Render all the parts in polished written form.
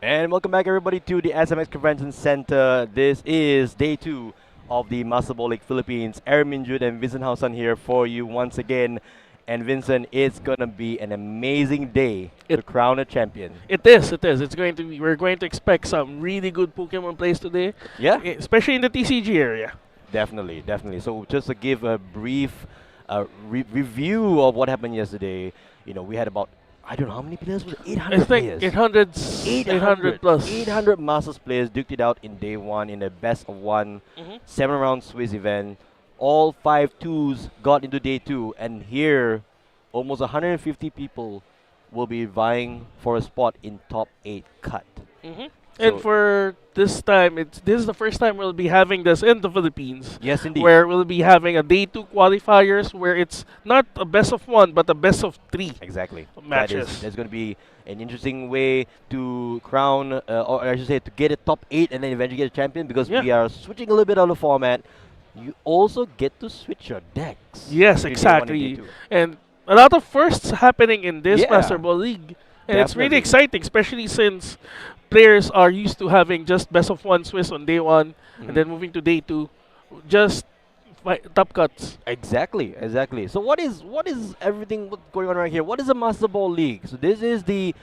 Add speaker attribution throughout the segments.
Speaker 1: And welcome back, everybody, to the SMX Convention Center. This is day 2 of the Master Ball League Philippines. Aaron Minjud and Vincent Hausan here for you once again. And Vincent, it's gonna be an amazing day to crown a champion.
Speaker 2: It is. It is. It's going to be. We're going to expect some really good Pokemon plays today.
Speaker 1: Yeah,
Speaker 2: especially in the TCG area.
Speaker 1: definitely, definitely. So just to give a brief review of what happened yesterday, we had about, I don't know how many players was it? 800
Speaker 2: I think
Speaker 1: players.
Speaker 2: 800 plus.
Speaker 1: 800 Masters players duked it out in day 1 in a best of 1 7-round Swiss event. All 5 twos got into day 2, and here almost 150 people will be vying for a spot in top 8 cut.
Speaker 2: And for this time, this is the first time we'll be having this in the Philippines.
Speaker 1: Yes, indeed.
Speaker 2: Where we'll be having a day 2 qualifiers where it's not a best of 1 but a best of 3
Speaker 1: Exactly.
Speaker 2: matches.
Speaker 1: That's going to be an interesting way to crown, or I should say, to get a top 8 and then eventually get a champion, because we are switching a little bit of the format. You also get to switch your decks.
Speaker 2: Yes,
Speaker 1: between day 1 and day
Speaker 2: exactly.
Speaker 1: 2.
Speaker 2: And a lot of firsts happening in this Master Ball League. And it's really
Speaker 1: Definitely.
Speaker 2: exciting, especially since players are used to having just best of one Swiss on day one and
Speaker 1: Mhm.
Speaker 2: then moving to day two, just top cuts.
Speaker 1: Exactly, exactly. So what is everything going on right here? What is the Master Ball League? So this is the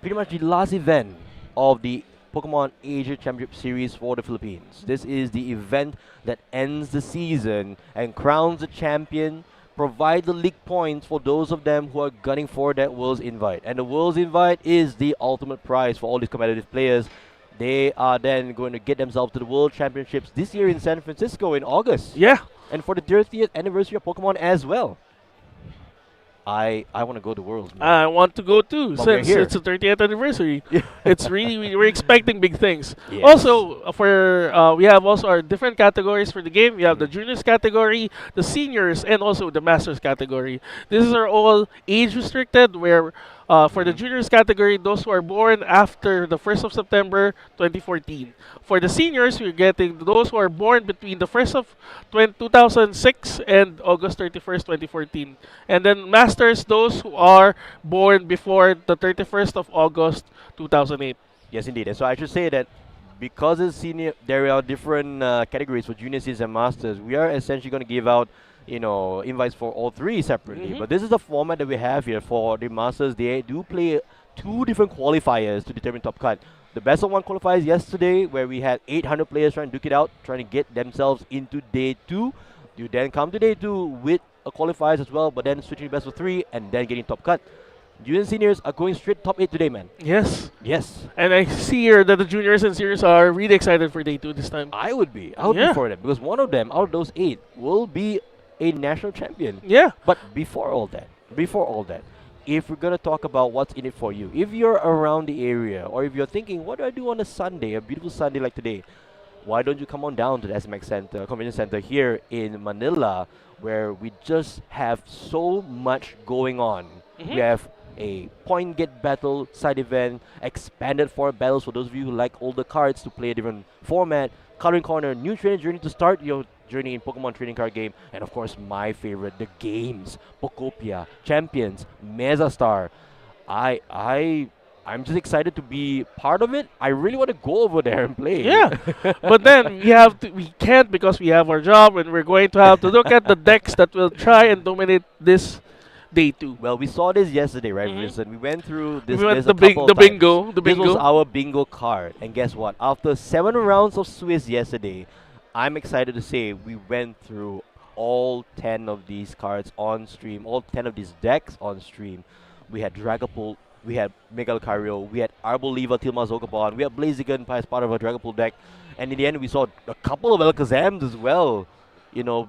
Speaker 1: pretty much the last event of the Pokemon Asia Championship Series for the Philippines. This is the event that ends the season and crowns the champion, provide the league points for those of them who are gunning for that World's Invite. And the World's Invite is the ultimate prize for all these competitive players. They are then going to get themselves to the World Championships this year in San Francisco in August.
Speaker 2: Yeah,
Speaker 1: And for the 30th anniversary of Pokemon as well. I want to go to Worlds, man.
Speaker 2: I want to go too
Speaker 1: But we're
Speaker 2: since
Speaker 1: here.
Speaker 2: it's the 30th anniversary. It's we're expecting big things.
Speaker 1: Yes.
Speaker 2: Also, for we have also our different categories for the game. We have the juniors category, the seniors, and also the masters category. These are all age restricted. Where for the
Speaker 1: Mhm.
Speaker 2: juniors category, those who are born after the 1st of September 2014. For the seniors, we're getting those who are born between the 1st of 2006 and August 31st, 2014. And then masters, those who are born before the 31st of August 2008.
Speaker 1: Yes, indeed. And so I should say that because it's senior, there are different categories for junior, seniors, and masters. We are essentially going to give out, invites for all three separately.
Speaker 2: Hmm.
Speaker 1: But this is the format that we have here for the masters. They do play two different qualifiers to determine top cut. The best of one qualifiers yesterday, where we had 800 players trying to duke it out, trying to get themselves into day two. You then come to day two with a qualifiers as well, but then switching to best of three and then getting top cut. Junior and seniors are going straight top eight today, man.
Speaker 2: Yes.
Speaker 1: Yes.
Speaker 2: And I see here that the juniors and seniors are really excited for day two this time.
Speaker 1: I would be. I would be
Speaker 2: Yeah.
Speaker 1: for them because one of them out of those eight will be a national champion.
Speaker 2: Yeah.
Speaker 1: But before all that, if we're gonna talk about what's in it for you, if you're around the area or if you're thinking, what do I do on a Sunday, a beautiful Sunday like today? Why don't you come on down to the SMX Center, Convention Center here in Manila, where we just have so much going on. We
Speaker 2: Hmm.
Speaker 1: have a point get battle side event, expanded format battles for those of you who like older cards to play a different format, coloring corner, new training journey to start your journey in Pokemon trading card game, and of course my favorite, the games, Pokopia, Champions, Mesa Star. I I I'm just excited to be part of it. I really want to go over there and play.
Speaker 2: Yeah. But then we can't because we have our job and we're going to have to look at the decks that will try and dominate this day two.
Speaker 1: Well, we saw this yesterday, right,
Speaker 2: Hmm.
Speaker 1: Vincent? We went through
Speaker 2: We
Speaker 1: this
Speaker 2: went
Speaker 1: list a couple
Speaker 2: the
Speaker 1: of times.
Speaker 2: bingo, the
Speaker 1: This was
Speaker 2: bingo.
Speaker 1: our bingo card. And guess what? After 7 rounds of Swiss yesterday, I'm excited to say we went through all 10 of these cards on stream, all 10 of these decks on stream. We had Dragapult, we had Mega Lucario, we had Arboliva, Tilma Zogabon, we had Blaziken as part of our Dragapult deck. And in the end, we saw a couple of Alakazams as well,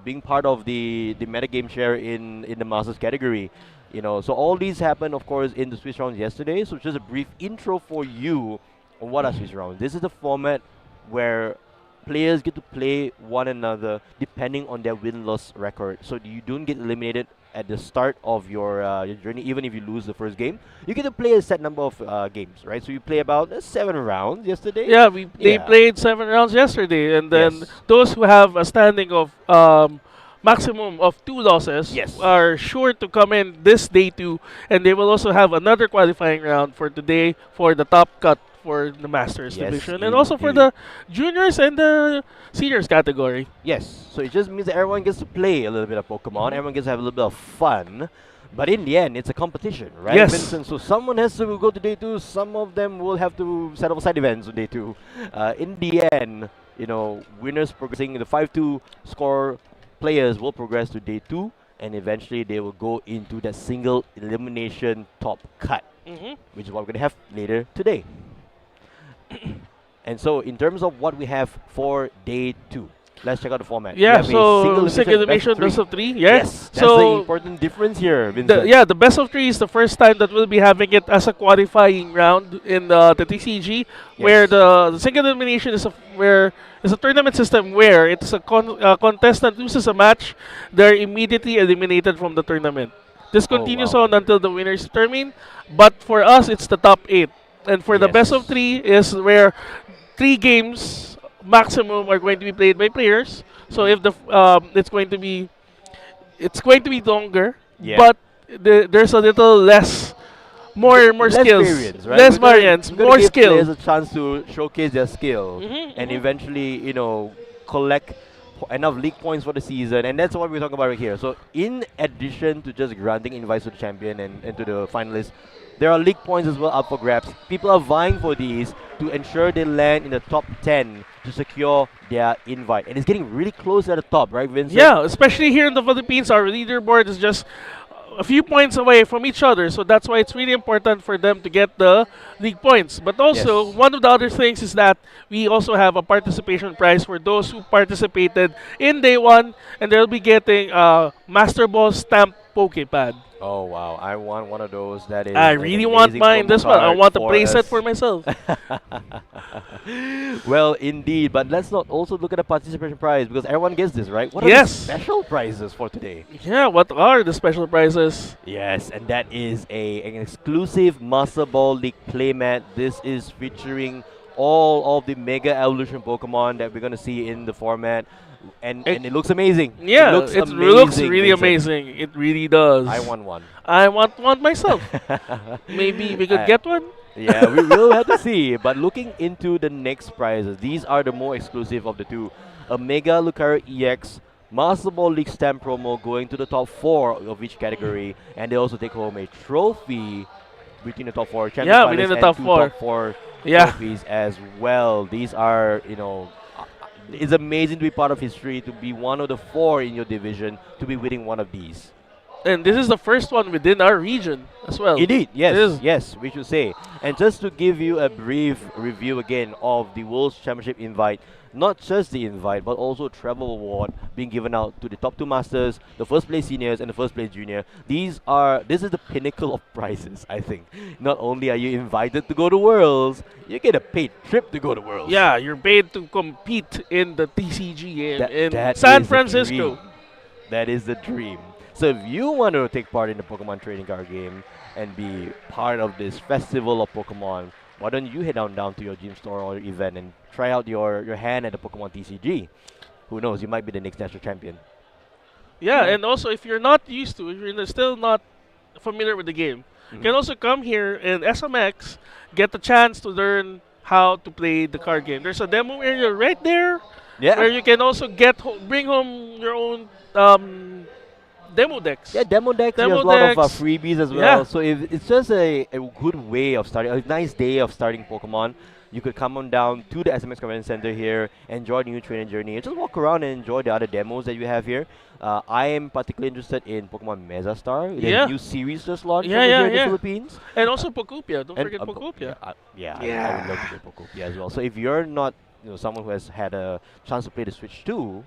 Speaker 1: being part of the metagame share in the Masters category. So all these happened, of course, in the Swiss rounds yesterday. So just a brief intro for you on what are Swiss rounds. This is the format where players get to play one another depending on their win-loss record. So you don't get eliminated at the start of your journey, even if you lose the first game. You get to play a set number of games, right? So you play about 7 rounds yesterday.
Speaker 2: Yeah, they
Speaker 1: Yeah.
Speaker 2: played 7 rounds yesterday, and then
Speaker 1: Yes.
Speaker 2: those who have a standing of maximum of 2 losses
Speaker 1: Yes.
Speaker 2: are sure to come in this day two, and they will also have another qualifying round for today for the top cut for the Masters
Speaker 1: Yes,
Speaker 2: division, and also for
Speaker 1: indeed.
Speaker 2: the juniors and the seniors category.
Speaker 1: Yes. So it just means that everyone gets to play a little bit of Pokemon.
Speaker 2: Mhm.
Speaker 1: Everyone gets to have a little bit of fun. But in the end, it's a competition, right,
Speaker 2: Yes.
Speaker 1: Vincent? So someone has to go to day two. Some of them will have to set up side events on day two. In the end, winners progressing the 5-2 score players will progress to day two, and eventually they will go into that single elimination top cut,
Speaker 2: Hmm.
Speaker 1: which is what we're gonna have later today. And so, in terms of what we have for day two, let's check out the format. We
Speaker 2: Yeah,
Speaker 1: have a
Speaker 2: so
Speaker 1: best
Speaker 2: second
Speaker 1: of
Speaker 2: elimination,
Speaker 1: three.
Speaker 2: best of three. Yeah.
Speaker 1: Yes, that's the
Speaker 2: So
Speaker 1: important difference here, Vincent.
Speaker 2: the best of three is the first time that we'll be having it as a qualifying round in the TCG, where
Speaker 1: Yes.
Speaker 2: the second elimination is where it's a tournament system where it's a contestant loses a match, they're immediately eliminated from the tournament. This
Speaker 1: Oh,
Speaker 2: continues
Speaker 1: wow.
Speaker 2: on until the winner is determined, but for us it's the top eight, and for the best of
Speaker 1: Yes.
Speaker 2: three is where 3 games maximum are going to be played by players. So if it's going to be longer,
Speaker 1: Yeah.
Speaker 2: but there's a little less more
Speaker 1: less
Speaker 2: skills,
Speaker 1: variance, right?
Speaker 2: less variants,
Speaker 1: We're gonna
Speaker 2: more
Speaker 1: give
Speaker 2: skill.
Speaker 1: players a chance to showcase their skill and
Speaker 2: Mm-hmm.
Speaker 1: eventually, collect enough league points for the season, and that's what we're talking about right here. So, in addition to just granting invites to the champion and to the finalists, there are league points as well up for grabs. People are vying for these to ensure they land in the top 10 to secure their invite, and it's getting really close at the top, right, Vincent?
Speaker 2: Yeah, especially here in the Philippines, our leaderboard is just a few points away from each other. So that's why it's really important for them to get the league points. But also,
Speaker 1: Yes.
Speaker 2: one of the other things is that we also have a participation prize for those who participated in day one, and they'll be getting a Master Ball stamp Pokepad.
Speaker 1: Oh wow, I want one of those. That
Speaker 2: I
Speaker 1: is an
Speaker 2: really want
Speaker 1: amazing
Speaker 2: mine
Speaker 1: promo
Speaker 2: as well. I
Speaker 1: card
Speaker 2: want a
Speaker 1: for
Speaker 2: playset for
Speaker 1: us.
Speaker 2: myself.
Speaker 1: Well, indeed, but let's not also look at the participation prize because everyone gets this, right? What are the
Speaker 2: Yes.
Speaker 1: special prizes for today?
Speaker 2: Yeah, what are the special prizes?
Speaker 1: Yes, and that is an exclusive Master Ball League playmat. This is featuring all of the Mega Evolution Pokemon that we're gonna see in the format,
Speaker 2: It,
Speaker 1: and it looks amazing. It
Speaker 2: yeah,
Speaker 1: looks
Speaker 2: it looks
Speaker 1: amazing,
Speaker 2: really
Speaker 1: Vincent.
Speaker 2: amazing. It really does.
Speaker 1: I want one.
Speaker 2: I want one myself. Maybe we could
Speaker 1: Uh,
Speaker 2: get one.
Speaker 1: yeah, we will have to see. But looking into the next prizes, these are the more exclusive of the two. A Mega Lucario EX Master Ball League stamp promo going to the top four of each category, and they also take home a trophy between the top four champion
Speaker 2: Yeah, within
Speaker 1: finalists
Speaker 2: the
Speaker 1: and
Speaker 2: top
Speaker 1: two
Speaker 2: four.
Speaker 1: top four
Speaker 2: Yeah.
Speaker 1: trophies as well. These are, it's amazing to be part of history, to be one of the four in your division, to be winning one of these.
Speaker 2: And this is the first one within our region as well.
Speaker 1: Indeed,
Speaker 2: It
Speaker 1: yes,
Speaker 2: is.
Speaker 1: yes, we should say. And just to give you a brief review again of the World Championship invite, not just the invite, but also a travel award being given out to the top two masters, the first place seniors, and the first place junior. This is the pinnacle of prizes, I think. Not only are you invited to go to Worlds, you get a paid trip to go to Worlds.
Speaker 2: Yeah, you're paid to compete in the TCG game in
Speaker 1: That
Speaker 2: San
Speaker 1: is the
Speaker 2: Francisco.
Speaker 1: dream. That is the dream. So if you want to take part in the Pokemon trading card game and be part of this festival of Pokemon, why don't you head on down to your gym store or event and try out your hand at the Pokemon TCG? Who knows? You might be the next national champion.
Speaker 2: Yeah,
Speaker 1: Yeah.
Speaker 2: and also if you're not used to, if you're still not familiar with the game, you can
Speaker 1: Mhm.
Speaker 2: also come here in SMX, get the chance to learn how to play the card game. There's a demo area right there
Speaker 1: Yeah.
Speaker 2: where you can also bring home your own demo decks.
Speaker 1: Yeah, demo decks, you
Speaker 2: Demo
Speaker 1: have a lot of
Speaker 2: decks.
Speaker 1: freebies as
Speaker 2: Yeah.
Speaker 1: well. So if it's just a good way of starting, a nice day of starting Pokemon, you could come on down to the SMX Convention Center here, enjoy the new training journey, and just walk around and enjoy the other demos that you have here. I am particularly interested in Pokemon Mesa Star. There's
Speaker 2: Yeah.
Speaker 1: a new series just launched
Speaker 2: Yeah,
Speaker 1: over
Speaker 2: yeah,
Speaker 1: here in the
Speaker 2: yeah.
Speaker 1: Philippines.
Speaker 2: And also Pokopia. Don't
Speaker 1: And
Speaker 2: forget Pokopia.
Speaker 1: yeah, I would love
Speaker 2: Yeah.
Speaker 1: to play Pokopia as well. So if you're not someone who has had a chance to play the Switch 2,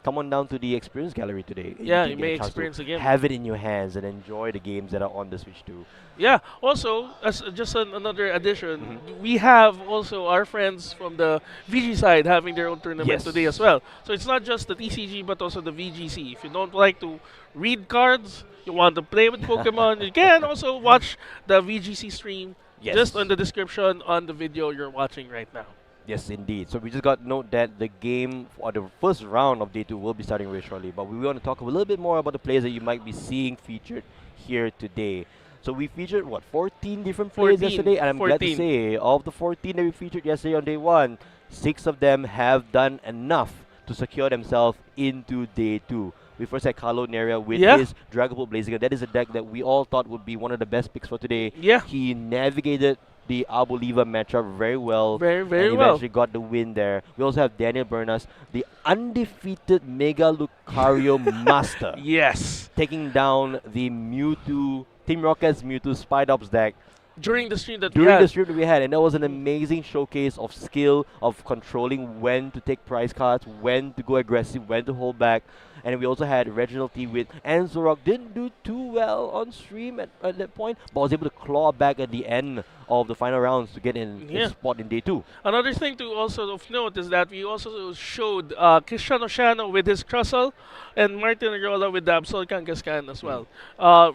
Speaker 1: come on down to the experience gallery today. And
Speaker 2: Yeah,
Speaker 1: can
Speaker 2: you
Speaker 1: get
Speaker 2: may
Speaker 1: a chance to
Speaker 2: experience again.
Speaker 1: have it in your hands and enjoy the games that are on the Switch 2.
Speaker 2: Yeah. Also, as just another addition,
Speaker 1: Mhm.
Speaker 2: we have also our friends from the VG side having their own tournament
Speaker 1: Yes.
Speaker 2: today as well. So it's not just the TCG but also the VGC. If you don't like to read cards, you want to play with Pokemon, you can also watch the VGC stream
Speaker 1: Yes.
Speaker 2: just on the description on the video you're watching right now.
Speaker 1: Yes, indeed. So we just got note that the game or the first round of day 2 will be starting very shortly. But we want to talk a little bit more about the players that you might be seeing featured here today. So we featured what 14 different players
Speaker 2: 14.
Speaker 1: yesterday, and I'm glad to
Speaker 2: 14.
Speaker 1: say of the 14 that we featured yesterday on day 1, 6 of them have done enough to secure themselves into day 2. We first had Carlo Neria with
Speaker 2: Yeah.
Speaker 1: his Dragapult Blaziken. That is a deck that we all thought would be one of the best picks for today.
Speaker 2: Yeah.
Speaker 1: He navigated the Arboliva matchup very well
Speaker 2: Very, very
Speaker 1: and
Speaker 2: well.
Speaker 1: eventually got the win there. We also have Daniel Bernas, the undefeated Mega Lucario master,
Speaker 2: Yes.
Speaker 1: taking down the Mewtwo, Team Rocket's Mewtwo Spidops deck
Speaker 2: During the stream that we
Speaker 1: during
Speaker 2: had.
Speaker 1: the stream that we had, and that was an amazing showcase of skill, of controlling when to take prize cards, when to go aggressive, when to hold back. And we also had Reginald T with Anzorok. Didn't do too well on stream at that point, but was able to claw back at the end of the final rounds to get in
Speaker 2: Yeah.
Speaker 1: a spot in day 2.
Speaker 2: Another thing to also of note is that we also showed Cristiano Shano with his Crustle and Martin Arola with the Absol Kangaskhan as well.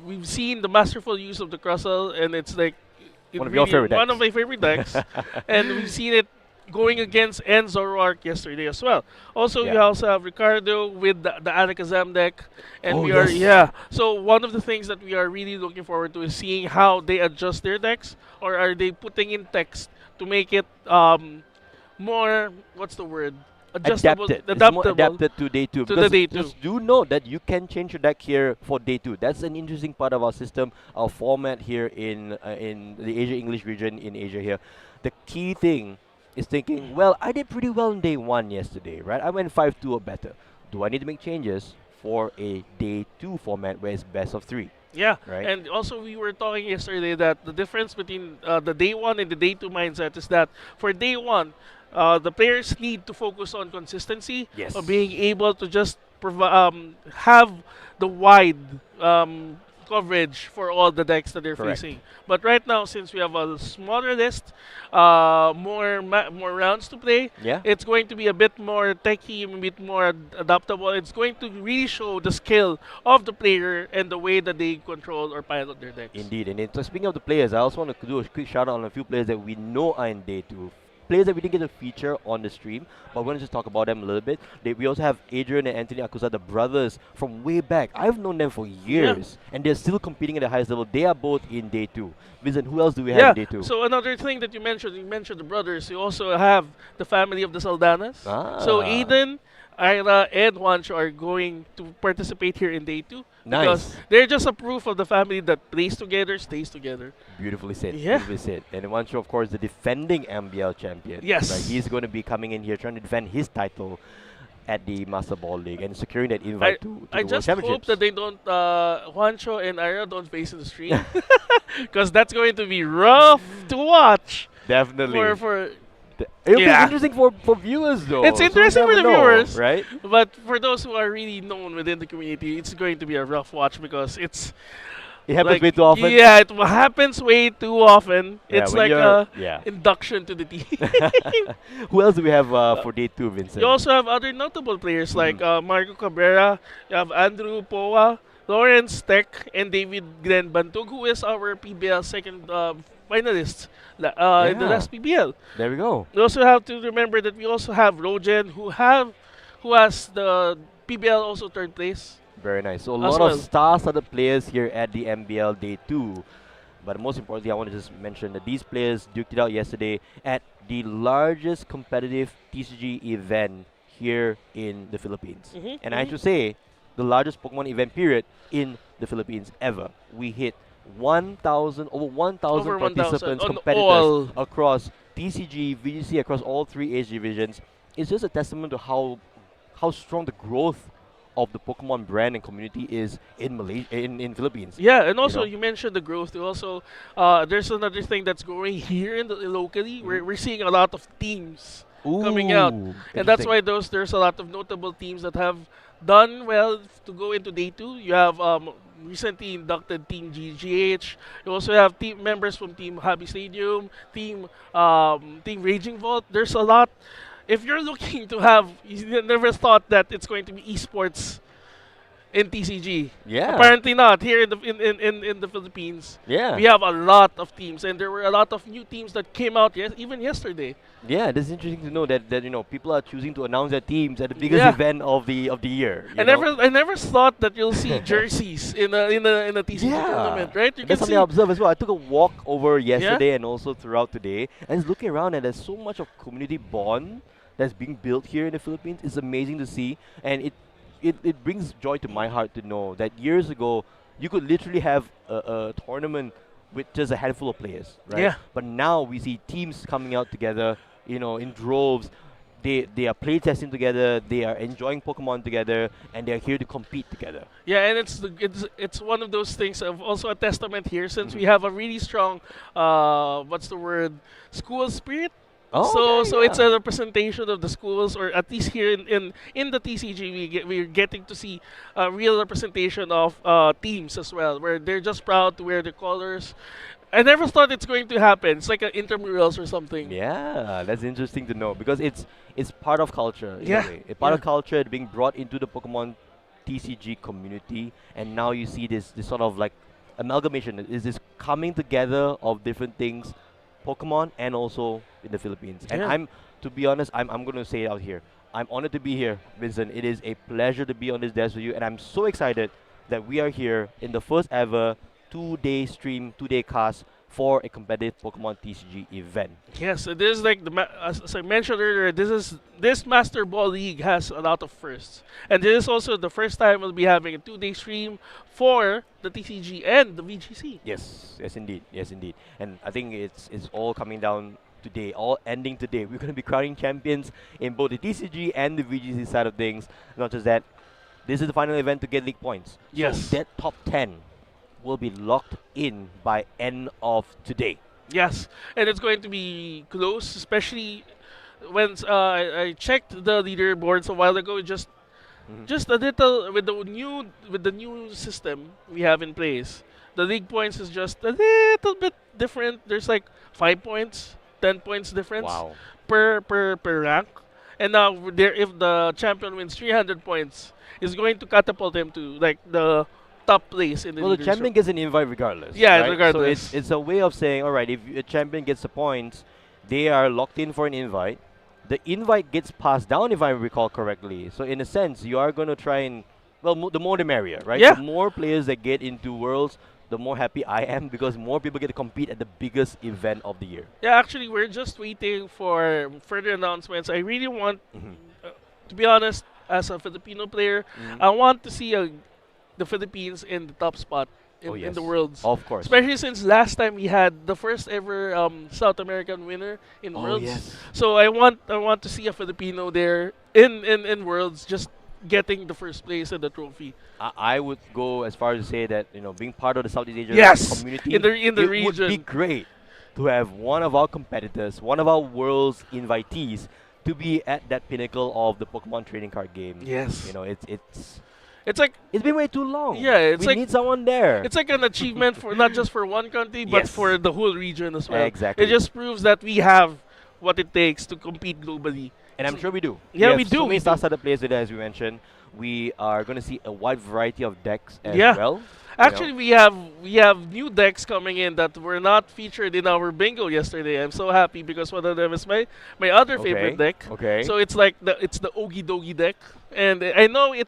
Speaker 2: We've seen the masterful use of the Crustle, and it's like
Speaker 1: One of your favorite
Speaker 2: one
Speaker 1: decks.
Speaker 2: of my favorite decks, and we've seen it going against Enzo Rourke yesterday as well. Also, we
Speaker 1: Yeah.
Speaker 2: also have Ricardo with the Alakazam deck, and
Speaker 1: Oh
Speaker 2: we are
Speaker 1: yes.
Speaker 2: yeah. So one of the things that we are really looking forward to is seeing how they adjust their decks, or are they putting in text to make it more, what's the word, adjustable,
Speaker 1: Adapted. It's more
Speaker 2: adaptable
Speaker 1: adapted to day two
Speaker 2: to the
Speaker 1: because
Speaker 2: day two.
Speaker 1: just do know that you can change your deck here for day two. That's an interesting part of our system, our format here in the Asia English region in Asia here. The key thing is thinking, well, I did pretty well in day one yesterday, right? I went 5-2 or better. Do I need to make changes for a day two format where it's best of three,
Speaker 2: Yeah,
Speaker 1: right?
Speaker 2: and also we were talking yesterday that the difference between the day one and the day two mindset is that for day one, the players need to focus on consistency, of
Speaker 1: Yes.
Speaker 2: being able to just have the wide coverage for all the decks that they're
Speaker 1: Correct.
Speaker 2: facing. But right now, since we have a smaller list, more rounds to play,
Speaker 1: Yeah.
Speaker 2: it's going to be a bit more techy, a bit more adaptable. It's going to really show the skill of the player and the way that they control or pilot their decks.
Speaker 1: Indeed, and so speaking of the players, I also want to do a quick shout out on a few players that we know are in day two. Players that we didn't get to feature on the stream, but we're going to just talk about them a little bit. We also have Adrian and Anthony Akusa, the brothers from way back. I've known them for
Speaker 2: Yeah.
Speaker 1: years, and they're still competing at the highest level. They are both in day two. Vincent, who else do we have
Speaker 2: Yeah.
Speaker 1: in day two?
Speaker 2: So another thing that you mentioned the brothers. You also have the family of the Saldanas. So
Speaker 1: Ah,
Speaker 2: Aiden, Ira, and Juancho are going to participate here in day two because
Speaker 1: nice.
Speaker 2: they're just a proof of the family that plays together, stays together.
Speaker 1: Beautifully said.
Speaker 2: Yeah.
Speaker 1: Beautifully said. And Wancho, of course, the defending MBL champion.
Speaker 2: Yes.
Speaker 1: Right? He's going to be coming in here trying to defend his title at the Master Ball League and securing that invite to
Speaker 2: I
Speaker 1: the World
Speaker 2: just hope
Speaker 1: Championships.
Speaker 2: that they don't Juancho and Ira don't face in the stream because that's going to be rough to watch
Speaker 1: Definitely.
Speaker 2: for
Speaker 1: It'll be
Speaker 2: Yeah.
Speaker 1: interesting for viewers though.
Speaker 2: It's
Speaker 1: so we
Speaker 2: interesting for
Speaker 1: never
Speaker 2: the
Speaker 1: know,
Speaker 2: viewers,
Speaker 1: right?
Speaker 2: but for those who are really known within the community, it's going to be a rough watch because it's
Speaker 1: It happens
Speaker 2: like
Speaker 1: way too often.
Speaker 2: yeah, it happens way too often.
Speaker 1: Yeah,
Speaker 2: It's
Speaker 1: when
Speaker 2: like
Speaker 1: you're
Speaker 2: a
Speaker 1: yeah.
Speaker 2: induction to the team.
Speaker 1: Who else do we have for day two, Vincent?
Speaker 2: You also have other notable players like
Speaker 1: Mhm.
Speaker 2: Marco Cabrera, you have Andrew Poa, Lawrence Tech, and David Glenn Bantug, who is our PBL second finalist in the
Speaker 1: Yeah.
Speaker 2: last PBL.
Speaker 1: There we go.
Speaker 2: We also have to remember that we also have Rogen, who has the PBL also third place
Speaker 1: Very nice. So a
Speaker 2: as
Speaker 1: lot of
Speaker 2: well.
Speaker 1: star-studded players here at the MBL Day 2. But most importantly, I want to just mention that these players duked it out yesterday at the largest competitive TCG event here in the Philippines. And I should say, the largest Pokemon event period in the Philippines ever. We hit 1,000, over 1,000
Speaker 2: Over 1,000
Speaker 1: participants,
Speaker 2: on
Speaker 1: competitors
Speaker 2: all.
Speaker 1: across TCG, VGC, across all three age divisions. It's just a testament to how strong the growth of the Pokemon brand and community is in Malaysia, in Philippines.
Speaker 2: Yeah, and
Speaker 1: You
Speaker 2: also
Speaker 1: know?
Speaker 2: you mentioned the growth. You also, there's another thing that's growing here in the locally. We're seeing a lot of teams coming out,
Speaker 1: Ooh,
Speaker 2: and that's
Speaker 1: interesting.
Speaker 2: why there's a lot of notable teams that have done well to go into day two. You have recently inducted Team GGH. You also have team members from Team Happy Stadium, Team Raging Vault. There's a lot. If you're looking to have, you never thought that it's going to be esports in TCG.
Speaker 1: Yeah.
Speaker 2: Apparently not here in the Philippines.
Speaker 1: Yeah.
Speaker 2: We have a lot of teams, and there were a lot of new teams that came out even yesterday.
Speaker 1: Yeah, this is interesting to know that people are choosing to announce their teams at the biggest
Speaker 2: Yeah.
Speaker 1: event of the year.
Speaker 2: I never thought that you'll see jerseys in a TCG tournament, right? You
Speaker 1: And that's
Speaker 2: can
Speaker 1: something
Speaker 2: see.
Speaker 1: I observed as well. I took a walk over yesterday and also throughout today, and just looking around, and there's so much of community bond that's being built here in the Philippines. It's amazing to see, and it brings joy to my heart to know that years ago you could literally have a tournament with just a handful of players, right?
Speaker 2: Yeah.
Speaker 1: But now we see teams coming out together, in droves. They are playtesting together. They are enjoying Pokemon together, and they are here to compete together.
Speaker 2: Yeah, and it's one of those things of also a testament here since we have a really strong what's the word, school spirit.
Speaker 1: Oh,
Speaker 2: So it's a representation of the schools, or at least here in the TCG, we're getting to see a real representation of teams as well, where they're just proud to wear their colors. I never thought it's going to happen. It's like an intramurals or something.
Speaker 1: Yeah, that's interesting to know because it's part of culture in
Speaker 2: Yeah,
Speaker 1: a way. A part of
Speaker 2: yeah.
Speaker 1: culture being brought into the Pokemon TCG community, and now you see this sort of like amalgamation. Is this coming together of different things, Pokemon and also in the Philippines. And
Speaker 2: Yeah.
Speaker 1: I'm to be honest, I'm going to say it out here. I'm honored to be here, Vincent. It is a pleasure to be on this desk with you, and I'm so excited that we are here in the first ever 2-day stream, 2-day cast for a competitive Pokemon TCG event.
Speaker 2: Yes, it is like as I mentioned earlier. This Master Ball League has a lot of firsts, and this is also the first time we'll be having a 2-day stream for the TCG and the VGC.
Speaker 1: Yes, yes indeed, yes indeed. And I think it's all coming down today, all ending today. We're going to be crowning champions in both the TCG and the VGC side of things. Not just that, this is the final event to get league points.
Speaker 2: Yes.
Speaker 1: So that top 10 will be locked in by end of today.
Speaker 2: Yes, and it's going to be close, especially when I checked the leaderboards a while ago. Just a little with the new system we have in place. The league points is just a little bit different. There's like 5 points, 10 points difference
Speaker 1: Wow.
Speaker 2: per rank. And now there, if the champion wins 300 points, is going to catapult him to like the top place in the
Speaker 1: Well, the
Speaker 2: leaders
Speaker 1: champion
Speaker 2: room.
Speaker 1: gets an invite regardless.
Speaker 2: Yeah,
Speaker 1: right?
Speaker 2: regardless.
Speaker 1: So it's a way of saying, all right, if a champion gets the points, they are locked in for an invite. The invite gets passed down, if I recall correctly. So in a sense, you are going to try and well, the more the merrier, right?
Speaker 2: Yeah.
Speaker 1: The more players that get into Worlds, the more happy I am because more people get to compete at the biggest event of the year.
Speaker 2: Yeah, actually, we're just waiting for further announcements. I really want,
Speaker 1: Mhm.
Speaker 2: to be honest, as a Filipino player,
Speaker 1: Mhm.
Speaker 2: I want to see the Philippines in the top spot
Speaker 1: Oh
Speaker 2: in
Speaker 1: yes,
Speaker 2: the worlds.
Speaker 1: of course.
Speaker 2: Especially since last time we had the first ever South American winner in
Speaker 1: Oh
Speaker 2: Worlds.
Speaker 1: yes.
Speaker 2: So I want to see a Filipino there in Worlds just getting the first place and the trophy.
Speaker 1: I would go as far as to say that being part of the Southeast Asian
Speaker 2: Yes,
Speaker 1: community
Speaker 2: in the
Speaker 1: it would be
Speaker 2: region.
Speaker 1: great to have one of our competitors, one of our world's invitees, to be at that pinnacle of the Pokemon trading card game.
Speaker 2: Yes. It's like
Speaker 1: It's been way too long.
Speaker 2: Yeah, it's
Speaker 1: we
Speaker 2: like-
Speaker 1: need someone there.
Speaker 2: it's like an achievement for not just for one country but
Speaker 1: Yes.
Speaker 2: for the whole region as well.
Speaker 1: Exactly.
Speaker 2: It just proves that we have what it takes to compete globally.
Speaker 1: And I'm sure we do.
Speaker 2: Yeah, we
Speaker 1: have
Speaker 2: do,
Speaker 1: So
Speaker 2: we
Speaker 1: many
Speaker 2: do.
Speaker 1: star-studded players today, as we mentioned. We are going to see a wide variety of decks as
Speaker 2: Yeah.
Speaker 1: well.
Speaker 2: Actually, we have new decks coming in that were not featured in our bingo yesterday. I'm so happy because one of them is my other favorite deck.
Speaker 1: Okay.
Speaker 2: So it's like the Ogi Dogi deck, and I know it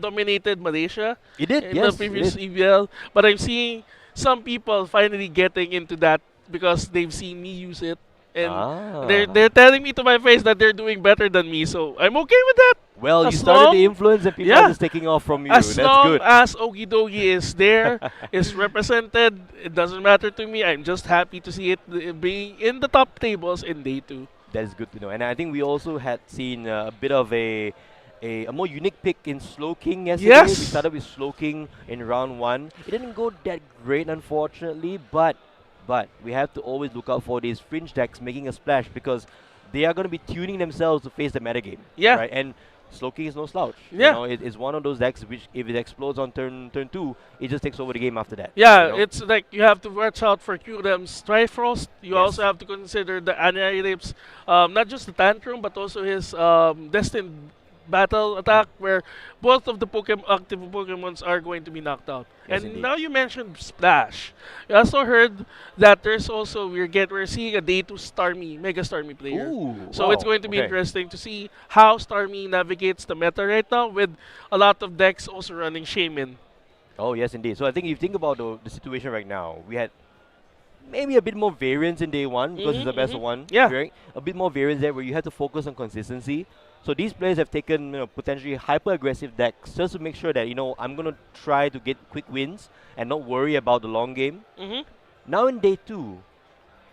Speaker 2: dominated Malaysia
Speaker 1: it did.
Speaker 2: in
Speaker 1: Yes.
Speaker 2: the
Speaker 1: it
Speaker 2: previous
Speaker 1: did.
Speaker 2: EVL, but I'm seeing some people finally getting into that because they've seen me use it, and they're telling me to my face that they're doing better than me. So I'm okay with that.
Speaker 1: Well, you
Speaker 2: as
Speaker 1: started the
Speaker 2: long-
Speaker 1: influence and people
Speaker 2: Yeah.
Speaker 1: are just taking off from you.
Speaker 2: As
Speaker 1: That's
Speaker 2: long
Speaker 1: good.
Speaker 2: as Ogi Dogi is there, is represented, it doesn't matter to me. I'm just happy to see it being in the top tables in day 2.
Speaker 1: That is good to know. And I think we also had seen a bit of a more unique pick in Slowking yesterday.
Speaker 2: Yes.
Speaker 1: We started with Slowking in round 1. It didn't go that great, unfortunately, but we have to always look out for these fringe decks making a splash because they are going to be tuning themselves to face the metagame.
Speaker 2: Yeah.
Speaker 1: Right? And Slowking is no slouch.
Speaker 2: Yeah.
Speaker 1: It's one of those decks which, if it explodes on turn 2, it just takes over the game after that.
Speaker 2: Yeah,
Speaker 1: you know?
Speaker 2: it's like you have to watch out for Kyurem's Trifrost. You
Speaker 1: Yes.
Speaker 2: also have to consider the Annihilate's, not just the Tantrum, but also his Destined Battle attack, where both of the active Pokemons are going to be knocked out.
Speaker 1: Yes,
Speaker 2: And
Speaker 1: indeed.
Speaker 2: now you mentioned Splash. I also heard that there's also we're seeing a day 2 Starmie, Mega Starmie player.
Speaker 1: Ooh,
Speaker 2: So it's
Speaker 1: wow,
Speaker 2: going to be
Speaker 1: okay.
Speaker 2: interesting to see how Starmie navigates the meta right now with a lot of decks also running Shaman.
Speaker 1: Oh, yes, indeed. So I think if you think about the situation right now, we had maybe a bit more variance in day 1 because it's the best of one.
Speaker 2: Yeah.
Speaker 1: Right? A bit more variance there where you have to focus on consistency. So these players have taken potentially hyper-aggressive decks just to make sure that, I'm going to try to get quick wins and not worry about the long game.
Speaker 2: Mm-hmm.
Speaker 1: Now in day 2,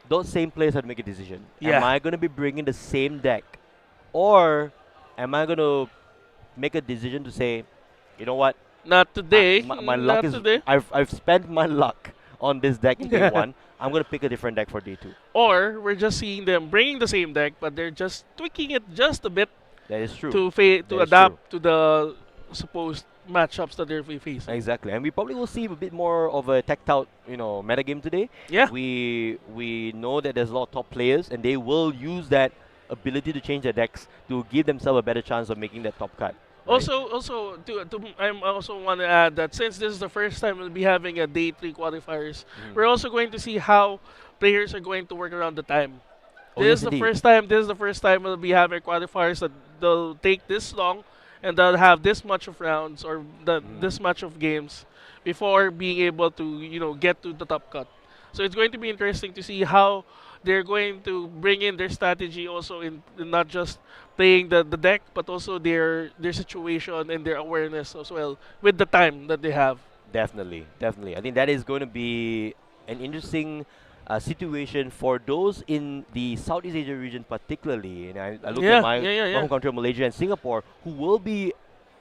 Speaker 1: those same players have to make a decision.
Speaker 2: Yeah.
Speaker 1: Am I going to be bringing the same deck? Or am I going to make a decision to say, you know what?
Speaker 2: Not today.
Speaker 1: My luck
Speaker 2: Not
Speaker 1: is.
Speaker 2: today.
Speaker 1: I've spent my luck on this deck in day 1. I'm going to pick a different deck for day 2.
Speaker 2: Or we're just seeing them bringing the same deck, but they're just tweaking it just a bit
Speaker 1: That is true.
Speaker 2: to
Speaker 1: That is
Speaker 2: adapt to the supposed matchups that they're facing.
Speaker 1: Exactly. And we probably will see a bit more of a tacked out, metagame today.
Speaker 2: Yeah.
Speaker 1: We know that there's a lot of top players and they will use that ability to change their decks to give themselves a better chance of making that top cut. right?
Speaker 2: I also want to add that since this is the first time we'll be having a day 3 qualifiers,
Speaker 1: Mhm.
Speaker 2: we're also going to see how players are going to work around the time.
Speaker 1: Oh yes, indeed.
Speaker 2: This is the first time we'll be having qualifiers that they'll take this long and they'll have this much of rounds or this much of games before being able to get to the top cut. So it's going to be interesting to see how they're going to bring in their strategy also in not just playing the deck but also their situation and their awareness as well with the time that they have.
Speaker 1: Definitely, definitely. I think that is going to be an interesting situation for those in the Southeast Asia region, particularly. And I look at
Speaker 2: Yeah,
Speaker 1: my
Speaker 2: yeah, yeah,
Speaker 1: home
Speaker 2: yeah.
Speaker 1: country of Malaysia and Singapore, who will be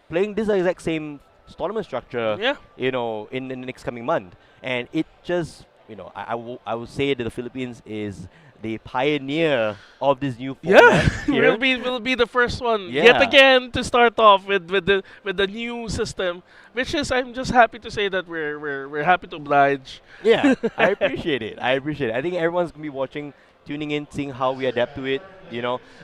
Speaker 1: playing this exact same tournament structure,
Speaker 2: Yeah.
Speaker 1: in the next coming month. And it just, I will say that the Philippines is the pioneer of this new
Speaker 2: Yeah,
Speaker 1: format here.
Speaker 2: will be the first one yet
Speaker 1: Yeah.
Speaker 2: again to start off with the new system, which is I'm just happy to say that we're happy to oblige.
Speaker 1: Yeah, I appreciate it. I appreciate it. I think everyone's gonna be watching, tuning in, seeing how we adapt to it.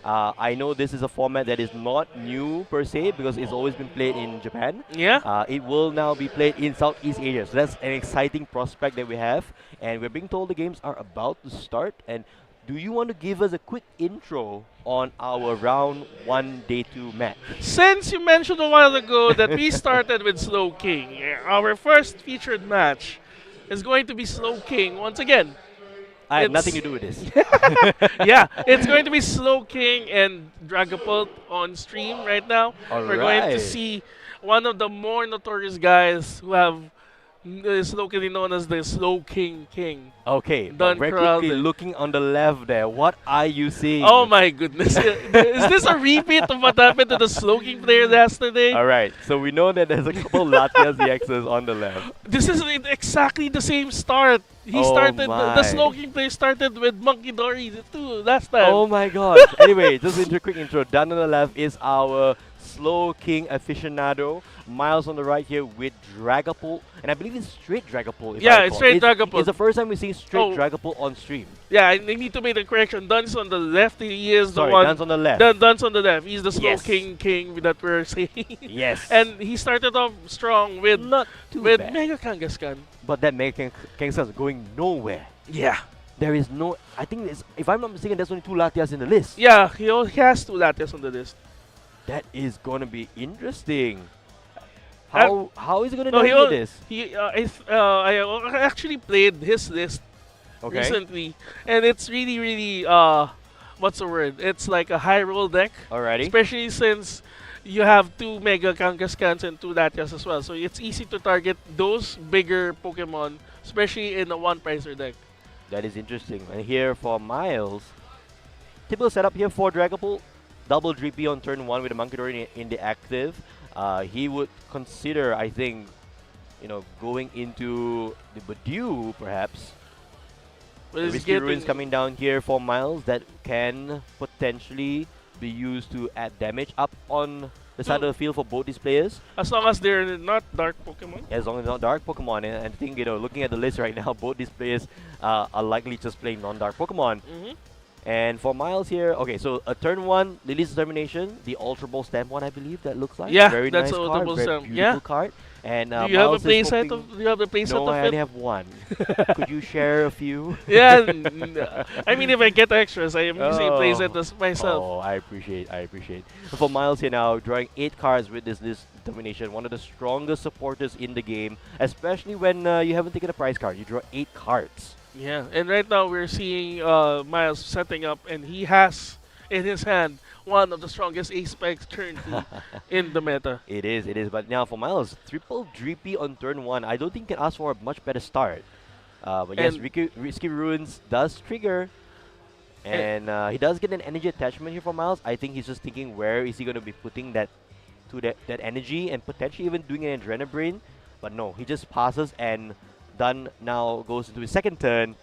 Speaker 1: I know this is a format that is not new per se because it's always been played in Japan.
Speaker 2: Yeah.
Speaker 1: It will now be played in Southeast Asia, so that's an exciting prospect that we have. And we're being told the games are about to start. And do you want to give us a quick intro on our round one, day two match?
Speaker 2: Since you mentioned a while ago that we started with Slow King, our first featured match is going to be Slow King once again.
Speaker 1: I have nothing
Speaker 2: It's
Speaker 1: to do with this.
Speaker 2: yeah, it's going to be Slow King and Dragapult on stream right now.
Speaker 1: All
Speaker 2: We're going to
Speaker 1: right.
Speaker 2: see one of the more notorious guys who have is locally known as the Slow King King.
Speaker 1: Okay, but
Speaker 2: Don
Speaker 1: very quickly
Speaker 2: Corralde.
Speaker 1: looking on the left there, what are you seeing?
Speaker 2: Oh my goodness. Is this a repeat of what happened to the Slow King player yesterday?
Speaker 1: All right, so we know that there's a couple Latias EXs on the left.
Speaker 2: This is exactly the same start. He
Speaker 1: Oh
Speaker 2: started, the
Speaker 1: my.
Speaker 2: Slow King player started with Monkey Dory too last time.
Speaker 1: Oh my gosh. Anyway, just a quick intro. Down on the left is our Slow King aficionado. Miles on the right here with Dragapult. And I believe it's straight Dragapult. If I
Speaker 2: Yeah,
Speaker 1: recall.
Speaker 2: it's straight Dragapult.
Speaker 1: It's the first time we've seen straight
Speaker 2: Oh.
Speaker 1: Dragapult on stream.
Speaker 2: Yeah, I need to make the correction. Dun's on the left. He is
Speaker 1: Sorry,
Speaker 2: the one.
Speaker 1: Dan's on the left.
Speaker 2: Dun's on the left. He's the Slow
Speaker 1: Yes.
Speaker 2: King that we're saying.
Speaker 1: Yes.
Speaker 2: And he started off strong with
Speaker 1: not too bad.
Speaker 2: Mega Kangaskhan.
Speaker 1: But that Mega Kangaskhan is going nowhere.
Speaker 2: Yeah.
Speaker 1: There is no. I think, if I'm not mistaken, there's only two Latias in the list.
Speaker 2: Yeah, he has two Latias on the list.
Speaker 1: That is gonna be interesting.
Speaker 2: Uh,
Speaker 1: How is he gonna
Speaker 2: No,
Speaker 1: navigate this?
Speaker 2: I actually played his list
Speaker 1: Okay.
Speaker 2: recently, and it's really what's the word? It's like a high roll deck,
Speaker 1: Alrighty.
Speaker 2: especially since you have two Mega Kangaskans and two Latias as well. So it's easy to target those bigger Pokemon, especially in a one pricer deck.
Speaker 1: That is interesting. And here for Miles, typical setup here for Dragapult. Double Drippy on turn 1 with a Monkey Dory in the active. He would consider, I think, going into the Badiou perhaps.
Speaker 2: But
Speaker 1: The
Speaker 2: it's
Speaker 1: Risky Ruins
Speaker 2: getting
Speaker 1: coming down here for Miles that can potentially be used to add damage up on the side of the field for both these players.
Speaker 2: as long as they're not dark Pokemon.
Speaker 1: As long as not dark Pokemon, and I think looking at the list right now, both these players are likely just playing non-dark Pokemon.
Speaker 2: Hmm.
Speaker 1: And for Miles here, okay, so a turn 1, Lily's Determination, the Ultra Ball stamp one, I believe that looks like.
Speaker 2: Yeah,
Speaker 1: very
Speaker 2: that's
Speaker 1: nice
Speaker 2: a
Speaker 1: card,
Speaker 2: Ultra Ball
Speaker 1: very
Speaker 2: stamp.
Speaker 1: beautiful
Speaker 2: Yeah.
Speaker 1: card. And
Speaker 2: Do you have a
Speaker 1: Miles is
Speaker 2: playset
Speaker 1: hoping-
Speaker 2: of? Do you have the playset
Speaker 1: No,
Speaker 2: of
Speaker 1: I
Speaker 2: it?
Speaker 1: only have one. Could you share a few?
Speaker 2: Yeah, I mean if I get extras, I am using a playset as myself.
Speaker 1: Oh, I appreciate. For Miles here now, drawing 8 cards with this Determination, one of the strongest supporters in the game, especially when you haven't taken a prize card. You draw 8 cards.
Speaker 2: Yeah, and right now we're seeing Miles setting up, and he has in his hand one of the strongest ace spikes currently in the meta.
Speaker 1: It is. But now for Miles, triple Drippy on turn 1. I don't think you can ask for a much better start. But yes,
Speaker 2: And-
Speaker 1: Risky Ruins does trigger. And he does get an energy attachment here for Miles. I think he's just thinking where is he going to be putting that energy and potentially even doing an Adrenaline Brain. But no, he just passes and Dun now goes into his second turn.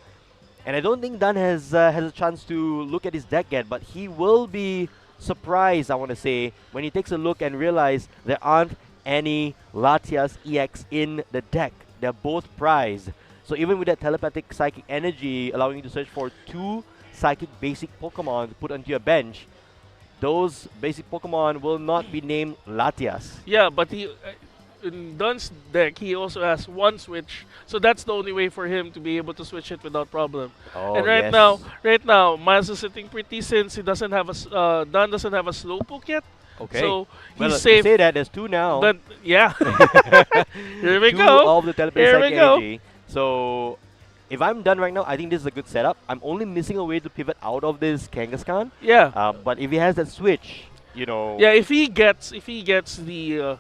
Speaker 1: And I don't think Dun has a chance to look at his deck yet, but he will be surprised, I want to say, when he takes a look and realize there aren't any Latias EX in the deck. They're both prized. So even with that telepathic psychic energy allowing you to search for 2 psychic basic Pokemon to put onto your bench, those basic Pokemon will not be named Latias.
Speaker 2: Yeah, but in Dun's deck, he also has one switch, so that's the only way for him to be able to switch it without problem.
Speaker 1: Oh
Speaker 2: And
Speaker 1: yes.
Speaker 2: right now, Miles is sitting pretty since he doesn't have Dun doesn't have a slowpoke yet,
Speaker 1: Okay.
Speaker 2: so
Speaker 1: Well,
Speaker 2: he's
Speaker 1: you
Speaker 2: safe.
Speaker 1: say that there's two now.
Speaker 2: But yeah, here we
Speaker 1: Two
Speaker 2: go.
Speaker 1: of the telepathic
Speaker 2: Here we
Speaker 1: psychic
Speaker 2: go.
Speaker 1: energy. So if I'm done right now, I think this is a good setup. I'm only missing a way to pivot out of this Kangaskhan.
Speaker 2: Yeah.
Speaker 1: But if he has that switch, you know.
Speaker 2: Yeah, if he gets the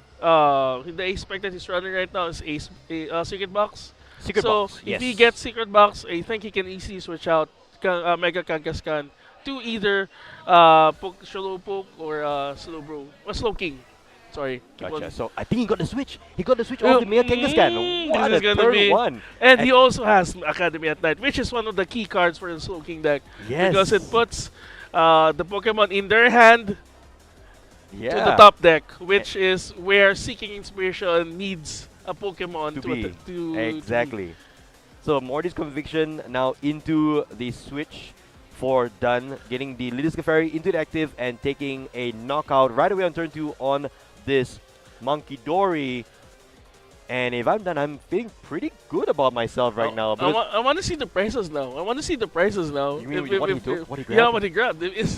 Speaker 2: ace spec that he's running right now is secret box.
Speaker 1: Secret
Speaker 2: So
Speaker 1: box.
Speaker 2: if
Speaker 1: Yes.
Speaker 2: he gets secret box, I think he can easily switch out Mega Kangaskhan to either Slow Poke or Slow Bro or Slow King. Sorry. keep
Speaker 1: Gotcha.
Speaker 2: on-
Speaker 1: So I think he got the switch. He got the switch off the Mega Kangaskhan. What
Speaker 2: this
Speaker 1: a
Speaker 2: is gonna
Speaker 1: third
Speaker 2: be,
Speaker 1: one.
Speaker 2: and he also has Academy at Night, which is one of the key cards for the Slow King deck
Speaker 1: Yes.
Speaker 2: because it puts the Pokemon in their hand
Speaker 1: yeah.
Speaker 2: to the top deck, which is where Seeking Inspiration needs a Pokemon
Speaker 1: to
Speaker 2: to,
Speaker 1: be.
Speaker 2: to
Speaker 1: Exactly. So Morty's conviction now into the switch for Dun, getting the Lidisca Fairy into the active and taking a knockout right away on turn 2 on this Monkey Dory. And if I'm done, I'm feeling pretty good about myself right now. because-
Speaker 2: I want to see the prices now. I want to see the prices now.
Speaker 1: You mean what he took? What he
Speaker 2: Yeah,
Speaker 1: grabbed?
Speaker 2: what he grabbed. Is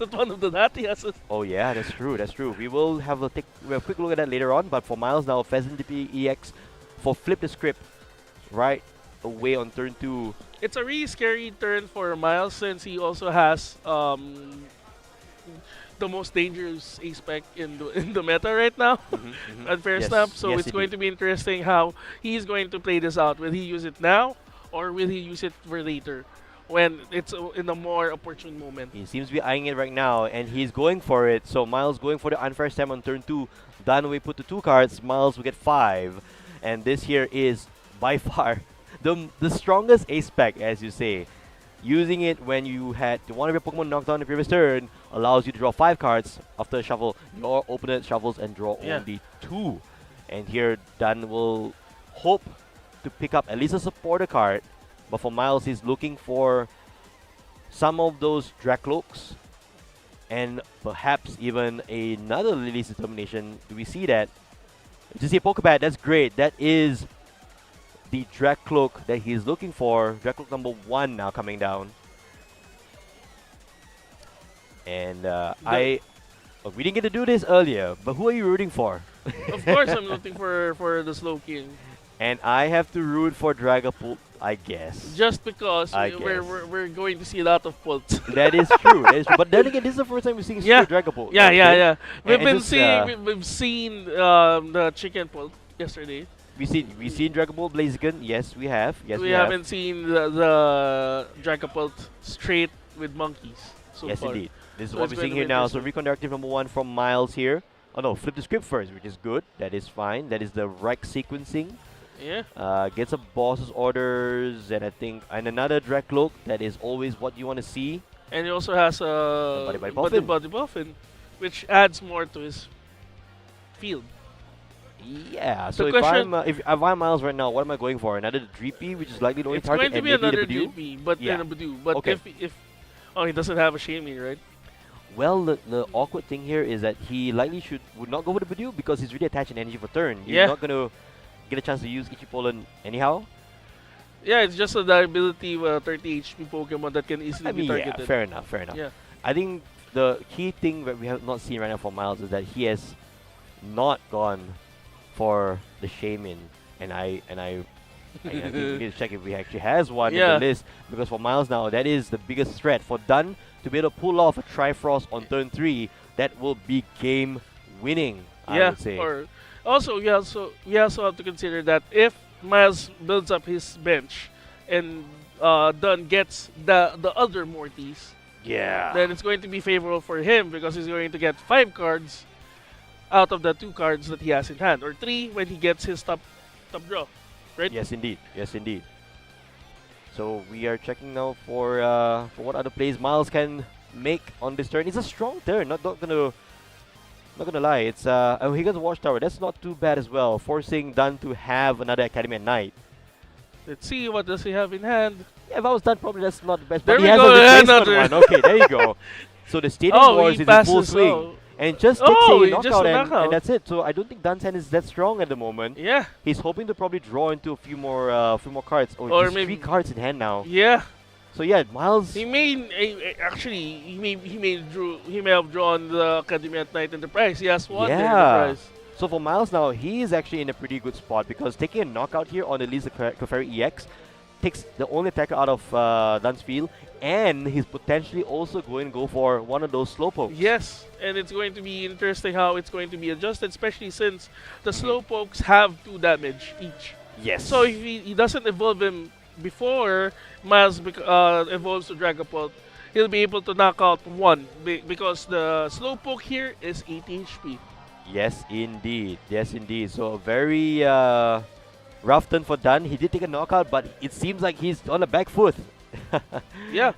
Speaker 2: it one of the Latias?
Speaker 1: Oh yeah, that's true. That's true. We will have a quick look at that later on. But for Miles now, Pheasant DP EX for Flip the Script right away on turn 2.
Speaker 2: It's a really scary turn for Miles since he also has the most dangerous ace spec in the meta right now at Fair
Speaker 1: Yes,
Speaker 2: Snap. So
Speaker 1: yes,
Speaker 2: it's going
Speaker 1: indeed.
Speaker 2: to be interesting how he's going to play this out. Will he use it now or will he use it for later when it's in a more opportune moment?
Speaker 1: He seems to be eyeing it right now, and he's going for it. So Miles going for the unfair stem on turn 2. Done, we put the 2 cards. Miles will get 5. And this here is by far the strongest ace spec, as you say. Using it when you had one of your Pokemon knocked down the previous turn allows you to draw 5 cards after a shuffle. Your opponent shuffles and draw
Speaker 2: Yeah.
Speaker 1: only 2. And here Dan will hope to pick up at least a supporter card. But for Miles, he's looking for some of those Dracloaks and perhaps even another Lily's Determination. Do we see that? Just see a Pokebad, that's great. That is the Dracloak that he's looking for. Dracloak number 1 now coming down. And we didn't get to do this earlier, but who are you rooting for?
Speaker 2: Of course, I'm looking for the Slow King.
Speaker 1: And I have to root for Dragapult, I guess.
Speaker 2: Just because
Speaker 1: I
Speaker 2: we're going to see a lot of pults.
Speaker 1: That is true. That is true. But then again, this is the first time we're seeing
Speaker 2: Yeah.
Speaker 1: straight Dragapult.
Speaker 2: Yeah, yeah,
Speaker 1: okay?
Speaker 2: yeah. We've
Speaker 1: And
Speaker 2: been
Speaker 1: just,
Speaker 2: seeing we've seen the chicken pult yesterday.
Speaker 1: we seen Dragapult Blaziken. Yes, we have. Yes,
Speaker 2: we
Speaker 1: have.
Speaker 2: haven't seen the Dragapult straight with monkeys so
Speaker 1: Yes,
Speaker 2: far.
Speaker 1: indeed. This is
Speaker 2: So
Speaker 1: what
Speaker 2: it's
Speaker 1: we're seeing
Speaker 2: going
Speaker 1: here
Speaker 2: to be
Speaker 1: now. So
Speaker 2: interesting.
Speaker 1: reconductive number 1 from Miles here. Oh no, flip the script first, which is good. That is fine. That is the right sequencing.
Speaker 2: Yeah.
Speaker 1: Gets a boss's orders and another Dracloak. That is always what you want to see.
Speaker 2: And he also has a
Speaker 1: Buddy
Speaker 2: Buffin, which adds more to his field.
Speaker 1: Yeah. So
Speaker 2: question-
Speaker 1: if I'm Miles right now, what am I going for? Another Dreepy, which is likely the only
Speaker 2: It's
Speaker 1: target,
Speaker 2: going to
Speaker 1: and
Speaker 2: be
Speaker 1: maybe
Speaker 2: another
Speaker 1: the Badoo?
Speaker 2: GP, but
Speaker 1: Yeah.
Speaker 2: then a Badoo. But
Speaker 1: Okay.
Speaker 2: if he doesn't have a Shaming, right?
Speaker 1: Well, the awkward thing here is that he likely would not go for the Badoo because he's really attached in energy for turn. He's
Speaker 2: Yeah.
Speaker 1: not gonna get a chance to use Ichipolan anyhow.
Speaker 2: Yeah, it's just a ability with a 30 HP Pokemon that can easily
Speaker 1: I mean,
Speaker 2: be
Speaker 1: yeah,
Speaker 2: targeted.
Speaker 1: fair enough, fair enough.
Speaker 2: Yeah.
Speaker 1: I think the key thing that we have not seen right now for Miles is that he has not gone for the Shaman, and I think we need to check if he actually has one
Speaker 2: Yeah.
Speaker 1: in the list, because for Miles now, that is the biggest threat. For Dun to be able to pull off a Trifrost on turn 3, that will be game winning, I
Speaker 2: Yeah.
Speaker 1: would say.
Speaker 2: Or also we also have to consider that if Miles builds up his bench and Dunn gets the other Mortys,
Speaker 1: Yeah.
Speaker 2: then it's going to be favorable for him because he's going to get 5 cards out of the 2 cards that he has in hand, or 3 when he gets his top draw, right?
Speaker 1: Yes, indeed. Yes, indeed. So we are checking now for what other plays Miles can make on this turn. It's a strong turn. Not gonna lie. It's oh, he gets a Watchtower. That's not too bad as well. Forcing Dun to have another Academy at night.
Speaker 2: Let's see what does he have in hand.
Speaker 1: Yeah, if I was Dun, probably that's not the best.
Speaker 2: There
Speaker 1: But
Speaker 2: we
Speaker 1: he has
Speaker 2: go,
Speaker 1: a
Speaker 2: yeah,
Speaker 1: replacement
Speaker 2: another.
Speaker 1: one. Okay, there you go. So the Stadium
Speaker 2: Oh,
Speaker 1: Wars
Speaker 2: he
Speaker 1: is in full
Speaker 2: passes.
Speaker 1: swing.
Speaker 2: Oh.
Speaker 1: And it just takes
Speaker 2: Oh,
Speaker 1: a
Speaker 2: just
Speaker 1: knockout
Speaker 2: a
Speaker 1: and
Speaker 2: knockout.
Speaker 1: that's it. So I don't think Dun's hand is that strong at the moment.
Speaker 2: Yeah.
Speaker 1: He's hoping to probably draw into a few more cards. Oh,
Speaker 2: Or
Speaker 1: just
Speaker 2: maybe
Speaker 1: 3 cards in hand now.
Speaker 2: yeah.
Speaker 1: So yeah, Miles.
Speaker 2: He may actually he may have drawn the Academy at Night Enterprise. He has one there
Speaker 1: Yeah.
Speaker 2: Enterprise.
Speaker 1: So for Miles now, he is actually in a pretty good spot because taking a knockout here on at least the Clefairy EX takes the only attacker out of Dun's field, and he's potentially also going to go for one of those slowpokes.
Speaker 2: Yes, and it's going to be interesting how it's going to be adjusted, especially since the slowpokes have 2 damage each.
Speaker 1: Yes.
Speaker 2: So if he doesn't evolve him before Miles evolves to Dragapult, he'll be able to knock out 1 because the slowpoke here is 80 HP.
Speaker 1: Yes, indeed. Yes, indeed. So a very rough turn for Dun. He did take a knockout, but it seems like he's on the back foot.
Speaker 2: Yeah,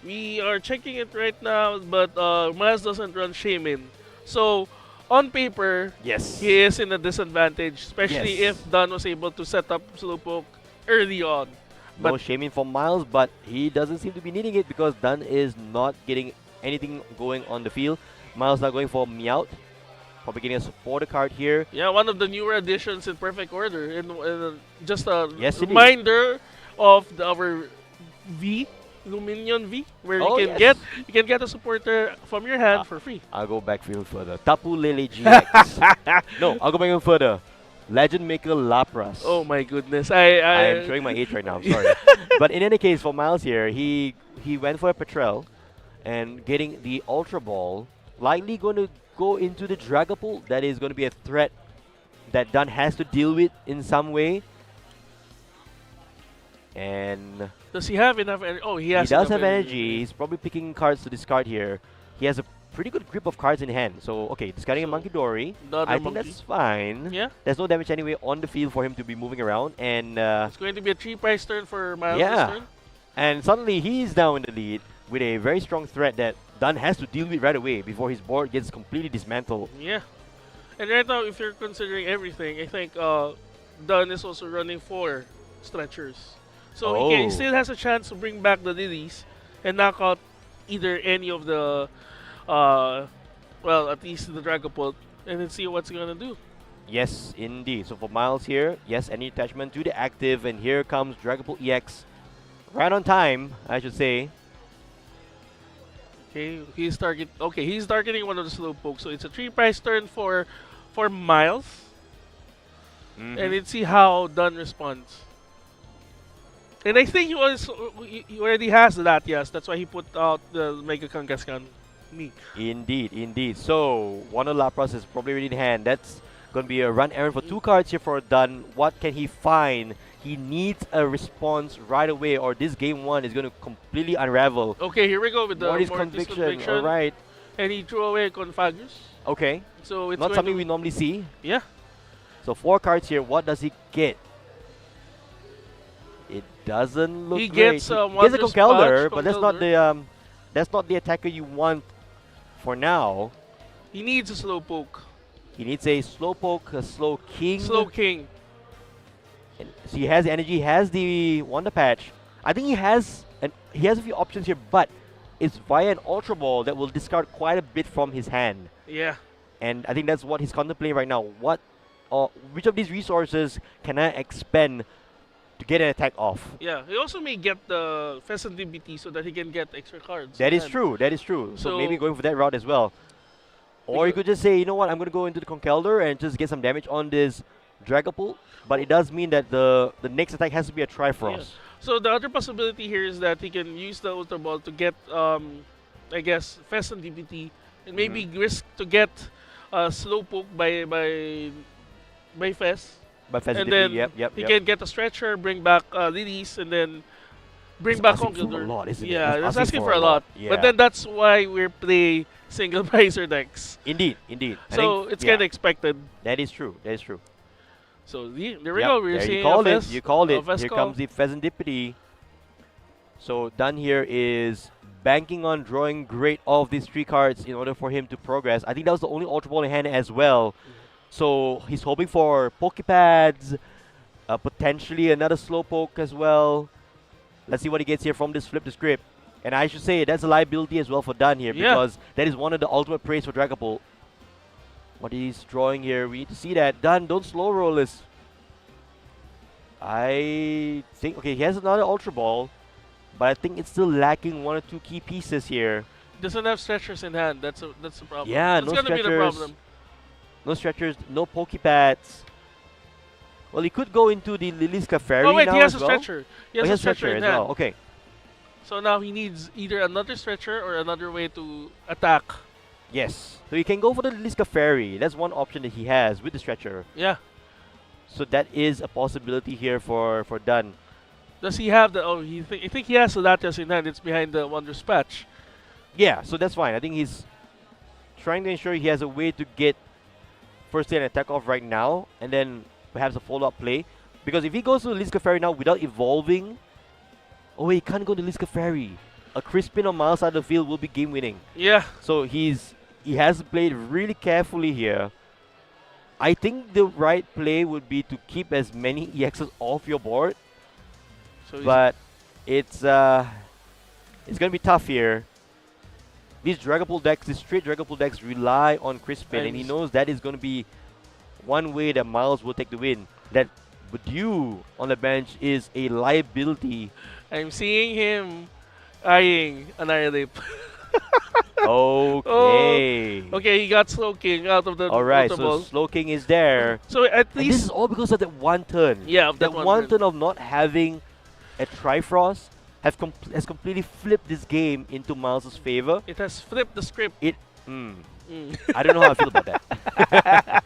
Speaker 2: we are checking it right now, but Miles doesn't run Shaman. So on paper,
Speaker 1: Yes.
Speaker 2: he is in a disadvantage, especially
Speaker 1: Yes.
Speaker 2: if Dunn was able to set up Slowpoke early on.
Speaker 1: No
Speaker 2: But
Speaker 1: shaming for Miles, but he doesn't seem to be needing it because Dun is not getting anything going on the field. Miles now going for Meowth. Probably getting a supporter card here.
Speaker 2: yeah, one of the newer additions in Perfect Order. And just a
Speaker 1: Yes, it is.
Speaker 2: reminder of our V, Luminion V, where
Speaker 1: Oh,
Speaker 2: you
Speaker 1: yes.
Speaker 2: can get a supporter from your hand for free.
Speaker 1: I'll go back even further. Tapu Lele GX. No, I'll go back even further. Legend Maker Lapras.
Speaker 2: Oh my goodness.
Speaker 1: I am showing my age right now, I'm sorry. But in any case, for Miles here, he went for a Petrel and getting the Ultra Ball. Likely going to go into the Dragapult. That is going to be a threat that Dun has to deal with in some way. And
Speaker 2: Does he have enough energy? Oh, he has
Speaker 1: he does
Speaker 2: enough
Speaker 1: have energy. He's probably picking cards to discard here. He has a pretty good grip of cards in hand. So, okay, discarding a
Speaker 2: So,
Speaker 1: Monkey Dory.
Speaker 2: Another
Speaker 1: I think
Speaker 2: monkey.
Speaker 1: that's fine.
Speaker 2: Yeah.
Speaker 1: There's no damage anyway on the field for him to be moving around.
Speaker 2: It's going to be a 3-price turn for Miles this
Speaker 1: Yeah.
Speaker 2: turn.
Speaker 1: And suddenly he's now in the lead with a very strong threat that Dun has to deal with right away before his board gets completely dismantled.
Speaker 2: Yeah. And right now, if you're considering everything, I think Dunn is also running 4 stretchers. So he
Speaker 1: Oh.
Speaker 2: still has a chance to bring back the Lilies and knock out either any of the, well, at least the Dragapult, and then see what's going to do.
Speaker 1: Yes, indeed. So for Miles here, yes, any attachment to the active, and here comes Dragapult EX. Right on time, I should say.
Speaker 2: Okay, he's targeting one of the Slowpoke, so it's a 3-price turn for Miles, and let's see how Dunn responds. And I think he already has the Latias. That's why he put out the Mega Kangaskhan. Me.
Speaker 1: Indeed, indeed. So one of Lapras is probably already in hand. That's going to be a run errand for 2 cards here for Dun. What can he find? He needs a response right away, or this game 1 is going to completely unravel.
Speaker 2: Okay, here we go with the
Speaker 1: Morty's
Speaker 2: Morty's
Speaker 1: conviction. All right.
Speaker 2: And he threw away Confagus.
Speaker 1: Okay.
Speaker 2: So it's
Speaker 1: Not
Speaker 2: going
Speaker 1: something
Speaker 2: to,
Speaker 1: we normally see.
Speaker 2: Yeah.
Speaker 1: So 4 cards here. What does he get? It doesn't look
Speaker 2: He
Speaker 1: great.
Speaker 2: gets,
Speaker 1: He gets a
Speaker 2: Wondrous
Speaker 1: Conkeldurr,
Speaker 2: Pouch,
Speaker 1: but that's not the attacker you want for now.
Speaker 2: He needs a Slowpoke.
Speaker 1: He needs a Slowpoke, a Slow King.
Speaker 2: Slow King.
Speaker 1: And so he has energy, he has the Wonder Patch. I think he has a few options here, but it's via an Ultra Ball that will discard quite a bit from his hand.
Speaker 2: Yeah.
Speaker 1: And I think that's what he's contemplating right now. Which of these resources can I expend to get an attack off?
Speaker 2: Yeah. He also may get the Pheasant DBT so that he can get extra cards.
Speaker 1: That is
Speaker 2: And-
Speaker 1: true. That is true. So maybe
Speaker 2: So-
Speaker 1: going for that route as well. Or you could just say, you know what, I'm going to go into the Conkeldurr and just get some damage on this Dragapult. But it does mean that the next attack has to be a Triforce.
Speaker 2: So the other possibility here is that he can use the Ultra Ball to get, I guess, Pheasant DBT, and maybe risk to get Slowpoke by Fez.
Speaker 1: But
Speaker 2: And then he can get a Stretcher, bring back Lilies, and then bring
Speaker 1: It's
Speaker 2: back
Speaker 1: asking for a
Speaker 2: Conkeldurr.
Speaker 1: lot, isn't it?
Speaker 2: Yeah,
Speaker 1: It's
Speaker 2: that's
Speaker 1: asking
Speaker 2: asking
Speaker 1: for
Speaker 2: for
Speaker 1: a
Speaker 2: a lot.
Speaker 1: lot. Yeah.
Speaker 2: But then that's why we play single Visor decks.
Speaker 1: Indeed, indeed. I
Speaker 2: So
Speaker 1: think-
Speaker 2: it's
Speaker 1: yeah,
Speaker 2: kind of expected.
Speaker 1: That is true. That is true.
Speaker 2: So there we
Speaker 1: Yep,
Speaker 2: go. We're
Speaker 1: there
Speaker 2: seeing
Speaker 1: you called
Speaker 2: a
Speaker 1: it.
Speaker 2: Fez,
Speaker 1: You called
Speaker 2: a
Speaker 1: it.
Speaker 2: Fez
Speaker 1: Here
Speaker 2: call.
Speaker 1: comes the Pheasantipity. So Dun here is banking on drawing great of these 3 cards in order for him to progress. I think that was the only Ultra Ball in hand as well. So he's hoping for Pokepads, potentially another Slowpoke as well. Let's see what he gets here from this flip the script. And I should say that's a liability as well for Dunn here
Speaker 2: Yeah.
Speaker 1: because that is one of the ultimate praise for Dragapult. What he's drawing here, we need to see that. Dunn, don't slow roll this. I think, okay, he has another Ultra Ball, but I think it's still lacking one or two key pieces here.
Speaker 2: Doesn't have stretchers in hand. That's the problem.
Speaker 1: Yeah,
Speaker 2: That's
Speaker 1: no
Speaker 2: gonna be the
Speaker 1: stretchers.
Speaker 2: problem.
Speaker 1: No stretchers, no Pokepads. Well, he could go into the Liliska Fairy
Speaker 2: Oh wait,
Speaker 1: now
Speaker 2: he has
Speaker 1: as
Speaker 2: a
Speaker 1: well.
Speaker 2: stretcher. He
Speaker 1: Oh,
Speaker 2: has
Speaker 1: he
Speaker 2: a
Speaker 1: has
Speaker 2: stretcher
Speaker 1: stretcher
Speaker 2: in
Speaker 1: as
Speaker 2: hand.
Speaker 1: well. Okay.
Speaker 2: So now he needs either another stretcher or another way to attack.
Speaker 1: Yes. So he can go for the Liliska Fairy. That's one option that he has with the stretcher.
Speaker 2: Yeah.
Speaker 1: So that is a possibility here for Dunn.
Speaker 2: Does he have the? Oh, I think he has the Latias in hand. It's behind the Wondrous Patch.
Speaker 1: Yeah, so that's fine. I think he's trying to ensure he has a way to get first an attack off right now, and then perhaps a follow-up play. Because if he goes to the Liliska Fairy now without evolving, oh, he can't go to Liliska Fairy. A Crispin or Miles out of the field will be game-winning.
Speaker 2: Yeah.
Speaker 1: So he has played really carefully here. I think the right play would be to keep as many EXs off your board,
Speaker 2: So
Speaker 1: but it's gonna be tough here. These Dragapult decks, these straight Dragapult decks rely on Crispin, and he knows that is gonna be one way that Miles will take the win. That Badu on the bench is a liability.
Speaker 2: I'm seeing him eyeing Annihilate.
Speaker 1: Okay.
Speaker 2: Okay, he got Slow King out of the
Speaker 1: All right,
Speaker 2: Ultra
Speaker 1: so
Speaker 2: Ball.
Speaker 1: Slowking is there.
Speaker 2: So at
Speaker 1: And this is
Speaker 2: least
Speaker 1: all because of that one turn.
Speaker 2: yeah, of
Speaker 1: That
Speaker 2: that
Speaker 1: one turn of not having a Trifrost has completely flipped this game into Miles' favor.
Speaker 2: it has flipped the script.
Speaker 1: Mm,
Speaker 2: Mm.
Speaker 1: I don't know how I feel about that.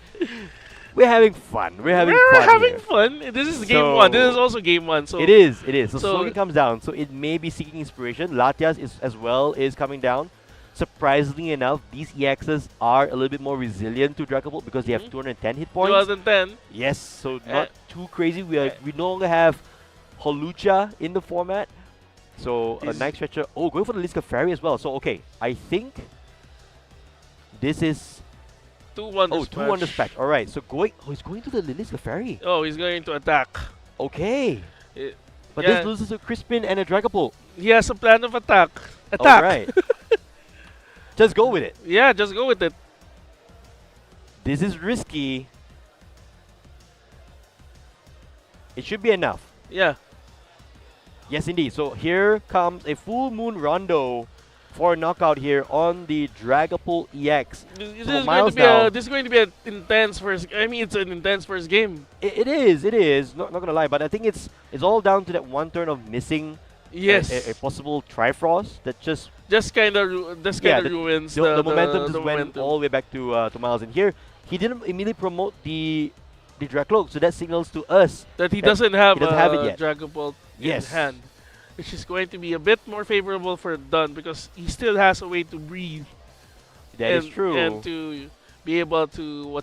Speaker 1: We're having fun. We're having
Speaker 2: We're
Speaker 1: fun
Speaker 2: having
Speaker 1: here.
Speaker 2: fun. This is game one. This is
Speaker 1: So-
Speaker 2: also game one. So
Speaker 1: It is. So,
Speaker 2: so-
Speaker 1: Slowking comes down. So it may be seeking inspiration. Latias is as well is coming down. Surprisingly enough, these EXs are a little bit more resilient to Dragapult because they have
Speaker 2: Mhm.
Speaker 1: 210 hit points.
Speaker 2: 2010.
Speaker 1: Yes, so not too crazy. We no longer have Holucha in the format. So a
Speaker 2: He's-
Speaker 1: Night Stretcher. Oh, going for the Liska Fairy as well. So okay, I think this is
Speaker 2: Two Wonders
Speaker 1: two Wonders Patch. All right, so he's going to the Liska Fairy.
Speaker 2: Oh, he's going to attack.
Speaker 1: Okay,
Speaker 2: Eh,
Speaker 1: but
Speaker 2: yeah.
Speaker 1: this loses a Crispin and a Dragapult.
Speaker 2: He has a plan of attack.
Speaker 1: All
Speaker 2: Attack.
Speaker 1: right, just go with it.
Speaker 2: Yeah, just go with it.
Speaker 1: This is risky. It should be enough.
Speaker 2: Yeah.
Speaker 1: Yes, indeed. So here comes a Full Moon Rondo for a knockout here on the Dragapult EX.
Speaker 2: This
Speaker 1: So
Speaker 2: is going to
Speaker 1: Miles
Speaker 2: be
Speaker 1: now-
Speaker 2: this is going to be an intense first. I mean, it's an intense first game.
Speaker 1: It is. Not gonna lie, but I think it's all down to that one turn of missing
Speaker 2: Yes.
Speaker 1: a possible Trifrost that just
Speaker 2: Just kind of ruins
Speaker 1: the momentum just
Speaker 2: the
Speaker 1: went
Speaker 2: momentum.
Speaker 1: all the way back to Miles. And here he didn't immediately promote the Dracloak, so that signals to us
Speaker 2: that he
Speaker 1: that
Speaker 2: doesn't have,
Speaker 1: he doesn't have it yet.
Speaker 2: Dragon Ball
Speaker 1: Yes.
Speaker 2: in hand, which is going to be a bit more favorable for Dunn because he still has a way to breathe.
Speaker 1: that is true.
Speaker 2: And to be able to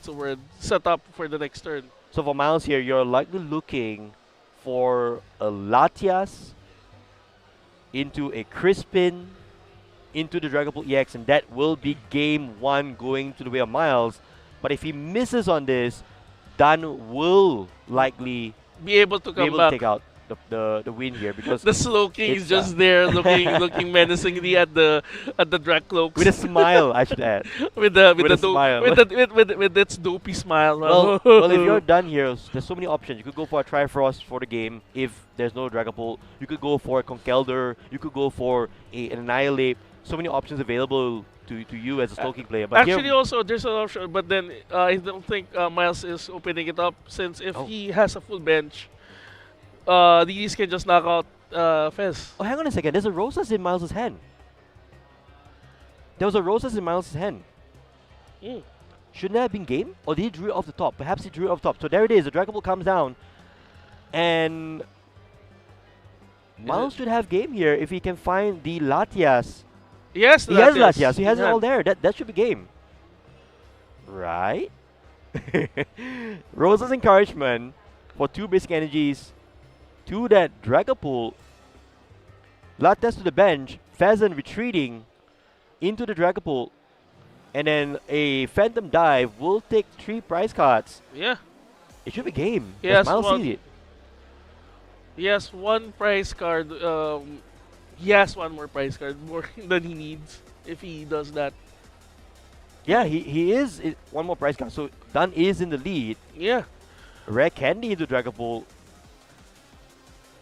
Speaker 2: set up for the next turn.
Speaker 1: So for Miles here, you're likely looking for a Latias into a Crispin into the Dragapult EX, and that will be game one going to the way of Miles. But if he misses on this, Dunn will likely
Speaker 2: Be able to
Speaker 1: be
Speaker 2: come
Speaker 1: able to
Speaker 2: back.
Speaker 1: take out the win here because
Speaker 2: The Slow King is
Speaker 1: it's,
Speaker 2: just there looking menacingly at the Dracloaks
Speaker 1: with a smile, I should add.
Speaker 2: with the
Speaker 1: with a smile.
Speaker 2: with its dopey smile.
Speaker 1: Well, if you're done here, there's so many options. You could go for a Trifrost for the game if there's no Dragapult. You could go for a Conkeldurr. You could go for an Annihilate. So many options available to you as a Slowking player. But
Speaker 2: Actually,
Speaker 1: here,
Speaker 2: also there's an option, but then I don't think Miles is opening it up since if
Speaker 1: Oh.
Speaker 2: he has a full bench, these can just knock out Fez.
Speaker 1: oh, hang on a second. There's a Rosas in Miles' hand. There was a Rosas in Miles' hand.
Speaker 2: Mm.
Speaker 1: Shouldn't that have been game? Or did he drew it off the top? Perhaps he drew it off the top. So there it is. The Dragapult comes down. And Miles should have game here if he can find the Latias.
Speaker 2: Yes,
Speaker 1: He has Latias. He has it
Speaker 2: Yeah.
Speaker 1: all there. That should be game. Right? Rosa's encouragement for two basic energies to that Dragapult. Latias to the bench. Pheasant retreating into the Dragapult. And then a Phantom Dive will take 3 prize cards.
Speaker 2: Yeah.
Speaker 1: It should be game.
Speaker 2: Yes,
Speaker 1: Miles
Speaker 2: one-
Speaker 1: sees it.
Speaker 2: He has one prize card He has one more prize card, more than he needs if he does that.
Speaker 1: Yeah, he is one more prize card. So Dunn is in the lead.
Speaker 2: Yeah,
Speaker 1: Rare Candy into Dragon Ball.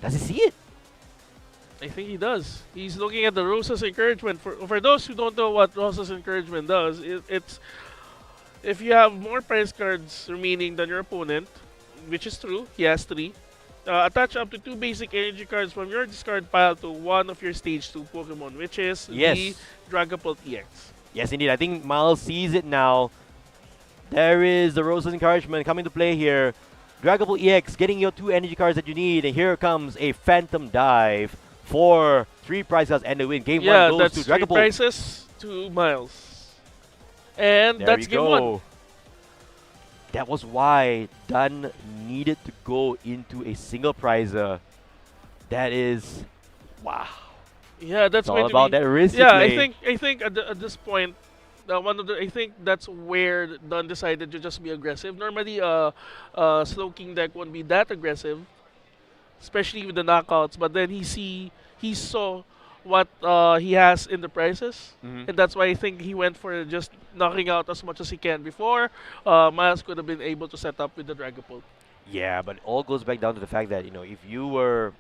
Speaker 1: Does he see it?
Speaker 2: I think he does. He's looking at the Rosa's Encouragement. For those who don't know what Rosa's Encouragement does, it's if you have more prize cards remaining than your opponent, which is true, he has three. Attach up to two basic energy cards from your discard pile to one of your stage 2 Pokemon, which is the
Speaker 1: Yes.
Speaker 2: Dragapult EX.
Speaker 1: Yes, indeed. I think Miles sees it now. There is the Rose's Encouragement coming to play here. Dragon Ball EX getting your 2 energy cards that you need. And here comes a Phantom Dive for 3 prize cards and the win. Game 1
Speaker 2: Yeah,
Speaker 1: goes
Speaker 2: that's
Speaker 1: to
Speaker 2: three
Speaker 1: Dragon Ball.
Speaker 2: prizes, 2 miles. And
Speaker 1: There
Speaker 2: that's
Speaker 1: you
Speaker 2: game
Speaker 1: go.
Speaker 2: 1.
Speaker 1: That was why Dunn needed to go into a single prizer. That is, wow.
Speaker 2: Yeah, that's
Speaker 1: It's all
Speaker 2: going to
Speaker 1: about
Speaker 2: be.
Speaker 1: that risk you
Speaker 2: Yeah,
Speaker 1: play.
Speaker 2: I think at this point, I think that's where Dunn decided to just be aggressive. Normally, Slow King deck won't be that aggressive, especially with the knockouts. But then he saw what he has in the prices,
Speaker 1: Mhm.
Speaker 2: and that's why I think he went for just knocking out as much as he can before. Miles could have been able to set up with the Dragapult.
Speaker 1: Yeah, but it all goes back down to the fact that if you were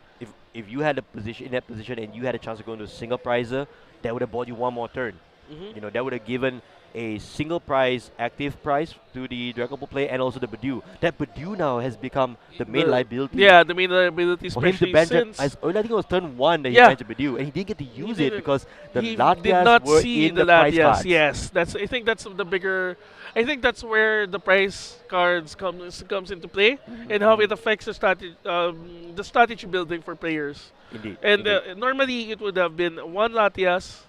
Speaker 1: if you had a position in that position and you had a chance to go into a single prizer, that would have bought you one more turn.
Speaker 2: Hmm.
Speaker 1: That would have given a single prize active prize to the Dragon Ball player and also the Badu. That Badu now has become the main liability.
Speaker 2: Yeah, the main liability,
Speaker 1: For him to
Speaker 2: especially
Speaker 1: bench it,
Speaker 2: since
Speaker 1: as early, I think it was turn 1 that he
Speaker 2: Yeah.
Speaker 1: benched the Badu, and he didn't get to use it
Speaker 2: didn't-
Speaker 1: because the
Speaker 2: he did
Speaker 1: Latias
Speaker 2: not
Speaker 1: were
Speaker 2: see
Speaker 1: in
Speaker 2: the
Speaker 1: the prize
Speaker 2: Latias.
Speaker 1: cards.
Speaker 2: Yes, that's. I think that's the bigger. I think that's where the prize cards comes into play and how it affects the strategy building for players.
Speaker 1: Indeed.
Speaker 2: And
Speaker 1: indeed.
Speaker 2: normally it would have been one Latias,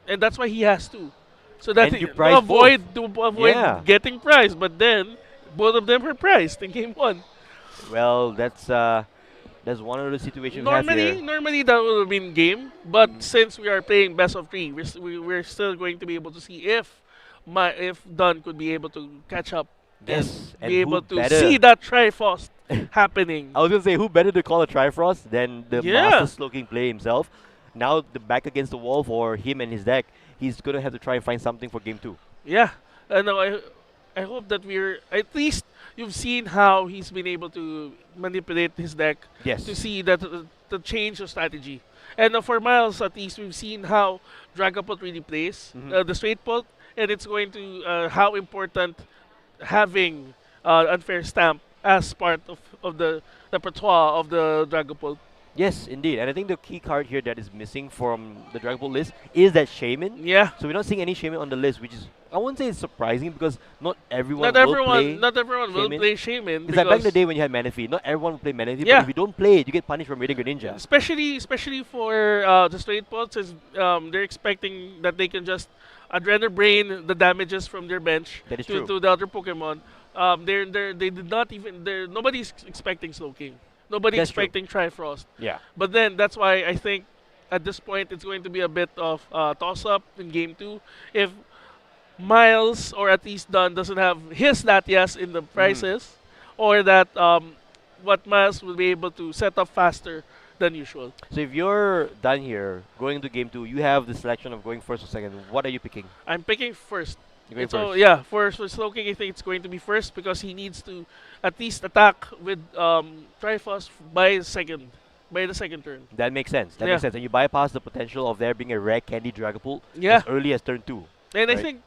Speaker 2: and that's why he has two, so that
Speaker 1: And you
Speaker 2: to
Speaker 1: prize
Speaker 2: avoid
Speaker 1: Yeah.
Speaker 2: getting prized. But then both of them were prized in game 1.
Speaker 1: Well, that's one of the situations we have here.
Speaker 2: Normally that would have been game, but since we are playing best of 3, we're still going to be able to see if Dunn could be able to catch up
Speaker 1: Yes,
Speaker 2: and be
Speaker 1: and who
Speaker 2: able to
Speaker 1: better-
Speaker 2: see that Triforce happening.
Speaker 1: I was gonna say, who better to call a Trifrost than the
Speaker 2: Yeah.
Speaker 1: master sloking play himself? Now the back against the wall for him and his deck. He's gonna have to try and find something for game 2.
Speaker 2: Yeah, no, I hope that we're at least you've seen how he's been able to manipulate his deck
Speaker 1: Yes.
Speaker 2: to see that the change of strategy. And for Miles, at least we've seen how Dragapult really plays,
Speaker 1: Mhm.
Speaker 2: the straight pult, and it's going to how important having unfair stamp as part of the repertoire of the Dragapult.
Speaker 1: Yes, indeed. And I think the key card here that is missing from the Dragon Ball list is that Shaman.
Speaker 2: Yeah,
Speaker 1: So we're not seeing any Shaman on the list, which is, I wouldn't say it's surprising because not everyone will play.
Speaker 2: not everyone will
Speaker 1: Shaman.
Speaker 2: play Shaman
Speaker 1: It's like back in the
Speaker 2: because
Speaker 1: day when you had Manaphy. Not everyone will play Manaphy,
Speaker 2: Yeah.
Speaker 1: but if you don't play it, you get punished from Radiant Greninja.
Speaker 2: especially for the straight pults, is they're expecting that they can just adrenal brain the damages from their bench
Speaker 1: That is
Speaker 2: to,
Speaker 1: true.
Speaker 2: to the other Pokemon. They did not even. Nobody's expecting Slow King. Nobody
Speaker 1: That's true.
Speaker 2: expecting Trifrost.
Speaker 1: Yeah.
Speaker 2: But then that's why I think at this point it's going to be a bit of toss up in game 2 if Miles or at least Dunn doesn't have his Latias in the prices, or that what Miles will be able to set up faster than usual.
Speaker 1: So if you're done here, going into game 2, you have the selection of going first or second. What are you picking?
Speaker 2: I'm picking first.
Speaker 1: You're going
Speaker 2: So
Speaker 1: first.
Speaker 2: yeah, for Slowking, I think it's going to be first because he needs to at least attack with Triforce by the second turn.
Speaker 1: That makes sense. That
Speaker 2: Yeah.
Speaker 1: makes sense. And you bypass the potential of there being a rare candy Dragapult
Speaker 2: Yeah,
Speaker 1: as early as turn 2.
Speaker 2: and I
Speaker 1: right.
Speaker 2: think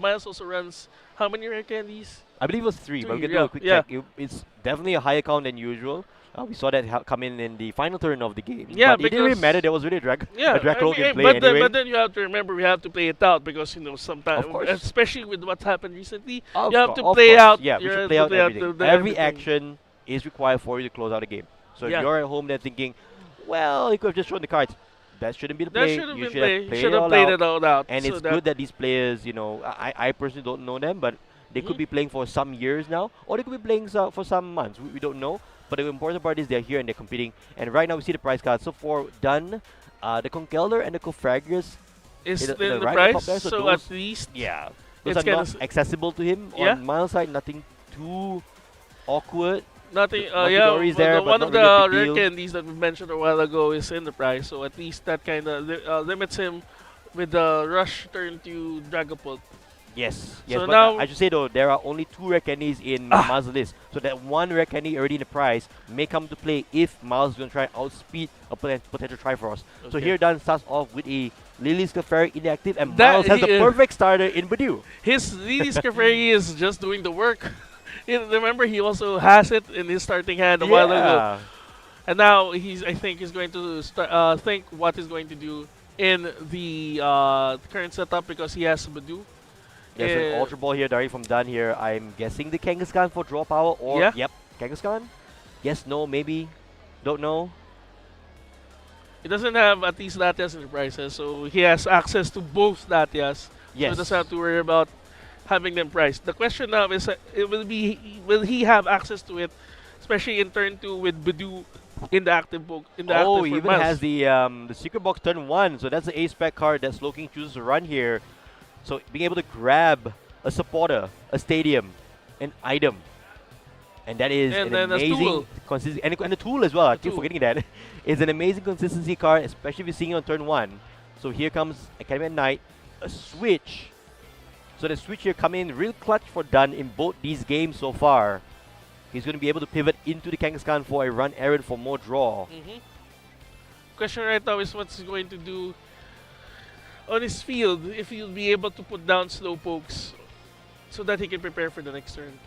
Speaker 2: Miles also runs how many rare candies?
Speaker 1: I believe it was 3, but we
Speaker 2: 3,
Speaker 1: can do
Speaker 2: yeah,
Speaker 1: a quick
Speaker 2: yeah.
Speaker 1: check. It's definitely a higher count than usual. We saw that come in the final turn of the game.
Speaker 2: Yeah,
Speaker 1: but it didn't really
Speaker 2: because-
Speaker 1: matter. There was really a
Speaker 2: Yeah,
Speaker 1: Dracroak in play
Speaker 2: but
Speaker 1: anyway.
Speaker 2: then you have to remember we have to play it out because sometimes,
Speaker 1: Of course.
Speaker 2: especially with what happened recently,
Speaker 1: Of
Speaker 2: you have
Speaker 1: cour-
Speaker 2: to
Speaker 1: of
Speaker 2: play
Speaker 1: course.
Speaker 2: out.
Speaker 1: Yeah, we
Speaker 2: you
Speaker 1: should
Speaker 2: have
Speaker 1: play
Speaker 2: to
Speaker 1: out everything. Every
Speaker 2: everything.
Speaker 1: action is required for you to close out a game. So
Speaker 2: Yeah.
Speaker 1: if you're at home there thinking, well, you could have just shown the cards. That shouldn't be the
Speaker 2: That
Speaker 1: play.
Speaker 2: should have
Speaker 1: You
Speaker 2: been
Speaker 1: should
Speaker 2: played.
Speaker 1: have played
Speaker 2: Should
Speaker 1: it
Speaker 2: have
Speaker 1: all
Speaker 2: played
Speaker 1: out.
Speaker 2: it all out.
Speaker 1: And
Speaker 2: so
Speaker 1: it's
Speaker 2: that-
Speaker 1: good that these players, I personally don't know them, but they could
Speaker 2: Mhm.
Speaker 1: be playing for some years now, or they could be playing for some months. We don't know. But the important part is they're here and they're competing. And right now we see the prize cards. So for Dunn, the Conkeldurr and the Cofragius,
Speaker 2: is
Speaker 1: the
Speaker 2: in the
Speaker 1: right
Speaker 2: price.
Speaker 1: top there, so
Speaker 2: So
Speaker 1: those-
Speaker 2: at least
Speaker 1: yeah, those
Speaker 2: It's
Speaker 1: are
Speaker 2: kinda
Speaker 1: not accessible to him.
Speaker 2: Yeah.
Speaker 1: On Miles' side, nothing too awkward.
Speaker 2: Nothing. Yeah,
Speaker 1: Montidori is there, but
Speaker 2: one
Speaker 1: not
Speaker 2: of
Speaker 1: really a
Speaker 2: the
Speaker 1: big
Speaker 2: rare
Speaker 1: deal.
Speaker 2: candies that we mentioned a while ago is in the price, so at least that kind of limits him with the rush turn to Dragapult.
Speaker 1: Yes, yes,
Speaker 2: So
Speaker 1: but
Speaker 2: now,
Speaker 1: I should say though, there are only 2 rare candies in
Speaker 2: ah,
Speaker 1: Miles' list. So that 1 rare candy already in the prize may come to play if Miles is going to try and outspeed a potential Triforce. So
Speaker 2: okay.
Speaker 1: here Dan starts off with a Lily's Clefairy inactive, and
Speaker 2: That
Speaker 1: Miles has the
Speaker 2: he,
Speaker 1: perfect starter in Badu.
Speaker 2: his Lily Scafari is just doing the work. Remember, he also has it in his starting hand a while ago,
Speaker 1: Yeah.
Speaker 2: and now I think he's going to think what he's going to do in the current setup because he has Badu.
Speaker 1: There's an
Speaker 2: Uh,
Speaker 1: Ultra Ball here, Dari from Dan here. I'm guessing the Kangaskhan for draw power, or
Speaker 2: Yeah.
Speaker 1: yep, Kangaskhan. Yes, no, maybe, don't know.
Speaker 2: He doesn't have at least Latias in the prices, so he has access to both Latias. So he
Speaker 1: Yes.
Speaker 2: doesn't have to worry about having them priced. The question now is, will he have access to it, especially in turn 2 with Badu in the active book in the
Speaker 1: Oh,
Speaker 2: active
Speaker 1: he
Speaker 2: for
Speaker 1: even
Speaker 2: Miles.
Speaker 1: has the secret box turn 1, so that's the ace spec card that Slowking chooses to run here. So being able to grab a supporter, a stadium, an item, and that is
Speaker 2: And
Speaker 1: an
Speaker 2: then a
Speaker 1: amazing
Speaker 2: tool.
Speaker 1: consistency, and a tool as well. I
Speaker 2: A
Speaker 1: keep
Speaker 2: tool.
Speaker 1: forgetting that. It's an amazing consistency card, especially if you're seeing it on turn 1. So here comes Academy at Night, a switch. So the switch here coming in real clutch for Dunn in both these games so far. He's going to be able to pivot into the Kangaskhan for a run errand for more draw.
Speaker 2: Question right now is what's he going to do on his field if he'll be able to put down slow pokes so that he can prepare for the next turn.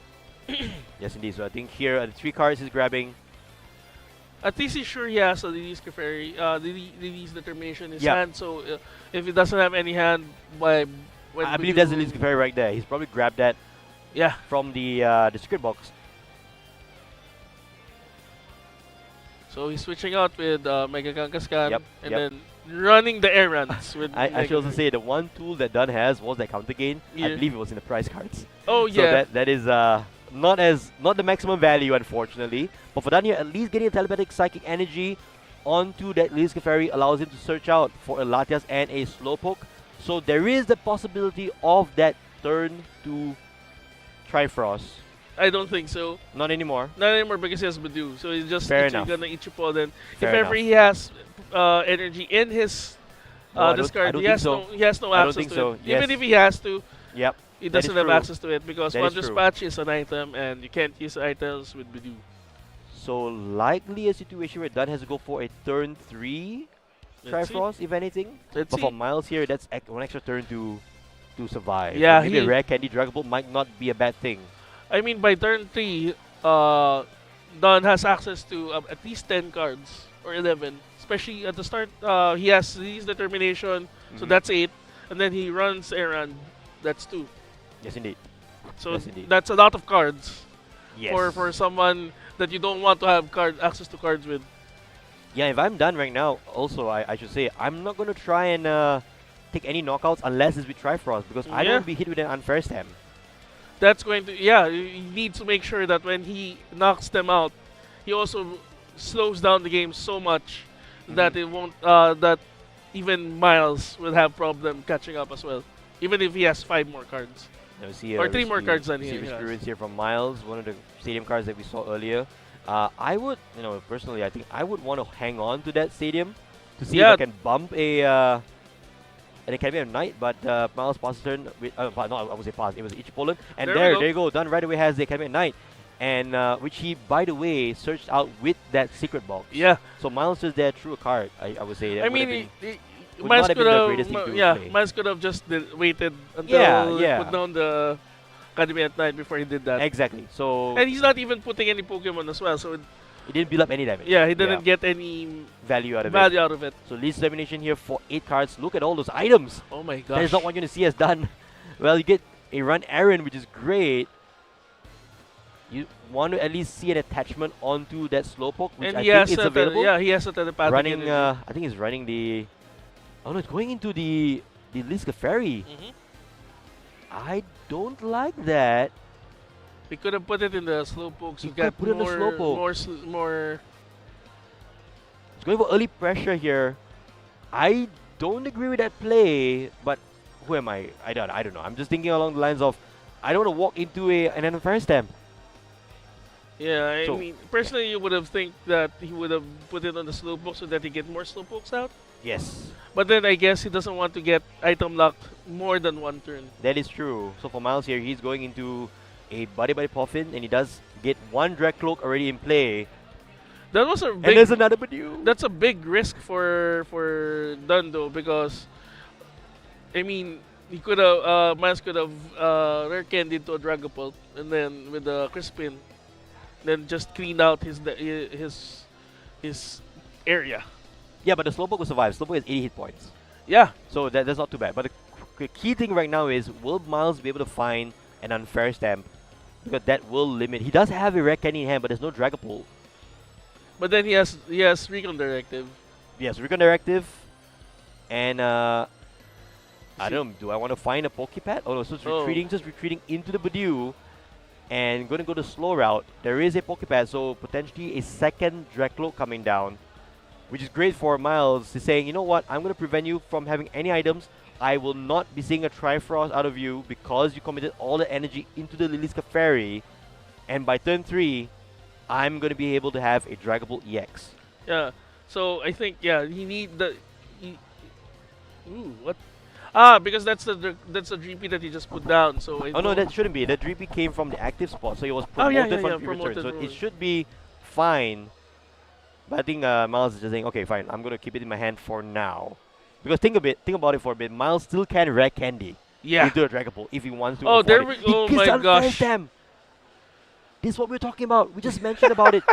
Speaker 1: Yes, indeed. So I think here the 3 cards he's grabbing.
Speaker 2: At least he's sure he has a Lily's Clefairy, Lily's Determination in his
Speaker 1: Yeah.
Speaker 2: hand. So if he doesn't have any hand, by when
Speaker 1: I believe
Speaker 2: Badu-
Speaker 1: that's the Lily's Clefairy right there. He's probably grabbed that
Speaker 2: Yeah.
Speaker 1: from the secret box.
Speaker 2: So he's switching out with Mega Kangaskhan
Speaker 1: Yep,
Speaker 2: and
Speaker 1: yep.
Speaker 2: then running the errands with.
Speaker 1: I should also say the one tool that Dunn has was that counter gain. I
Speaker 2: Yeah.
Speaker 1: believe it was in the prize cards.
Speaker 2: Oh
Speaker 1: So
Speaker 2: yeah.
Speaker 1: that is not the maximum value, unfortunately. But for Dunn here, at least getting a telepathic psychic energy onto that Lily's Clefairy allows him to search out for a Latias and a Slowpoke. So there is the possibility of that turn to Trifrost.
Speaker 2: I don't think so.
Speaker 1: Not anymore.
Speaker 2: Not anymore because he has Badu. So he's just
Speaker 1: Fair
Speaker 2: literally
Speaker 1: enough.
Speaker 2: gonna Ichipod, and if
Speaker 1: Fair
Speaker 2: ever
Speaker 1: enough.
Speaker 2: he has energy in his
Speaker 1: No, I
Speaker 2: discard,
Speaker 1: don't
Speaker 2: he
Speaker 1: think
Speaker 2: has
Speaker 1: so.
Speaker 2: no he has no
Speaker 1: I don't
Speaker 2: access
Speaker 1: think
Speaker 2: to
Speaker 1: so.
Speaker 2: it.
Speaker 1: Yes.
Speaker 2: Even if he has to,
Speaker 1: Yep.
Speaker 2: he
Speaker 1: That is
Speaker 2: doesn't have
Speaker 1: true.
Speaker 2: access to it because
Speaker 1: That is
Speaker 2: Wonder
Speaker 1: true.
Speaker 2: Dispatch is an item and you can't use items with Badu.
Speaker 1: So likely a situation where Dunn has to go for a turn 3
Speaker 2: Let's see.
Speaker 1: Trifrost, if anything.
Speaker 2: Let's
Speaker 1: But
Speaker 2: see.
Speaker 1: for Miles here, that's one extra turn to survive. So
Speaker 2: Yeah,
Speaker 1: maybe a
Speaker 2: he-
Speaker 1: rare candy Dragon Ball might not be a bad thing.
Speaker 2: I mean, by turn 3, Don has access to at least 10 cards or 11. Especially at the start, he has his Determination, so
Speaker 1: Mhm.
Speaker 2: that's 8. And then he runs Errand, that's 2.
Speaker 1: Yes, indeed.
Speaker 2: So
Speaker 1: Yes, indeed.
Speaker 2: that's a lot of cards
Speaker 1: Yes.
Speaker 2: for someone that you don't want to have access to cards with.
Speaker 1: Yeah, if I'm done right now, also I should say I'm not going to try and take any knockouts unless it's with Trifrost because I don't
Speaker 2: Yeah.
Speaker 1: want to be hit with an unfair stem.
Speaker 2: That's going to, yeah, he needs to make sure that when he knocks them out, he also slows down the game so much that it won't, that even Miles will have problem catching up as well. Even if he has 5 more cards.
Speaker 1: Now we see
Speaker 2: Or 3 more cards than he
Speaker 1: see
Speaker 2: has.
Speaker 1: experience here from Miles, one of the stadium cards that we saw earlier. I would, personally, I think I would want to hang on to that stadium to see
Speaker 2: Yeah.
Speaker 1: if I can bump an Academy of Night, but Miles passed turn with, no, I would say pass, it was Ichipolan. And
Speaker 2: There we
Speaker 1: there
Speaker 2: go.
Speaker 1: you go, done right away has the Academy of Night. And which he, by the way, searched out with that secret box.
Speaker 2: Yeah.
Speaker 1: So Miles is there through a card, I would say. That
Speaker 2: I
Speaker 1: would have
Speaker 2: mean,
Speaker 1: been- would
Speaker 2: Miles
Speaker 1: not have
Speaker 2: could
Speaker 1: been the
Speaker 2: have,
Speaker 1: greatest thing to
Speaker 2: yeah,
Speaker 1: play.
Speaker 2: Miles could have just waited until
Speaker 1: Yeah,
Speaker 2: he
Speaker 1: yeah.
Speaker 2: put down the Academy at Night before he did that.
Speaker 1: exactly. So
Speaker 2: And he's not even putting any Pokemon as well, so
Speaker 1: it didn't build up any damage.
Speaker 2: yeah, he didn't get any
Speaker 1: value out of it.
Speaker 2: value out of it.
Speaker 1: So Least Domination here for 8 cards. Look at all those items.
Speaker 2: Oh my
Speaker 1: That is
Speaker 2: gosh.
Speaker 1: not what you're going to see as done. Well, you get a run errand, which is great. You want to at least see an attachment onto that Slowpoke, which
Speaker 2: And
Speaker 1: I
Speaker 2: he
Speaker 1: think
Speaker 2: has
Speaker 1: is
Speaker 2: a
Speaker 1: available.
Speaker 2: yeah, he has a telepathic
Speaker 1: running,
Speaker 2: energy.
Speaker 1: I think he's running the... Oh no, it's going into the Liska Ferry.
Speaker 2: Mhm.
Speaker 1: I don't like that.
Speaker 2: We could have put it in the Slowpoke.
Speaker 1: You
Speaker 2: So
Speaker 1: could
Speaker 2: get
Speaker 1: put it in the
Speaker 2: more,
Speaker 1: Slowpoke.
Speaker 2: more.
Speaker 1: It's going for early pressure here. I don't agree with that play, but who am I? I don't know. I'm just thinking along the lines of I don't want to walk into an unfair stamp.
Speaker 2: Yeah, I
Speaker 1: So
Speaker 2: mean, personally, you would have think that he would have put it on the slowpoke so that he get more slowpokes out.
Speaker 1: yes,
Speaker 2: But then I guess he doesn't want to get item lock more than one turn.
Speaker 1: that is true. So for Miles here, he's going into a Buddy Buddy Puffin, and he does get one Drag Cloak already in play.
Speaker 2: That was a
Speaker 1: And
Speaker 2: big.
Speaker 1: there's another Badoo.
Speaker 2: That's a big risk for Dundo because I mean he could have Miles could have rare candied to a Dragapult and then with the Crispin, then just cleaned out his area.
Speaker 1: Yeah, but the Slowpoke will survive. Slowpoke has 80 hit points.
Speaker 2: Yeah,
Speaker 1: So that's not too bad. But the key thing right now is, will Miles be able to find an unfair stamp? Because that will limit. He does have a Rare Candy in hand, but there's no Dragapult.
Speaker 2: but then he has Recon Directive.
Speaker 1: Yes, Recon Directive. And I
Speaker 2: See-
Speaker 1: don't know, do I want to find a Pokepad? Oh no, so it's
Speaker 2: Oh.
Speaker 1: just retreating into the Badoo. And going to go the slow route. There is a Pokepad, so potentially a second Dracloak coming down. Which is great for Miles. He's saying, you know what, I'm going to prevent you from having any items. I will not be seeing a Trifrost out of you because you committed all the energy into the Lily's Caferi. And by turn 3, I'm going to be able to have a Dragapult EX.
Speaker 2: Yeah. So I think he need the. Ooh, what? Ah, because that's the GP that he just put down. So I
Speaker 1: Oh no,
Speaker 2: don't-
Speaker 1: that shouldn't be. That Dreepy came from the active spot, so he was
Speaker 2: Oh, yeah,
Speaker 1: promoted
Speaker 2: yeah,
Speaker 1: from
Speaker 2: yeah,
Speaker 1: the previous turn.
Speaker 2: promoted
Speaker 1: So it
Speaker 2: role.
Speaker 1: should be fine. But I think Miles is just saying, okay, fine, I'm gonna keep it in my hand for now. Because think about it for a bit. Miles still can Rare Candy
Speaker 2: yeah.
Speaker 1: into a Dragapult if he wants to.
Speaker 2: Oh,
Speaker 1: afford
Speaker 2: there
Speaker 1: it.
Speaker 2: we
Speaker 1: He
Speaker 2: go. Oh
Speaker 1: gets
Speaker 2: my
Speaker 1: the unfair
Speaker 2: gosh.
Speaker 1: stamp. This is what we're talking about. We just mentioned about it.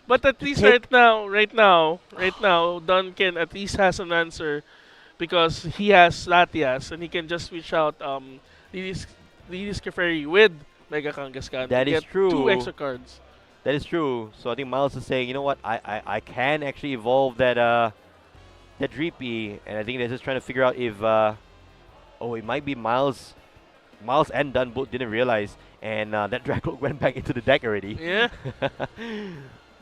Speaker 2: But at least
Speaker 1: take-
Speaker 2: right now, Duncan at least has an answer because he has Latias and he can just switch out Lilis Caferi with Mega Kangaskhan.
Speaker 1: That
Speaker 2: to
Speaker 1: is
Speaker 2: get
Speaker 1: true.
Speaker 2: 2 extra cards.
Speaker 1: That is true. So I think Miles is saying, you know what, I can actually evolve that that Dreepy, and I think they're just trying to figure out if oh, it might be Miles and Dunn both didn't realize, and that Dracloak went back into the deck already.
Speaker 2: Yeah.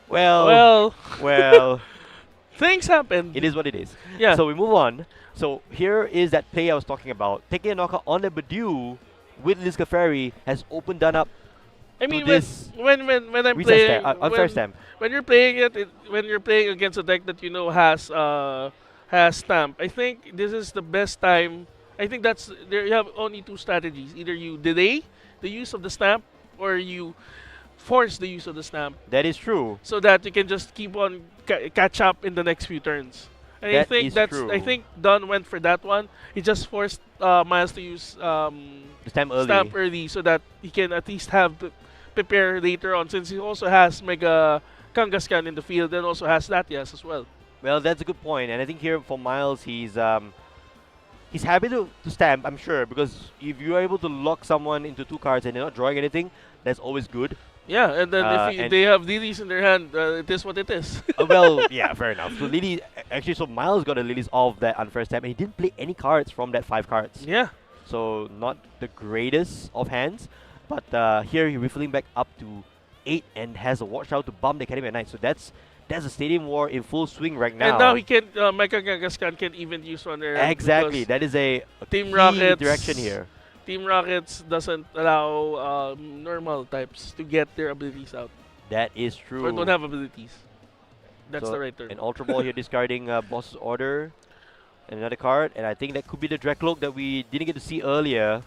Speaker 1: well,
Speaker 2: Well, things happen.
Speaker 1: it is what it is.
Speaker 2: Yeah.
Speaker 1: So we move on. So here is that play I was talking about. Taking a knockout on the Badoo with Liz Caferi has opened Dunn up
Speaker 2: I
Speaker 1: to
Speaker 2: mean,
Speaker 1: this
Speaker 2: when I'm
Speaker 1: reset
Speaker 2: playing,
Speaker 1: stamp, unfair stamp.
Speaker 2: when you're playing when you're playing against a deck that you know has stamp, I think this is the best time. I think that's there. You have only 2 strategies: either you delay the use of the stamp, or you force the use of the stamp,
Speaker 1: That is true.
Speaker 2: so that you can just keep on catch up in the next few turns. And I
Speaker 1: That
Speaker 2: think
Speaker 1: is
Speaker 2: I
Speaker 1: true.
Speaker 2: think Don went for that one. He just forced Miles to use
Speaker 1: The stamp early.
Speaker 2: stamp early so that he can at least have prepare later on, since he also has Mega Kangaskhan in the field and also has Latias as well.
Speaker 1: Well, that's a good point, and I think here for Miles, he's happy to stamp, I'm sure, because if you are able to lock someone into 2 cards and they're not drawing anything, that's always good.
Speaker 2: Yeah, and then if
Speaker 1: and-
Speaker 2: they have Lilies in their hand, it is what it is.
Speaker 1: Well, yeah, fair enough. So Lily, actually, so Miles got the Lilies off that unfair stamp, and he didn't play any cards from that 5 cards.
Speaker 2: Yeah.
Speaker 1: So not the greatest of hands, but here he's refilling back up to 8 and has a watch out to bump the Academy at night. So that's a Stadium War in full swing right now.
Speaker 2: And now he can Mega Kangaskhan can even use one there.
Speaker 1: Exactly,
Speaker 2: because
Speaker 1: that is a
Speaker 2: Team
Speaker 1: key
Speaker 2: Rockets
Speaker 1: direction here.
Speaker 2: Team Rockets doesn't allow normal types to get their abilities out,
Speaker 1: That is true.
Speaker 2: or don't have abilities. That's
Speaker 1: So
Speaker 2: the right term.
Speaker 1: An Ultra Ball here discarding Boss's Order. And another card, and I think that could be the Dracloak that we didn't get to see earlier.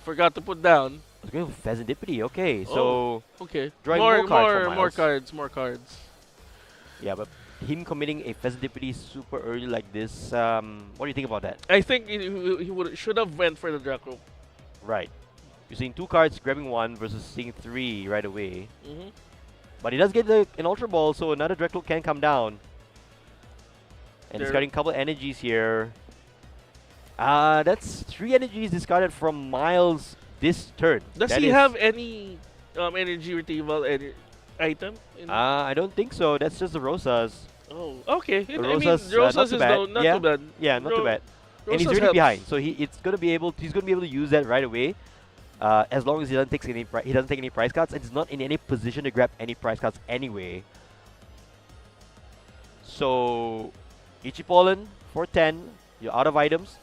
Speaker 2: Forgot to put down.
Speaker 1: I was going for Pheasantipity, okay. So,
Speaker 2: Okay.
Speaker 1: Drawing more cards for Miles.
Speaker 2: More cards.
Speaker 1: yeah, but him committing a Pheasantipity super early like this, what do you think about that?
Speaker 2: I think he should have went for the Dracloak.
Speaker 1: Right. You're seeing 2 cards, grabbing 1 versus seeing 3 right away.
Speaker 2: Mm-hmm.
Speaker 1: But he does get an Ultra Ball, so another Dracloak can come down. And
Speaker 2: There-
Speaker 1: discarding a couple energies here. That's 3 energies discarded from Miles this turn.
Speaker 2: Does
Speaker 1: That
Speaker 2: he
Speaker 1: is-
Speaker 2: have any energy retrieval item?
Speaker 1: I don't think so. That's just the Rosas.
Speaker 2: Oh, okay. I mean,
Speaker 1: Rosas,
Speaker 2: Rosas
Speaker 1: not too
Speaker 2: is
Speaker 1: bad.
Speaker 2: not
Speaker 1: Yeah.
Speaker 2: too bad.
Speaker 1: Yeah, not too
Speaker 2: Ro-
Speaker 1: bad. And he's
Speaker 2: Rosas
Speaker 1: already
Speaker 2: helps.
Speaker 1: behind, so he's gonna be able to use that right away. As long as he doesn't take any prize cards, and he's not in any position to grab any prize cards anyway. So, Ichipollen for 10. You're out of items,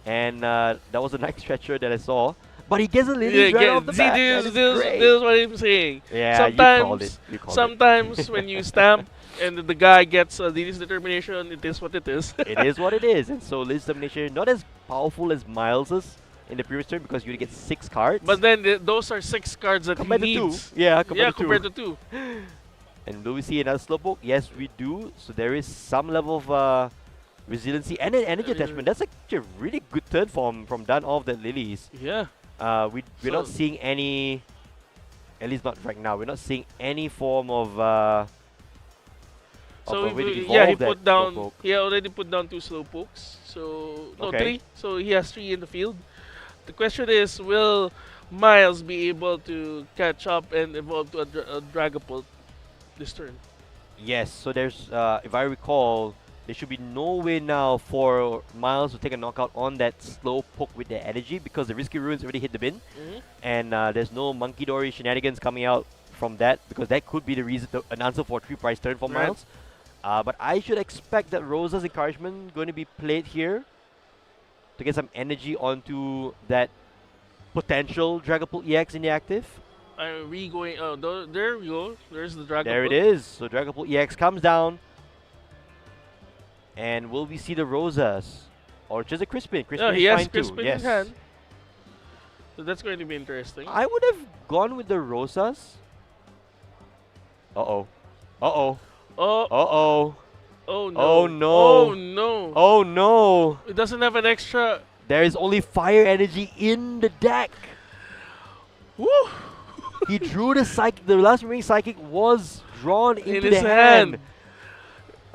Speaker 1: and that was a nice stretcher that I saw. But he gets the
Speaker 2: Yeah,
Speaker 1: lilies right off the
Speaker 2: see,
Speaker 1: bat. That is
Speaker 2: this
Speaker 1: great.
Speaker 2: is what I'm saying.
Speaker 1: Yeah, you called it.
Speaker 2: Sometimes,
Speaker 1: You called
Speaker 2: sometimes
Speaker 1: it.
Speaker 2: when you stamp and the guy gets Lily's determination, it is what it is.
Speaker 1: It is what it is. And so Liz Domination, not as powerful as Miles's in the previous turn because you get 6 cards.
Speaker 2: But then those are 6 cards that
Speaker 1: compared
Speaker 2: he
Speaker 1: to 2.
Speaker 2: needs.
Speaker 1: Yeah, compared to 2.
Speaker 2: compared to 2.
Speaker 1: And do we see another Slowpoke? Yes, we do. So there is some level of resiliency and an energy attachment. That's actually a really good turn from done off the Lilies.
Speaker 2: Yeah.
Speaker 1: We're not seeing any, at least not right now. We're not seeing any form of
Speaker 2: so
Speaker 1: a way to
Speaker 2: he
Speaker 1: evolve that
Speaker 2: put down.
Speaker 1: Slowpoke.
Speaker 2: He already put down 2 Slowpokes. So no,
Speaker 1: Okay.
Speaker 2: 3. So he has 3 in the field. The question is, will Miles be able to catch up and evolve to a Dragapult this turn?
Speaker 1: Yes, so there's, if I recall, there should be no way now for Miles to take a knockout on that Slowpoke with the energy because the Risky Ruins already hit the bin. And there's no Monkey Dory shenanigans coming out from that because that could be the reason, an answer for a 3-price turn for
Speaker 2: Right.
Speaker 1: Miles. But I should expect that Rosa's encouragement going to be played here to get some energy onto that potential Dragapult EX in the active.
Speaker 2: Are we going? Oh, there we go. There's the Dragapult.
Speaker 1: There it is. So Dragapult EX comes down. And will we see the Rosas? Or just a Crispin? Crispin
Speaker 2: Yeah,
Speaker 1: is
Speaker 2: he has
Speaker 1: fine too.
Speaker 2: Crispin
Speaker 1: Yes.
Speaker 2: in hand. So that's going to be interesting.
Speaker 1: I would have gone with the Rosas. Uh-oh. Uh-oh.
Speaker 2: Oh,
Speaker 1: Uh-oh.
Speaker 2: oh no.
Speaker 1: Oh no.
Speaker 2: Oh no.
Speaker 1: Oh no.
Speaker 2: It doesn't have an extra.
Speaker 1: There is only fire energy in the deck.
Speaker 2: Woo!
Speaker 1: He drew the psychic. The last remaining psychic was drawn into
Speaker 2: his
Speaker 1: the hand.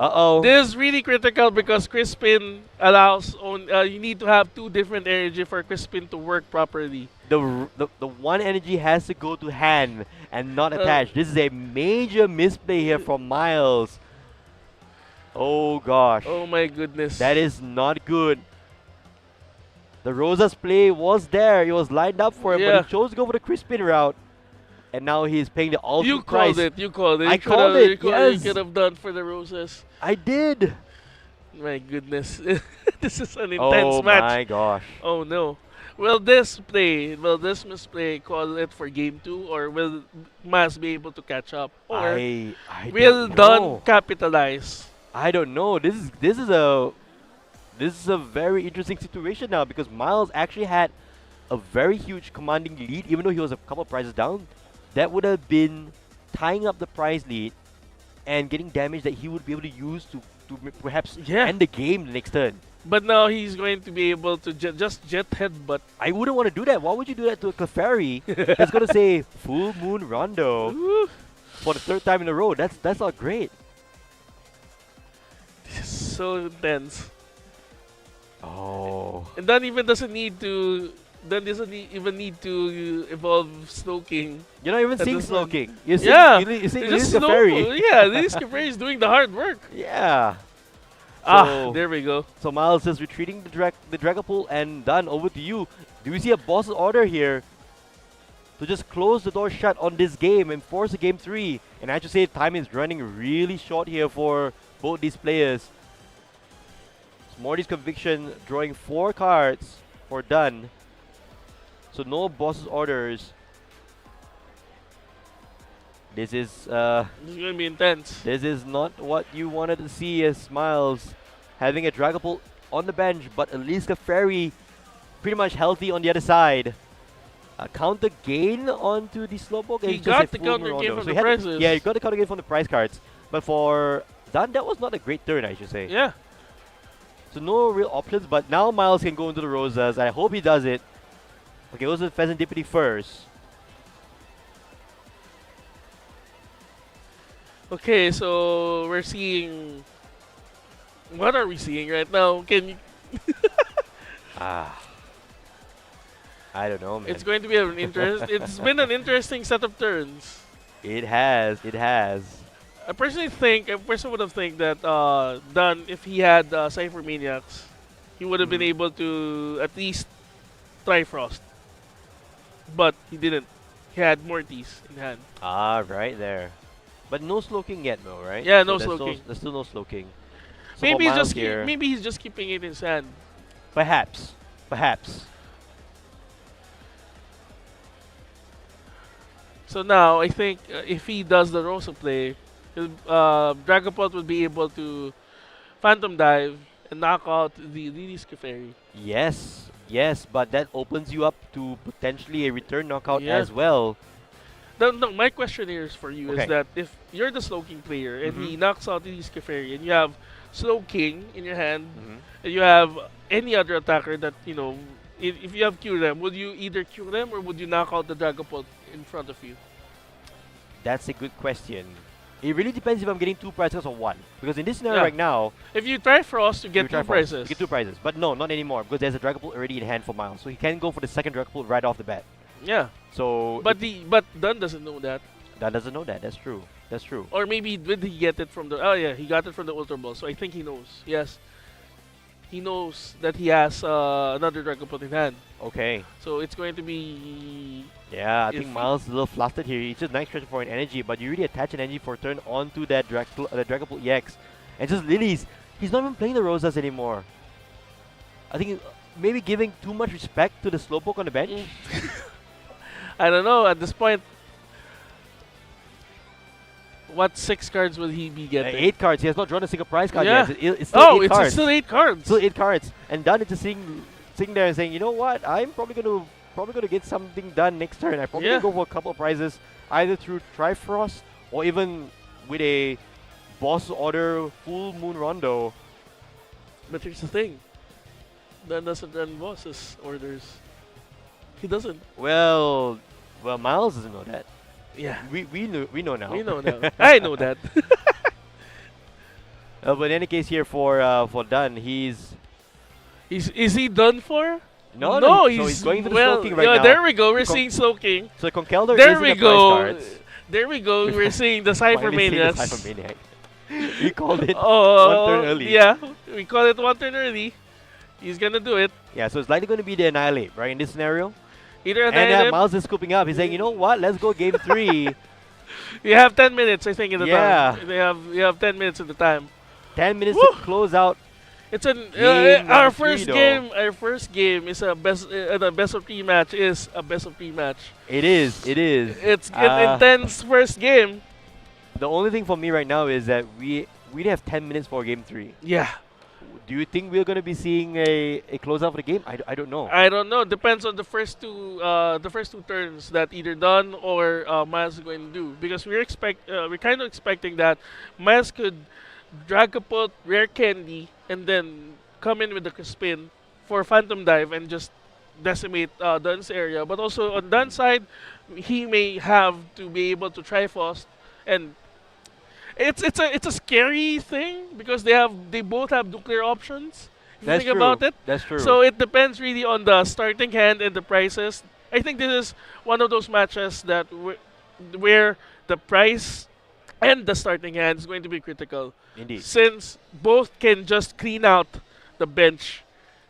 Speaker 1: Uh-oh.
Speaker 2: This is really critical because Crispin allows you need to have 2 different energy for Crispin to work properly.
Speaker 1: The one energy has to go to hand and not attached. This is a major misplay here from Miles. Oh gosh.
Speaker 2: Oh my goodness.
Speaker 1: That is not good. The Rosa's play was there. It was lined up for him, but he chose to go for the Crispin route. And now he's paying the ultimate
Speaker 2: You
Speaker 1: price.
Speaker 2: called it. You called it.
Speaker 1: I
Speaker 2: You
Speaker 1: called
Speaker 2: coulda-
Speaker 1: it,
Speaker 2: You
Speaker 1: yes.
Speaker 2: could have done for the Roses.
Speaker 1: I did.
Speaker 2: My goodness. This is an intense match.
Speaker 1: Oh my gosh.
Speaker 2: Oh no. Will this misplay call it for game 2 or will Mas be able to catch up? Or
Speaker 1: I
Speaker 2: will
Speaker 1: don't
Speaker 2: Don
Speaker 1: know.
Speaker 2: capitalize?
Speaker 1: I don't know. This is a very interesting situation now because Miles actually had a very huge commanding lead, even though he was a couple of prizes down. That would have been tying up the prize lead and getting damage that he would be able to use to perhaps end the game the next turn.
Speaker 2: But now he's going to be able to just jet headbutt.
Speaker 1: I wouldn't want to do that. Why would you do that to a Clefairy that's going to say Full Moon Rondo
Speaker 2: Woo.
Speaker 1: for the 3rd time in a row? That's not great.
Speaker 2: This is so intense.
Speaker 1: Oh.
Speaker 2: And Don even doesn't need to. Don doesn't even need to evolve Slowking.
Speaker 1: You're not even
Speaker 2: At
Speaker 1: seeing
Speaker 2: this one.
Speaker 1: Slowking. You're seeing,
Speaker 2: Yeah,
Speaker 1: you're seeing
Speaker 2: just
Speaker 1: Lili's Clefairy.
Speaker 2: Yeah, this Clefairy is doing the hard work.
Speaker 1: Yeah. So,
Speaker 2: There we go.
Speaker 1: so Miles is retreating the Dragapult and done. Over to you. Do we see a boss's order here to just close the door shut on this game and force a game 3? And I have to say time is running really short here for both these players. Morty's Conviction drawing 4 cards for done. So no boss's orders. This is
Speaker 2: This is going to be intense.
Speaker 1: this is not what you wanted to see as Miles having a Dragapult on the bench, but at least a Fairy pretty much healthy on the other side. Counter gain onto the Slowpoke.
Speaker 2: He
Speaker 1: and just
Speaker 2: got
Speaker 1: a
Speaker 2: the
Speaker 1: full
Speaker 2: counter
Speaker 1: Morondo.
Speaker 2: gain from
Speaker 1: So
Speaker 2: the
Speaker 1: he had-
Speaker 2: prizes.
Speaker 1: Yeah, he got the counter gain from the prize cards. But for Dan, that was not a great turn, I should say.
Speaker 2: Yeah.
Speaker 1: So no real options, but now Miles can go into the Rosas. I hope he does it. Okay, goes to Pheasantipity first.
Speaker 2: Okay, so we're seeing. What are we seeing right now? Can you?
Speaker 1: I don't know, man.
Speaker 2: It's going to be an interest. It's been an interesting set of turns.
Speaker 1: It has. It has.
Speaker 2: I personally would have think that Dunn, if he had Cypher Maniacs, he would have been able to at least try Frost. But he didn't. He had Mortis in hand.
Speaker 1: Right there. But no Slowking yet, though, right?
Speaker 2: Yeah, no
Speaker 1: there's
Speaker 2: Slowking.
Speaker 1: There's still no Slowking. So
Speaker 2: Maybe
Speaker 1: for
Speaker 2: he's
Speaker 1: Miles
Speaker 2: just
Speaker 1: here,
Speaker 2: maybe he's just keeping it in his hand.
Speaker 1: perhaps. Perhaps.
Speaker 2: So now I think if he does the Rosa play, Dragapult will be able to Phantom Dive and knock out the Lily's Clefairy.
Speaker 1: Yes, yes, but that opens you up to potentially a return knockout
Speaker 2: Yeah.
Speaker 1: as well.
Speaker 2: No, my question here is for you is
Speaker 1: Okay.
Speaker 2: that if you're the Slow King player and he
Speaker 1: Mhm.
Speaker 2: knocks out Lily's Clefairy and you have Slow King in your hand
Speaker 1: Mhm.
Speaker 2: and you have any other attacker that, if you have Q them, would you either Q them or would you knock out the Dragapult in front of you?
Speaker 1: That's a good question. It really depends if I'm getting two prizes or one. Because in this scenario
Speaker 2: Yeah.
Speaker 1: right now,
Speaker 2: If you try Frost, you
Speaker 1: you
Speaker 2: get
Speaker 1: try
Speaker 2: two
Speaker 1: first.
Speaker 2: prizes.
Speaker 1: You get two prizes. But no, not anymore. Because there's a Dragapult already in hand for Miles. So he can go for the second Dragapult right off the bat.
Speaker 2: Yeah.
Speaker 1: So
Speaker 2: But Dunn doesn't know that.
Speaker 1: that doesn't know that. That's true. That's true.
Speaker 2: Or maybe did he get it from the? Oh yeah, he got it from the Ultra Ball. So I think he knows. Yes, he knows that he has another Dragapult in hand.
Speaker 1: Okay.
Speaker 2: So it's going to be.
Speaker 1: Yeah, I
Speaker 2: If
Speaker 1: think
Speaker 2: he-
Speaker 1: Miles is a little flustered here. He's just nice stretching for an energy, but you really attach an energy for turn onto that Dragapult EX. And just Lilies. He's not even playing the Rosas anymore. I think maybe giving too much respect to the Slowpoke on the bench.
Speaker 2: I don't know at this point. What 6 cards will he be getting?
Speaker 1: 8 cards. He has not drawn a single prize card
Speaker 2: Yeah.
Speaker 1: yet. It's still
Speaker 2: Oh,
Speaker 1: 8
Speaker 2: it's
Speaker 1: cards.
Speaker 2: still 8 cards.
Speaker 1: Still 8 cards. And Dunn is just sitting there and saying, you know what? I'm probably gonna get something done next turn. I probably
Speaker 2: Yeah.
Speaker 1: gonna go for a couple of prizes, either through Trifrost or even with a boss order Full Moon Rondo.
Speaker 2: But here's the thing. Dunn doesn't run bosses orders. He doesn't.
Speaker 1: Well, Miles doesn't know that.
Speaker 2: Yeah.
Speaker 1: We know now.
Speaker 2: We know now. I know that.
Speaker 1: But in any case here for Dunn, he's
Speaker 2: Is he done for?
Speaker 1: no,
Speaker 2: no,
Speaker 1: so
Speaker 2: he's,
Speaker 1: he's going for the
Speaker 2: well,
Speaker 1: Slow King right
Speaker 2: yeah,
Speaker 1: now.
Speaker 2: there we go. We're
Speaker 1: Con-
Speaker 2: seeing Slow King.
Speaker 1: So Conkeldurr
Speaker 2: There
Speaker 1: is
Speaker 2: we
Speaker 1: in the
Speaker 2: go.
Speaker 1: prize cards.
Speaker 2: There we go. We're seeing the Cypher
Speaker 1: Finally seeing the
Speaker 2: Maniacs.
Speaker 1: Cypher Maniac. We called it
Speaker 2: Oh,
Speaker 1: 1 turn early.
Speaker 2: Yeah, we call it 1 turn early. He's gonna do it.
Speaker 1: Yeah, so it's likely going to be the Annihilate, right, in this scenario?
Speaker 2: Either
Speaker 1: And
Speaker 2: Annihilate.
Speaker 1: Miles is scooping up. He's saying, you know what? Let's go game 3.
Speaker 2: You have 10 minutes, I think, in the
Speaker 1: Yeah.
Speaker 2: time. You have 10 minutes in the time.
Speaker 1: 10 minutes
Speaker 2: Woo!
Speaker 1: to close out.
Speaker 2: It's an
Speaker 1: Game
Speaker 2: our
Speaker 1: number 3
Speaker 2: first
Speaker 1: though.
Speaker 2: game. Our first game is a best of 3 match. Is a best of 3 match.
Speaker 1: It is. It is.
Speaker 2: It's an intense first game.
Speaker 1: The only thing for me right now is that we have 10 minutes for game 3.
Speaker 2: Yeah,
Speaker 1: Do you think we're going to be seeing a closeout for the game? I don't know.
Speaker 2: I don't know. Depends on the first two turns that either Dunn or Miles is going to do. Because we're kind of expecting that Miles could Dragapult, Rare Candy, and then come in with the Crispin for Phantom Dive and just decimate Dunn's area. But also on Dunn's side, he may have to be able to Triforce, and it's a scary thing because they both have nuclear options. If you
Speaker 1: That's
Speaker 2: think
Speaker 1: true.
Speaker 2: about it.
Speaker 1: That's true.
Speaker 2: So it depends really on the starting hand and the prices. I think this is one of those matches that where the price and the starting hand is going to be critical,
Speaker 1: Indeed.
Speaker 2: since both can just clean out the bench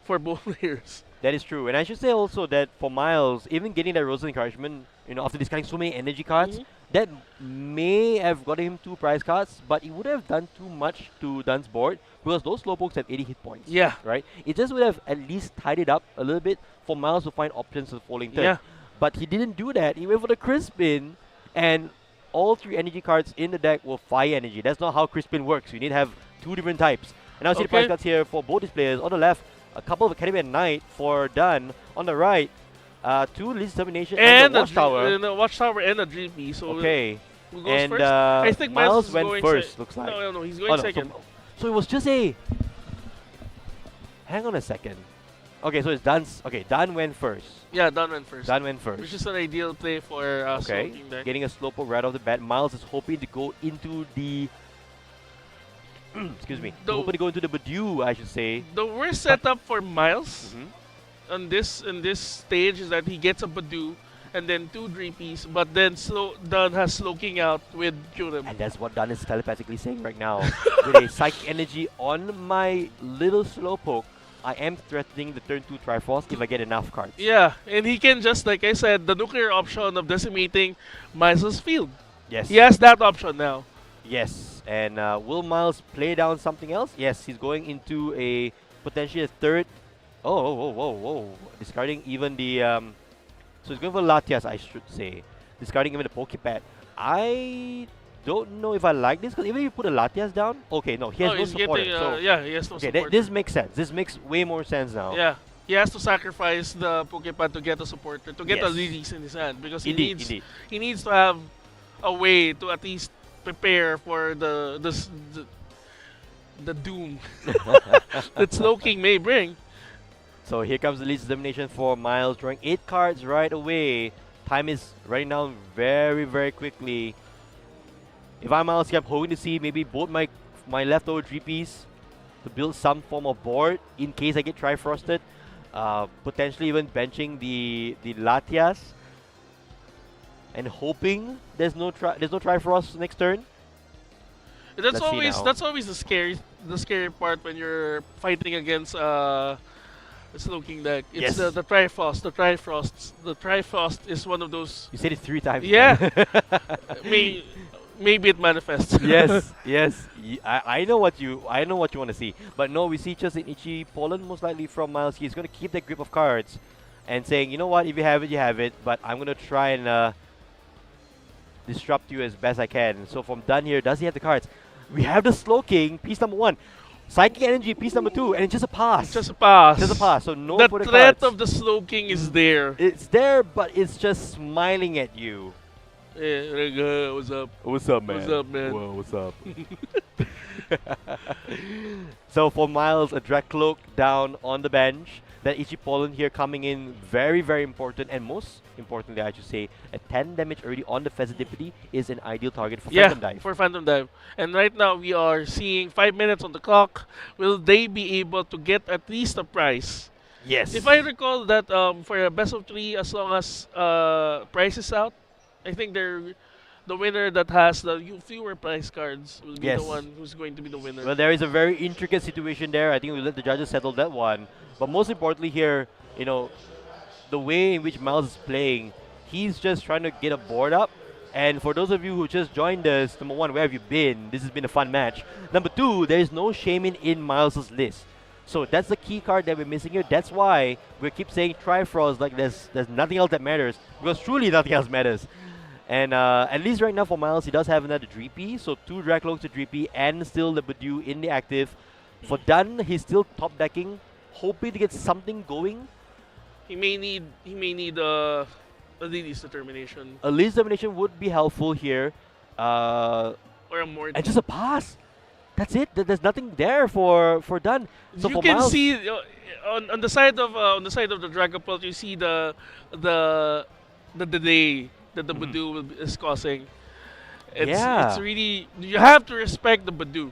Speaker 2: for both players.
Speaker 1: That is true. And I should say also that for Miles, even getting that Rosa encouragement, after discarding so many energy cards,
Speaker 2: Mhm.
Speaker 1: that may have got him 2 prize cards, but it would have done too much to Dunn's board because those Slowpokes have 80 hit points.
Speaker 2: Yeah.
Speaker 1: Right? It just would have at least tied it up a little bit for Miles to find options for the following turn.
Speaker 2: Yeah.
Speaker 1: But he didn't do that. He went for the Crispin, and all 3 energy cards in the deck were fire energy. That's not how Crispin works. You need to have 2 different types. And I'll see the prize
Speaker 2: Okay.
Speaker 1: cards here for both these players. On the left, a couple of Academy at Night for Dunn. On the right, 2 Least Determination and the Watchtower.
Speaker 2: A Watchtower and a Dreamy. So
Speaker 1: Okay.
Speaker 2: who goes
Speaker 1: And
Speaker 2: first? I think
Speaker 1: Miles
Speaker 2: is
Speaker 1: went
Speaker 2: going
Speaker 1: first, looks like.
Speaker 2: No, he's
Speaker 1: Oh,
Speaker 2: going
Speaker 1: no,
Speaker 2: second.
Speaker 1: So it was just a... Hang on a second. Okay, so it's Dunn's... Okay, Dunn went first.
Speaker 2: Yeah, Dunn went first.
Speaker 1: Dunn went first.
Speaker 2: Which is an ideal play for
Speaker 1: Okay,
Speaker 2: Smoking deck.
Speaker 1: getting a Slowpoke right off the bat. Miles is hoping to go into the... excuse me. Hoping to go into the Badoo, I should say.
Speaker 2: The worst setup for Miles
Speaker 1: Mhm.
Speaker 2: on this stage is that he gets a Badoo and then 2 Dreepies, but then Dunn has Slowking out with Kyurem.
Speaker 1: And that's what Dunn is telepathically saying right now. With a Psychic Energy on my little Slowpoke, I am threatening the turn 2 Triforce if I get enough cards.
Speaker 2: Yeah, and he can just, like I said, the nuclear option of decimating Miles' field.
Speaker 1: Yes.
Speaker 2: He has that option now.
Speaker 1: Yes. And will Miles play down something else? Yes, he's going into a potentially a third. Oh, whoa. Discarding even the. So he's going for Latias, I should say. discarding even the Pokepad. I don't know if I like this because even if you put a Latias down, okay, no, he has
Speaker 2: Oh,
Speaker 1: no
Speaker 2: he's
Speaker 1: supporter.
Speaker 2: getting.
Speaker 1: So
Speaker 2: Yeah, he has no
Speaker 1: okay,
Speaker 2: support.
Speaker 1: this makes sense. This makes way more sense now.
Speaker 2: Yeah, he has to sacrifice the Pokepad to get a supporter, to get a
Speaker 1: Yes.
Speaker 2: release in his hand because
Speaker 1: Indeed.
Speaker 2: he needs to have a way to at least prepare for the doom that Slowking may bring.
Speaker 1: So here comes the lead elimination for Miles, drawing 8 cards right away. Time is running down very, very quickly. If I'm Miles, I'm hoping to see maybe both my leftover 3Ps to build some form of board in case I get Trifrosted. Potentially even benching the Latias and hoping there's no Trifrost next turn. Let's see now.
Speaker 2: That's always the scary part when you're fighting against a Slowking deck. It's
Speaker 1: Yes.
Speaker 2: the Trifrost. The Trifrost is one of those.
Speaker 1: You said it 3 times.
Speaker 2: Yeah. Maybe it manifests.
Speaker 1: Yes, yes. I know what you want to see. But no, we see just in Ichi Poland most likely from Miles. He's going to keep that grip of cards and saying, you know what, if you have it, you have it. But I'm going to try and disrupt you as best I can. So from done here, does he have the cards? We have the Slowking, piece number 1. Psychic Energy, piece number 2, and it's just a pass.
Speaker 2: It's just a pass.
Speaker 1: Just a pass. So no
Speaker 2: The
Speaker 1: for the
Speaker 2: threat
Speaker 1: cards.
Speaker 2: of the Slowking is there.
Speaker 1: It's there, but it's just smiling at you.
Speaker 2: What's up?
Speaker 1: What's up, man?
Speaker 2: What's up, man?
Speaker 1: Whoa, what's up? So for Miles, a Dracloak down on the bench. That Ichi Poland here coming in very, very important. And most importantly, I should say, a 10 damage already on the Festivity is an ideal target for Phantom Dive.
Speaker 2: For Phantom Dive. And right now we are seeing 5 minutes on the clock. Will they be able to get at least a prize?
Speaker 1: Yes.
Speaker 2: If I recall that for a best of 3, as long as prize is out, I think they're the winner that has the fewer prize cards will be
Speaker 1: Yes.
Speaker 2: the one who's going to be the winner.
Speaker 1: Well, there is a very intricate situation there. I think we'll let the judges settle that one. But most importantly here, you know, the way in which Miles is playing, he's just trying to get a board up. And for those of you who just joined us, number 1, where have you been? This has been a fun match. Number 2, there is no Shaman in Miles' list. So that's the key card that we're missing here. That's why we keep saying Trifrost like there's nothing else that matters. Because truly nothing else matters. And at least right now for Miles, he does have another Dreepy. So 2 Dracloaks to Dreepy and still the Badoo in the active. For Dunn, he's still top decking, hoping to get something going.
Speaker 2: He may need a release determination
Speaker 1: A least domination would be helpful here.
Speaker 2: or a more.
Speaker 1: And just a pass. That's it. There's nothing there for Dunn. So
Speaker 2: You
Speaker 1: for
Speaker 2: can
Speaker 1: Miles,
Speaker 2: see on the side of the Dragapult, you see the delay that the Badoo is causing.
Speaker 1: Yeah.
Speaker 2: It's really, you have to respect the Badoo.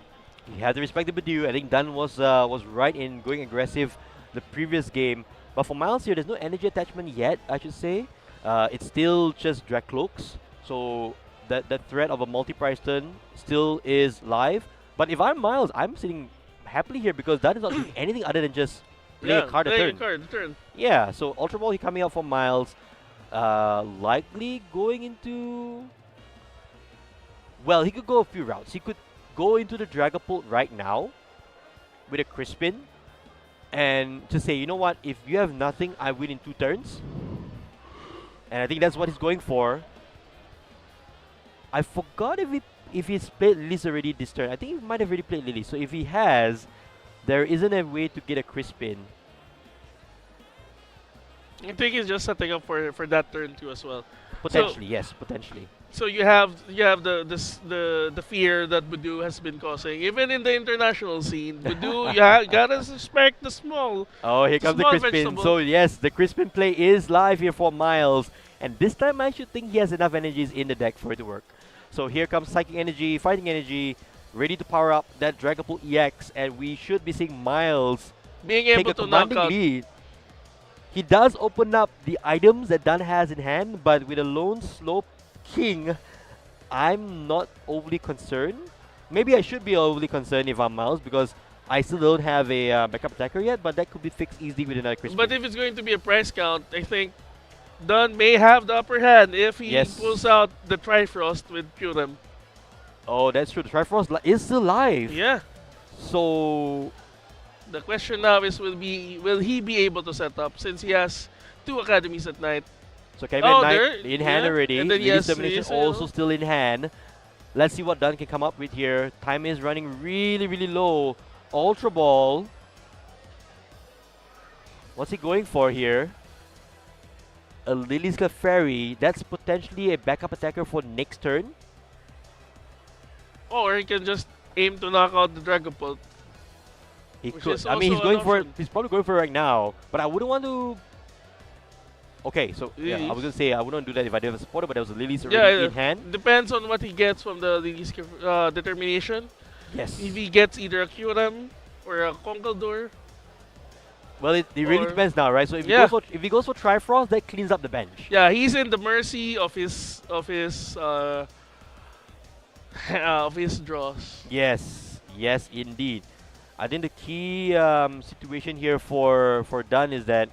Speaker 1: you have to respect the Badoo. I think Dunn was right in going aggressive the previous game. But for Miles here, there's no energy attachment yet, I should say. It's still just Dracloaks. So that threat of a multi-price turn still is live. But if I'm Miles, I'm sitting happily here because Dunn is not doing anything other than just play a card a
Speaker 2: playing
Speaker 1: turn.
Speaker 2: a turn.
Speaker 1: Yeah, so Ultra Ball he coming out for Miles. Likely going into... Well, he could go a few routes. He could go into the Dragapult right now with a Crispin and to say, you know what, if you have nothing, I win in 2 turns. And I think that's what he's going for. I forgot if he's played Lilies already this turn. I think he might have already played Lily. So if he has, there isn't a way to get a Crispin.
Speaker 2: I think he's just setting up for that turn too as well.
Speaker 1: Potentially, yes, potentially.
Speaker 2: So you have the fear that Badoo has been causing, even in the international scene. Badoo, gotta respect the small.
Speaker 1: Oh, here comes the
Speaker 2: small
Speaker 1: Crispin.
Speaker 2: vegetable.
Speaker 1: So yes, the Crispin play is live here for Miles. And this time I should think he has enough energies in the deck for it to work. So here comes Psychic Energy, Fighting Energy, ready to power up that Dragapult EX. And we should be seeing Miles
Speaker 2: Being
Speaker 1: take
Speaker 2: able
Speaker 1: a
Speaker 2: to knock
Speaker 1: commanding
Speaker 2: out.
Speaker 1: lead. He does open up the items that Dunn has in hand, but with a lone slope king, I'm not overly concerned. Maybe I should be overly concerned if I'm Miles because I still don't have a backup attacker yet, but that could be fixed easily with another Crispin.
Speaker 2: But if it's going to be a price count, I think Dunn may have the upper hand if he
Speaker 1: Yes.
Speaker 2: pulls out the Trifrost with Purem.
Speaker 1: Oh, that's true. The Trifrost is still live.
Speaker 2: Yeah.
Speaker 1: So
Speaker 2: The question now is will he be able to set up since he has 2 academies at night.
Speaker 1: So Caveman
Speaker 2: Oh,
Speaker 1: Knight
Speaker 2: there,
Speaker 1: in hand
Speaker 2: yeah.
Speaker 1: already.
Speaker 2: And then
Speaker 1: Release
Speaker 2: yes,
Speaker 1: Termination
Speaker 2: yes,
Speaker 1: also still in hand. Let's see what Dunn can come up with here. Time is running really, really low. Ultra Ball. What's he going for here? A Lily's Clefairy. That's potentially a backup attacker for next turn.
Speaker 2: or he can just aim to knock out the Dragapult.
Speaker 1: He
Speaker 2: Which
Speaker 1: could.
Speaker 2: is
Speaker 1: I mean, he's
Speaker 2: also an
Speaker 1: going for it.
Speaker 2: option.
Speaker 1: He's probably going for it right now. But I wouldn't want to. Okay, so yeah, I was
Speaker 2: Lilies.
Speaker 1: gonna say I wouldn't do that if I didn't have a supporter, but there was a Lily's
Speaker 2: Yeah,
Speaker 1: already
Speaker 2: yeah.
Speaker 1: in hand.
Speaker 2: Depends on what he gets from the Lily's determination.
Speaker 1: Yes.
Speaker 2: If he gets either a Kyurem or a Conkeldurr.
Speaker 1: Well, it really
Speaker 2: Or-
Speaker 1: depends now, right? So if
Speaker 2: Yeah.
Speaker 1: he goes for Trifrost, that cleans up the bench.
Speaker 2: Yeah, he's in the mercy of his of his draws.
Speaker 1: Yes, yes, indeed. I think the key situation here for Dunn is that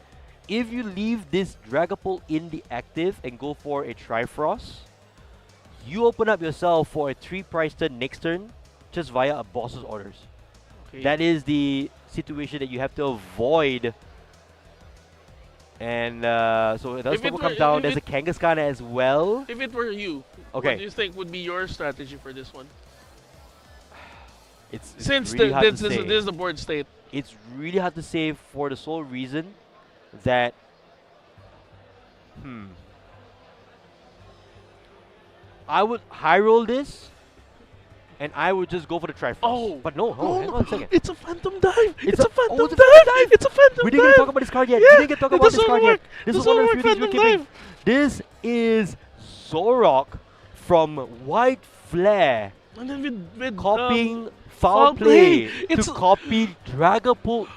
Speaker 1: if you leave this Dragapult in the active and go for a Trifrost, you open up yourself for a 3-price turn next turn just via a boss's orders.
Speaker 2: Okay.
Speaker 1: That is the situation that you have to avoid. And so
Speaker 2: If
Speaker 1: that's
Speaker 2: it
Speaker 1: what
Speaker 2: were-
Speaker 1: comes down.
Speaker 2: if
Speaker 1: There's a Kangaskhan as well.
Speaker 2: If it were you,
Speaker 1: Okay.
Speaker 2: what do you think would be your strategy for this one?
Speaker 1: It's
Speaker 2: Since
Speaker 1: really hard
Speaker 2: this
Speaker 1: to say.
Speaker 2: is the board state.
Speaker 1: It's really hard to say for the sole reason that I would high roll this and I would just go for the Trifrost.
Speaker 2: Oh.
Speaker 1: But no, hang on a second.
Speaker 2: It's a Phantom Dive!
Speaker 1: It's
Speaker 2: It's
Speaker 1: a-
Speaker 2: a Phantom
Speaker 1: oh, it's a
Speaker 2: Dive!
Speaker 1: Phantom Dive!
Speaker 2: It's a Phantom
Speaker 1: We
Speaker 2: Dive!
Speaker 1: didn't get to talk about this card yet.
Speaker 2: Yeah,
Speaker 1: We didn't get to talk
Speaker 2: it
Speaker 1: about this
Speaker 2: doesn't
Speaker 1: card
Speaker 2: work.
Speaker 1: yet. This is
Speaker 2: Doesn't
Speaker 1: one of the
Speaker 2: work,
Speaker 1: few things we're
Speaker 2: Phantom
Speaker 1: keeping.
Speaker 2: Dive.
Speaker 1: This is Zorok from White Flare
Speaker 2: And then with
Speaker 1: copying
Speaker 2: foul
Speaker 1: Foul Play
Speaker 2: play.
Speaker 1: to
Speaker 2: It's-
Speaker 1: copy Dragapult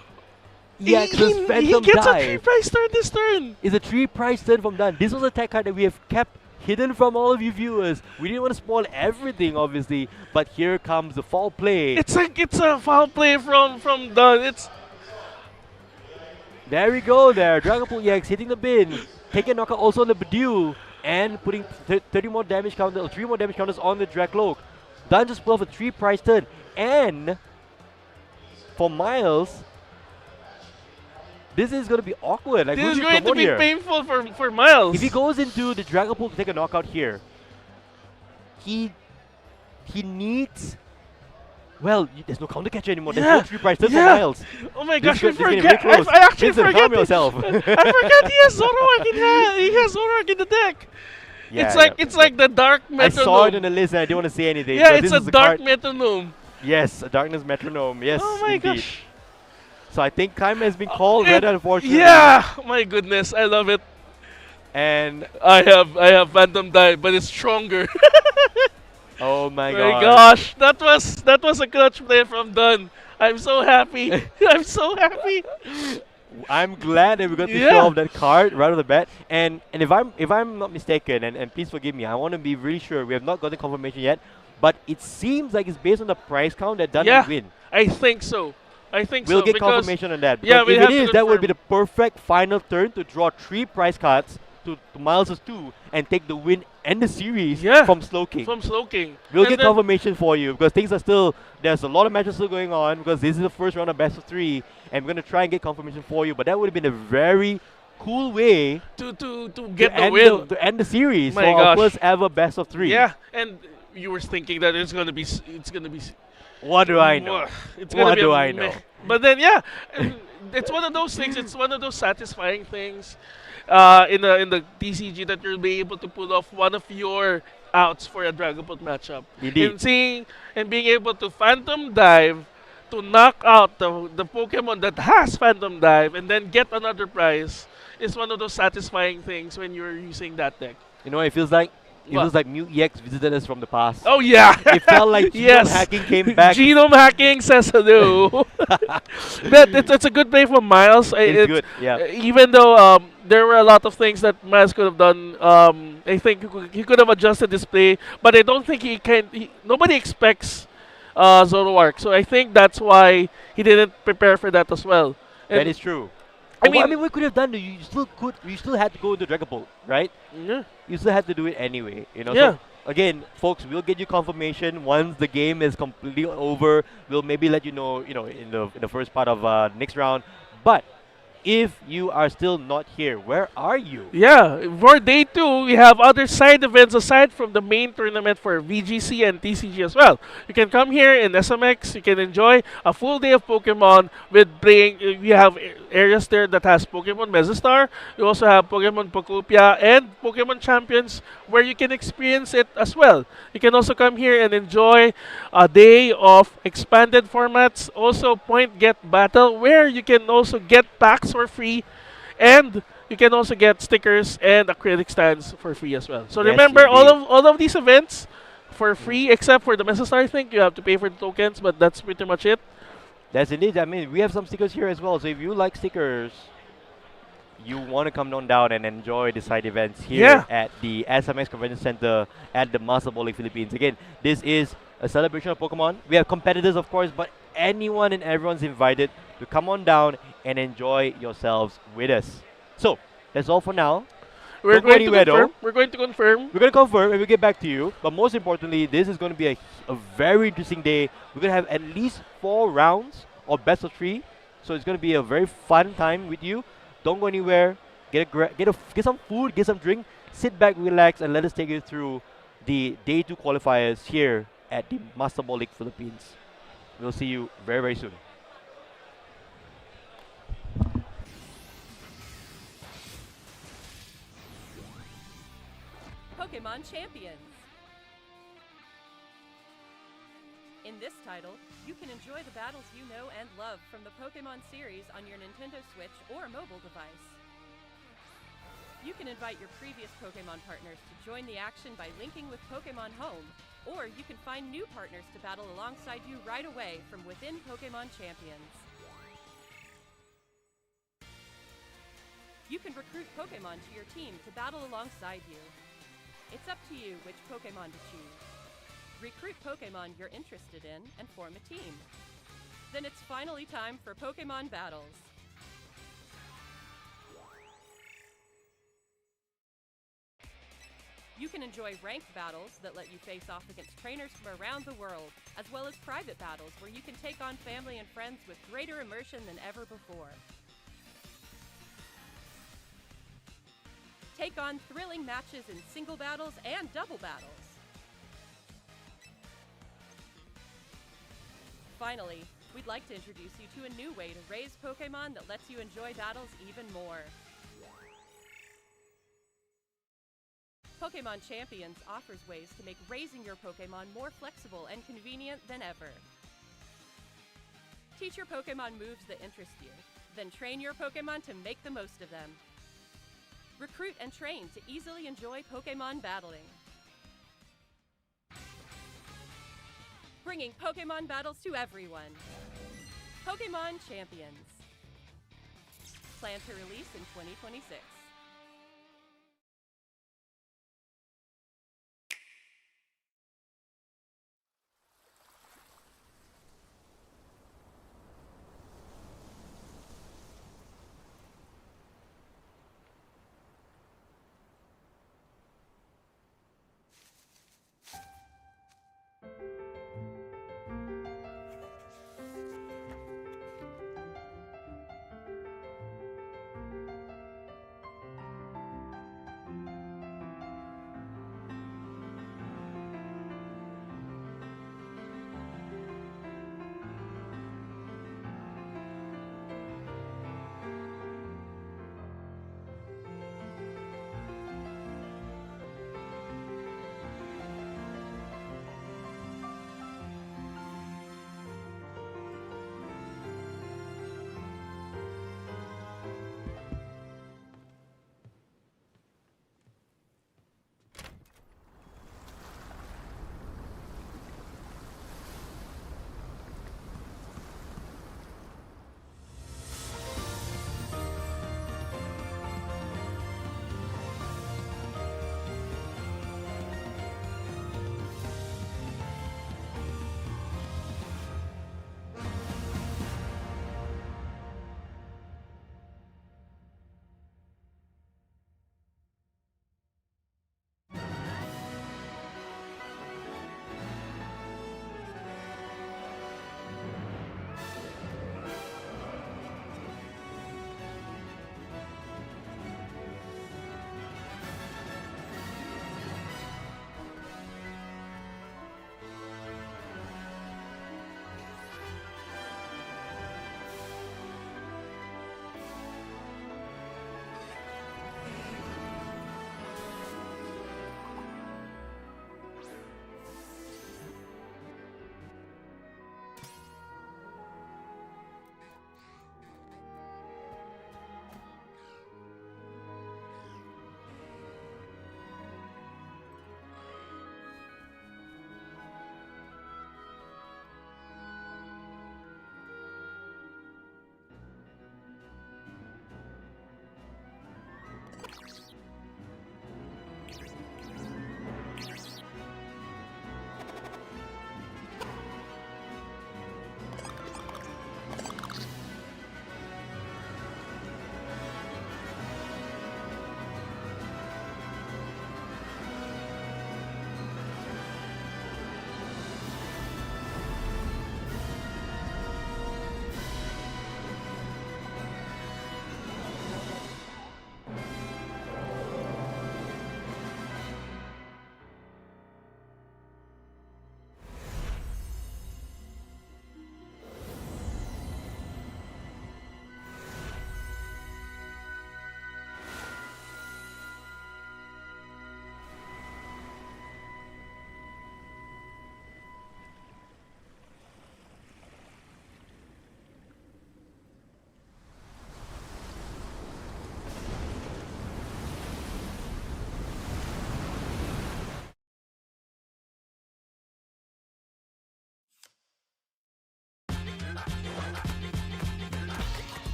Speaker 2: he
Speaker 1: EX's Phantom
Speaker 2: gets a
Speaker 1: Dive.
Speaker 2: 3-price turn this turn!
Speaker 1: Is a 3-price turn from Dunn. This was a tech card that we have kept hidden from all of you viewers. We didn't want to spoil everything, obviously, but here comes the Foul Play.
Speaker 2: It's a foul play from Dunn. It's
Speaker 1: There we go there. Dragapult EX hitting the bin. Taking a knockout also on the Bedew. And putting 30 more damage counters, or 3 more damage counters on the Dracloak. Dunn just pulled off a 3-price turn. And for Miles, this is going to be awkward. Like,
Speaker 2: this
Speaker 1: who
Speaker 2: is
Speaker 1: do you
Speaker 2: going to
Speaker 1: promote
Speaker 2: be
Speaker 1: here?
Speaker 2: painful for Miles.
Speaker 1: If he goes into the Dragapult to take a knockout here, he needs. Well, there's no counter catcher anymore. There's
Speaker 2: Yeah,
Speaker 1: no 3-price turn for
Speaker 2: yeah.
Speaker 1: Miles.
Speaker 2: Oh my
Speaker 1: This
Speaker 2: gosh, I
Speaker 1: is getting
Speaker 2: forgot.
Speaker 1: very close.
Speaker 2: I actually
Speaker 1: Vincent,
Speaker 2: forgot.
Speaker 1: calm yourself.
Speaker 2: I forgot he has Zoroark in he has Zoroark in the deck.
Speaker 1: Yeah,
Speaker 2: It's like the dark
Speaker 1: I
Speaker 2: metronome.
Speaker 1: saw it on the list and I didn't want to say anything.
Speaker 2: Yeah,
Speaker 1: but
Speaker 2: it's
Speaker 1: this
Speaker 2: a
Speaker 1: is the
Speaker 2: dark
Speaker 1: card.
Speaker 2: metronome.
Speaker 1: Yes, a darkness metronome. Yes,
Speaker 2: Oh my
Speaker 1: indeed.
Speaker 2: gosh.
Speaker 1: So I think time has been called, rather unfortunately.
Speaker 2: Yeah, my goodness, I love it.
Speaker 1: And
Speaker 2: I have Phantom Dive, but it's stronger.
Speaker 1: oh my
Speaker 2: My
Speaker 1: god.
Speaker 2: gosh, that was a clutch play from Dunn. I'm so happy. I'm so happy.
Speaker 1: I'm glad that we got to
Speaker 2: Yeah.
Speaker 1: show off that card right off the bat. And if I'm not mistaken, and please forgive me, I want to be really sure. We have not gotten confirmation yet, but it seems like it's based on the price count that Dunn
Speaker 2: Yeah.
Speaker 1: will win.
Speaker 2: I think so. I think
Speaker 1: We'll
Speaker 2: so
Speaker 1: get
Speaker 2: because
Speaker 1: confirmation on that.
Speaker 2: Yeah,
Speaker 1: Because
Speaker 2: we
Speaker 1: if
Speaker 2: have
Speaker 1: it
Speaker 2: to
Speaker 1: is, that would be
Speaker 2: confirm.
Speaker 1: the perfect final turn to draw 3 prize cards to Miles' 2 and take the win and the series
Speaker 2: Yeah.
Speaker 1: from Slowking.
Speaker 2: from Slowking.
Speaker 1: We'll
Speaker 2: And
Speaker 1: get
Speaker 2: then-
Speaker 1: confirmation for you because things are still, there's a lot of matches still going on because this is the first round of best of 3 and we're going to try and get confirmation for you. But that would have been a very cool way
Speaker 2: to
Speaker 1: to
Speaker 2: get the
Speaker 1: end
Speaker 2: win.
Speaker 1: to end the series
Speaker 2: My
Speaker 1: for our
Speaker 2: gosh.
Speaker 1: first ever best of 3.
Speaker 2: Yeah, and you were thinking that it's gonna be
Speaker 1: What do I know?
Speaker 2: It's gonna
Speaker 1: What
Speaker 2: be
Speaker 1: do
Speaker 2: a
Speaker 1: I
Speaker 2: meh.
Speaker 1: know?
Speaker 2: But then yeah, it's one of those things. It's one of those satisfying things in the TCG that you'll be able to pull off one of your outs for a Dragapult matchup.
Speaker 1: Indeed.
Speaker 2: And seeing and being able to Phantom Dive to knock out the Pokemon that has Phantom Dive and then get another prize is one of those satisfying things when you're using that deck.
Speaker 1: You know what it feels like? It
Speaker 2: What?
Speaker 1: feels like Mew EX visited us from the past.
Speaker 2: Oh yeah,
Speaker 1: It felt like genome
Speaker 2: yes.
Speaker 1: hacking came back.
Speaker 2: Genome hacking says hello. But it's a good play for Miles.
Speaker 1: It's good, yeah.
Speaker 2: Even though there were a lot of things that Miles could have done, I think he could have adjusted his play, but I don't think he can. Nobody expects Zoroark, so I think that's why he didn't prepare for that as well.
Speaker 1: That
Speaker 2: And
Speaker 1: is true.
Speaker 2: I
Speaker 1: I mean,
Speaker 2: mean-
Speaker 1: what could have done? You still had to go to Dragapult, right?
Speaker 2: yeah,
Speaker 1: You still had to do it anyway. You know.
Speaker 2: Yeah.
Speaker 1: So again, folks, we'll get you confirmation once the game is completely over. We'll maybe let you know. You know, in the first part of next round. But if you are still not here, where are you?
Speaker 2: Yeah, for day two, we have other side events aside from the main tournament for VGC and TCG as well. You can come here in SMX. You can enjoy a full day of Pokemon with playing. We have areas there that has Pokemon Megastar. You also have Pokemon Pokopia and Pokemon Champions where you can experience it as well. You can also come here and enjoy a day of expanded formats. Also, Point Get Battle where you can also get packs for free and you can also get stickers and acrylic stands for free as well. So
Speaker 1: Yes,
Speaker 2: remember,
Speaker 1: indeed.
Speaker 2: all of these events for
Speaker 1: Mhm.
Speaker 2: free except for the Mesa Star thing. You have to pay for the tokens, but that's pretty much it.
Speaker 1: That's indeed. I mean, we have some stickers here as well. So if you like stickers, you want to come on down and enjoy the side events here
Speaker 2: Yeah.
Speaker 1: at the SMX Convention Center at the Master Bowling Philippines. Again, this is a celebration of Pokemon. We have competitors, of course, but anyone and everyone's invited to come on down and enjoy yourselves with us. So, that's all for now.
Speaker 2: We're
Speaker 1: Don't go
Speaker 2: going to
Speaker 1: anywhere
Speaker 2: confirm.
Speaker 1: though.
Speaker 2: We're going to confirm.
Speaker 1: We're going to confirm and we'll get back to you. But most importantly, this is going to be a very interesting day. We're going to have at least 4 rounds of best of 3. So it's going to be a very fun time with you. Don't go anywhere. Get some food, get some drink, sit back, relax, and let us take you through the day 2 qualifiers here at the Master Ball League Philippines. We'll see you very, very soon.
Speaker 3: Pokémon Champions. In this title, you can enjoy the battles you know and love from the Pokémon series on your Nintendo Switch or mobile device. You can invite your previous Pokémon partners to join the action by linking with Pokémon Home, or you can find new partners to battle alongside you right away from within Pokémon Champions. You can recruit Pokémon to your team to battle alongside you. It's up to you which Pokémon to choose. Recruit Pokémon you're interested in and form a team. Then it's finally time for Pokémon battles. You can enjoy ranked battles that let you face off against trainers from around the world, as well as private battles where you can take on family and friends with greater immersion than ever before. Take on thrilling matches in single battles and double battles. Finally, we'd like to introduce you to a new way to raise Pokémon that lets you enjoy battles even more. Pokémon Champions offers ways to make raising your Pokémon more flexible and convenient than ever. Teach your Pokémon moves that interest you, then train your Pokémon to make the most of them. Recruit and train to easily enjoy Pokémon battling. Bringing Pokémon battles to everyone. Pokémon Champions. Planned to release in 2026.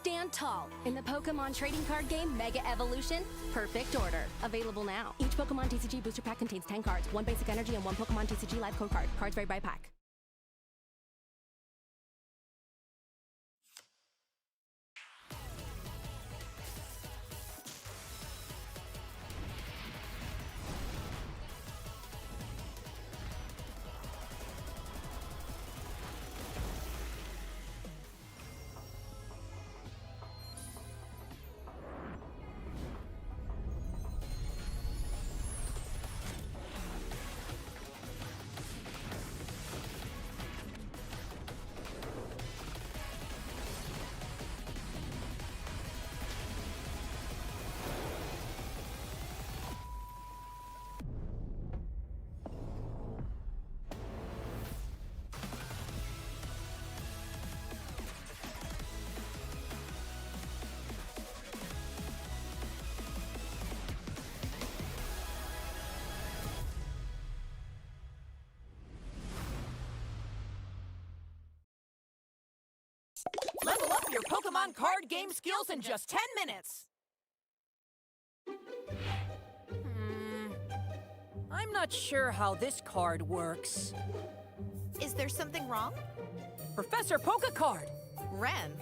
Speaker 4: stand tall in the Pokemon trading card game Mega Evolution Perfect Order. Available now. Each Pokemon TCG booster pack contains 10 cards, 1 basic energy, and 1 Pokemon TCG live code card. Cards vary by pack.
Speaker 5: Level up your Pokemon card game skills in just 10 minutes! I'm not sure how this card works.
Speaker 6: Is there something wrong?
Speaker 5: Professor Pokecard!
Speaker 6: Ren,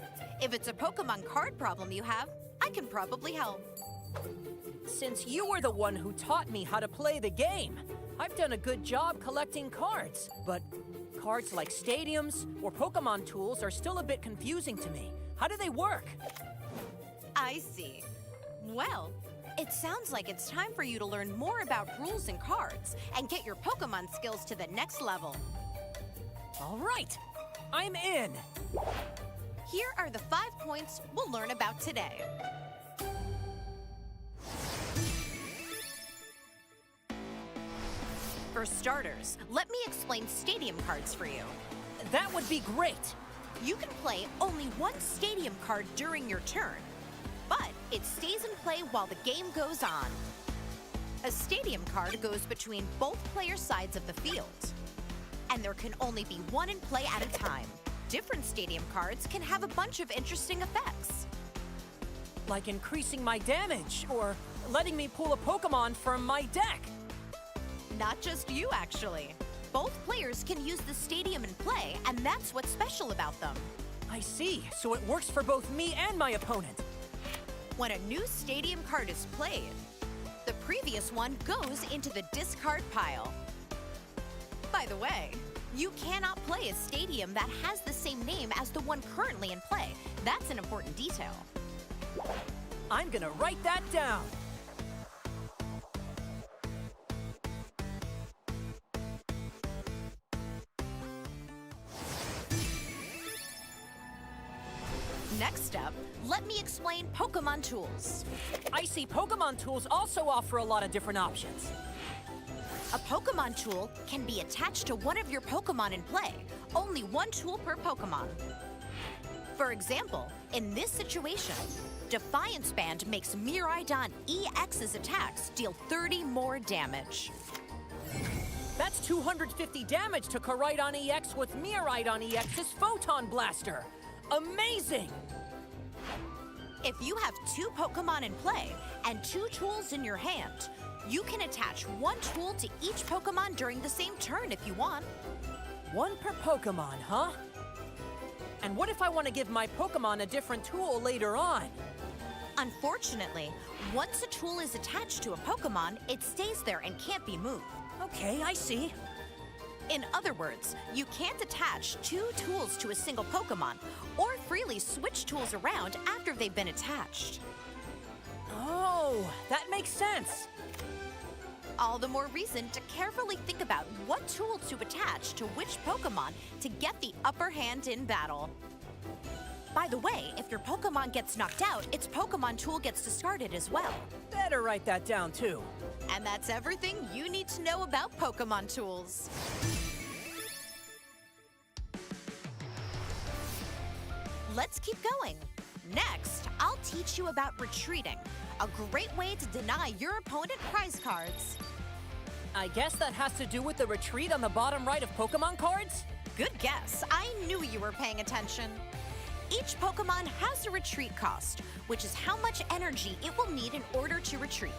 Speaker 6: if it's a Pokemon card problem you have, I can probably help.
Speaker 5: Since you were the one who taught me how to play the game, I've done a good job collecting cards, but cards like stadiums or Pokemon tools are still a bit confusing to me. How do they work?
Speaker 6: I see. Well, it sounds like it's time for you to learn more about rules and cards and get your Pokemon skills to the next level.
Speaker 5: All right, I'm in.
Speaker 6: Here are the 5 points we'll learn about today. For starters, let me explain stadium cards for you.
Speaker 5: That would be great.
Speaker 6: You can play only one stadium card during your turn, but it stays in play while the game goes on. A stadium card goes between both player sides of the field, and there can only be one in play at a time. Different stadium cards can have a bunch of interesting effects.
Speaker 5: Like increasing my damage or letting me pull a Pokemon from my deck.
Speaker 6: Not just you, actually. Both players can use the stadium in play, and that's what's special about them.
Speaker 5: I see, so it works for both me and my opponent.
Speaker 6: When a new stadium card is played, the previous one goes into the discard pile. By the way, you cannot play a stadium that has the same name as the one currently in play. That's an important detail.
Speaker 5: I'm gonna write that down.
Speaker 6: Next up, let me explain Pokemon tools.
Speaker 5: I see Pokemon tools also offer a lot of different options.
Speaker 6: A Pokemon tool can be attached to one of your Pokemon in play. Only one tool per Pokemon. For example, in this situation, Defiance Band makes Miraidon EX's attacks deal 30 more damage.
Speaker 5: That's 250 damage to Koraidon EX with Miraidon EX's Photon Blaster. Amazing!
Speaker 6: If you have 2 Pokemon in play and 2 tools in your hand, you can attach one tool to each Pokemon during the same turn if you want.
Speaker 5: One per Pokemon, huh? And what if I want to give my Pokemon a different tool later on?
Speaker 6: Unfortunately, once a tool is attached to a Pokemon, it stays there and can't be moved.
Speaker 5: Okay, I see.
Speaker 6: In other words, you can't attach 2 tools to a single Pokemon or freely switch tools around after they've been attached.
Speaker 5: Oh, that makes sense.
Speaker 6: All the more reason to carefully think about what tool to attach to which Pokemon to get the upper hand in battle. By the way, if your Pokemon gets knocked out, its Pokemon tool gets discarded as well.
Speaker 5: Better write that down too.
Speaker 6: And that's everything you need to know about Pokemon tools. Let's keep going. Next, I'll teach you about retreating, a great way to deny your opponent prize cards.
Speaker 5: I guess that has to do with the retreat on the bottom right of Pokemon cards?
Speaker 6: Good guess. I knew you were paying attention. Each Pokemon has a retreat cost, which is how much energy it will need in order to retreat.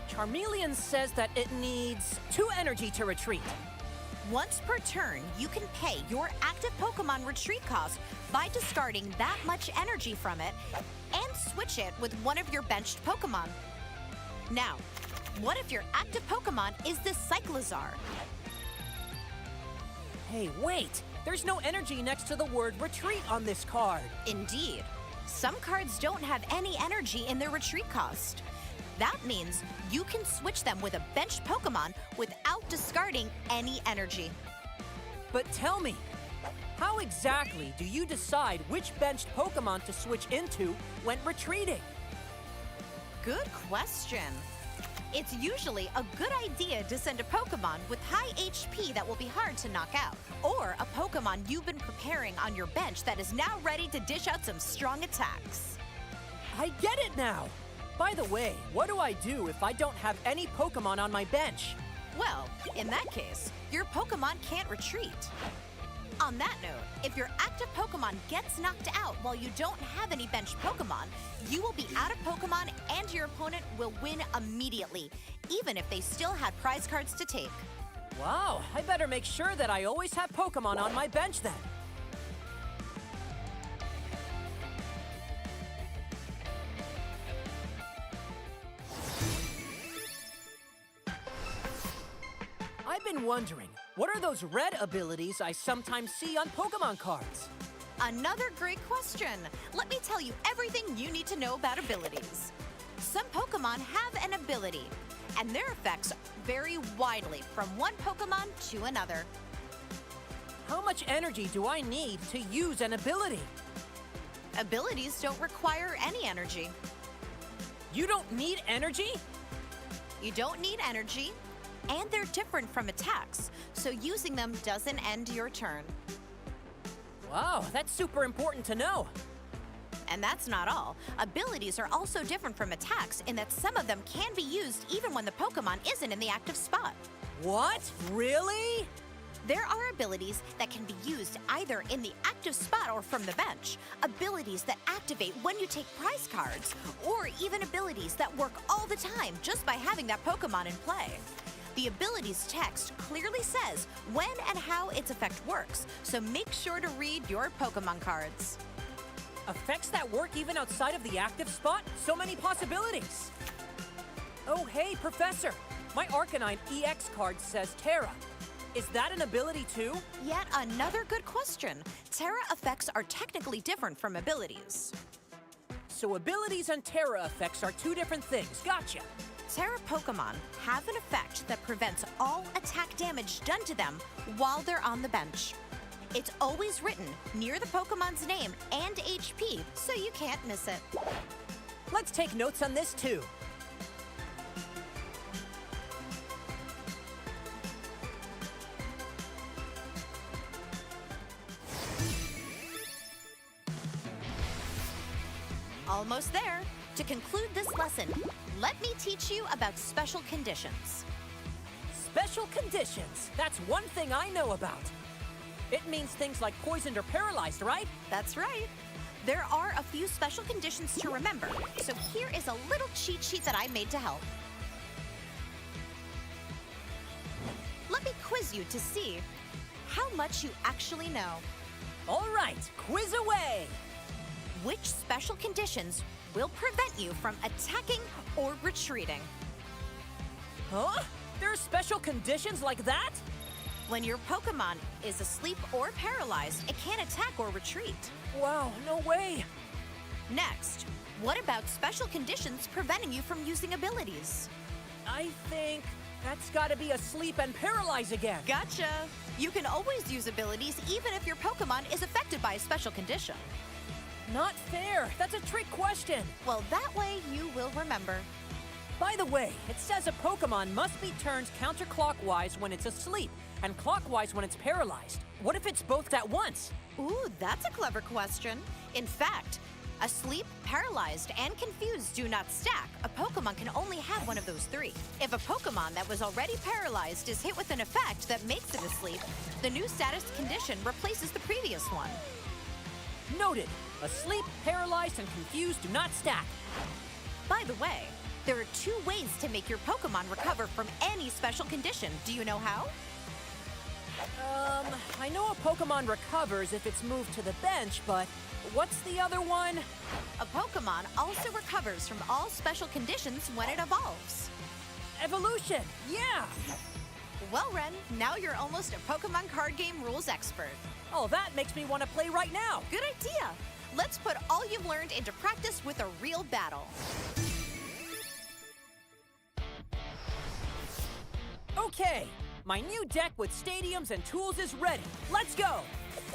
Speaker 5: Charmeleon says that it needs 2 energy to retreat.
Speaker 6: Once per turn, you can pay your active Pokemon retreat cost by discarding that much energy from it and switch it with one of your benched Pokemon. Now, what if your active Pokemon is the Cyclizar?
Speaker 5: Hey, wait! There's no energy next to the word retreat on this card.
Speaker 6: Indeed. Some cards don't have any energy in their retreat cost. That means you can switch them with a benched Pokemon without discarding any energy.
Speaker 5: But tell me, how exactly do you decide which benched Pokemon to switch into when retreating?
Speaker 6: Good question. It's usually a good idea to send a Pokemon with high HP that will be hard to knock out, or a Pokemon you've been preparing on your bench that is now ready to dish out some strong attacks.
Speaker 5: I get it now! By the way, what do I do if I don't have any Pokemon on my bench?
Speaker 6: Well, in that case, your Pokemon can't retreat. On that note, if your active Pokemon gets knocked out while you don't have any benched Pokemon, you will be out of Pokemon and your opponent will win immediately, even if they still had prize cards to take.
Speaker 5: Wow, I better make sure that I always have Pokemon on my bench then. I've been wondering, what are those red abilities I sometimes see on Pokemon cards?
Speaker 6: Another great question. Let me tell you everything you need to know about abilities. Some Pokemon have an ability, and their effects vary widely from one Pokemon to another.
Speaker 5: How much energy do I need to use an ability?
Speaker 6: Abilities don't require any energy.
Speaker 5: You don't need energy?
Speaker 6: You don't need energy, and they're different from attacks, so using them doesn't end your turn.
Speaker 5: Wow, that's super important to know.
Speaker 6: And that's not all. Abilities are also different from attacks in that some of them can be used even when the Pokemon isn't in the active spot.
Speaker 5: What? Really?
Speaker 6: There are abilities that can be used either in the active spot or from the bench, abilities that activate when you take prize cards, or even abilities that work all the time just by having that Pokemon in play. The abilities text clearly says when and how its effect works, so make sure to read your Pokemon cards.
Speaker 5: Effects that work even outside of the active spot? So many possibilities! Oh, hey, Professor! My Arcanine EX card says Terra. Is that an ability too?
Speaker 6: Yet another good question. Terra effects are technically different from abilities.
Speaker 5: So abilities and Terra effects are 2 different things. Gotcha!
Speaker 6: Terra Pokemon have an effect that prevents all attack damage done to them while they're on the bench. It's always written near the Pokemon's name and HP, so you can't miss it.
Speaker 5: Let's take notes on this too.
Speaker 6: Almost there. To conclude this lesson, let me teach you about special conditions.
Speaker 5: Special conditions. That's one thing I know about. It means things like poisoned or paralyzed, right?
Speaker 6: That's right. There are a few special conditions to remember, so here is a little cheat sheet that I made to help. Let me quiz you to see how much you actually know.
Speaker 5: All right, quiz away!
Speaker 6: Which special conditions will prevent you from attacking or retreating?
Speaker 5: Huh? There are special conditions like that?
Speaker 6: When your Pokemon is asleep or paralyzed, it can't attack or retreat.
Speaker 5: Wow, no way!
Speaker 6: Next, what about special conditions preventing you from using abilities?
Speaker 5: I think that's gotta be asleep and paralyze again.
Speaker 6: Gotcha! You can always use abilities even if your Pokemon is affected by a special condition.
Speaker 5: Not fair! That's a trick question!
Speaker 6: Well, that way you will remember.
Speaker 5: By the way, it says a Pokemon must be turned counterclockwise when it's asleep and clockwise when it's paralyzed. What if it's both at once?
Speaker 6: Ooh, that's a clever question. In fact, asleep, paralyzed, and confused do not stack. A Pokemon can only have one of those 3. If a Pokemon that was already paralyzed is hit with an effect that makes it asleep, the new status condition replaces the previous one.
Speaker 5: Noted. Asleep, paralyzed, and confused do not stack.
Speaker 6: By the way, there are 2 ways to make your Pokemon recover from any special condition. Do you know how?
Speaker 5: I know a Pokemon recovers if it's moved to the bench, but what's the other one?
Speaker 6: A Pokemon also recovers from all special conditions when it evolves.
Speaker 5: Evolution! Yeah!
Speaker 6: Well, Ren, now you're almost a Pokemon card game rules expert.
Speaker 5: Oh, that makes me want to play right now.
Speaker 6: Good idea. Let's put all you've learned into practice with a real battle.
Speaker 5: Okay, my new deck with stadiums and tools is ready. Let's go!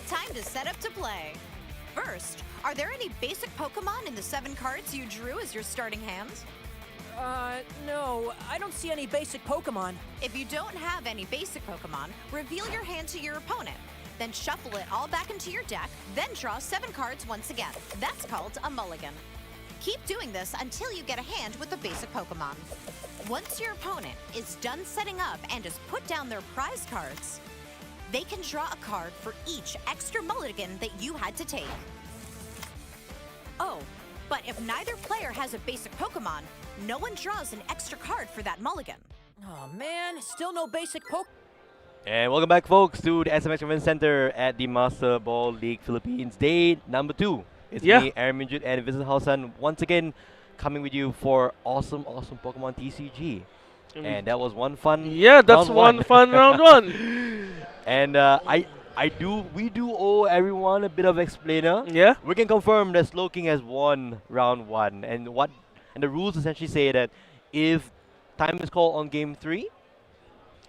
Speaker 6: Time to set up to play. First, are there any basic Pokemon in the 7 cards you drew as your starting hand?
Speaker 5: No, I don't see any basic Pokemon.
Speaker 6: If you don't have any basic Pokemon, reveal your hand to your opponent. Then shuffle it all back into your deck, then draw 7 cards once again. That's called a mulligan. Keep doing this until you get a hand with a basic Pokemon. Once your opponent is done setting up and has put down their prize cards, they can draw a card for each extra mulligan that you had to take. Oh, but if neither player has a basic Pokemon, no one draws an extra card for that mulligan.
Speaker 5: Oh man, still no basic Pokemon.
Speaker 1: And welcome back, folks, to the SMX Event Center at the Master Ball League Philippines, day number 2. It's me, Aaron Minjut, and Vincent Hausan, once again coming with you for awesome Pokemon TCG. And that was one fun
Speaker 2: that's
Speaker 1: round
Speaker 2: fun round 1.
Speaker 1: And we do owe everyone a bit of explainer.
Speaker 2: Yeah.
Speaker 1: We can confirm that Slowking has won round 1, and the rules essentially say that if time is called on game 3,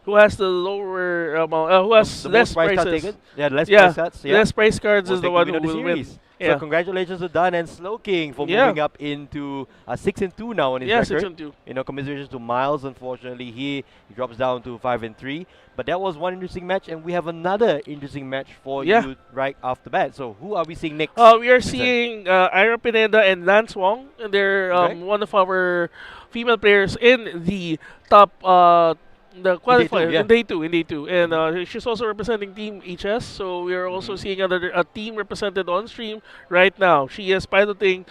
Speaker 2: Who has the lower amount? Who has
Speaker 1: the
Speaker 2: less
Speaker 1: most price cut
Speaker 2: prices?
Speaker 1: taken? Yeah, less price cuts. Yeah.
Speaker 2: Less price cards
Speaker 1: will
Speaker 2: is the
Speaker 1: take
Speaker 2: one
Speaker 1: win
Speaker 2: who
Speaker 1: of the
Speaker 2: will win.
Speaker 1: series.
Speaker 2: Yeah.
Speaker 1: So congratulations to Dan and Slowking for
Speaker 2: Yeah.
Speaker 1: moving up into 6-2 now on his
Speaker 2: Yeah,
Speaker 1: record.
Speaker 2: 6-2.
Speaker 1: You know, commiserations to Miles. Unfortunately, he drops down to 5-3. But that was one interesting match, and we have another interesting match for you right after that. So who are we seeing next?
Speaker 2: We are seeing Ira Pineda and Lance Wong. And they're one of our female players in the top the qualifier in day 2. And she's also representing Team HS. So we are also seeing a team represented on stream right now. She is piloting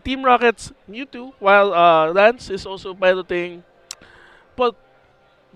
Speaker 2: Team Rocket's Mewtwo, while Lance is also piloting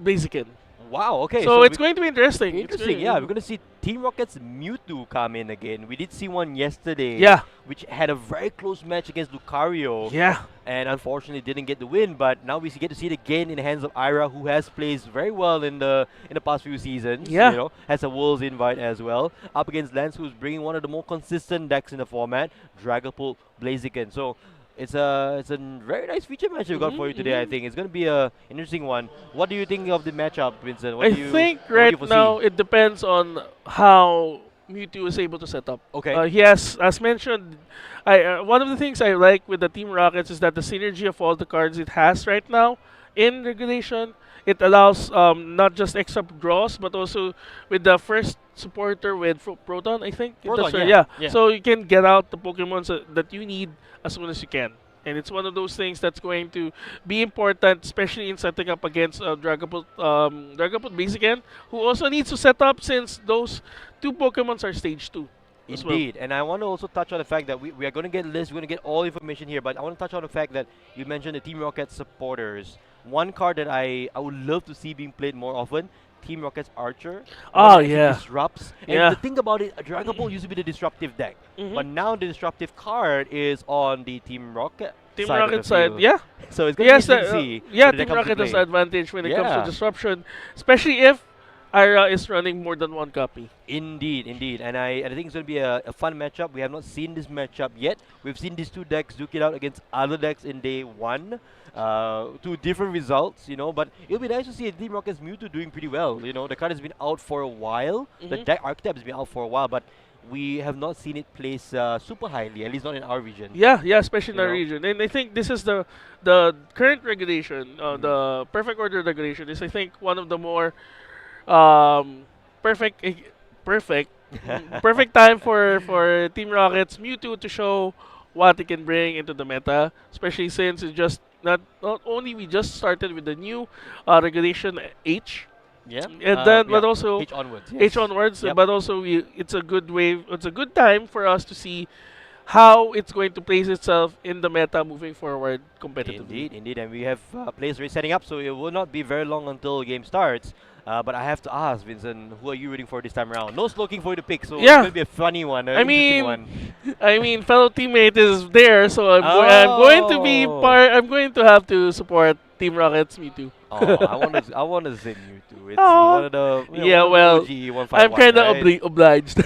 Speaker 2: Blaziken.
Speaker 1: Wow, okay.
Speaker 2: So it's going to be interesting.
Speaker 1: Interesting, yeah. We're going to see Team Rocket's Mewtwo come in again. We did see one yesterday.
Speaker 2: Yeah.
Speaker 1: Which had a very close match against Lucario.
Speaker 2: Yeah.
Speaker 1: And unfortunately didn't get the win. But now we get to see it again in the hands of Ira, who has played very well in the past few seasons.
Speaker 2: Yeah.
Speaker 1: You know, has a World's invite as well. Up against Lance, who's bringing one of the more consistent decks in the format, Dragapult Blaziken. So it's a very nice feature match we've got for you today. I think it's going to be an interesting one. What do you think of the matchup, Vincent?
Speaker 2: I think right now it depends on how Mewtwo is able to set up.
Speaker 1: Okay.
Speaker 2: He has, as mentioned, one of the things I like with the Team Rockets is that the synergy of all the cards it has right now in regulation. It allows not just extra draws, but also with the first supporter with Proton, I think.
Speaker 1: Proton,
Speaker 2: yeah.
Speaker 1: Yeah.
Speaker 2: So you can get out the Pokemon that you need as soon as you can. And it's one of those things that's going to be important, especially in setting up against Dragapult Blaziken, who also needs to set up since those 2 Pokemons are stage 2.
Speaker 1: Indeed, and I want to also touch on the fact that we are going to get lists, we're going to get all information here, but I want to touch on the fact that you mentioned the Team Rocket supporters. One card that I would love to see being played more often, Team Rocket's Archer.
Speaker 2: Oh,
Speaker 1: It
Speaker 2: yeah.
Speaker 1: disrupts. And
Speaker 2: Yeah.
Speaker 1: the thing about it, Dragon Ball used to be the disruptive deck, but now the disruptive card is on the Team Rocket
Speaker 2: Team
Speaker 1: side of
Speaker 2: Rocket
Speaker 1: the
Speaker 2: side,
Speaker 1: field.
Speaker 2: yeah.
Speaker 1: So it's going to be
Speaker 2: Yes,
Speaker 1: interesting to see.
Speaker 2: yeah,
Speaker 1: when that
Speaker 2: Team
Speaker 1: comes to
Speaker 2: Rocket has
Speaker 1: play.
Speaker 2: the advantage when it comes
Speaker 1: Yeah.
Speaker 2: to disruption, especially if Ira is running more than 1 copy.
Speaker 1: Indeed. And I think it's going to be a fun matchup. We have not seen this matchup yet. We've seen these 2 decks duke it out against other decks in day 1. 2 different results, you know, but it'll be nice to see Team Rocket's Mewtwo doing pretty well. You know, the card has been out for a while. The deck archetype has been out for a while, but we have not seen it placed super highly, at least not in our region.
Speaker 2: Yeah, especially in
Speaker 1: You
Speaker 2: our
Speaker 1: know?
Speaker 2: region. And I think this is the current regulation, the perfect order regulation is, I think, one of the more perfect time for Team Rocket's Mewtwo to show what it can bring into the meta, especially since it's just not only we just started with the new regulation H,
Speaker 1: Yeah.
Speaker 2: And then,
Speaker 1: Yeah.
Speaker 2: but also
Speaker 1: H onwards.
Speaker 2: H
Speaker 1: Yes.
Speaker 2: onwards,
Speaker 1: Yep.
Speaker 2: but also it's a good way. It's a good time for us to see how it's going to place itself in the meta moving forward competitively.
Speaker 1: Indeed, indeed, and we have players already setting up, so it will not be very long until the game starts. But I have to ask, Vincent, who are you rooting for this time around? No looking for you to pick, so it's
Speaker 2: Yeah.
Speaker 1: going to be a funny one, an
Speaker 2: I
Speaker 1: interesting
Speaker 2: mean,
Speaker 1: one.
Speaker 2: I mean, fellow teammate is there, so I'm going to be
Speaker 1: Oh.
Speaker 2: I'm going to have to support Team Rockets. Me too.
Speaker 1: Oh, I want to sing you too. It's
Speaker 2: Aw.
Speaker 1: one of the
Speaker 2: Yeah,
Speaker 1: one
Speaker 2: well,
Speaker 1: of the OG 151,
Speaker 2: I'm kind of
Speaker 1: right?
Speaker 2: obliged,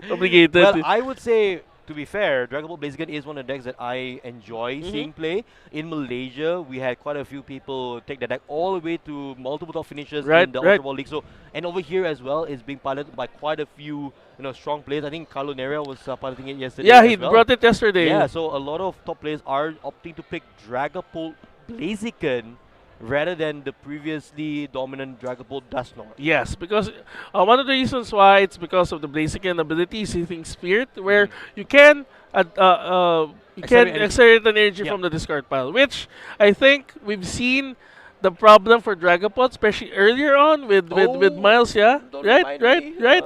Speaker 2: obligated.
Speaker 1: Well, I would say, to be fair, Dragon Ball Blaziken is one of the decks that I enjoy
Speaker 2: Mhm.
Speaker 1: seeing play. In Malaysia, we had quite a few people take the deck all the way to multiple top finishes
Speaker 2: Right,
Speaker 1: in the
Speaker 2: right.
Speaker 1: Ultra Ball League. So, and over here as well, it's being piloted by quite a few strong players. I think Carlo Neria was piloting it yesterday.
Speaker 2: Yeah,
Speaker 1: as
Speaker 2: he
Speaker 1: well.
Speaker 2: brought it yesterday.
Speaker 1: Yeah, so a lot of top players are opting to pick Dragapult Blaziken rather than the previously dominant Dragapult Dusknoir.
Speaker 2: Yes, because one of the reasons why it's because of the Blaziken ability, Seething Spirit, where you can
Speaker 1: Accelerate energy.
Speaker 2: accelerate an energy
Speaker 1: Yeah.
Speaker 2: from the discard pile, which I think we've seen the problem for Dragapult, especially earlier on with
Speaker 1: Oh,
Speaker 2: Miles, yeah?
Speaker 1: don't
Speaker 2: Right,
Speaker 1: remind
Speaker 2: right,
Speaker 1: me.
Speaker 2: right.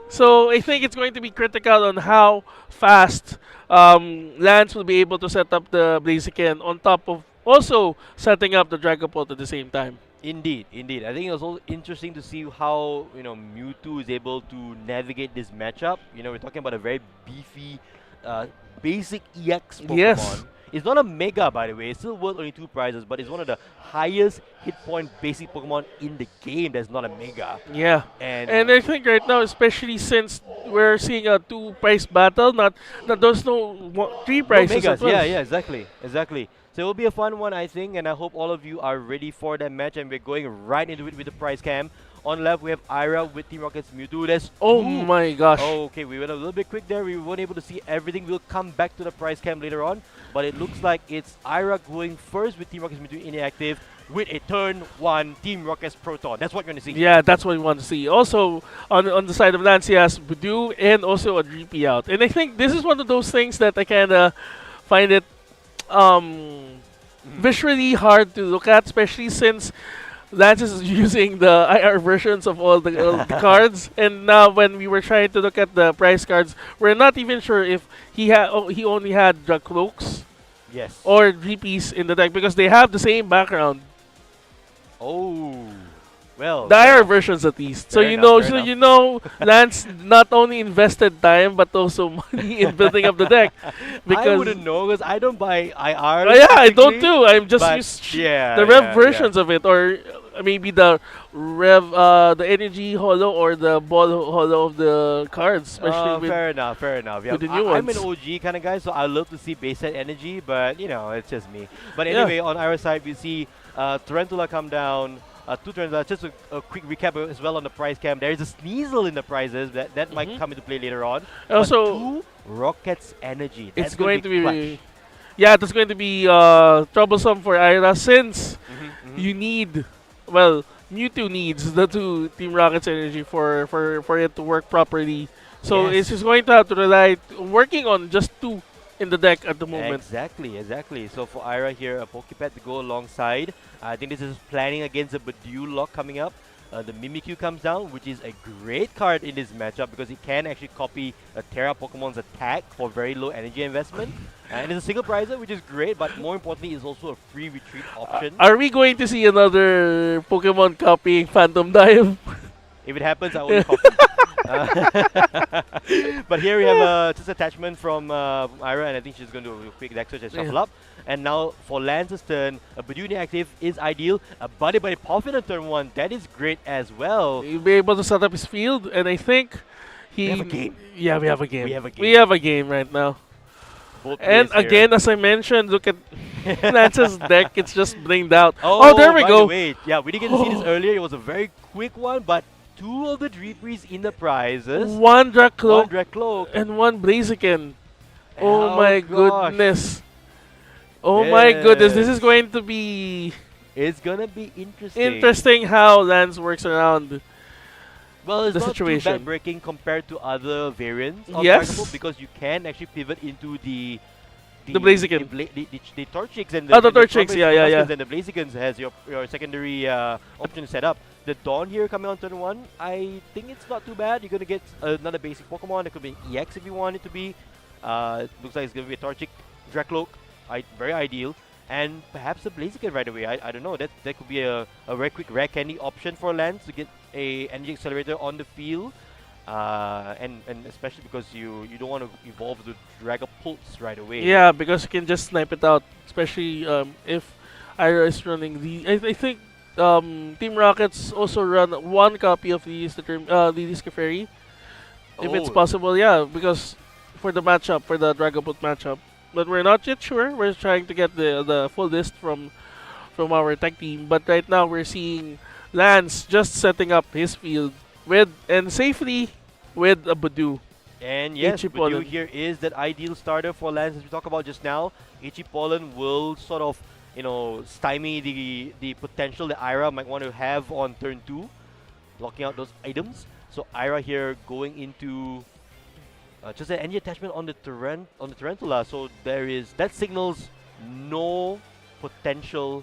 Speaker 2: So I think it's going to be critical on how fast Lance will be able to set up the Blaziken on top of also setting up the Dragapult at the same time.
Speaker 1: Indeed, indeed. I think it was also interesting to see how Mewtwo is able to navigate this matchup. We're talking about a very beefy, basic EX Pokemon.
Speaker 2: Yes.
Speaker 1: It's not a Mega, by the way. It's still worth only 2 prizes, but it's one of the highest hit point basic Pokemon in the game. That's not a Mega.
Speaker 2: Yeah.
Speaker 1: And
Speaker 2: I think right now, especially since we're seeing a two-price battle, not there's no three
Speaker 1: no
Speaker 2: prices
Speaker 1: Megas.
Speaker 2: at once.
Speaker 1: Yeah, yeah, exactly, exactly. So it will be a fun one, I think, and I hope all of you are ready for that match. And we're going right into it with the prize cam. On left, we have Ira with Team Rocket's Mewtwo. There's
Speaker 2: Oh
Speaker 1: two.
Speaker 2: my gosh.
Speaker 1: Oh, okay, we went a little bit quick there. We weren't able to see everything. We'll come back to the prize cam later on. But it looks like it's Ira going first with Team Rocket's Mewtwo inactive with a turn 1 Team Rocket's Proton. That's what you're going to see.
Speaker 2: Yeah, that's what we want to see. Also, on the side of Lance, he has Budu and also a Dreepy out. And I think this is one of those things that I kind of find it visually hard to look at, especially since Lance is using the IR versions of all the cards. And now when we were trying to look at the prize cards, we're not even sure if he only had the cloaks
Speaker 1: Yes.
Speaker 2: or Dreepies in the deck because they have the same background.
Speaker 1: Oh. Well.
Speaker 2: The
Speaker 1: fair
Speaker 2: IR
Speaker 1: enough.
Speaker 2: versions at least. So
Speaker 1: Fair
Speaker 2: you
Speaker 1: enough,
Speaker 2: know,
Speaker 1: fair
Speaker 2: so
Speaker 1: enough.
Speaker 2: you know, Lance not only invested time but also money in building up the deck. Because
Speaker 1: I wouldn't know because I don't buy IR.
Speaker 2: Oh, yeah, I don't
Speaker 1: typically,
Speaker 2: too. I'm just
Speaker 1: but
Speaker 2: used
Speaker 1: yeah,
Speaker 2: the rev
Speaker 1: yeah,
Speaker 2: versions of it, or maybe the the energy holo or the ball holo of the cards, especially with
Speaker 1: fair enough, fair enough. Yeah,
Speaker 2: with the new
Speaker 1: I'm an
Speaker 2: ones.
Speaker 1: OG kind of guy, so I love to see base set energy, but it's just me. But
Speaker 2: Yeah.
Speaker 1: anyway, on our side, we see Tarantula come down. Two Tarantula. Just a quick recap as well on the prize cam. There is a Sneasel in the prizes that might come into play later on. But
Speaker 2: Also,
Speaker 1: 2 Rockets energy.
Speaker 2: it's
Speaker 1: That's
Speaker 2: going to be
Speaker 1: clutch.
Speaker 2: yeah, that's going to be troublesome for Ira since you need Mewtwo needs the 2 Team Rockets energy for it to work properly. So
Speaker 1: Yes.
Speaker 2: it's just going to have to rely working on just 2 in the deck at the moment.
Speaker 1: Exactly, exactly. So for Ira here, a Pokepet to go alongside. I think this is planning against a Badoo lock coming up. The Mimikyu comes down, which is a great card in this matchup because it can actually copy a Terra Pokemon's attack for very low energy investment. And it's a single prizer, which is great, but more importantly, it's also a free retreat option.
Speaker 2: Are we going to see another Pokemon copying Phantom Dive?
Speaker 1: If it happens, I will copy. But here we have just attachment from Ira, and I think she's going to do a quick deck search and shuffle up. And now for Lance's turn, a Baduni active is ideal. A Buddy Buddy Puffin on turn 1, that is great as well.
Speaker 2: He'll be able to set up his field, and I think he.
Speaker 1: We have a game.
Speaker 2: Yeah, we have a game.
Speaker 1: We have a game.
Speaker 2: We have a game right now.
Speaker 1: Both
Speaker 2: And
Speaker 1: players here.
Speaker 2: again, as I mentioned, look at Lance's deck. It's just blamed out. Oh, there we
Speaker 1: by
Speaker 2: go.
Speaker 1: the way, yeah, we didn't get to see this earlier. It was a very quick one, but 2 of the Dreepies in the prizes.
Speaker 2: One
Speaker 1: One
Speaker 2: Dracloak
Speaker 1: Dread Cloak.
Speaker 2: and one Blaziken. Oh,
Speaker 1: Oh
Speaker 2: my
Speaker 1: gosh.
Speaker 2: goodness. Oh my goodness, this is
Speaker 1: Yes.
Speaker 2: going to be
Speaker 1: It's gonna be interesting.
Speaker 2: interesting how Lance works around.
Speaker 1: Well, it's
Speaker 2: the
Speaker 1: not
Speaker 2: situation.
Speaker 1: too backbreaking compared to other variants of
Speaker 2: Yes.
Speaker 1: Dragon Ball because you can actually pivot into the
Speaker 2: Blaziken.
Speaker 1: the Torchics and the
Speaker 2: Oh, the
Speaker 1: and
Speaker 2: Torchics, yeah, yeah, yeah.
Speaker 1: And the Blazikens has your secondary option set up. the Dawn here coming on turn 1, I think it's not too bad. You're going to get another basic Pokemon. It could be an EX if you want it to be. It looks like it's going to be a Torchic Dracloak. Very ideal. And perhaps a Blaziken right away. I don't know. That could be a very quick rare candy option for Lance to get a Energy Accelerator on the field. And especially because you don't want to evolve to Dragapults right away.
Speaker 2: Yeah, because you can just snipe it out, especially if Ira is running the. I think Team Rockets also run one copy of the Scafferi, if it's
Speaker 1: Oh.
Speaker 2: possible. Yeah, because for the matchup, for the Dragapult matchup, but we're not yet sure. We're trying to get the full list from our tech team, but right now we're seeing Lance just setting up his field and safely with a Budu.
Speaker 1: And yes,
Speaker 2: Ichipollen.
Speaker 1: Budu here is that ideal starter for Lance as we talked about just now. Ichipollen will sort of, stymie the potential that Ira might want to have on turn 2, blocking out those items. So Ira here going into just an energy attachment on the Tarantula. So that signals no potential.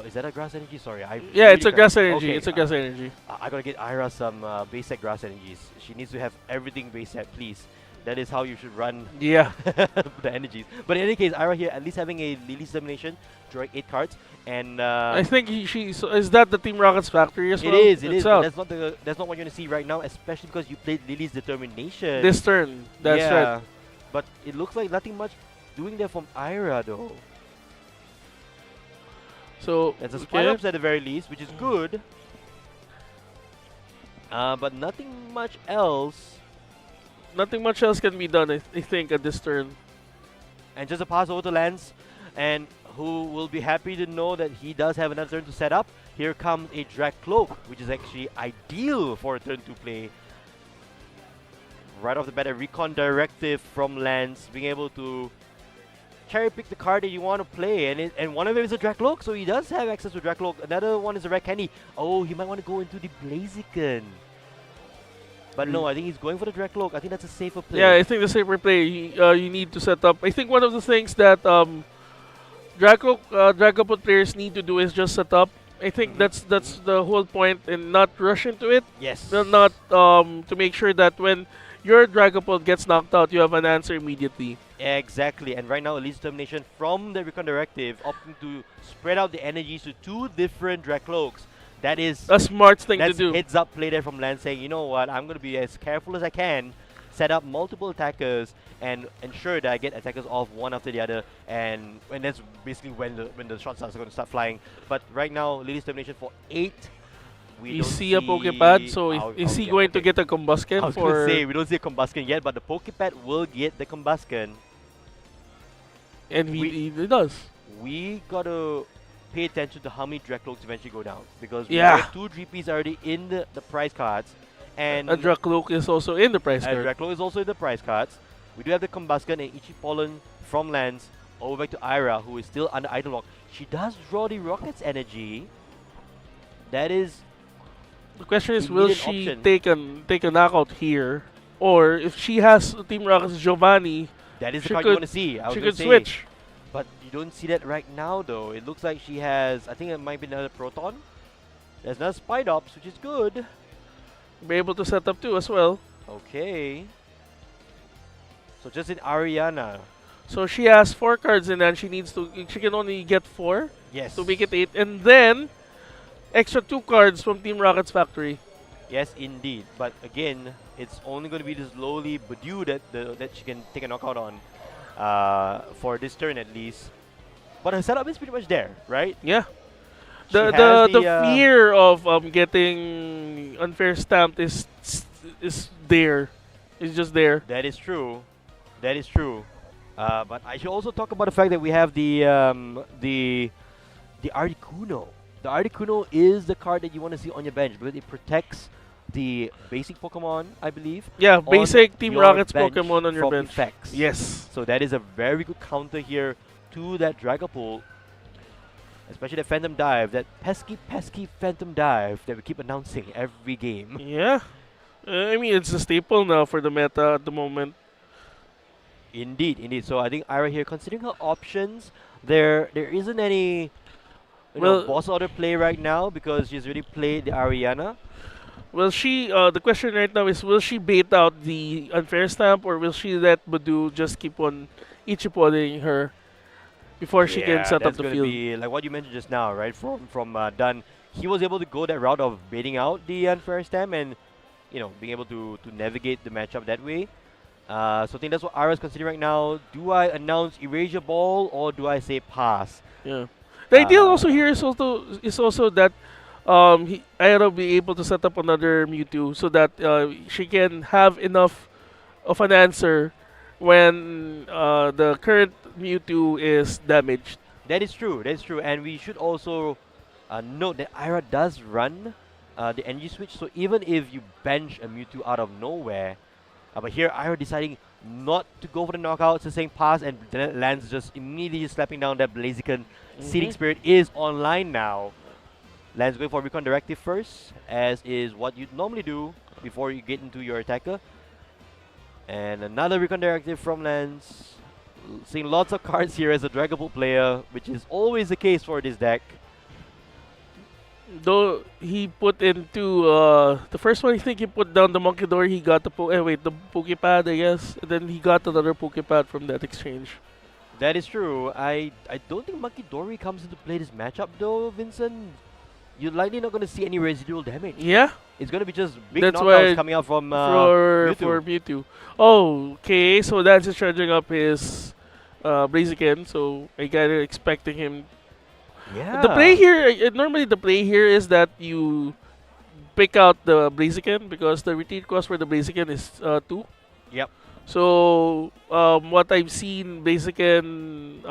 Speaker 1: Is that a grass energy? Sorry,
Speaker 2: Yeah, it's a grass
Speaker 1: okay,
Speaker 2: energy. It's a grass energy.
Speaker 1: I gotta get Ira some base set grass energies. She needs to have everything base set, please. That is how you should run
Speaker 2: Yeah.
Speaker 1: the energies. But in any case, Ira here at least having a Lily's Domination, drawing 8 cards, and
Speaker 2: I think is that the Team Rockets factory as well?
Speaker 1: it is.
Speaker 2: It's
Speaker 1: But
Speaker 2: out.
Speaker 1: that's not what you're gonna see right now, especially because you played Lily's Determination.
Speaker 2: This turn. That's
Speaker 1: yeah,
Speaker 2: right.
Speaker 1: but it looks like nothing much doing there from Ira though.
Speaker 2: So
Speaker 1: There's a
Speaker 2: okay.
Speaker 1: Spine Ups at the very least, which is good. But nothing much else.
Speaker 2: Nothing much else can be done, I think, at this turn.
Speaker 1: And just a pass over to Lance, and who will be happy to know that he does have another turn to set up. Here comes a Dracloak, which is actually ideal for a turn 2 play. Right off the bat, a Recon Directive from Lance, being able to cherry pick the card that you want to play, and one of them is a Dracloak, so he does have access to Dracloak. Another one is a Rare Candy. Oh, he might want to go into the Blaziken. But no, I think he's going for the Dracloak. I think that's a safer play.
Speaker 2: Yeah, I think the safer play. You need to set up. I think one of the things that Dragapult players need to do is just set up. I think that's the whole point, and not rush into it.
Speaker 1: Yes.
Speaker 2: Not to make sure that when your Dragapult gets knocked out, you have an answer immediately.
Speaker 1: Exactly, and right now Elite's Determination from the Recon Directive opting to spread out the energies to 2 different Dracloaks. That is
Speaker 2: A smart thing to
Speaker 1: that's
Speaker 2: do.
Speaker 1: heads up play there from Lance saying, you know what, I'm going to be as careful as I can, set up multiple attackers, and ensure that I get attackers off one after the other, and that's basically when the shots are going to start flying. But right now, Lily's Determination for 8. We
Speaker 2: You
Speaker 1: don't
Speaker 2: see a Pokepad, so is he going to
Speaker 1: okay.
Speaker 2: get a Combusken
Speaker 1: I was going
Speaker 2: for?
Speaker 1: to say, we don't see a Combusken yet, but the Pokepad will get the Combusken.
Speaker 2: And
Speaker 1: we-
Speaker 2: he does.
Speaker 1: We got to pay attention to how many Dracloaks eventually go down, because we
Speaker 2: Yeah.
Speaker 1: have 2 Dreepies already in the prize cards, and
Speaker 2: A Dracloak is also in the price card.
Speaker 1: Dracloak is also in the prize cards. We do have the Combusken and Ichipollen from Lance over back to Ira, who is still under item lock. She does draw the Rocket's energy. That is
Speaker 2: The question is,
Speaker 1: You
Speaker 2: will
Speaker 1: need an
Speaker 2: she
Speaker 1: option.
Speaker 2: take a knockout here, or if she has Team Rocket's Giovanni,
Speaker 1: that is the
Speaker 2: She
Speaker 1: card
Speaker 2: could-
Speaker 1: you want to see. I was
Speaker 2: she
Speaker 1: gonna
Speaker 2: could
Speaker 1: say,
Speaker 2: switch.
Speaker 1: but you don't see that right now though. It looks like she has, I think it might be another Proton. There's another Spidops, which is good.
Speaker 2: Be able to set up too as well.
Speaker 1: Okay. So just in Ariana.
Speaker 2: So she has 4 cards in hand. She can only get 4
Speaker 1: Yes.
Speaker 2: to make it 8, and then extra 2 cards from Team Rocket's factory.
Speaker 1: Yes, indeed. But again, it's only going to be this lowly Budew that she can take a knockout on for this turn at least. But her setup is pretty much there, right?
Speaker 2: Yeah.
Speaker 1: She
Speaker 2: The
Speaker 1: has
Speaker 2: the fear of getting unfair stamped is there. It's just there.
Speaker 1: That is true. That is true. But I should also talk about the fact that we have the Articuno. The Articuno is the card that you want to see on your bench because it protects the basic Pokemon, I believe.
Speaker 2: Yeah,
Speaker 1: on
Speaker 2: basic Team
Speaker 1: your
Speaker 2: Rocket's
Speaker 1: bench
Speaker 2: Pokemon on your
Speaker 1: from
Speaker 2: bench.
Speaker 1: effects.
Speaker 2: Yes.
Speaker 1: So that is a very good counter here to that Dragapult. Especially the Phantom Dive, that pesky Phantom Dive that we keep announcing every game.
Speaker 2: Yeah. I mean, it's a staple now for the meta at the moment.
Speaker 1: Indeed, indeed. So I think Ira here, considering her options, there isn't any
Speaker 2: Well,
Speaker 1: boss order play right now because she's already played the Ariana.
Speaker 2: will she? The question right now is: will she bait out the unfair stamp, or will she let Badu just keep on ichiponing her before she can
Speaker 1: Yeah,
Speaker 2: set up
Speaker 1: that's
Speaker 2: the
Speaker 1: going to
Speaker 2: field?
Speaker 1: be like what you mentioned just now, right? From Dunn, he was able to go that route of baiting out the unfair stem and being able to navigate the matchup that way. So I think that's what Ara's considering right now. Do I announce Erasure Ball or do I say pass?
Speaker 2: Yeah. The ideal also
Speaker 1: Uh,
Speaker 2: here is also that Ira be able to set up another Mewtwo so that she can have enough of an answer when the current Mewtwo is damaged.
Speaker 1: that is true. That is true. And we should also note that Ira does run the energy switch. So even if you bench a Mewtwo out of nowhere, but here Ira deciding not to go for the knockouts and saying pass, and then lands just immediately slapping down that Blaziken. Seeding Spirit is online now. Lands going for Recon Directive first, as is what you'd normally do before you get into your attacker. And another Recon Directive from Lance. Seeing lots of cards here as a Dragapult player, which is always the case for this deck.
Speaker 2: Though he put into the first one, I think he put down the Monkey Door. He got the the Pokepad, I guess. And then he got another Pokepad from that exchange.
Speaker 1: That is true. I don't think Monkey Dory comes into play this matchup though, Vincent. You're likely not going to see any residual damage.
Speaker 2: Yeah,
Speaker 1: It's going to be just big
Speaker 2: that's
Speaker 1: knockouts
Speaker 2: why
Speaker 1: coming out from
Speaker 2: for Mewtwo. Oh, okay. So that's just charging up his Blaziken. So I got expecting him.
Speaker 1: Yeah.
Speaker 2: The play here, normally the play here is that you pick out the Blaziken because the retreat cost for the Blaziken is 2.
Speaker 1: Yep.
Speaker 2: So what I've seen Blaziken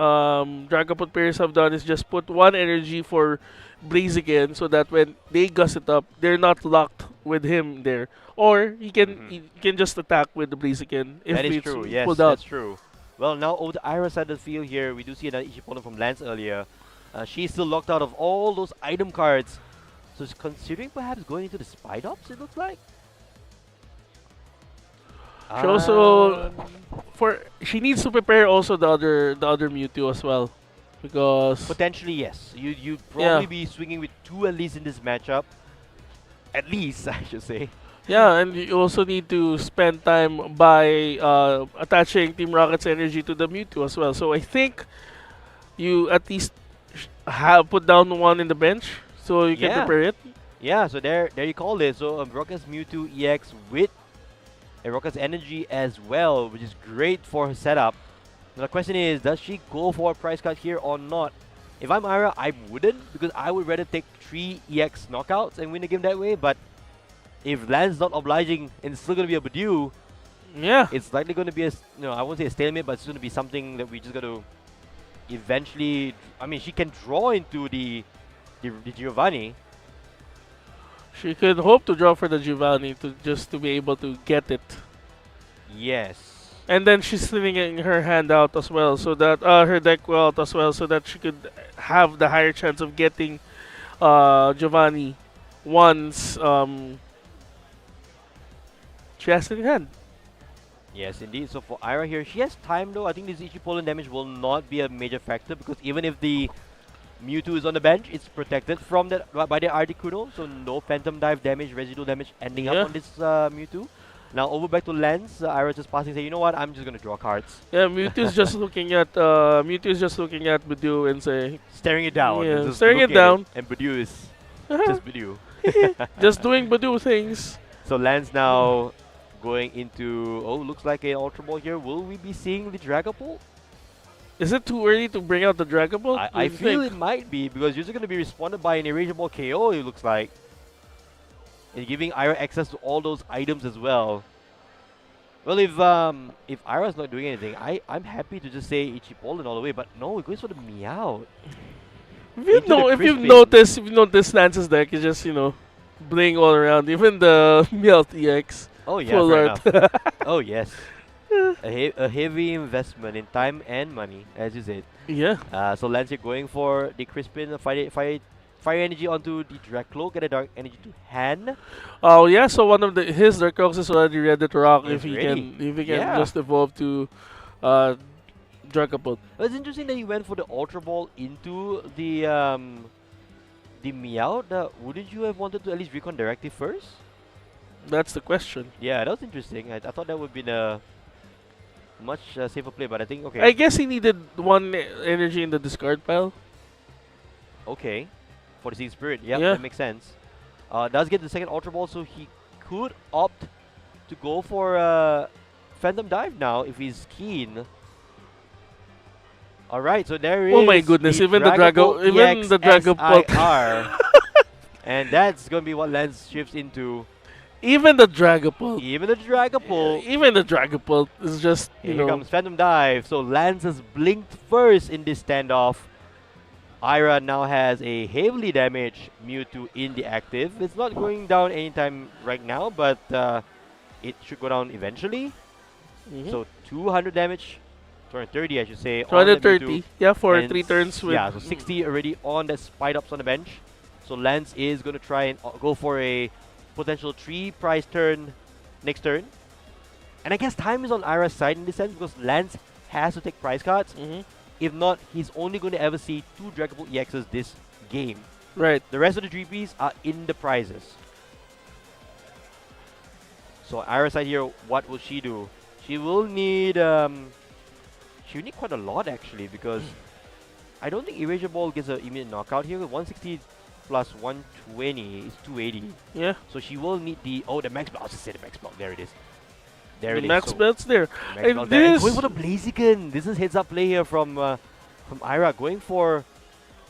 Speaker 2: Dragapult players have done is just put one energy for Blaziken so that when they gust it up, they're not locked with him there. Or he can just attack with the Blaziken if
Speaker 1: That is
Speaker 2: it's
Speaker 1: true. Yes,
Speaker 2: pulled out.
Speaker 1: that's true. Well, now over the Ira side of the field here, we do see another Ichipono from Lance earlier. She's still locked out of all those item cards. So she's considering perhaps going into the Spidops, it looks like.
Speaker 2: She also
Speaker 1: Um,
Speaker 2: she needs to prepare also the other Mewtwo as well, because
Speaker 1: Potentially, yes. You'd probably be swinging with 2 at least in this matchup. At least, I should say.
Speaker 2: yeah, and you also need to spend time by attaching Team Rocket's energy to the Mewtwo as well. So I think you at least have put down one in the bench so you can
Speaker 1: Yeah.
Speaker 2: prepare it.
Speaker 1: Yeah, so there you call it. So Rocket's Mewtwo EX with a Rocket's Energy as well, which is great for her setup. Now the question is, does she go for a price cut here or not? If I'm Ira, I wouldn't, because I would rather take 3 EX knockouts and win the game that way. But if Lance not obliging and it's still going to be a Badu,
Speaker 2: Yeah,
Speaker 1: it's likely going to be I won't say a stalemate, but it's going to be something that we just got to eventually. I mean, she can draw into the Giovanni.
Speaker 2: she could hope to draw for the Giovanni to be able to get it.
Speaker 1: Yes.
Speaker 2: And then she's slinging her hand out as well, so that her deck out as well, so that she could have the higher chance of getting Giovanni once she has it in hand.
Speaker 1: Yes, indeed. So for Ira here, she has time though. I think this Ichipolan damage will not be a major factor because even if the Mewtwo is on the bench, it's protected from that by the Articuno, so no Phantom Dive damage, residual damage ending
Speaker 2: Yeah.
Speaker 1: up on this Mewtwo. Now over back to Lance, Ira just passing, say, you know what, I'm just gonna draw cards,
Speaker 2: Yeah, Mewtwo's just looking at Budu and say,
Speaker 1: staring it down.
Speaker 2: Yeah,
Speaker 1: just
Speaker 2: staring it
Speaker 1: looking
Speaker 2: down.
Speaker 1: and Budu is just Budu.
Speaker 2: just doing Budu things.
Speaker 1: So Lance now going into looks like an Ultra Ball here. Will we be seeing the Dragapult?
Speaker 2: Is it too early to bring out the Dragon Ball?
Speaker 1: I feel it might be because you're just going to be responded by an Erasure Ball KO, it looks like. And giving Ira access to all those items as well. Well, if Ira's not doing anything, I'm happy to just say Ichipolan all the way, but no, it goes for the Meowth.
Speaker 2: If you've noticed Lance's deck is just, bling all around. Even the Meowth EX.
Speaker 1: Oh yeah,
Speaker 2: full
Speaker 1: fair
Speaker 2: art.
Speaker 1: enough. Oh yes. A heavy investment in time and money, as you said.
Speaker 2: Yeah.
Speaker 1: So Lance, you're going for the Crispin, fire energy onto the Drag Cloak and a dark energy to hand.
Speaker 2: Oh yeah, so one of his Dark Oaks is already ready to rock
Speaker 1: It's
Speaker 2: if he
Speaker 1: ready.
Speaker 2: can
Speaker 1: Yeah.
Speaker 2: just evolve to Dragapult.
Speaker 1: Well, it's interesting that he went for the Ultra Ball into the the Meowth, wouldn't you have wanted to at least recon directive first?
Speaker 2: That's the question.
Speaker 1: Yeah, that was interesting. I thought that would be a much safer play, but I think okay.
Speaker 2: I guess he needed one energy in the discard pile.
Speaker 1: Okay, for the Seed Spirit. Yep,
Speaker 2: Yeah.
Speaker 1: that makes sense. Does get the second Ultra Ball, so he could opt to go for Phantom Dive now if he's keen. All right, so there is.
Speaker 2: Oh my goodness! Even the Dragapult, even the Dragapult,
Speaker 1: SIR. And that's gonna be what Lance shifts into.
Speaker 2: even the Dragapult,
Speaker 1: Even the Dragapult.
Speaker 2: even the Dragapult is just
Speaker 1: Here comes Phantom Dive. So Lance has blinked first in this standoff. Ira now has a heavily damaged Mewtwo in the active. It's not going down anytime right now, but it should go down eventually. So 200 damage, 230 I should say. on the
Speaker 2: 230.
Speaker 1: Mewtwo.
Speaker 2: Yeah, for
Speaker 1: And
Speaker 2: 3 turns with.
Speaker 1: yeah, so 60 already on the Spite Ups on the bench. So Lance is going to try and go for a potential 3 prize turn next turn. And I guess time is on Ira's side in this sense because Lance has to take prize cards.
Speaker 2: Mhm.
Speaker 1: If not, he's only going to ever see 2 Dragapult EXs this game.
Speaker 2: Right.
Speaker 1: The rest of the GPs are in the prizes. So Ira's side here, what will she do? She will need quite a lot actually because I don't think Erasure Ball gets an immediate knockout here. 160 plus 120 is 280.
Speaker 2: Yeah.
Speaker 1: So she will need the max block. I'll just say the max block. There it is. There
Speaker 2: The
Speaker 1: it is.
Speaker 2: max
Speaker 1: So
Speaker 2: belt's there.
Speaker 1: max
Speaker 2: And
Speaker 1: block there. And
Speaker 2: this-
Speaker 1: going for the Blaziken. This is heads up play here from Ira. Going for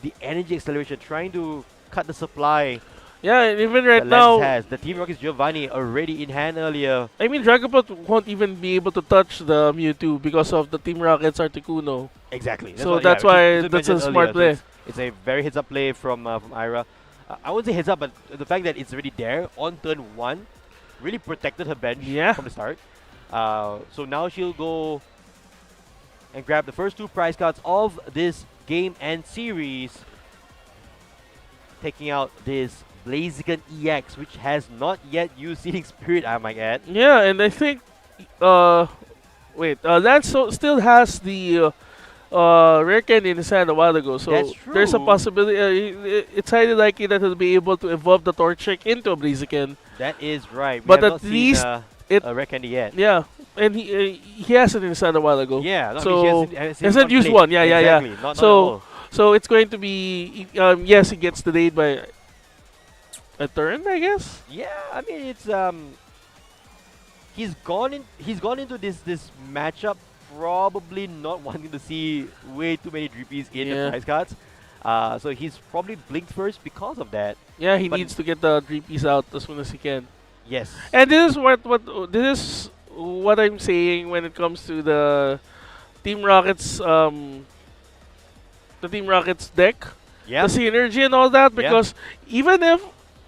Speaker 1: the energy acceleration, trying to cut the supply
Speaker 2: Yeah, and even right
Speaker 1: that
Speaker 2: now,
Speaker 1: Lance has. The Team Rocket's Giovanni already in hand earlier.
Speaker 2: I mean, Dragapult won't even be able to touch the Mewtwo because of the Team Rocket's Articuno.
Speaker 1: Exactly.
Speaker 2: So that's why that's a smart play.
Speaker 1: It's a very heads up play from Ira. I wouldn't say heads up, but the fact that it's already there on turn 1 really protected her bench
Speaker 2: Yeah.
Speaker 1: from the start. So now she'll go and grab the first 2 prize cards of this game and series, taking out this Blaziken EX, which has not yet used Seeding Spirit, I might add.
Speaker 2: Yeah, and I think, Lance still has the rare candy in his hand a while ago, so
Speaker 1: That's
Speaker 2: there's a
Speaker 1: true.
Speaker 2: possibility. It's highly likely that he'll be able to evolve the Torchic into a Blaziken.
Speaker 1: That is right. We
Speaker 2: But
Speaker 1: have
Speaker 2: at
Speaker 1: not seen,
Speaker 2: least it-
Speaker 1: a rare candy yet.
Speaker 2: Yeah, and he has it in his hand a while ago.
Speaker 1: Yeah, no, I
Speaker 2: So,
Speaker 1: mean, she
Speaker 2: hasn't used
Speaker 1: played.
Speaker 2: one. Yeah, yeah, yeah.
Speaker 1: Exactly. Not
Speaker 2: So-
Speaker 1: at all.
Speaker 2: So it's going to be yes, he gets delayed by a turn, I guess.
Speaker 1: Yeah, I mean it's he's gone into this matchup probably not wanting to see way too many Dreepies in the
Speaker 2: Yeah.
Speaker 1: prize cards. So he's probably blinked first because of that.
Speaker 2: Yeah, he
Speaker 1: But-
Speaker 2: needs to get the 3Ps out as soon as he can.
Speaker 1: Yes.
Speaker 2: And this is what I'm saying when it comes to the Team Rockets deck,
Speaker 1: Yeah.
Speaker 2: the synergy and all that, because even if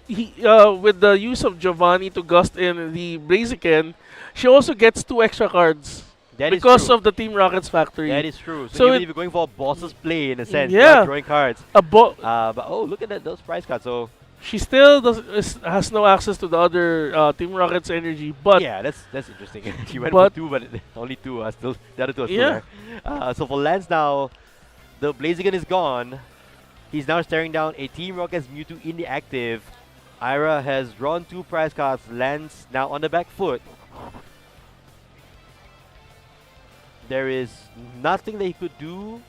Speaker 2: he with the use of Giovanni to gust in the Blaziken, she also gets 2 extra cards
Speaker 1: That is
Speaker 2: because
Speaker 1: true.
Speaker 2: of the Team Rockets factory.
Speaker 1: That is true. So,
Speaker 2: So
Speaker 1: even
Speaker 2: it-
Speaker 1: if you're going for a boss's play in a sense,
Speaker 2: Yeah.
Speaker 1: not drawing cards.
Speaker 2: But
Speaker 1: But oh, look at those prize cards. So
Speaker 2: she still has no access to the other Team Rockets energy. But
Speaker 1: yeah, that's interesting. She went
Speaker 2: but-
Speaker 1: for 2, but only 2 are still the other 2 are still
Speaker 2: Yeah.
Speaker 1: there. So for Lance now, the Blaziken is gone. He's now staring down a Team Rocket's Mewtwo in the active. Ira has drawn 2 prize cards. Lance now on the back foot. There is nothing that he could do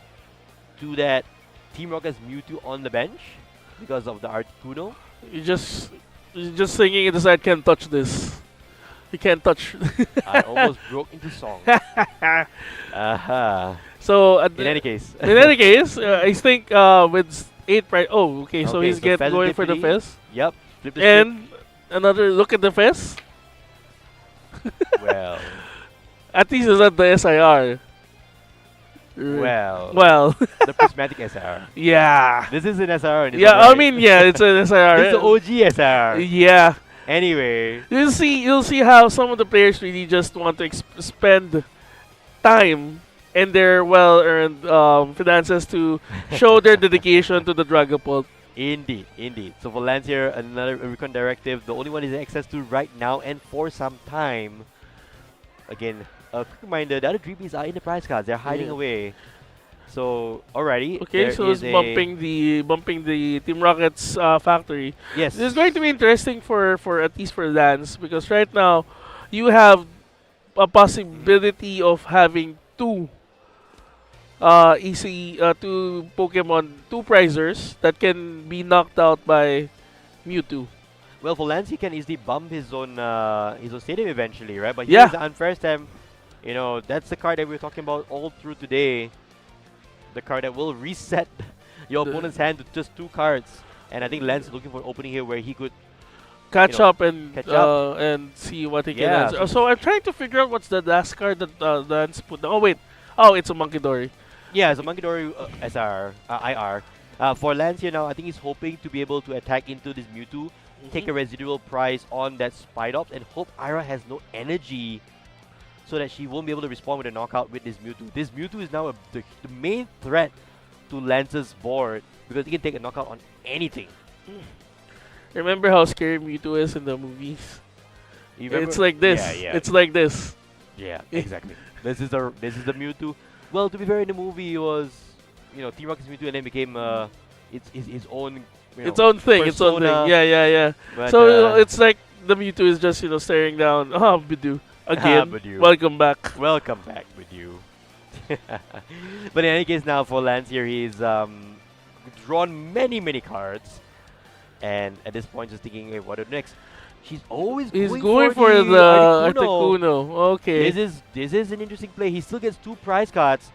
Speaker 1: to that Team Rocket's Mewtwo on the bench because of the Articuno.
Speaker 2: you're just thinking inside, can't touch this. You can't touch.
Speaker 1: I almost broke into song.
Speaker 2: So
Speaker 1: In any case.
Speaker 2: in any case, I think with 8 price. Oh, okay. So
Speaker 1: Okay,
Speaker 2: he's
Speaker 1: so Fez
Speaker 2: going for the
Speaker 1: Difficulty.
Speaker 2: Fizz.
Speaker 1: Yep. Flip the
Speaker 2: And another look at the Fizz.
Speaker 1: script. Well.
Speaker 2: At least it's not the SIR.
Speaker 1: Well.
Speaker 2: Well,
Speaker 1: The prismatic SR.
Speaker 2: yeah.
Speaker 1: This is an SR. and it's
Speaker 2: Yeah, I
Speaker 1: alright.
Speaker 2: mean, yeah, it's an SIR.
Speaker 1: It's the OG SR.
Speaker 2: Yeah.
Speaker 1: Anyway.
Speaker 2: You'll see how some of the players really just want to spend time and their well-earned finances to show their dedication to the Dragapult.
Speaker 1: Indeed, indeed. So for Lance here, another recon directive. The only one is access to right now and for some time. Again, a quick reminder, the other Dreepies are in the prize cards. They're hiding
Speaker 2: Yeah.
Speaker 1: away. So alrighty,
Speaker 2: Okay,
Speaker 1: there
Speaker 2: so it's
Speaker 1: is a
Speaker 2: bumping the Team Rocket's factory.
Speaker 1: yes.
Speaker 2: This is going to be interesting for at least for Lance, because right now you have a possibility of having two Pokemon, two prizers that can be knocked out by Mewtwo.
Speaker 1: Well, for Lance, he can easily bump his own stadium eventually, right? But
Speaker 2: Yeah.
Speaker 1: here's the unfair stem. You know, that's the card that we were talking about all through today. The card that will reset your
Speaker 2: The-
Speaker 1: opponent's hand to just 2 cards. And I think Lance is looking for an opening here where he could.
Speaker 2: Catch
Speaker 1: know,
Speaker 2: up and
Speaker 1: catch up.
Speaker 2: and see what he can
Speaker 1: Yeah,
Speaker 2: answer. So I'm trying to figure out what's the last card that Lance put. Oh wait, oh it's a Monkey Dory.
Speaker 1: Yeah, so Monkey Dory SR, IR. For Lance here now, I think he's hoping to be able to attack into this Mewtwo, take a residual prize on that Spidops, and hope Ira has no energy so that she won't be able to respond with a knockout with this Mewtwo. This Mewtwo is now the main threat to Lance's board because he can take a knockout on anything.
Speaker 2: Remember how scary Mewtwo is in the movies?
Speaker 1: You
Speaker 2: It's
Speaker 1: remember-
Speaker 2: like this.
Speaker 1: Yeah, yeah.
Speaker 2: It's like this.
Speaker 1: Yeah, exactly. This is the Mewtwo. Well, to be fair, in the movie, it was Team Rocket's Mewtwo, and then became his own
Speaker 2: Its own thing. Its own
Speaker 1: persona.
Speaker 2: thing. Yeah, yeah, yeah.
Speaker 1: But,
Speaker 2: So it's like the Mewtwo is just staring down. Ah, Bidoo again.
Speaker 1: Bidoo.
Speaker 2: Welcome back.
Speaker 1: welcome back with you. But in any case, now for Lance here, he's drawn many cards, and at this point, just thinking, hey, what next? He's always
Speaker 2: He's
Speaker 1: going,
Speaker 2: going
Speaker 1: for
Speaker 2: for the
Speaker 1: Articuno.
Speaker 2: Articuno. Okay.
Speaker 1: This is an interesting play. He still gets 2 prize cards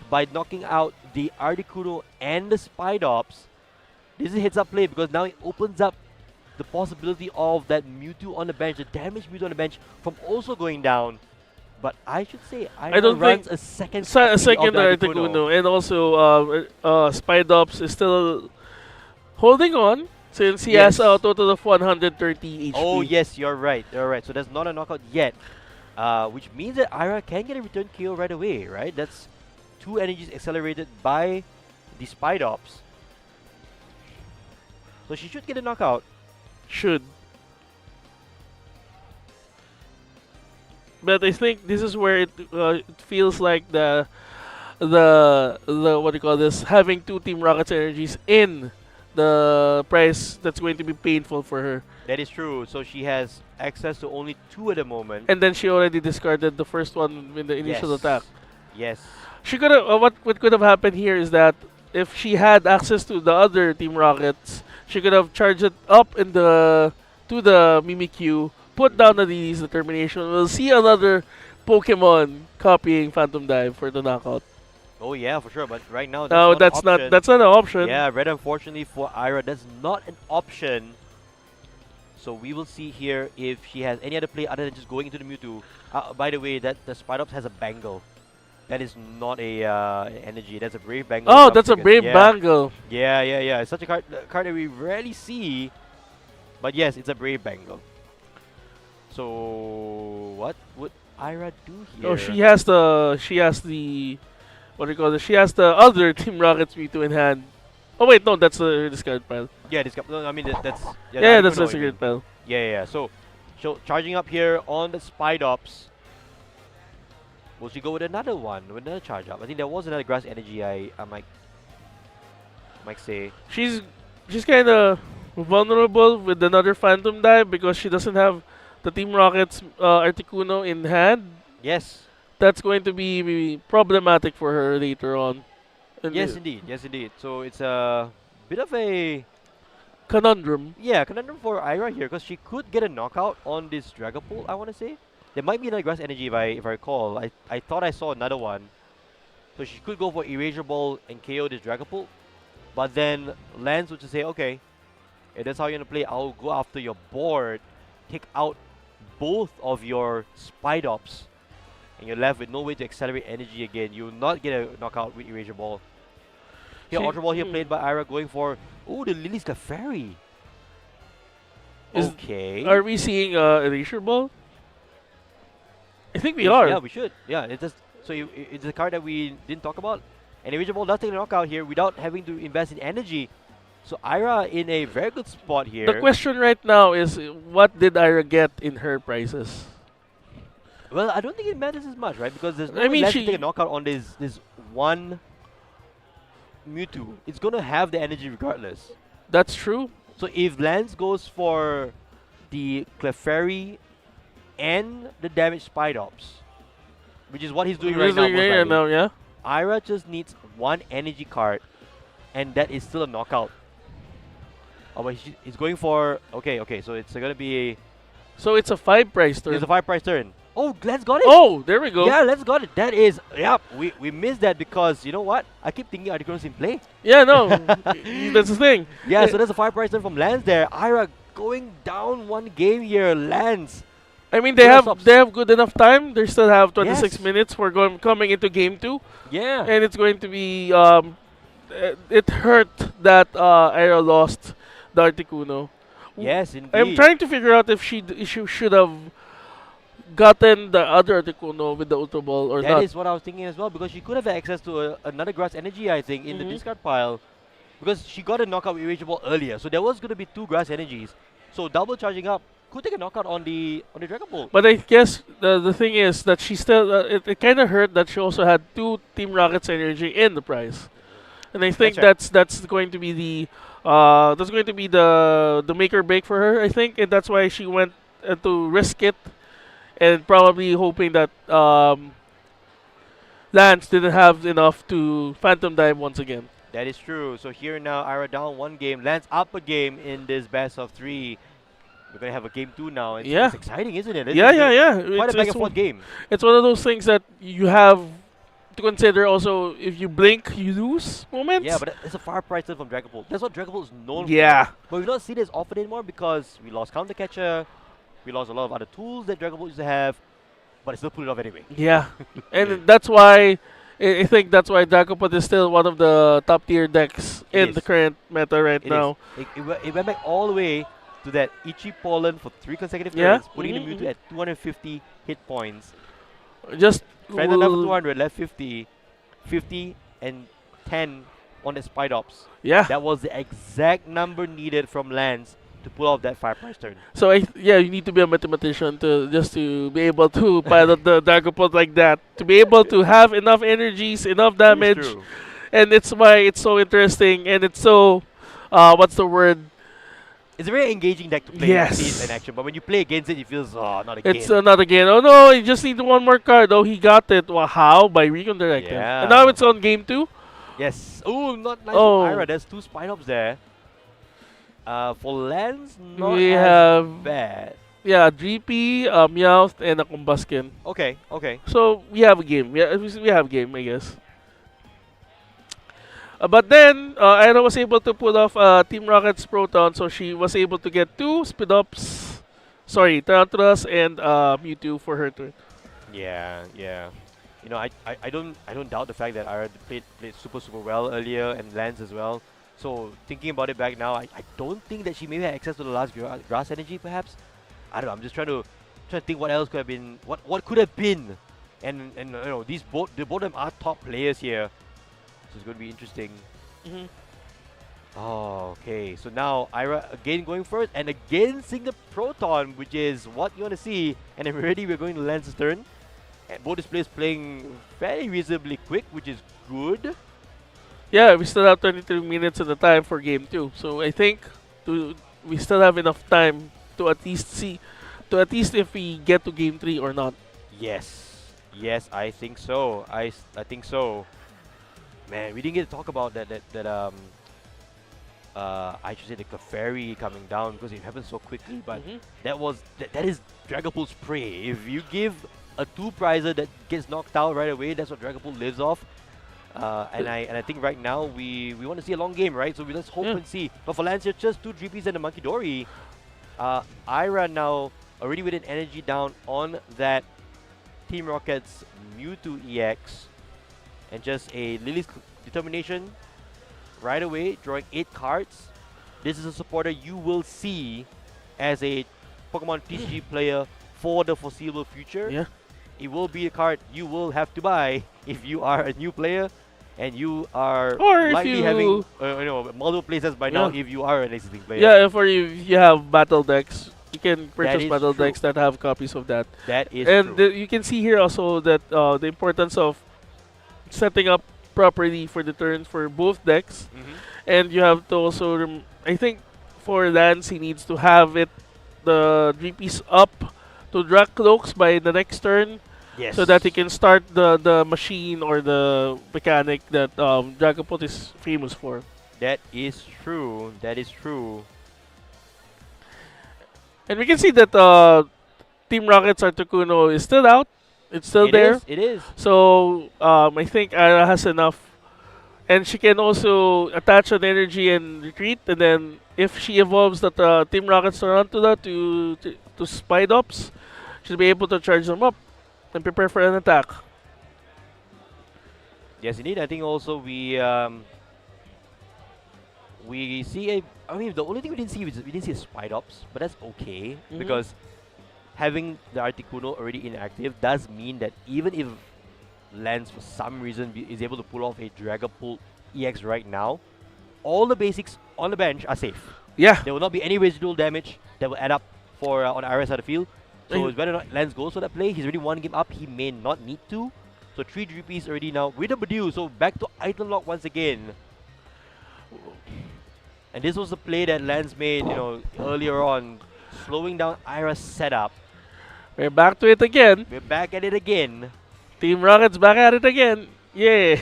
Speaker 1: by knocking out the Articuno and the Spidops. This is a heads-up play because now it opens up the possibility of that Mewtwo on the bench, the damaged Mewtwo on the bench, from also going down. But I should say,
Speaker 2: I don't
Speaker 1: runs
Speaker 2: think
Speaker 1: a second
Speaker 2: A
Speaker 1: copy
Speaker 2: second
Speaker 1: of the
Speaker 2: Articuno, and also Spidops is still holding on since he has a total of 130 HP.
Speaker 1: Oh yes, you're right. You're right. So that's not a knockout yet, which means that Ira can get a return KO right away. Right? That's 2 energies accelerated by the Spidops. So she should get a knockout.
Speaker 2: Should. But I think this is where it feels like the what do you call this, having 2 Team Rocket's energies in the price that's going to be painful for her.
Speaker 1: That is true. So she has access to only 2 at the moment.
Speaker 2: And then she already discarded the first one in the initial
Speaker 1: Yes.
Speaker 2: attack.
Speaker 1: Yes.
Speaker 2: She could have what could have happened here is that if she had access to the other Team Rockets, she could have charged it up to the Mimikyu, put down the DD's determination. We'll see another Pokemon copying Phantom Dive for the knockout.
Speaker 1: Oh yeah, for sure. But right now,
Speaker 2: No,
Speaker 1: that's not an option.
Speaker 2: that's not an option.
Speaker 1: Yeah, red unfortunately for Ira, that's not an option. So we will see here if she has any other play other than just going into the Mewtwo. By the way, that the Spidops has a Bangle. That is not a energy. That's a Brave Bangle.
Speaker 2: Oh,
Speaker 1: from
Speaker 2: that's a
Speaker 1: Chicken.
Speaker 2: Brave
Speaker 1: Yeah.
Speaker 2: Bangle.
Speaker 1: Yeah. It's such a card that we rarely see. But yes, it's a Brave Bangle. So what would Ira do here?
Speaker 2: Oh, she has the what do you call it? She has the other Team Rockets Mewtwo in hand. Oh wait, no, that's the discard pile.
Speaker 1: Yeah, this. No, I mean that's.
Speaker 2: Yeah, that's
Speaker 1: the
Speaker 2: the secret pile.
Speaker 1: Yeah. So charging up here on the Spidops. Will she go with another one? With another charge up? I think there was another grass energy. I might say.
Speaker 2: She's kind of vulnerable with another Phantom Dive because she doesn't have the Team Rockets Articuno in hand.
Speaker 1: Yes.
Speaker 2: That's going to be problematic for her later on. And
Speaker 1: Yes, indeed. Yes, indeed. So it's a bit of a
Speaker 2: conundrum.
Speaker 1: conundrum for Ira here because she could get a knockout on this Dragapult. I want to say there might be another grass energy if I recall. I thought I saw another one. So she could go for Erasure Ball and KO this Dragapult. But then Lance would just say, okay, if that's how you're gonna play, I'll go after your board, take out both of your Spidops, and you're left with no way to accelerate energy again. You will not get a knockout with Erasure Ball. Here, Ultra Ball here played by Ira going for, oh, the Lily's Clefairy. Okay.
Speaker 2: Are we seeing Erasure Ball? I think we are.
Speaker 1: Yeah, we should. Yeah, it's just, so it's a card that we didn't talk about. And Erasure Ball does take a knockout here without having to invest in energy. So Ira in a very good spot here.
Speaker 2: The question right now is, what did Ira get in her prizes?
Speaker 1: Well, I don't think it matters as much, right? Because there's no
Speaker 2: I mean,
Speaker 1: less to
Speaker 2: she-
Speaker 1: take a knockout on this one Mewtwo, it's gonna have the energy regardless.
Speaker 2: That's true.
Speaker 1: So if Lance goes for the Clefairy and the damage Spidops, which is what he's doing right now, most
Speaker 2: Yeah,
Speaker 1: likely,
Speaker 2: no, yeah.
Speaker 1: Ira just needs one energy card, and that is still a knockout. Oh, but he's going for okay. So it's gonna be
Speaker 2: So it's a 5 price turn.
Speaker 1: it's a 5 price turn. Oh, Glenn's got it.
Speaker 2: Oh, there we go.
Speaker 1: Yeah, Glenn's got it. That is we missed that because you know what? I keep thinking Articuno's in play.
Speaker 2: Yeah, no. That's the thing.
Speaker 1: Yeah, so there's a 5 price turn from Lance there. Ira going down one game here. Lance.
Speaker 2: I mean,
Speaker 1: Full of
Speaker 2: they have good enough time. They still have 26
Speaker 1: Yes.
Speaker 2: minutes for coming into game 2,
Speaker 1: Yeah.
Speaker 2: and it's going to be it hurt that Ira lost the Articuno.
Speaker 1: Yes, indeed.
Speaker 2: I'm trying to figure out if she should have gotten the other Articuno with the Ultra Ball or
Speaker 1: That
Speaker 2: not.
Speaker 1: is what I was thinking as well, because she could have access to another grass energy, I think, in the
Speaker 2: Mhm.
Speaker 1: discard pile, because she got a knockout with Erasure Ball earlier. So there was going to be 2 grass energies. So double charging up could take a knockout on the Dragon Ball.
Speaker 2: But I guess the thing is that she still it kind of hurt that she also had 2 Team Rocket's energy in the prize, and I think
Speaker 1: That's
Speaker 2: that's going to be the make or break for her. I think, and that's why she went to risk it, and probably hoping that Lance didn't have enough to Phantom Dive once again.
Speaker 1: That is true. So here now, Ira down 1 game, Lance up a game in this best of 3. We're going to have a game 2 now.
Speaker 2: Yeah.
Speaker 1: It's exciting, isn't it?
Speaker 2: Yeah.
Speaker 1: Quite a back and
Speaker 2: It's,
Speaker 1: forth game.
Speaker 2: it's one of those things that you have to consider. Also, if you blink, you lose moments.
Speaker 1: Yeah, but it's a far price turn from Dragon Ball. That's what Dragon Ball is known
Speaker 2: Yeah.
Speaker 1: for. But we don't see this often anymore because we lost Counter Catcher, we lost a lot of other tools that Dragon Ball used to have, but it still pulled it off anyway.
Speaker 2: Yeah, and that's why I think that's why Dragapult is still one of the top tier decks
Speaker 1: It
Speaker 2: in the
Speaker 1: is.
Speaker 2: current meta right
Speaker 1: It
Speaker 2: now.
Speaker 1: is. It went back all the way to that Ichi Pollen for 3 consecutive
Speaker 2: Yeah.
Speaker 1: turns, putting the
Speaker 2: Mhm,
Speaker 1: Mewtwo at 250 hit points.
Speaker 2: Just
Speaker 1: Friend enough for
Speaker 2: will-
Speaker 1: 200, left 50, 50 and 10 on the Spidops.
Speaker 2: yeah.
Speaker 1: That was the exact number needed from Lance to pull off that 5 price turn.
Speaker 2: So you need to be a mathematician to be able to pilot the Dragapult like that, to be able to have enough energies, enough
Speaker 1: That is
Speaker 2: damage,
Speaker 1: true.
Speaker 2: and it's why it's so interesting and it's so what's the word?
Speaker 1: It's a very engaging deck to play
Speaker 2: Yes.
Speaker 1: see it in action, but when you play against it, it feels, not again.
Speaker 2: It's not again. Oh no, he just needs one more card. Oh, he got it. Well, how? By Recon Directive.
Speaker 1: Yeah.
Speaker 2: And now it's on game 2.
Speaker 1: Yes. Oh, not nice
Speaker 2: Oh.
Speaker 1: from Ira. There's 2 Spidops there. For Lance, not
Speaker 2: We
Speaker 1: as
Speaker 2: have
Speaker 1: bad.
Speaker 2: yeah, GP, Meowth, and a Combuskin.
Speaker 1: Okay.
Speaker 2: So we have a game. We have a game, I guess. But then Ira was able to pull off Team Rocket's Proton, so she was able to get 2 Spidops, Tarantulas and Mewtwo for her turn.
Speaker 1: Yeah. You know, I don't doubt the fact that Ira played super well earlier, and Lance as well. So thinking about it back now, I don't think that she maybe had access to the last grass energy, perhaps. I don't know. I'm just trying to think what else could have been, what could have been, and you know, the both of them are top players here, so it's going to be interesting.
Speaker 2: Mhm.
Speaker 1: Oh, okay. So now Ira again going first and again seeing the Proton, which is what you want to see. And then already we're going to Lance's turn. And both displays playing very reasonably quick, which is good.
Speaker 2: Yeah, we still have 23 minutes of the time for game 2. So I think we still have enough time to at least if we get to game 3 or not.
Speaker 1: Yes, I think so. I think so. Man, we didn't get to talk about that I should say the Clefairy coming down because it happened so quickly, but
Speaker 2: Mhm.
Speaker 1: that is Dragapult's prey. If you give a 2-prizer that gets knocked out right away, that's what Dragapult lives off. And I think right now we want to see a long game, right? So let's hope
Speaker 2: Yeah.
Speaker 1: and see. But for Lance, it's just 2 GPs and a Monkey Dory. Ira now already with an energy down on that Team Rocket's Mewtwo EX, and just a Lily's Determination right away, drawing 8 cards. This is a supporter you will see as a Pokemon TCG player for the foreseeable future.
Speaker 2: Yeah.
Speaker 1: It will be a card you will have to buy if you are a new player and you are
Speaker 2: Or if
Speaker 1: likely
Speaker 2: you-
Speaker 1: having multiple playsets by now
Speaker 2: Yeah.
Speaker 1: if you are an existing player.
Speaker 2: Yeah, if you have battle decks, you can purchase
Speaker 1: is
Speaker 2: battle
Speaker 1: true.
Speaker 2: decks that have copies of that.
Speaker 1: That is
Speaker 2: And
Speaker 1: true.
Speaker 2: you can see here also that the importance of setting up properly for the turns for both decks.
Speaker 1: Mhm.
Speaker 2: And you have to also, I think for Lance, he needs to have it, the 3-piece up to drag cloaks by the next turn
Speaker 1: Yes.
Speaker 2: so that he can start the machine or the mechanic that Dragapult is famous for.
Speaker 1: That is true. That is true.
Speaker 2: And we can see that Team Rocket's Articuno is still out. It's still
Speaker 1: It
Speaker 2: there.
Speaker 1: is. It is.
Speaker 2: So I think Ira has enough. And she can also attach an energy and retreat. And then if she evolves that Team Rocket's Tarantula to Spide Ops, she'll be able to charge them up and prepare for an attack.
Speaker 1: Yes, indeed. I think also we see a. I mean, the only thing we didn't see was we didn't see a Spide Ops, but that's okay because having the Articuno already inactive does mean that even if Lance for some reason is able to pull off a Dragapult EX right now, all the basics on the bench are safe.
Speaker 2: Yeah.
Speaker 1: There will not be any residual damage that will add up for on Iris side of the field. So
Speaker 2: Mhm.
Speaker 1: it's whether or not Lance goes for that play. He's already one game up. He may not need to. So 3 GPs already now with a Badoo. So back to item lock once again. And this was the play that Lance made, earlier on, slowing down Ira's setup.
Speaker 2: We're back to it again.
Speaker 1: We're back at it again.
Speaker 2: Team Rocket's back at it again. Yeah.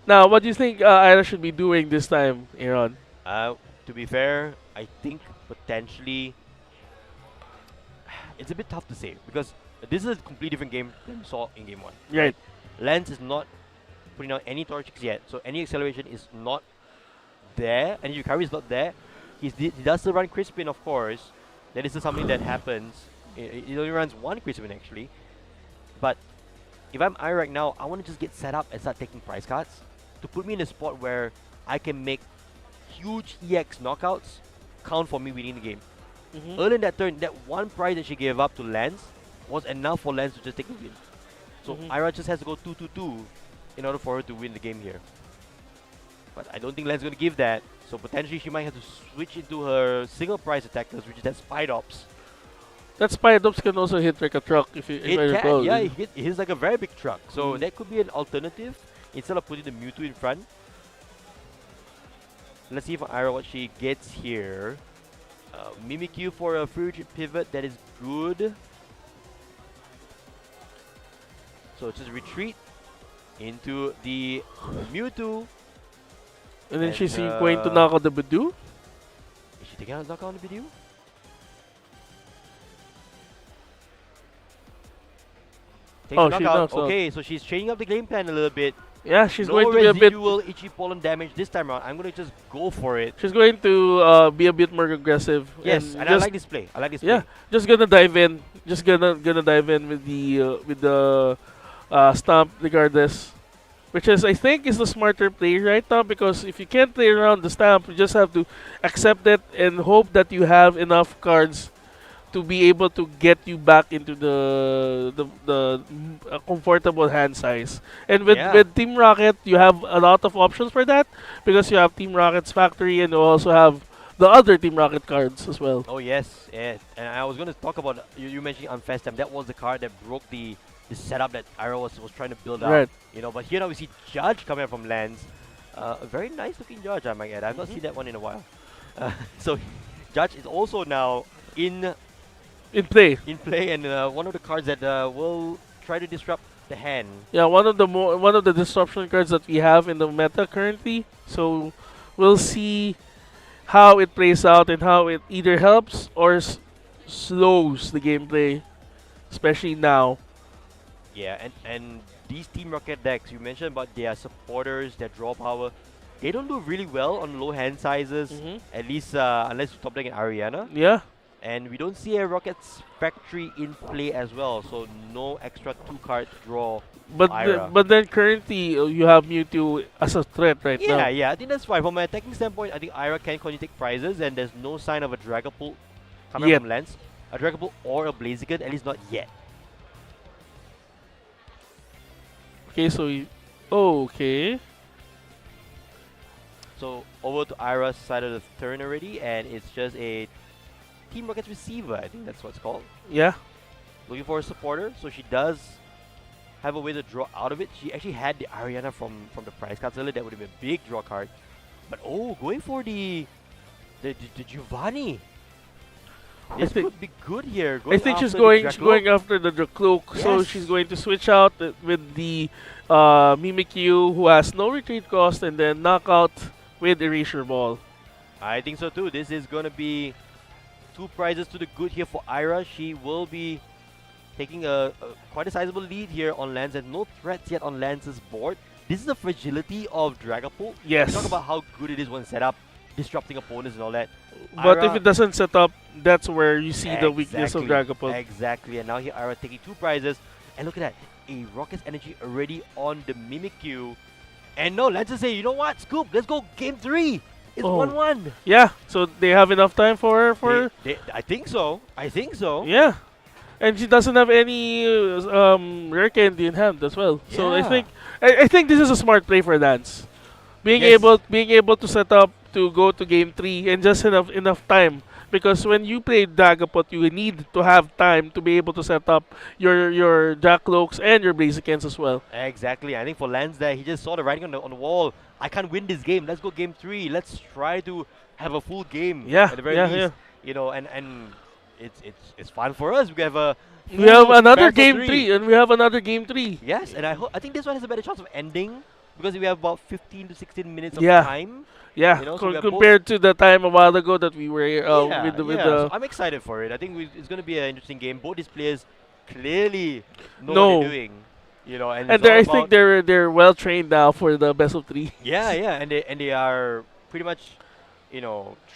Speaker 2: Now, what do you think Ira should be doing this time, Aaron?
Speaker 1: To be fair, I think potentially it's a bit tough to say because this is a completely different game than we saw in game 1.
Speaker 2: Right.
Speaker 1: Lance is not putting out any Torchics yet, so any acceleration is not there, and Yukari is not there. He does still run Crispin, of course. That is something that happens. He only runs one Crispin actually. But if I'm I right now, I want to just get set up and start taking prize cards to put me in a spot where I can make huge EX knockouts count for me winning the game. Early in that turn, that one prize that she gave up to Lance was enough for Lance to just take the win. So Ira just has to go 2-2-2 in order for her to win the game here. But I don't think Lance is going to give that. So potentially she might have to switch into her single prize attackers, which is that Spide Ops.
Speaker 2: That Spide Ops can also hit like a truck if I
Speaker 1: It can,
Speaker 2: recall.
Speaker 1: yeah, it hits like a very big truck. So that could be an alternative instead of putting the Mewtwo in front. Let's see from Ira what she gets here. Mimikyu for a free retreat pivot, that is good. So just retreat into the Mewtwo.
Speaker 2: And then she's going to knock out the Badoo.
Speaker 1: Is she taking out knockout on the video?
Speaker 2: Oh, she knocks out.
Speaker 1: Okay, so she's changing up the game plan a little bit.
Speaker 2: Yeah, she's
Speaker 1: No
Speaker 2: going to be a bit.
Speaker 1: residual itchy pollen damage this time around. I'm going to just go for it.
Speaker 2: She's going to be a bit more aggressive.
Speaker 1: Yes, and I
Speaker 2: just,
Speaker 1: like this play. I like this
Speaker 2: yeah,
Speaker 1: play.
Speaker 2: just gonna dive in. Just gonna dive in with the stomp regardless, which is I think is the smarter play right now because if you can't play around the stamp, you just have to accept it and hope that you have enough cards to be able to get you back into the comfortable hand size. And with Team Rocket, you have a lot of options for that because you have Team Rocket's factory and you also have the other Team Rocket cards as well.
Speaker 1: Oh yes, yes. And I was going to talk about you mentioning Unfast Time. That was the card that broke the setup that Ira was trying to build up.
Speaker 2: Right.
Speaker 1: But here now we see Judge coming up from Lance. A very nice looking Judge, I might add. I've not seen that one in a while. So Judge is also now in
Speaker 2: play,
Speaker 1: and one of the cards that will try to disrupt the hand.
Speaker 2: Yeah, one of the disruption cards that we have in the meta currently. So we'll see how it plays out and how it either helps or slows the gameplay, especially now.
Speaker 1: Yeah, and these Team Rocket decks, you mentioned about their supporters, their draw power, they don't do really well on low hand sizes, at least unless you top deck an Ariana.
Speaker 2: Yeah.
Speaker 1: And we don't see a Rocket's factory in play as well, so no extra 2-card draw.
Speaker 2: But then currently you have Mewtwo as a threat right now.
Speaker 1: Yeah, I think that's fine. From an attacking standpoint, I think Ira can continue to take prizes, and there's no sign of a Dragapult coming from Lance. A Dragapult or a Blaziken, at least not yet.
Speaker 2: Okay, so okay.
Speaker 1: So over to Ira's side of the turn already, and it's just a Team Rocket's receiver. I think that's what it's called.
Speaker 2: Yeah.
Speaker 1: Looking for a supporter, so she does have a way to draw out of it. She actually had the Ariana from the prize cards earlier. That would have been a big draw card. But going for the Giovanni. This could be good here.
Speaker 2: I think she's
Speaker 1: after the
Speaker 2: going after the cloak, so
Speaker 1: Yes.
Speaker 2: she's going to switch out with the Mimikyu, who has no retreat cost, and then knockout with Erasure Ball.
Speaker 1: I think so too. This is going to be 2 prizes to the good here for Ira. She will be taking a quite a sizable lead here on Lance, and no threats yet on Lance's board. This is the fragility of Dragapult.
Speaker 2: Yes.
Speaker 1: We talk about how good it is when set up, disrupting opponents and all that.
Speaker 2: But if
Speaker 1: Ira-
Speaker 2: it doesn't set up, that's where you see the weakness of
Speaker 1: Exactly,
Speaker 2: Dragapult.
Speaker 1: Exactly, and now here Ira taking 2 prizes. And look at that, a Rocket's Energy already on the Mimikyu. And no, let's just say, you know what, Scoop, let's go game 3. It's
Speaker 2: Oh.
Speaker 1: 1-1.
Speaker 2: Yeah, so they have enough time for
Speaker 1: I think so. I think so.
Speaker 2: yeah, and she doesn't have any rare candy in hand as well. So
Speaker 1: Yeah.
Speaker 2: I think this is a smart play for Lance, being
Speaker 1: Yes.
Speaker 2: able to set up to go to game 3 and just enough time. Because when you play Dragapult, you need to have time to be able to set up your Jackloaks and your Blazikens as well.
Speaker 1: Exactly. I think for Lance there, he just saw the writing on the wall. I can't win this game. Let's go game 3. Let's try to have a full game.
Speaker 2: Yeah,
Speaker 1: At the very
Speaker 2: yeah,
Speaker 1: least.
Speaker 2: yeah.
Speaker 1: You know, and it's fun for us. We have a
Speaker 2: We have
Speaker 1: full
Speaker 2: another
Speaker 1: best of
Speaker 2: game
Speaker 1: 3.
Speaker 2: 3, and we have another game 3.
Speaker 1: Yes, and I think this one has a better chance of ending because we have about 15 to 16 minutes of
Speaker 2: Yeah.
Speaker 1: time.
Speaker 2: Yeah,
Speaker 1: You know, so we are both-
Speaker 2: compared to the time a while ago that we were with the
Speaker 1: So I'm excited for it. I think it's going to be an interesting game. Both these players clearly know
Speaker 2: No.
Speaker 1: what they're doing. You know, and,
Speaker 2: and
Speaker 1: it's all
Speaker 2: I think
Speaker 1: about-
Speaker 2: they're well trained now for the best of 3.
Speaker 1: Yeah, and they are pretty much,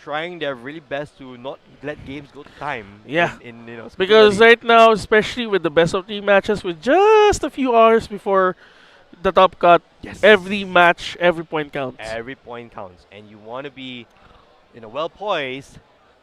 Speaker 1: trying their really best to not let games go to time.
Speaker 2: Yeah.
Speaker 1: in
Speaker 2: Because
Speaker 1: particularly-
Speaker 2: right now, especially with the best of 3 matches, with just a few hours before the top cut,
Speaker 1: Yes.
Speaker 2: every match, every point counts.
Speaker 1: every point counts, and you want to be, well poised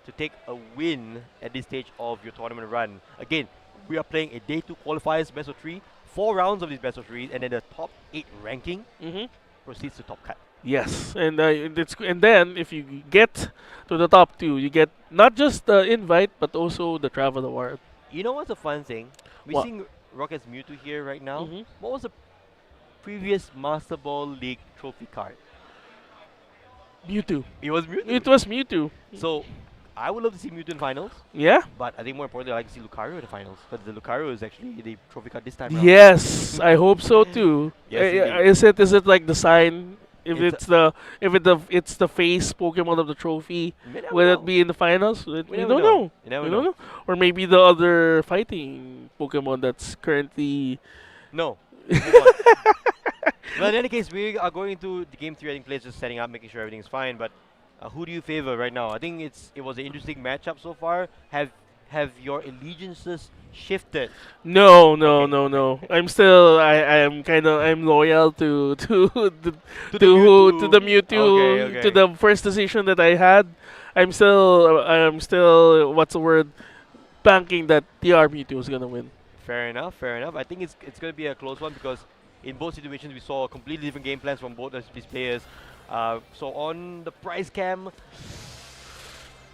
Speaker 1: to take a win at this stage of your tournament run. Again, we are playing a day 2 qualifiers, best of 3, 4 rounds of these best of 3s, and then the top 8 ranking
Speaker 2: Mm-hmm.
Speaker 1: proceeds to top cut.
Speaker 2: Yes, and and then if you get to the top 2, you get not just the invite but also the travel award.
Speaker 1: You know what's a fun thing? We're
Speaker 2: What?
Speaker 1: seeing Rocket's Mewtwo here right now.
Speaker 2: Mhm.
Speaker 1: What was the previous Master Ball League trophy card?
Speaker 2: Mewtwo.
Speaker 1: It was Mewtwo.
Speaker 2: It was Mewtwo.
Speaker 1: So, I would love to see Mewtwo in finals,
Speaker 2: Yeah.
Speaker 1: but I think more importantly, I like to see Lucario in the finals, because the Lucario is actually the trophy card this time around.
Speaker 2: Yes, I hope so too.
Speaker 1: Yes, indeed.
Speaker 2: Is it like the sign? If
Speaker 1: It's
Speaker 2: it's the face Pokemon of the trophy,
Speaker 1: We never
Speaker 2: will
Speaker 1: know.
Speaker 2: it be in the finals? We
Speaker 1: We
Speaker 2: don't
Speaker 1: never
Speaker 2: know.
Speaker 1: You never
Speaker 2: We
Speaker 1: know.
Speaker 2: don't know. Or maybe the other fighting Pokemon that's currently.
Speaker 1: No. Move on. Well, in any case, we are going to the game 3. I think players just setting up, making sure everything's fine. But who do you favor right now? I think it was an interesting matchup so far. Have your allegiances shifted?
Speaker 2: No.
Speaker 1: Okay.
Speaker 2: I'm loyal to the
Speaker 1: To the
Speaker 2: to the
Speaker 1: Mewtwo.
Speaker 2: Mewtwo,
Speaker 1: Okay,
Speaker 2: to
Speaker 1: okay.
Speaker 2: the first decision that I had. I'm still what's the word, banking that TR Mewtwo is gonna win.
Speaker 1: Fair enough. Fair enough. I think it's going to be a close one because in both situations we saw completely different game plans from both of these players. So on the prize cam,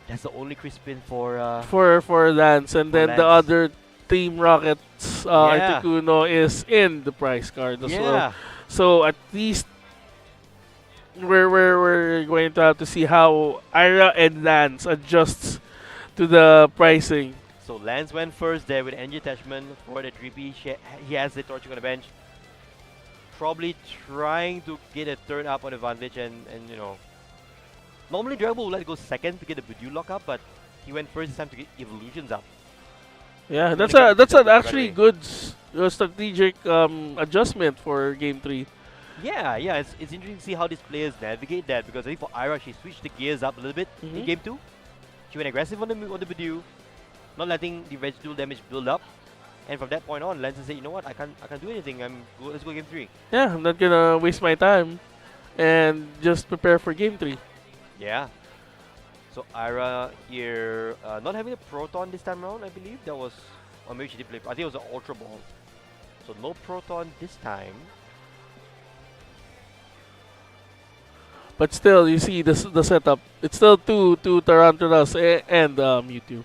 Speaker 1: that's the only crisp spin for.
Speaker 2: For Lance, and
Speaker 1: For
Speaker 2: then the
Speaker 1: Lance.
Speaker 2: other Team Rockets
Speaker 1: Yeah.
Speaker 2: Articuno is in the prize card as well.
Speaker 1: Yeah.
Speaker 2: So at least we're going to have to see how Ira and Lance adjusts to the pricing.
Speaker 1: So Lance went first there with energy attachment for the 3P. He has the torching on the bench. Probably trying to get a turn up on advantage and normally Dragon would like to go second to get the Budew lock up, but he went first this time to get evolutions up.
Speaker 2: Yeah,
Speaker 1: So
Speaker 2: that's
Speaker 1: they got
Speaker 2: that's
Speaker 1: the
Speaker 2: an
Speaker 1: right
Speaker 2: actually
Speaker 1: away.
Speaker 2: good strategic adjustment for game 3.
Speaker 1: Yeah, it's interesting to see how these players navigate that, because I think for Ira she switched the gears up a little bit in
Speaker 2: Mhm.
Speaker 1: game 2. She went aggressive on the Budew, not letting the residual damage build up. And from that point on, Lance said, you know what, I can't do anything. Let's go game 3.
Speaker 2: Yeah, I'm not gonna waste my time and just prepare for game 3.
Speaker 1: Yeah. So Ira here, not having a Proton this time around, I believe. That was, or maybe she did play, I think it was an Ultra Ball. So no Proton this time.
Speaker 2: But still, you see the setup. It's still two Tarantulas and Mewtwo.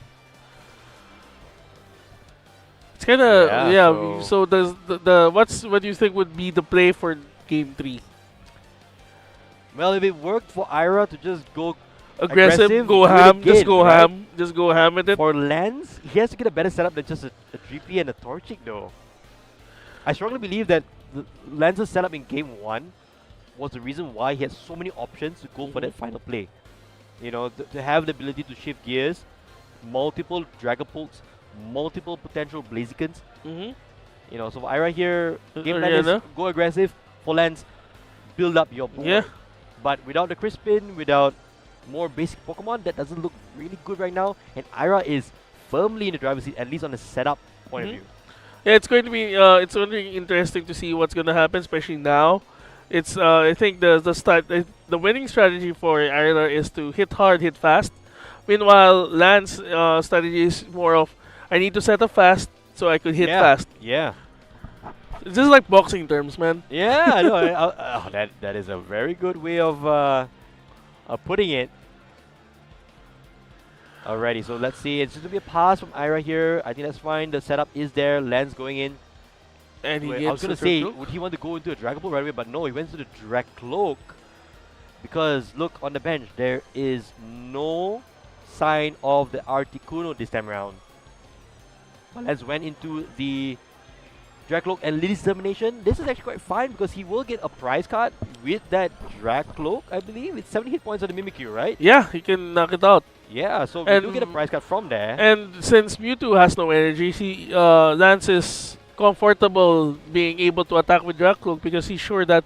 Speaker 2: It's kind of
Speaker 1: Yeah,
Speaker 2: yeah.
Speaker 1: so-
Speaker 2: So the what do you think would be the play for game 3?
Speaker 1: Well, if it worked for Ira to just go
Speaker 2: Aggressive, go
Speaker 1: do it
Speaker 2: ham, just
Speaker 1: again,
Speaker 2: go
Speaker 1: right?
Speaker 2: ham, just go ham with it.
Speaker 1: For Lance, he has to get a better setup than just a 3P and a Torchic, though. I strongly believe that Lance's setup in game 1 was the reason why he had so many options to go for that final play. You know, to have the ability to shift gears, multiple Dragapults, multiple potential Blazikens.
Speaker 2: Mm-hmm.
Speaker 1: You know, so for Ira here, game plan
Speaker 2: Ariana?
Speaker 1: is go aggressive. For Lance, build up your board.
Speaker 2: Yeah.
Speaker 1: But without the Crispin, without more basic Pokemon, that doesn't look really good right now. And Ira is firmly in the driver's seat, at least on the setup point of
Speaker 2: Mhm.
Speaker 1: view.
Speaker 2: Yeah, it's going to be interesting to see what's going to happen, especially now. It's I think the winning strategy for Ira is to hit hard, hit fast. Meanwhile, Lance strategy is more of I need to set up fast so I could hit fast.
Speaker 1: Yeah.
Speaker 2: It's just like boxing terms, man.
Speaker 1: Yeah, I know. That is a very good way of putting it. Alrighty, so let's see. It's just gonna be a pass from Ira here. I think that's fine. The setup is there. Lance going in.
Speaker 2: And he
Speaker 1: Wait,
Speaker 2: gets
Speaker 1: I was gonna
Speaker 2: the
Speaker 1: say,
Speaker 2: circle.
Speaker 1: would he want to go into a Dragon Ball right away? But no, he went to the Dracloak. Because look on the bench, there is no sign of the Articuno this time around. But Lance went into the Dracloak and Lily's Determination. This is actually quite fine because he will get a prize card with that Dracloak, I believe. It's 70 hit points on the Mimikyu, right?
Speaker 2: Yeah, he can knock it out.
Speaker 1: Yeah, so we do get a
Speaker 2: And-
Speaker 1: prize card from there.
Speaker 2: And since Mewtwo has no energy, Lance is comfortable being able to attack with Dracloak because he's sure that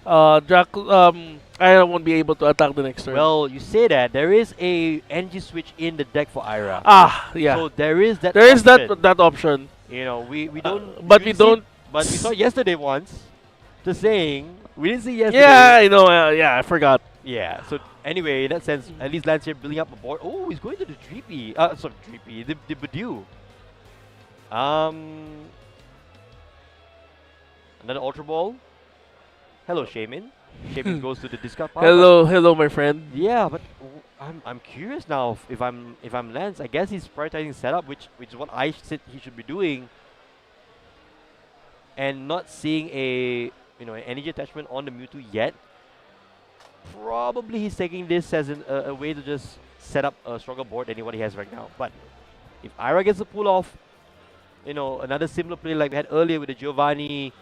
Speaker 2: Ira won't be able to attack the next turn.
Speaker 1: Well, you say that. There is a energy switch in the deck for Ira.
Speaker 2: Yeah.
Speaker 1: So there is that
Speaker 2: There is
Speaker 1: option.
Speaker 2: that option.
Speaker 1: You know, we don't.
Speaker 2: but we
Speaker 1: didn't see it,
Speaker 2: don't
Speaker 1: But we saw it yesterday once. Just saying. We didn't see it yesterday.
Speaker 2: Yeah, I know. Yeah, I forgot.
Speaker 1: Yeah. So anyway, in that sense, at least Lance here building up a board. Oh, he's going to the Dreepy. Sorry, Dreepy. The Badoo. Another Ultra Ball. Hello, Shaman. Shaman goes to the discard pile.
Speaker 2: Hello, my friend.
Speaker 1: Yeah, but I'm curious now if I'm Lance. I guess he's prioritizing setup, which is what I said he should be doing, and not seeing an energy attachment on the Mewtwo yet. Probably he's taking this as a way to just set up a stronger board than what he has right now. But if Ira gets to pull off, another similar play like we had earlier with the Giovanni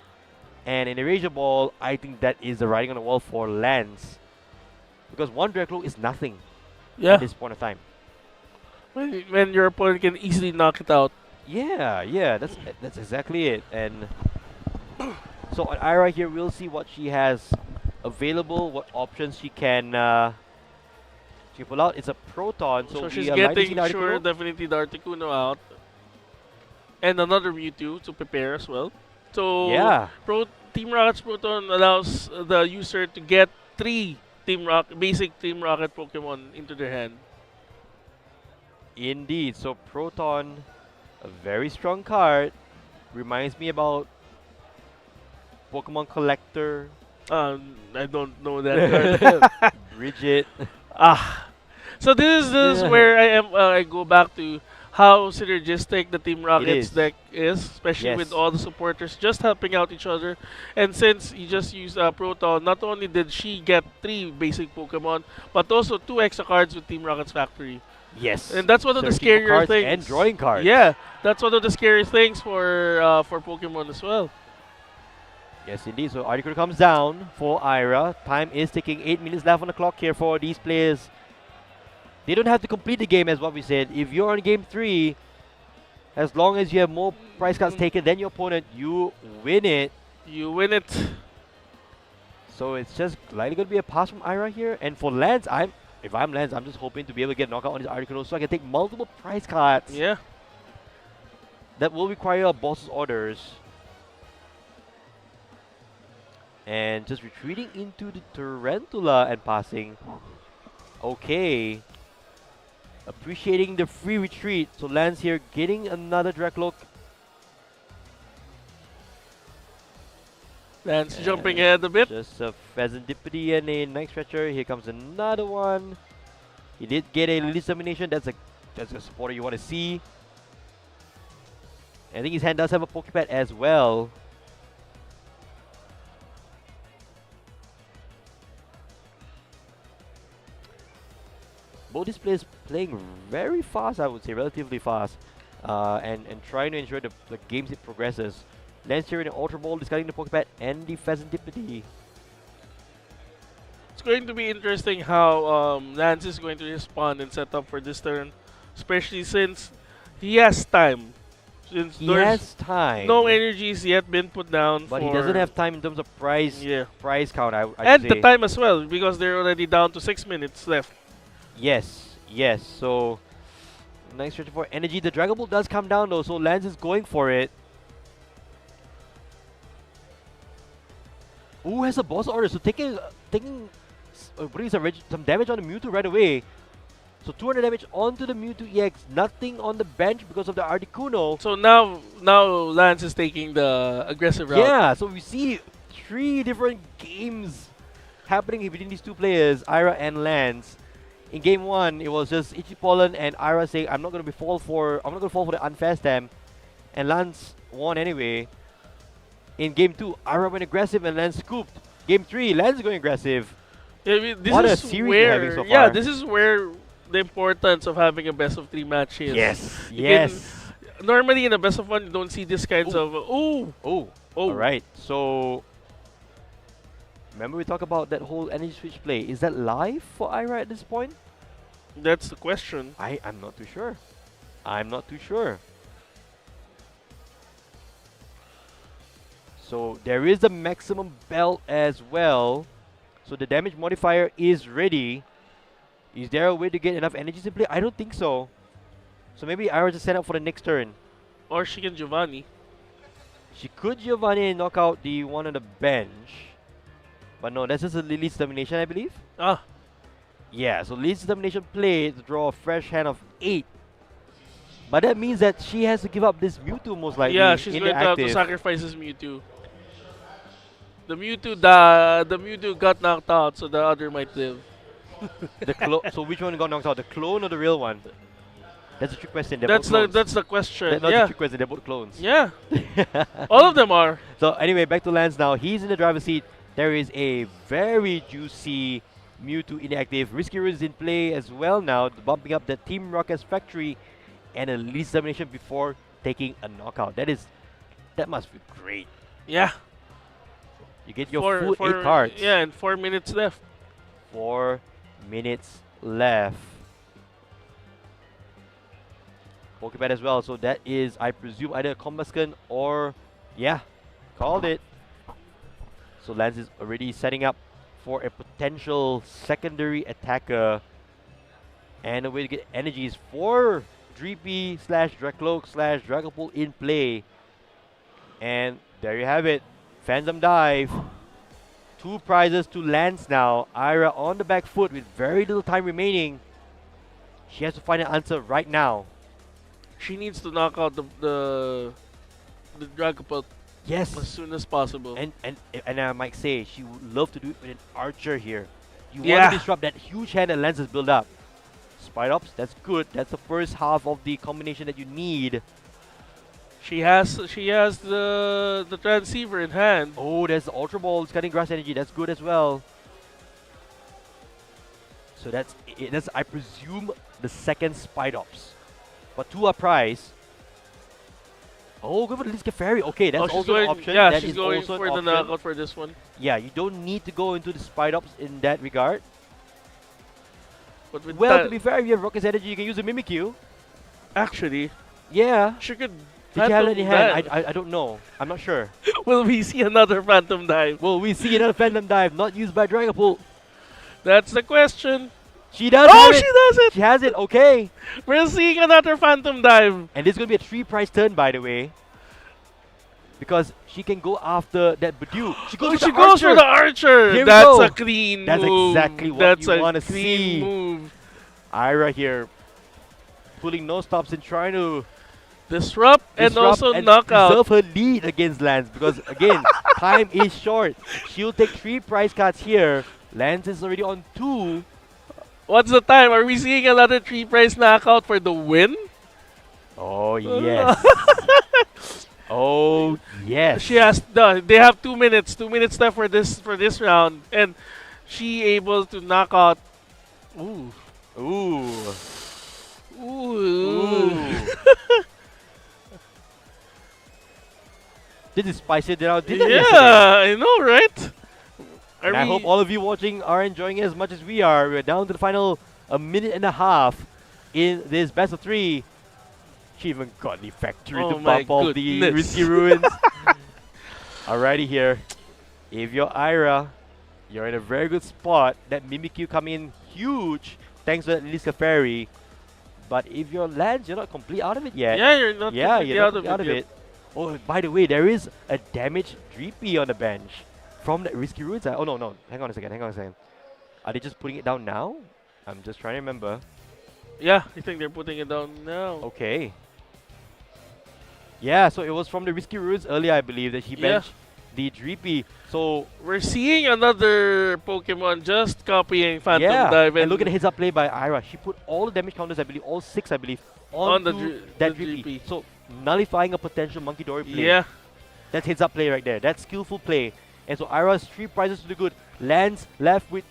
Speaker 1: and an Erasure Ball, I think that is the writing on the wall for Lance. Because one Dracloak is nothing
Speaker 2: Yeah.
Speaker 1: at this point of time.
Speaker 2: When your opponent can easily knock it out.
Speaker 1: Yeah, that's exactly it. And so on Ira here, we'll see what she has available, what options she can pull out. It's a Proton, so,
Speaker 2: So
Speaker 1: we
Speaker 2: she's
Speaker 1: are likely to see
Speaker 2: getting
Speaker 1: the
Speaker 2: sure
Speaker 1: Articuno.
Speaker 2: definitely the Articuno out. And another Mewtwo to prepare as well. So
Speaker 1: Yeah.
Speaker 2: Team Rocket's Proton allows the user to get 3 basic Team Rocket Pokemon into their hand.
Speaker 1: Indeed. So Proton, a very strong card, reminds me about Pokemon Collector,
Speaker 2: I don't know that card.
Speaker 1: Bridget.
Speaker 2: So this is
Speaker 1: Yeah.
Speaker 2: where I go back to how synergistic the Team Rocket's
Speaker 1: is.
Speaker 2: deck is, especially
Speaker 1: Yes.
Speaker 2: with all the supporters just helping out each other. And since you just used Proton, not only did she get 3 basic Pokemon, but also 2 extra cards with Team Rocket's Factory.
Speaker 1: Yes.
Speaker 2: And that's one of the
Speaker 1: Searching for
Speaker 2: scarier
Speaker 1: cards
Speaker 2: things.
Speaker 1: and drawing cards.
Speaker 2: Yeah, that's one of the scary things for Pokemon as well.
Speaker 1: Yes, indeed. So Articuno comes down for Ira. Time is ticking. 8 minutes left on the clock here for these players. They don't have to complete the game, as what we said. If you're on game 3, as long as you have more prize cards taken than your opponent, you win it.
Speaker 2: You win it.
Speaker 1: So it's just likely going to be a pass from Ira here. And for Lance, if I'm Lance, I'm just hoping to be able to get knockout on this Articuno so I can take multiple prize cards.
Speaker 2: Yeah.
Speaker 1: That will require a boss's orders. And just retreating into the Tarantula and passing. Okay. Appreciating the free retreat. So Lance here getting another Dracloak.
Speaker 2: Lance
Speaker 1: And
Speaker 2: jumping ahead a bit.
Speaker 1: Just a Pheasantipity and a Night Stretcher. Here comes another one. He did get a Lily's Domination. That's a supporter you want to see. I think his hand does have a Pokepad as well. Both these players playing very fast, I would say, relatively fast, and trying to ensure the games it progresses. Lance here in the Ultra Ball, discarding the Pokepad and the Pheasantipity.
Speaker 2: It's going to be interesting how Lance is going to respond and set up for this turn, especially since he has time. Since
Speaker 1: He
Speaker 2: there's
Speaker 1: has time,
Speaker 2: no energies yet been put down,
Speaker 1: but
Speaker 2: for
Speaker 1: he doesn't have time in terms of prize count. I
Speaker 2: and
Speaker 1: should
Speaker 2: the
Speaker 1: say.
Speaker 2: time as well, because they're already down to 6 minutes left.
Speaker 1: Yes, yes. So nice stretch for energy. The Dragon Ball does come down though, so Lance is going for it. Ooh, has a boss order, so taking putting some damage on the Mewtwo right away. So 200 damage onto the Mewtwo EX. Nothing on the bench because of the Articuno.
Speaker 2: So now Lance is taking the aggressive route.
Speaker 1: Yeah, so we see 3 different games happening between these 2 players, Ira and Lance. In game 1, it was just Ichipollen and Ira saying, I'm not gonna fall for the unfair stamp, and Lance won anyway. In game 2, Ira went aggressive and Lance scooped. Game 3, Lance going aggressive.
Speaker 2: Yeah, I mean, this
Speaker 1: What a
Speaker 2: is
Speaker 1: series we're having
Speaker 2: where
Speaker 1: so
Speaker 2: yeah,
Speaker 1: far.
Speaker 2: this is where the importance of having a best of 3 match is.
Speaker 1: Yes,
Speaker 2: You
Speaker 1: yes.
Speaker 2: Normally in a best of 1, you don't see these kinds of
Speaker 1: Oh,
Speaker 2: oh.
Speaker 1: alright. So, remember we talked about that whole energy switch play. Is that live for Ira at this point?
Speaker 2: That's the question.
Speaker 1: I'm not too sure. I'm not too sure. So there is the maximum belt as well. So the damage modifier is ready. Is there a way to get enough energies in play? I don't think so. So maybe Ira just set up for the next turn.
Speaker 2: Or she can Giovanni.
Speaker 1: She could Giovanni and knock out the one on the bench. But no, that's just a Lily's Domination, I believe.
Speaker 2: Ah,
Speaker 1: Yeah, so Lily's Domination play to draw a fresh hand of 8. But that means that she has to give up this Mewtwo most likely.
Speaker 2: yeah, she's
Speaker 1: in
Speaker 2: going
Speaker 1: the
Speaker 2: to have to
Speaker 1: active.
Speaker 2: sacrifice his Mewtwo. The Mewtwo got knocked out, so the other might live.
Speaker 1: So which one got knocked out? The clone or the real one? That's a trick question. They're
Speaker 2: That's
Speaker 1: both clones.
Speaker 2: that's the question.
Speaker 1: That's not a
Speaker 2: Yeah,
Speaker 1: trick question. They're both clones.
Speaker 2: yeah. All of them are.
Speaker 1: So anyway, back to Lance now. He's in the driver's seat. There is a very juicy Mewtwo inactive. Risky Roots is in play as well now, bumping up the Team Rocket's factory and a Lily's Domination before taking a knockout. That must be great.
Speaker 2: Yeah.
Speaker 1: You get your full 8 cards.
Speaker 2: Yeah, and 4 minutes left.
Speaker 1: 4 minutes left. Pokepad as well, so that is, I presume, either a Combusken or, yeah, called it. So Lance is already setting up for a potential secondary attacker. And a way to get energies for Dreepy / Dracloak / Dragapult in play. And there you have it. Phantom Dive. 2 prizes to Lance now. Ira on the back foot with very little time remaining. She has to find an answer right now.
Speaker 2: She needs to knock out the Dragapult
Speaker 1: Yes.
Speaker 2: as soon as possible.
Speaker 1: And I might say she would love to do it with an Archer here. You want
Speaker 2: Yeah.
Speaker 1: to disrupt that huge hand that Lance has built up. Spidops, that's good. That's the first half of the combination that you need.
Speaker 2: She has the transceiver in hand.
Speaker 1: Oh, there's the Ultra Ball. It's cutting grass energy. That's good as well. So that's I presume the second Spidops. But 2 are prize. Oh, good for the Liscafairy. Okay, that's
Speaker 2: she's
Speaker 1: also
Speaker 2: going,
Speaker 1: an option.
Speaker 2: Yeah,
Speaker 1: That
Speaker 2: she's
Speaker 1: is
Speaker 2: going
Speaker 1: also
Speaker 2: for
Speaker 1: an
Speaker 2: the
Speaker 1: option.
Speaker 2: knockout for this one.
Speaker 1: Yeah, you don't need to go into the Spidops in that regard.
Speaker 2: But with
Speaker 1: Well,
Speaker 2: that,
Speaker 1: to be fair, if you have Rocket's Energy, you can use a Mimikyu.
Speaker 2: actually,
Speaker 1: Yeah.
Speaker 2: she could.
Speaker 1: Did you have it in
Speaker 2: Phantom
Speaker 1: hand?
Speaker 2: Dive.
Speaker 1: I don't know. I'm not sure.
Speaker 2: Will we see another Phantom Dive?
Speaker 1: Well, we see another Phantom Dive not used by Dragapult.
Speaker 2: That's the question.
Speaker 1: She does
Speaker 2: Oh,
Speaker 1: have
Speaker 2: she
Speaker 1: it.
Speaker 2: does it!
Speaker 1: She has it. Okay.
Speaker 2: We're seeing another Phantom Dive.
Speaker 1: And this is going to be a 3 prize turn, by the way. Because she can go after that Badoo. She goes,
Speaker 2: Oh,
Speaker 1: for,
Speaker 2: she
Speaker 1: the
Speaker 2: goes
Speaker 1: Archer.
Speaker 2: for the Archer.
Speaker 1: Here we
Speaker 2: That's
Speaker 1: go.
Speaker 2: a clean
Speaker 1: That's
Speaker 2: move.
Speaker 1: exactly what
Speaker 2: That's
Speaker 1: you
Speaker 2: a
Speaker 1: wanna
Speaker 2: clean
Speaker 1: see.
Speaker 2: move.
Speaker 1: Ira here pulling no stops and trying to
Speaker 2: Disrupt and
Speaker 1: disrupt
Speaker 2: also
Speaker 1: and
Speaker 2: knock out.
Speaker 1: preserve her lead against Lance. Because, again, time is short. She'll take 3 prize cards here. Lance is already on 2.
Speaker 2: What's the time? Are we seeing another 3 prize knockout for the win?
Speaker 1: Oh yes. Oh yes.
Speaker 2: She has they have 2 minutes, 2 minutes left for this round, and she able to knock out. Ooh,
Speaker 1: Ooh.
Speaker 2: ooh.
Speaker 1: Ooh. This is spicier than our dinner yesterday.
Speaker 2: Yeah, I know, right?
Speaker 1: And I hope all of you watching are enjoying it as much as we are. We're down to the final a minute and a half in this best of 3. She even got the factory to
Speaker 2: Oh my
Speaker 1: bump off the
Speaker 2: goodness.
Speaker 1: risky ruins. Alrighty here. If you're Ira, you're in a very good spot. That Mimikyu coming in huge thanks to that Liska Fairy. But if you're Lance, you're not completely out of it yet.
Speaker 2: Yeah, you're not
Speaker 1: Yeah,
Speaker 2: completely
Speaker 1: you're
Speaker 2: out
Speaker 1: not
Speaker 2: of
Speaker 1: out of
Speaker 2: yet.
Speaker 1: it. Oh, by the way, there is a damaged Dreepy on the bench from that risky ruins. Oh no, hang on a second. Are they just putting it down now? I'm just trying to remember.
Speaker 2: Yeah, I think they're putting it down now.
Speaker 1: Okay. Yeah, so it was from the risky ruins earlier, I believe, that he
Speaker 2: Yeah.
Speaker 1: benched the Dreepy. So
Speaker 2: We're seeing another Pokemon just copying Phantom
Speaker 1: yeah,
Speaker 2: Dive,
Speaker 1: and look at the heads up play by Ira. She put all the damage counters, I believe, all 6, I believe,
Speaker 2: On the
Speaker 1: onto
Speaker 2: Dre-
Speaker 1: that
Speaker 2: the
Speaker 1: Dreepy.
Speaker 2: Dreepy.
Speaker 1: So nullifying a potential Monkey Dory play.
Speaker 2: Yeah,
Speaker 1: That's heads up play right there. That's skillful play. And so Ira's 3 prizes to the good. Lance left with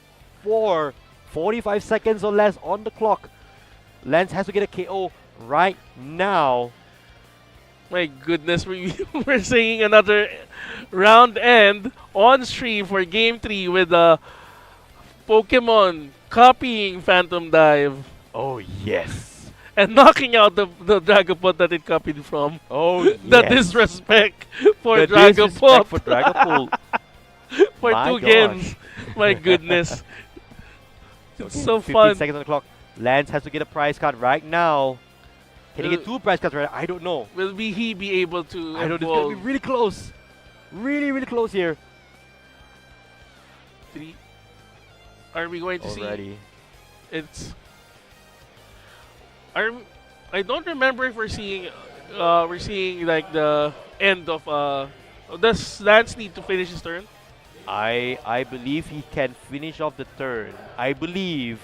Speaker 1: 45 seconds or less on the clock. Lance has to get a KO right now.
Speaker 2: my goodness, we're seeing another round end on stream for Game 3 with Pokemon copying Phantom Dive
Speaker 1: Oh yes.
Speaker 2: and knocking out the Dragapult that it copied from.
Speaker 1: Oh
Speaker 2: The
Speaker 1: yes.
Speaker 2: disrespect for
Speaker 1: The
Speaker 2: Dragapult
Speaker 1: disrespect for Dragapult.
Speaker 2: for
Speaker 1: My
Speaker 2: 2
Speaker 1: gosh.
Speaker 2: games. My goodness. It's
Speaker 1: Okay,
Speaker 2: so
Speaker 1: 15
Speaker 2: fun.
Speaker 1: seconds on the clock. Lance has to get a prize card right now. Can he get 2 prize cards right now? I don't know.
Speaker 2: Will he be able to
Speaker 1: I don't know. It's going to
Speaker 2: evolve?
Speaker 1: be really close. Really close here.
Speaker 2: 3? Are we going to see?
Speaker 1: Already.
Speaker 2: It's. I don't remember if we're seeing like the end of does Lance need to finish his turn?
Speaker 1: I believe he can finish off the turn. I believe.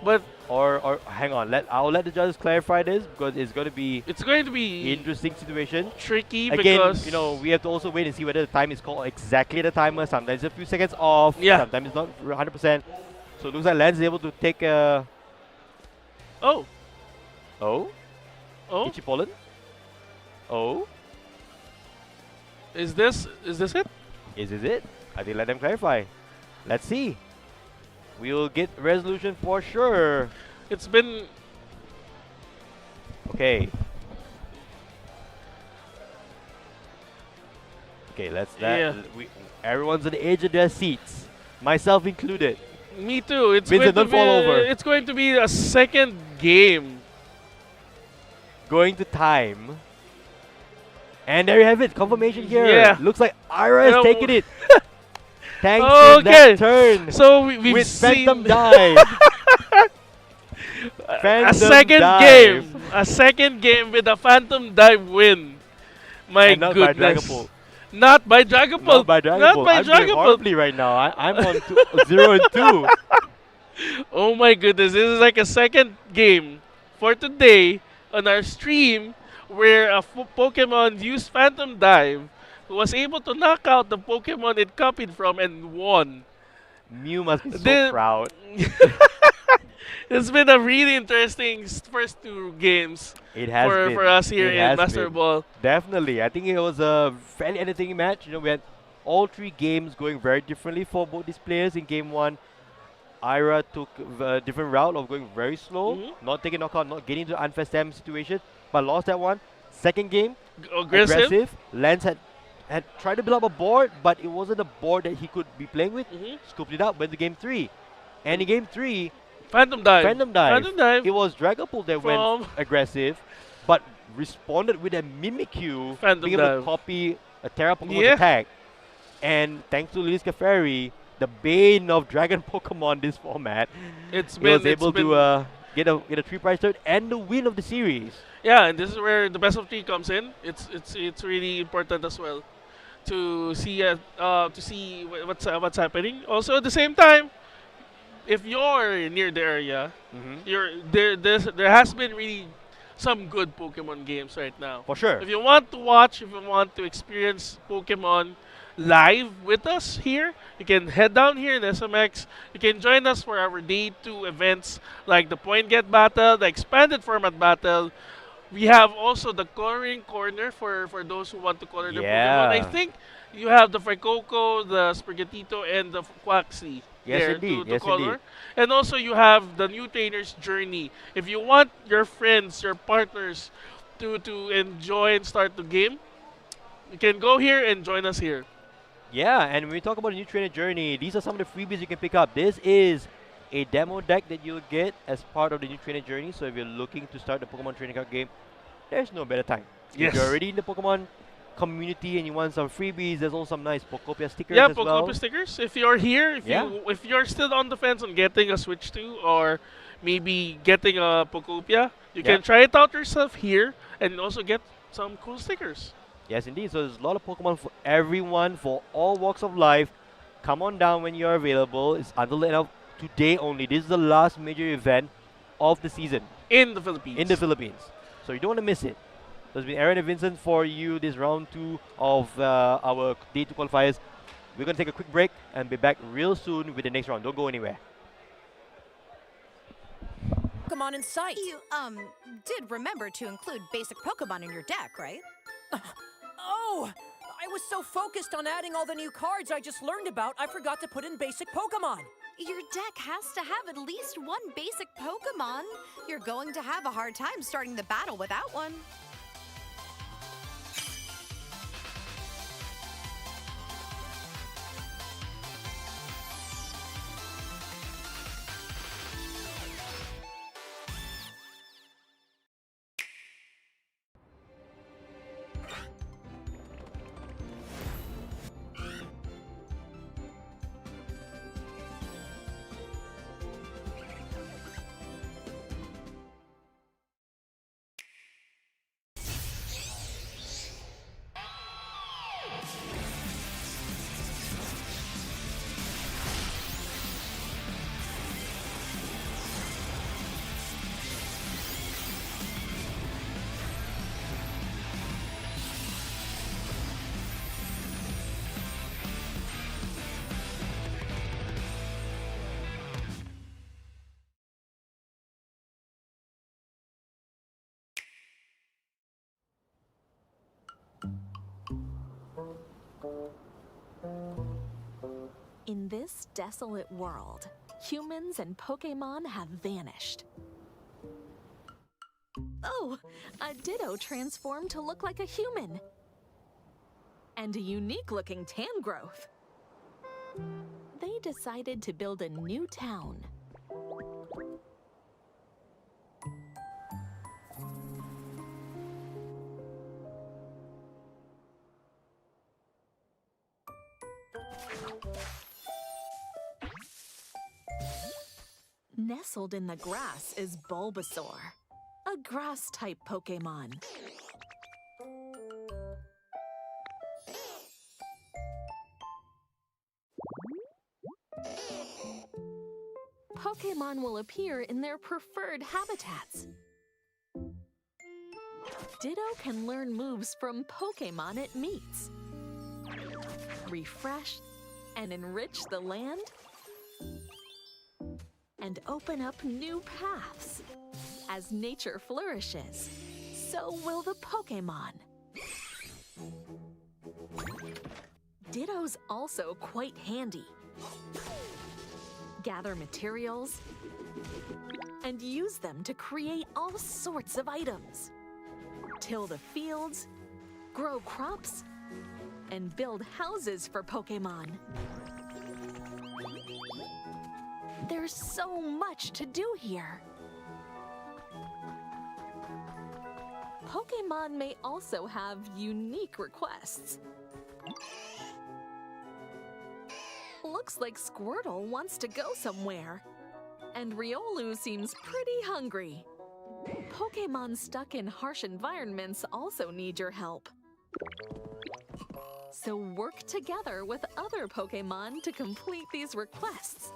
Speaker 2: But
Speaker 1: Or hang on. I'll let the judges clarify this because it's going to be
Speaker 2: it's going to be
Speaker 1: interesting situation.
Speaker 2: tricky
Speaker 1: Again,
Speaker 2: because
Speaker 1: you know, we have to also wait and see whether the time is called exactly the timer. Sometimes it's a few seconds off.
Speaker 2: Yeah.
Speaker 1: Sometimes it's not 100%. So it looks like Lance is able to take a.
Speaker 2: oh
Speaker 1: Oh?
Speaker 2: oh
Speaker 1: Itchy Pollen? Oh?
Speaker 2: is this it?
Speaker 1: Is this it? I think let them clarify. Let's see. We'll get resolution for sure.
Speaker 2: It's been
Speaker 1: Okay. Okay,
Speaker 2: Yeah.
Speaker 1: everyone's on the edge of their seats. Myself included.
Speaker 2: me too. It's
Speaker 1: Vincent,
Speaker 2: going to
Speaker 1: don't fall
Speaker 2: be
Speaker 1: over.
Speaker 2: it's going to be a second game.
Speaker 1: Going to time. And there you have it. Confirmation here.
Speaker 2: Yeah.
Speaker 1: Looks like Ira has
Speaker 2: You know-
Speaker 1: taken it. Thanks
Speaker 2: Okay.
Speaker 1: to that turn.
Speaker 2: So we've
Speaker 1: With
Speaker 2: seen
Speaker 1: Phantom Dive.
Speaker 2: a
Speaker 1: Phantom
Speaker 2: second
Speaker 1: Dive.
Speaker 2: game. A second game with a Phantom Dive win. My
Speaker 1: And not by
Speaker 2: goodness.
Speaker 1: Dragapult.
Speaker 2: Not by Dragapult.
Speaker 1: Not by Dragapult.
Speaker 2: Not by
Speaker 1: I'm doing
Speaker 2: Dragapult.
Speaker 1: horribly right now. I'm on 0 and 2.
Speaker 2: Oh my goodness. This is like a second game for today on our stream where a Pokemon used Phantom Dive who was able to knock out the Pokemon it copied from and won.
Speaker 1: Mew must be so
Speaker 2: The-
Speaker 1: proud.
Speaker 2: It's been a really interesting first 2 games
Speaker 1: It has been.
Speaker 2: for us here
Speaker 1: It
Speaker 2: in
Speaker 1: has
Speaker 2: Master
Speaker 1: been.
Speaker 2: Ball.
Speaker 1: Definitely. I think it was a fairly entertaining match. You know, we had all 3 games going very differently for both these players. In game 1, Ira took a different route of going very slow,
Speaker 2: Mhm.
Speaker 1: not taking knockout, not getting into unfair stamp situation, but lost that one. Second game,
Speaker 2: Aggressive.
Speaker 1: Lance had tried to build up a board, but it wasn't a board that he could be playing with.
Speaker 2: Mhm.
Speaker 1: Scooped it out, went to game 3. And in game 3,
Speaker 2: Phantom Dive.
Speaker 1: Phantom Dive.
Speaker 2: Phantom Dive.
Speaker 1: It was Dragapult that went
Speaker 2: From-
Speaker 1: aggressive, but responded with a Mimikyu,
Speaker 2: Phantom
Speaker 1: being able to
Speaker 2: Dive.
Speaker 1: copy a Terra Pokemon's
Speaker 2: Yeah.
Speaker 1: attack. And thanks to Liska Fairy, the bane of Dragon Pokemon this format,
Speaker 2: It's
Speaker 1: he
Speaker 2: been
Speaker 1: was able
Speaker 2: it's been,
Speaker 1: to get a 3 prize turn and the win of the series.
Speaker 2: yeah, and this is where the best of 3 comes in. It's really important as well to see what's happening. Also at the same time, if you're near the area,
Speaker 1: Mm-hmm.
Speaker 2: there has been really some good Pokemon games right now.
Speaker 1: For sure.
Speaker 2: If you want to watch, if you want to experience Pokemon live with us here, you can head down here in SMX. You can join us for our day 2 events like the Point Get Battle, the expanded format battle. We have also the coloring corner for those who want to color their Pokemon. I
Speaker 1: Yeah.
Speaker 2: think you have the Frikoko, the Sprigatito, and the Quaxly
Speaker 1: Yes,
Speaker 2: there
Speaker 1: indeed.
Speaker 2: to
Speaker 1: Yes,
Speaker 2: color.
Speaker 1: indeed.
Speaker 2: And also you have the new trainer's journey. If you want your friends, your partners to enjoy and start the game, you can go here and join us here.
Speaker 1: Yeah, and when we talk about the new trainer journey, these are some of the freebies you can pick up. This is a demo deck that you'll get as part of the new trainer journey. So if you're looking to start the Pokemon training card game, there's no better time.
Speaker 2: Yes.
Speaker 1: If you're already in the Pokemon community and you want some freebies, there's also some nice Pokopia stickers
Speaker 2: Yeah,
Speaker 1: as well.
Speaker 2: Pokemon stickers. If you're here,
Speaker 1: Yeah.
Speaker 2: if you're still on the fence on getting a Switch 2 or maybe getting a Pokopia, you
Speaker 1: Yeah.
Speaker 2: can try it out yourself here and also get some cool stickers.
Speaker 1: Yes, indeed. So there's a lot of Pokemon for everyone, for all walks of life. Come on down when you're available. It's until the end of today only. This is the last major event of the season
Speaker 2: In the Philippines.
Speaker 1: in the Philippines. So you don't want to miss it. So it's been Aaron and Vincent for you this round 2 of our day 2 qualifiers. We're going to take a quick break and be back real soon with the next round. Don't go anywhere.
Speaker 5: Pokemon in sight.
Speaker 6: You, did remember to include basic Pokemon in your deck, right?
Speaker 5: Oh! I was so focused on adding all the new cards I just learned about, I forgot to put in basic Pokemon.
Speaker 6: Your deck has to have at least one basic Pokemon. You're going to have a hard time starting the battle without one.
Speaker 7: In this desolate world, humans and Pokémon have vanished. Oh, a Ditto transformed to look like a human. And a unique-looking Tangrowth. They decided to build a new town. Nestled in the grass is Bulbasaur, a grass-type Pokémon. Pokémon will appear in their preferred habitats. Ditto can learn moves from Pokémon it meets, refresh and enrich the land, and open up new paths. As nature flourishes, so will the Pokémon. Ditto's also quite handy. Gather materials and use them to create all sorts of items. Till the fields, grow crops, and build houses for Pokémon. There's so much to do here. Pokémon may also have unique requests. Looks like Squirtle wants to go somewhere, and Riolu seems pretty hungry. Pokémon stuck in harsh environments also need your help. So work together with other Pokémon to complete these requests.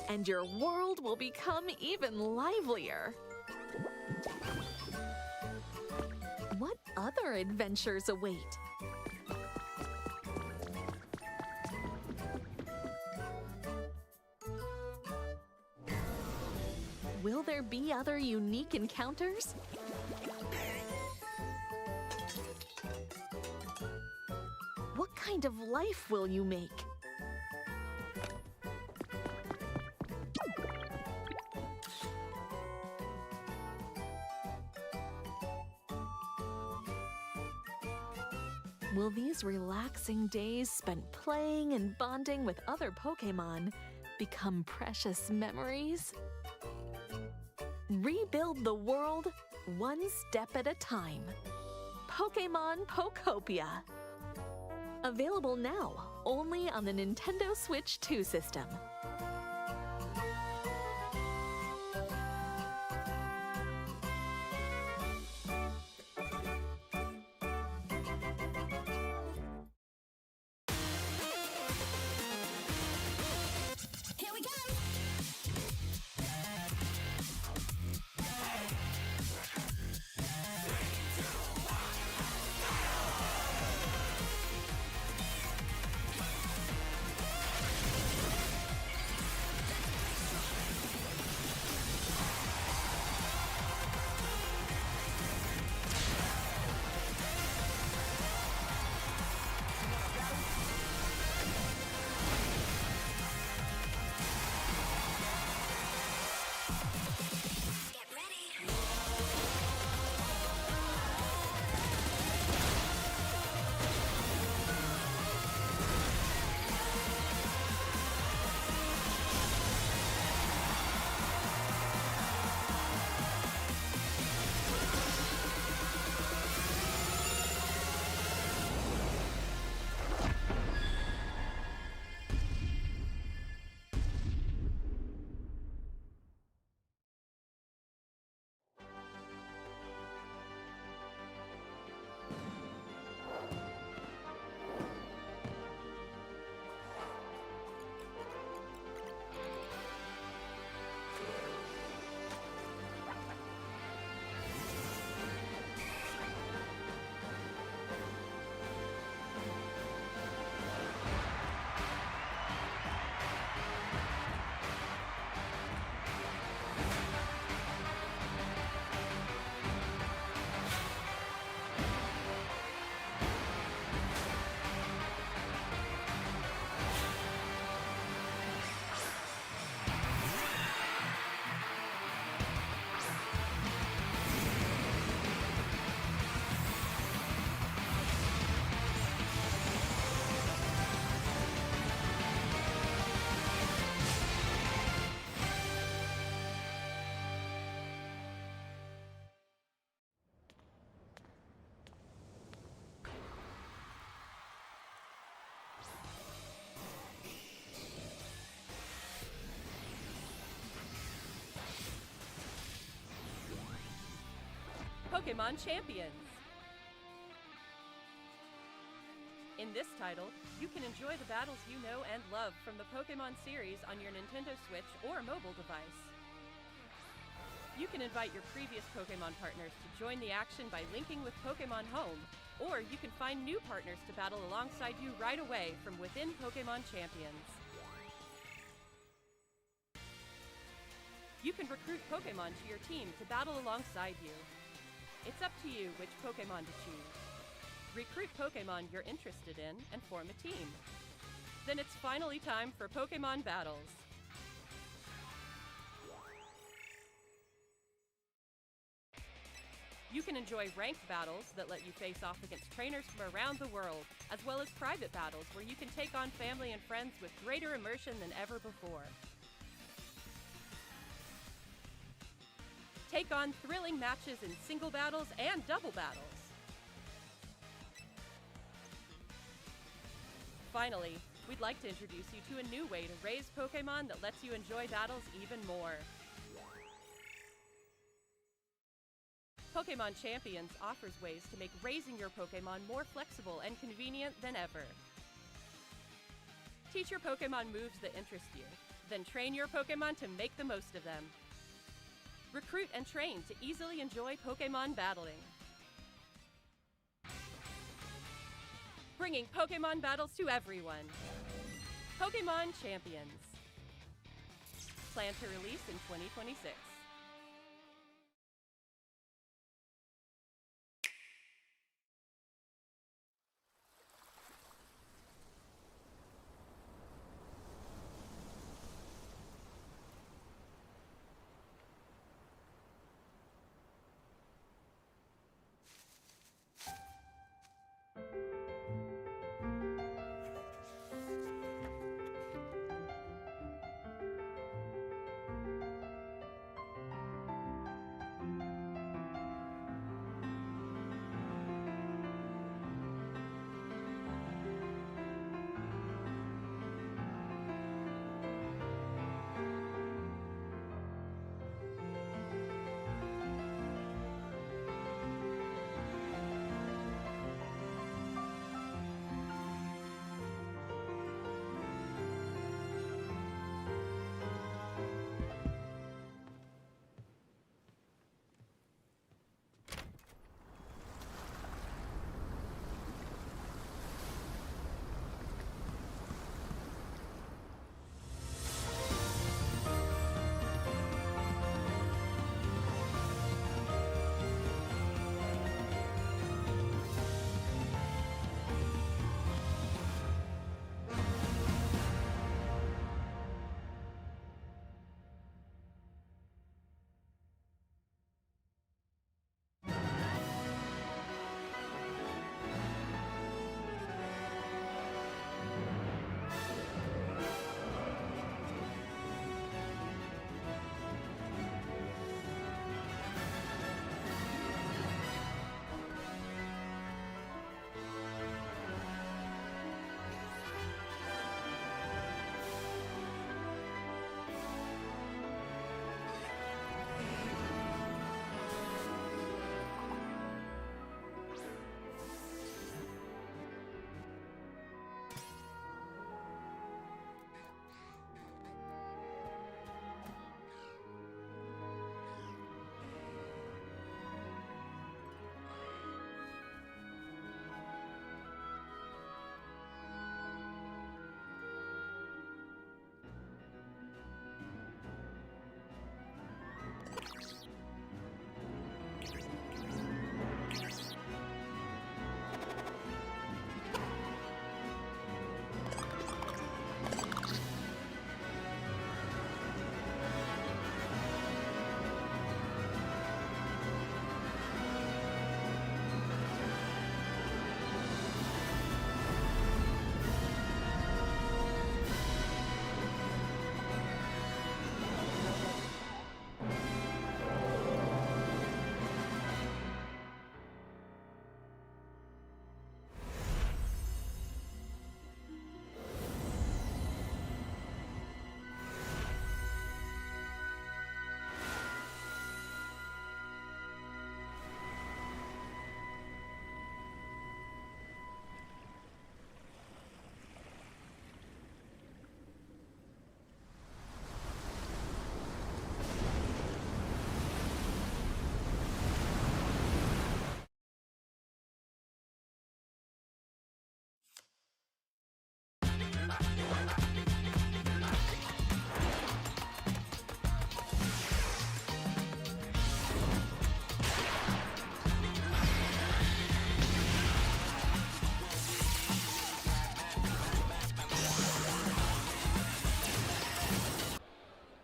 Speaker 7: And your world will become even livelier. other adventures await? Will there be other unique encounters? What kind of life will you make? Will these relaxing days spent playing and bonding with other Pokémon become precious memories? Rebuild the world one step at a time. Pokémon Pokopia. Available now only on the Nintendo Switch 2 system.
Speaker 4: Here we go! Get ready!
Speaker 3: Pokémon Champions. In this title, you can enjoy the battles you know and love from the Pokémon series on your Nintendo Switch or mobile device. You can invite your previous Pokémon partners to join the action by linking with Pokémon Home, or you can find new partners to battle alongside you right away from within Pokémon Champions. You can recruit Pokémon to your team to battle alongside you. It's up to you which Pokémon to choose. Recruit Pokémon you're interested in and form a team. Then it's finally time for Pokémon battles. You can enjoy ranked battles that let you face off against trainers from around the world, as well as private battles where you can take on family and friends with greater immersion than ever before. Take on thrilling matches in single battles and double battles. Finally, we'd like to introduce you to a new way to raise Pokémon that lets you enjoy battles even more. Pokémon Champions offers ways to make raising your Pokémon more flexible and convenient than ever. Teach your Pokémon moves that interest you, then train your Pokémon to make the most of them. Recruit and train to easily enjoy Pokémon battling. bringing Pokemon battles to everyone. Pokémon Champions. Planned to release in 2026.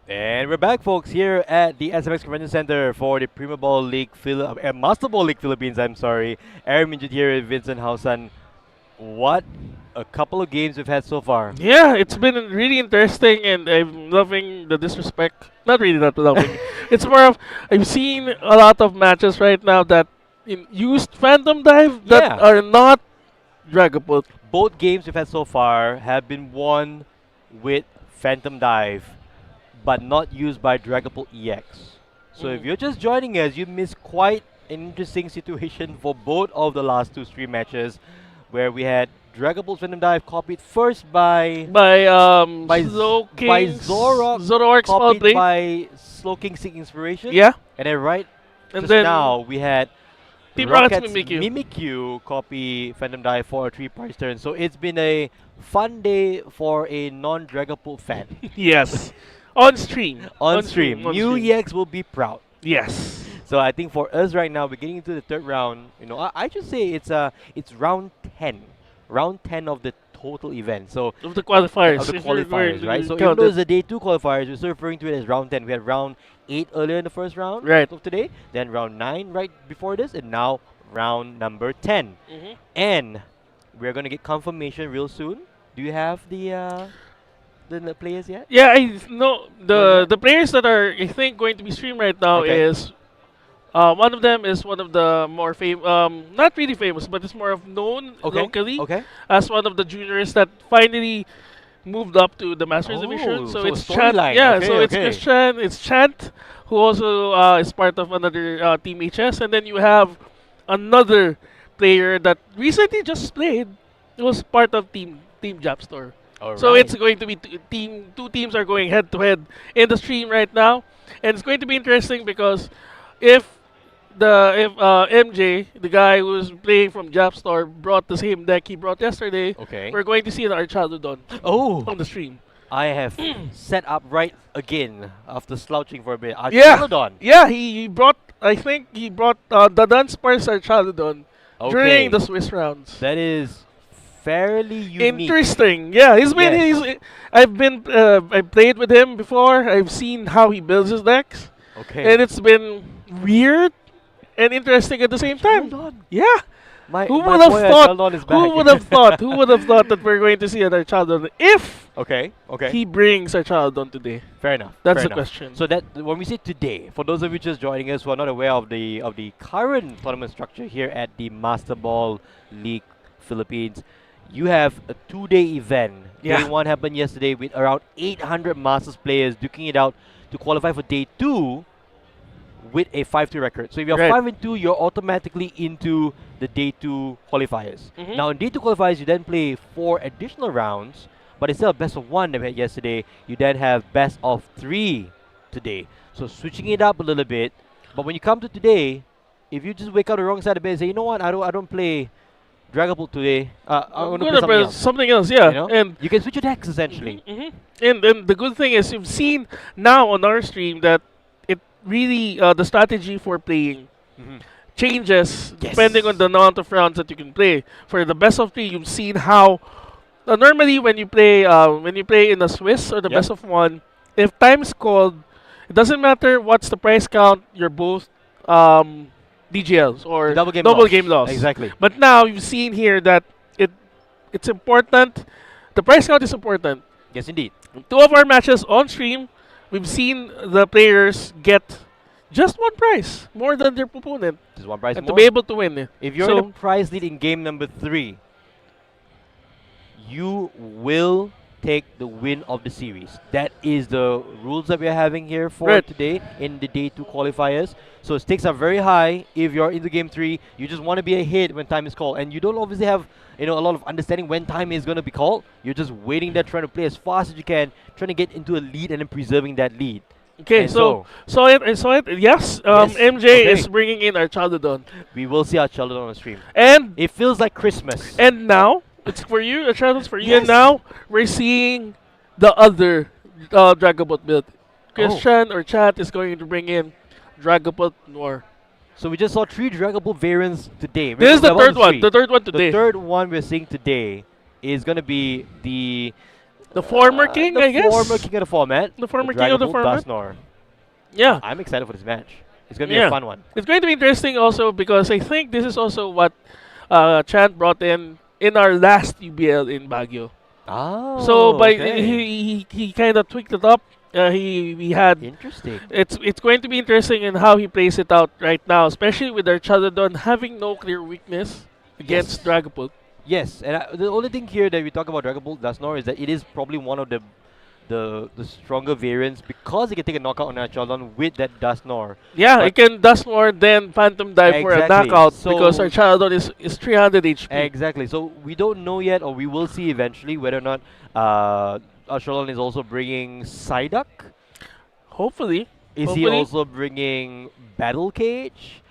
Speaker 1: And we're back, folks, here at the SMX Convention Center for the Premier Ball League, Master Ball League Philippines. I'm sorry, Aaron Minjit here with Vincent Hausan. What a couple of games we've had so far.
Speaker 2: Yeah, it's been really interesting, and I'm loving the disrespect. Not really, not loving. It's more of I've seen a lot of matches right now that used Phantom Dive that
Speaker 1: Yeah.
Speaker 2: are not Dragapult.
Speaker 1: Both games we've had so far have been won with Phantom Dive, but not used by Dragapult EX. So if you're just joining us, you missed quite an interesting situation for both of the last two stream matches, where we had Dragapult Phantom Dive copied first
Speaker 2: By
Speaker 1: by Zorok,
Speaker 2: Zoroark's Small
Speaker 1: copied
Speaker 2: Blade.
Speaker 1: by Slowking Seek Inspiration.
Speaker 2: Yeah,
Speaker 1: And then
Speaker 2: and
Speaker 1: just
Speaker 2: then
Speaker 1: now we had
Speaker 2: Team
Speaker 1: Rocket's
Speaker 2: Rocket's Mimikyu.
Speaker 1: Mimikyu copy Phantom Die for a 3-prize turn. So it's been a fun day for a non-Dragapult fan.
Speaker 2: Yes. On stream.
Speaker 1: On stream.
Speaker 2: On
Speaker 1: New
Speaker 2: stream.
Speaker 1: EX will be proud.
Speaker 2: Yes.
Speaker 1: So I think for us right now, we're getting into the third round. You know, I should say it's round 10. Round 10 of the total event. So
Speaker 2: Of the qualifiers.
Speaker 1: of the
Speaker 2: if you're going
Speaker 1: qualifiers,
Speaker 2: to
Speaker 1: right? So
Speaker 2: count
Speaker 1: even though
Speaker 2: it.
Speaker 1: it's the day 2 qualifiers, we're still referring to it as round 10. We had round 8 earlier in the first round
Speaker 2: Right.
Speaker 1: of today, then round 9 right before this, and now round number 10.
Speaker 2: Mhm.
Speaker 1: And we're going to get confirmation real soon. Do you have the players yet?
Speaker 2: Yeah, I know
Speaker 1: Not yet?
Speaker 2: the players that are I think going to be streamed right now
Speaker 1: Okay.
Speaker 2: is one of them is one of the more famous, not really famous, but it's more of known
Speaker 1: Okay.
Speaker 2: locally
Speaker 1: Okay.
Speaker 2: as one of the juniors that finally moved up to the Masters Division.
Speaker 1: Oh,
Speaker 2: So
Speaker 1: so
Speaker 2: it's
Speaker 1: a
Speaker 2: Chant.
Speaker 1: storyline.
Speaker 2: Yeah,
Speaker 1: Okay,
Speaker 2: so it's
Speaker 1: okay.
Speaker 2: Christian, it's Chant, who also is part of another Team HS, and then you have another player that recently just played. It was part of Team Japstore. So it's going to be two teams are going head to head in the stream right now, and it's going to be interesting because if if MJ, the guy who was playing from Japstar, brought the same deck he brought yesterday,
Speaker 1: Okay.
Speaker 2: we're going to see an Archaldodon
Speaker 1: Oh,
Speaker 2: on the stream.
Speaker 1: I have set up right again after slouching for a bit.
Speaker 2: Yeah,
Speaker 1: Archaludon.
Speaker 2: yeah, he brought. I think he brought the Dunsparce Archaldodon
Speaker 1: Okay.
Speaker 2: during the Swiss rounds.
Speaker 1: That is fairly unique.
Speaker 2: Interesting. Yeah, he's been.
Speaker 1: Yes.
Speaker 2: I played with him before. I've seen how he builds his decks,
Speaker 1: Okay.
Speaker 2: and it's been weird and interesting at the same time.
Speaker 1: Archaludon.
Speaker 2: Yeah.
Speaker 1: My,
Speaker 2: Who
Speaker 1: my
Speaker 2: would have
Speaker 1: boy
Speaker 2: thought?
Speaker 1: Archaludon is
Speaker 2: Who
Speaker 1: back.
Speaker 2: would have thought? Who would have thought that we're going to see another Archaldodon if
Speaker 1: Okay. Okay.
Speaker 2: he brings Archaldodon today?
Speaker 1: Fair enough.
Speaker 2: That's
Speaker 1: fair
Speaker 2: the
Speaker 1: enough.
Speaker 2: question.
Speaker 1: So that when we say today, for those of you just joining us who are not aware of the current tournament structure here at the Master Ball League Philippines, you have a 2-day event.
Speaker 2: Yeah.
Speaker 1: Day 1 happened yesterday with around 800 Masters players duking it out to qualify for day 2 with a 5-2 record. So if you're
Speaker 2: Right.
Speaker 1: 5-2, you're automatically into the day 2 qualifiers.
Speaker 2: Mhm.
Speaker 1: Now in day 2 qualifiers, you then play 4 additional rounds, but instead of best of 1 that we had yesterday, you then have best of 3 today. So switching it up a little bit. But when you come to today, if you just wake up the wrong side of the bed and say, you know what, I don't play Dragapult today. I
Speaker 2: I'm
Speaker 1: want to
Speaker 2: gonna
Speaker 1: play
Speaker 2: play
Speaker 1: something else.
Speaker 2: something else, yeah.
Speaker 1: You know?
Speaker 2: And
Speaker 1: You can switch your decks essentially.
Speaker 2: and the good thing is you've seen now on our stream that it really the strategy for playing changes
Speaker 1: Yes.
Speaker 2: depending on the amount of rounds that you can play. For the best of 3, you've seen how normally when you play in a Swiss or the
Speaker 1: Yep.
Speaker 2: best of 1, if time's called, it doesn't matter what's the price count. You're both DGLs or
Speaker 1: Double game
Speaker 2: loss.
Speaker 1: Exactly.
Speaker 2: But now you've seen here that it's important. The price count is important.
Speaker 1: Yes, indeed.
Speaker 2: 2 of our matches on stream, we've seen the players get just 1 prize more than their opponent
Speaker 1: Just one prize
Speaker 2: and
Speaker 1: more.
Speaker 2: to be able to win.
Speaker 1: If you're in a prize lead in game number 3, you will take the win of the series. That is the rules that we're having here for
Speaker 2: Right.
Speaker 1: today in the day 2 qualifiers. So stakes are very high. If you're into game 3, you just want to be ahead when time is called, and you don't obviously have a lot of understanding when time is going to be called. You're just waiting there, trying to play as fast as you can, trying to get into a lead and then preserving that lead.
Speaker 2: Okay,
Speaker 1: And
Speaker 2: so I saw it. Yes,
Speaker 1: Yes,
Speaker 2: MJ
Speaker 1: okay.
Speaker 2: is bringing in Archaldodon,
Speaker 1: We will see our children on the stream.
Speaker 2: and
Speaker 1: It feels like Christmas.
Speaker 2: now it's for you. Archaldodon's for you, and
Speaker 1: Yes.
Speaker 2: now we're seeing the other Dragobot build. Christian or Chat is going to bring in Dragobot Noir.
Speaker 1: So we just saw 3 Dragapult variants today.
Speaker 2: This is the
Speaker 1: We're
Speaker 2: third one.
Speaker 1: three.
Speaker 2: The third one
Speaker 1: The
Speaker 2: today.
Speaker 1: third one we're seeing today is going to be the
Speaker 2: The former king,
Speaker 1: the
Speaker 2: I guess.
Speaker 1: former king of the format.
Speaker 2: The former king of the
Speaker 1: Dragapult
Speaker 2: format.
Speaker 1: Dusknoir.
Speaker 2: Yeah.
Speaker 1: I'm excited for this match. It's going to be
Speaker 2: Yeah.
Speaker 1: a fun one.
Speaker 2: It's going to be interesting also because I think this is also what Chant brought in our last UBL in Baguio.
Speaker 1: Oh,
Speaker 2: So by
Speaker 1: okay.
Speaker 2: he kind of tweaked it up. He had
Speaker 1: Interesting.
Speaker 2: it's going to be interesting in how he plays it out right now, especially with Archaldodon having no clear weakness against Dragapult.
Speaker 1: Yes, and the only thing here that we talk about Dragapult Dusknoir is that it is probably one of the stronger variants because it can take a knockout on Archaludon with that Dusknoir.
Speaker 2: Yeah,
Speaker 1: But-
Speaker 2: it can dust more than Phantom Dive for a
Speaker 1: Exactly.
Speaker 2: knockout
Speaker 1: So-
Speaker 2: because Archaldodon is 300 HP.
Speaker 1: Exactly. So we don't know yet, or we will see eventually whether or not Archaludon is also bringing Psyduck.
Speaker 2: Hopefully.
Speaker 1: Is he
Speaker 2: Hopefully.
Speaker 1: also bringing Battle Cage?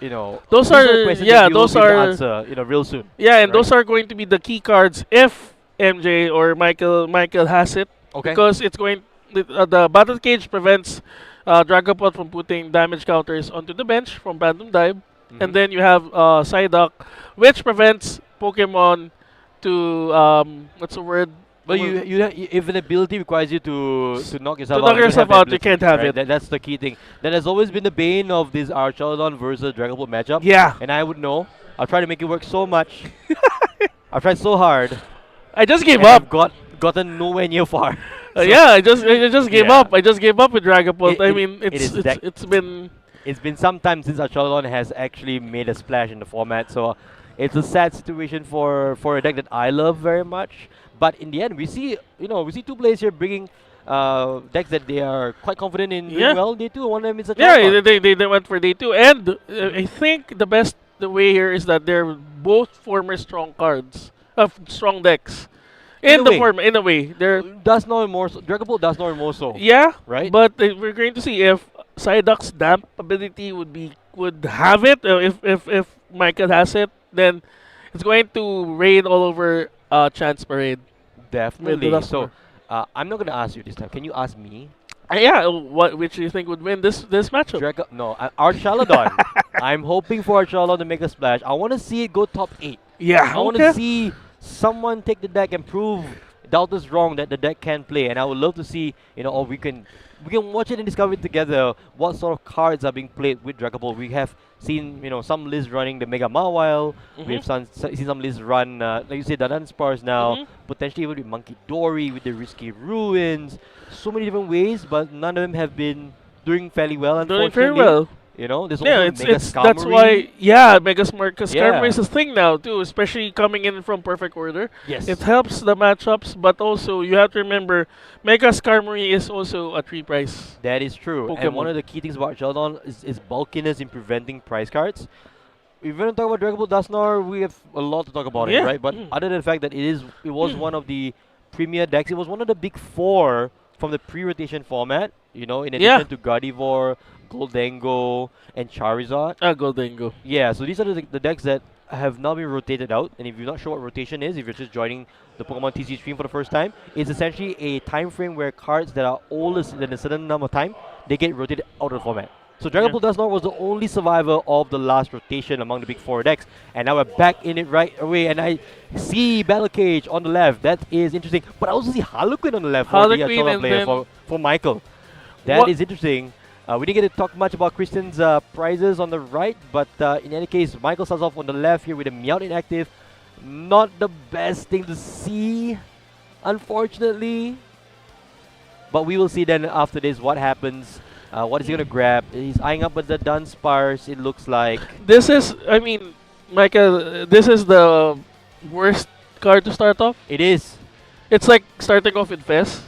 Speaker 2: Those
Speaker 1: these
Speaker 2: are-
Speaker 1: questions
Speaker 2: yeah,
Speaker 1: that you will
Speaker 2: those
Speaker 1: be able to
Speaker 2: are-
Speaker 1: answer, real soon.
Speaker 2: Yeah, and
Speaker 1: Right.
Speaker 2: those are going to be the key cards if MJ or Michael has it.
Speaker 1: Okay.
Speaker 2: Because it's going the battle cage prevents Dragapult from putting damage counters onto the bench from random dive, and
Speaker 1: Mhm.
Speaker 2: then you have Psyduck, which prevents Pokemon to what's the word?
Speaker 1: But if an ability requires you to knock yourself
Speaker 2: To knock
Speaker 1: out, you
Speaker 2: yourself
Speaker 1: have that
Speaker 2: out, you
Speaker 1: ability,
Speaker 2: can't have
Speaker 1: right?
Speaker 2: it.
Speaker 1: That's the key thing. That has always been the bane of this Archaludon versus Dragapult matchup.
Speaker 2: Yeah.
Speaker 1: And I would know. I'll try to make it work so much. I've tried so hard.
Speaker 2: I just gave
Speaker 1: and
Speaker 2: up.
Speaker 1: I've gotten nowhere near far.
Speaker 2: Yeah, I just gave
Speaker 1: Yeah.
Speaker 2: up. I just gave up with Dragapult. I
Speaker 1: It-
Speaker 2: mean,
Speaker 1: it is that-
Speaker 2: it's been
Speaker 1: It's been some time since Archaludon has actually made a splash in the format, so it's a sad situation for a deck that I love very much. But in the end, we see two players here bringing decks that they are quite confident in doing
Speaker 2: Yeah.
Speaker 1: well. Day two, one of them is
Speaker 2: yeah.
Speaker 1: Archaludon.
Speaker 2: They went for day two, and I think the way here is that they're both former strong cards, strong decks.
Speaker 1: In a way.
Speaker 2: In a way, they're
Speaker 1: Does not more so. Dragapult does not more so.
Speaker 2: yeah,
Speaker 1: Right?
Speaker 2: But we're going to see if Psyduck's damp ability would have it. If Michael has it, then it's going to rain all over Chance Parade.
Speaker 1: Definitely.
Speaker 2: last
Speaker 1: So
Speaker 2: one.
Speaker 1: I'm not gonna ask you this time. Can you ask me?
Speaker 2: Yeah, which do you think would win this matchup?
Speaker 1: Archaludon. I'm hoping for Archaludon to make a splash. I want to see it go top 8.
Speaker 2: Yeah,
Speaker 1: I want to see someone take the deck and prove doubters wrong that the deck can play, and I would love to see, or we can watch it and discover it together. What sort of cards are being played with Dragapult? We have seen, some lists running the Mega Mawile. We have seen some lists run, like you said, the Dunsparce now. Potentially even with Monkey Dory, with the Risky Ruins. So many different ways, but none of them have been doing fairly well.
Speaker 2: Doing
Speaker 1: Unfortunately,
Speaker 2: very well.
Speaker 1: There's
Speaker 2: Yeah,
Speaker 1: also Mega
Speaker 2: that's
Speaker 1: Skarmory.
Speaker 2: why Mega Smart because
Speaker 1: Yeah.
Speaker 2: Skarmory is a thing now too, especially coming in from Perfect Order.
Speaker 1: Yes.
Speaker 2: It helps the matchups, but also you have to remember Mega Skarmory is also a 3 price.
Speaker 1: That is true. And one
Speaker 2: Pokemon.
Speaker 1: of the key things about Sheldon is bulkiness in preventing prize cards. If we're going to talk about Dragapult Dusknoir, we have a lot to talk about it,
Speaker 2: Yeah.
Speaker 1: right? But other than the fact that it was one of the premier decks, it was one of the big four from the pre-rotation format, in addition to Gardevoir, Goldengo, and Charizard.
Speaker 2: Goldengo.
Speaker 1: Yeah, so these are the decks that have now been rotated out. And if you're not sure what rotation is, if you're just joining the Pokemon TCG stream for the first time, it's essentially a time frame where cards that are older than a certain number of time, they get rotated out of the format. So Dragapult Dusknoir was the only survivor of the last rotation among the big four decks. And now we're back in it right away. And I see Battle Cage on the left. That is interesting. But I also see Harlequin on the left for the
Speaker 2: Harlequin
Speaker 1: Archaludon
Speaker 2: and
Speaker 1: player,
Speaker 2: then-
Speaker 1: for Michael. That is interesting. We didn't get to talk much about Christian's prizes on the right, but in any case, Michael starts off on the left here with a Meowth inactive. Not the best thing to see, unfortunately. But we will see then after this what happens. What is he going to grab? He's eyeing up at the Dunsparce, it looks like.
Speaker 2: This is, I mean, Micah, this is the worst card to start off.
Speaker 1: It is.
Speaker 2: It's like starting off with Fez.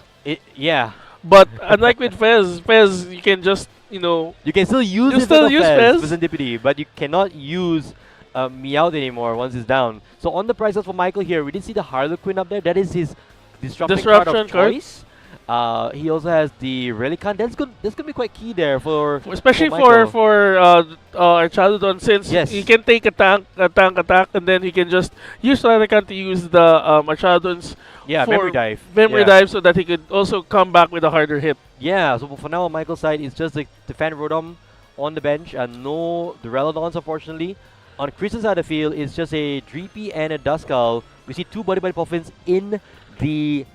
Speaker 1: Yeah.
Speaker 2: But unlike with Fez, you can just,
Speaker 1: You can still use
Speaker 2: You
Speaker 1: it
Speaker 2: still
Speaker 1: as a
Speaker 2: use
Speaker 1: Fez,
Speaker 2: Fez.
Speaker 1: Serendipity, but you cannot use Meowth anymore once it's down. So on the prizes for Michael here, we did see the Harlequin up there. That is his disruption card of
Speaker 2: card.
Speaker 1: choice. He also has the Relicanth. That's gonna be quite key there
Speaker 2: especially
Speaker 1: Michael.
Speaker 2: for Archaludon, since
Speaker 1: Yes.
Speaker 2: he can take a tank attack, and then he can just use Relicanth to use the Archaludon's
Speaker 1: Memory Dive.
Speaker 2: memory dive, so that he could also come back with a harder hit.
Speaker 1: Yeah, so for now on Michael's side, it's just the Fan Rotom on the bench and no Duraludons, unfortunately. On Chris's side of the field, it's just a Dreepy and a Duskull. We see two Body Puffins in the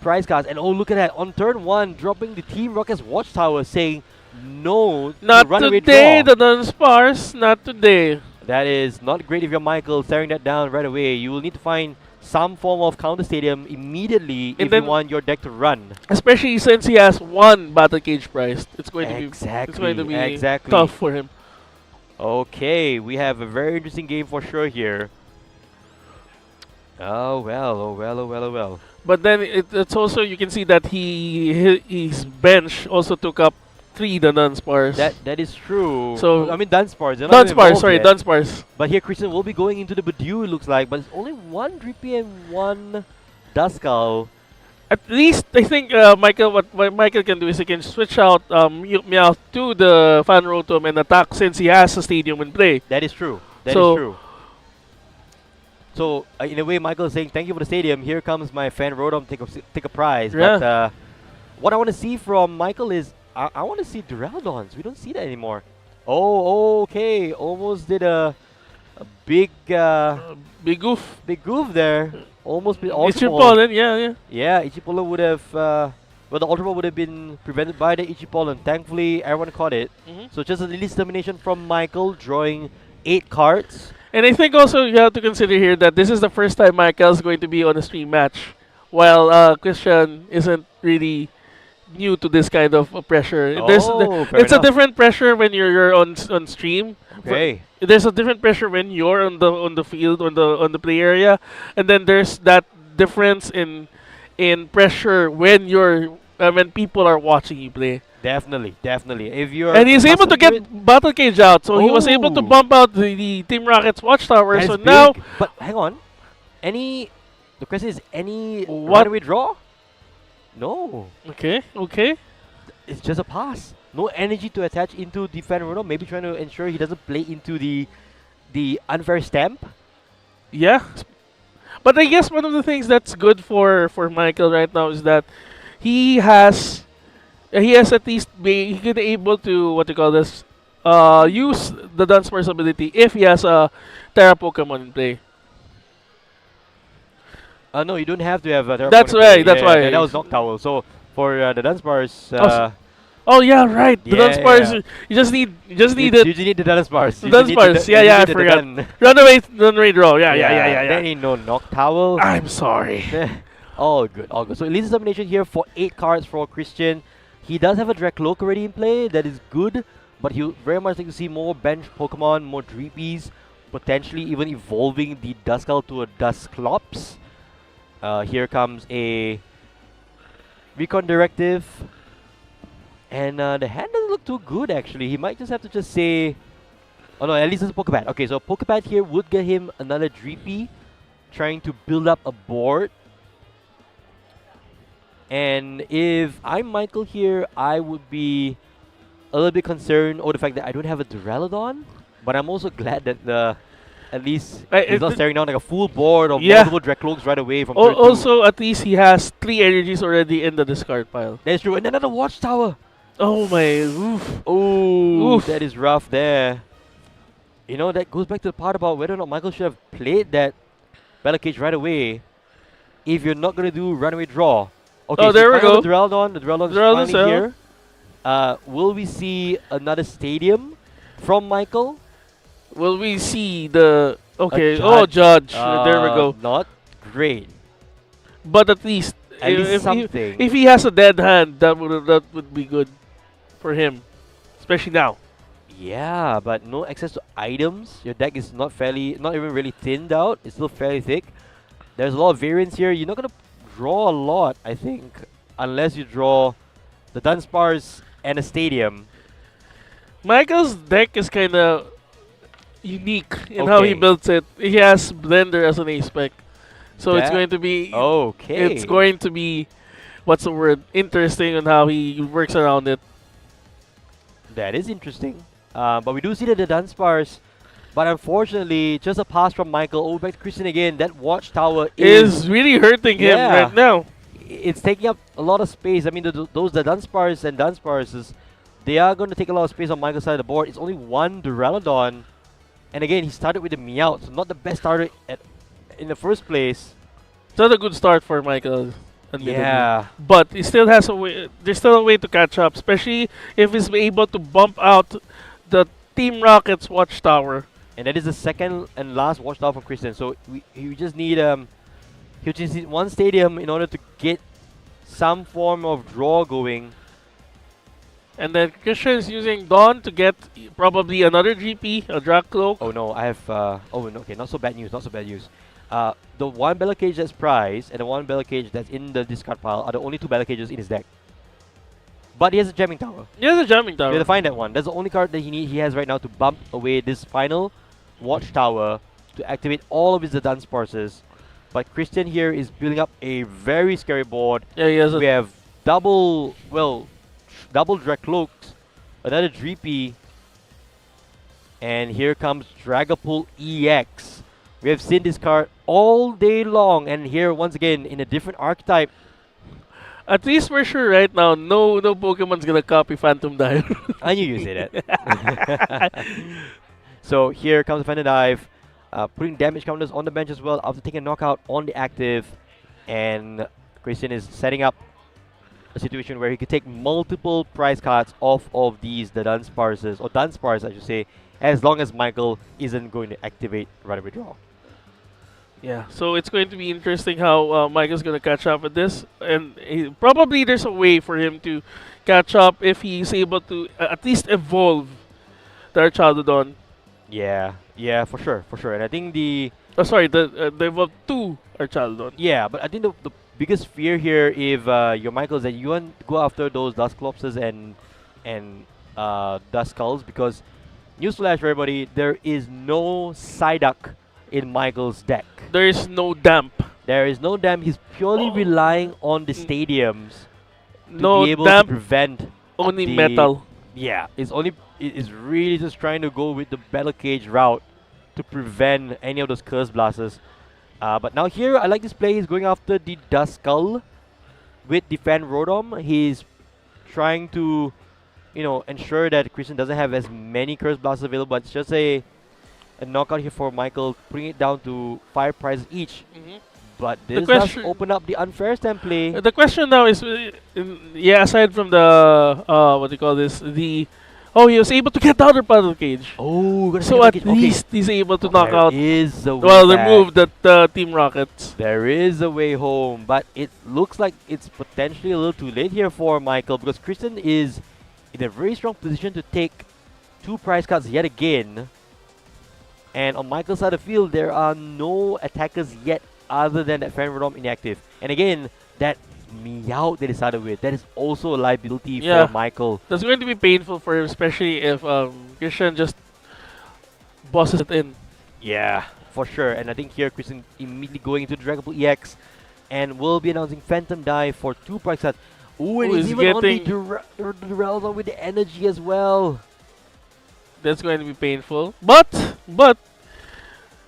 Speaker 1: prize cards. And oh, look at that. On turn 1, dropping the Team Rocket's Watchtower, saying no to
Speaker 2: Not
Speaker 1: runaway
Speaker 2: today,
Speaker 1: draw.
Speaker 2: the Dunsparce. Not today.
Speaker 1: That is not great if you're Michael, staring that down right away. You will need to find some form of counter stadium immediately if you
Speaker 2: then-
Speaker 1: want your deck to run.
Speaker 2: Especially since he has one Battle Cage prize. It's going to be
Speaker 1: Exactly.
Speaker 2: tough for him.
Speaker 1: Okay, we have a very interesting game for sure here. Oh well, oh well, oh well, oh well.
Speaker 2: But then it's also, you can see that his bench also took up 3 the Dunsparce.
Speaker 1: That is true.
Speaker 2: So-
Speaker 1: I mean Dunsparce. they're not even involved yet.
Speaker 2: Dunsparce.
Speaker 1: But here Christian will be going into the Badoo, it looks like. But it's only one Drippy and one Duskull.
Speaker 2: At least I think Michael, what Michael can do is he can switch out Meowth to the Fan Rotom and attack since he has a stadium in play.
Speaker 1: That is true. That is
Speaker 2: So-
Speaker 1: true. So in a way, Michael is saying, "Thank you for the stadium. Here comes my fan Rotom. Take a prize."
Speaker 2: Yeah.
Speaker 1: But what I want to see from Michael is I want to see Duraludons. We don't see that anymore. Oh, okay. Almost did a big
Speaker 2: Big goof.
Speaker 1: big goof there. Almost been
Speaker 2: It's your
Speaker 1: Ultra Ball.
Speaker 2: pollen, yeah.
Speaker 1: Yeah, Ichipollen would have. Well, the Ultra Ball would have been prevented by the Ichipollen. Thankfully, everyone caught it.
Speaker 2: Mhm.
Speaker 1: So just a release termination from Michael, drawing 8 cards.
Speaker 2: And I think also you have to consider here that this is the first time Michael's going to be on a stream match, while Christian isn't really new to this kind of pressure.
Speaker 1: Oh, fair
Speaker 2: It's a
Speaker 1: enough.
Speaker 2: different pressure when you're on stream.
Speaker 1: Okay.
Speaker 2: There's a different pressure when you're on the field on the play area, and then there's that difference in pressure when when people are watching you play.
Speaker 1: Definitely. If you're
Speaker 2: And he's able to
Speaker 1: accustomed
Speaker 2: get Battle Cage out, so he was able to
Speaker 1: Oh.
Speaker 2: bump out the Team Rocket's Watchtower.
Speaker 1: that
Speaker 2: So
Speaker 1: is
Speaker 2: now,
Speaker 1: big. But hang on, the question is any
Speaker 2: What?
Speaker 1: runaway draw? No,
Speaker 2: okay,
Speaker 1: it's just a pass. No energy to attach into the fan Rotom. Maybe trying to ensure he doesn't play into the unfair stamp.
Speaker 2: yeah. But I guess one of the things that's good for Michael right now is that he has at least he can able to what you call this use the Dunsparce ability if he has a Terra Pokemon in play.
Speaker 1: No, you don't have to have a Terra
Speaker 2: That's
Speaker 1: Pokemon
Speaker 2: right,
Speaker 1: play.
Speaker 2: that's
Speaker 1: Yeah,
Speaker 2: why.
Speaker 1: that was Noctowl. So for the Dunsparce,
Speaker 2: Oh yeah, right. The
Speaker 1: Yeah,
Speaker 2: Dunsparce.
Speaker 1: yeah.
Speaker 2: You just need
Speaker 1: you
Speaker 2: it.
Speaker 1: just need the Dunsparce.
Speaker 2: The Dunsparce. Yeah, I forgot. Runaway draw. Yeah.
Speaker 1: There ain't no Noctowl.
Speaker 2: I'm sorry.
Speaker 1: All good. So elite examination here for 8 cards for Christian. He does have a Dracloak already in play. That is good. But he would very much like to see more bench Pokemon, more Dreepies, potentially even evolving the Duskull to a Dusclops. Here comes a Recon Directive. And the hand doesn't look too good actually. He might just have to just say... Oh no, at least it's a Pokepad. Okay, so a Pokepad here would get him another Dreepy. Trying to build up a board. And if I'm Michael here, I would be a little bit concerned over the fact that I don't have a Duraludon. But I'm also glad that at least he's not staring down like a full board of
Speaker 2: Yeah.
Speaker 1: multiple Dracloaks right away from turn 2.
Speaker 2: Also, at least he has 3 energies already in the discard pile.
Speaker 1: That's true. And another Watchtower.
Speaker 2: Oh my, oof.
Speaker 1: Oh,
Speaker 2: Oof.
Speaker 1: that is rough there. You know, that goes back to the part about whether or not Michael should have played that Battle Cage right away if you're not going to do runaway draw. Okay,
Speaker 2: Oh,
Speaker 1: so
Speaker 2: there we
Speaker 1: finally
Speaker 2: go.
Speaker 1: The Duraludon is
Speaker 2: Duraludon's
Speaker 1: finally
Speaker 2: out.
Speaker 1: here. Will we see another stadium from Michael?
Speaker 2: Will we see the... Okay,
Speaker 1: judge.
Speaker 2: Judge. There we go.
Speaker 1: Not great.
Speaker 2: But at least...
Speaker 1: At least
Speaker 2: if
Speaker 1: something.
Speaker 2: if he has a dead hand, that would be good for him. Especially now.
Speaker 1: Yeah, but no access to items. Your deck is not even really thinned out. It's still fairly thick. There's a lot of variance here. You're not gonna draw a lot, I think, unless you draw the Dunsparce and a stadium.
Speaker 2: Michael's deck is kind of unique in how he
Speaker 1: Okay.
Speaker 2: builds it. He has Blender as an ace spec. So it's
Speaker 1: That-
Speaker 2: going to be...
Speaker 1: Okay.
Speaker 2: It's going to be... What's the word? Interesting on how he works around it.
Speaker 1: That is interesting. But we do see that the Dunsparce, but unfortunately, just a pass from Michael. Oh, back to Christian again. That Watchtower
Speaker 2: Is really hurting him
Speaker 1: Yeah.
Speaker 2: right now.
Speaker 1: it's taking up a lot of space. I mean, the Dunsparce and Dunsparces, they are going to take a lot of space on Michael's side of the board. It's only one Duraludon. And again, he started with the Meowth, so not the best starter in the first place.
Speaker 2: It's not a good start for Michael. Admittedly.
Speaker 1: Yeah.
Speaker 2: But he still has a way. There's still a way to catch up, especially if he's able to bump out the Team Rocket's Watchtower.
Speaker 1: And that is the second and last Watchtower for Christian. So we just need he just need one stadium in order to get some form of draw going.
Speaker 2: And then Christian is using Dawn to get probably another GP, a Dracloak.
Speaker 1: Oh no, I have oh no, okay, not so bad news, not so bad news. The one Battle Cage that's prized and the one Battle Cage that's in the discard pile are the only 2 Battle Cages in his deck. But he has a Jamming Tower.
Speaker 2: He has a Jamming
Speaker 1: You
Speaker 2: Tower.
Speaker 1: have to find that one. That's the only card that he has right now to bump away this final Watchtower to activate all of his Dunsparces. But Christian here is building up a very scary board.
Speaker 2: Yeah, he has
Speaker 1: We
Speaker 2: a
Speaker 1: have double Dracloaks, another Dreepy, and here comes Dragapult EX. We have seen this card all day long, and here once again in a different archetype.
Speaker 2: at least we're sure right now no Pokemon's gonna copy Phantom Dive.
Speaker 1: I knew you'd say that. So here comes the Phantom Dive, putting damage counters on the bench as well after taking a knockout on the active, and Christian is setting up a situation where he could take multiple prize cards off of the Dunsparces, or Dunspars I should say, as long as Michael isn't going to activate Runaway Draw.
Speaker 2: Yeah, so it's going to be interesting how Mike is going to catch up with this, and probably there's a way for him to catch up if he's able to at least evolve the Archaludon.
Speaker 1: Yeah, for sure. And I think the
Speaker 2: They evolved two Archaludon.
Speaker 1: yeah, but I think the biggest fear here, if your Michael, is that you want to go after those Dusclopses and Duskulls, because newsflash everybody, there is no Psyduck in Michael's deck.
Speaker 2: There is no damp.
Speaker 1: There is no dam. He's purely relying on the stadiums to
Speaker 2: No
Speaker 1: be able
Speaker 2: damp,
Speaker 1: to prevent
Speaker 2: only
Speaker 1: the-
Speaker 2: metal.
Speaker 1: Yeah, it's really just trying to go with the Battle Cage route to prevent any of those Curse Blasters. But now here, I like this play. He's going after the Duskull with Defend Rotom. He's trying to, ensure that Christian doesn't have as many Curse Blasters available. But it's just a knockout here for Michael, putting it down to 5 prizes each. But this does
Speaker 2: question-
Speaker 1: open up the unfair stand play.
Speaker 2: The question now is, aside from the what do you call this? He was able to get out of Battle Cage.
Speaker 1: Oh, gonna
Speaker 2: So
Speaker 1: get
Speaker 2: at
Speaker 1: the cage. Okay.
Speaker 2: least he's able to knock out.
Speaker 1: There is a way
Speaker 2: Well,
Speaker 1: back.
Speaker 2: remove that Team Rockets.
Speaker 1: There is a way home, but it looks like it's potentially a little too late here for Michael, because Christian is in a very strong position to take 2 prize cards yet again. And on Michael's side of the field, there are no attackers yet other than that Phantom inactive. And again, that Meowth they decided with, that is also a liability
Speaker 2: Yeah.
Speaker 1: for Michael.
Speaker 2: That's going to be painful for him, especially if Christian just bosses it in.
Speaker 1: Yeah, for sure. And I think here Christian immediately going into Dragon Ball EX, and will be announcing Phantom Dive for 2 prize cards. Ooh, and
Speaker 2: Ooh,
Speaker 1: he's
Speaker 2: he's
Speaker 1: even on the
Speaker 2: getting-
Speaker 1: Duraludon with the energy as well.
Speaker 2: That's going to be painful. But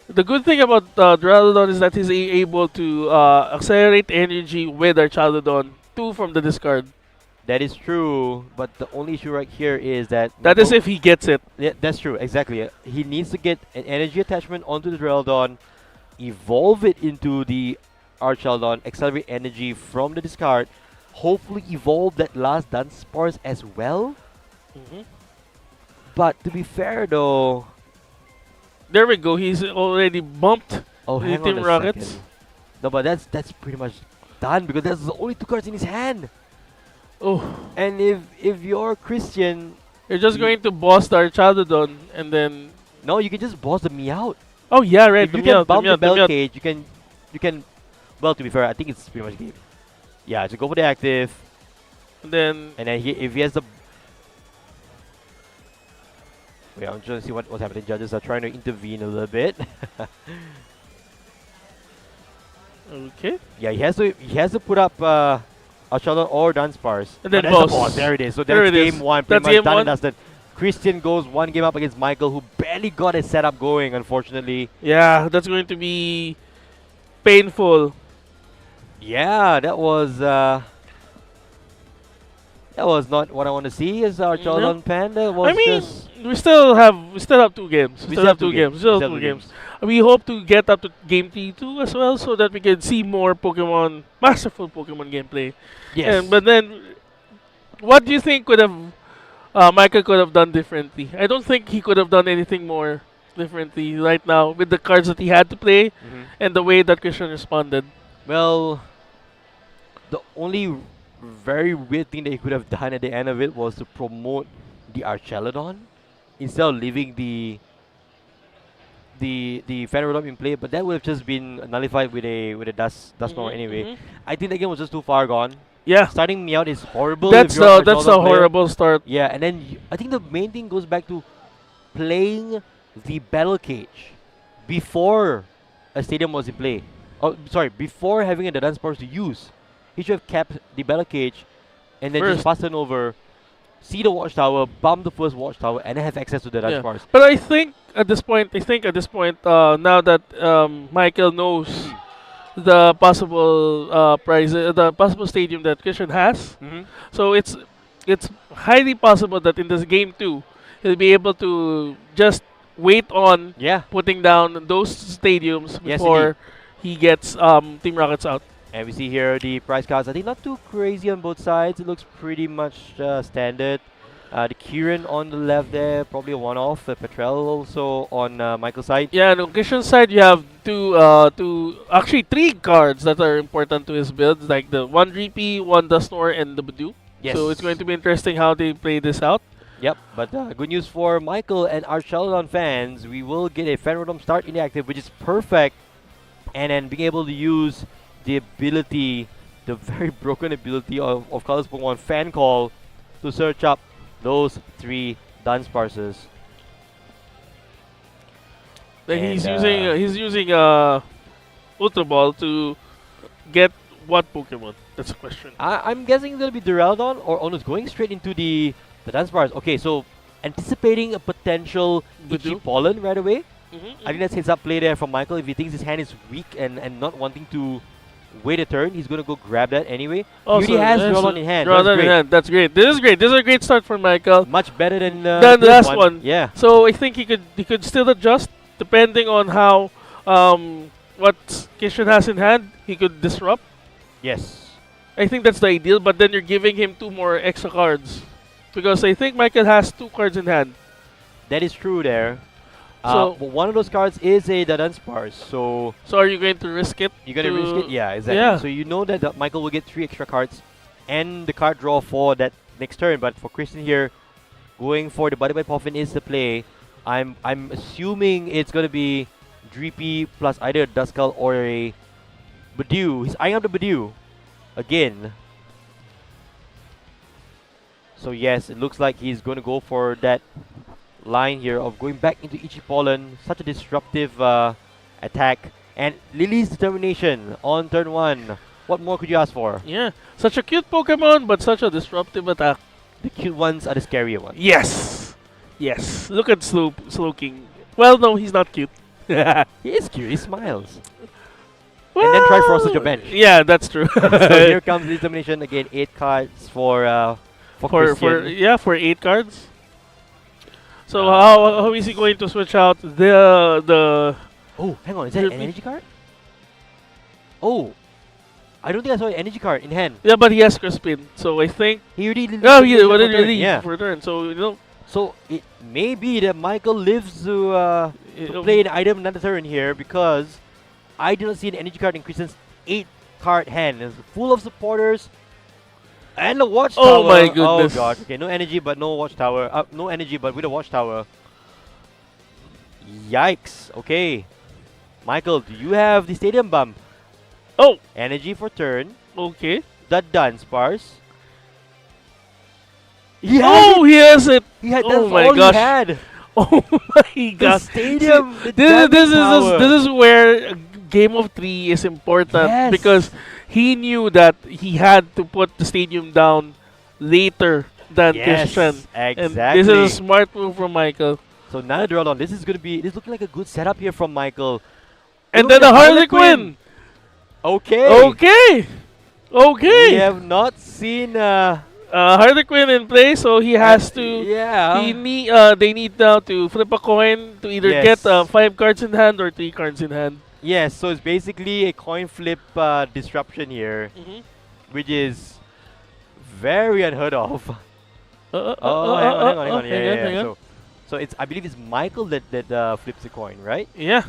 Speaker 2: the good thing about Duraludon is that he's able to accelerate energy with Archaludon 2 from the discard.
Speaker 1: That is true, but the only issue right here is that...
Speaker 2: That is if he gets it.
Speaker 1: Yeah, that's true, exactly. He needs to get an energy attachment onto the Duraludon, evolve it into the Archaludon, accelerate energy from the discard, hopefully evolve that last Dunsparce as well. But to be fair though...
Speaker 2: There we go. He's already bumped
Speaker 1: Oh,
Speaker 2: the
Speaker 1: hang
Speaker 2: Team
Speaker 1: on a
Speaker 2: Rockets.
Speaker 1: second. No, but that's pretty much done, because that's the only 2 cards in his hand.
Speaker 2: Oh,
Speaker 1: And if you're Christian,
Speaker 2: you're just going to boss the Archaludon and then...
Speaker 1: no, you can just boss the Meowth.
Speaker 2: Oh yeah, right.
Speaker 1: If you
Speaker 2: the
Speaker 1: can
Speaker 2: Meowth,
Speaker 1: bump the
Speaker 2: the
Speaker 1: Battle
Speaker 2: Meowth.
Speaker 1: Cage, you can. Well, to be fair, I think it's pretty much game. Yeah, so go for the active,
Speaker 2: And then
Speaker 1: and then if he has the. Wait, I'm trying to see what's happening. Judges are trying to intervene a little bit.
Speaker 2: okay.
Speaker 1: Yeah, he has to put up Archaludon or Dunsparce.
Speaker 2: And then
Speaker 1: Oh, that's the
Speaker 2: boss.
Speaker 1: boss. There it is. So
Speaker 2: There
Speaker 1: that's
Speaker 2: it is.
Speaker 1: game 1.
Speaker 2: That's
Speaker 1: Pretty much
Speaker 2: game
Speaker 1: done
Speaker 2: one.
Speaker 1: and dusted. Christian goes 1 game up against Michael, who barely got his setup going, unfortunately.
Speaker 2: Yeah, that's going to be painful.
Speaker 1: Yeah, that was not what I want to see as our Archaludon Panda. Was
Speaker 2: I mean,
Speaker 1: just
Speaker 2: we still have 2 games. We
Speaker 1: We
Speaker 2: still have 2 games. We still have 2
Speaker 1: games.
Speaker 2: games. We hope to get up to game 3-2 as well, so that we can see more masterful Pokemon gameplay.
Speaker 1: yes.
Speaker 2: But then, what do you think Michael could have done differently? I don't think he could have done anything more differently right now with the cards that he had to play
Speaker 1: Mhm.
Speaker 2: and the way that Christian responded.
Speaker 1: Well, the only very weird thing that he could have done at the end of it was to promote the Archaludon instead of leaving the Phantom in play, but that would have just been nullified with a Dusknoir anyway. I think the game was just too far gone.
Speaker 2: Yeah,
Speaker 1: Starting me out is horrible.
Speaker 2: that's
Speaker 1: if you're
Speaker 2: the
Speaker 1: an Archaludon player.
Speaker 2: horrible start.
Speaker 1: Yeah, and then I think the main thing goes back to playing the Battle Cage before a stadium was in play. Oh, sorry. Before having the dance bars to use, he should have kept the battle cage, and then just
Speaker 2: First.
Speaker 1: fasten over, see the watchtower, bomb the first watchtower, and then have access to the dance
Speaker 2: Yeah.
Speaker 1: bars.
Speaker 2: But I think at this point, now that Michael knows the possible prize, the possible stadium that Christian has,
Speaker 1: Mm-hmm.
Speaker 2: so it's highly possible that in this game too, he'll be able to just wait on
Speaker 1: Yeah.
Speaker 2: putting down those stadiums
Speaker 1: Yes,
Speaker 2: before he gets Team Rockets out.
Speaker 1: And we see here the price cards. I think not too crazy on both sides. It looks pretty much standard. The Kieran on the left there, probably a one-off. Petrel also on Michael's side.
Speaker 2: Yeah, and on Christian's side, you have actually three cards that are important to his builds, like the one Reapy, one Dustnor, and the Badu.
Speaker 1: Yes.
Speaker 2: So it's going to be interesting how they play this out.
Speaker 1: Yep, but good news for Michael and our Sheldon fans. We will get a Fan Rhythm start in the active, which is perfect. And then being able to use the ability, the very broken ability of Colors Pokemon Fan Call to search up those three Dunsparces.
Speaker 2: Then
Speaker 1: And,
Speaker 2: he's using Ultra Ball to get what Pokemon? That's the question.
Speaker 1: I'm guessing it's going to be Duraludon or Onus going straight into the Dunsparce. Okay, so anticipating a potential Itchy
Speaker 2: Budew?
Speaker 1: Pollen right away.
Speaker 2: Mm-hmm.
Speaker 1: I think that's heads up play there from Michael. If he thinks his hand is weak and not wanting to wait a turn, he's going to go grab that anyway. He already has Duraludon in hand. so that's
Speaker 2: Duraludon in
Speaker 1: great.
Speaker 2: hand. That's great. This is great. This is a great start for Michael.
Speaker 1: Much better than
Speaker 2: Than the
Speaker 1: this
Speaker 2: last one.
Speaker 1: Yeah.
Speaker 2: So I think he could still adjust depending on how what Kishan has in hand. He could disrupt.
Speaker 1: Yes.
Speaker 2: I think that's the ideal, but then you're giving him two more extra cards. Because I think Michael has two cards in hand.
Speaker 1: That is true there.
Speaker 2: So-
Speaker 1: But one of those cards is a Dunsparce, so
Speaker 2: So are you going to risk it?
Speaker 1: you're going to risk it? Yeah, exactly.
Speaker 2: Yeah.
Speaker 1: So you know that Michael will get 3 extra cards and the card draw for that next turn. But for Christian here, going for the Body by Puffin is the play. I'm assuming it's going to be Dreepy plus either a Duskull or a Badu. He's eyeing up the Badu again. So yes, it looks like he's going to go for that line here of going back into Itchy Pollen. Such a disruptive attack. And Lily's determination on turn 1. What more could you ask for?
Speaker 2: Yeah. Such a cute Pokemon, but such a disruptive attack.
Speaker 1: The cute ones are the scarier ones.
Speaker 2: Yes! Yes. Look at Slowking. Well, no, he's not cute.
Speaker 1: He is cute, he smiles. And then try Frost at your bench.
Speaker 2: Yeah, that's true.
Speaker 1: So here comes determination again. 8 cards for Christian.
Speaker 2: for 8 cards. So how is he going to switch out the
Speaker 1: Oh, hang on, is that an
Speaker 2: Dreepy?
Speaker 1: energy card? Oh, I don't think I saw an energy card in hand.
Speaker 2: yeah, but he has Crispin, so I think
Speaker 1: He already
Speaker 2: oh
Speaker 1: leaves
Speaker 2: yeah,
Speaker 1: for
Speaker 2: what did
Speaker 1: turn,
Speaker 2: really
Speaker 1: yeah.
Speaker 2: for a turn. So
Speaker 1: So it may be that Michael lives to play an item another turn here because I do not see an energy card in Christian's 8-card hand. It's full of supporters and a watchtower.
Speaker 2: Oh my goodness.
Speaker 1: Oh god. Okay, no energy but no watchtower. No energy but with a watchtower. Yikes. Okay. Michael, do you have the stadium bump?
Speaker 2: Oh,
Speaker 1: Energy for turn.
Speaker 2: okay.
Speaker 1: The Dunsparce.
Speaker 2: Oh, he has it.
Speaker 1: He had
Speaker 2: oh
Speaker 1: that's
Speaker 2: my
Speaker 1: all
Speaker 2: gosh.
Speaker 1: he had.
Speaker 2: Oh my
Speaker 1: The
Speaker 2: gosh.
Speaker 1: stadium. the
Speaker 2: This
Speaker 1: tower.
Speaker 2: is where Game of 3 is important
Speaker 1: Yes.
Speaker 2: because he knew that he had to put the stadium down later than
Speaker 1: Yes,
Speaker 2: Christian.
Speaker 1: exactly.
Speaker 2: And this is a smart move from Michael.
Speaker 1: So now Duraludon, this is looking like a good setup here from Michael.
Speaker 2: And
Speaker 1: Look
Speaker 2: then
Speaker 1: at
Speaker 2: the Harlequin.
Speaker 1: Okay.
Speaker 2: Okay. Okay.
Speaker 1: We have not seen
Speaker 2: Harlequin in play, so he has to.
Speaker 1: yeah.
Speaker 2: They need now to flip a coin to either
Speaker 1: Yes.
Speaker 2: get 5 cards in hand or 3 cards in hand.
Speaker 1: Yes, so it's basically a coin flip disruption here, which is very unheard of. Hang on. Yeah. So it's I believe it's Michael that flips the coin, right?
Speaker 2: Yeah.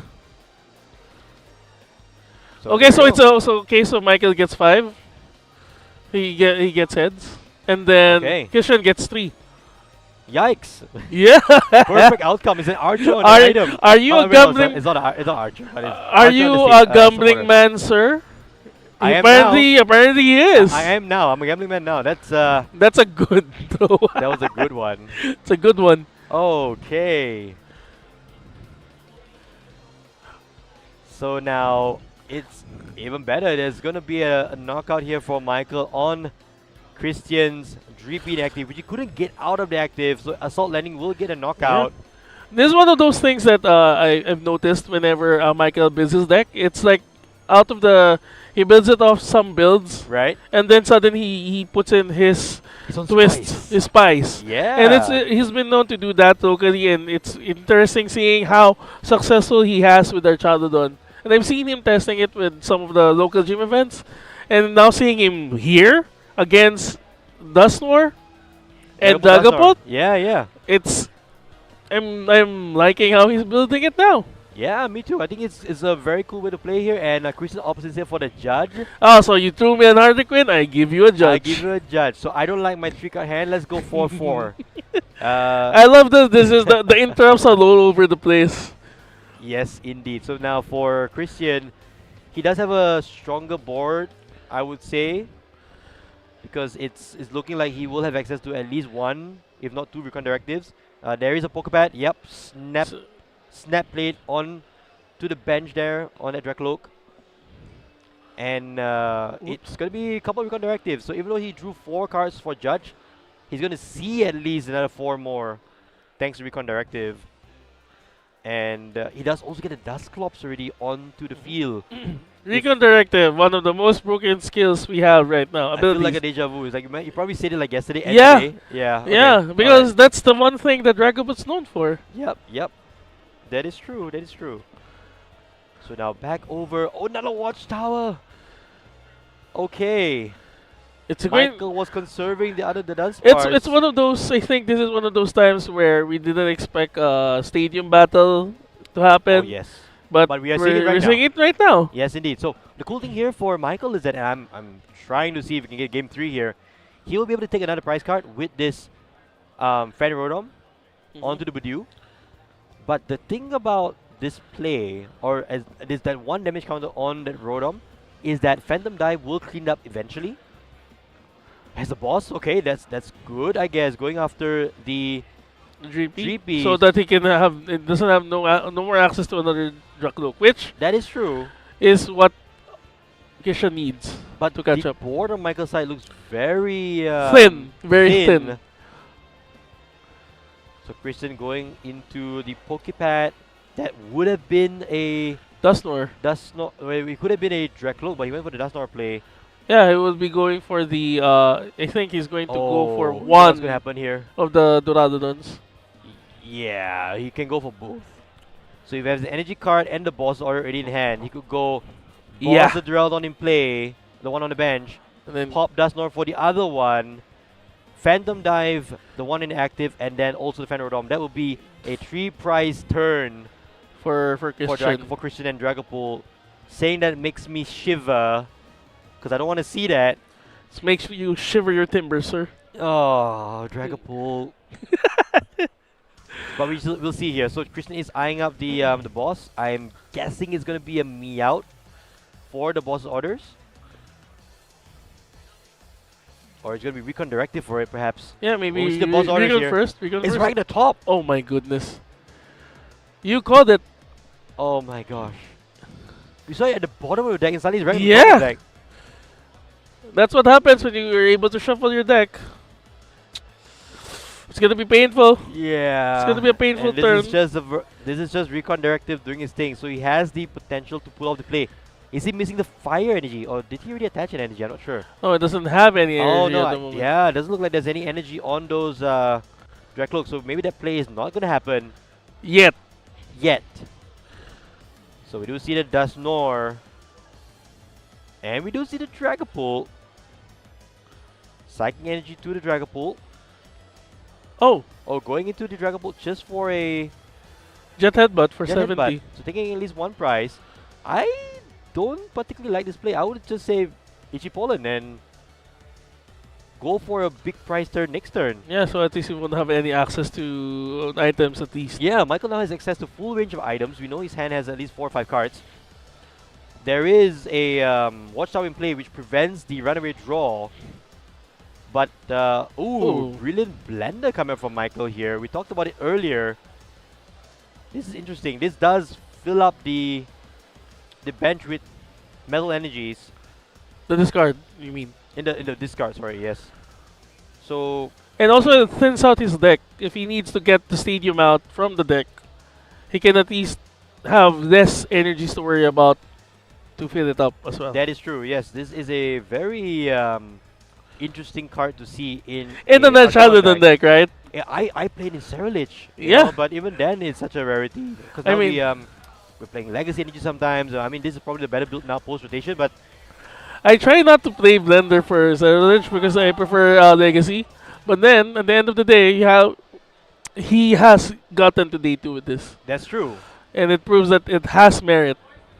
Speaker 1: So
Speaker 2: Okay, so
Speaker 1: there
Speaker 2: it's
Speaker 1: you go.
Speaker 2: also okay. So Michael gets 5. He gets heads, and then
Speaker 1: Okay.
Speaker 2: Kishan gets 3.
Speaker 1: Yikes.
Speaker 2: Yeah.
Speaker 1: Perfect outcome. Is an archer on an item.
Speaker 2: Are you
Speaker 1: Oh,
Speaker 2: a
Speaker 1: wait, no,
Speaker 2: gambling?
Speaker 1: it's not archer. But it's
Speaker 2: Are
Speaker 1: archer
Speaker 2: you
Speaker 1: on the
Speaker 2: a
Speaker 1: same,
Speaker 2: gambling
Speaker 1: supporter.
Speaker 2: man, sir?
Speaker 1: I am
Speaker 2: Apparently he is.
Speaker 1: I am now. I'm a gambling man now. That's
Speaker 2: That's a good throw.
Speaker 1: that was a good one.
Speaker 2: It's a good one.
Speaker 1: Okay. So now It's even better. There's gonna be a knockout here for Michael on Christian's repeat active, which he couldn't get out of the active. So Assault Landing will get a knockout.
Speaker 2: This is one of those things that I've noticed whenever Michael builds his deck. It's like out of the he builds it off some builds,
Speaker 1: Right?
Speaker 2: and then suddenly he puts in his
Speaker 1: His own
Speaker 2: twists,
Speaker 1: spice.
Speaker 2: his spice.
Speaker 1: Yeah.
Speaker 2: And he's been known to do that locally, and it's interesting seeing how successful he has with Archadodon. And I've seen him testing it with some of the local gym events, and now seeing him here against Dusnor and Dragapult,
Speaker 1: Yeah, yeah.
Speaker 2: it's I'm liking how he's building it now.
Speaker 1: Yeah, me too. I think it's a very cool way to play here. And Christian opposite here for the judge.
Speaker 2: Oh, so you threw me an Harlequin, I give you a judge.
Speaker 1: I give you a judge. So I don't like my 3-card hand. Let's go 4-4.
Speaker 2: I love that this is the interrupts are all over the place.
Speaker 1: Yes, indeed. So now for Christian, he does have a stronger board, I would say, because it's looking like he will have access to at least one, if not two, recon directives. There is a Pokepad. Yep, snap plate on to the bench there on that Dracloak. And it's going to be a couple of recon directives. So even though he drew 4 cards for Judge, he's going to see at least another 4 more thanks to recon directive. And he does also get a Dusclops already onto the field.
Speaker 2: Recon Directive, one of the most broken skills we have right now.
Speaker 1: I feel like a
Speaker 2: Abilities.
Speaker 1: deja vu. It's like you probably said it like yesterday and
Speaker 2: Yeah.
Speaker 1: today. Yeah.
Speaker 2: Yeah,
Speaker 1: okay.
Speaker 2: because
Speaker 1: Alright.
Speaker 2: that's the one thing that Dragapult's known for.
Speaker 1: Yep. That is true. That is true. So now back over. Oh, another Watchtower. Okay.
Speaker 2: It's a great.
Speaker 1: Michael was conserving the Dunsparce.
Speaker 2: It's one of those. I think this is one of those times where we didn't expect a stadium battle to happen.
Speaker 1: Oh, yes.
Speaker 2: But
Speaker 1: But we are seeing it right
Speaker 2: we're
Speaker 1: now.
Speaker 2: seeing it right now.
Speaker 1: Yes, indeed. So the cool thing here for Michael is that, and I'm trying to see if we can get game 3 here. He will be able to take another prize card with this Phanrodon onto the Budew. But the thing about this play, or as this that 1 damage counter on that Rodom, is that Phantom Dive will clean up eventually. As a boss, okay, that's good, I guess. Going after the
Speaker 2: GP, so that he can have it doesn't have no more access to another Dracloak, which
Speaker 1: that is true.
Speaker 2: is what Kisha needs
Speaker 1: But
Speaker 2: to catch
Speaker 1: the
Speaker 2: up.
Speaker 1: board on Michael's side looks very
Speaker 2: Thin, very thin.
Speaker 1: So Christian going into the Pokepad. That would have been a
Speaker 2: Dusnor.
Speaker 1: Dustnor. Well, it could have been a Dracloak, but he went for the Dustnor play.
Speaker 2: Yeah, he will be going for the. I think he's going to go for
Speaker 1: What's
Speaker 2: one
Speaker 1: gonna happen here?
Speaker 2: of the Doradodons.
Speaker 1: Yeah, he can go for both. So if he has the energy card and the boss already in hand, he could go boss the Duraldon in play, the one on the bench,
Speaker 2: And then
Speaker 1: pop Dustnor for the other one, Phantom Dive, the one inactive, and then also the Phanrodon. That will be a 3 prize turn
Speaker 2: for Christian.
Speaker 1: for Christian and Dragapult. Saying that makes me shiver, because I don't want to see that.
Speaker 2: This makes you shiver your timbers, sir.
Speaker 1: Oh, Dragapult. But we'll see here. So Christian is eyeing up the boss. I'm guessing it's gonna be a Meowth for the boss's orders, or it's gonna be Recon Directive for it, perhaps.
Speaker 2: Yeah, maybe
Speaker 1: We'll see the boss orders
Speaker 2: Recon
Speaker 1: here.
Speaker 2: first. Recon
Speaker 1: It's
Speaker 2: first.
Speaker 1: right at the top.
Speaker 2: Oh my goodness. You called it.
Speaker 1: Oh my gosh. We saw it at the bottom of the deck and suddenly it's right at the
Speaker 2: Yeah.
Speaker 1: top of the deck.
Speaker 2: That's what happens when you are able to shuffle your deck. It's gonna be painful.
Speaker 1: Yeah.
Speaker 2: It's gonna be a painful
Speaker 1: and this
Speaker 2: turn.
Speaker 1: Is just this is just Recon Directive doing his thing, so he has the potential to pull off the play. Is he missing the fire energy, or did he already attach an energy? I'm not sure.
Speaker 2: Oh, it doesn't have any energy
Speaker 1: Oh no!
Speaker 2: at the moment.
Speaker 1: Yeah, it doesn't look like there's any energy on those Dracloaks, so maybe that play is not gonna happen
Speaker 2: Yet.
Speaker 1: yet. So we do see the Dustnor, and we do see the Dragapult. Psychic energy to the Dragapult.
Speaker 2: Oh,
Speaker 1: Oh, going into the Dragapult just for a
Speaker 2: Jet Headbutt for
Speaker 1: Jet
Speaker 2: 70.
Speaker 1: Headbutt. So taking at least 1 prize. I don't particularly like this play. I would just say Ichipollen and go for a big prize turn next turn.
Speaker 2: Yeah, so at least he won't have any access to items at least.
Speaker 1: Yeah, Michael now has access to full range of items. We know his hand has at least 4 or 5 cards. There is a Watchtower in play which prevents the runaway draw. But,
Speaker 2: Ooh.
Speaker 1: brilliant blender coming from Michael here. We talked about it earlier. This is interesting. This does fill up the bench with Metal Energies
Speaker 2: The discard, you mean?
Speaker 1: in the discard. Sorry, yes. So
Speaker 2: And also it thins out his deck. If he needs to get the stadium out from the deck, he can at least have less energies to worry about to fill it up as well.
Speaker 1: that is true. Yes, this is a very interesting card to see
Speaker 2: In the
Speaker 1: a
Speaker 2: Nudge
Speaker 1: Archelon
Speaker 2: Halidon deck, right?
Speaker 1: Yeah, I played in Cerelich.
Speaker 2: Yeah.
Speaker 1: But even then, it's such a rarity. Because
Speaker 2: I
Speaker 1: now
Speaker 2: mean-
Speaker 1: we're playing Legacy Energy sometimes. I mean, this is probably the better build now post rotation. But
Speaker 2: I try not to play Blender for Zerlich because I prefer Legacy. But then, at the end of the day, he has gotten to day 2 with this.
Speaker 1: that's true.
Speaker 2: And it proves that it has merit.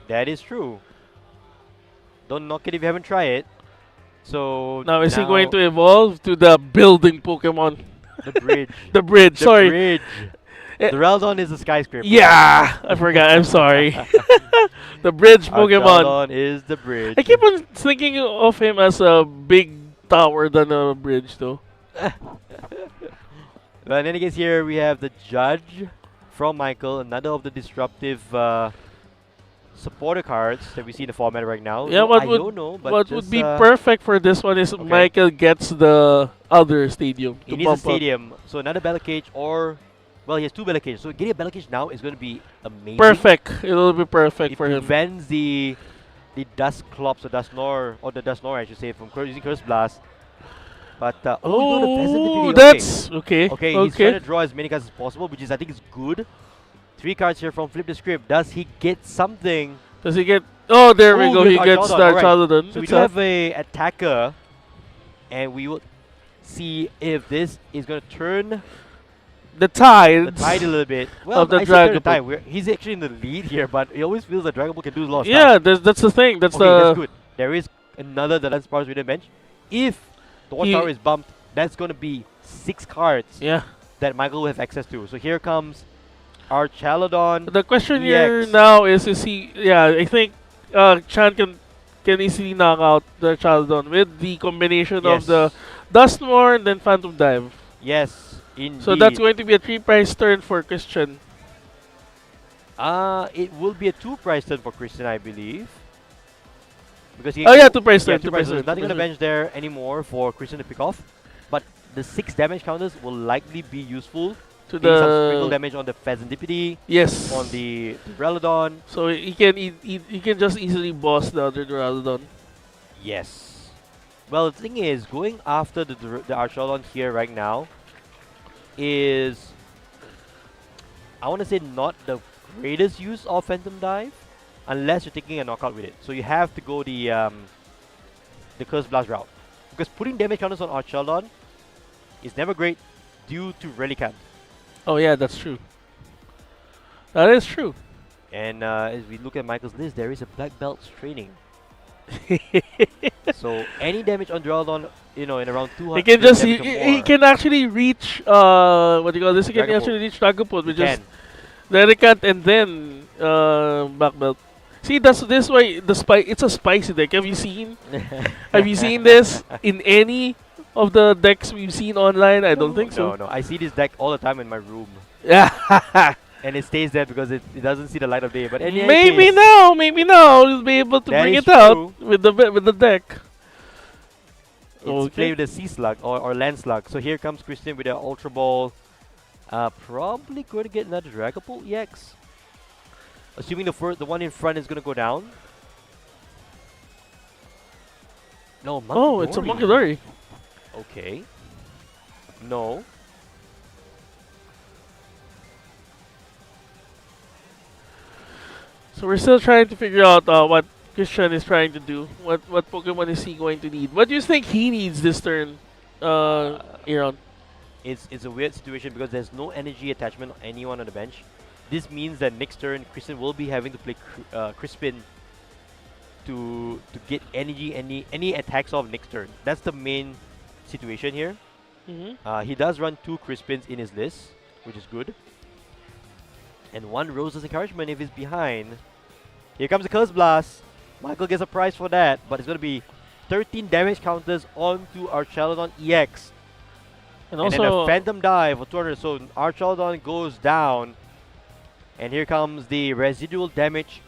Speaker 1: That is true. Don't knock it if you haven't tried it. So
Speaker 2: Now, is he going to evolve to the building Pokemon?
Speaker 1: the bridge?
Speaker 2: The bridge,
Speaker 1: The
Speaker 2: sorry.
Speaker 1: bridge.
Speaker 2: Eh,
Speaker 1: The Raldon is a skyscraper.
Speaker 2: Yeah! I forgot, I'm sorry. The bridge Pokemon.
Speaker 1: Raldon is the bridge.
Speaker 2: I keep on thinking of him as a big tower than a bridge, though.
Speaker 1: Well, in any case, here we have the Judge from Michael, another of the disruptive supporter cards that we see in the format right now.
Speaker 2: Yeah,
Speaker 1: No
Speaker 2: what
Speaker 1: Iono, but
Speaker 2: what
Speaker 1: just,
Speaker 2: would be perfect for this one is Michael gets the other stadium
Speaker 1: He
Speaker 2: to
Speaker 1: needs a
Speaker 2: bump up.
Speaker 1: stadium, so another Battle Cage or... Well, he has 2 Battle Cages, so getting a Battle Cage now is going to be amazing.
Speaker 2: Perfect. It'll be perfect
Speaker 1: It
Speaker 2: for him.
Speaker 1: prevents the Dusclops or Dusknoir, or the Dusknoir I should say, from using Curse Blast. But no, the Pheasant
Speaker 2: Oh,
Speaker 1: Deputy,
Speaker 2: that's okay.
Speaker 1: okay. He's trying to draw as many cards as possible, which is I think is good. 3 cards here from Flip the Script. Does he get something?
Speaker 2: Does he get? Oh, there we
Speaker 1: Oh,
Speaker 2: go.
Speaker 1: with
Speaker 2: He gets
Speaker 1: Archaludon,
Speaker 2: the
Speaker 1: alright.
Speaker 2: Archaludon.
Speaker 1: So we
Speaker 2: It's
Speaker 1: do
Speaker 2: a-
Speaker 1: have a attacker, and we will see if this is going to turn
Speaker 2: the tide.
Speaker 1: the tide a little bit. Well,
Speaker 2: of the
Speaker 1: I say turn the
Speaker 2: Dragapult.
Speaker 1: tide. He's actually in the lead here, but it always feels that Dragon Ball can do a lot of stuff.
Speaker 2: Yeah, that's the thing. That's
Speaker 1: Okay,
Speaker 2: the.
Speaker 1: that's good. There is another the Lance Powers within bench. If the
Speaker 2: He-
Speaker 1: Watchtower is bumped, that's going to be 6 cards
Speaker 2: Yeah.
Speaker 1: that Michael will have access to. So here comes Archaludon.
Speaker 2: The question here
Speaker 1: EX.
Speaker 2: now is he? Yeah, I think Chan can easily knock out the Archaludon with the combination of
Speaker 1: Yes.
Speaker 2: the Dusknoir and then Phantom Dive.
Speaker 1: Yes, indeed.
Speaker 2: So that's going to be a 3-price turn for Christian.
Speaker 1: It will be a 2-price turn for Christian, I believe. Because he
Speaker 2: Oh yeah, 2-price
Speaker 1: yeah,
Speaker 2: turn.
Speaker 1: 2
Speaker 2: 2-price
Speaker 1: price. There's
Speaker 2: turn.
Speaker 1: nothing on the
Speaker 2: 2-price turn.
Speaker 1: bench there anymore for Christian to pick off. But the 6 damage counters will likely be useful.
Speaker 2: To
Speaker 1: Doing some sprinkle
Speaker 2: the
Speaker 1: damage on the Pheasantipity,
Speaker 2: yes.
Speaker 1: on the Duraludon.
Speaker 2: So he can just easily boss the other Duraludon.
Speaker 1: Yes. Well, the thing is, going after the Archaludon here right now is, I want to say, not the greatest use of Phantom Dive, unless you're taking a knockout with it. So you have to go the Curse Blast route, because putting damage counters on Archaludon is never great due to Relicanth.
Speaker 2: Oh yeah, that's true. That is true.
Speaker 1: And as we look at Michael's list, there is a Black Belt's training. So any damage on Duraludon, in around 200.
Speaker 2: He can just
Speaker 1: damage or
Speaker 2: he
Speaker 1: more,
Speaker 2: can actually reach what do you call this? He can
Speaker 1: Dragapult.
Speaker 2: actually reach Dragapult, which
Speaker 1: you
Speaker 2: is
Speaker 1: can.
Speaker 2: Relicanth and then Black Belt. See, that's this why it's a spicy deck. Have you seen? Have you seen this in any of the decks we've seen online? I don't think so.
Speaker 1: No. I see this deck all the time in my room,
Speaker 2: Yeah.
Speaker 1: and it stays there because it doesn't see the light of day. But any
Speaker 2: maybe
Speaker 1: case,
Speaker 2: now we'll be able to
Speaker 1: That
Speaker 2: bring
Speaker 1: is
Speaker 2: it out
Speaker 1: true.
Speaker 2: with the deck.
Speaker 1: It's play with the Sea Slug or Land Slug. So here comes Christian with the Ultra Ball. Probably going to get another Dragapult EX. Assuming the one in front is going to go down. No, Monkey
Speaker 2: Oh, it's a Monkey Dory.
Speaker 1: Okay. No.
Speaker 2: So we're still trying to figure out what Christian is trying to do. What Pokemon is he going to need? What do you think he needs this turn, Aaron?
Speaker 1: It's a weird situation because there's no energy attachment on anyone on the bench. This means that next turn, Christian will be having to play Crispin to get energy, any attacks off next turn. That's the main situation here.
Speaker 2: Mm-hmm.
Speaker 1: He does run 2 Crispins in his list, which is good. And 1 Rose's Encouragement if he's behind. Here comes the Curse Blast. Michael gets a prize for that, but it's going to be 13 damage counters onto Archaludon EX.
Speaker 2: And
Speaker 1: And then a
Speaker 2: also,
Speaker 1: Phantom Dive for 200, so Archaludon goes down. And here comes the residual damage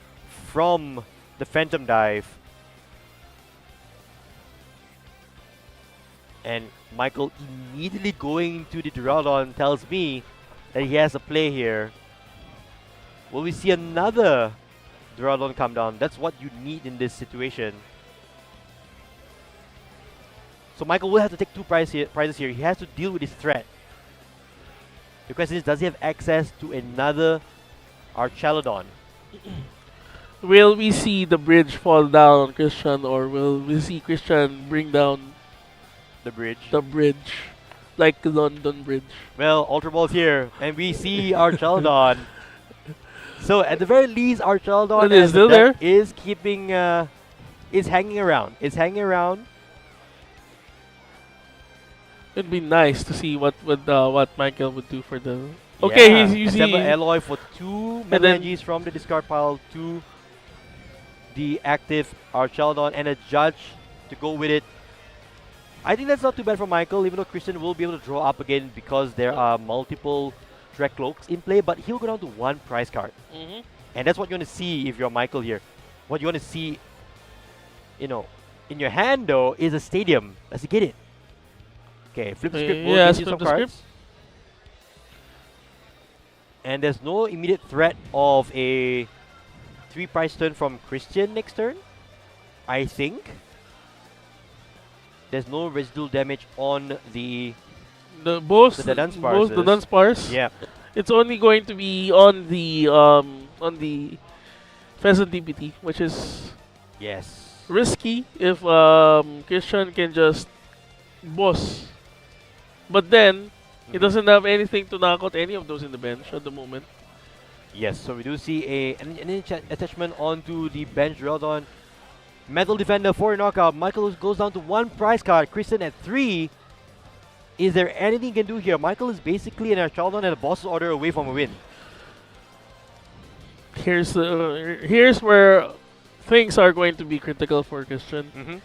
Speaker 1: from the Phantom Dive. And Michael immediately going to the Duraludon tells me that he has a play here. Will we see another Duraludon come down? That's what you need in this situation. So Michael will have to take two prizes here. He has to deal with this threat. The question is, does he have access to another Archaludon?
Speaker 2: Will we see the bridge fall down on Christian, or will we see Christian bring down
Speaker 1: The bridge.
Speaker 2: the bridge, like the London Bridge?
Speaker 1: Well, Ultra Ball's here, and we see Archaludon. So at the very least, Archaludon
Speaker 2: It is still
Speaker 1: deck
Speaker 2: there.
Speaker 1: is keeping, is hanging around. Is hanging around.
Speaker 2: It'd be nice to see what Michael would do for the. Okay,
Speaker 1: Yeah,
Speaker 2: he's using.
Speaker 1: Assemble Alloy for two
Speaker 2: And then-
Speaker 1: Metal Energies from the discard pile to the active Archaludon, and a Judge to go with it. I think that's not too bad for Michael, even though Christian will be able to draw up again because there are multiple Drek Cloaks in play, but he'll go down to one prize card.
Speaker 2: Mhm.
Speaker 1: And that's what you want to see if you're Michael here. What you want to see, you know, in your hand though, is a stadium. Let's get it. Okay, flip the script. We'll
Speaker 2: Yeah,
Speaker 1: give you
Speaker 2: flip
Speaker 1: some
Speaker 2: the
Speaker 1: cards.
Speaker 2: script.
Speaker 1: And there's no immediate threat of a 3 prize turn from Christian next turn. I think. There's no residual damage on the
Speaker 2: Both
Speaker 1: the
Speaker 2: both the
Speaker 1: Dunsparces.
Speaker 2: Dunsparce.
Speaker 1: yeah.
Speaker 2: It's only going to be on the Pheasant DPT, which is
Speaker 1: Yes.
Speaker 2: risky if Christian can just boss. But then he
Speaker 1: Mhm.
Speaker 2: doesn't have anything to knock out any of those in the bench at the moment.
Speaker 1: Yes, so we do see an attachment onto the bench Duraludon. Metal Defender for a knockout. Michael goes down to 1 prize card. Christian at 3. Is there anything he can do here? Michael is basically an Archaludon and a boss's order away from a win.
Speaker 2: Here's where things are going to be critical for Christian.
Speaker 1: Mm-hmm.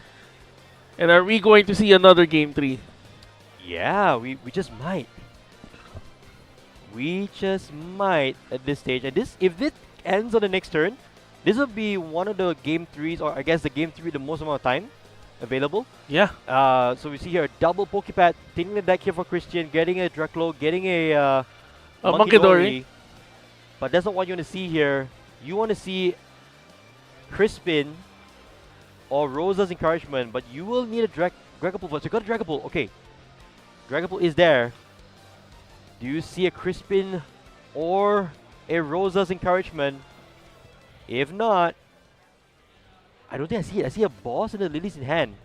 Speaker 2: And are we going to see another game 3?
Speaker 1: Yeah, we just might. We just might at this stage. And this, if this ends on the next turn, this will be one of the game 3s, or I guess the game 3 with the most amount of time available.
Speaker 2: Yeah.
Speaker 1: So we see here a double Pokepad, taking the deck here for Christian, getting a Dreklo, getting a
Speaker 2: Monkey Dory.
Speaker 1: But that's not what you want to see here. You want to see Crispin or Rosa's Encouragement, but you will need a Dragapult first. You got a Dragapult, okay. Dragapult is there. Do you see a Crispin or a Rosa's Encouragement? If not, I don't think I see it. I see a boss and the lilies in hand.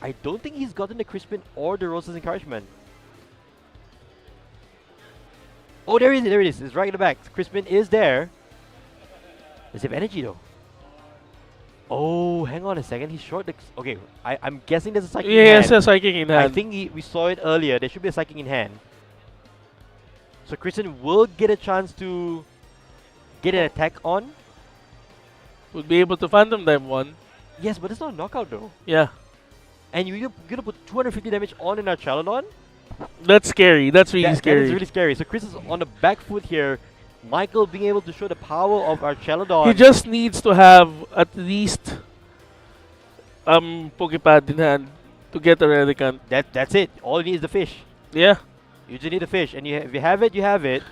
Speaker 1: I don't think he's gotten the Crispin or the Rosa's Encouragement. Oh, there it is. There it is. It's right in the back. Crispin is there. Does he have energy though? Oh, hang on a second. He's short. Okay, I'm guessing there's a psychic in
Speaker 2: Yes,
Speaker 1: hand.
Speaker 2: a psychic in
Speaker 1: I
Speaker 2: hand.
Speaker 1: think we saw it earlier. There should be a psychic in hand. So Christian will get a chance to get an attack on.
Speaker 2: Would be able to Phantom Dive one.
Speaker 1: Yes, but it's not a knockout though.
Speaker 2: Yeah.
Speaker 1: And you're gonna put 250 damage on an Archaludon?
Speaker 2: That's scary. That's really
Speaker 1: That
Speaker 2: scary.
Speaker 1: is really scary. So Chris is on the back foot here. Michael being able to show the power of Archaludon.
Speaker 2: He just needs to have at least Pokepad in hand to get a Relicanth.
Speaker 1: That's it. All you need is the fish.
Speaker 2: Yeah.
Speaker 1: You just need the fish, and if you have it, you have it.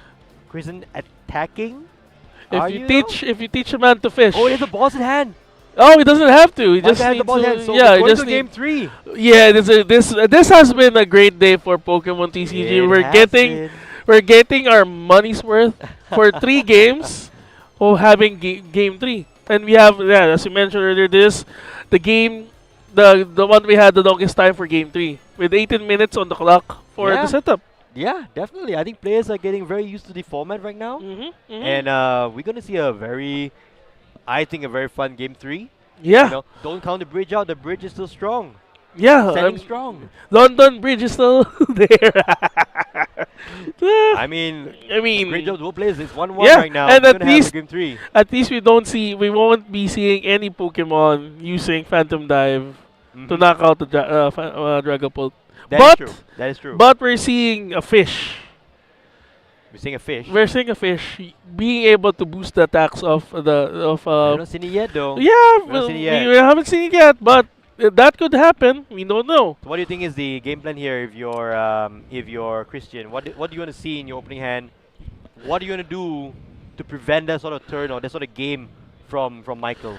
Speaker 1: Christian attacking.
Speaker 2: If
Speaker 1: Are
Speaker 2: you
Speaker 1: though?
Speaker 2: teach a man to fish.
Speaker 1: Oh, he has a boss in hand.
Speaker 2: Oh, he doesn't have to. He
Speaker 1: Michael
Speaker 2: just
Speaker 1: has the
Speaker 2: needs
Speaker 1: boss in hand.
Speaker 2: to.
Speaker 1: So
Speaker 2: Yeah, he
Speaker 1: going
Speaker 2: just
Speaker 1: to game
Speaker 2: need.
Speaker 1: 3.
Speaker 2: Yeah, this has been a great day for Pokemon TCG.
Speaker 1: It
Speaker 2: We're
Speaker 1: has
Speaker 2: getting
Speaker 1: been.
Speaker 2: we're getting our money's worth for 3 games of having game 3. And we have, yeah, as you mentioned earlier, the one we had the longest time for game 3 with 18 minutes on the clock for
Speaker 1: Yeah.
Speaker 2: the setup.
Speaker 1: Yeah, definitely. I think players are getting very used to the format right now. And we're going to see a very fun game 3.
Speaker 2: Yeah,
Speaker 1: You know, don't count the bridge out. The bridge is still strong.
Speaker 2: yeah.
Speaker 1: Standing strong.
Speaker 2: London Bridge is still there.
Speaker 1: I mean,
Speaker 2: I mean,
Speaker 1: great job to both players. It's 1-1
Speaker 2: Yeah,
Speaker 1: right now.
Speaker 2: and
Speaker 1: We're
Speaker 2: at
Speaker 1: gonna have a
Speaker 2: least-
Speaker 1: game 3.
Speaker 2: at least we won't be seeing any Pokemon using Phantom Dive to
Speaker 1: Mhm.
Speaker 2: knock out the Dragapult.
Speaker 1: That
Speaker 2: but-
Speaker 1: is true. That is true.
Speaker 2: But we're seeing a fish.
Speaker 1: We're seeing a fish.
Speaker 2: We're seeing a fish being able to boost the attacks of
Speaker 1: I've not seen it yet though.
Speaker 2: yeah,
Speaker 1: We're not
Speaker 2: well,
Speaker 1: seeing it yet.
Speaker 2: we haven't seen it yet, but That could happen. We don't know.
Speaker 1: So what do you think is the game plan here if you're Christian? What do you want to see in your opening hand? What are you going to do to prevent that sort of turn or that sort of game from Michael?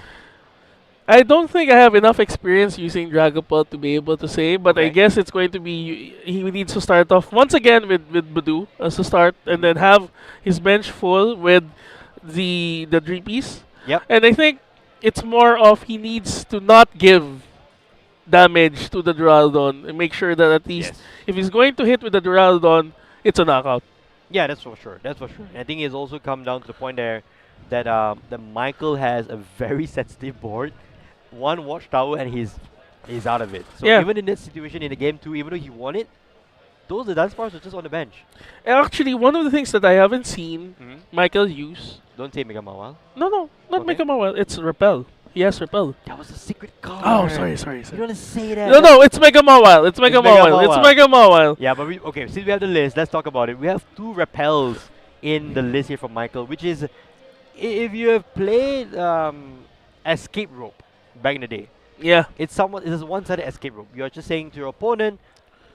Speaker 2: I don't think I have enough experience using Dragapult to be able to say, but I
Speaker 1: Okay.
Speaker 2: guess it's going to be he needs to start off once again with Badu as a start, and then have his bench full with the Dreepies.
Speaker 1: Yep.
Speaker 2: And I think it's more of he needs to not give damage to the Duraludon and make sure that at least
Speaker 1: Yes.
Speaker 2: if he's going to hit with the Duraludon, it's a knockout.
Speaker 1: Yeah, that's for sure. That's for sure. And I think it's also come down to the point there that Michael has a very sensitive board. One watchtower and he's out of it. So
Speaker 2: Yeah.
Speaker 1: even in this situation in the game 2, even though he won it, those the dance bars are just on the bench.
Speaker 2: Actually, one of the things that I haven't seen
Speaker 1: Mhm.
Speaker 2: Michael use.
Speaker 1: Don't say Mega Mawile.
Speaker 2: No, not
Speaker 1: Okay.
Speaker 2: Mega Mawile. It's Repel. He has Repel.
Speaker 1: That was a secret card.
Speaker 2: Oh, sorry.
Speaker 1: You don't say that.
Speaker 2: No, it's Mega Mawile. It's Mega
Speaker 1: Mega
Speaker 2: Mawile. It's
Speaker 1: Mawile.
Speaker 2: Mega Mawile.
Speaker 1: Yeah, but okay, since we have the list, let's talk about it. We have 2 repels in the list here from Michael, which is if you have played Escape Rope back in the day,
Speaker 2: Yeah.
Speaker 1: it's a one-sided escape rope. You're just saying to your opponent,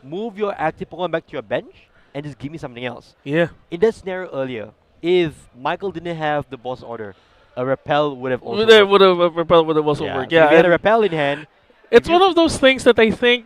Speaker 1: move your active Pokemon back to your bench and just give me something else.
Speaker 2: Yeah.
Speaker 1: In that scenario earlier, if Michael didn't have the boss order, a repel would have also
Speaker 2: There
Speaker 1: worked.
Speaker 2: would have Repel would have also
Speaker 1: Yeah,
Speaker 2: worked.
Speaker 1: so if
Speaker 2: Yeah.
Speaker 1: you had a
Speaker 2: and
Speaker 1: repel in hand,
Speaker 2: it's
Speaker 1: if you-
Speaker 2: one of those things that I think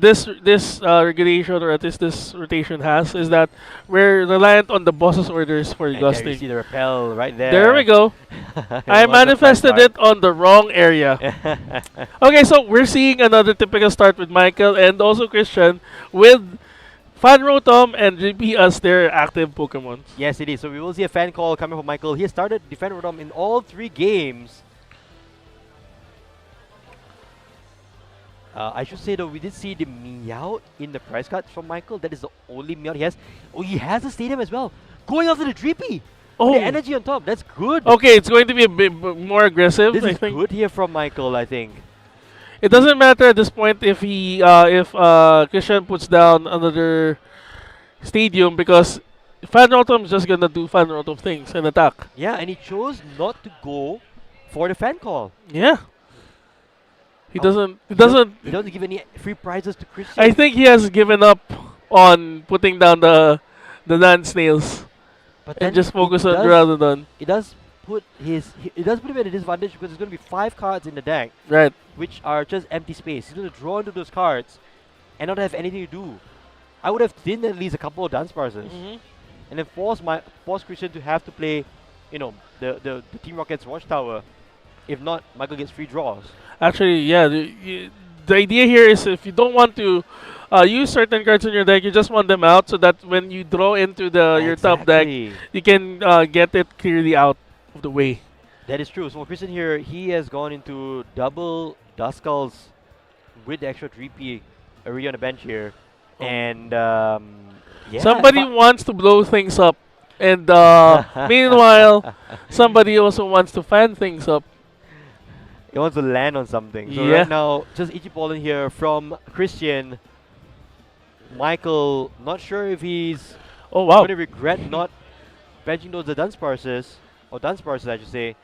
Speaker 2: this regulation or at least this rotation has is that we're reliant on the boss's orders for
Speaker 1: and there you
Speaker 2: gusting.
Speaker 1: see the repel right there.
Speaker 2: There we go.
Speaker 1: It
Speaker 2: I
Speaker 1: was a
Speaker 2: manifested
Speaker 1: price
Speaker 2: it on the wrong area.
Speaker 1: card.
Speaker 2: Okay, so we're seeing another typical start with Michael and also Christian with Fan Rotom and GP as their active Pokemon.
Speaker 1: Yes, it is. So we will see a fan call coming from Michael. He has started Defend Rotom in all 3 games. I should say though, we did see the Meowth in the prize cards from Michael. That is the only Meowth he has. Oh, he has a Stadium as well. Going after the Dreepy.
Speaker 2: Oh.
Speaker 1: The energy on top. That's good.
Speaker 2: Okay, it's going to be a bit more aggressive,
Speaker 1: This
Speaker 2: I
Speaker 1: is
Speaker 2: think.
Speaker 1: good here from Michael, I think.
Speaker 2: It doesn't matter at this point if Christian puts down another stadium because Fan Rotom's just gonna do Fan Rotom things and attack.
Speaker 1: Yeah, and he chose not to go for the fan call.
Speaker 2: Yeah. He
Speaker 1: Oh,
Speaker 2: doesn't. He
Speaker 1: He don't-
Speaker 2: doesn't.
Speaker 1: He doesn't give any free prizes to Christian.
Speaker 2: I think he has given up on putting down the land snails
Speaker 1: but
Speaker 2: and
Speaker 1: then
Speaker 2: just focus
Speaker 1: it
Speaker 2: on
Speaker 1: does-
Speaker 2: Duraludon.
Speaker 1: It does put him at a disadvantage because there's going to be 5 cards in the deck,
Speaker 2: Right.
Speaker 1: which are just empty space. He's going to draw into those cards and not have anything to do. I would have thinned at least a couple of dance parses and then force Christian to have to play, the Team Rocket's Watchtower. If not, Michael gets free draws.
Speaker 2: Actually, yeah. The idea here is if you don't want to use certain cards in your deck, you just want them out so that when you draw into your top deck,
Speaker 1: Exactly.
Speaker 2: you can get it clearly out of the way.
Speaker 1: That is true. So for Christian here, he has gone into double Duskulls with the extra 3P already on the bench here.
Speaker 2: Oh.
Speaker 1: And yeah.
Speaker 2: Somebody wants to blow things up. And meanwhile, somebody also wants to fan things up.
Speaker 1: He wants to land on something. So
Speaker 2: Yeah.
Speaker 1: right now, just Ichipollen here from Christian. Michael, not sure if he's
Speaker 2: Oh, wow.
Speaker 1: going to regret not benching those Dunsparces, or Dunsparces I should say.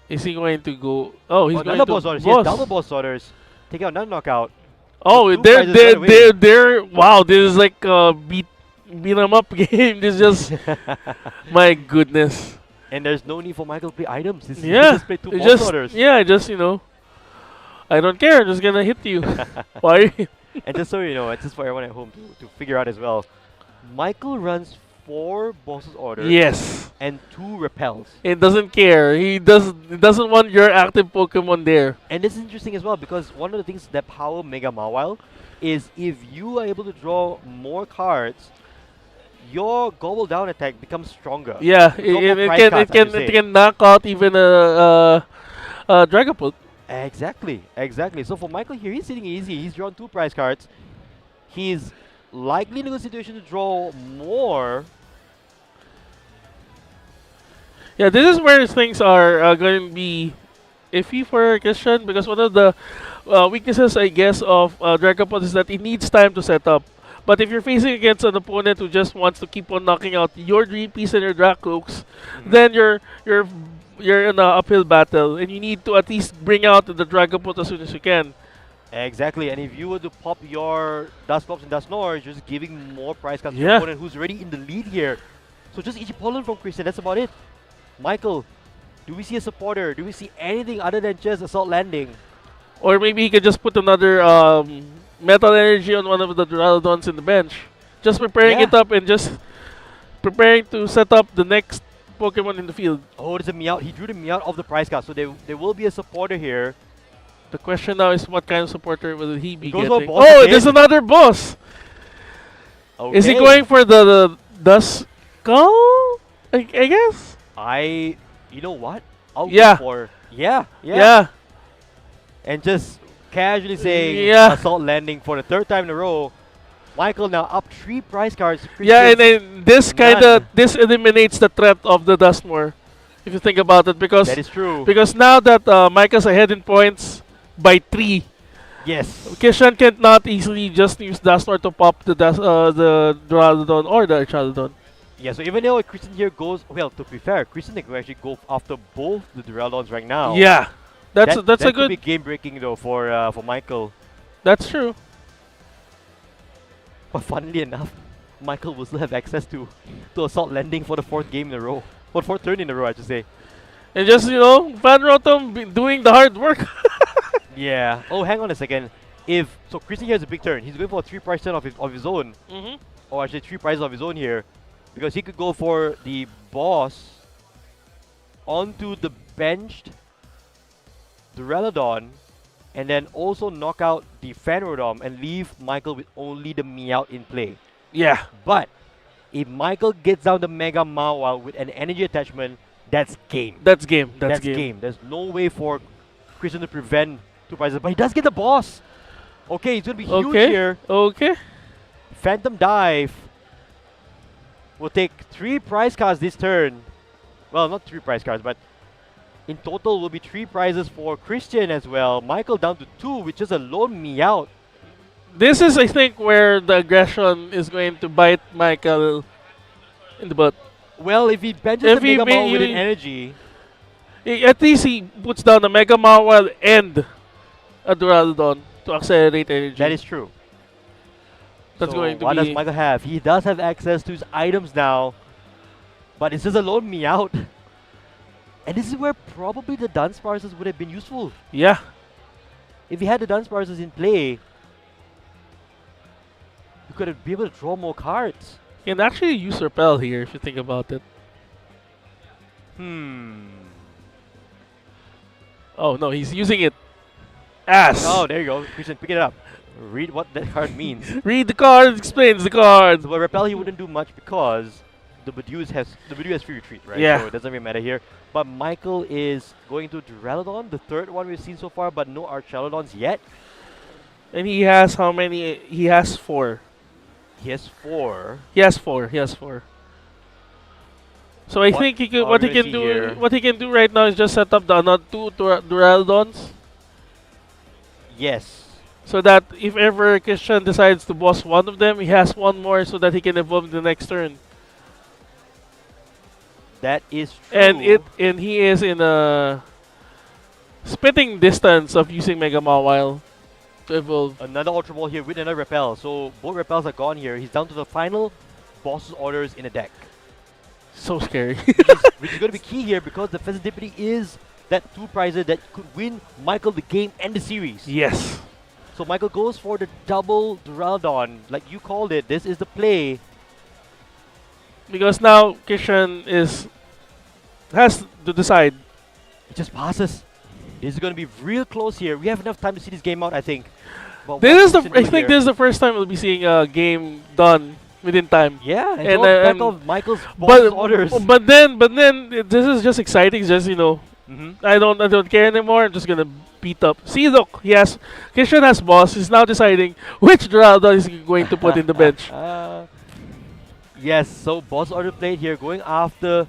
Speaker 2: Is he going to go? Oh, he's
Speaker 1: Oh,
Speaker 2: going
Speaker 1: another
Speaker 2: to
Speaker 1: boss orders. He has double boss orders. Take out another knockout.
Speaker 2: Oh,
Speaker 1: Two prizes right away.
Speaker 2: they're wow. This is like a beat 'em up game. This is just my goodness.
Speaker 1: And there's no need for Michael to play items. He
Speaker 2: Yeah,
Speaker 1: just played 2
Speaker 2: it
Speaker 1: boss
Speaker 2: just
Speaker 1: orders.
Speaker 2: yeah, just I don't care. I'm just gonna hit you. Why?
Speaker 1: And just so you know, it's just for everyone at home to figure out as well. Michael runs 4 bosses orders
Speaker 2: Yes,
Speaker 1: and 2 repels.
Speaker 2: it doesn't care. He doesn't want your active Pokemon there.
Speaker 1: And this is interesting as well because one of the things that power Mega Mawile is if you are able to draw more cards, your gobble down attack becomes stronger.
Speaker 2: Yeah,
Speaker 1: You draw more
Speaker 2: it
Speaker 1: prize
Speaker 2: can
Speaker 1: cards, I should say.
Speaker 2: it can knock out even a Dragapult.
Speaker 1: Exactly. So for Michael here, he's sitting easy. He's drawn 2 prize cards. He's likely in a good situation to draw more.
Speaker 2: Yeah, this is where things are going to be iffy for Christian because one of the weaknesses, I guess, of Dragapult is that it needs time to set up. But if you're facing against an opponent who just wants to keep on knocking out your Dreepies and your Dracloaks, then your you're in an uphill battle, and you need to at least bring out the Dragapult as soon as you can.
Speaker 1: Exactly, and if you were to pop your Dusclops and Dusknoir, you're just giving more prize cards to your
Speaker 2: Yeah.
Speaker 1: opponent who's already in the lead here. So just Ichipollen from Christian, that's about it. Michael, do we see a supporter? Do we see anything other than just Assault Landing?
Speaker 2: Or maybe he could just put another Metal Energy on one of the Duraludons in the bench. Just preparing
Speaker 1: Yeah.
Speaker 2: it up and just preparing to set up the next Pokemon in the field.
Speaker 1: Oh, there's a Meowth. He drew the Meowth of the prize card, so there will be a supporter here.
Speaker 2: The question now is what kind of supporter will he be
Speaker 1: Goes for
Speaker 2: getting?
Speaker 1: boss
Speaker 2: Oh,
Speaker 1: again.
Speaker 2: there's another boss!
Speaker 1: Okay.
Speaker 2: Is he going for the Duskull? I guess?
Speaker 1: You know what? I'll
Speaker 2: Yeah.
Speaker 1: go for, yeah.
Speaker 2: Yeah.
Speaker 1: And just casually saying
Speaker 2: Yeah.
Speaker 1: Assault Landing for the third time in a row. Michael now up 3 prize cards.
Speaker 2: Yeah, and
Speaker 1: Christian's
Speaker 2: then this kind of
Speaker 1: none.
Speaker 2: this eliminates the threat of the Dusknoir, if you think about it, because
Speaker 1: That is true.
Speaker 2: now that Micah's ahead in points by 3,
Speaker 1: Yes.
Speaker 2: Kishan cannot easily just use Dusknoir to pop the Duraludon or the Archaludon.
Speaker 1: Yeah, so even though Christian here goes, well, to be fair, Christian can actually go after both the Duraludons right now.
Speaker 2: Yeah, that's
Speaker 1: that
Speaker 2: a
Speaker 1: could
Speaker 2: good.
Speaker 1: be game breaking though for Michael.
Speaker 2: That's true.
Speaker 1: But funnily enough, Michael will still have access to Assault Landing for the 4th game in a row. Or 4th turn in a row, I should say.
Speaker 2: And just Van Rotom doing the hard work.
Speaker 1: Yeah. Oh, hang on a second. So Christian here has a big turn. He's going for a 3 prize turn of his own.
Speaker 2: Mm-hmm.
Speaker 1: Or actually 3 prizes of his own here. Because he could go for the boss onto the benched Duraludon and then also knock out the Fanrodom and leave Michael with only the Meowth in play.
Speaker 2: Yeah.
Speaker 1: But if Michael gets down the Mega Mawile with an energy attachment, that's game.
Speaker 2: That's game. That's
Speaker 1: game.
Speaker 2: game.
Speaker 1: There's no way for Christian to prevent 2 prizes, but he does get the boss. Okay, it's gonna be huge
Speaker 2: Okay.
Speaker 1: here.
Speaker 2: Okay.
Speaker 1: Phantom Dive will take 3 prize cards this turn. Well, not 3 prize cards, but in total will be 3 prizes for Christian as well. Michael down to 2 with just a lone Meowth.
Speaker 2: This is, I think, where the aggression is going to bite Michael in the butt.
Speaker 1: Well, if he benches
Speaker 2: If
Speaker 1: the
Speaker 2: he
Speaker 1: Mega Mawile with an
Speaker 2: he-
Speaker 1: energy,
Speaker 2: At least he puts down the Mega Mawile and a Duraludon to accelerate energy.
Speaker 1: that is true.
Speaker 2: That's
Speaker 1: So
Speaker 2: going to
Speaker 1: what
Speaker 2: be.
Speaker 1: does Michael have? He does have access to his items now, but it's just a lone Meowth. And this is where probably the Dunsparces would have been useful.
Speaker 2: Yeah.
Speaker 1: If he had the Dunsparces in play, you could have been able to draw more cards.
Speaker 2: You can actually use Repel here if you think about it. Oh no, he's using it. Ass.
Speaker 1: Oh, there you go. Christian, pick it up. Read what that card means.
Speaker 2: Read the card, explains the card.
Speaker 1: So, but Repel he wouldn't do much because the Bidooz has free retreat, right?
Speaker 2: Yeah.
Speaker 1: So it doesn't really matter here. But Michael is going to Duraludon, the 3rd one we've seen so far, but no Archaludons yet.
Speaker 2: And he has how many? He has 4.
Speaker 1: He has 4.
Speaker 2: He has 4. He has 4. So I
Speaker 1: What
Speaker 2: think he could.
Speaker 1: are
Speaker 2: What
Speaker 1: we
Speaker 2: he
Speaker 1: gonna
Speaker 2: can
Speaker 1: see
Speaker 2: do.
Speaker 1: here?
Speaker 2: What he can do right now is just set up the another 2 Duraludons,
Speaker 1: Yes.
Speaker 2: so that if ever Christian decides to boss one of them, he has one more, so that he can evolve the next turn.
Speaker 1: That is true.
Speaker 2: And he is in a spitting distance of using Mega Mawile to evolve.
Speaker 1: Another Ultra Ball here with another Repel. So both Repels are gone here. He's down to the final boss's orders in a deck.
Speaker 2: So scary.
Speaker 1: Which is going to be key here because the Serendipity is that 2 prizes that could win Michael the game and the series.
Speaker 2: Yes.
Speaker 1: So Michael goes for the double Duraludon. Like you called it, this is the play.
Speaker 2: Because now Kishan has to decide.
Speaker 1: It just passes. This is going to be real close here. We have enough time to see this game out, I think. But
Speaker 2: This
Speaker 1: what
Speaker 2: is the.
Speaker 1: Christian
Speaker 2: I
Speaker 1: do
Speaker 2: think
Speaker 1: here?
Speaker 2: this is the first time we'll be seeing a game done within time.
Speaker 1: Yeah, and,
Speaker 2: and,
Speaker 1: so back
Speaker 2: and-
Speaker 1: of Michael's boss's orders.
Speaker 2: But then this is just exciting. It's just
Speaker 1: Mhm.
Speaker 2: I don't care anymore. I'm just gonna beat up. See, look, Kishan has boss. He's now deciding which Duraludon is he going to put in the bench.
Speaker 1: Yes, so boss order played here, going after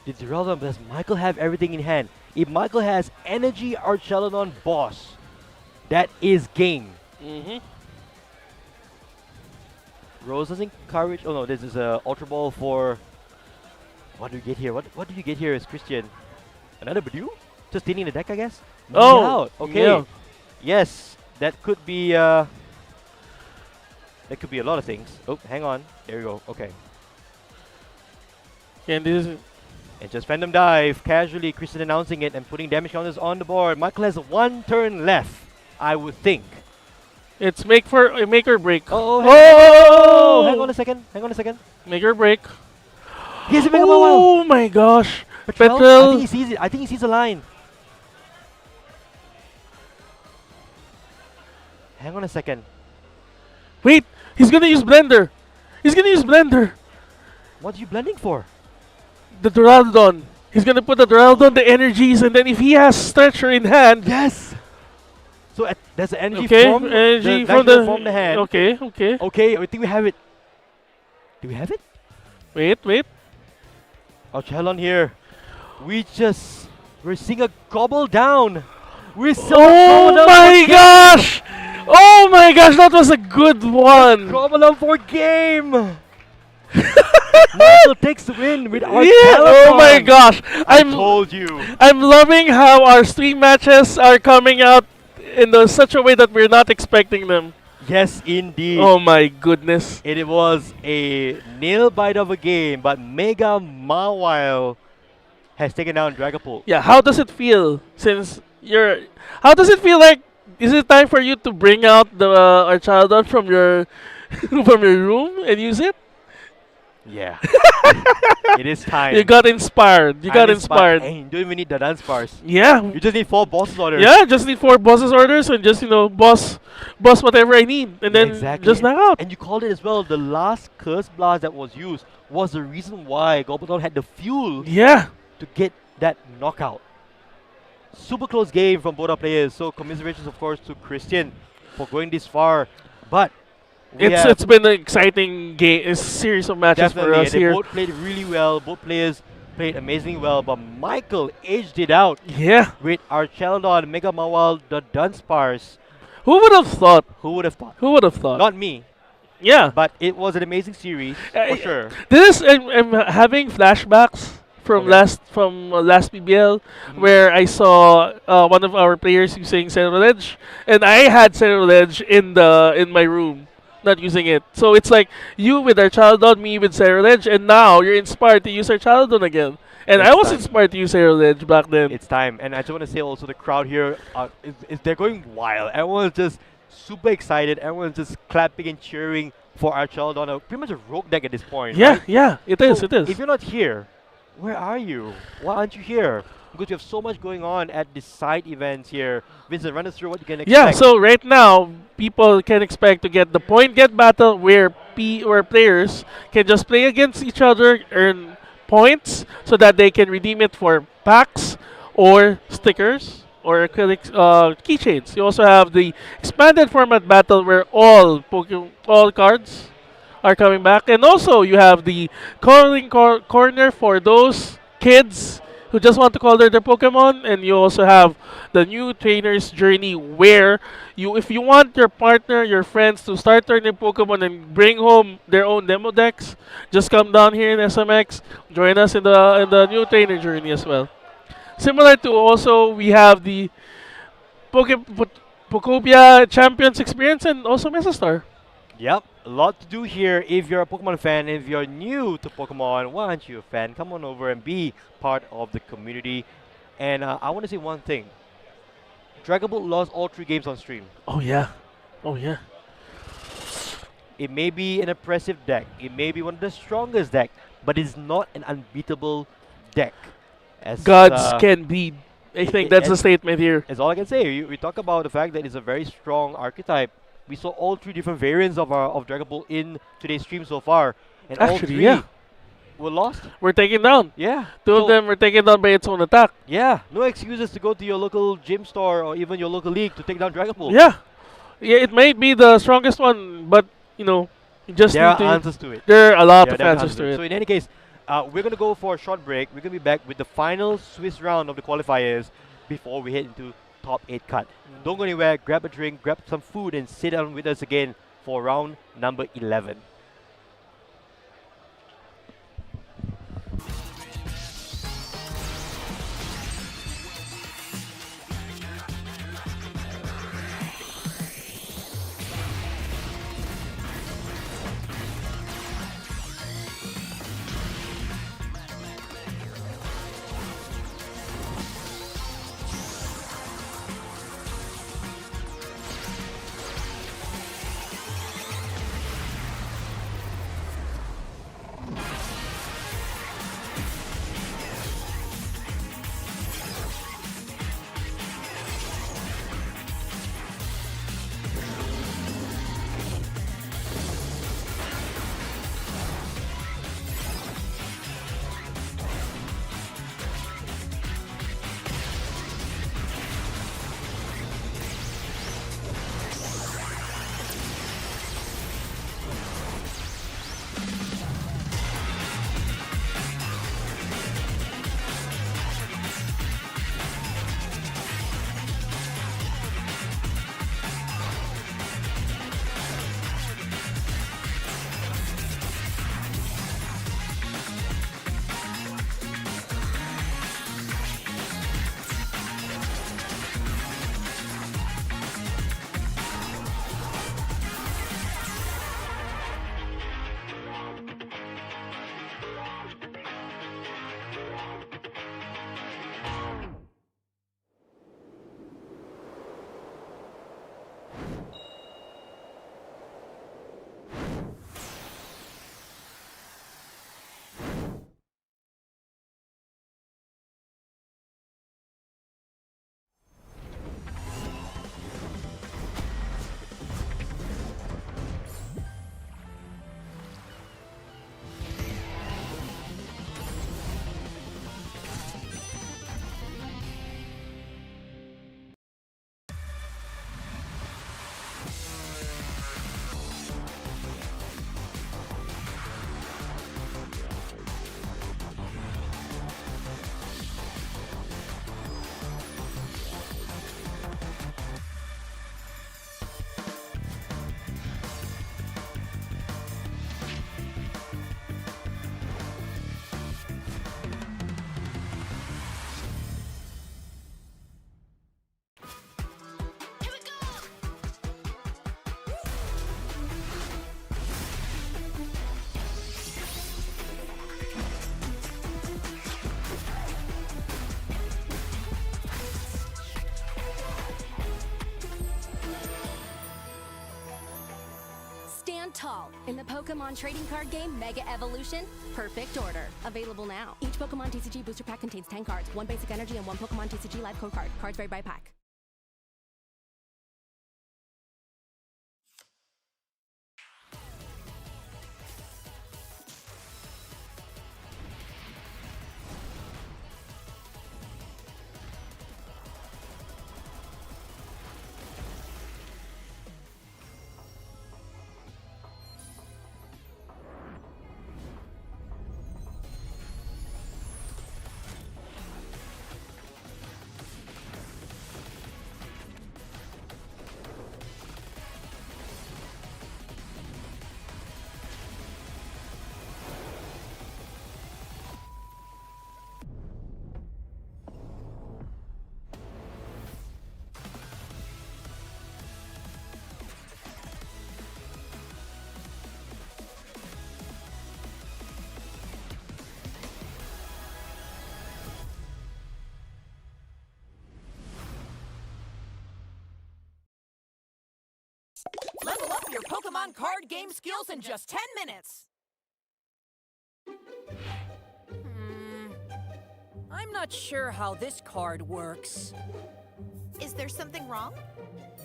Speaker 1: the Duraludon. Does Michael have everything in hand? If Michael has Energy Archaludon boss, that is game.
Speaker 2: Mm-hmm.
Speaker 1: Rose doesn't encourage. Oh no, this is a Ultra Ball for. What do you get here? What do you get here as Christian? Another Badoo? Just thinning the deck, I guess?
Speaker 2: Oh,
Speaker 1: Out. Okay.
Speaker 2: yeah.
Speaker 1: Yes, that could be a lot of things. Oh, hang on. There we go. Okay.
Speaker 2: And this is
Speaker 1: And just Phantom Dive, casually Christian announcing it and putting damage counters on the board. Michael has 1 turn left, I would think.
Speaker 2: it's make or break.
Speaker 1: Oh, hang on a second. Hang on a second.
Speaker 2: Make or break.
Speaker 1: He has a Mega Mawile.
Speaker 2: Oh my gosh.
Speaker 1: Petrel? I
Speaker 2: Petrel.
Speaker 1: think he sees it. I think he sees the line. Hang on a second.
Speaker 2: Wait, he's gonna use Blender. He's gonna use Blender.
Speaker 1: What are you blending for?
Speaker 2: The Duraludon. He's gonna put the Duraludon, the energies, and then if he has Stretcher in hand.
Speaker 1: Yes. So there's the energy
Speaker 2: Okay,
Speaker 1: from
Speaker 2: energy
Speaker 1: from the hand.
Speaker 2: Okay, okay.
Speaker 1: Okay, I think we have it. Do we have it?
Speaker 2: Wait.
Speaker 1: Our Chalon here. We're seeing a gobble down. We're so
Speaker 2: Oh my gosh! Oh my gosh, that was a good one.
Speaker 1: gobble down for game. Michael takes the win with our
Speaker 2: Yeah, oh my
Speaker 1: Telephone.
Speaker 2: gosh.
Speaker 1: I told you.
Speaker 2: I'm loving how our stream matches are coming out in such a way that we're not expecting them.
Speaker 1: Yes, indeed.
Speaker 2: Oh my goodness.
Speaker 1: It was a nail bite of a game, but Mega Mawile has taken down Dragapult.
Speaker 2: Yeah, how does it feel how does it feel like is it time for you to bring out the Archaeodon from your from your room and use it?
Speaker 1: Yeah. It is time.
Speaker 2: You got inspired. You
Speaker 1: I'm
Speaker 2: got inspired.
Speaker 1: Hey, you don't even need the dance bars.
Speaker 2: Yeah.
Speaker 1: You just need 4 bosses orders.
Speaker 2: Yeah, just need 4 bosses orders and just boss whatever I need and then
Speaker 1: Exactly.
Speaker 2: just knock out.
Speaker 1: And you called it as well. The last Curse Blast that was used was the reason why Gobbledon had the fuel
Speaker 2: Yeah.
Speaker 1: to get that knockout. Super close game from both our players. So commiserations, of course, to Christian for going this far. But
Speaker 2: It's been an exciting series of matches for
Speaker 1: definitely,
Speaker 2: us
Speaker 1: they
Speaker 2: here.
Speaker 1: both played really well. Both players played amazingly well. But Michael edged it out
Speaker 2: Yeah.
Speaker 1: with our Sheldon, Mega Mawile, the Dunsparce.
Speaker 2: Who would have thought?
Speaker 1: Who would have thought?
Speaker 2: Who would have thought?
Speaker 1: Not me.
Speaker 2: Yeah.
Speaker 1: But it was an amazing series, for sure.
Speaker 2: I'm having flashbacks from
Speaker 1: Okay.
Speaker 2: last PBL where I saw one of our players using Ceruledge and I had Ceruledge in my room, not using it. So it's like you with our Archaeodon, me with Ceruledge, and now you're inspired to use our Archaeodon again. And I
Speaker 1: It's
Speaker 2: was
Speaker 1: time.
Speaker 2: inspired to use Ceruledge back then.
Speaker 1: It's time. And I just want to say also the crowd here, they're going wild. Everyone's just super excited. Everyone's just clapping and cheering for our Sheldon. Pretty much a rogue deck at this point.
Speaker 2: Yeah,
Speaker 1: right?
Speaker 2: yeah, it is,
Speaker 1: So
Speaker 2: it is.
Speaker 1: If you're not here, where are you? Why aren't you here? Because we have so much going on at the side events here. Vincent, run us through what you can expect.
Speaker 2: Yeah, so right now, people can expect to get the point get battle where players can just play against each other, earn points, so that they can redeem it for packs or stickers or acrylic keychains. You also have the expanded format battle where all cards are coming back, and also you have the calling corner for those kids who just want to color their Pokemon, and you also have the new trainer's journey where if you want your partner, your friends to start learning Pokemon and bring home their own demo decks, just come down here in SMX, join us in the new trainer journey as well. Similar to also we have the Pokopia Champions experience and also Mesastar.
Speaker 1: Yep, a lot to do here. If you're a Pokemon fan, if you're new to Pokemon, why aren't you a fan? Come on over and be part of the community. And I want to say one thing. Dragapult lost all 3 games on stream.
Speaker 2: Oh yeah, oh yeah.
Speaker 1: It may be an impressive deck. It may be one of the strongest deck, but it's not an unbeatable deck. As,
Speaker 2: Gods can be. I think that's the
Speaker 1: as-
Speaker 2: statement here.
Speaker 1: That's all I can say. We talk about the fact that it's a very strong archetype. We saw all 3 different variants of Dragapult in today's stream so far, and all
Speaker 2: Actually,
Speaker 1: 3
Speaker 2: yeah.
Speaker 1: were lost.
Speaker 2: We're taken down.
Speaker 1: Yeah.
Speaker 2: Two
Speaker 1: So,
Speaker 2: of them were taken down by its own attack.
Speaker 1: Yeah. No excuses to go to your local gym store or even your local league to take down Dragapult.
Speaker 2: Yeah. Yeah, it may be the strongest one, but you just
Speaker 1: There
Speaker 2: need
Speaker 1: are
Speaker 2: to.
Speaker 1: answers to it.
Speaker 2: There are a lot
Speaker 1: Yeah,
Speaker 2: of
Speaker 1: there are
Speaker 2: answers to
Speaker 1: So
Speaker 2: it.
Speaker 1: in any case, we're gonna go for a short break. We're gonna be back with the final Swiss round of the qualifiers before we head into top 8 cut. Don't go anywhere. Grab a drink, grab some food, and sit down with us again for round number 11.
Speaker 4: stand tall in the Pokemon trading card game Mega Evolution Perfect Order. Available now. Each Pokemon TCG booster pack contains 10 cards, 1 basic energy, and 1 Pokemon TCG live code card. Cards vary by pack.
Speaker 5: Level up your Pokemon card game skills in just 10 minutes! I'm not sure how this card works.
Speaker 6: Is there something wrong?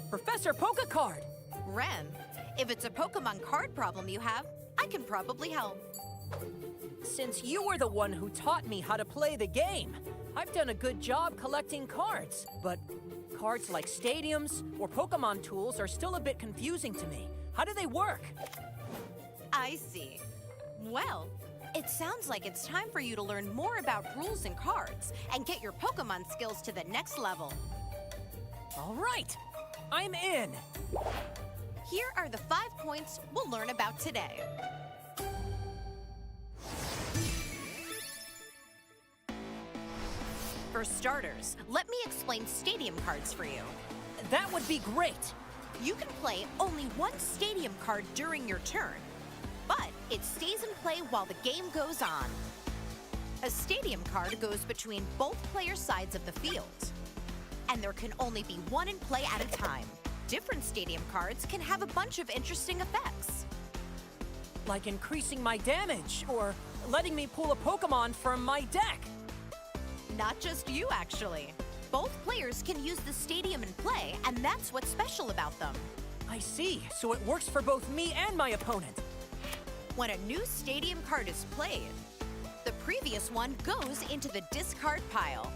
Speaker 5: Professor Pokecard!
Speaker 6: Ren, if it's a Pokemon card problem you have, I can probably help.
Speaker 5: Since you were the one who taught me how to play the game, I've done a good job collecting cards, but cards like stadiums or Pokemon tools are still a bit confusing to me. How do they work?
Speaker 6: I see. Well, it sounds like it's time for you to learn more about rules and cards and get your Pokemon skills to the next level.
Speaker 5: All right, I'm in.
Speaker 6: Here are the 5 points we'll learn about today. For starters, let me explain stadium cards for you.
Speaker 5: That would be great.
Speaker 6: You can play only one stadium card during your turn, but it stays in play while the game goes on. A stadium card goes between both player sides of the field, and there can only be one in play at a time. Different stadium cards can have a bunch of interesting effects.
Speaker 5: Like increasing my damage or letting me pull a Pokemon from my deck.
Speaker 6: Not just you, actually. Both players can use the stadium in play, and that's what's special about them.
Speaker 5: I see, so it works for both me and my opponent.
Speaker 6: When a new stadium card is played, the previous one goes into the discard pile.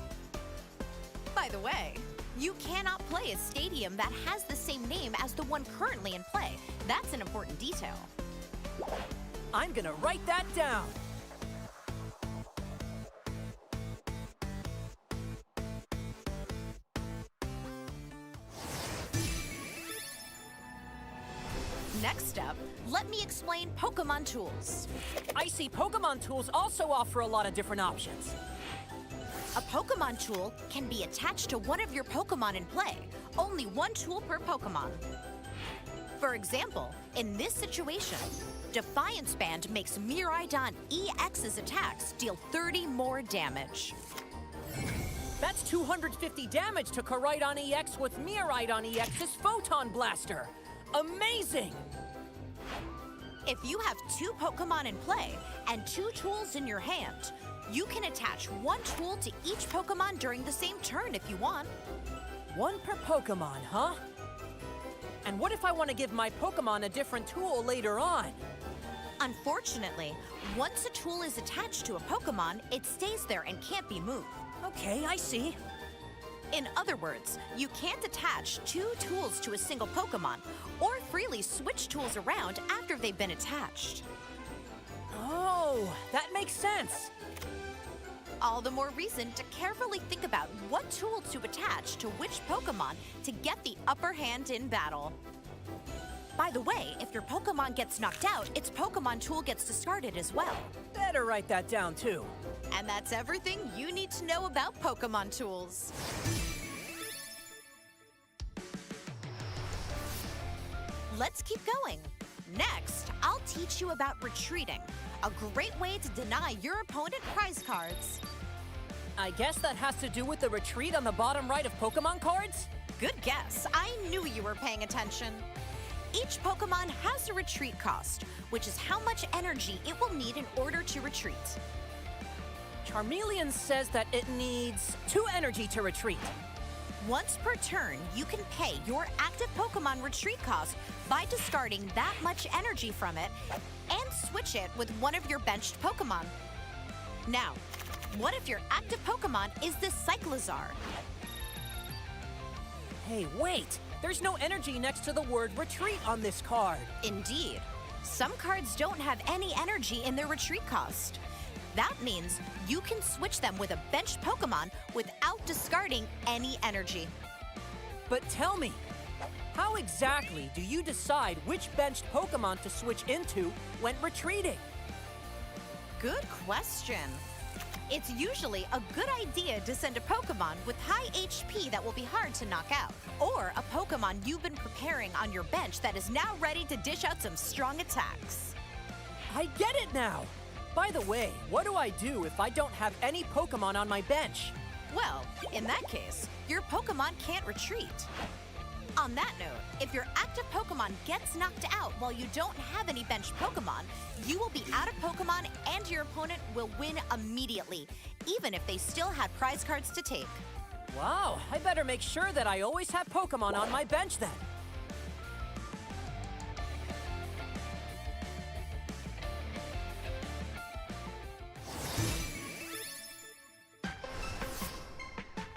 Speaker 6: By the way, you cannot play a stadium that has the same name as the one currently in play. That's an important detail.
Speaker 5: I'm gonna write that down.
Speaker 6: Next up, let me explain Pokemon tools.
Speaker 5: I see Pokemon tools also offer a lot of different options.
Speaker 6: A Pokemon tool can be attached to one of your Pokemon in play. Only one tool per Pokemon. For example, in this situation, Defiance Band makes Miraidon EX's attacks deal 30 more damage.
Speaker 5: That's 250 damage to Koraidon EX with Miraidon EX's Photon Blaster. Amazing!
Speaker 6: If you have 2 Pokemon in play and 2 tools in your hand, you can attach one tool to each Pokemon during the same turn if you want.
Speaker 5: One per Pokemon, huh? And what if I want to give my Pokemon a different tool later on?
Speaker 6: Unfortunately, once a tool is attached to a Pokemon, it stays there and can't be moved.
Speaker 5: Okay, I see.
Speaker 6: In other words, you can't attach 2 tools to a single Pokemon or freely switch tools around after they've been attached.
Speaker 5: Oh, that makes sense.
Speaker 6: All the more reason to carefully think about what tool to attach to which Pokemon to get the upper hand in battle. By the way, if your Pokemon gets knocked out, its Pokemon tool gets discarded as well.
Speaker 5: Better write that down too.
Speaker 6: And that's everything you need to know about Pokemon tools. Let's keep going. Next, I'll teach you about retreating, a great way to deny your opponent prize cards.
Speaker 5: I guess that has to do with the retreat on the bottom right of Pokemon cards?
Speaker 6: Good guess. I knew you were paying attention. Each Pokemon has a retreat cost, which is how much energy it will need in order to retreat.
Speaker 5: Charmeleon says that it needs 2 energy to retreat.
Speaker 6: Once per turn, you can pay your active Pokemon retreat cost by discarding that much energy from it and switch it with one of your benched Pokemon. Now, what if your active Pokemon is this Cyclizar?
Speaker 5: Hey, wait! There's no energy next to the word retreat on this card.
Speaker 6: Indeed. Some cards don't have any energy in their retreat cost. That means you can switch them with a benched Pokemon without discarding any energy.
Speaker 5: But tell me, how exactly do you decide which benched Pokemon to switch into when retreating?
Speaker 6: Good question. It's usually a good idea to send a Pokemon with high HP that will be hard to knock out, or a Pokemon you've been preparing on your bench that is now ready to dish out some strong attacks.
Speaker 5: I get it now! By the way, what do I do if I don't have any Pokemon on my bench?
Speaker 6: Well, in that case, your Pokemon can't retreat. On that note, if your active Pokemon gets knocked out while you don't have any benched Pokemon, you will be out of Pokemon and your opponent will win immediately, even if they still had prize cards to take.
Speaker 5: Wow, I better make sure that I always have Pokemon on my bench then.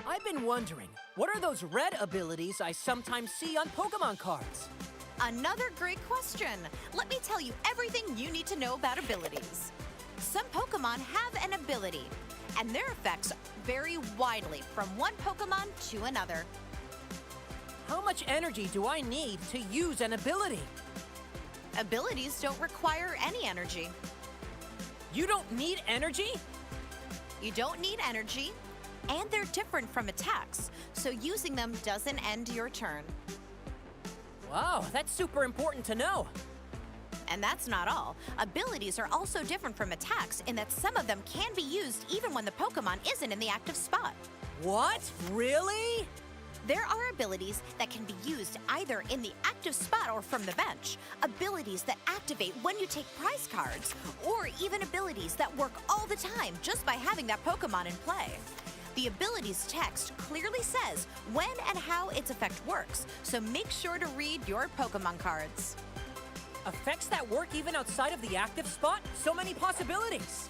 Speaker 5: I've been wondering, what are those red abilities I sometimes see on Pokemon cards?
Speaker 6: Another great question. Let me tell you everything you need to know about abilities. Some Pokemon have an ability, and their effects vary widely from one Pokemon to another.
Speaker 5: How much energy do I need to use an ability?
Speaker 6: Abilities don't require any energy.
Speaker 5: You don't need energy?
Speaker 6: You don't need energy, and they're different from attacks, so using them doesn't end your turn.
Speaker 5: Wow, that's super important to know.
Speaker 6: And that's not all. Abilities are also different from attacks in that some of them can be used even when the Pokemon isn't in the active spot.
Speaker 5: What? Really?
Speaker 6: There are abilities that can be used either in the active spot or from the bench, abilities that activate when you take prize cards, or even abilities that work all the time just by having that Pokemon in play. The abilities text clearly says when and how its effect works, so make sure to read your Pokemon cards.
Speaker 5: Effects that work even outside of the active spot? So many possibilities!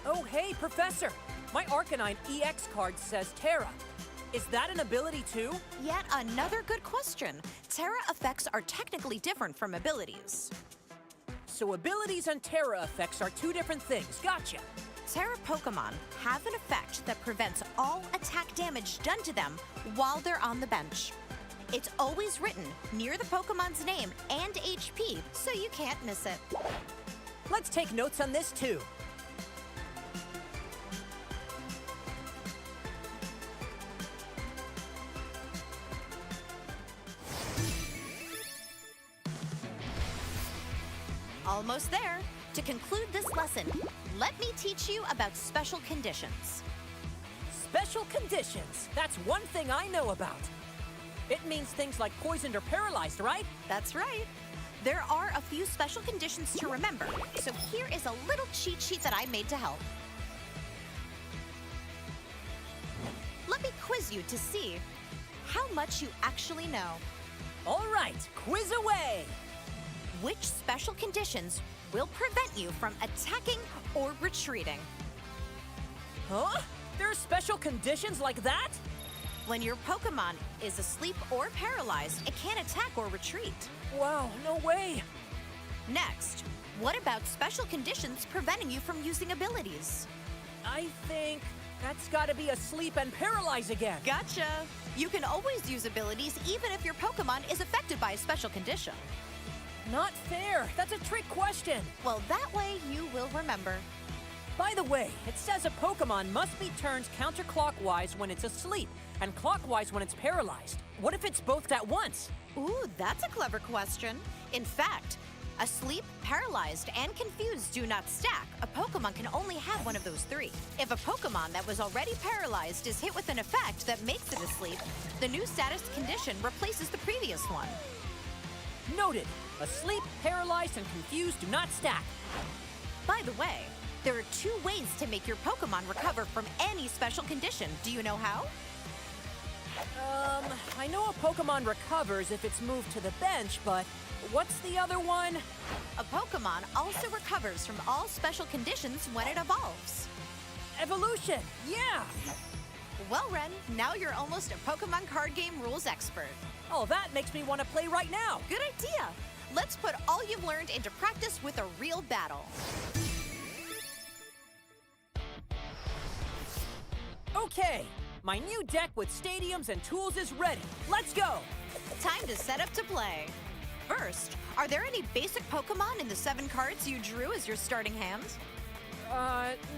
Speaker 5: Oh, hey, Professor! My Arcanine EX card says Terra. Is that an ability too?
Speaker 6: Yet another good question. Terra effects are technically different from abilities.
Speaker 5: So abilities and Terra effects are 2 different things. Gotcha!
Speaker 6: Terra Pokemon have an effect that prevents all attack damage done to them while they're on the bench. It's always written near the Pokemon's name and HP, so you can't miss it.
Speaker 5: Let's take notes on this too.
Speaker 6: Almost there. To conclude this lesson, let me teach you about special conditions.
Speaker 5: Special conditions. That's one thing I know about. It means things like poisoned or paralyzed, right?
Speaker 6: That's right. There are a few special conditions to remember, so here is a little cheat sheet that I made to help. Let me quiz you to see how much you actually know.
Speaker 5: All right, quiz away!
Speaker 6: Which special conditions will prevent you from attacking or retreating?
Speaker 5: Huh? There are special conditions like that?
Speaker 6: When your Pokemon is asleep or paralyzed, it can't attack or retreat.
Speaker 5: Wow, no way!
Speaker 6: Next, what about special conditions preventing you from using abilities?
Speaker 5: I think that's gotta be asleep and paralyze again.
Speaker 6: Gotcha! You can always use abilities even if your Pokemon is affected by a special condition.
Speaker 5: Not fair! That's a trick question!
Speaker 6: Well, that way you will remember.
Speaker 5: By the way, it says a Pokemon must be turned counterclockwise when it's asleep and clockwise when it's paralyzed. What if it's both at once?
Speaker 6: Ooh, that's a clever question. In fact, asleep, paralyzed, and confused do not stack. A Pokemon can only have one of those 3. If a Pokemon that was already paralyzed is hit with an effect that makes it asleep, the new status condition replaces the previous one.
Speaker 5: Noted. Asleep, paralyzed, and confused do not stack.
Speaker 6: By the way, there are 2 ways to make your Pokemon recover from any special condition. Do you know how?
Speaker 5: I know a Pokemon recovers if it's moved to the bench, but what's the other one?
Speaker 6: A Pokemon also recovers from all special conditions when it evolves.
Speaker 5: Evolution! Yeah!
Speaker 6: Well, Ren, now you're almost a Pokemon card game rules expert.
Speaker 5: Oh, that makes me want to play right now.
Speaker 6: Good idea! Let's put all you've learned into practice with a real battle.
Speaker 5: Okay, my new deck with stadiums and tools is ready. Let's go!
Speaker 6: Time to set up to play. First, are there any basic Pokemon in the 7 cards you drew as your starting hand?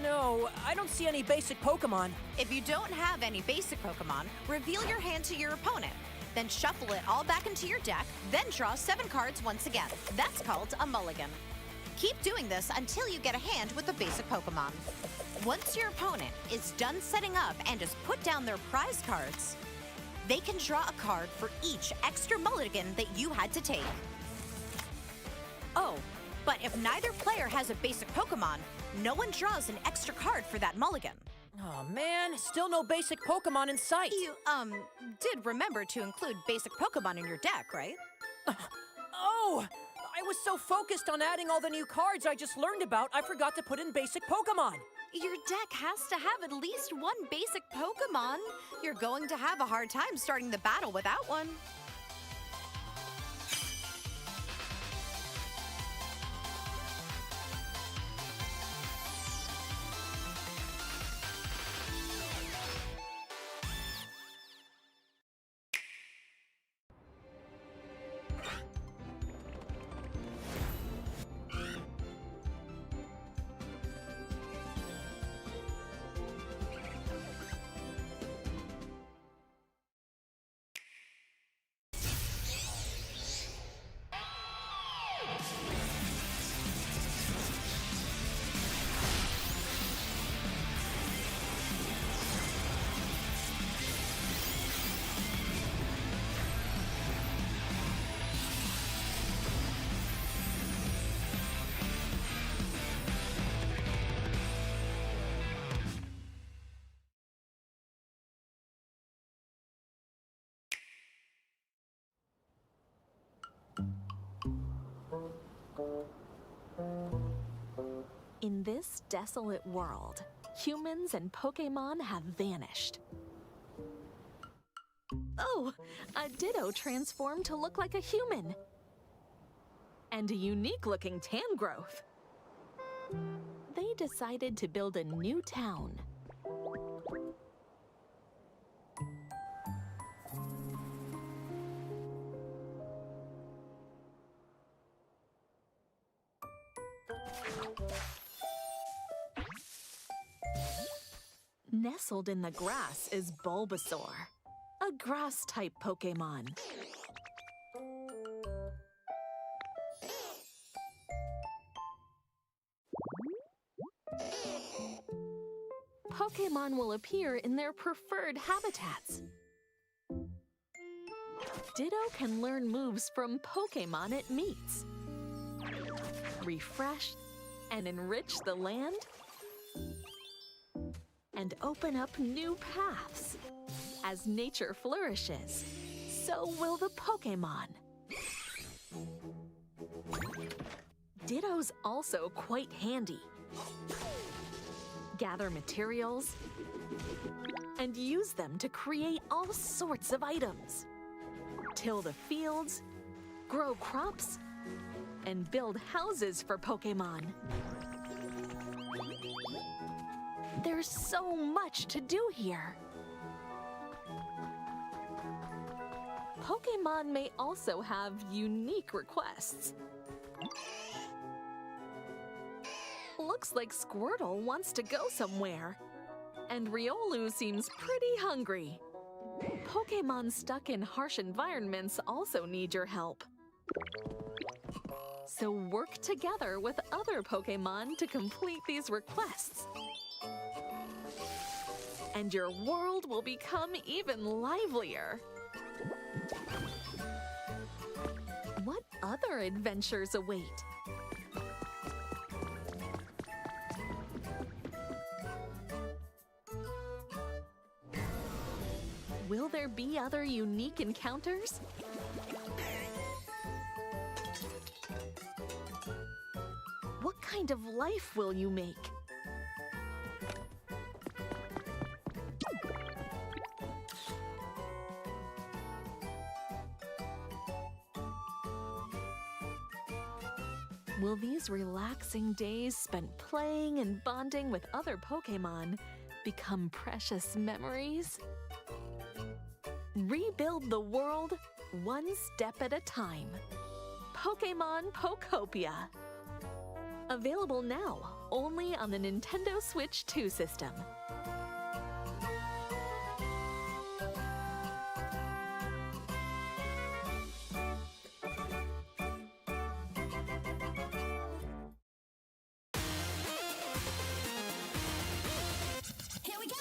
Speaker 5: No, I don't see any basic Pokemon.
Speaker 6: If you don't have any basic Pokemon, reveal your hand to your opponent. Then shuffle it all back into your deck, then draw 7 cards once again. That's called a mulligan. Keep doing this until you get a hand with a basic Pokemon. Once your opponent is done setting up and has put down their prize cards, they can draw a card for each extra mulligan that you had to take. Oh, but if neither player has a basic Pokemon, no one draws an extra card for that mulligan.
Speaker 5: Oh man, still no basic Pokemon in sight.
Speaker 6: You, did remember to include basic Pokemon in your deck, right?
Speaker 5: Oh! I was so focused on adding all the new cards I just learned about, I forgot to put in basic Pokemon.
Speaker 6: Your deck has to have at least one basic Pokemon. You're going to have a hard time starting the battle without one.
Speaker 7: In this desolate world, humans and Pokémon have vanished. Oh, a Ditto transformed to look like a human. And a unique-looking Tangrowth. They decided to build a new town. Nestled in the grass is Bulbasaur, a grass-type Pokémon. Pokémon will appear in their preferred habitats. Ditto can learn moves from Pokémon it meets, refresh and enrich the land, and open up new paths. As nature flourishes, so will the Pokémon. Ditto's also quite handy. Gather materials and use them to create all sorts of items. Till the fields, grow crops, and build houses for Pokémon. There's so much to do here. Pokémon may also have unique requests. Looks like Squirtle wants to go somewhere, and Riolu seems pretty hungry. Pokémon stuck in harsh environments also need your help. So work together with other Pokémon to complete these requests. And your world will become even livelier. What more adventures await. Will there be other unique encounters? What kind of life will you make? Will these relaxing days spent playing and bonding with other Pokémon become precious memories? Rebuild the world one step at a time. Pokémon Pokopia. Available now only on the Nintendo Switch 2 system.
Speaker 4: Here we go!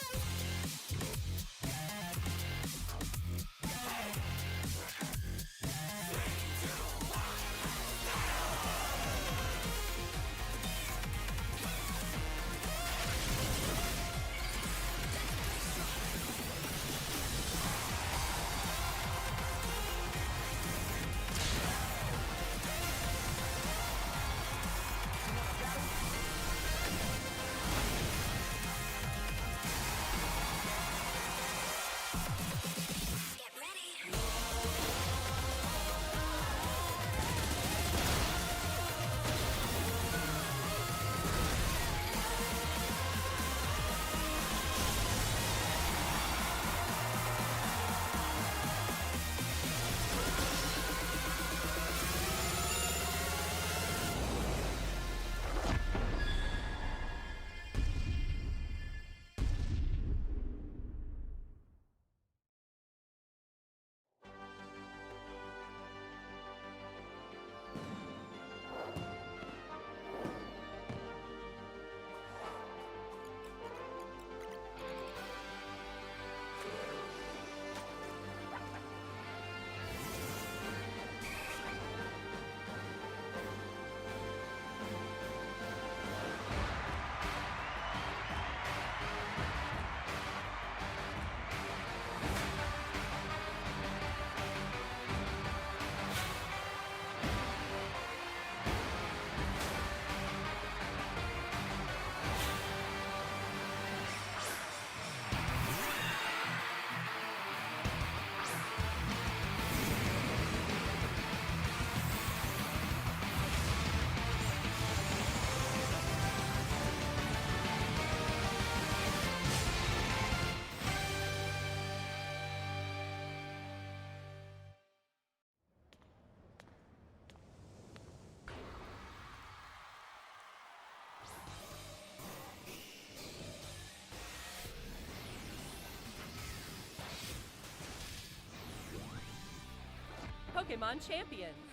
Speaker 3: Pokémon Champions.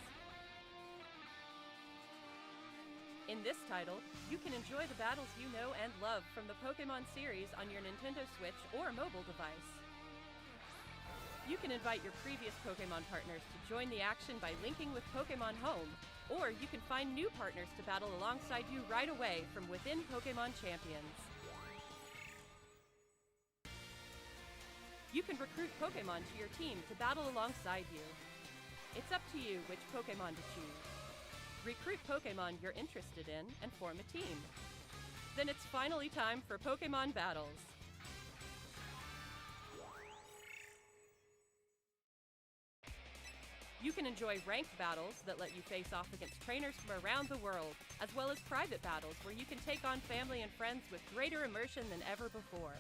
Speaker 3: In this title, you can enjoy the battles you know and love from the Pokémon series on your Nintendo Switch or mobile device. You can invite your previous Pokémon partners to join the action by linking with Pokémon Home, or you can find new partners to battle alongside you right away from within Pokémon Champions. You can recruit Pokémon to your team to battle alongside you. It's up to you which Pokémon to choose. Recruit Pokémon you're interested in and form a team. Then it's finally time for Pokémon battles. You can enjoy ranked battles that let you face off against trainers from around the world, as well as private battles where you can take on family and friends with greater immersion than ever before.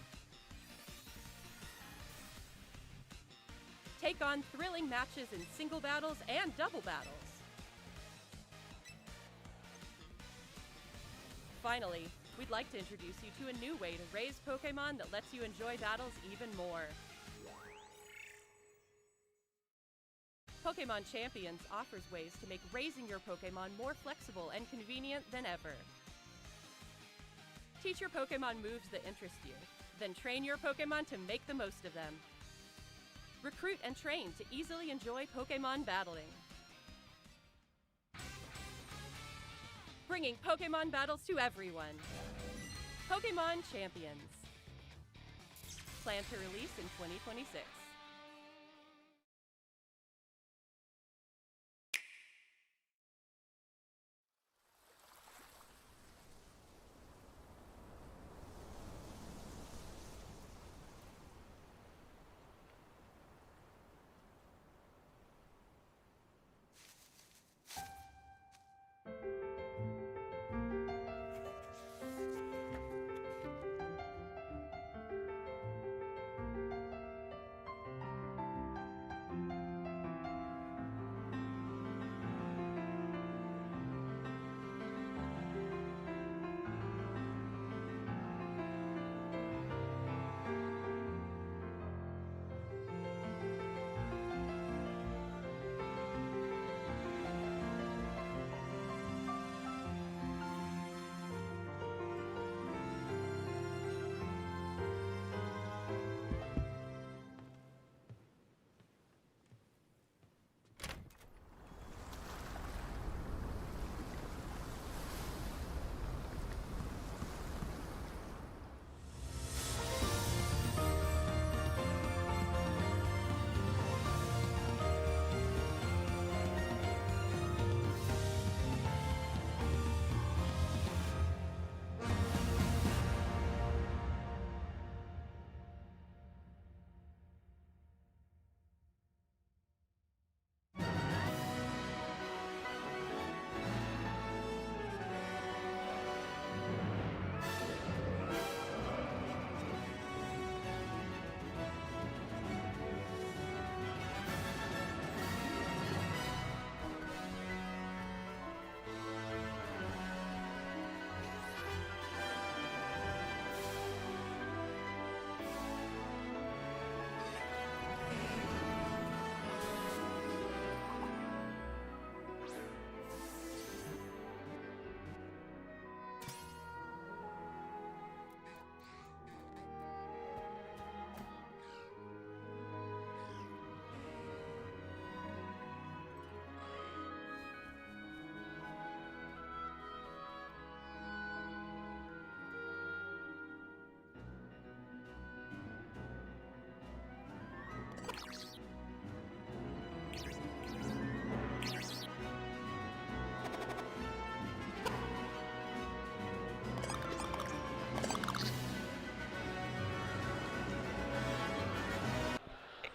Speaker 3: Take on thrilling matches in single battles and double battles. Finally, we'd like to introduce you to a new way to raise Pokémon that lets you enjoy battles even more. Pokémon Champions offers ways to make raising your Pokémon more flexible and convenient than ever. Teach your Pokémon moves that interest you, then train your Pokémon to make the most of them. Recruit and train to easily enjoy Pokémon battling. bringing Pokemon battles to everyone. Pokémon Champions. Planned to release in 2026.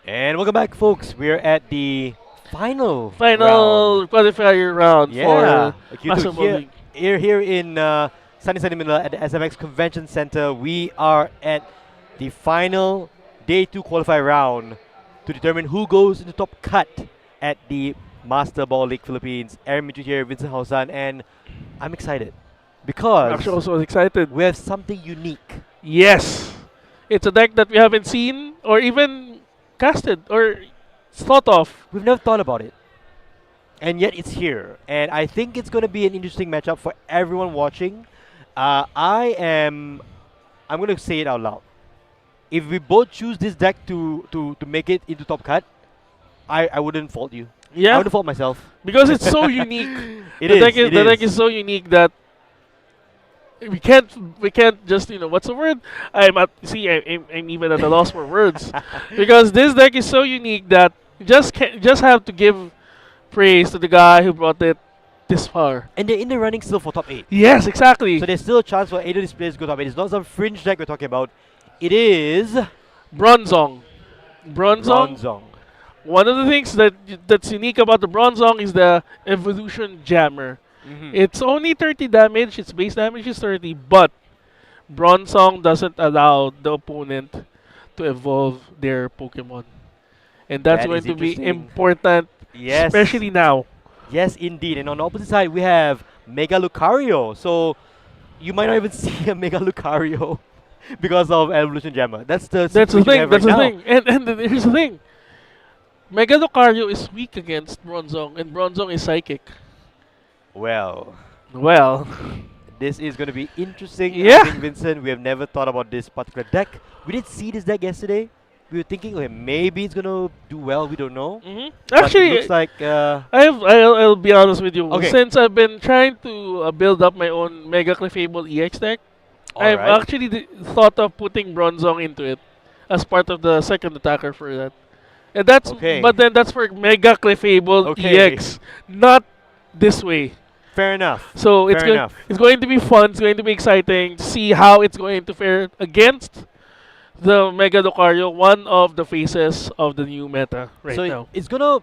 Speaker 1: And welcome back, folks. We're at the final
Speaker 2: Final
Speaker 1: round.
Speaker 2: qualifier round
Speaker 1: Yeah,
Speaker 2: for
Speaker 1: Q2
Speaker 2: Basketball
Speaker 1: here,
Speaker 2: League.
Speaker 1: here in Sunny Manila at the SFX Convention Center. We are at the final day 2 qualifier round to determine who goes into top cut at the Master Ball League Philippines. Aaron Mitchell here, Vincent Hausan, and I'm excited
Speaker 2: I'm
Speaker 1: because
Speaker 2: actually also excited.
Speaker 1: we have something unique.
Speaker 2: Yes, it's a deck that we haven't seen or even casted or thought of.
Speaker 1: We've never thought about it. And yet it's here. And I think it's going to be an interesting matchup for everyone watching. I'm going to say it out loud. If we both choose this deck to make it into top cut, I wouldn't fault you. I
Speaker 2: Yeah,
Speaker 1: wouldn't fault myself.
Speaker 2: because it's so unique.
Speaker 1: It
Speaker 2: the
Speaker 1: is.
Speaker 2: deck is
Speaker 1: It
Speaker 2: the deck
Speaker 1: is.
Speaker 2: is so unique that we can't just what's the word? I'm even at a loss for words because this deck is so unique that you just have to give praise to the guy who brought it this far.
Speaker 1: And they're in the running still for top 8.
Speaker 2: Yes, exactly.
Speaker 1: So there's still a chance for 8 of these players to go top 8. It's not some fringe deck we're talking about. It is
Speaker 2: Bronzong. Bronzong.
Speaker 1: Bronzong.
Speaker 2: One of the things that's unique about the Bronzong is the Evolution Jammer.
Speaker 1: Mhm.
Speaker 2: It's only 30 damage. Its base damage is 30, but Bronzong doesn't allow the opponent to evolve their Pokemon, and that's
Speaker 1: That
Speaker 2: going
Speaker 1: is
Speaker 2: to be
Speaker 1: interesting.
Speaker 2: important,
Speaker 1: Yes.
Speaker 2: especially now.
Speaker 1: Yes, indeed. And on the opposite side, we have Mega Lucario. So you might not even see a Mega Lucario because of Evolution Jammer. That's the
Speaker 2: That's the
Speaker 1: situation we
Speaker 2: thing.
Speaker 1: have
Speaker 2: That's
Speaker 1: right
Speaker 2: the
Speaker 1: now.
Speaker 2: thing. And here's the thing. Mega Lucario is weak against Bronzong, and Bronzong is psychic.
Speaker 1: Well,
Speaker 2: Well,
Speaker 1: this is going to be interesting.
Speaker 2: Yeah.
Speaker 1: I think, Vincent, we have never thought about this particular deck. We did see this deck yesterday. we were thinking, okay, maybe it's gonna do well. We don't know. But it
Speaker 2: Actually,
Speaker 1: looks like
Speaker 2: I'll be honest with you.
Speaker 1: Okay.
Speaker 2: Since I've been trying to build up my own Mega Clefable EX deck, I've
Speaker 1: alright.
Speaker 2: actually thought of putting Bronzong into it as part of the second attacker for that. And that's
Speaker 1: Okay.
Speaker 2: but then that's for Mega Clefable
Speaker 1: Okay.
Speaker 2: EX, not this way.
Speaker 1: Fair enough.
Speaker 2: So
Speaker 1: Fair enough.
Speaker 2: it's going to be fun. It's going to be exciting to see how it's going to fare against the Mega Lucario, one of the faces of the new meta right
Speaker 1: So
Speaker 2: now.
Speaker 1: it's gonna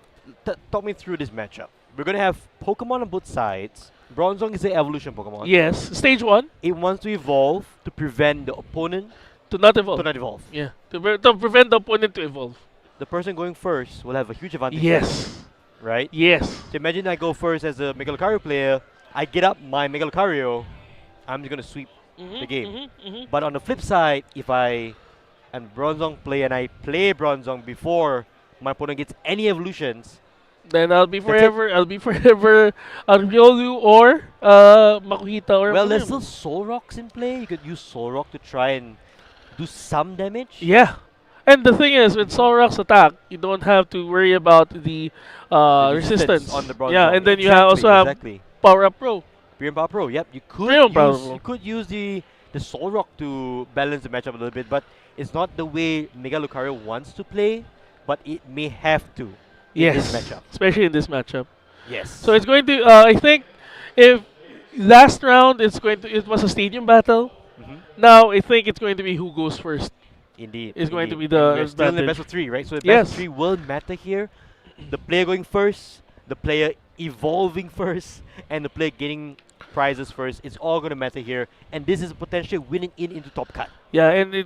Speaker 1: talk me through this matchup. We're gonna have Pokemon on both sides. Bronzong is the evolution Pokemon.
Speaker 2: Yes, stage 1
Speaker 1: It wants to evolve to prevent the opponent
Speaker 2: to not evolve.
Speaker 1: to not evolve.
Speaker 2: Yeah, to prevent the opponent to evolve.
Speaker 1: The person going first will have a huge advantage.
Speaker 2: Yes,
Speaker 1: Right?
Speaker 2: yes.
Speaker 1: So imagine I go first as a Mega Lucario player. I get up my Mega Lucario. I'm just gonna sweep the game. But on the flip side, if I am Bronzong player and I play Bronzong before my opponent gets any evolutions,
Speaker 2: Then I'll be
Speaker 1: That's it.
Speaker 2: forever. I'll be forever Ariolu or Makuhita or.
Speaker 1: well, there's
Speaker 2: whatever.
Speaker 1: still Soul Rocks in play. You could use Soul Rock to try and do some damage.
Speaker 2: Yeah. And the thing is, with Solrock's attack, you don't have to worry about the
Speaker 1: The
Speaker 2: resistance
Speaker 1: on the Bronzong.
Speaker 2: Yeah, and then you
Speaker 1: Exactly,
Speaker 2: also have
Speaker 1: exactly.
Speaker 2: Power Up Pro.
Speaker 1: Premium Power Pro. Yep, you could
Speaker 2: Premium Power
Speaker 1: use
Speaker 2: Pro.
Speaker 1: you could use the Soul Rock to balance the matchup a little bit, but it's not the way Mega Lucario wants to play, but it may have to in
Speaker 2: Yes,
Speaker 1: this matchup.
Speaker 2: especially in this matchup.
Speaker 1: Yes.
Speaker 2: So it's going to. I think if last round it was a stadium battle.
Speaker 1: Mhm.
Speaker 2: Now I think it's going to be who goes first.
Speaker 1: Indeed.
Speaker 2: Is going to
Speaker 1: indeed.
Speaker 2: be the
Speaker 1: And we're still in the
Speaker 2: advantage.
Speaker 1: best of 3, right? So the
Speaker 2: Yes.
Speaker 1: best of 3 will matter here. The player going first, the player evolving first, and the player getting prizes first. It's all going to matter here. And this is potentially winning into top cut.
Speaker 2: Yeah, and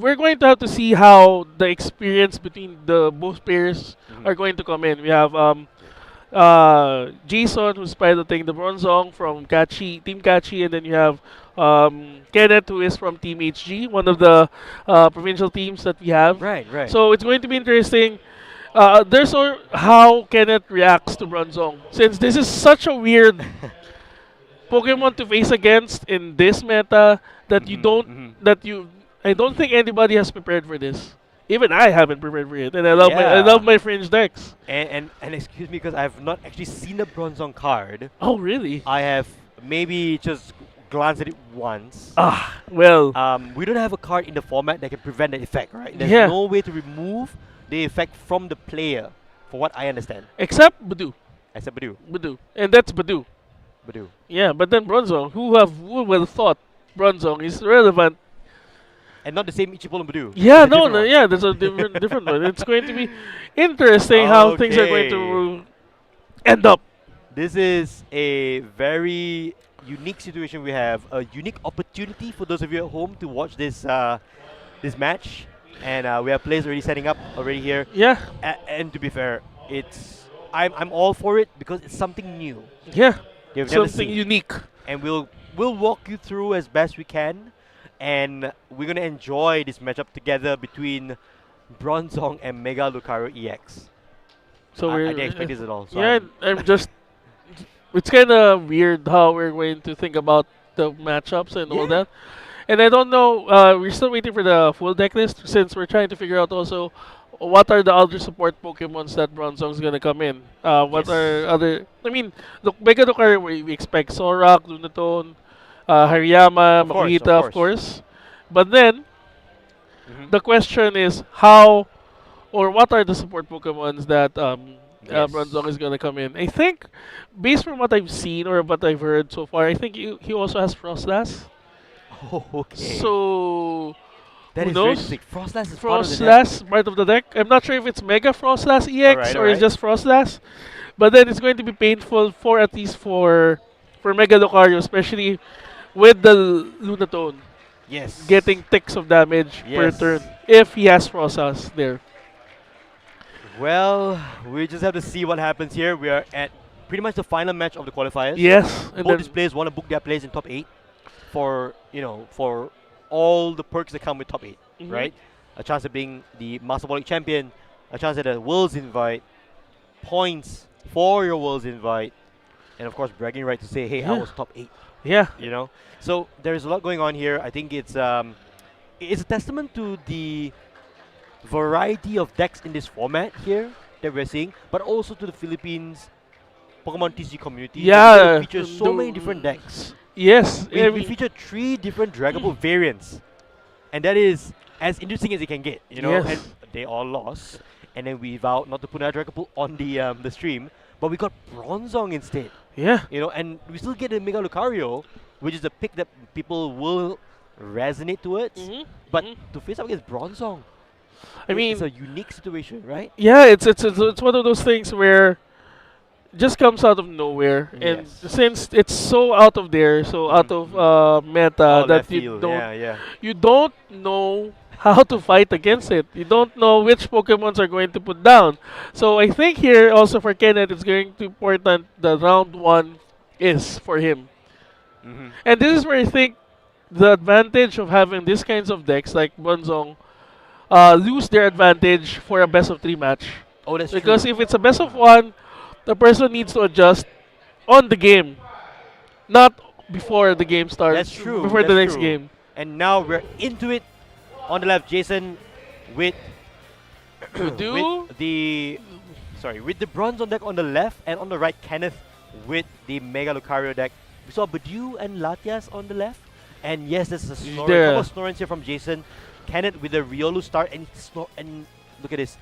Speaker 2: we're going to have to see how the experience between the both players
Speaker 1: Mhm.
Speaker 2: are going to come in. We have Jason, who's piloting the Bronzong from Team Kachi, and then you have Kenneth, who is from Team HG, one of the provincial teams that we have.
Speaker 1: Right, right.
Speaker 2: So it's going to be interesting. There's how Kenneth reacts to Bronzong, since this is such a weird Pokemon to face against in this meta that you
Speaker 1: Mhm,
Speaker 2: don't
Speaker 1: mhm.
Speaker 2: I don't think anybody has prepared for this. Even I haven't prepared for it, and I love my fringe decks.
Speaker 1: And excuse me, because I've not actually seen the Bronzong card.
Speaker 2: Oh really?
Speaker 1: I have maybe just glanced at it once.
Speaker 2: Well,
Speaker 1: We don't have a card in the format that can prevent the effect, right? There's
Speaker 2: Yeah.
Speaker 1: no way to remove the effect from the player, for what I understand.
Speaker 2: except Badu,
Speaker 1: Except
Speaker 2: and that's Badu.
Speaker 1: Badu.
Speaker 2: Yeah, but then Bronzong, who would have thought Bronzong is relevant?
Speaker 1: And not the same Ichipolo and Badu.
Speaker 2: Yeah,
Speaker 1: It's a different one.
Speaker 2: yeah, there's a different one. It's going to be interesting how things are going to end up.
Speaker 1: This is a very unique situation we have, a unique opportunity for those of you at home to watch this this match. And we have players already setting up already here.
Speaker 2: Yeah,
Speaker 1: And to be fair, I'm all for it because it's something new.
Speaker 2: yeah,
Speaker 1: You've never
Speaker 2: something
Speaker 1: seen.
Speaker 2: unique.
Speaker 1: And we'll walk you through as best we can, and we're gonna enjoy this matchup together between Bronzong and Mega Lucario EX.
Speaker 2: So
Speaker 1: I
Speaker 2: we're
Speaker 1: didn't expect this at all. So
Speaker 2: yeah, I'm just. It's kind of weird how we're going to think about the matchups and all
Speaker 1: Yeah.
Speaker 2: that. And I don't know. We're still waiting for the full deck list since we're trying to figure out also what are the other support Pokemons that Bronzong's gonna come in. What
Speaker 1: Yes.
Speaker 2: are other? I mean, the Mega Lucario we expect Solrock, Lunatone, Hariyama,
Speaker 1: Of course,
Speaker 2: Makuhita,
Speaker 1: of
Speaker 2: of course. But then
Speaker 1: Mhm.
Speaker 2: the question is how or what are the support Pokemons that
Speaker 1: Yes.
Speaker 2: Bronzong is gonna come in? I think, based from what I've seen or what I've heard so far, I think he also has Frostlass.
Speaker 1: Oh, okay.
Speaker 2: So
Speaker 1: that
Speaker 2: who
Speaker 1: is very
Speaker 2: knows?
Speaker 1: interesting. Frostlass is part of the deck.
Speaker 2: Frostlass part of the deck. I'm not sure if it's Mega Frostlass EX
Speaker 1: Alright,
Speaker 2: or it's
Speaker 1: alright.
Speaker 2: just Frostlass, but then it's going to be painful for at least for Mega Lucario, especially with the Lunatone
Speaker 1: Yes.
Speaker 2: getting ticks of damage per
Speaker 1: Yes.
Speaker 2: turn if he has Frostlass there.
Speaker 1: Well, we just have to see what happens here. We are at pretty much the final match of the qualifiers.
Speaker 2: Yes, and
Speaker 1: Both
Speaker 2: then
Speaker 1: these players want to book their place in top 8 for, for all the perks that come with top 8,
Speaker 2: Mhm.
Speaker 1: right? A chance of being the Master Ball League champion, a chance at a Worlds invite, points for your Worlds invite, and of course bragging right to say, hey, I
Speaker 2: Yeah.
Speaker 1: was top 8,
Speaker 2: yeah,
Speaker 1: So there's a lot going on here. I think it's a testament to the variety of decks in this format here that we're seeing, but also to the Philippines Pokemon TCG community.
Speaker 2: Yeah,
Speaker 1: We feature so many different decks.
Speaker 2: Yes,
Speaker 1: We feature 3 different Dragon Ball variants, and that is as interesting as it can get. You know,
Speaker 2: Yes.
Speaker 1: and they all lost, and then we vowed not to put our Dragon Ball on the stream, but we got Bronzong instead.
Speaker 2: yeah.
Speaker 1: You know, and we still get the Mega Lucario, which is a pick that people will resonate towards. But to face up against Bronzong,
Speaker 2: I mean,
Speaker 1: it's a unique situation, right?
Speaker 2: yeah, it's one of those things where just comes out of nowhere, and
Speaker 1: Yes.
Speaker 2: since it's so out of there, so out of meta
Speaker 1: All
Speaker 2: that
Speaker 1: left
Speaker 2: you
Speaker 1: field,
Speaker 2: don't
Speaker 1: yeah.
Speaker 2: you don't know how to fight against it. You don't know which Pokemons are going to put down. So I think here also for Kenneth, it's going to important the round 1 is for him.
Speaker 1: Mm-hmm.
Speaker 2: And this is where I think the advantage of having these kinds of decks like Bronzong lose their advantage for a best of 3 match.
Speaker 1: Oh, that's
Speaker 2: Because
Speaker 1: true.
Speaker 2: if it's a best of 1, the person needs to adjust on the game, not before the game starts.
Speaker 1: That's true.
Speaker 2: Before the
Speaker 1: that's
Speaker 2: next
Speaker 1: true.
Speaker 2: game.
Speaker 1: And now we're into it. On the left, Jason with
Speaker 2: Do
Speaker 1: with the Bronzong deck on the left, and on the right, Kenneth with the Mega Lucario deck. We saw Badu and Latias on the left, and yes, this is a Snorunt.
Speaker 2: Yeah.
Speaker 1: Couple of Snorunts here from Jason. Kenneth with the Riolu start, and and look at this.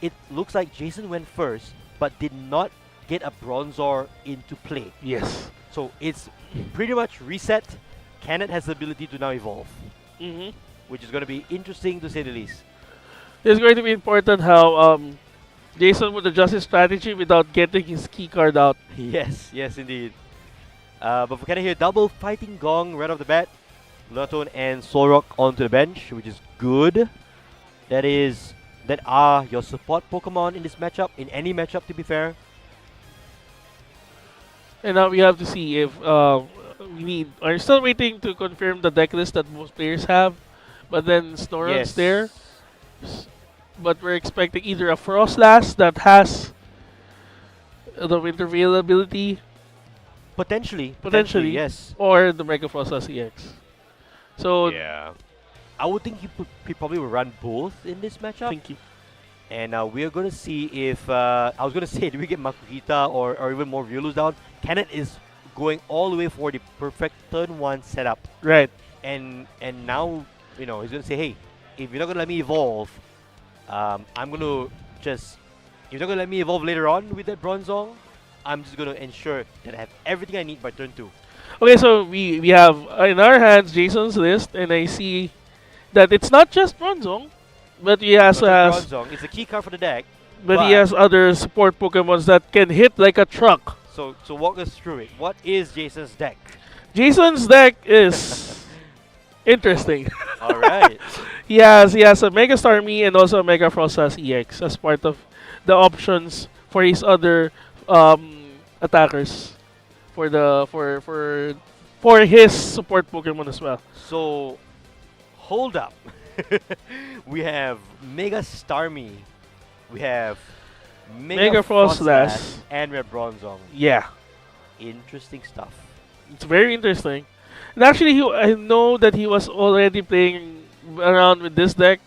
Speaker 1: It looks like Jason went first, but did not get a Bronzor into play.
Speaker 2: yes.
Speaker 1: So it's pretty much reset. Kenneth has the ability to now evolve,
Speaker 2: Mm-hmm.
Speaker 1: which is going to be interesting to say the least.
Speaker 2: It's going to be important how Jason would adjust his strategy without getting his key card out.
Speaker 1: Yes, yes, indeed. But for Kenneth here, double fighting Gong right off the bat. Lunatone and Solrock onto the bench, which is good. That are your support Pokemon in this matchup, in any matchup to be fair.
Speaker 2: And now we have to see if are still waiting to confirm the deck list that most players have, but then Snorunt's
Speaker 1: Yes.
Speaker 2: there. But we're expecting either a Frostlass that has the Winter Veil ability,
Speaker 1: Potentially,
Speaker 2: Potentially.
Speaker 1: yes.
Speaker 2: or the Mega Frostlass EX. So
Speaker 1: Yeah. I would think he probably will run both in this matchup.
Speaker 2: thank you.
Speaker 1: And we're going to see if... I was going to say, do we get Makuhita or even more Riolus down? Kenneth is going all the way for the perfect turn 1 setup.
Speaker 2: Right.
Speaker 1: And now, he's going to say, hey, if you're not going to let me evolve, I'm going to just... If you're not going to let me evolve later on with that Bronzong, I'm just going to ensure that I have everything I need by turn 2.
Speaker 2: Okay, so we have in our hands Jason's list, and I see that it's not just Bronzong, but he also has
Speaker 1: Bronzong. It's a key card for the deck.
Speaker 2: but he has other support Pokemons that can hit like a truck.
Speaker 1: So walk us through it. What is Jason's deck?
Speaker 2: Jason's deck is interesting.
Speaker 1: All right.
Speaker 2: He has a Mega Starmie and also a Mega Frostlass EX as part of the options for his other attackers for his support Pokemon as well.
Speaker 1: So, hold up. We have Mega Starmie. We have
Speaker 2: Mega Frostlass.
Speaker 1: and Red Bronzong.
Speaker 2: Yeah,
Speaker 1: Interesting stuff.
Speaker 2: it's very interesting. And actually, I know that he was already playing around with this deck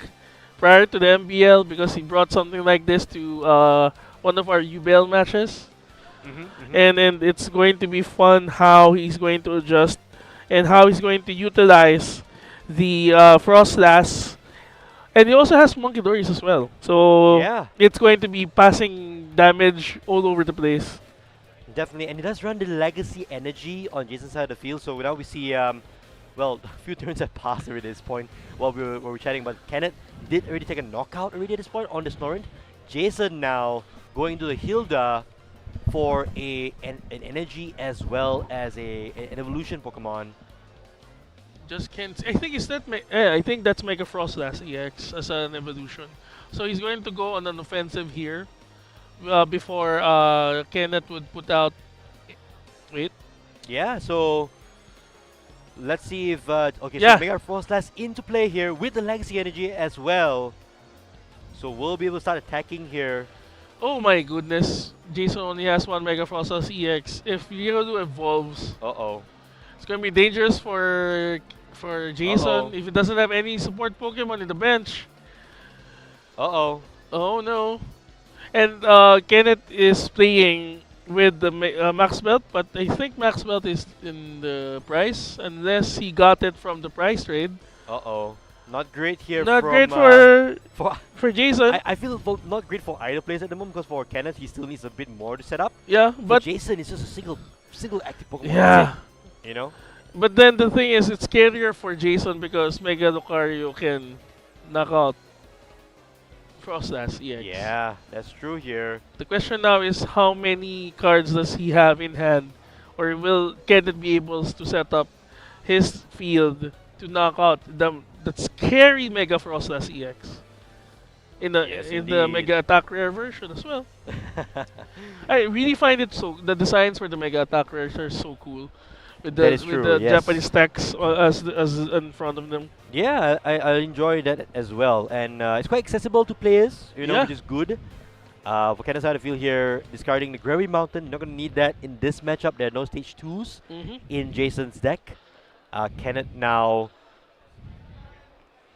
Speaker 2: prior to the MBL because he brought something like this to one of our UBL matches. And it's going to be fun how he's going to adjust and how he's going to utilize the Frostlass. And he also has Monkey Dories as well. So
Speaker 1: Yeah.
Speaker 2: it's going to be passing damage all over the place.
Speaker 1: Definitely. And it does run the Legacy Energy on Jason's side of the field. So now we see, well, a few turns have passed already at this point while we were chatting. But Kenneth did already take a knockout already at this point on the Snorunt. Jason now going to the Hilda for an energy as well as an evolution Pokemon.
Speaker 2: Just can't. I think I think that's Mega Frostlass EX as an evolution. So he's going to go on an offensive here before Kenneth would put out. Wait.
Speaker 1: Yeah, so let's see if okay,
Speaker 2: Yeah.
Speaker 1: so Mega Frostlass into play here with the Legacy Energy as well. So we'll be able to start attacking here.
Speaker 2: Oh my goodness. Jason only has one Mega Frostlass EX. If Riolu evolves,
Speaker 1: Uh-oh.
Speaker 2: it's going to be dangerous for Jason
Speaker 1: Uh-oh.
Speaker 2: if he doesn't have any support Pokemon in the bench.
Speaker 1: Uh-oh.
Speaker 2: Oh no. And Kenneth is playing with the Max Belt, but I think Max Belt is in the price unless he got it from the price trade.
Speaker 1: Uh-oh. Not great here
Speaker 2: Not
Speaker 1: from
Speaker 2: great for
Speaker 1: for
Speaker 2: for Jason.
Speaker 1: I feel not great for either players at the moment because for Kenneth he still needs a bit more to set up.
Speaker 2: Yeah,
Speaker 1: For
Speaker 2: but
Speaker 1: Jason it's just a single active Pokemon.
Speaker 2: yeah.
Speaker 1: That's it, you know?
Speaker 2: But then the thing is, it's scarier for Jason because Mega Lucario can knock out Frostlass EX.
Speaker 1: Yeah, that's true here.
Speaker 2: The question now is how many cards does he have in hand, or will Kenneth be able to set up his field to knock out the scary Mega Frostlass EX in the
Speaker 1: Yes,
Speaker 2: in the
Speaker 1: indeed.
Speaker 2: Mega Attack Rare version as well. I really find it so the designs for the Mega Attack Rares are so cool. With
Speaker 1: That is
Speaker 2: with
Speaker 1: true,
Speaker 2: the
Speaker 1: yes.
Speaker 2: Japanese text as in front of them.
Speaker 1: Yeah, I enjoy that as well, and it's quite accessible to players, you know,
Speaker 2: Yeah.
Speaker 1: which is good. For Kenneth side, I feel here discarding the Gravy Mountain. You're not gonna need that in this matchup. There are no stage 2s in Jason's deck. Kenneth now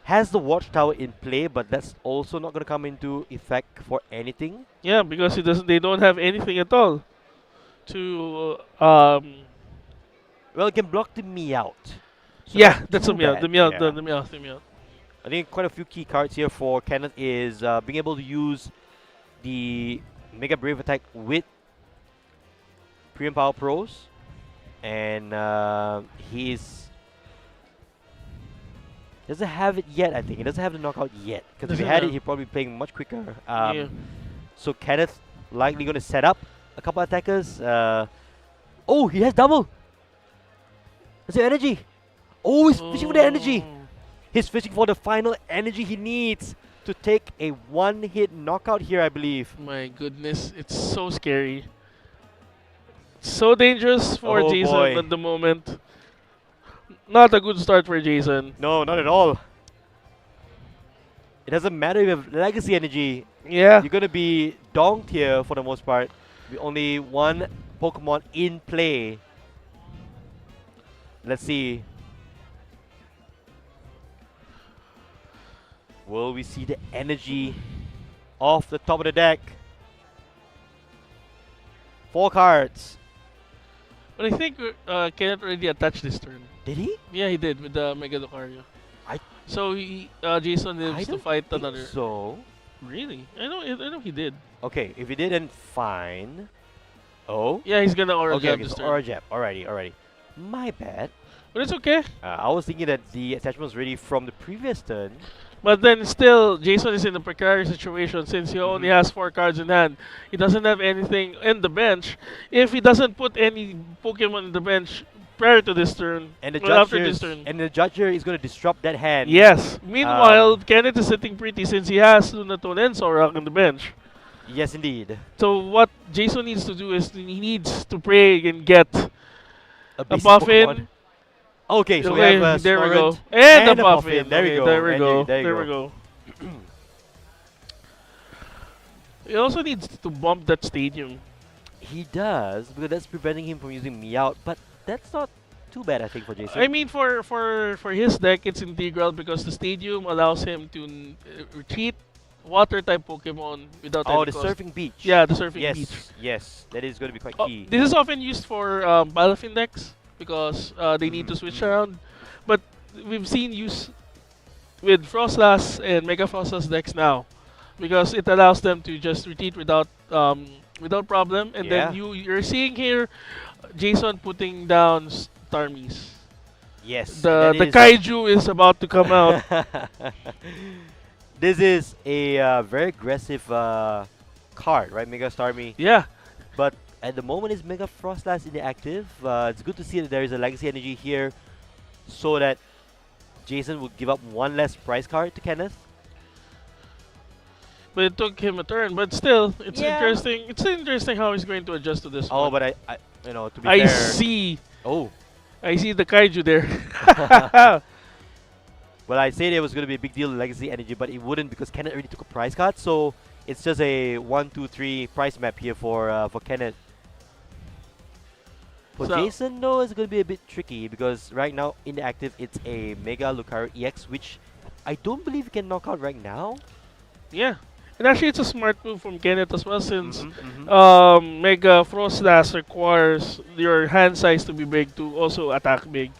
Speaker 1: has the Watchtower in play, but that's also not gonna come into effect for anything.
Speaker 2: Yeah, because it doesn't. They don't have anything at all to
Speaker 1: Well, it can block the Meowth. So
Speaker 2: yeah,
Speaker 1: not
Speaker 2: that's a
Speaker 1: too
Speaker 2: Meowth.
Speaker 1: bad,
Speaker 2: The Meowth,
Speaker 1: yeah.
Speaker 2: the Meowth, the Meowth.
Speaker 1: I think quite a few key cards here for Kenneth is being able to use the Mega Brave attack with Pre and Power Pros, and he's doesn't have it yet. I think he doesn't have the knockout yet because if he
Speaker 2: Doesn't
Speaker 1: had it,
Speaker 2: have.
Speaker 1: he'd probably be playing much quicker.
Speaker 2: Yeah.
Speaker 1: So Kenneth likely going to set up a couple attackers. Oh, he has double. That's the energy. Oh, he's fishing for the energy.
Speaker 2: Oh.
Speaker 1: He's fishing for the final energy he needs to take a one-hit knockout here, I believe.
Speaker 2: My goodness, it's so scary. So dangerous for
Speaker 1: Oh,
Speaker 2: Jason
Speaker 1: boy.
Speaker 2: at the moment. Not a good start for Jason.
Speaker 1: No, not at all. It doesn't matter if you have legacy energy.
Speaker 2: Yeah.
Speaker 1: You're going to be donked here for the most part. With only one Pokemon in play. Let's see. Will we see the energy off the top of the deck? 4 cards.
Speaker 2: But I think Kenneth already attached this turn.
Speaker 1: Did he?
Speaker 2: Yeah, he did with the Mega Lucario.
Speaker 1: I-
Speaker 2: So Jason
Speaker 1: I
Speaker 2: lives to
Speaker 1: don't
Speaker 2: fight
Speaker 1: think
Speaker 2: another.
Speaker 1: so.
Speaker 2: Really? I know he did.
Speaker 1: Okay, if he didn't, fine. Oh?
Speaker 2: Yeah, he's gonna Aura
Speaker 1: Okay,
Speaker 2: Jab
Speaker 1: okay,
Speaker 2: this
Speaker 1: so
Speaker 2: turn.
Speaker 1: Aura Jab. Alrighty. My bad.
Speaker 2: But it's okay.
Speaker 1: I was thinking that the attachment was ready from the previous turn.
Speaker 2: But then still, Jason is in a precarious situation since he only has 4 cards in hand. He doesn't have anything in the bench. If he doesn't put any Pokemon in the bench prior to this turn,
Speaker 1: And the
Speaker 2: well,
Speaker 1: judge
Speaker 2: after
Speaker 1: here
Speaker 2: this
Speaker 1: is,
Speaker 2: turn.
Speaker 1: and the judge here is going to disrupt that hand.
Speaker 2: Yes. Meanwhile, Kenneth is sitting pretty since he has Lunatone and Zorak on the bench.
Speaker 1: Yes, indeed.
Speaker 2: So what Jason needs to do is he needs to pray and get a
Speaker 1: basic
Speaker 2: Puffin.
Speaker 1: Pokemon. Okay, so
Speaker 2: Okay,
Speaker 1: we have a
Speaker 2: there we go.
Speaker 1: Snorunt
Speaker 2: And a
Speaker 1: a
Speaker 2: Puffin.
Speaker 1: There we
Speaker 2: Okay,
Speaker 1: go.
Speaker 2: There we
Speaker 1: And
Speaker 2: go.
Speaker 1: there you
Speaker 2: There we go. He also needs to bump that stadium.
Speaker 1: He does, because that's preventing him from using Meowth, but that's not too bad, I think, for Jason.
Speaker 2: I mean, for his deck, it's integral because the stadium allows him to retreat water type Pokemon without
Speaker 1: oh,
Speaker 2: any
Speaker 1: the
Speaker 2: cost.
Speaker 1: surfing beach.
Speaker 2: Yeah, the surfing
Speaker 1: yes,
Speaker 2: beach.
Speaker 1: yes, that is going to be quite
Speaker 2: Oh,
Speaker 1: key.
Speaker 2: this is often used for Balafin decks because they need to switch around. But we've seen use with Frostlass and Mega Frostlass decks now because it allows them to just retreat without problem. And
Speaker 1: Yeah.
Speaker 2: then you're seeing here Jason putting down Starmies.
Speaker 1: Yes.
Speaker 2: The
Speaker 1: and that is-
Speaker 2: kaiju is about to come out.
Speaker 1: This is a very aggressive card, right? Mega Starmie.
Speaker 2: Yeah.
Speaker 1: But at the moment, is Mega Frostlass in the active. It's good to see that there is a legacy energy here so that Jason would give up one less prize card to Kenneth.
Speaker 2: But it took him a turn. But still, it's
Speaker 1: Yeah.
Speaker 2: interesting. It's interesting how he's going to adjust to this
Speaker 1: Oh,
Speaker 2: one.
Speaker 1: but I to be
Speaker 2: I
Speaker 1: fair.
Speaker 2: see.
Speaker 1: Oh.
Speaker 2: I see the kaiju there.
Speaker 1: Well, I said it was going to be a big deal, legacy energy, but it wouldn't because Kenneth already took a prize card. So it's just a 1, 2, 3 prize map here for Kenneth. For
Speaker 2: So-
Speaker 1: Jason, though, it's going to be a bit tricky because right now in the active, it's a Mega Lucario EX, which I don't believe you can knock out right now.
Speaker 2: Yeah. And actually, it's a smart move from Kenneth as well, since
Speaker 1: Mm-hmm.
Speaker 2: Mega Frost Blast requires your hand size to be big to also attack big.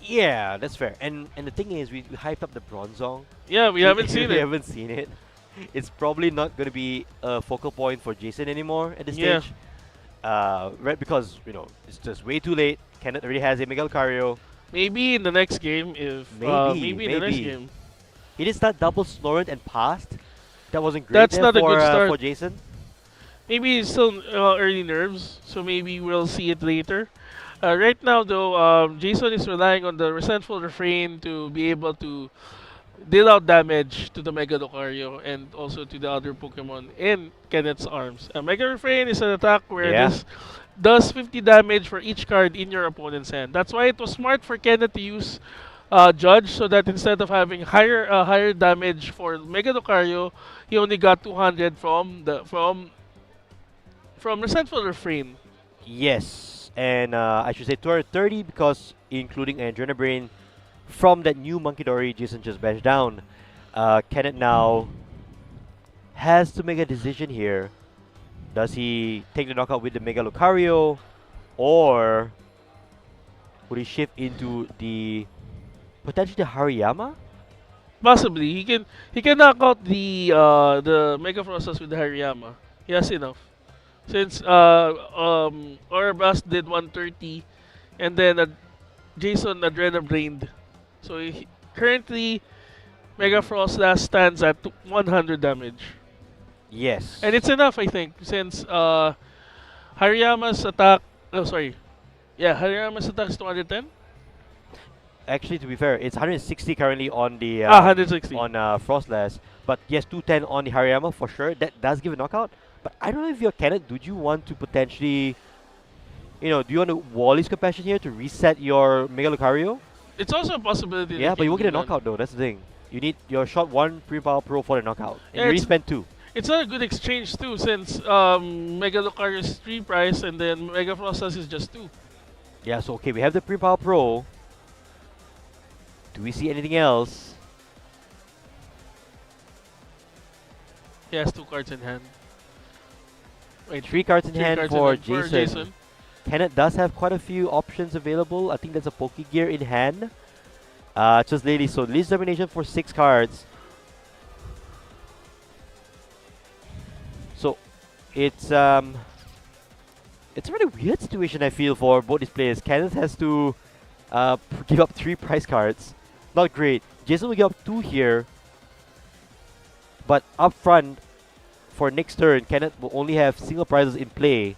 Speaker 1: Yeah, that's fair. And the thing is, we hyped up the Bronzong.
Speaker 2: Yeah, we haven't seen
Speaker 1: We
Speaker 2: it.
Speaker 1: haven't seen it. It's probably not going to be a focal point for Jason anymore at this
Speaker 2: Yeah.
Speaker 1: stage. Right, because it's just way too late. Kenneth already has a Miguel Cario.
Speaker 2: Maybe in the next game, if maybe in the next
Speaker 1: Maybe.
Speaker 2: game.
Speaker 1: He did start double Snorunt and passed. That wasn't great
Speaker 2: That's
Speaker 1: there
Speaker 2: not a good start.
Speaker 1: for Jason.
Speaker 2: Maybe it's still early nerves, so maybe we'll see it later. Right now, though, Jason is relying on the Resentful Refrain to be able to deal out damage to the Mega Lucario and also to the other Pokemon in Kenneth's arms. Mega Refrain is an attack where
Speaker 1: Yeah.
Speaker 2: this does 50 damage for each card in your opponent's hand. That's why it was smart for Kenneth to use Judge, so that instead of having higher damage for Mega Lucario, he only got 200 from Resentful Refrain.
Speaker 1: Yes, and I should say 230 because including Adrena Brain from that new Monkey Dory, Jason just bashed down. Kenneth now has to make a decision here. Does he take the knockout with the Mega Lucario, or would he shift into the potentially the Hariyama?
Speaker 2: Possibly he can knock out the Mega Frostas with the Hariyama. He has enough. Since Orabas did 130 and then Jason Adrena brained. So currently Mega Frost last stands at 100 damage.
Speaker 1: Yes.
Speaker 2: And it's enough, I think, since Hariyama's attack, oh sorry. Yeah, Hariyama's attack is 210.
Speaker 1: Actually, to be fair, it's 160 currently on the
Speaker 2: 160.
Speaker 1: on Frostlass, but yes, 210 on the Hariyama for sure. That does give a knockout. But I don't know if you're Kenneth, do you want to potentially, do you want to Wally's Compassion here to reset your Mega Lucario?
Speaker 2: It's also a possibility.
Speaker 1: Yeah,
Speaker 2: that
Speaker 1: but you
Speaker 2: he
Speaker 1: won't get a
Speaker 2: do that.
Speaker 1: knockout though. That's the thing. You need your shot one pre-power pro for the knockout, and
Speaker 2: Yeah,
Speaker 1: you already
Speaker 2: it's-
Speaker 1: spent two.
Speaker 2: It's not a good exchange too, since Mega Lucario is 3 price and then Mega Frostas is just 2.
Speaker 1: Yeah, so okay, we have the pre-power pro. Do we see anything else?
Speaker 2: He has 2 cards in hand. Wait,
Speaker 1: 3 cards in
Speaker 2: 3
Speaker 1: hand
Speaker 2: cards
Speaker 1: for
Speaker 2: in hand
Speaker 1: Jason. Kenneth does have quite a few options available. I think that's a Pokegear in hand. Just Lady, so Least Domination for 6 cards. So it's a really weird situation I feel for both these players. Kenneth has to give up 3 prize cards. Not great. Jason will give up 2 here. But up front, for next turn, Kenneth will only have single prizes in play.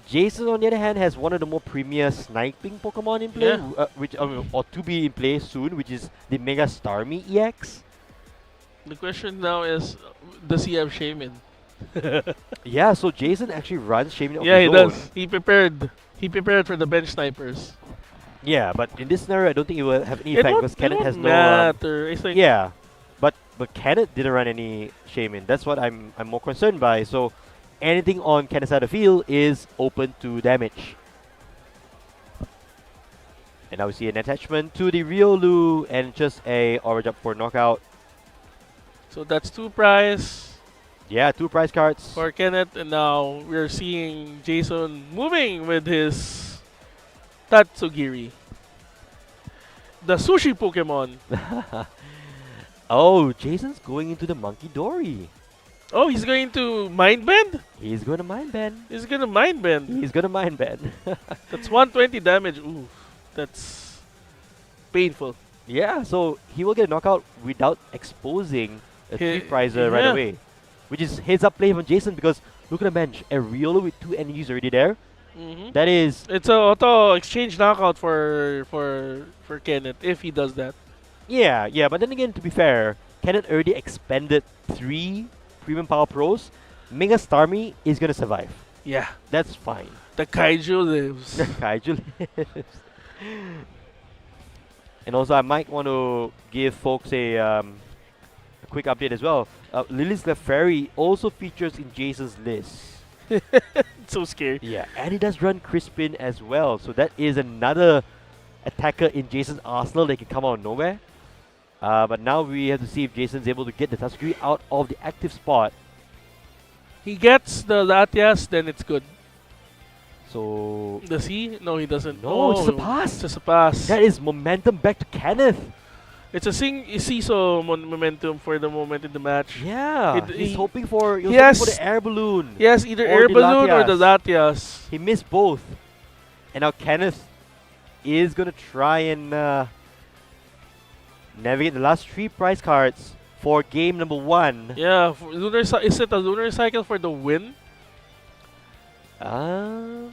Speaker 1: Jason, on the other hand, has one of the more premier sniping Pokemon in play,
Speaker 2: Yeah.
Speaker 1: which or to be in play soon, which is the Mega Starmie EX.
Speaker 2: The question now is, does he have Shaman?
Speaker 1: Yeah, so Jason actually runs Shaman of
Speaker 2: Yeah, he
Speaker 1: his own.
Speaker 2: does. He prepared. He prepared for the bench snipers.
Speaker 1: Yeah, but in this scenario, I don't think it will have any
Speaker 2: It
Speaker 1: effect
Speaker 2: won't,
Speaker 1: because
Speaker 2: it
Speaker 1: Kenneth
Speaker 2: won't
Speaker 1: has no.
Speaker 2: matter. I think.
Speaker 1: Yeah, but Kenneth didn't run any Shaman. That's what I'm more concerned by. So anything on Kenneth's side of the field is open to damage. And now we see an attachment to the Riolu and just a orange up for knockout.
Speaker 2: So that's 2 prize
Speaker 1: Yeah, 2 prize cards.
Speaker 2: for Kenneth, and now we're seeing Jason moving with his Tatsugiri, the sushi Pokemon.
Speaker 1: Oh, Jason's going into the Monkey Dory.
Speaker 2: Oh, he's going to Mind Bend?
Speaker 1: He's going to Mind Bend.
Speaker 2: He's gonna Mind Bend.
Speaker 1: He's going to Mind Bend.
Speaker 2: That's 120 damage. Ooh, that's painful.
Speaker 1: Yeah, so he will get a knockout without exposing a
Speaker 2: He-
Speaker 1: 3-prizer right
Speaker 2: yeah.
Speaker 1: away. Which is heads up play from Jason because look at the bench. A Riolu with 2 energies already there. That is,
Speaker 2: It's a auto exchange knockout for Kenneth if he does that.
Speaker 1: yeah, but then again, to be fair, Kenneth already expended 3 Premium Power Pros. Mega Starmie is going to survive.
Speaker 2: Yeah,
Speaker 1: That's fine.
Speaker 2: the Kaiju lives.
Speaker 1: Kaiju lives. And also, I might want to give folks a quick update as well. Lily's Lefairy also features in Jason's list.
Speaker 2: So scary.
Speaker 1: Yeah, and he does run Crispin as well. So that is another attacker in Jason's arsenal that can come out of nowhere. But now we have to see if Jason's able to get the Tatsugiri out of the active spot.
Speaker 2: He gets the Latias, then it's good.
Speaker 1: So
Speaker 2: Does he? No, he doesn't.
Speaker 1: No, it's just a
Speaker 2: Oh,
Speaker 1: pass.
Speaker 2: It's just a pass.
Speaker 1: that is momentum back to Kenneth.
Speaker 2: It's a seesaw momentum for the moment in the match.
Speaker 1: Yeah,
Speaker 2: He-
Speaker 1: he's
Speaker 2: he-
Speaker 1: hoping for
Speaker 2: he has-
Speaker 1: the air balloon.
Speaker 2: He has either
Speaker 1: Or
Speaker 2: air
Speaker 1: the
Speaker 2: balloon or the
Speaker 1: Latias.
Speaker 2: Latias.
Speaker 1: He missed both, and now Kenneth is gonna try and navigate the last 3 prize cards for game number 1.
Speaker 2: Yeah, is it a lunar cycle for the win?
Speaker 1: Um,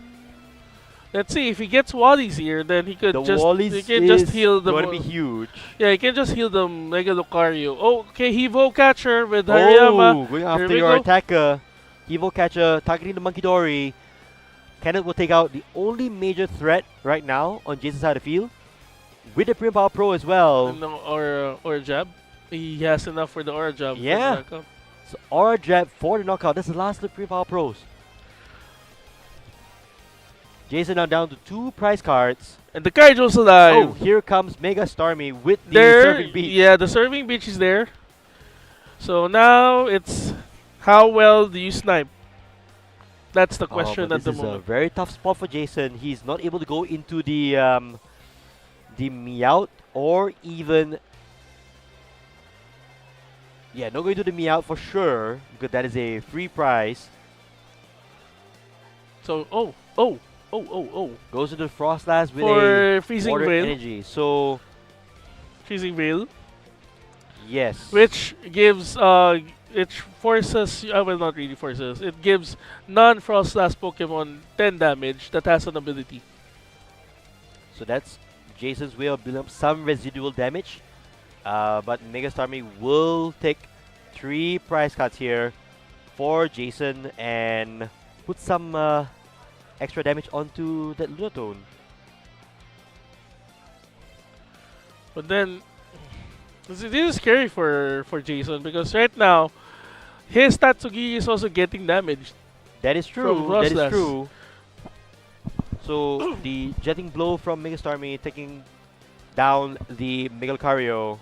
Speaker 2: Let's see if he gets Wallies here, then he could
Speaker 1: the
Speaker 2: just
Speaker 1: Wallies
Speaker 2: he can just heal the
Speaker 1: going to be huge.
Speaker 2: yeah, he can just heal the Mega Lucario. Oh, okay, Evo catcher with Hariyama.
Speaker 1: Oh, going after
Speaker 2: we
Speaker 1: your
Speaker 2: go.
Speaker 1: attacker. Evo catcher targeting the Monkey Dory. Kenneth will take out the only major threat right now on Jason's side of the field. With the Prim Power Pro as well.
Speaker 2: No, or a jab. He has enough for the aura jab. for the
Speaker 1: Yeah.
Speaker 2: knockout.
Speaker 1: So Aura Jab for the knockout. That's the last of the Prim Power Pros. Jason now down to 2 prize cards.
Speaker 2: And the Kaijo's alive.
Speaker 1: Oh, here comes Mega Starmie with the
Speaker 2: There,
Speaker 1: Surfing Beat.
Speaker 2: yeah, the serving beach is there. So now it's how well do you snipe? That's the question
Speaker 1: but
Speaker 2: at the
Speaker 1: this is a
Speaker 2: moment.
Speaker 1: very tough spot for Jason. He's not able to go into the Meowth or even not going to the Meowth for sure because that is a free prize.
Speaker 2: So oh.
Speaker 1: Goes into the Frostlass with
Speaker 2: For
Speaker 1: a
Speaker 2: Freezing
Speaker 1: water
Speaker 2: Veil.
Speaker 1: energy. So
Speaker 2: Freezing Veil,
Speaker 1: yes,
Speaker 2: which gives it forces well, not really forces. It gives non-Frostlass Pokemon 10 damage that has an ability.
Speaker 1: so that's Jason's way of building up some residual damage. But Mega Starmie will take 3 prize cards here for Jason and put some extra damage onto that Lunatone.
Speaker 2: But then this is scary for Jason because right now his Tatsugiri is also getting damaged.
Speaker 1: That is true.
Speaker 2: From
Speaker 1: That is
Speaker 2: Frostlass.
Speaker 1: true. So the jetting blow from Mega Starmie taking down the Mega Lucario.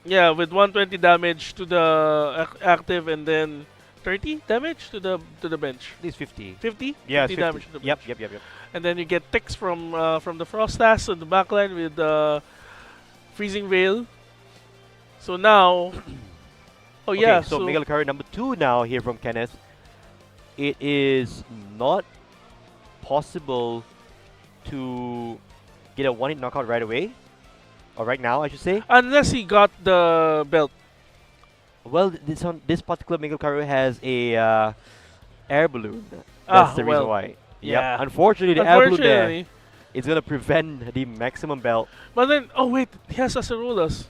Speaker 2: Yeah, with 120 damage to the active and then 30 damage to the bench.
Speaker 1: At least 50.
Speaker 2: 50?
Speaker 1: Yeah,
Speaker 2: 50 damage to the bench.
Speaker 1: Yep.
Speaker 2: And then you get ticks from the Frostlass on the backline with Freezing Veil. So now,
Speaker 1: So Mega Lucario number 2 now here from Kenneth. It is not possible to get a 1-hit knockout right away. Or right now, I should say.
Speaker 2: unless he got the belt.
Speaker 1: Well, this particular Mega Lucario has a air balloon. That's the reason why.
Speaker 2: yeah.
Speaker 1: Yep. Unfortunately, the air balloon there
Speaker 2: Unfortunately.
Speaker 1: is going to prevent the maximum belt.
Speaker 2: But then, oh wait, he has Acerolas.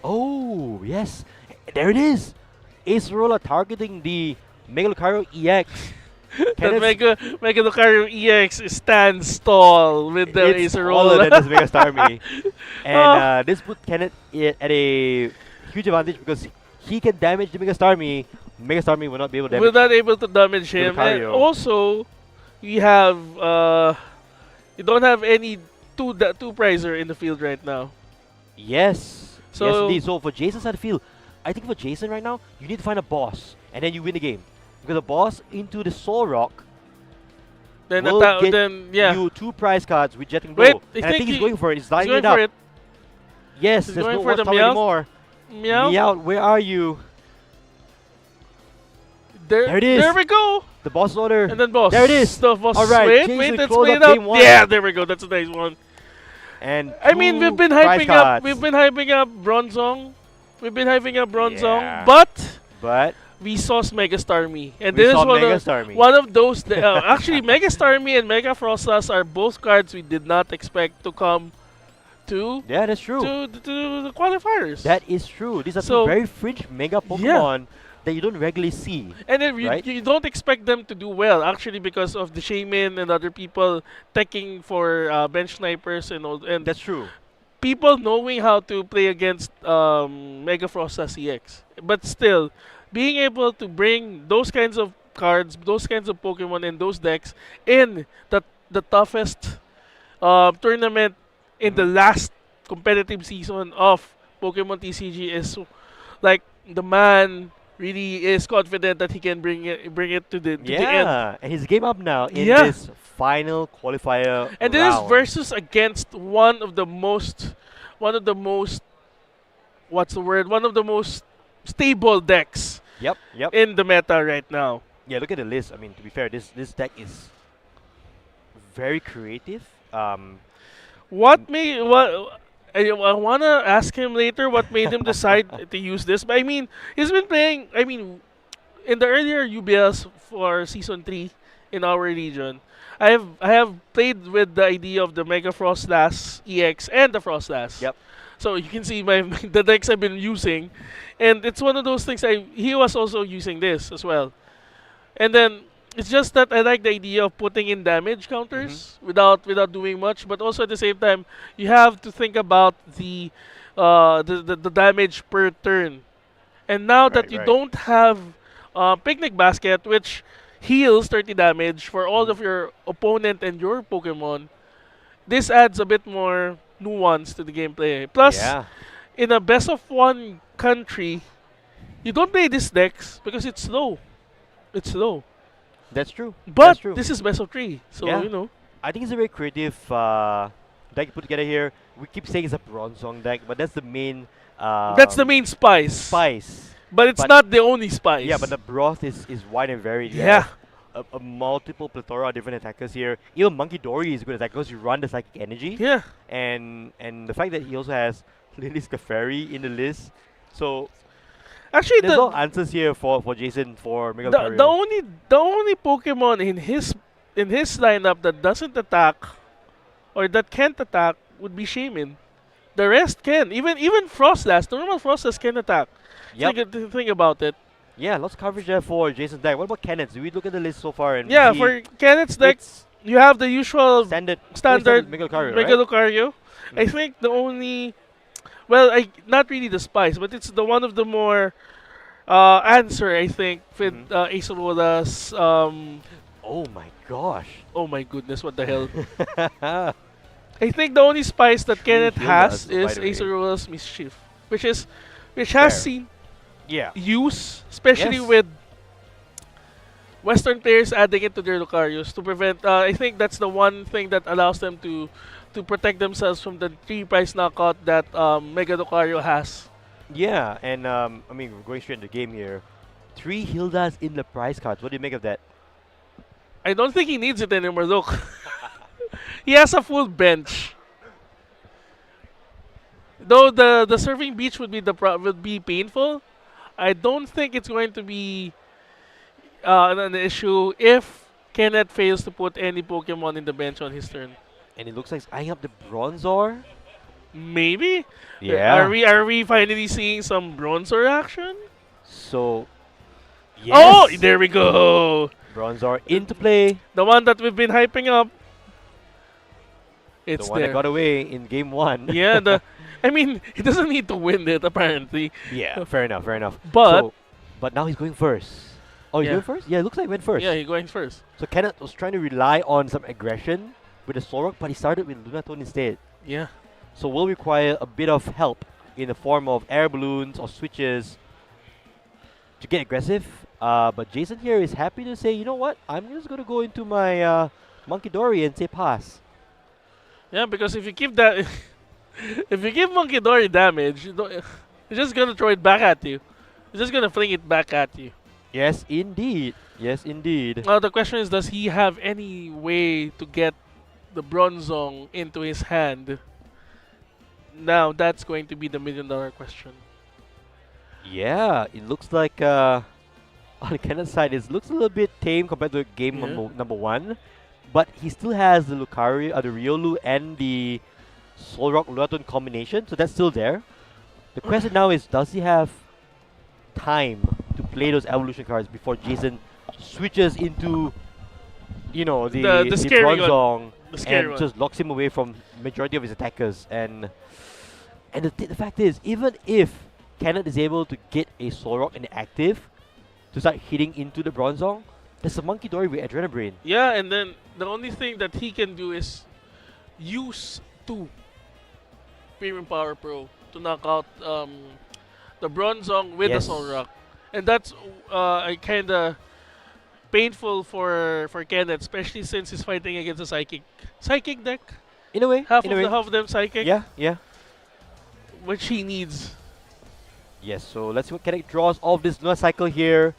Speaker 1: Oh, yes. There it is. Acerola targeting the Mega Lucario EX.
Speaker 2: That
Speaker 1: Kenneth-
Speaker 2: Mega Lucario EX stands tall with the
Speaker 1: it's taller than
Speaker 2: Acerola.
Speaker 1: this Mega Starmie. And this put Kenneth at a huge advantage because he can damage the Mega Starmie. Mega Starmie will not be able to damage.
Speaker 2: We're not able to damage him. And
Speaker 1: Lucario.
Speaker 2: also, we have you don't have any two prizer in the field right now.
Speaker 1: Yes. Yes,
Speaker 2: So-
Speaker 1: indeed. So for Jason's side of the field, I think for Jason right now, you need to find a boss. And then you win the game. Because the boss into the Soul Rock
Speaker 2: Then
Speaker 1: will get
Speaker 2: yeah.
Speaker 1: you 2 prize cards with Jetting
Speaker 2: Wait,
Speaker 1: Blow.
Speaker 2: I
Speaker 1: And I
Speaker 2: think
Speaker 1: think he's
Speaker 2: he-
Speaker 1: going for it. He's
Speaker 2: He's
Speaker 1: lining
Speaker 2: going
Speaker 1: it up.
Speaker 2: for it.
Speaker 1: Yes,
Speaker 2: He's
Speaker 1: there's
Speaker 2: going
Speaker 1: no
Speaker 2: for the
Speaker 1: watchtower
Speaker 2: Meowth.
Speaker 1: anymore.
Speaker 2: Meow.
Speaker 1: Meowth, where are you? There it is.
Speaker 2: There we go.
Speaker 1: The boss order.
Speaker 2: And then boss.
Speaker 1: There it is.
Speaker 2: The boss.
Speaker 1: All right,
Speaker 2: Wait,
Speaker 1: Jason
Speaker 2: let's
Speaker 1: close
Speaker 2: wait
Speaker 1: up
Speaker 2: it out.
Speaker 1: game 1.
Speaker 2: Yeah, there we go. That's a nice one.
Speaker 1: And
Speaker 2: I mean, we've been
Speaker 1: prize
Speaker 2: hyping up.
Speaker 1: cards.
Speaker 2: We've been hyping up Bronzong. We've been hyping up Bronzong,
Speaker 1: Yeah.
Speaker 2: but
Speaker 1: But
Speaker 2: we saw Mega Starmie, and
Speaker 1: we
Speaker 2: this
Speaker 1: saw
Speaker 2: is one
Speaker 1: Mega
Speaker 2: of
Speaker 1: Starmie.
Speaker 2: one of those. Actually, Mega Starmie and Mega Frostlass are both cards we did not expect to come to
Speaker 1: Yeah, that's true.
Speaker 2: to the qualifiers.
Speaker 1: That is true. These are
Speaker 2: So-
Speaker 1: two very fringe mega Pokemon that you don't regularly see.
Speaker 2: And then
Speaker 1: Right?
Speaker 2: you don't expect them to do well, actually, because of the Shaman and other people teching for bench snipers and all, and
Speaker 1: That's true.
Speaker 2: people knowing how to play against Mega Frostlass EX. But still, being able to bring those kinds of cards, those kinds of Pokemon, and those decks in the toughest tournament in the last competitive season of Pokemon TCG is like the man really is confident that he can bring it to the end.
Speaker 1: Yeah, and his game up now in
Speaker 2: Yeah.
Speaker 1: this final qualifier
Speaker 2: And this is
Speaker 1: round.
Speaker 2: versus against one of the most what's the word? One of the most stable decks
Speaker 1: Yep, yep.
Speaker 2: in the meta right now.
Speaker 1: Yeah, look at the list. I mean, to be fair, this deck is very creative.
Speaker 2: What made what I wanna ask him later what made him decide to use this. But I mean, he's been playing. I mean, in the earlier UBS for season 3 in our region, I have played with the idea of the Mega Frostlass EX and the Frostlass.
Speaker 1: Yep.
Speaker 2: So you can see my the decks I've been using, and it's one of those things. He was also using this as well, and then it's just that I like the idea of putting in damage counters without doing much, but also at the same time you have to think about the damage per turn. And now that
Speaker 1: Right,
Speaker 2: you
Speaker 1: right.
Speaker 2: don't have Picnic Basket, which heals 30 damage for all of your opponent and your Pokemon, this adds a bit more nuance to the gameplay. Plus,
Speaker 1: Yeah,
Speaker 2: in a best of one country, you don't play these decks because it's slow. It's slow.
Speaker 1: that's true.
Speaker 2: But
Speaker 1: That's true.
Speaker 2: this is best of 3, so
Speaker 1: Yeah.
Speaker 2: you know.
Speaker 1: I think it's a very creative deck you put together here. We keep saying it's a Bronzong deck, but that's the main
Speaker 2: That's the main spice.
Speaker 1: spice.
Speaker 2: But it's
Speaker 1: But-
Speaker 2: not the only spice.
Speaker 1: Yeah, but the broth is wide and varied. You
Speaker 2: Yeah.
Speaker 1: have a multiple plethora of different attackers here. Even Monkey Dory is a good attacker because you run the psychic energy.
Speaker 2: Yeah.
Speaker 1: And the fact that he also has Lily Scafari in the list. So
Speaker 2: Actually,
Speaker 1: there's all answers here for Jason for Mega
Speaker 2: the the only Pokemon in his lineup that doesn't attack or that can't attack would be Shaman. The rest can. Even Frostlass, normal Frostlass can attack.
Speaker 1: Yep.
Speaker 2: Think about it.
Speaker 1: Yeah, lots of coverage there for Jason's deck. What about Kenneth's? Do we look at the list so far and
Speaker 2: Yeah,
Speaker 1: see
Speaker 2: for Kenneth's deck,
Speaker 1: it's
Speaker 2: you have the usual standard
Speaker 1: Mega Lucario,
Speaker 2: Mega
Speaker 1: right?
Speaker 2: Lucario. I think the only, well, not really the spice, but it's the one of the more answer I think with Ace Aurora's.
Speaker 1: Oh my gosh.
Speaker 2: Oh my goodness, what the hell? I think the only spice that Kenneth
Speaker 1: Hildas,
Speaker 2: has
Speaker 1: by
Speaker 2: is
Speaker 1: the way.
Speaker 2: Ace Aurora's Mischief, which has
Speaker 1: Fair.
Speaker 2: seen
Speaker 1: Yeah.
Speaker 2: use, especially
Speaker 1: Yes.
Speaker 2: with Western players adding it to their Lucarios to prevent. I think that's the one thing that allows them to protect themselves from the 3 price knockout that Mega Lucario has.
Speaker 1: Yeah, and I mean, we're going straight into the game here. 3 Hildas in the prize cards. What do you make of that?
Speaker 2: I don't think he needs it anymore. Look, he has a full bench. Though the serving beach would be painful, I don't think it's going to be an issue if Kenneth fails to put any Pokemon in the bench on his turn.
Speaker 1: And it looks like he's eyeing up the Bronzor.
Speaker 2: Maybe.
Speaker 1: Yeah.
Speaker 2: Are we finally seeing some Bronzor action?
Speaker 1: So, yes.
Speaker 2: Oh, there we go.
Speaker 1: Bronzor into play.
Speaker 2: The one that we've been hyping up.
Speaker 1: The
Speaker 2: It's
Speaker 1: one
Speaker 2: there.
Speaker 1: that got away in game 1.
Speaker 2: Yeah. I mean, he doesn't need to win it apparently.
Speaker 1: Yeah, fair enough, fair enough.
Speaker 2: But
Speaker 1: So, but now he's going first. Oh, he's
Speaker 2: Yeah.
Speaker 1: going first? Yeah, it looks like he went first.
Speaker 2: yeah, he's going first.
Speaker 1: So Kenneth was trying to rely on some aggression with the Solrock, but he started with Lunatone instead.
Speaker 2: Yeah.
Speaker 1: So will require a bit of help in the form of air balloons or switches to get aggressive. But Jason here is happy to say, you know what? I'm just going to go into my Monkey Dory and say pass.
Speaker 2: Yeah, because if you keep that, if you give Monkey Dory damage, you're just gonna throw it back at you. You're just gonna fling it back at you.
Speaker 1: Yes, indeed. Yes, indeed.
Speaker 2: Now the question is, does he have any way to get the Bronzong into his hand? Now that's going to be the $1,000,000 question.
Speaker 1: Yeah, it looks like on Kenneth's side, it looks a little bit tame compared to game
Speaker 2: Yeah.
Speaker 1: number 1. But he still has the Lucario, the Riolu, and the Solrock Lunatone combination, so that's still there. The question now is, does he have time to play those evolution cards before Jason switches into, you know,
Speaker 2: The scary one.
Speaker 1: Bronzong
Speaker 2: The scary
Speaker 1: and
Speaker 2: one.
Speaker 1: just locks him away from majority of his attackers? And the fact is, even if Kenneth is able to get a Solrock in the active to start hitting into the Bronzong, there's a Monkey Dory with Adrenabrain.
Speaker 2: Yeah, and then the only thing that he can do is use 2 Premium Power Pro to knock out the Bronzong with
Speaker 1: Yes.
Speaker 2: the Soul Rock. And that's kind of painful for Kenneth, especially since he's fighting against a psychic deck.
Speaker 1: In a way.
Speaker 2: Half
Speaker 1: in a way.
Speaker 2: of them psychic,
Speaker 1: Yeah, yeah.
Speaker 2: which he needs.
Speaker 1: Yes, so let's see what Kenneth draws off this Luna cycle here.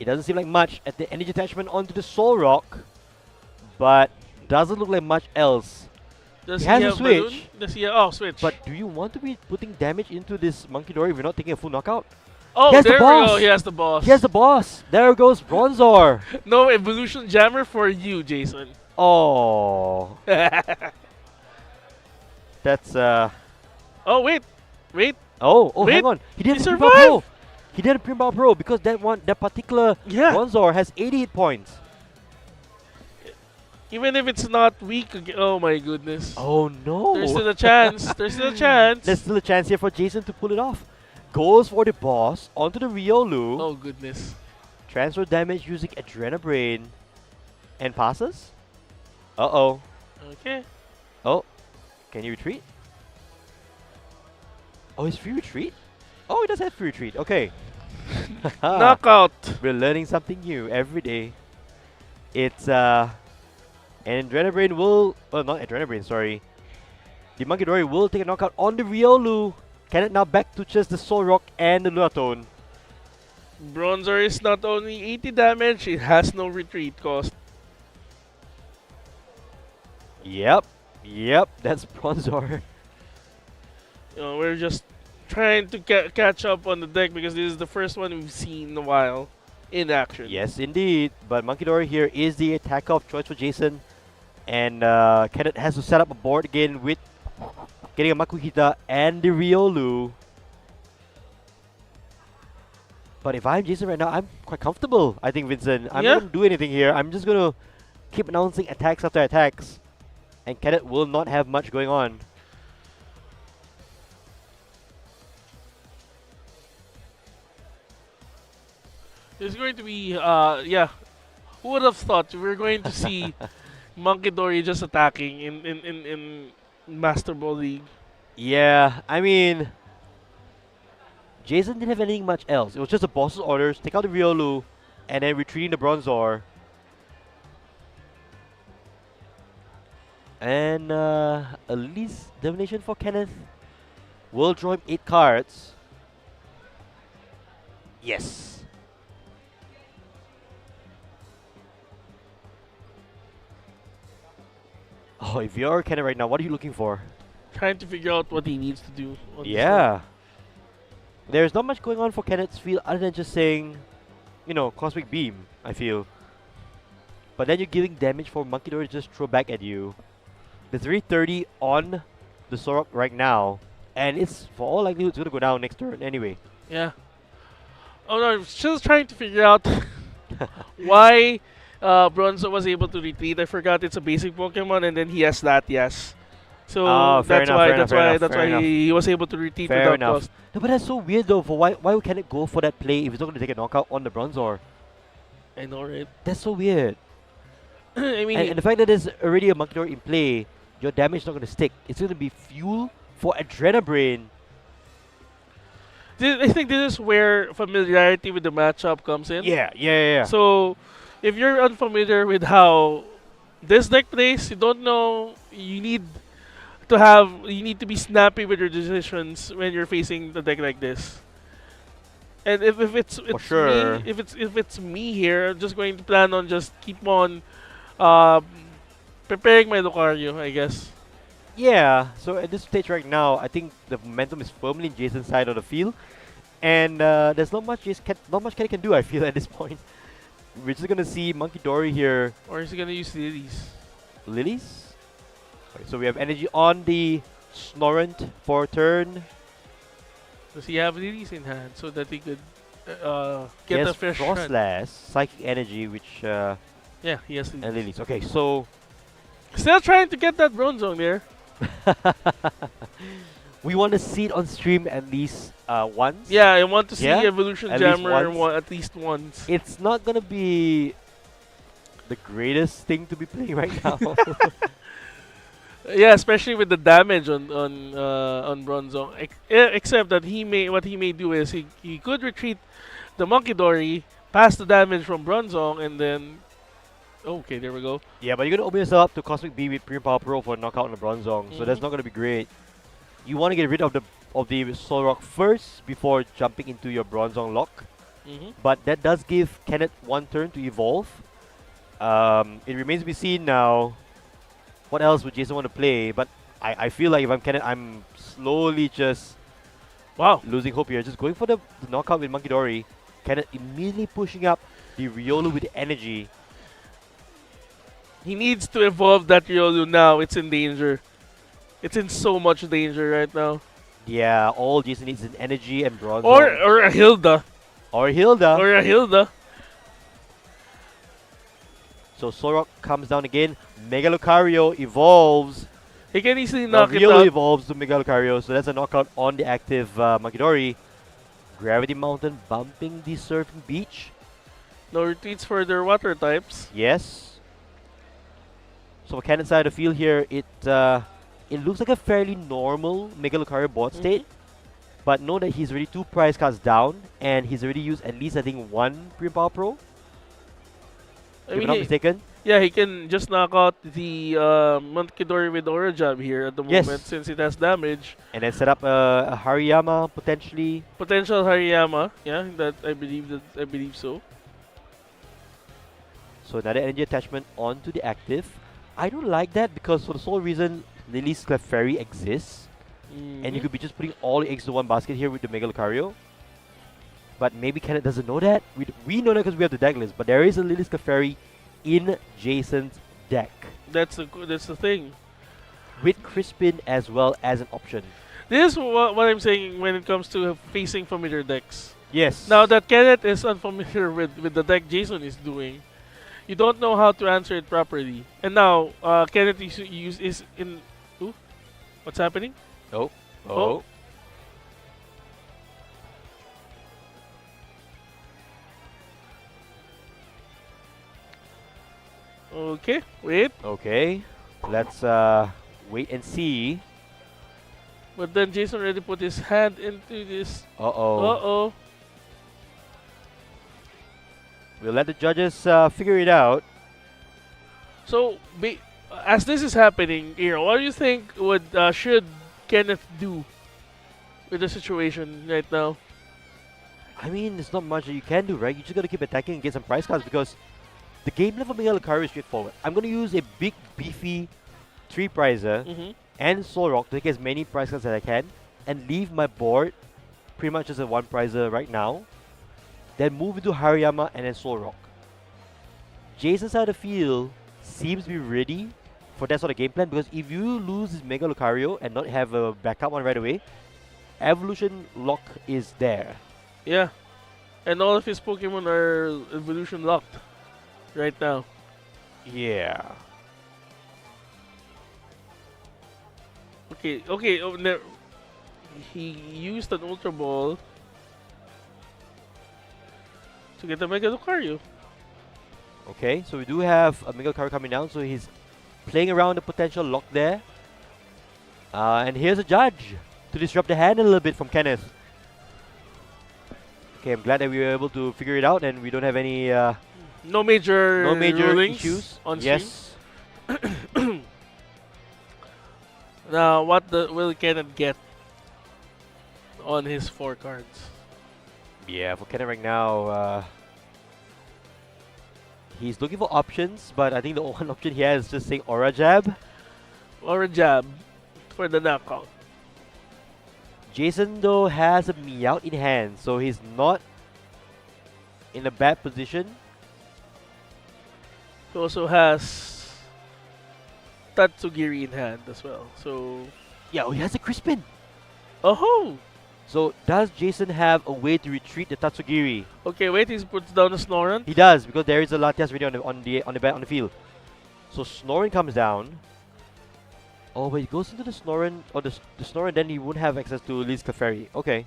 Speaker 1: It doesn't seem like much at the energy attachment onto the Soul Rock, but doesn't look like much else.
Speaker 2: Does
Speaker 1: He
Speaker 2: he
Speaker 1: has a
Speaker 2: have
Speaker 1: switch.
Speaker 2: Balloon? Does he have, switch.
Speaker 1: But do you want to be putting damage into this Monkey Dory if you're not taking a full knockout?
Speaker 2: oh,
Speaker 1: he has the
Speaker 2: there we go.
Speaker 1: boss.
Speaker 2: He has the boss.
Speaker 1: He has the boss. There goes Bronzor.
Speaker 2: No evolution jammer for you, Jason.
Speaker 1: Oh, that's
Speaker 2: Oh wait.
Speaker 1: Oh,
Speaker 2: Wait,
Speaker 1: hang on. He did
Speaker 2: he
Speaker 1: a Prima Pro.
Speaker 2: survived!
Speaker 1: He did a Prima Pro because that particular
Speaker 2: Yeah.
Speaker 1: Bronzor has 80 hit points.
Speaker 2: Even if it's not weak, oh my goodness.
Speaker 1: Oh no.
Speaker 2: There's still a chance. There's still a chance.
Speaker 1: There's still a chance here for Jason to pull it off. Goes for the boss onto the Riolu.
Speaker 2: Oh goodness.
Speaker 1: Transfer damage using Adrenabrain. And passes. Uh-oh.
Speaker 2: Okay.
Speaker 1: Oh. Can you retreat? Oh, it's free retreat? Oh, it does have free retreat. Okay.
Speaker 2: Knockout.
Speaker 1: We're learning something new every day. It's and Adrenabrain will not Adrenabrain, sorry. The Monkey Dory will take a knockout on the Riolu. Can it now back to just the Soul Rock and the Lunatone?
Speaker 2: Bronzor is not only 80 damage, it has no retreat cost.
Speaker 1: Yep. Yep, that's Bronzor.
Speaker 2: We're just trying to catch up on the deck because this is the first one we've seen in a while in action.
Speaker 1: Yes, indeed. But Monkey Dory here is the attacker of choice for Jason. And Kenneth has to set up a board again with getting a Makuhita and the Riolu. But if I'm Jason right now, I'm quite comfortable, I think, Vincent. I'm not going to do anything here. I'm just going to keep announcing attacks after attacks. And Kenneth will not have much going on.
Speaker 2: There's going to be, yeah. Who would have thought we're going to see Monkey Dory just attacking in Master Ball League?
Speaker 1: Yeah, I mean, Jason didn't have anything much else. It was just the boss's orders, take out the Riolu, and then retreating the Bronzor. And Elise Domination for Kenneth. Will draw him 8 cards. Yes. Oh, if you're Kenneth right now, what are you looking for?
Speaker 2: Trying to figure out what he needs to do. On this
Speaker 1: Yeah. There's not much going on for Kenneth's field other than just saying, you know, Cosmic Beam, I feel. But then you're giving damage for Monkey Dory to just throw back at you. There's 330 on the Sorok right now. And it's, for all likelihood, it's going to go down next turn anyway.
Speaker 2: Yeah. Oh no, I'm just trying to figure out why Bronzo was able to retreat. I forgot it's a basic Pokemon, and then he has that. Yes. So
Speaker 1: Fair enough,
Speaker 2: that's why he was able to retreat
Speaker 1: Fair
Speaker 2: without
Speaker 1: enough.
Speaker 2: cost.
Speaker 1: No, but that's so weird though. For why would Kenneth go for that play if he's not going to take a knockout on the Bronzor?
Speaker 2: I know, right?
Speaker 1: That's so weird.
Speaker 2: I mean,
Speaker 1: And the fact that there's already a Monkey Dory in play, your damage is not going to stick. It's going to be fuel for Adrenabrain.
Speaker 2: I think this is where familiarity with the matchup comes in.
Speaker 1: Yeah.
Speaker 2: So, if you're unfamiliar with how this deck plays, you don't know, you need to be snappy with your decisions when you're facing the deck like this. And if it's
Speaker 1: sure.
Speaker 2: me, if it's me here, I'm just going to plan on just keep on preparing my Lucario, I guess.
Speaker 1: Yeah, so at this stage right now, I think the momentum is firmly in Jason's side of the field. And there's not much Kenny can do, I feel, at this point. We're just going to see Monkey Dory here.
Speaker 2: Or is he going to use Lilies?
Speaker 1: Lilies? Okay, so we have energy on the Snorant for turn.
Speaker 2: Does he have Lilies in hand so that he could get
Speaker 1: Yes,
Speaker 2: the fresh run?
Speaker 1: Frostlass, Psychic Energy, which...
Speaker 2: Yeah, he has
Speaker 1: and
Speaker 2: Lilies.
Speaker 1: Lilies. Okay, so...
Speaker 2: Still trying to get that Bronzong there.
Speaker 1: we want to see it on stream at least once.
Speaker 2: Yeah, I want to see
Speaker 1: Yeah,
Speaker 2: Evolution
Speaker 1: at least
Speaker 2: Jammer
Speaker 1: once.
Speaker 2: at least once.
Speaker 1: It's not going to be the greatest thing to be playing right now.
Speaker 2: Yeah, especially with the damage on Bronzong. Except that what he may do is he could retreat the Monkey Dory past the damage from Bronzong and then okay, there we go.
Speaker 1: Yeah, but you're gonna open yourself up to Cosmic B with Premium Power Pro for a knockout on the Bronzong, so that's not gonna be great. You want to get rid of the Solrock first before jumping into your Bronzong lock, but that does give Kenneth one turn to evolve. It remains to be seen now what else would Jason want to play, but I feel like if I'm Kenneth, I'm slowly just losing hope here. Just going for the knockout with Monkey Dory. Kenneth immediately pushing up the Riolu with the energy.
Speaker 2: He needs to evolve that Riolu now. It's in danger. It's in so much danger right now.
Speaker 1: Yeah, all Jason needs is energy and Bronzong.
Speaker 2: Or a Hilda.
Speaker 1: Or Hilda.
Speaker 2: Or a Hilda.
Speaker 1: So Solrock comes down again. Mega Lucario evolves.
Speaker 2: He can easily knock it
Speaker 1: Riolu
Speaker 2: out.
Speaker 1: evolves to Mega Lucario, so that's a knockout on the active Makidori. Gravity Mountain bumping the Surfing Beach.
Speaker 2: No retreats for their water types.
Speaker 1: Yes. So for Cannon side of the field here, it looks like a fairly normal Mega Lucario board state. But know that he's already 2 prize cards down, and he's already used at least, I think, 1 Premium Power Pro. If I'm not mistaken.
Speaker 2: Yeah, he can just knock out the Monkidori with Aura Jab here at the moment since it has damage.
Speaker 1: And then set up a Hariyama potentially.
Speaker 2: Potential Hariyama, yeah, I believe so.
Speaker 1: So another energy attachment onto the active. I don't like that because for the sole reason Lily's Clefairy exists. And you could be just putting all your eggs into one basket here with the Mega Lucario. But maybe Kenneth doesn't know that. We know that because we have the deck list, but there is a Lily's Clefairy in Jason's deck.
Speaker 2: That's the thing.
Speaker 1: With Crispin as well as an option.
Speaker 2: This is what I'm saying when it comes to facing familiar decks.
Speaker 1: Yes.
Speaker 2: Now that Kenneth is unfamiliar with the deck Jason is doing, you don't know how to answer it properly. And now Kenneth is in. Ooh, what's happening?
Speaker 1: Oh.
Speaker 2: Okay, wait.
Speaker 1: Okay. Let's wait and see.
Speaker 2: But then Jason already put his hand into this.
Speaker 1: Uh-oh. We'll let the judges figure it out.
Speaker 2: So, as this is happening, what do you think should Kenneth do with the situation right now?
Speaker 1: I mean, there's not much that you can do, right? You just gotta keep attacking and get some prize cards because the game level Mega Lucario is straightforward. I'm gonna use a big, beefy 3-prizer and Solrock to take as many prize cards as I can and leave my board pretty much as a 1-prizer right now. Then move into Hariyama and then Solrock. Jason's side of the field seems to be ready for that sort of game plan because if you lose this Mega Lucario and not have a backup one right away, Evolution Lock is there.
Speaker 2: Yeah. And all of his Pokemon are Evolution locked right now.
Speaker 1: Yeah.
Speaker 2: Okay. He used an Ultra Ball to get the Mega Lucario.
Speaker 1: Okay, so we do have a Mega Lucario coming down, so he's playing around the potential lock there. And here's a judge to disrupt the hand a little bit from Kenneth. Okay, I'm glad that we were able to figure it out and we don't have any
Speaker 2: no major rulings
Speaker 1: issues
Speaker 2: on stream.
Speaker 1: Yes.
Speaker 2: Now, what will Kenneth get on his 4 cards?
Speaker 1: Yeah, for Kenneth right now, he's looking for options, but I think the one option he has is just saying Aura Jab.
Speaker 2: Or a jab for the knockout.
Speaker 1: Jason, though, has a Meowth in hand, so he's not in a bad position.
Speaker 2: He also has Tatsugiri in hand as well. So,
Speaker 1: Yeah, he has a Crispin.
Speaker 2: oh,
Speaker 1: So does Jason have a way to retreat the Tatsugiri?
Speaker 2: okay. Wait, he puts down a Snorunt.
Speaker 1: He does because there is a Latias already on the field. So Snorunt comes down. Oh, but he goes into the Snorunt or the Snorunt, then he won't have access to Lily's Clefairy. Okay.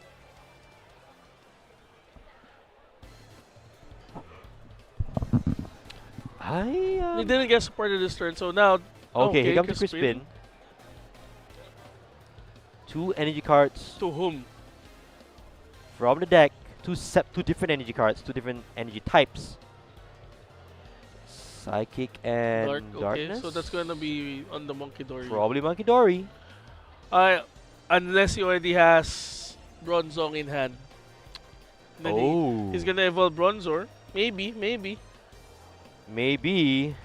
Speaker 2: He didn't get supported this turn, so now.
Speaker 1: Okay, here comes the Crispin. 2 energy cards
Speaker 2: To whom?
Speaker 1: from the deck. Two different energy cards, 2 different energy types. Psychic and
Speaker 2: Dark. Okay,
Speaker 1: Darkness.
Speaker 2: so that's gonna be on the Monkey Dory.
Speaker 1: Probably Monkey Dory.
Speaker 2: Unless he already has Bronzong in hand. Then
Speaker 1: Oh.
Speaker 2: he's gonna evolve Bronzor. Maybe.
Speaker 1: Maybe.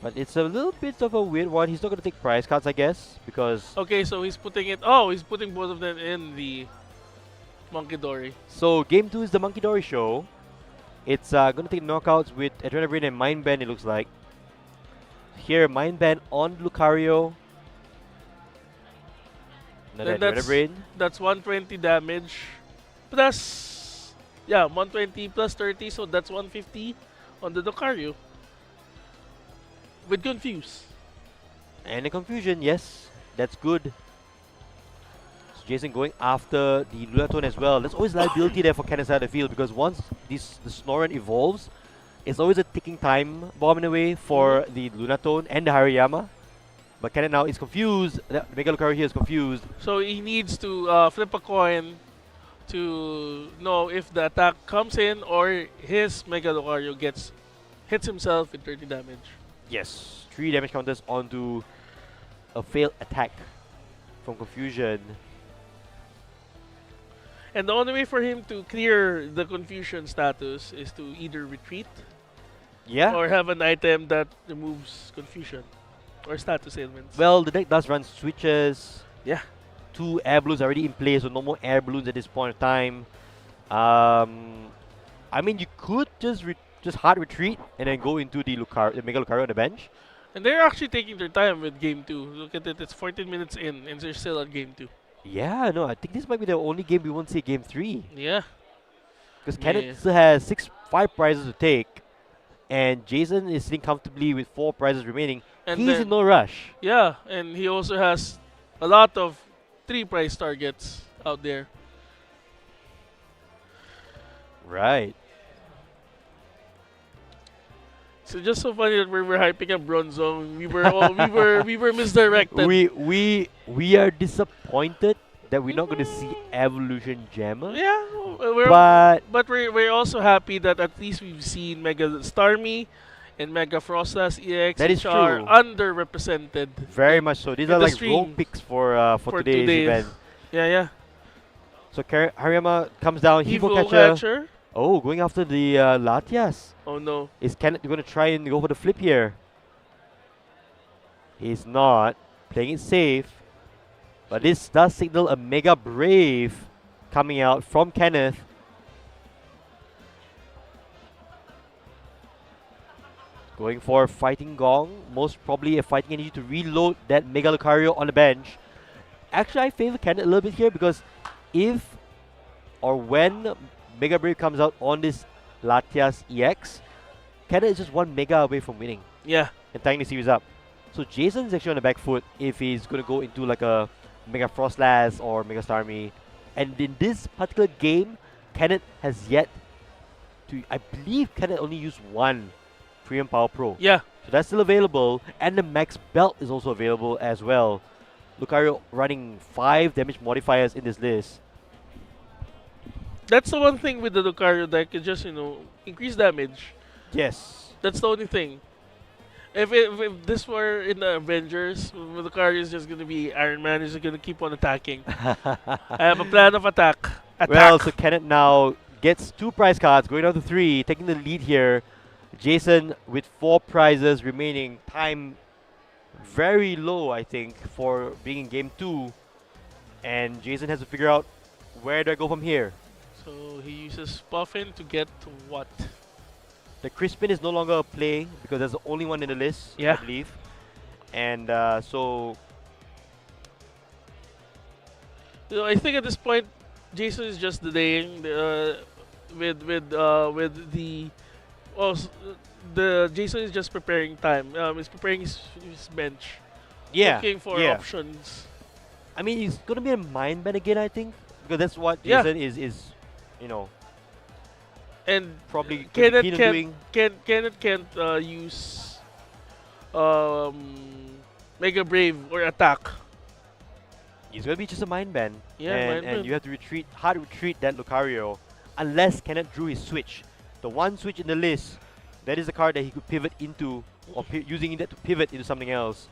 Speaker 1: But it's a little bit of a weird one. He's not going to take prize cards, I guess, because...
Speaker 2: Okay, so he's putting it. Oh, he's putting both of them in the Monkey Dory.
Speaker 1: So, Game 2 is the Monkey Dory show. It's going to take knockouts with Adrenaline and Mind Bend, it looks like. Here, Mind Bend on Lucario. Another
Speaker 2: Then
Speaker 1: Adrenaline.
Speaker 2: that's 120 damage. Plus, yeah, 120 plus 30, so that's 150 on the Lucario. With Confuse.
Speaker 1: And a Confusion, yes. That's good. So Jason going after the Lunatone as well. There's always liability there for Kenneth side of the field because once the Snorunt evolves, it's always a ticking time bomb in a way for the Lunatone and the Hariyama. But Kenneth now is confused. The Mega Lucario here is confused.
Speaker 2: So he needs to flip a coin to know if the attack comes in or his Mega Lucario hits himself with 30 damage.
Speaker 1: Yes, 3 damage counters onto a failed attack from Confusion.
Speaker 2: And the only way for him to clear the Confusion status is to either retreat
Speaker 1: Yeah.
Speaker 2: or have an item that removes Confusion or status ailments.
Speaker 1: Well, the deck does run switches.
Speaker 2: Yeah.
Speaker 1: 2 air balloons already in place, so no more air balloons at this point of time. I mean, you could just hard retreat and then go into the Mega Lucario on the bench.
Speaker 2: And they're actually taking their time with Game 2. Look at it, it's 14 minutes in and they're still at Game 2.
Speaker 1: Yeah, no, I think this might be the only game we won't see Game 3.
Speaker 2: Yeah.
Speaker 1: Because Kenneth still has 5 prizes to take, and Jason is sitting comfortably with 4 prizes remaining.
Speaker 2: And
Speaker 1: He's
Speaker 2: then-
Speaker 1: in no rush.
Speaker 2: Yeah, and he also has a lot of 3 prize targets out there.
Speaker 1: Right.
Speaker 2: So just so funny that we were hyping up Bronzong. We were misdirected.
Speaker 1: We are disappointed that we're not going to see Evolution Gemma.
Speaker 2: Yeah,
Speaker 1: But
Speaker 2: we're also happy that at least we've seen Mega Starmie and Mega Frostlass EX,
Speaker 1: That is
Speaker 2: which are
Speaker 1: true.
Speaker 2: underrepresented.
Speaker 1: very much so. These
Speaker 2: in
Speaker 1: are
Speaker 2: the
Speaker 1: like role
Speaker 2: stream
Speaker 1: picks for today's event.
Speaker 2: Yeah.
Speaker 1: So Hariyama comes down, Evo
Speaker 2: Evo
Speaker 1: Catcher. Oh, going after the Latias.
Speaker 2: Oh no.
Speaker 1: Is Kenneth going to try and go for the flip here? He's not. Playing it safe. But this does signal a Mega Brave coming out from Kenneth. Going for Fighting Gong. Most probably a Fighting Energy to reload that Mega Lucario on the bench. Actually, I favor Kenneth a little bit here because if or when Mega Brave comes out on this Latias EX, Kenneth is just 1 Mega away from winning
Speaker 2: Yeah.
Speaker 1: and tying the series up. So Jason's actually on the back foot if he's going to go into like a Mega Frostlass or Mega Starmie. And in this particular game, Kenneth has yet to, I believe Kenneth only used 1 Premium Power Pro.
Speaker 2: Yeah.
Speaker 1: So that's still available, and the Max Belt is also available as well. Lucario running 5 damage modifiers in this list.
Speaker 2: That's the one thing with the Lucario deck, is just, increase damage.
Speaker 1: Yes.
Speaker 2: That's the only thing. If this were in the Avengers, Lucario is just going to be Iron Man, is going to keep on attacking. I have a plan of attack.
Speaker 1: Well, so Kenneth now gets 2 prize cards, going down to 3, taking the lead here. Jason with 4 prizes remaining. Time very low, I think, for being in game 2. And Jason has to figure out where do I go from here.
Speaker 2: So he uses Puffin to get to what?
Speaker 1: The Crispin is no longer a play because there's the only one in the list, I
Speaker 2: Yeah.
Speaker 1: believe. And so
Speaker 2: I think at this point, Jason is just delaying with the. The Jason is just preparing time. He's preparing his bench.
Speaker 1: yeah,
Speaker 2: Looking for
Speaker 1: yeah.
Speaker 2: options.
Speaker 1: I mean, he's gonna be a mind bend again, I think, because that's what
Speaker 2: Yeah.
Speaker 1: Jason is
Speaker 2: And
Speaker 1: probably
Speaker 2: Kenneth
Speaker 1: keen on
Speaker 2: can't,
Speaker 1: doing.
Speaker 2: Kenneth can't use Mega Brave or attack.
Speaker 1: It's gonna be just a mind bend.
Speaker 2: Yeah,
Speaker 1: and,
Speaker 2: mind
Speaker 1: and
Speaker 2: bend.
Speaker 1: you have to hard retreat that Lucario, unless Kenneth drew his switch. The one switch in the list, that is the card that he could pivot into, or using that to pivot into something else.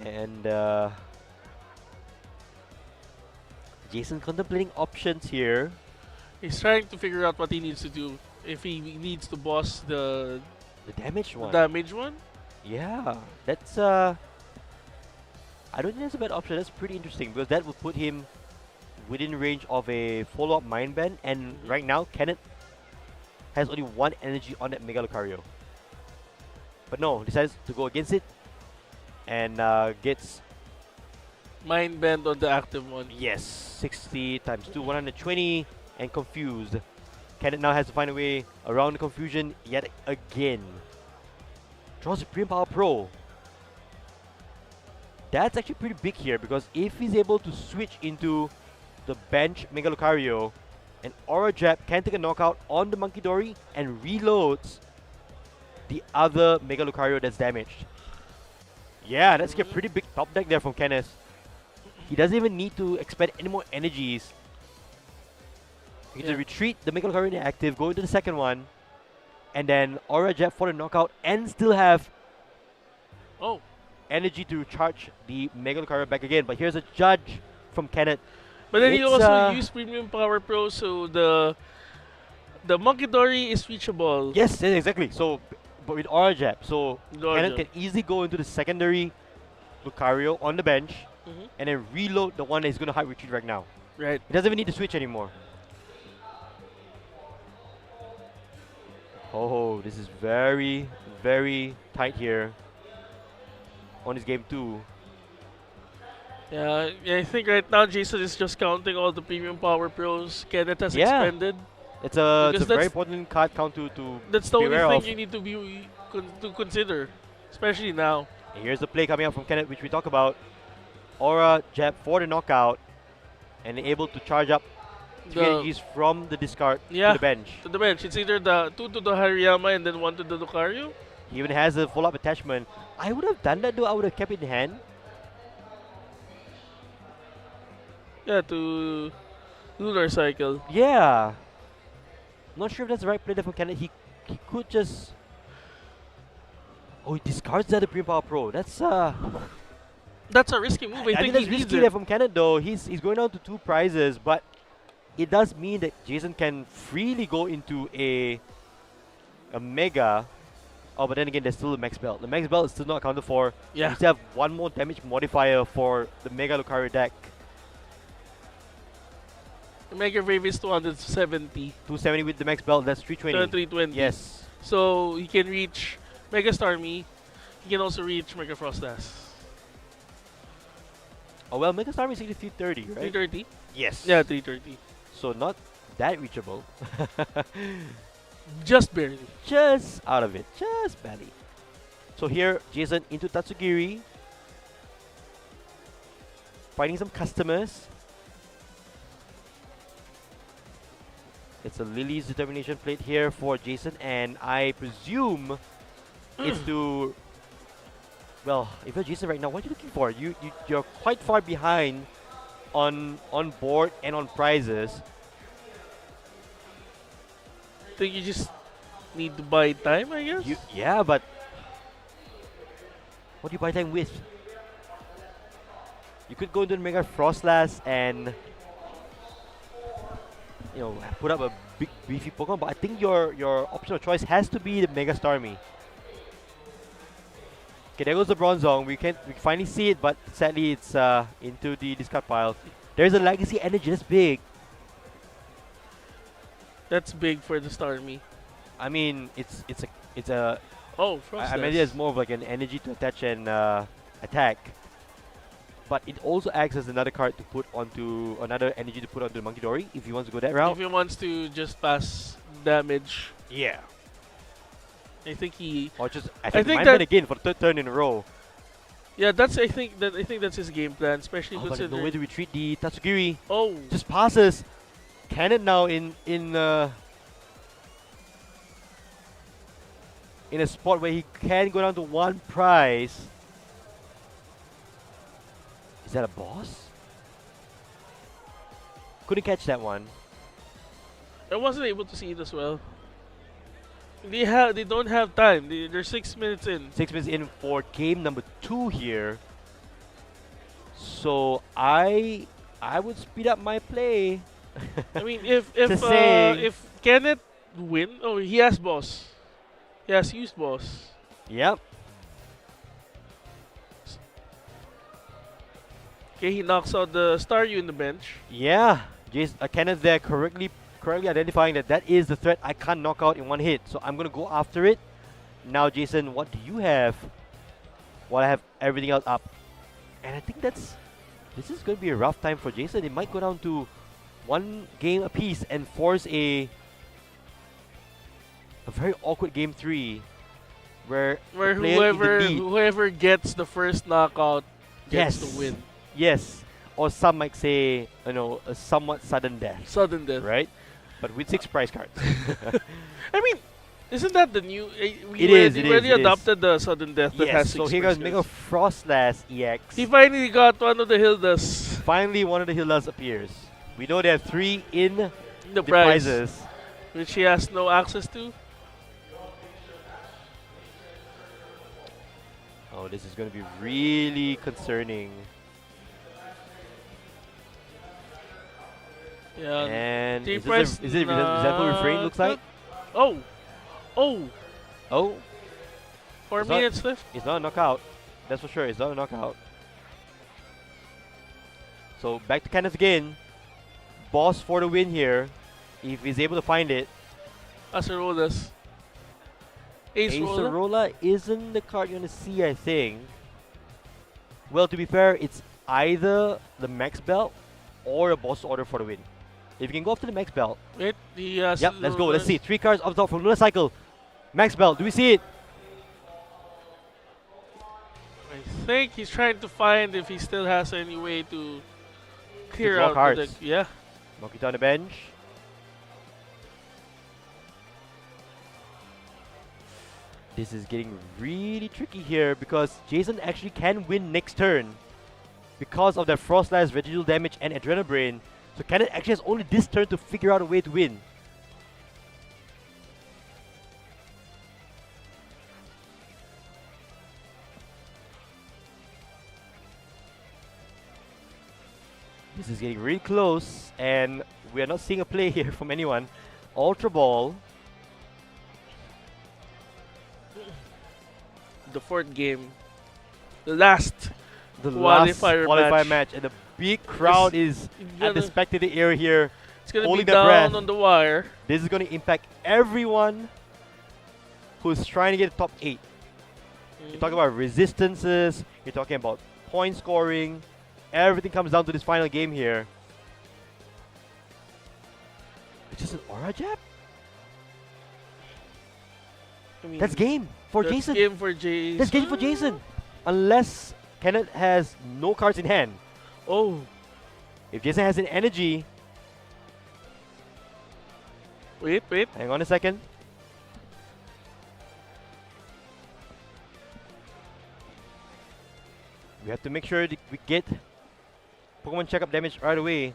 Speaker 1: And Jason contemplating options here.
Speaker 2: He's trying to figure out what he needs to do. If he needs to boss the
Speaker 1: The damaged one.
Speaker 2: damage one.
Speaker 1: Yeah, that's I don't think that's a bad option. That's pretty interesting because that would put him within range of a follow-up Mind Bend, and right now Kenneth has only one energy on that Mega Lucario. But no, decides to go against it and gets
Speaker 2: Mind Bend on the active one.
Speaker 1: yes 60 times 2, 120, and confused. Kenneth now has to find a way around the confusion yet again. Draws Supreme Power Pro. That's actually pretty big here because if he's able to switch into the bench Mega Lucario, and Aura Jab can take a knockout on the Monkey Dory and reloads the other Mega Lucario that's damaged. Yeah, that's a pretty big top deck there from Kenneth. He doesn't even need to expend any more energies. He can just retreat the Mega Lucario inactive, go into the second one, and then Aura Jab for the knockout and still have
Speaker 2: Oh,
Speaker 1: energy to charge the Mega Lucario back again. But here's a judge from Kenneth.
Speaker 2: but then he
Speaker 1: It's,
Speaker 2: also used Premium Power Pro, so the Monkey Dory is reachable.
Speaker 1: Yes, exactly. So, but with Aura Jab, so
Speaker 2: With Aura
Speaker 1: Kenneth
Speaker 2: Jab.
Speaker 1: can easily go into the secondary Lucario on the bench
Speaker 2: Mhm.
Speaker 1: and then reload the one that he's going to hard retreat right now.
Speaker 2: Right.
Speaker 1: He doesn't even need to switch anymore. Oh, this is very, very tight here on his game 2.
Speaker 2: Yeah, I think right now Jason is just counting all the Premium Power Pros Kenneth has
Speaker 1: Yeah.
Speaker 2: expended.
Speaker 1: It's a
Speaker 2: Because
Speaker 1: very
Speaker 2: that's-
Speaker 1: important card count to
Speaker 2: That's the
Speaker 1: be
Speaker 2: only
Speaker 1: aware
Speaker 2: thing
Speaker 1: of.
Speaker 2: you need to to consider, especially now.
Speaker 1: And here's the play coming up from Kenneth, which we talk about. Aura Jab for the knockout, and able to charge up 3
Speaker 2: The-
Speaker 1: energies from the discard
Speaker 2: Yeah.
Speaker 1: to the bench.
Speaker 2: To the bench, it's either the 2 to the Hariyama and then 1 to the Lucario.
Speaker 1: He even has a follow-up attachment. I would have done that though. I would have kept it in hand.
Speaker 2: Yeah, to Lunar Cycle.
Speaker 1: Yeah. Not sure if that's the right play there from Kenneth. He could just. Oh, he discards the other Premium Power Pro. That's
Speaker 2: That's a risky move. I
Speaker 1: I
Speaker 2: think
Speaker 1: think that's
Speaker 2: he needs
Speaker 1: risky
Speaker 2: it.
Speaker 1: there from Kenneth though. He's going down to 2 prizes, but it does mean that Jason can freely go into a Mega. Oh, but then again, there's still the Max Belt. The Max Belt is still not accounted for.
Speaker 2: Yeah.
Speaker 1: You still have one more damage modifier for the Mega Lucario deck.
Speaker 2: Mega Brave is 270.
Speaker 1: 270 with the Max Belt. That's 320.
Speaker 2: 320.
Speaker 1: Yes.
Speaker 2: So he can reach Mega Starmie. He can also reach Mega Frostas.
Speaker 1: Oh well, Mega Starmie is actually 330, right?
Speaker 2: 330?
Speaker 1: Yes.
Speaker 2: Yeah, 330.
Speaker 1: So not that reachable.
Speaker 2: Just barely.
Speaker 1: Just out of it. Just barely. So here, Jason into Tatsugiri. Finding some customers. It's a Lily's Determination plate here for Jason, and I presume it's to. Well, if you're Jason right now, what are you looking for? You're quite far behind on board and on prizes.
Speaker 2: I think you just need to buy time, I guess.
Speaker 1: Yeah, but what do you buy time with? You could go into the Mega Frostlass and put up a big beefy Pokemon, but I think your option of choice has to be the Mega Starmie. Okay, there goes the Bronzong. We finally see it, but sadly it's into the discard pile. There's a Legacy Energy that's big.
Speaker 2: That's big for the Starmie.
Speaker 1: I mean, it's a
Speaker 2: Oh,
Speaker 1: I
Speaker 2: Frostas.
Speaker 1: imagine it's more of like an energy to attach and attack. But it also acts as another card to put onto another energy to put onto the Monkey Dory if he wants to go that route.
Speaker 2: If he wants to just pass damage,
Speaker 1: Yeah.
Speaker 2: I think he.
Speaker 1: Or just I
Speaker 2: think
Speaker 1: think
Speaker 2: that-
Speaker 1: again for the 3rd turn in a row.
Speaker 2: Yeah, I think that's his game plan, especially
Speaker 1: Oh, but no way
Speaker 2: considering.
Speaker 1: to retreat the Tatsugiri.
Speaker 2: Oh,
Speaker 1: Just passes. Cannon now in in a spot where he can go down to one prize. Is that a boss? Couldn't catch that one.
Speaker 2: I wasn't able to see it as well. They don't have time. They're 6 minutes in.
Speaker 1: 6 minutes in for game number 2 here. So I would speed up my play.
Speaker 2: I mean,
Speaker 1: Just saying.
Speaker 2: if Kenneth win, oh, he has boss. He has used boss.
Speaker 1: Yep.
Speaker 2: Okay, he knocks out the Staryu in the bench.
Speaker 1: Yeah. Kenneth there correctly identifying that is the threat I can't knock out in one hit. So I'm gonna go after it. Now, Jason, what do you have? While I have everything else up. And I think this is going to be a rough time for Jason. It might go down to one game apiece and force a very awkward game 3 where the player in the lead-
Speaker 2: whoever gets the first knockout gets
Speaker 1: Yes.
Speaker 2: the win.
Speaker 1: Yes, or some might say, a somewhat sudden death,
Speaker 2: Sudden death.
Speaker 1: right? But with 6 prize cards.
Speaker 2: I mean, isn't that the new? We
Speaker 1: It
Speaker 2: already,
Speaker 1: is,
Speaker 2: we already
Speaker 1: it is.
Speaker 2: adopted the sudden death that has
Speaker 1: Yes,
Speaker 2: 6
Speaker 1: so here goes Mega
Speaker 2: prisoners.
Speaker 1: Frostlass EX.
Speaker 2: He finally got one of the Hildas.
Speaker 1: Finally, one of the Hildas appears. We know there are 3 in
Speaker 2: The
Speaker 1: the
Speaker 2: prize,
Speaker 1: prizes.
Speaker 2: which he has no access to.
Speaker 1: Oh, this is going to be really concerning.
Speaker 2: Yeah.
Speaker 1: And
Speaker 2: Three
Speaker 1: is
Speaker 2: prize
Speaker 1: it resentful refrain, looks like?
Speaker 2: Oh, oh,
Speaker 1: Oh,
Speaker 2: 4
Speaker 1: It's not-
Speaker 2: minutes left.
Speaker 1: it's not a knockout. That's for sure. It's not a knockout. So back to Kenneth again. Boss for the win here. If he's able to find it.
Speaker 2: Acerolas. Ace roller.
Speaker 1: Acerola isn't the card you're going to see, I think. Well, to be fair, it's either the max belt or a boss order for the win. If you can go after the max belt.
Speaker 2: Wait, the
Speaker 1: Yep, let's go. Let's see. 3 cards up top from Lunar Cycle. Max belt. Do we see it?
Speaker 2: I think he's trying to find if he still has any way to clear
Speaker 1: draw
Speaker 2: out
Speaker 1: cards.
Speaker 2: the deck. Yeah.
Speaker 1: Monkey on the bench. This is getting really tricky here because Jason actually can win next turn because of that Frostlass, residual damage, and Adrenal Brain. So Kenneth actually has only this turn to figure out a way to win. This is getting really close, and we are not seeing a play here from anyone. Ultra Ball.
Speaker 2: The 4th game. The last.
Speaker 1: The last
Speaker 2: Qualifier
Speaker 1: qualifier
Speaker 2: match.
Speaker 1: match, and the big crowd is at the
Speaker 2: gonna-
Speaker 1: spectator area here.
Speaker 2: It's gonna
Speaker 1: holding
Speaker 2: be
Speaker 1: their
Speaker 2: down
Speaker 1: breath.
Speaker 2: on the wire.
Speaker 1: This is going to impact everyone who's trying to get top 8. You're talking about resistances, you're talking about point scoring. Everything comes down to this final game here. It's just an aura jab?
Speaker 2: I mean,
Speaker 1: That's game for
Speaker 2: that's
Speaker 1: Jason.
Speaker 2: Game for Jason.
Speaker 1: That's game for Jason. Unless Kenneth has no cards in hand.
Speaker 2: Oh,
Speaker 1: If Jason has an energy,
Speaker 2: wait.
Speaker 1: hang on a second. We have to make sure that we get Pokemon checkup damage right away.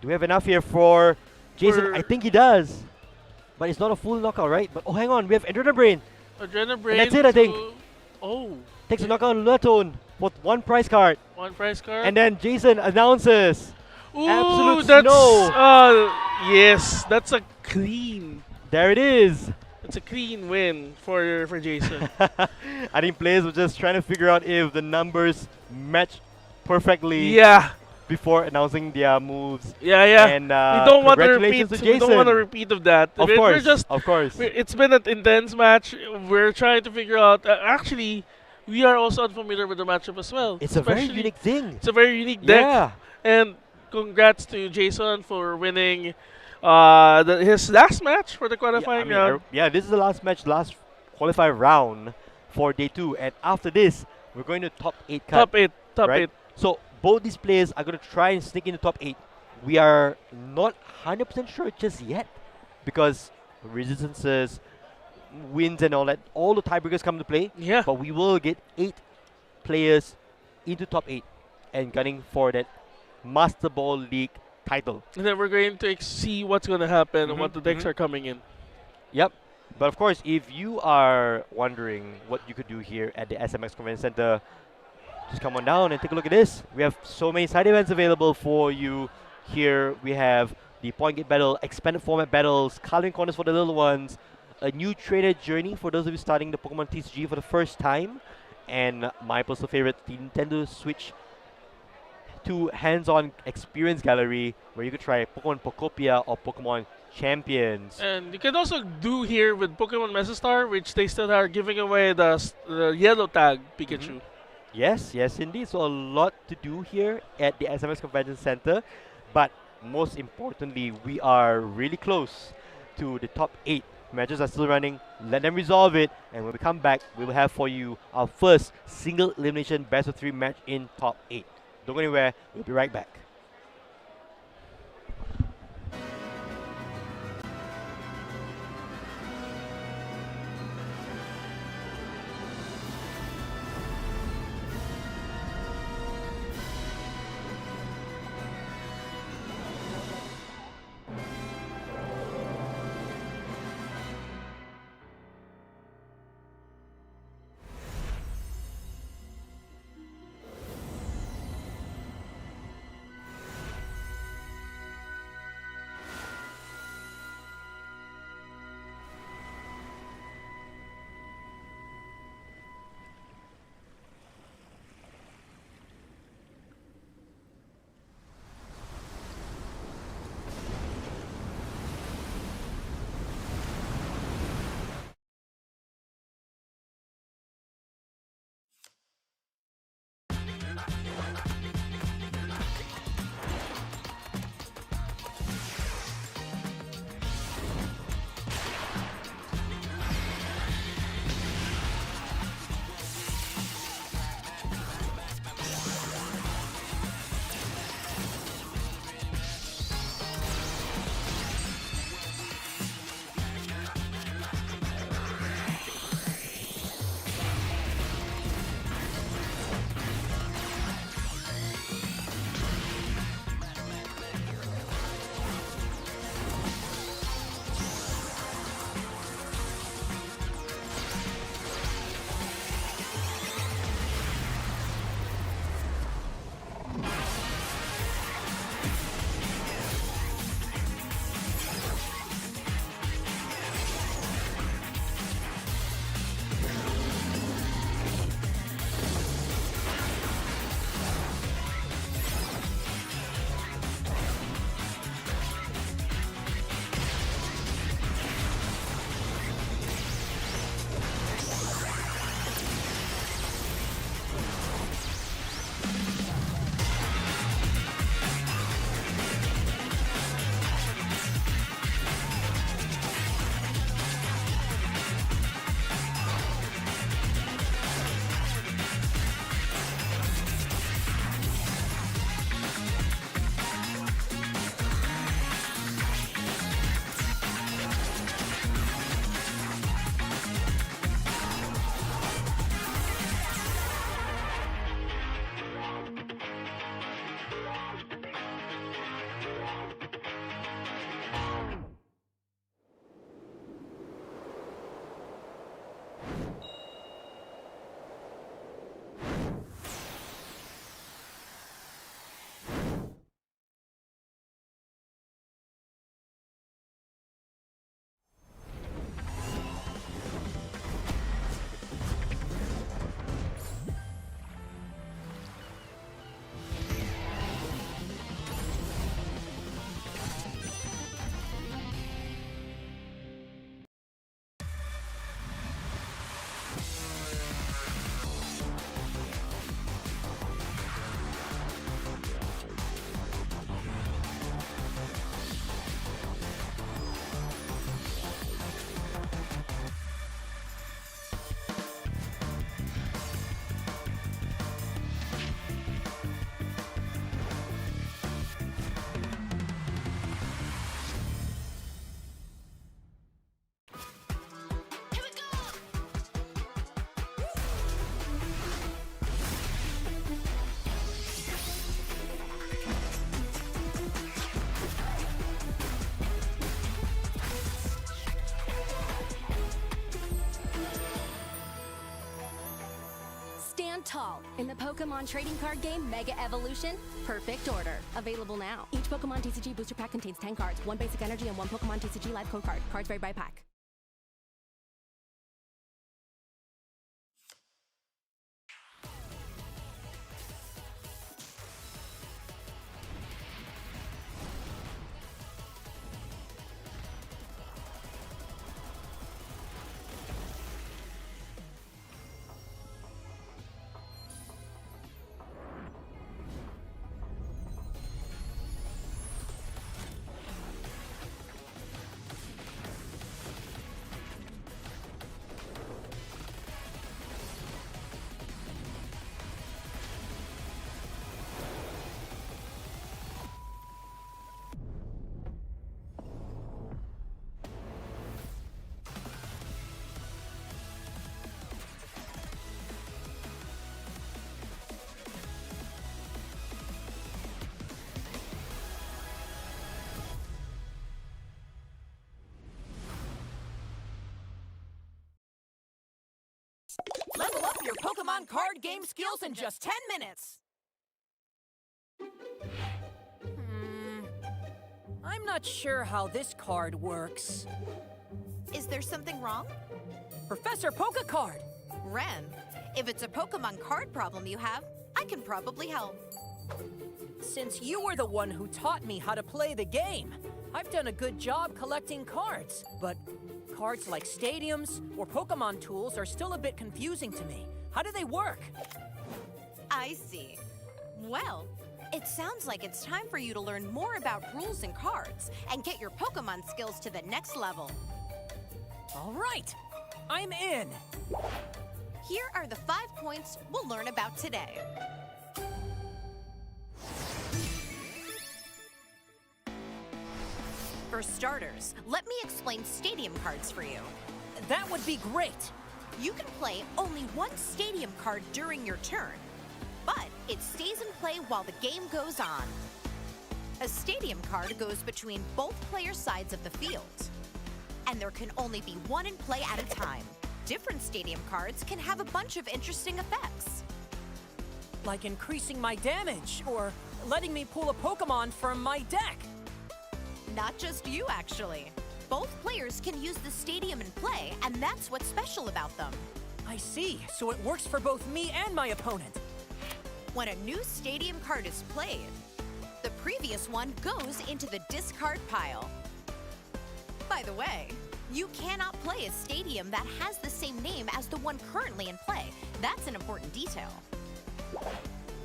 Speaker 1: Do we have enough here for Jason? I think he does. But it's not a full knockout, right? But oh, hang on. We have Adrenal Brain.
Speaker 2: Adrenal Brain.
Speaker 1: that's it, I think.
Speaker 2: Oh,
Speaker 1: Takes a knockout on Lunatone for 1 prize card.
Speaker 2: 1 prize card.
Speaker 1: And then Jason announces.
Speaker 2: Ooh,
Speaker 1: absolute
Speaker 2: that's,
Speaker 1: snow.
Speaker 2: Yes, that's a clean.
Speaker 1: There it is.
Speaker 2: It's a clean win for Jason.
Speaker 1: I think players were just trying to figure out if the numbers match perfectly
Speaker 2: Yeah.
Speaker 1: before announcing their moves.
Speaker 2: Yeah.
Speaker 1: And
Speaker 2: We don't want to
Speaker 1: congratulations
Speaker 2: repeat.
Speaker 1: to
Speaker 2: We don't want a
Speaker 1: Jason.
Speaker 2: repeat of that.
Speaker 1: Of
Speaker 2: We're
Speaker 1: course,
Speaker 2: just.
Speaker 1: of course.
Speaker 2: It's been an intense match. We're trying to figure out. Actually, we are also unfamiliar with the matchup as well.
Speaker 1: It's a very
Speaker 2: Especially-
Speaker 1: unique thing.
Speaker 2: It's a very unique deck.
Speaker 1: Yeah.
Speaker 2: And congrats to Jason for winning his last match for the qualifying round.
Speaker 1: Yeah, this is the last match, last qualifier round for day 2. And after this, we're going to top 8 cut.
Speaker 2: Top
Speaker 1: right?
Speaker 2: 8.
Speaker 1: So both these players are going to try and sneak in the top 8. We are not 100% sure just yet because resistances, wins, and all that. All the tiebreakers come into play.
Speaker 2: Yeah.
Speaker 1: But we will get 8 players into top 8 and gunning for that Master Ball League title.
Speaker 2: And then we're going to see what's going to happen and what the decks are coming in.
Speaker 1: Yep. But of course, if you are wondering what you could do here at the SMX Convention Center, just come on down and take a look at this. We have so many side events available for you. Here we have the point gate battle, expanded format battles, coloring corners for the little ones, a new trainer journey for those of you starting the Pokemon TCG for the first time, and my personal favorite, the Nintendo Switch 2 hands-on experience gallery where you could try Pokemon Pokopia or Pokemon Champions.
Speaker 2: And you can also do here with Pokemon Mesa Star, which they still are giving away the yellow tag Pikachu.
Speaker 1: Yes, yes, indeed. So a lot to do here at the SMX Convention Center, but most importantly, we are really close to the top 8. Matches are still running. Let them resolve it, and when we come back, we will have for you our first single elimination best of 3 match in top 8. Don't go anywhere. We'll be right back.
Speaker 4: In the Pokemon trading card game Mega Evolution, Perfect Order. Available now. Each Pokemon TCG booster pack contains 10 cards, 1 basic energy, and 1 Pokemon TCG live code card. Cards vary by pack.
Speaker 5: Level up your Pokemon card game skills in just 10 minutes! I'm not sure how this card works.
Speaker 6: Is there something wrong?
Speaker 5: Professor Pokecard!
Speaker 6: Ren, if it's a Pokemon card problem you have, I can probably help.
Speaker 5: Since you were the one who taught me how to play the game, I've done a good job collecting cards, but cards like stadiums or Pokemon tools are still a bit confusing to me. How do they work?
Speaker 6: I see. Well, it sounds like it's time for you to learn more about rules and cards and get your Pokemon skills to the next level.
Speaker 5: All right, I'm in.
Speaker 6: Here are the 5 points we'll learn about today. For starters, let me explain stadium cards for you.
Speaker 5: That would be great.
Speaker 6: You can play only one stadium card during your turn, but it stays in play while the game goes on. A stadium card goes between both player sides of the field, and there can only be one in play at a time. Different stadium cards can have a bunch of interesting effects.
Speaker 5: Like increasing my damage or letting me pull a Pokemon from my deck.
Speaker 6: Not just you, actually. Both players can use the stadium in play, and that's what's special about them.
Speaker 5: I see, so it works for both me and my opponent.
Speaker 6: When a new stadium card is played, the previous one goes into the discard pile. By the way, you cannot play a stadium that has the same name as the one currently in play. That's an important detail.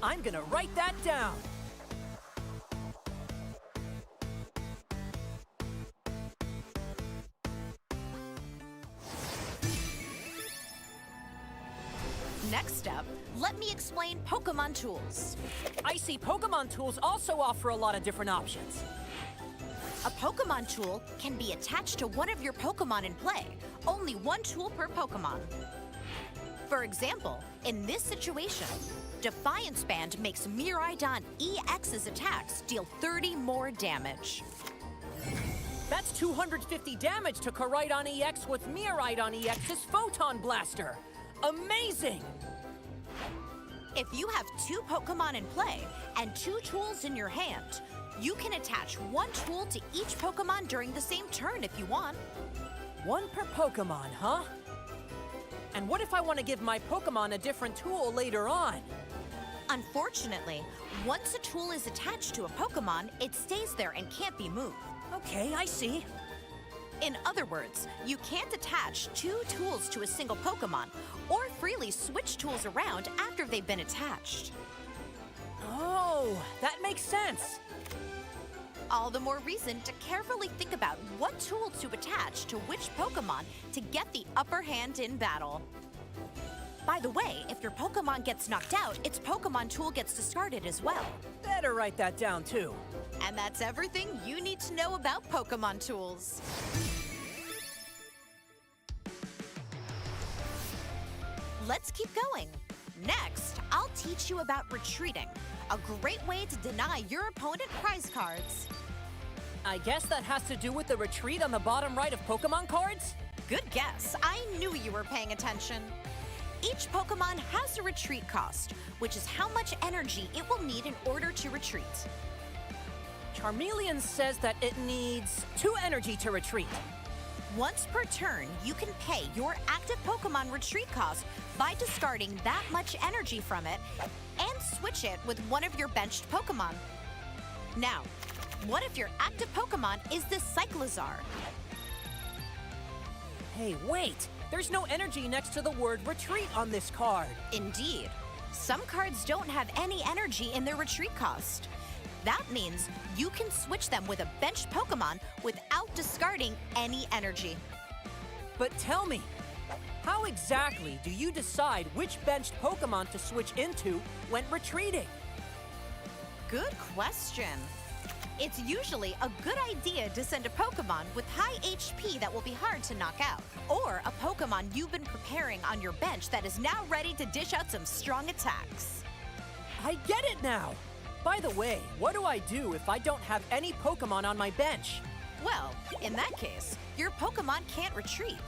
Speaker 5: I'm gonna write that down.
Speaker 6: Next up, let me explain Pokemon tools.
Speaker 5: I see Pokemon tools also offer a lot of different options.
Speaker 6: A Pokemon tool can be attached to one of your Pokemon in play. Only one tool per Pokemon. For example, in this situation, Defiance Band makes Miraidon EX's attacks deal 30 more damage.
Speaker 5: That's 250 damage to Koraidon EX with Miraidon EX's Photon Blaster. Amazing!
Speaker 6: If you have 2 Pokemon in play and 2 tools in your hand, you can attach one tool to each Pokemon during the same turn if you want.
Speaker 5: One per Pokemon, huh? And what if I want to give my Pokemon a different tool later on?
Speaker 6: Unfortunately, once a tool is attached to a Pokemon, it stays there and can't be moved.
Speaker 5: Okay, I see.
Speaker 6: In other words, you can't attach 2 tools to a single Pokemon or freely switch tools around after they've been attached.
Speaker 5: Oh, that makes sense.
Speaker 6: All the more reason to carefully think about what tool to attach to which Pokemon to get the upper hand in battle. By the way, if your Pokemon gets knocked out, its Pokemon tool gets discarded as well.
Speaker 5: Better write that down too.
Speaker 6: And that's everything you need to know about Pokemon tools. Let's keep going. Next, I'll teach you about retreating, a great way to deny your opponent prize cards.
Speaker 5: I guess that has to do with the retreat on the bottom right of Pokemon cards?
Speaker 6: Good guess. I knew you were paying attention. Each Pokemon has a retreat cost, which is how much energy it will need in order to retreat.
Speaker 5: Charmeleon says that it needs 2 energy to retreat.
Speaker 6: Once per turn, you can pay your active Pokemon retreat cost by discarding that much energy from it and switch it with one of your benched Pokemon. Now, what if your active Pokemon is this Cyclizar?
Speaker 5: Hey, wait! There's no energy next to the word retreat on this card.
Speaker 6: Indeed. Some cards don't have any energy in their retreat cost. That means you can switch them with a benched Pokemon without discarding any energy.
Speaker 5: But tell me, how exactly do you decide which benched Pokemon to switch into when retreating?
Speaker 6: Good question. It's usually a good idea to send a Pokemon with high HP that will be hard to knock out, or a Pokemon you've been preparing on your bench that is now ready to dish out some strong attacks.
Speaker 5: I get it now! By the way, what do I do if I don't have any Pokemon on my bench?
Speaker 6: Well, in that case, your Pokemon can't retreat.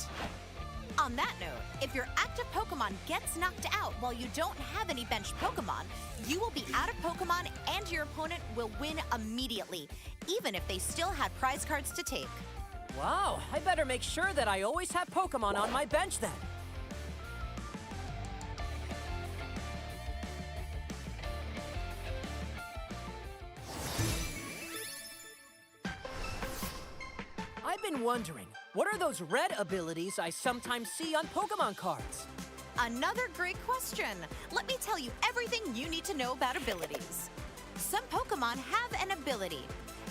Speaker 6: On that note, if your active Pokemon gets knocked out while you don't have any benched Pokemon, you will be out of Pokemon and your opponent will win immediately, even if they still had prize cards to take.
Speaker 5: Wow, I better make sure that I always have Pokemon on my bench then. I've been wondering, what are those red abilities I sometimes see on Pokemon cards?
Speaker 6: Another great question. Let me tell you everything you need to know about abilities. Some Pokemon have an ability,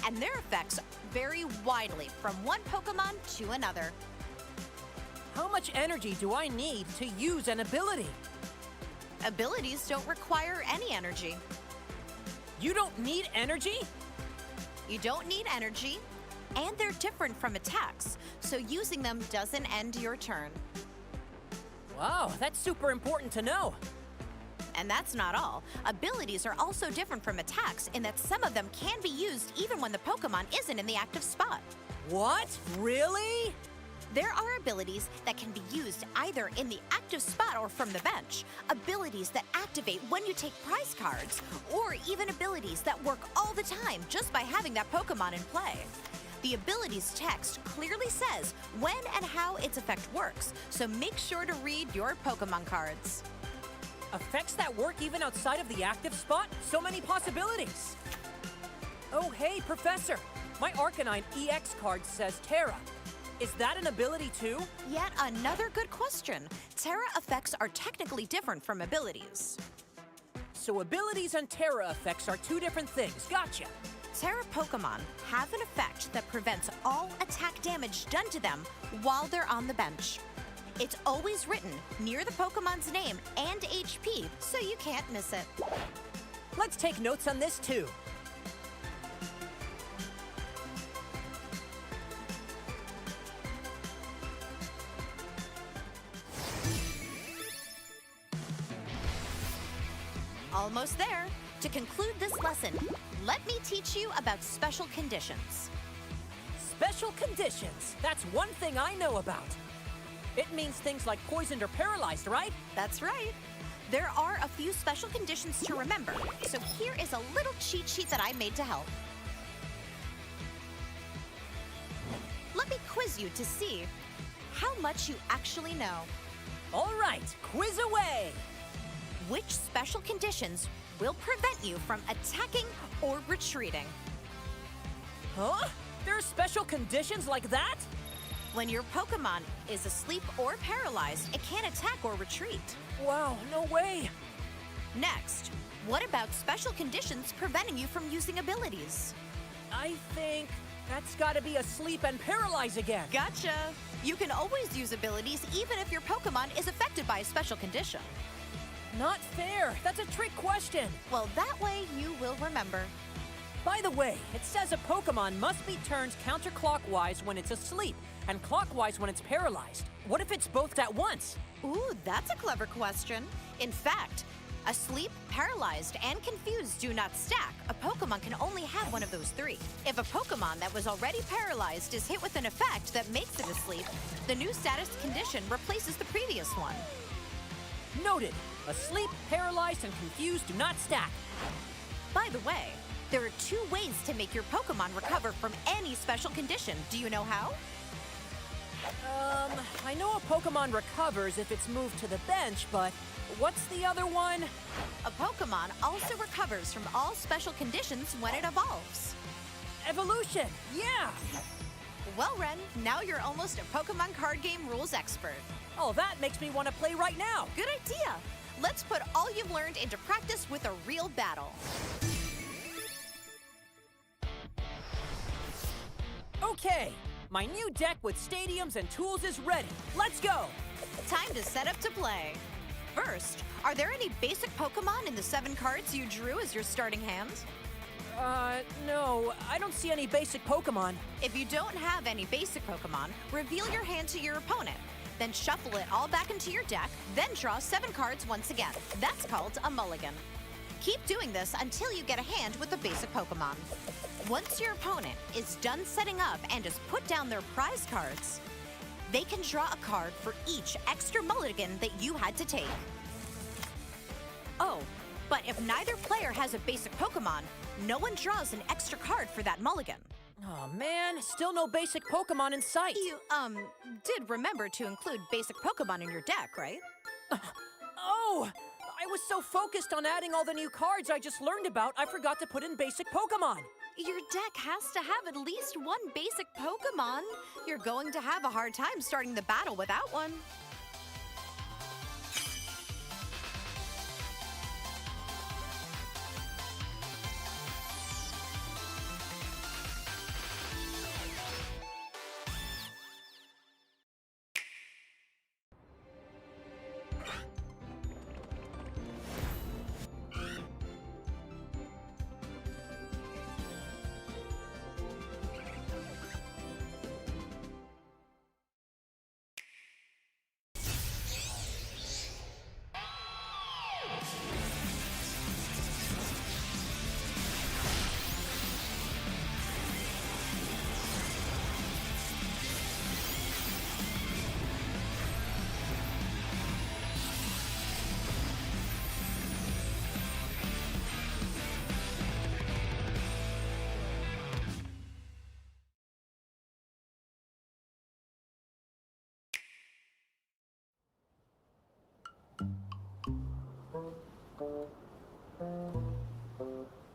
Speaker 6: and their effects vary widely from one Pokemon to another.
Speaker 5: How much energy do I need to use an ability?
Speaker 6: Abilities don't require any energy.
Speaker 5: You don't need energy?
Speaker 6: You don't need energy, and they're different from attacks, so using them doesn't end your turn.
Speaker 5: Wow, that's super important to know.
Speaker 6: And that's not all. Abilities are also different from attacks in that some of them can be used even when the Pokemon isn't in the active spot.
Speaker 5: What? Really?
Speaker 6: There are abilities that can be used either in the active spot or from the bench, abilities that activate when you take prize cards, or even abilities that work all the time just by having that Pokemon in play. The abilities text clearly says when and how its effect works, so make sure to read your Pokemon cards.
Speaker 5: Effects that work even outside of the active spot? So many possibilities! Oh, hey, Professor! My Arcanine EX card says Terra. Is that an ability too?
Speaker 6: Yet another good question. Terra effects are technically different from abilities.
Speaker 5: So abilities and Terra effects are 2 different things. Gotcha!
Speaker 6: Terra Pokemon have an effect that prevents all attack damage done to them while they're on the bench. It's always written near the Pokemon's name and HP, so you can't miss it.
Speaker 5: Let's take notes on this too.
Speaker 6: Almost there. To conclude this lesson, let me teach you about special conditions.
Speaker 5: Special conditions. That's one thing I know about. It means things like poisoned or paralyzed, right?
Speaker 6: That's right. There are a few special conditions to remember, so here is a little cheat sheet that I made to help. Let me quiz you to see how much you actually know.
Speaker 5: All right, quiz away!
Speaker 6: Which special conditions will prevent you from attacking or retreating?
Speaker 5: Huh? There are special conditions like that?
Speaker 6: When your Pokemon is asleep or paralyzed, it can't attack or retreat.
Speaker 5: Wow, no way!
Speaker 6: Next, what about special conditions preventing you from using abilities?
Speaker 5: I think that's gotta be asleep and paralyze again.
Speaker 6: Gotcha! You can always use abilities even if your Pokemon is affected by a special condition.
Speaker 5: Not fair! That's a trick question!
Speaker 6: Well, that way you will remember.
Speaker 5: By the way, it says a Pokemon must be turned counterclockwise when it's asleep and clockwise when it's paralyzed. What if it's both at once?
Speaker 6: Ooh, that's a clever question. In fact, asleep, paralyzed, and confused do not stack. A Pokemon can only have one of those 3. If a Pokemon that was already paralyzed is hit with an effect that makes it asleep, the new status condition replaces the previous one.
Speaker 5: Noted. Asleep, paralyzed, and confused do not stack.
Speaker 6: By the way, there are 2 ways to make your Pokemon recover from any special condition. Do you know how?
Speaker 5: I know a Pokemon recovers if it's moved to the bench, but what's the other one?
Speaker 6: A Pokemon also recovers from all special conditions when it evolves.
Speaker 5: Evolution! Yeah!
Speaker 6: Well, Ren, now you're almost a Pokemon card game rules expert.
Speaker 5: Oh, that makes me want to play right now.
Speaker 6: Good idea! Let's put all you've learned into practice with a real battle.
Speaker 5: Okay, my new deck with stadiums and tools is ready. Let's go!
Speaker 6: Time to set up to play. First, are there any basic Pokemon in the 7 cards you drew as your starting hand?
Speaker 5: No, I don't see any basic Pokemon.
Speaker 6: If you don't have any basic Pokemon, reveal your hand to your opponent. Then shuffle it all back into your deck, then draw 7 cards once again. That's called a mulligan. Keep doing this until you get a hand with a basic Pokemon. Once your opponent is done setting up and has put down their prize cards, they can draw a card for each extra mulligan that you had to take. Oh, but if neither player has a basic Pokemon, no one draws an extra card for that mulligan.
Speaker 5: Oh man, still no basic Pokemon in sight.
Speaker 6: You, did remember to include basic Pokemon in your deck, right?
Speaker 5: Oh! I was so focused on adding all the new cards I just learned about, I forgot to put in basic Pokemon.
Speaker 6: Your deck has to have at least one basic Pokemon. You're going to have a hard time starting the battle without one.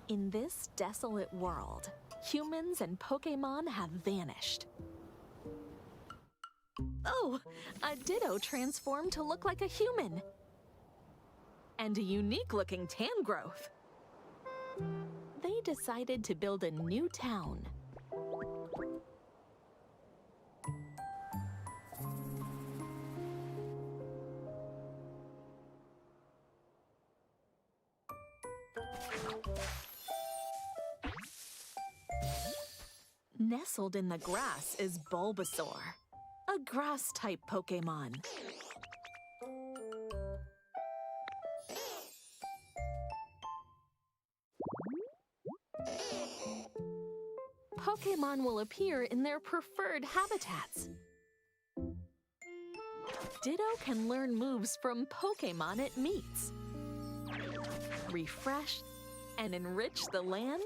Speaker 7: In this desolate world, humans and Pokémon have vanished. Oh, a Ditto transformed to look like a human. And a unique-looking Tangrowth. They decided to build a new town. Nestled in the grass is Bulbasaur, a grass-type Pokémon. Pokémon will appear in their preferred habitats. Ditto can learn moves from Pokémon it meets, refresh and enrich the land,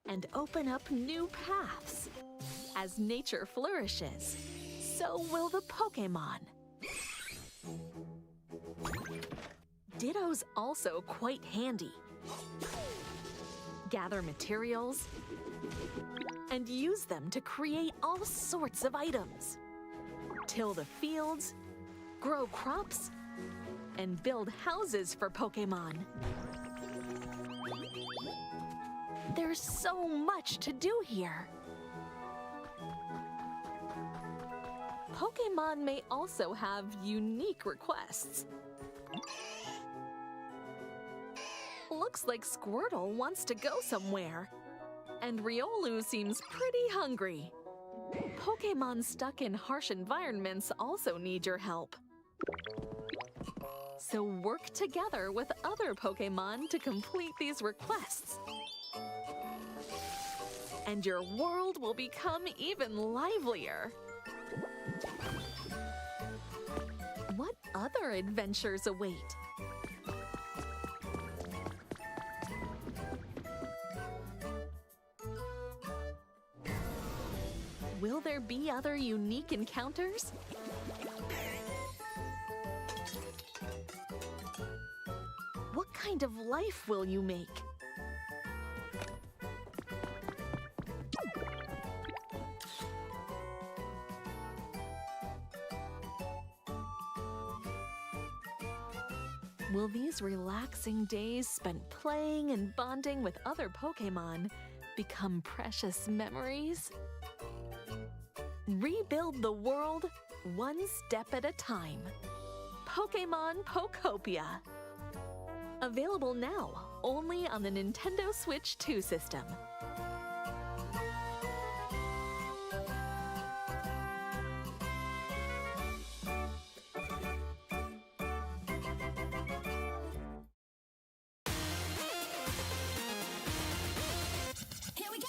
Speaker 7: and open up new paths. As nature flourishes, so will the Pokémon. Ditto's also quite handy. Gather materials and use them to create all sorts of items. Till the fields, grow crops, and build houses for Pokémon. There's so much to do here. Pokémon may also have unique requests. Looks like Squirtle wants to go somewhere, and Riolu seems pretty hungry. Pokémon stuck in harsh environments also need your help. So work together with other Pokémon to complete these requests. And your world will become even livelier. What other adventures await? Will there be other unique encounters? What kind of life will you make? Will these relaxing days spent playing and bonding with other Pokémon become precious memories? Rebuild the world one step at a time. Pokémon Pokopia. Available now only on the Nintendo Switch 2 system.
Speaker 4: Here we go!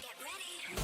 Speaker 4: Get ready!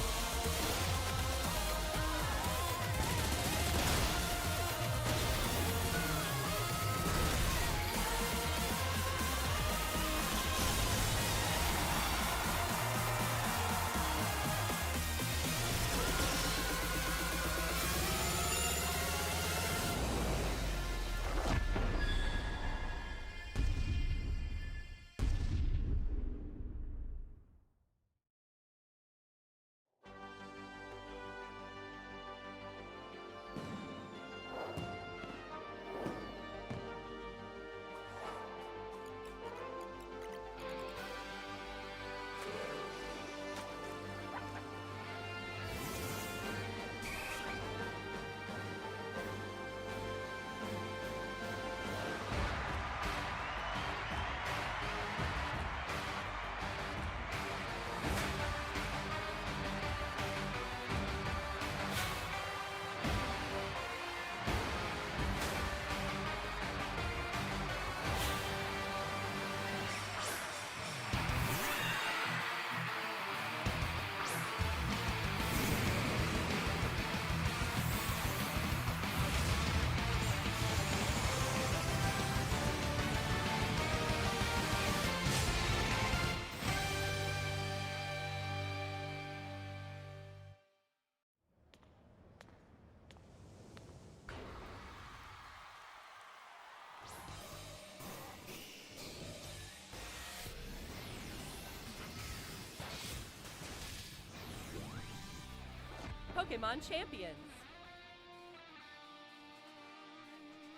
Speaker 3: Pokémon Champions.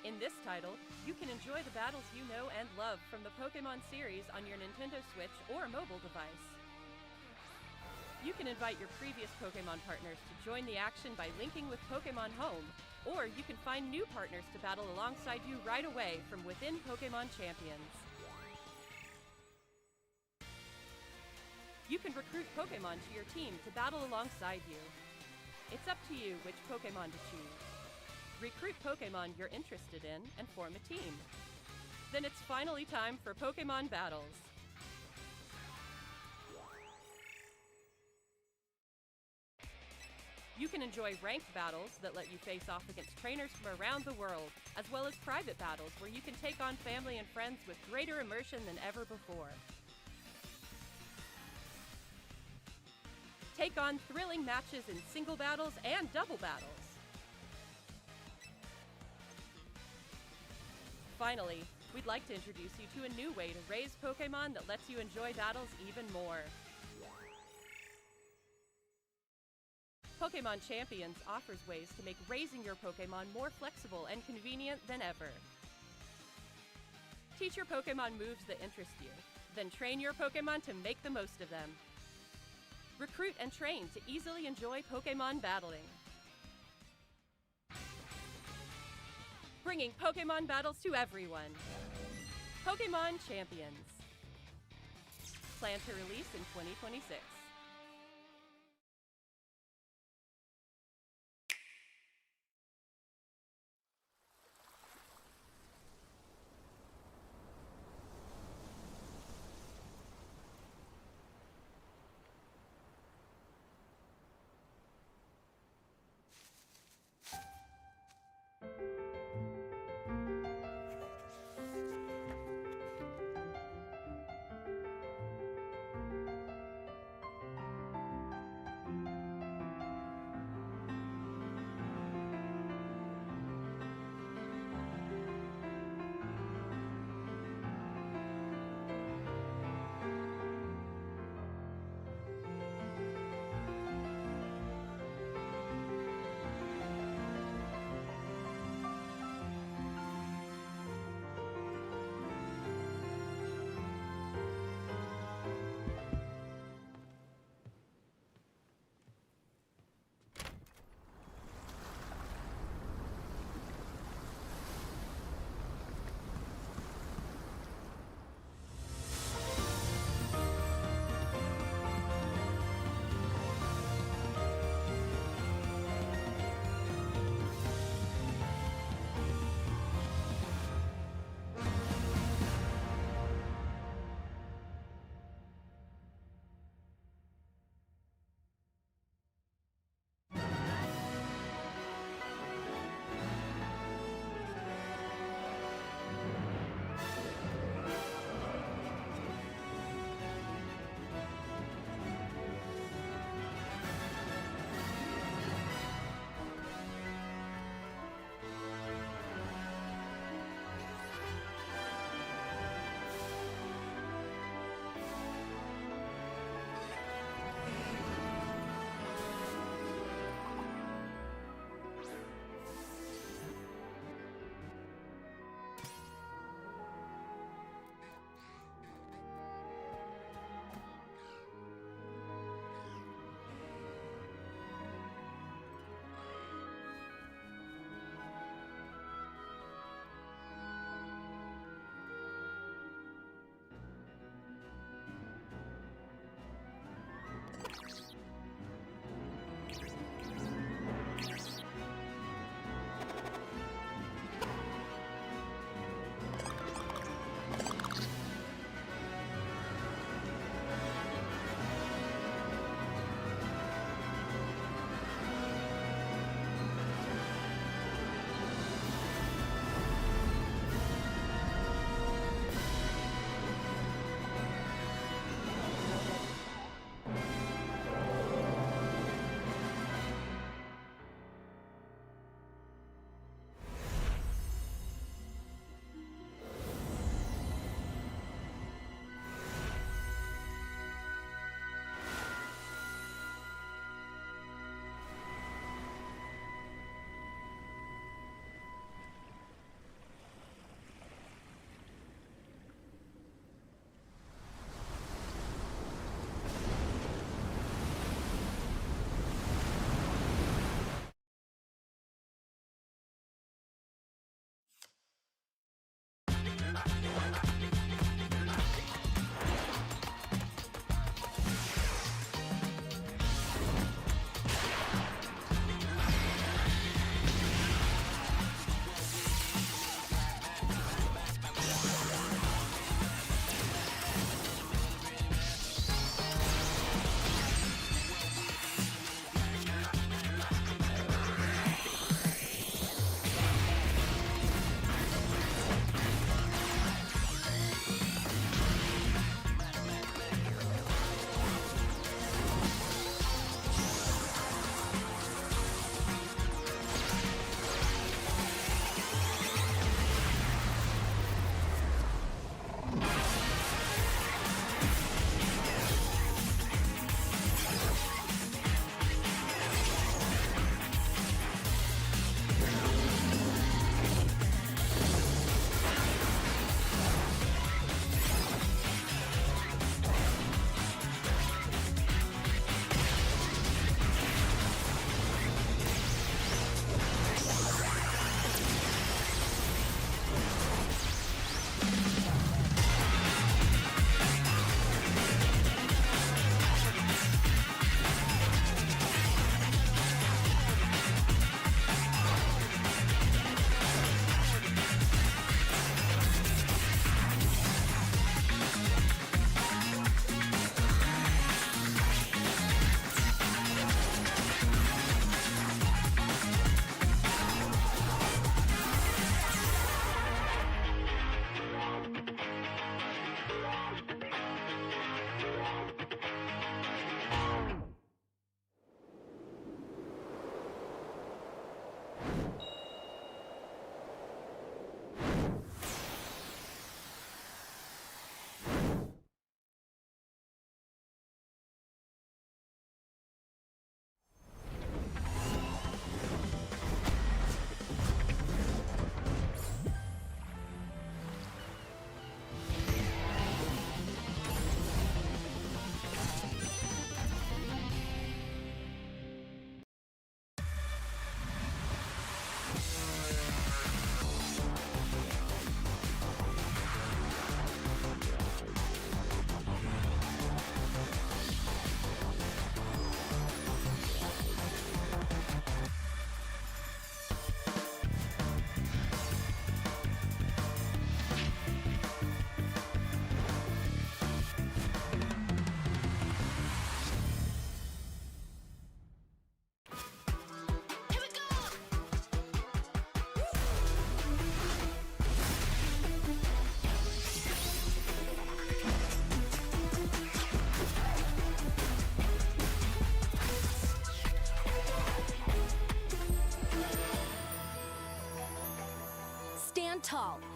Speaker 3: In this title, you can enjoy the battles you know and love from the Pokémon series on your Nintendo Switch or mobile device. You can invite your previous Pokémon partners to join the action by linking with Pokémon Home, or you can find new partners to battle alongside you right away from within Pokémon Champions. You can recruit Pokémon to your team to battle alongside you. It's up to you which Pokémon to choose. Recruit Pokémon you're interested in and form a team. Then it's finally time for Pokémon battles. You can enjoy ranked battles that let you face off against trainers from around the world, as well as private battles where you can take on family and friends with greater immersion than ever before. Take on thrilling matches in single battles and double battles. Finally, we'd like to introduce you to a new way to raise Pokémon that lets you enjoy battles even more. Pokémon Champions offers ways to make raising your Pokémon more flexible and convenient than ever. Teach your Pokémon moves that interest you, then train your Pokémon to make the most of them. Recruit and train to easily enjoy Pokémon battling. bringing Pokemon battles to everyone. Pokémon Champions. Planned to release in 2026.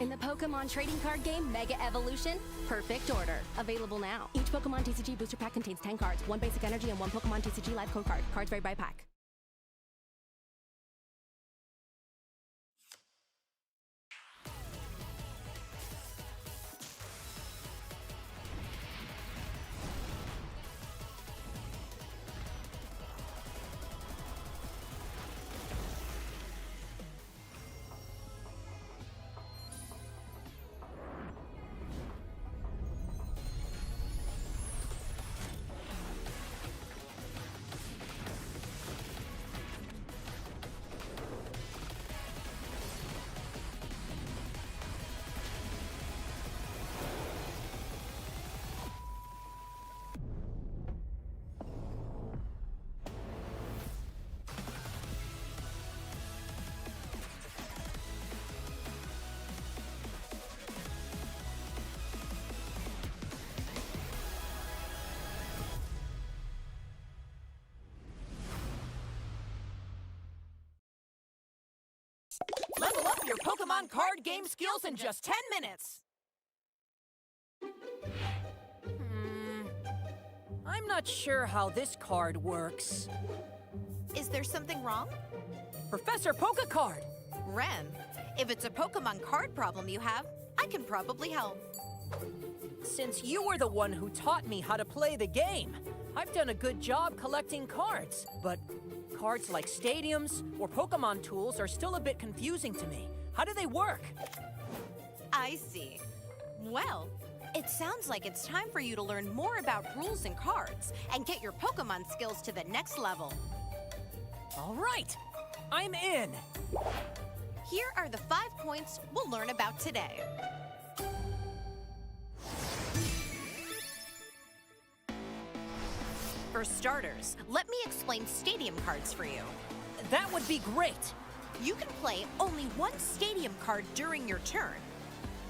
Speaker 4: In the Pokemon trading card game Mega Evolution, Perfect Order. Available now. Each Pokemon TCG booster pack contains 10 cards, 1 basic energy, and 1 Pokemon TCG live code card. Cards vary by pack.
Speaker 5: Level up your Pokemon card game skills in just 10 minutes! I'm not sure how this card works.
Speaker 6: Is there something wrong?
Speaker 5: Professor Pokecard!
Speaker 6: Ren, if it's a Pokemon card problem you have, I can probably help.
Speaker 5: Since you were the one who taught me how to play the game, I've done a good job collecting cards, but cards like stadiums or Pokemon tools are still a bit confusing to me. How do they work?
Speaker 6: I see. Well, it sounds like it's time for you to learn more about rules and cards and get your Pokemon skills to the next level.
Speaker 5: All right, I'm in.
Speaker 6: Here are the 5 points we'll learn about today. For starters, let me explain stadium cards for you.
Speaker 5: That would be great.
Speaker 6: You can play only one stadium card during your turn,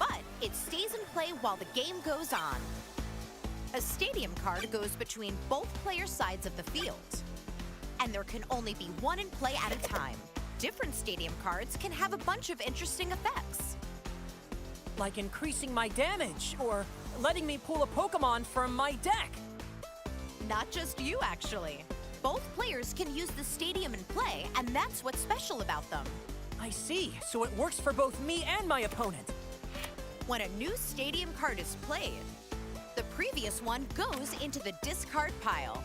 Speaker 6: but it stays in play while the game goes on. A stadium card goes between both player sides of the field, and there can only be one in play at a time. Different stadium cards can have a bunch of interesting effects.
Speaker 5: Like increasing my damage or letting me pull a Pokemon from my deck.
Speaker 6: Not just you, actually. Both players can use the stadium in play, and that's what's special about them.
Speaker 5: I see, so it works for both me and my opponent.
Speaker 6: When a new stadium card is played, the previous one goes into the discard pile.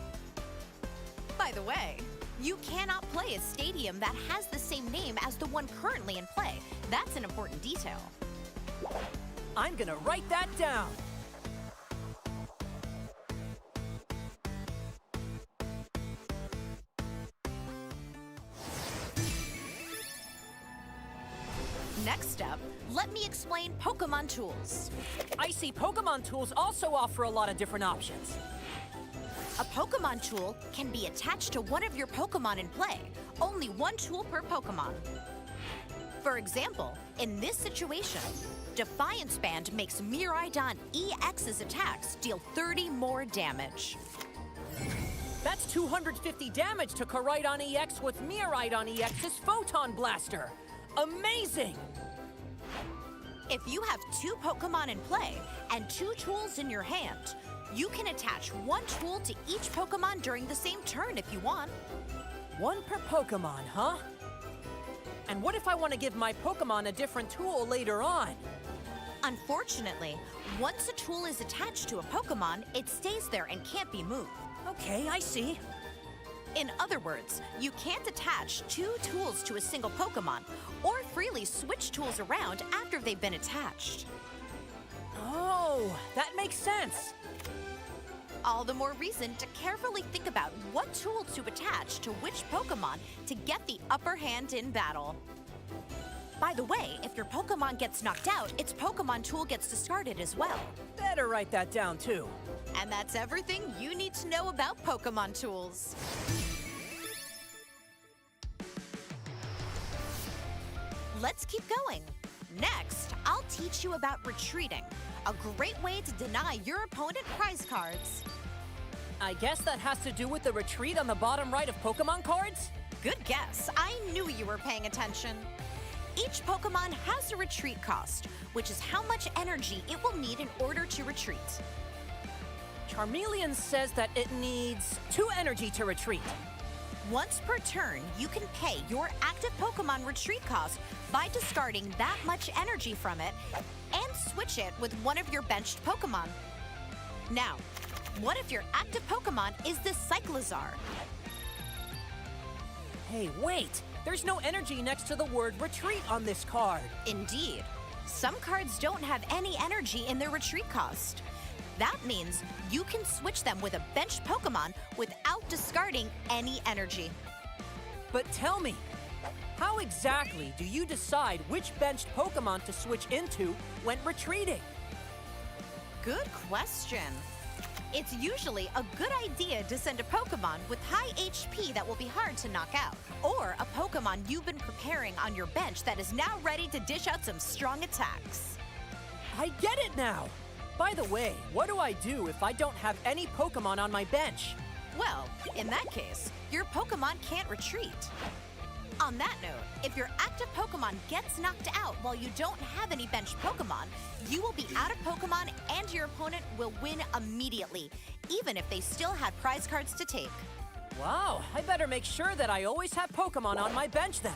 Speaker 6: By the way, you cannot play a stadium that has the same name as the one currently in play. That's an important detail.
Speaker 5: I'm gonna write that down.
Speaker 6: Next up, let me explain Pokemon tools.
Speaker 5: I see Pokemon tools also offer a lot of different options.
Speaker 6: A Pokemon tool can be attached to one of your Pokemon in play. Only one tool per Pokemon. For example, in this situation, Defiance Band makes Miraidon EX's attacks deal 30 more damage.
Speaker 5: That's 250 damage to Koraidon EX with Miraidon EX's Photon Blaster. Amazing!
Speaker 6: If you have 2 Pokemon in play and 2 tools in your hand, you can attach one tool to each Pokemon during the same turn if you want.
Speaker 5: One per Pokemon, huh? And what if I want to give my Pokemon a different tool later on?
Speaker 6: Unfortunately, once a tool is attached to a Pokemon, it stays there and can't be moved.
Speaker 5: Okay, I see.
Speaker 6: In other words, you can't attach 2 tools to a single Pokemon or freely switch tools around after they've been attached.
Speaker 5: Oh, that makes sense.
Speaker 6: All the more reason to carefully think about what tool to attach to which Pokemon to get the upper hand in battle. By the way, if your Pokemon gets knocked out, its Pokemon tool gets discarded as well.
Speaker 5: Better write that down too.
Speaker 6: And that's everything you need to know about Pokemon tools. Let's keep going. Next, I'll teach you about retreating, a great way to deny your opponent prize cards.
Speaker 5: I guess that has to do with the retreat on the bottom right of Pokemon cards?
Speaker 6: Good guess. I knew you were paying attention. Each Pokemon has a retreat cost, which is how much energy it will need in order to retreat.
Speaker 5: Charmeleon says that it needs 2 energy to retreat.
Speaker 6: Once per turn, you can pay your active Pokemon retreat cost by discarding that much energy from it and switch it with one of your benched Pokemon. Now, what if your active Pokemon is the Cyclizar?
Speaker 5: Hey, wait! There's no energy next to the word retreat on this card.
Speaker 6: Indeed. Some cards don't have any energy in their retreat cost. That means you can switch them with a benched Pokemon without discarding any energy.
Speaker 5: But tell me, how exactly do you decide which benched Pokemon to switch into when retreating?
Speaker 6: Good question. It's usually a good idea to send a Pokemon with high HP that will be hard to knock out, or a Pokemon you've been preparing on your bench that is now ready to dish out some strong attacks.
Speaker 5: I get it now! By the way, what do I do if I don't have any Pokemon on my bench?
Speaker 6: Well, in that case, your Pokemon can't retreat. On that note, if your active Pokemon gets knocked out while you don't have any benched Pokemon, you will be out of Pokemon and your opponent will win immediately, even if they still had prize cards to take.
Speaker 5: Wow, I better make sure that I always have Pokemon on my bench then.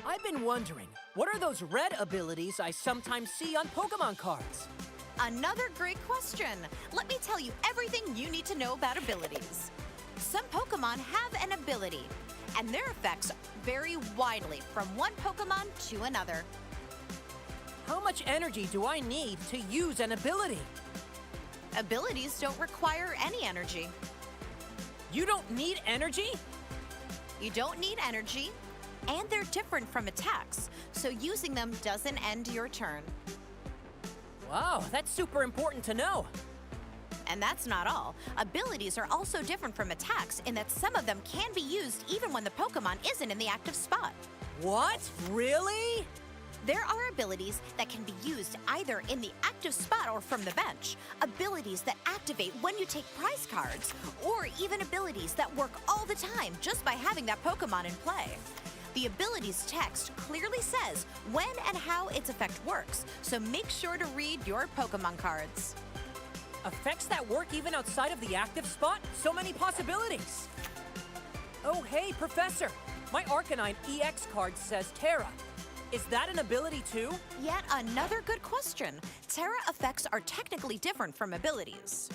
Speaker 5: I've been wondering, what are those red abilities I sometimes see on Pokemon cards?
Speaker 6: Another great question. Let me tell you everything you need to know about abilities. Some Pokemon have an ability, and their effects vary widely from one Pokemon to another.
Speaker 5: How much energy do I need to use an ability?
Speaker 6: Abilities don't require any energy.
Speaker 5: You don't need energy?
Speaker 6: You don't need energy, and they're different from attacks, so using them doesn't end your turn.
Speaker 5: Wow, that's super important to know.
Speaker 6: And that's not all. Abilities are also different from attacks in that some of them can be used even when the Pokemon isn't in the active spot.
Speaker 5: What? Really?
Speaker 6: There are abilities that can be used either in the active spot or from the bench, abilities that activate when you take prize cards, or even abilities that work all the time just by having that Pokemon in play. The abilities text clearly says when and how its effect works, so make sure to read your Pokemon cards.
Speaker 5: Effects that work even outside of the active spot? So many possibilities! Oh, hey, Professor! My Arcanine EX card says Terra. Is that an ability too?
Speaker 6: Yet another good question. Terra effects are technically different from abilities.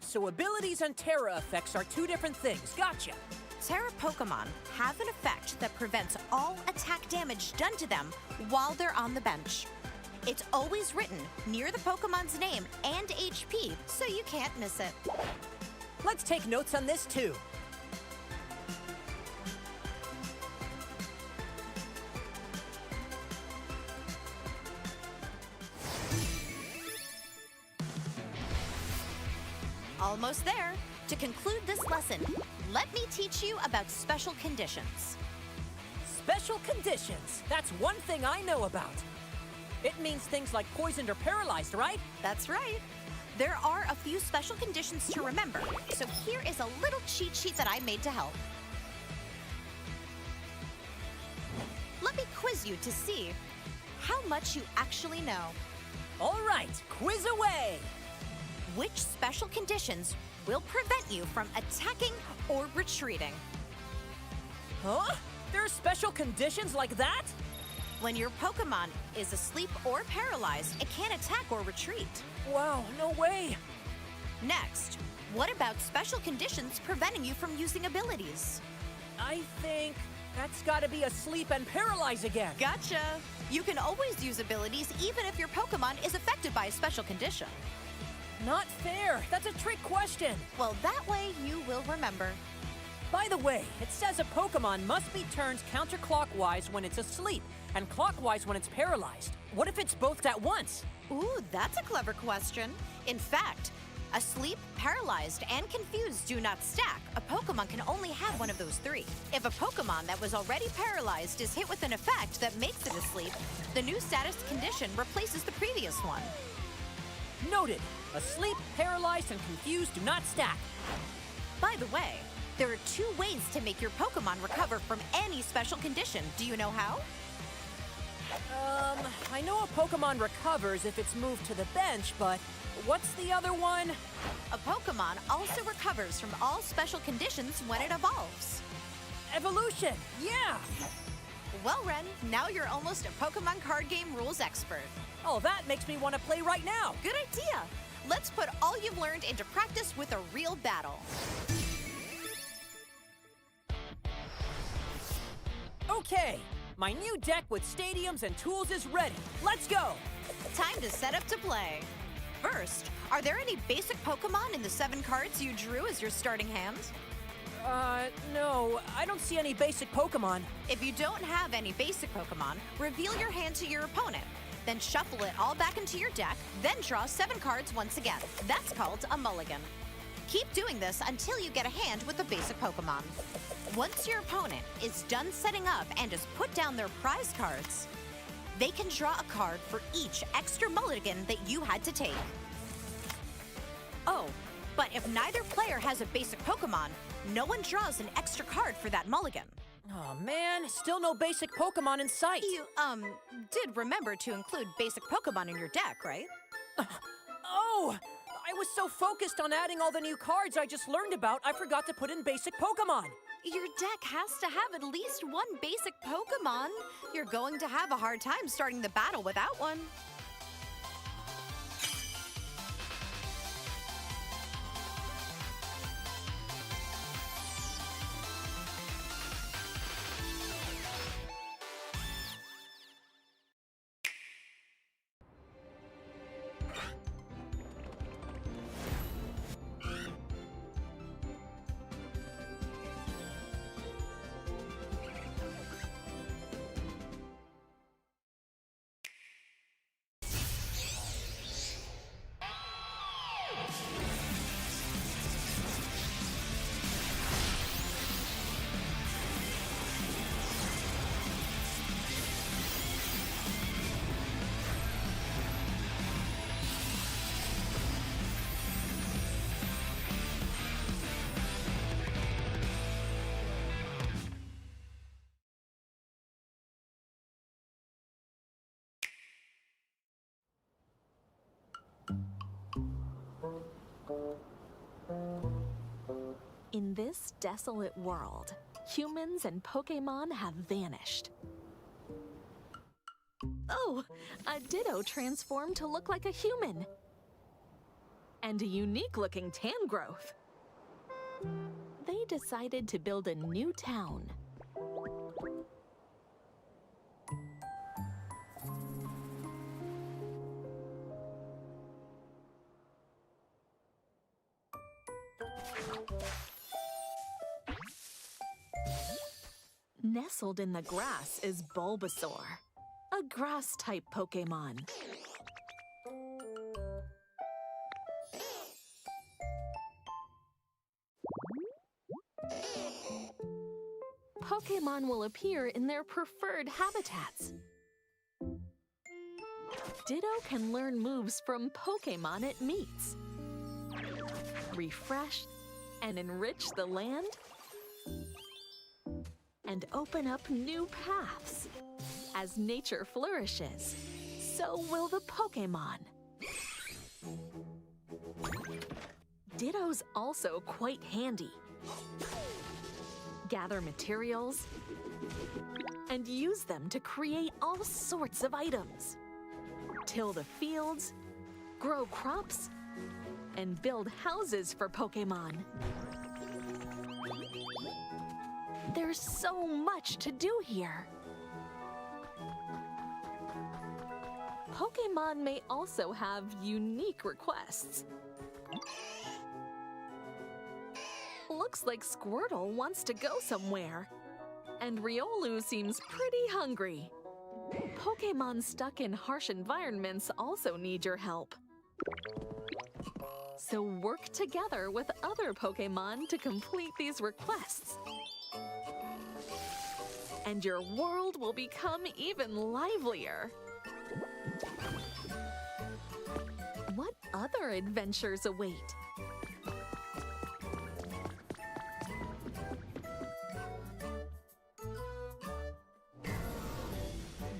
Speaker 5: So abilities and Terra effects are 2 different things. Gotcha!
Speaker 6: Terra Pokemon have an effect that prevents all attack damage done to them while they're on the bench. It's always written near the Pokemon's name and HP, so you can't miss it.
Speaker 5: Let's take notes on this too.
Speaker 6: Almost there. To conclude this lesson, let me teach you about special conditions.
Speaker 5: Special conditions. That's one thing I know about. It means things like poisoned or paralyzed, right?
Speaker 6: That's right. There are a few special conditions to remember, so here is a little cheat sheet that I made to help. Let me quiz you to see how much you actually know.
Speaker 5: All right, quiz away!
Speaker 6: Which special conditions will prevent you from attacking or retreating?
Speaker 5: Huh? There are special conditions like that?
Speaker 6: When your Pokemon is asleep or paralyzed, it can't attack or retreat.
Speaker 5: Wow, no way!
Speaker 6: Next, what about special conditions preventing you from using abilities?
Speaker 5: I think that's gotta be asleep and paralyze again.
Speaker 6: Gotcha! You can always use abilities even if your Pokemon is affected by a special condition.
Speaker 5: Not fair! That's a trick question!
Speaker 6: Well, that way you will remember.
Speaker 5: By the way, it says a Pokemon must be turned counterclockwise when it's asleep, and clockwise when it's paralyzed. What if it's both at once?
Speaker 6: Ooh, that's a clever question. In fact, asleep, paralyzed, and confused do not stack. A Pokemon can only have one of those 3. If a Pokemon that was already paralyzed is hit with an effect that makes it asleep, the new status condition replaces the previous one.
Speaker 5: Noted. Asleep, paralyzed, and confused do not stack.
Speaker 6: By the way, there are 2 ways to make your Pokemon recover from any special condition. Do you know how?
Speaker 5: I know a Pokemon recovers if it's moved to the bench, but what's the other one?
Speaker 6: A Pokemon also recovers from all special conditions when it evolves.
Speaker 5: Evolution, yeah!
Speaker 6: Well, Ren, now you're almost a Pokemon card game rules expert.
Speaker 5: Oh, that makes me want to play right now.
Speaker 6: Good idea! Let's put all you've learned into practice with a real battle.
Speaker 5: Okay, my new deck with stadiums and tools is ready. Let's go!
Speaker 6: Time to set up to play. First, are there any basic Pokemon in the 7 cards you drew as your starting hand?
Speaker 5: No, I don't see any basic Pokemon.
Speaker 6: If you don't have any basic Pokemon, reveal your hand to your opponent. Then shuffle it all back into your deck, then draw 7 cards once again. That's called a mulligan. Keep doing this until you get a hand with a basic Pokemon. Once your opponent is done setting up and has put down their prize cards, they can draw a card for each extra mulligan that you had to take. Oh, but if neither player has a basic Pokemon, no one draws an extra card for that mulligan.
Speaker 5: Oh man, still no basic Pokemon in sight.
Speaker 6: You, did remember to include basic Pokemon in your deck, right?
Speaker 5: Oh! I was so focused on adding all the new cards I just learned about, I forgot to put in basic Pokemon.
Speaker 6: Your deck has to have at least one basic Pokemon. You're going to have a hard time starting the battle without one.
Speaker 7: In this desolate world, humans and Pokémon have vanished. Oh, a Ditto transformed to look like a human. And a unique-looking Tangrowth. They decided to build a new town. Nestled in the grass is Bulbasaur, a grass-type Pokémon. Pokémon will appear in their preferred habitats. Ditto can learn moves from Pokémon it meets, refresh and enrich the land, and open up new paths. As nature flourishes, so will the Pokémon. Ditto's also quite handy. Gather materials and use them to create all sorts of items. Till the fields, grow crops, and build houses for Pokémon. There's so much to do here. Pokémon may also have unique requests. Looks like Squirtle wants to go somewhere, and Riolu seems pretty hungry. Pokémon stuck in harsh environments also need your help. So work together with other Pokémon to complete these requests. And your world will become even livelier. What other adventures await?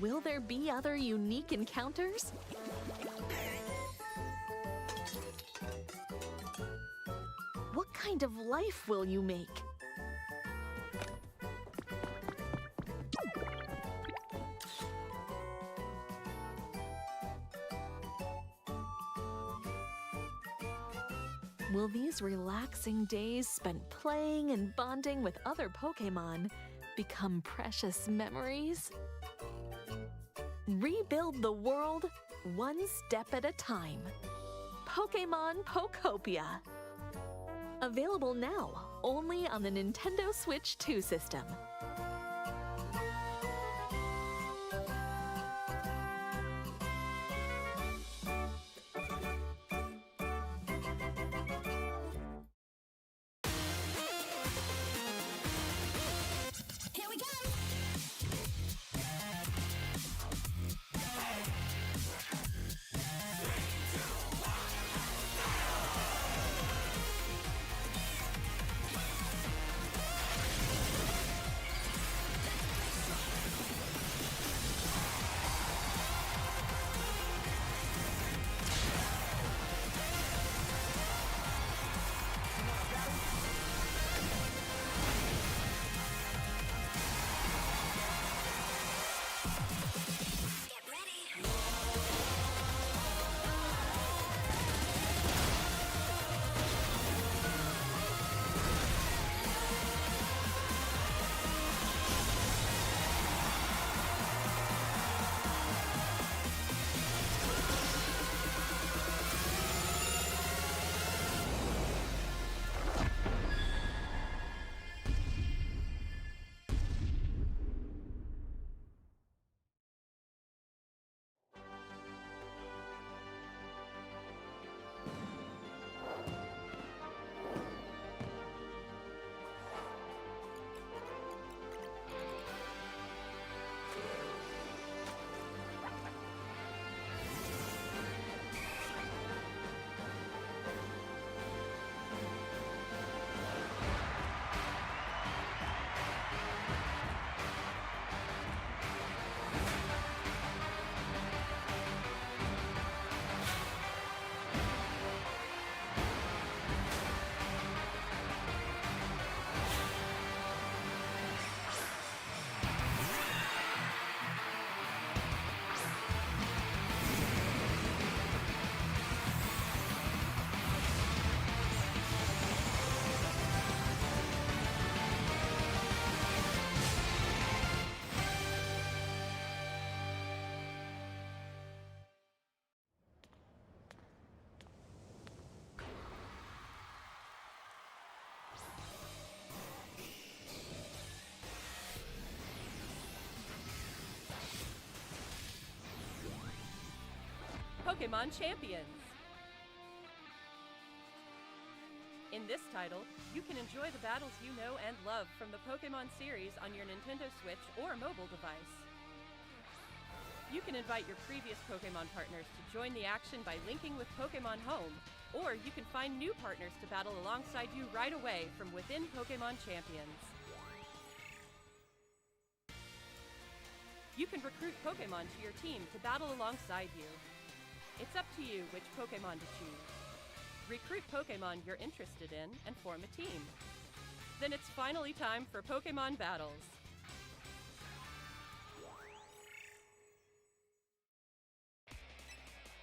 Speaker 7: Will there be other unique encounters? What kind of life will you make? Will these relaxing days spent playing and bonding with other Pokémon become precious memories? Rebuild the world one step at a time. Pokémon Pokopia. Available now only on the Nintendo Switch 2 system.
Speaker 4: Here we go!
Speaker 3: Pokémon Champions. In this title, you can enjoy the battles you know and love from the Pokémon series on your Nintendo Switch or mobile device. You can invite your previous Pokémon partners to join the action by linking with Pokémon Home, or you can find new partners to battle alongside you right away from within Pokémon Champions. You can recruit Pokémon to your team to battle alongside you. It's up to you which Pokémon to choose. Recruit Pokémon you're interested in and form a team. Then it's finally time for Pokémon battles.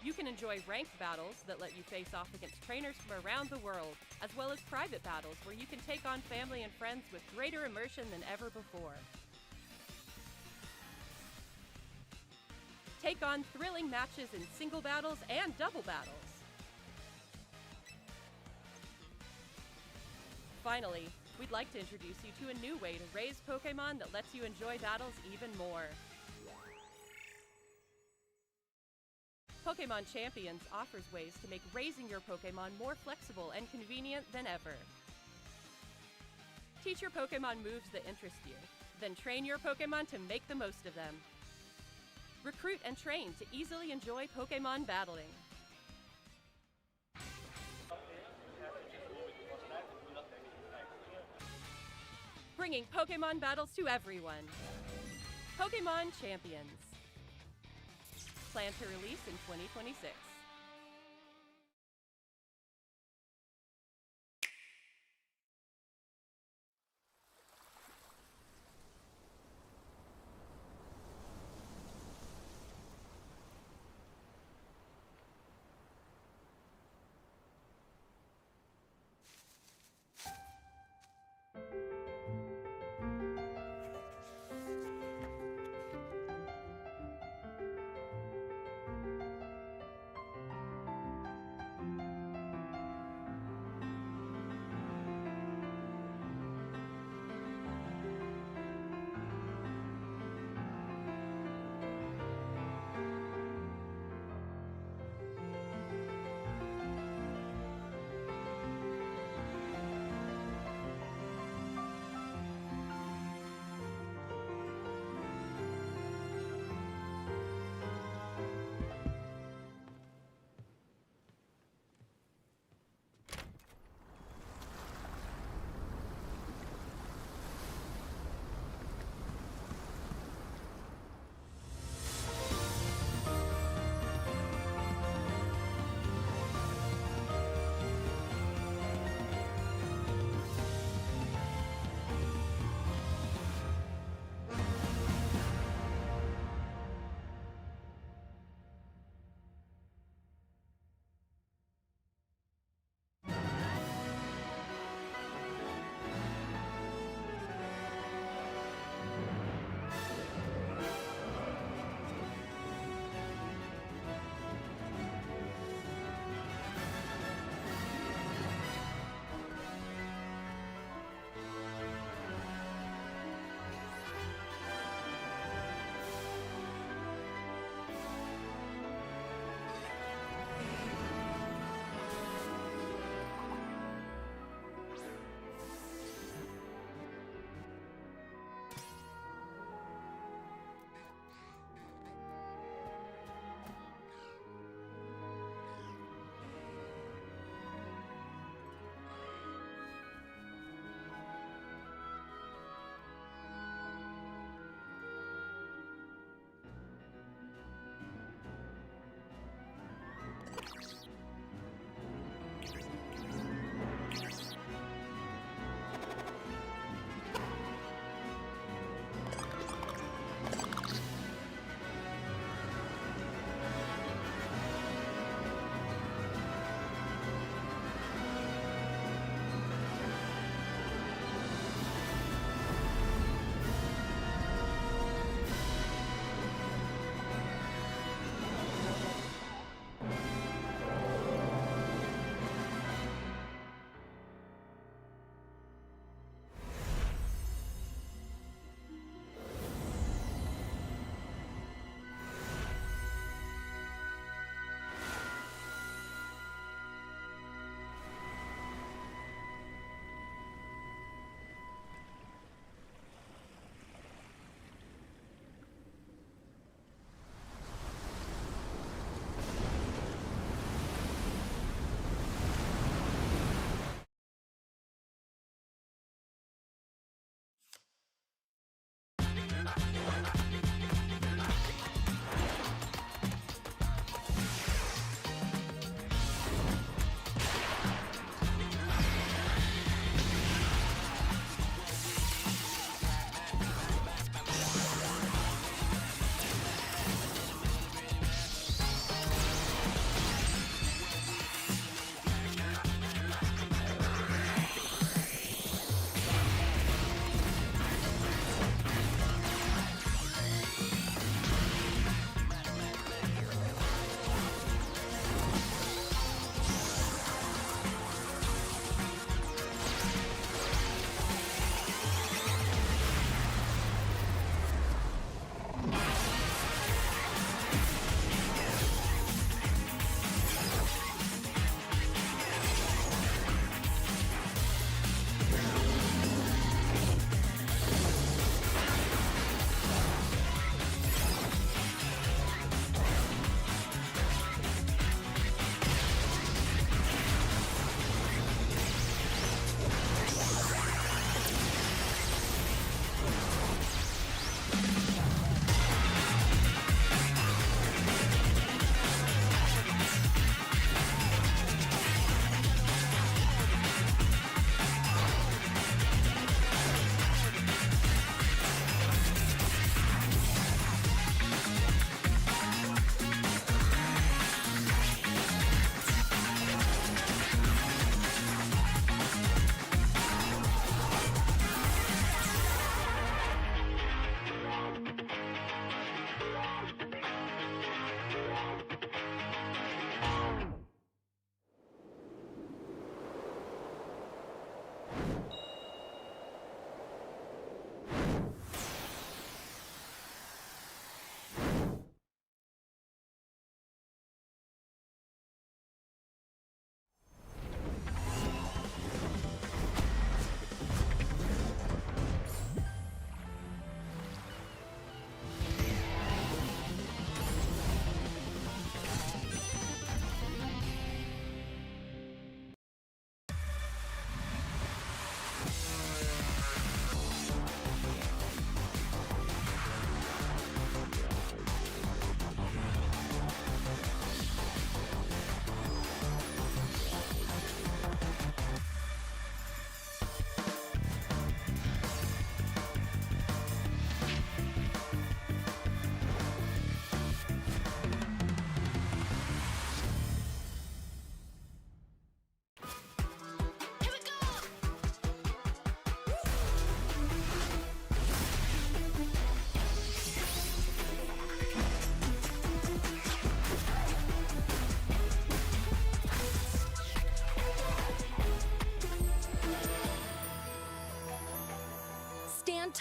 Speaker 3: You can enjoy ranked battles that let you face off against trainers from around the world, as well as private battles where you can take on family and friends with greater immersion than ever before. Take on thrilling matches in single battles and double battles. Finally, we'd like to introduce you to a new way to raise Pokémon that lets you enjoy battles even more. Pokémon Champions offers ways to make raising your Pokémon more flexible and convenient than ever. Teach your Pokémon moves that interest you, then train your Pokémon to make the most of them. Recruit and train to easily enjoy Pokémon battling. bringing Pokemon battles to everyone. Pokémon Champions. Planned to release in 2026.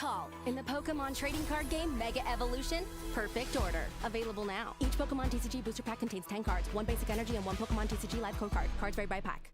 Speaker 4: tall in the Pokemon trading card game Mega Evolution Perfect Order. Available now. Each Pokemon TCG booster pack contains 10 cards, 1 basic energy, and 1 Pokemon TCG live code card. Cards vary by pack.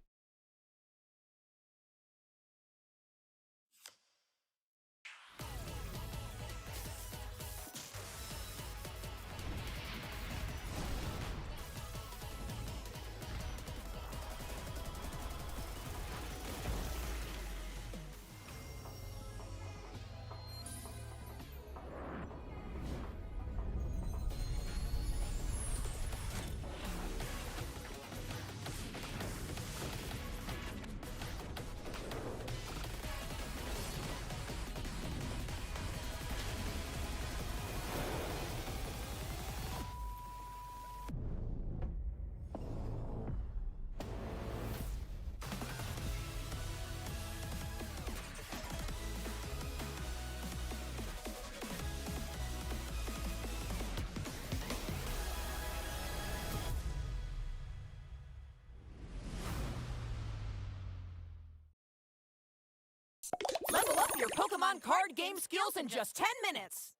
Speaker 5: Level up your Pokemon card game skills in just 10 minutes!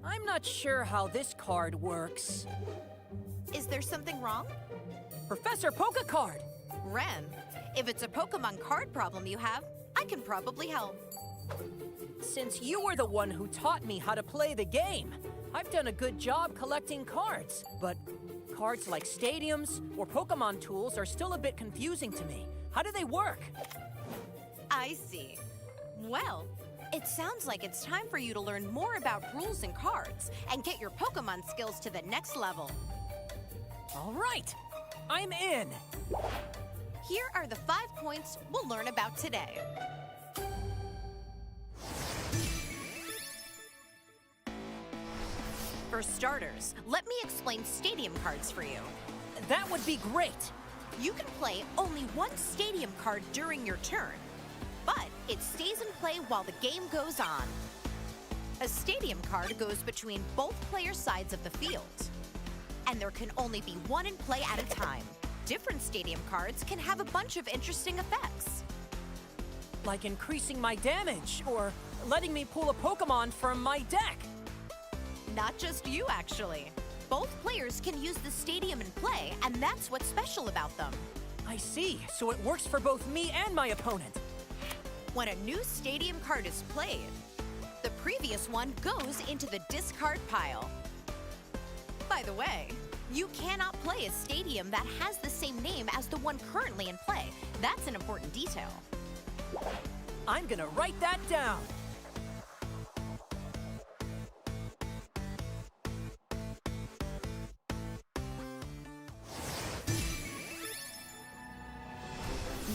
Speaker 5: I'm not sure how this card works.
Speaker 6: Is there something wrong?
Speaker 5: Professor Pokecard!
Speaker 6: Ren, if it's a Pokemon card problem you have, I can probably help.
Speaker 5: Since you were the one who taught me how to play the game, I've done a good job collecting cards, but cards like stadiums or Pokemon tools are still a bit confusing to me. How do they work?
Speaker 6: I see. Well, it sounds like it's time for you to learn more about rules and cards and get your Pokemon skills to the next level.
Speaker 5: All right, I'm in.
Speaker 6: Here are the 5 points we'll learn about today. For starters, let me explain stadium cards for you.
Speaker 5: That would be great.
Speaker 6: You can play only one stadium card during your turn, but it stays in play while the game goes on. A stadium card goes between both player sides of the field, and there can only be one in play at a time. Different stadium cards can have a bunch of interesting effects.
Speaker 5: Like increasing my damage or letting me pull a Pokemon from my deck.
Speaker 6: Not just you, actually. Both players can use the stadium in play, and that's what's special about them.
Speaker 5: I see, so it works for both me and my opponent.
Speaker 6: When a new stadium card is played, the previous one goes into the discard pile. By the way, you cannot play a stadium that has the same name as the one currently in play. That's an important detail.
Speaker 5: I'm gonna write that down.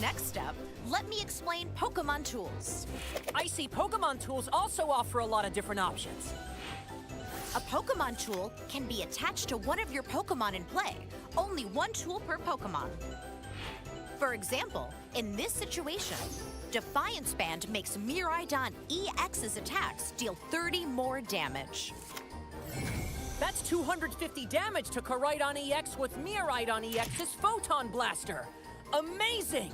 Speaker 6: Next up, let me explain Pokemon tools.
Speaker 5: I see Pokemon tools also offer a lot of different options.
Speaker 6: A Pokemon tool can be attached to one of your Pokemon in play. Only one tool per Pokemon. For example, in this situation, Defiance Band makes Miraidon EX's attacks deal 30 more damage.
Speaker 5: That's 250 damage to Koraidon EX with Miraidon EX's Photon Blaster. Amazing!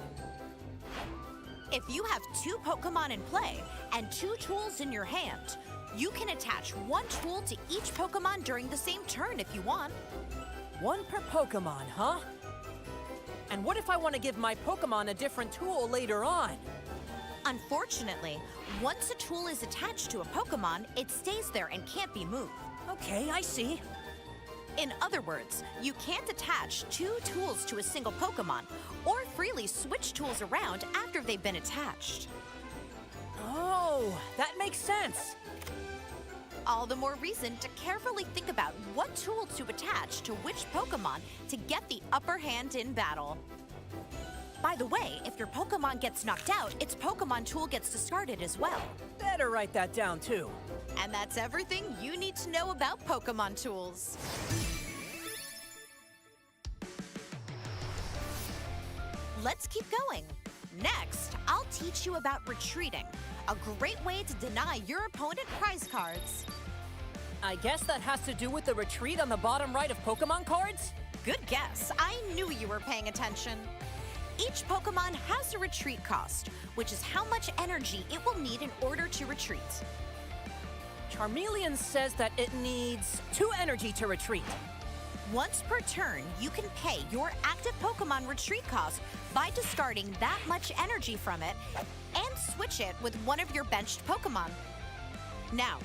Speaker 6: If you have 2 Pokemon in play and 2 tools in your hand, you can attach one tool to each Pokemon during the same turn if you want.
Speaker 5: One per Pokemon, huh? And what if I want to give my Pokemon a different tool later on?
Speaker 6: Unfortunately, once a tool is attached to a Pokemon, it stays there and can't be moved.
Speaker 5: Okay, I see.
Speaker 6: In other words, you can't attach 2 tools to a single Pokemon or freely switch tools around after they've been attached.
Speaker 5: Oh, that makes sense.
Speaker 6: All the more reason to carefully think about what tool to attach to which Pokemon to get the upper hand in battle. By the way, if your Pokemon gets knocked out, its Pokemon tool gets discarded as well.
Speaker 5: Better write that down too.
Speaker 6: And that's everything you need to know about Pokemon tools. Let's keep going. Next, I'll teach you about retreating, a great way to deny your opponent prize cards.
Speaker 5: I guess that has to do with the retreat on the bottom right of Pokemon cards?
Speaker 6: Good guess. I knew you were paying attention. Each Pokemon has a retreat cost, which is how much energy it will need in order to retreat.
Speaker 5: Charmeleon says that it needs 2 energy to retreat.
Speaker 6: Once per turn, you can pay your active Pokemon retreat cost by discarding that much energy from it and switch it with one of your benched Pokemon. Now,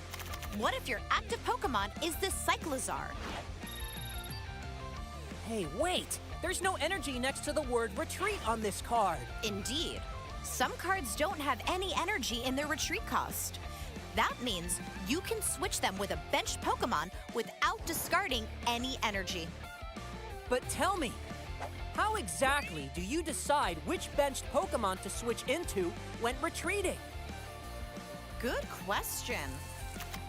Speaker 6: what if your active Pokemon is this Cyclizar?
Speaker 5: Hey, wait! There's no energy next to the word retreat on this card.
Speaker 6: Indeed. Some cards don't have any energy in their retreat cost. That means you can switch them with a benched Pokemon without discarding any energy.
Speaker 5: But tell me, how exactly do you decide which benched Pokemon to switch into when retreating?
Speaker 6: Good question.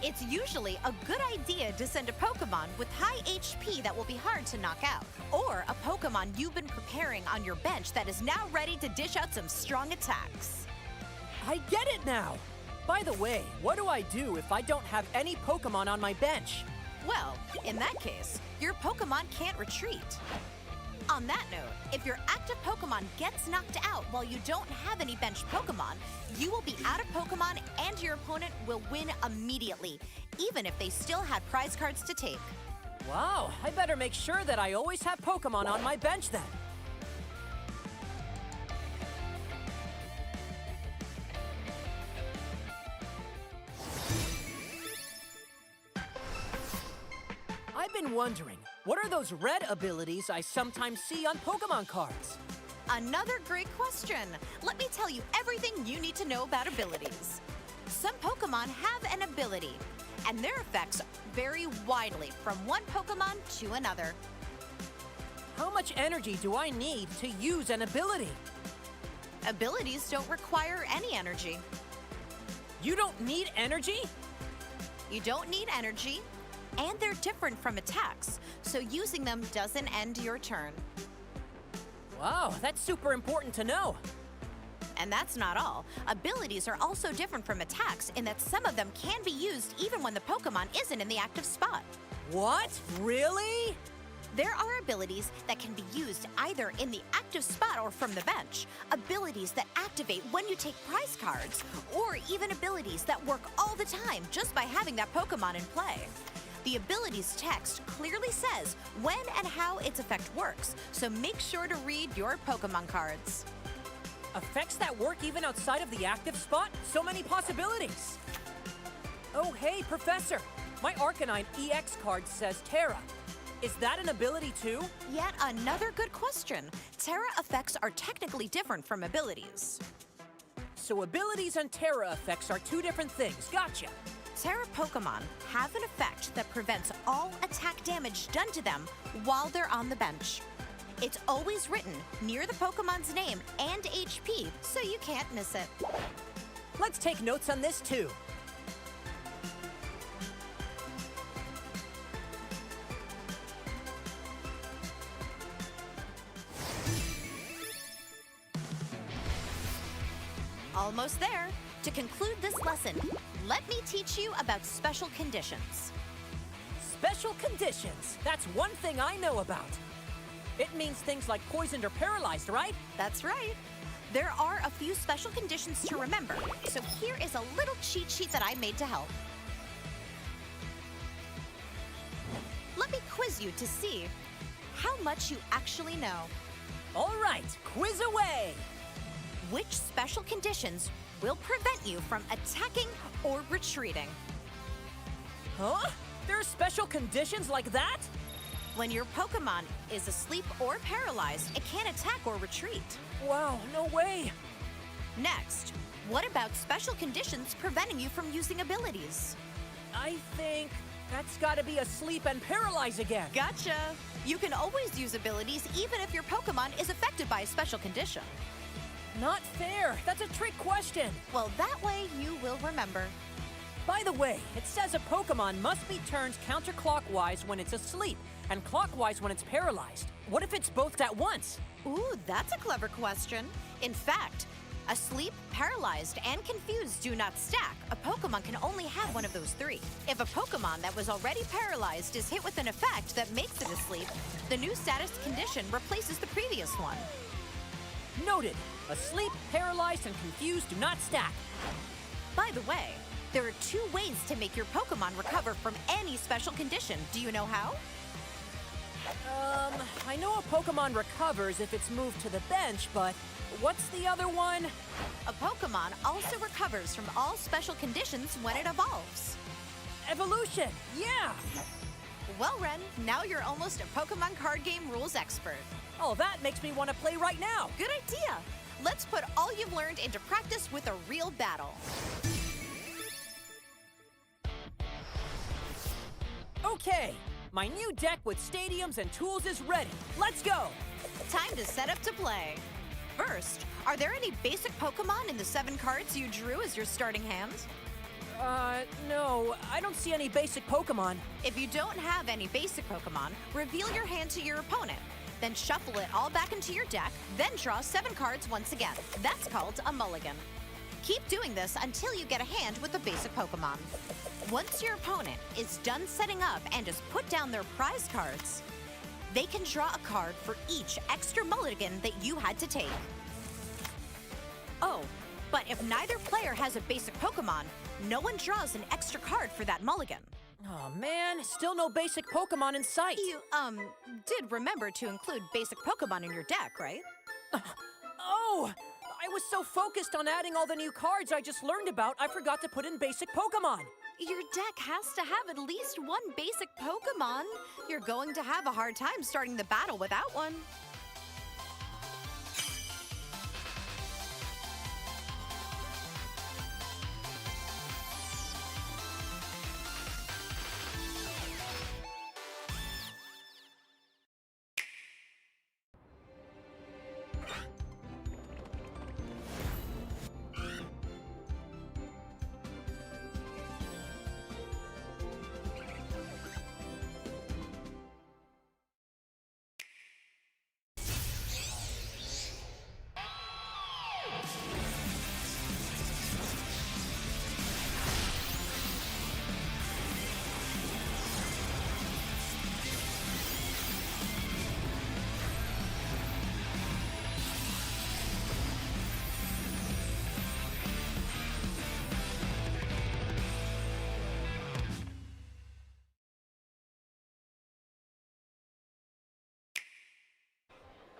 Speaker 6: It's usually a good idea to send a Pokemon with high HP that will be hard to knock out, or a Pokemon you've been preparing on your bench that is now ready to dish out some strong attacks.
Speaker 5: I get it now! By the way, what do I do if I don't have any Pokemon on my bench?
Speaker 6: Well, in that case, your Pokemon can't retreat. On that note, if your active Pokemon gets knocked out while you don't have any benched Pokemon, you will be out of Pokemon and your opponent will win immediately, even if they still had prize cards to take.
Speaker 5: Wow, I better make sure that I always have Pokemon on my bench then. I've been wondering, what are those red abilities I sometimes see on Pokemon cards?
Speaker 6: Another great question. Let me tell you everything you need to know about abilities. Some Pokemon have an ability, and their effects vary widely from one Pokemon to another.
Speaker 5: How much energy do I need to use an ability?
Speaker 6: Abilities don't require any energy.
Speaker 5: You don't need energy?
Speaker 6: You don't need energy, and they're different from attacks, so using them doesn't end your turn.
Speaker 5: Wow, that's super important to know.
Speaker 6: And that's not all. Abilities are also different from attacks in that some of them can be used even when the Pokemon isn't in the active spot.
Speaker 5: What? Really?
Speaker 6: There are abilities that can be used either in the active spot or from the bench, abilities that activate when you take prize cards, or even abilities that work all the time just by having that Pokemon in play. The abilities text clearly says when and how its effect works, so make sure to read your Pokemon cards.
Speaker 5: Effects that work even outside of the active spot? So many possibilities! Oh, hey, Professor! My Arcanine EX card says Terra. Is that an ability too?
Speaker 6: Yet another good question. Terra effects are technically different from abilities.
Speaker 5: So abilities and Terra effects are 2 different things. Gotcha!
Speaker 6: Terra Pokemon have an effect that prevents all attack damage done to them while they're on the bench. It's always written near the Pokemon's name and HP, so you can't miss it.
Speaker 5: Let's take notes on this too.
Speaker 6: Almost there. To conclude this lesson, let me teach you about special conditions.
Speaker 5: Special conditions. That's one thing I know about. It means things like poisoned or paralyzed, right?
Speaker 6: That's right. There are a few special conditions to remember, so here is a little cheat sheet that I made to help. Let me quiz you to see how much you actually know.
Speaker 5: All right, quiz away!
Speaker 6: Which special conditions will prevent you from attacking or retreating?
Speaker 5: Huh? There are special conditions like that?
Speaker 6: When your Pokemon is asleep or paralyzed, it can't attack or retreat.
Speaker 5: Wow, no way!
Speaker 6: Next, what about special conditions preventing you from using abilities?
Speaker 5: I think that's gotta be asleep and paralyze again.
Speaker 6: Gotcha! You can always use abilities even if your Pokemon is affected by a special condition.
Speaker 5: Not fair! That's a trick question!
Speaker 6: Well, that way you will remember.
Speaker 5: By the way, it says a Pokemon must be turned counterclockwise when it's asleep and clockwise when it's paralyzed. What if it's both at once?
Speaker 6: Ooh, that's a clever question. In fact, asleep, paralyzed, and confused do not stack. A Pokemon can only have one of those 3. If a Pokemon that was already paralyzed is hit with an effect that makes it asleep, the new status condition replaces the previous one.
Speaker 5: Noted. Asleep, paralyzed, and confused do not stack.
Speaker 6: By the way, there are 2 ways to make your Pokemon recover from any special condition. Do you know how?
Speaker 5: I know a Pokemon recovers if it's moved to the bench, but what's the other one?
Speaker 6: A Pokemon also recovers from all special conditions when it evolves.
Speaker 5: Evolution! Yeah!
Speaker 6: Well, Ren, now you're almost a Pokemon card game rules expert.
Speaker 5: Oh, that makes me want to play right now.
Speaker 6: Good idea. Let's put all you've learned into practice with a real battle.
Speaker 5: Okay, my new deck with stadiums and tools is ready. Let's go!
Speaker 6: Time to set up to play. First, are there any basic Pokemon in the 7 cards you drew as your starting hand?
Speaker 5: No, I don't see any basic Pokemon.
Speaker 6: If you don't have any basic Pokemon, reveal your hand to your opponent. Then shuffle it all back into your deck, then draw 7 cards once again. That's called a mulligan. Keep doing this until you get a hand with a basic Pokemon. Once your opponent is done setting up and has put down their prize cards, they can draw a card for each extra mulligan that you had to take. Oh, but if neither player has a basic Pokemon, no one draws an extra card for that mulligan.
Speaker 5: Oh man, still no basic Pokemon in sight.
Speaker 6: You, did remember to include basic Pokemon in your deck, right?
Speaker 5: Oh! I was so focused on adding all the new cards I just learned about, I forgot to put in basic Pokemon.
Speaker 6: Your deck has to have at least one basic Pokemon. You're going to have a hard time starting the battle without one.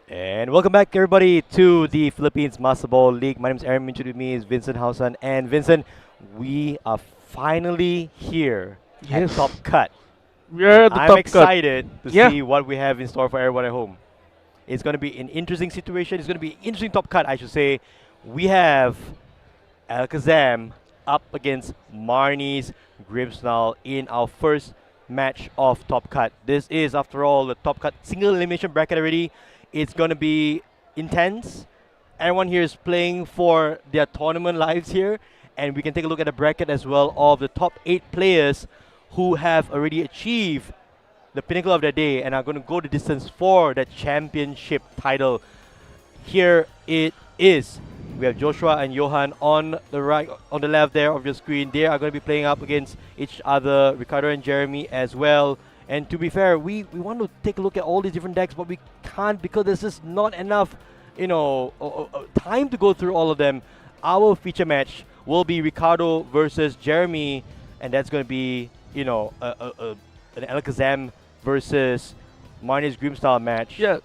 Speaker 1: And welcome back, everybody, to the Philippines Master Ball League. My name is Aaron. With me is Vincent Hausan. And Vincent, we are finally here at
Speaker 2: Yes.
Speaker 1: Top Cut.
Speaker 2: We are at the
Speaker 1: I'm
Speaker 2: top
Speaker 1: excited to
Speaker 2: Yeah.
Speaker 1: see what we have in store for everyone at home. It's going to be an interesting situation. It's going to be an interesting Top Cut, I should say. We have Alakazam up against Marnie's Grimmsnarl in our first match of Top Cut. This is, after all, the Top Cut single elimination bracket already. It's going to be intense. Everyone here is playing for their tournament lives here. And we can take a look at the bracket as well of the top 8 players who have already achieved the pinnacle of their day and are going to go the distance for that championship title. Here it is. We have Joshua and Johan on the right, on the left there of your screen. They are going to be playing up against each other. Ricardo and Jeremy as well. And to be fair, we want to take a look at all these different decks, but we can't because there's just not enough, time to go through all of them. Our feature match will be Ricardo versus Jeremy, and that's going to be, an Alakazam versus Marnie's Grimmsnarl match.
Speaker 2: Yeah.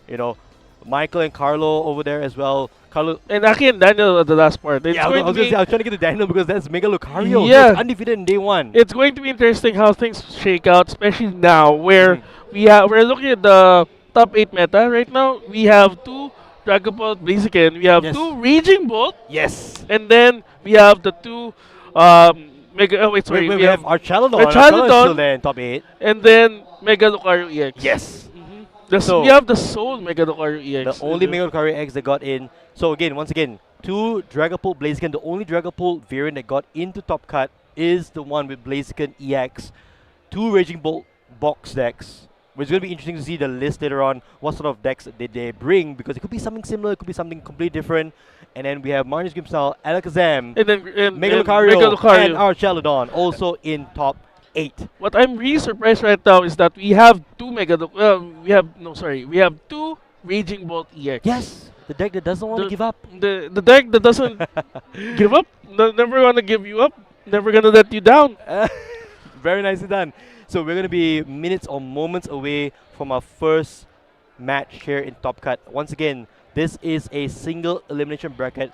Speaker 1: Michael and Carlo over there as well. Carlo.
Speaker 2: And Aki and Daniel at the last part. It's
Speaker 1: Yeah, I
Speaker 2: going
Speaker 1: was
Speaker 2: to be,
Speaker 1: trying to get to Daniel because that's Mega Lucario.
Speaker 2: Yeah.
Speaker 1: He's undefeated in day 1.
Speaker 2: it's going to be interesting how things shake out, especially now where we're looking at the top 8 meta right now. We have 2 Dragon Ball Blaziken, we have
Speaker 1: Yes.
Speaker 2: 2 Raging Bolt,
Speaker 1: Yes.
Speaker 2: and then we have the 2 Mega. Oh wait, sorry.
Speaker 1: We have Archaludon.
Speaker 2: Archaludon.
Speaker 1: Archaludon is still there in top 8.
Speaker 2: and then Mega Lucario EX.
Speaker 1: Yes.
Speaker 2: So we have the Soul Mega Lucario EX.
Speaker 1: The only Mega Lucario X that got in. So once again, 2 Dragapult Blaziken. The only Dragapult variant that got into Top Cut is the one with Blaziken EX. 2 Raging Bolt box decks. It's going to be interesting to see the list later on, what sort of decks they bring, because it could be something similar, it could be something completely different. And then we have Marnie's Grimmsnarl, Alakazam, Mega Lucario, and Archaludon also in top 8.
Speaker 2: What I'm really surprised right now is that we have 2 we have 2 Raging Bolt EX.
Speaker 1: Yes. The deck that doesn't want to
Speaker 2: The
Speaker 1: give up.
Speaker 2: the deck that doesn't give up, never gonna give you up, never gonna let you down.
Speaker 1: Very nicely done. So we're going to be minutes or moments away from our first match here in Top Cut. Once again, this is a single elimination bracket.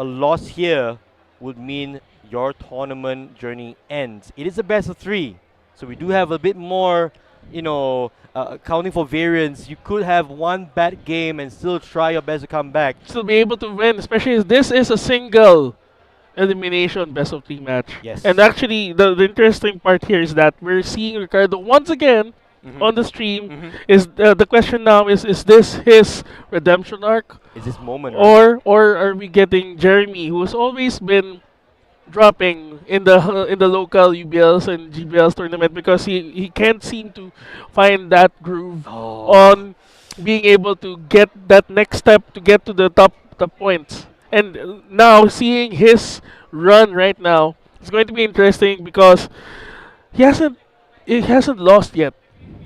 Speaker 1: A loss here would mean your tournament journey ends. It is a best of 3, so we do have a bit more, accounting for variance. You could have one bad game and still try your best to come back.
Speaker 2: Still be able to win, especially as this is a single elimination best of 3 match.
Speaker 1: Yes.
Speaker 2: And actually, the interesting part here is that we're seeing Ricardo once again on the stream. Is the question now is this his redemption arc,
Speaker 1: Is this moment, right?
Speaker 2: or are we getting Jeremy, who's always been dropping in the local UBLs and GBLs tournament because he can't seem to find that groove on being able to get that next step to get to the top points. And now seeing his run right now, it's going to be interesting because he hasn't lost yet.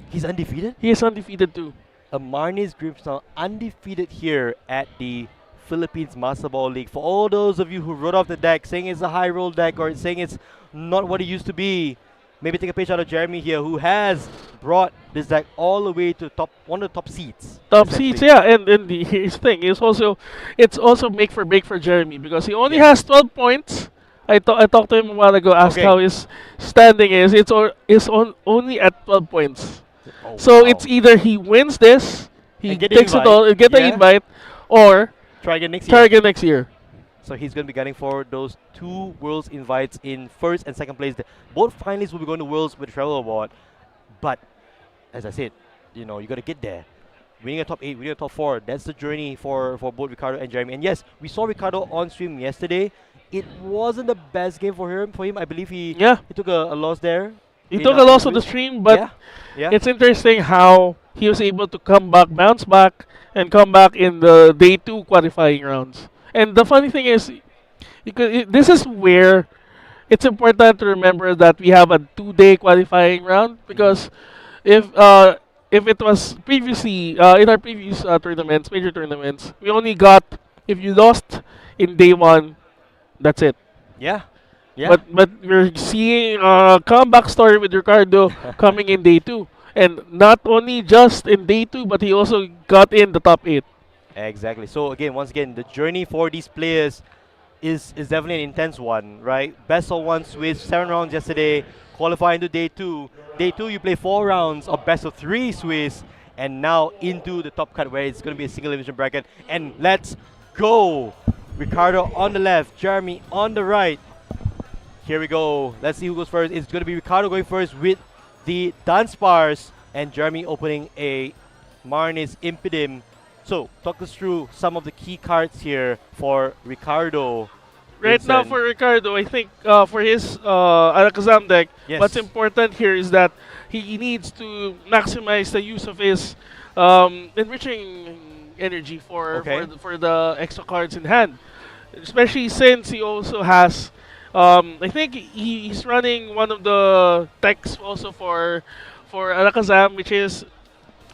Speaker 1: He's undefeated?
Speaker 2: He is undefeated too.
Speaker 1: Amarnis Grimstone undefeated here at the Philippines Master Ball League. For all those of you who wrote off the deck saying it's a high roll deck or saying it's not what it used to be, maybe take a page out of Jeremy here, who has brought this deck all the way to one of the top seeds.
Speaker 2: Top seeds, yeah, and here's the thing, it's also make for break for Jeremy because he only has 12 points. I talked to him a while ago, asked how his standing is. It's only at 12 points.
Speaker 1: Oh,
Speaker 2: So
Speaker 1: wow.
Speaker 2: it's either he wins this, he
Speaker 1: And get
Speaker 2: takes
Speaker 1: the
Speaker 2: it all,
Speaker 1: invite.
Speaker 2: get the
Speaker 1: Yeah.
Speaker 2: invite, or
Speaker 1: Try again next
Speaker 2: try
Speaker 1: year.
Speaker 2: again next year.
Speaker 1: So he's going to be gunning for those 2 Worlds invites in first and second place. Both finalists will be going to Worlds with Travel Award. But as I said, you got to get there. Winning a top 8, winning a top 4, that's the journey for both Ricardo and Jeremy. And yes, we saw Ricardo on stream yesterday. It wasn't the best game for him. I believe he took a loss there.
Speaker 2: He took a loss on the stream, but
Speaker 1: yeah.
Speaker 2: it's interesting how he was able to bounce back, and come back in the day 2 qualifying rounds. And the funny thing is, this is where it's important to remember that we have a 2-day qualifying round because if it was previously in our previous tournaments, major tournaments, we only got if you lost in day 1, that's it.
Speaker 1: Yeah.
Speaker 2: But we're seeing a comeback story with Ricardo coming in day 2. And not only just in day 2, but he also got in the top 8.
Speaker 1: Exactly. So once again, the journey for these players is definitely an intense one, right? Best of 1 Swiss, 7 rounds yesterday, qualifying to day 2. Day 2, you play 4 rounds of best of 3 Swiss, and now into the top cut where it's going to be a single elimination bracket. And let's go! Ricardo on the left, Jeremy on the right. Here we go. Let's see who goes first. It's going to be Ricardo going first with the Dunsparce, and Jeremy opening a Marnis Impedim. So, talk us through some of the key cards here for Ricardo.
Speaker 2: Right now
Speaker 1: Vincent.
Speaker 2: for Ricardo, I think for his Alakazam deck,
Speaker 1: Yes.
Speaker 2: what's important here is that he needs to maximize the use of his enriching energy for the extra cards in hand. Especially since he also has, I think he's running one of the techs also for Alakazam, which is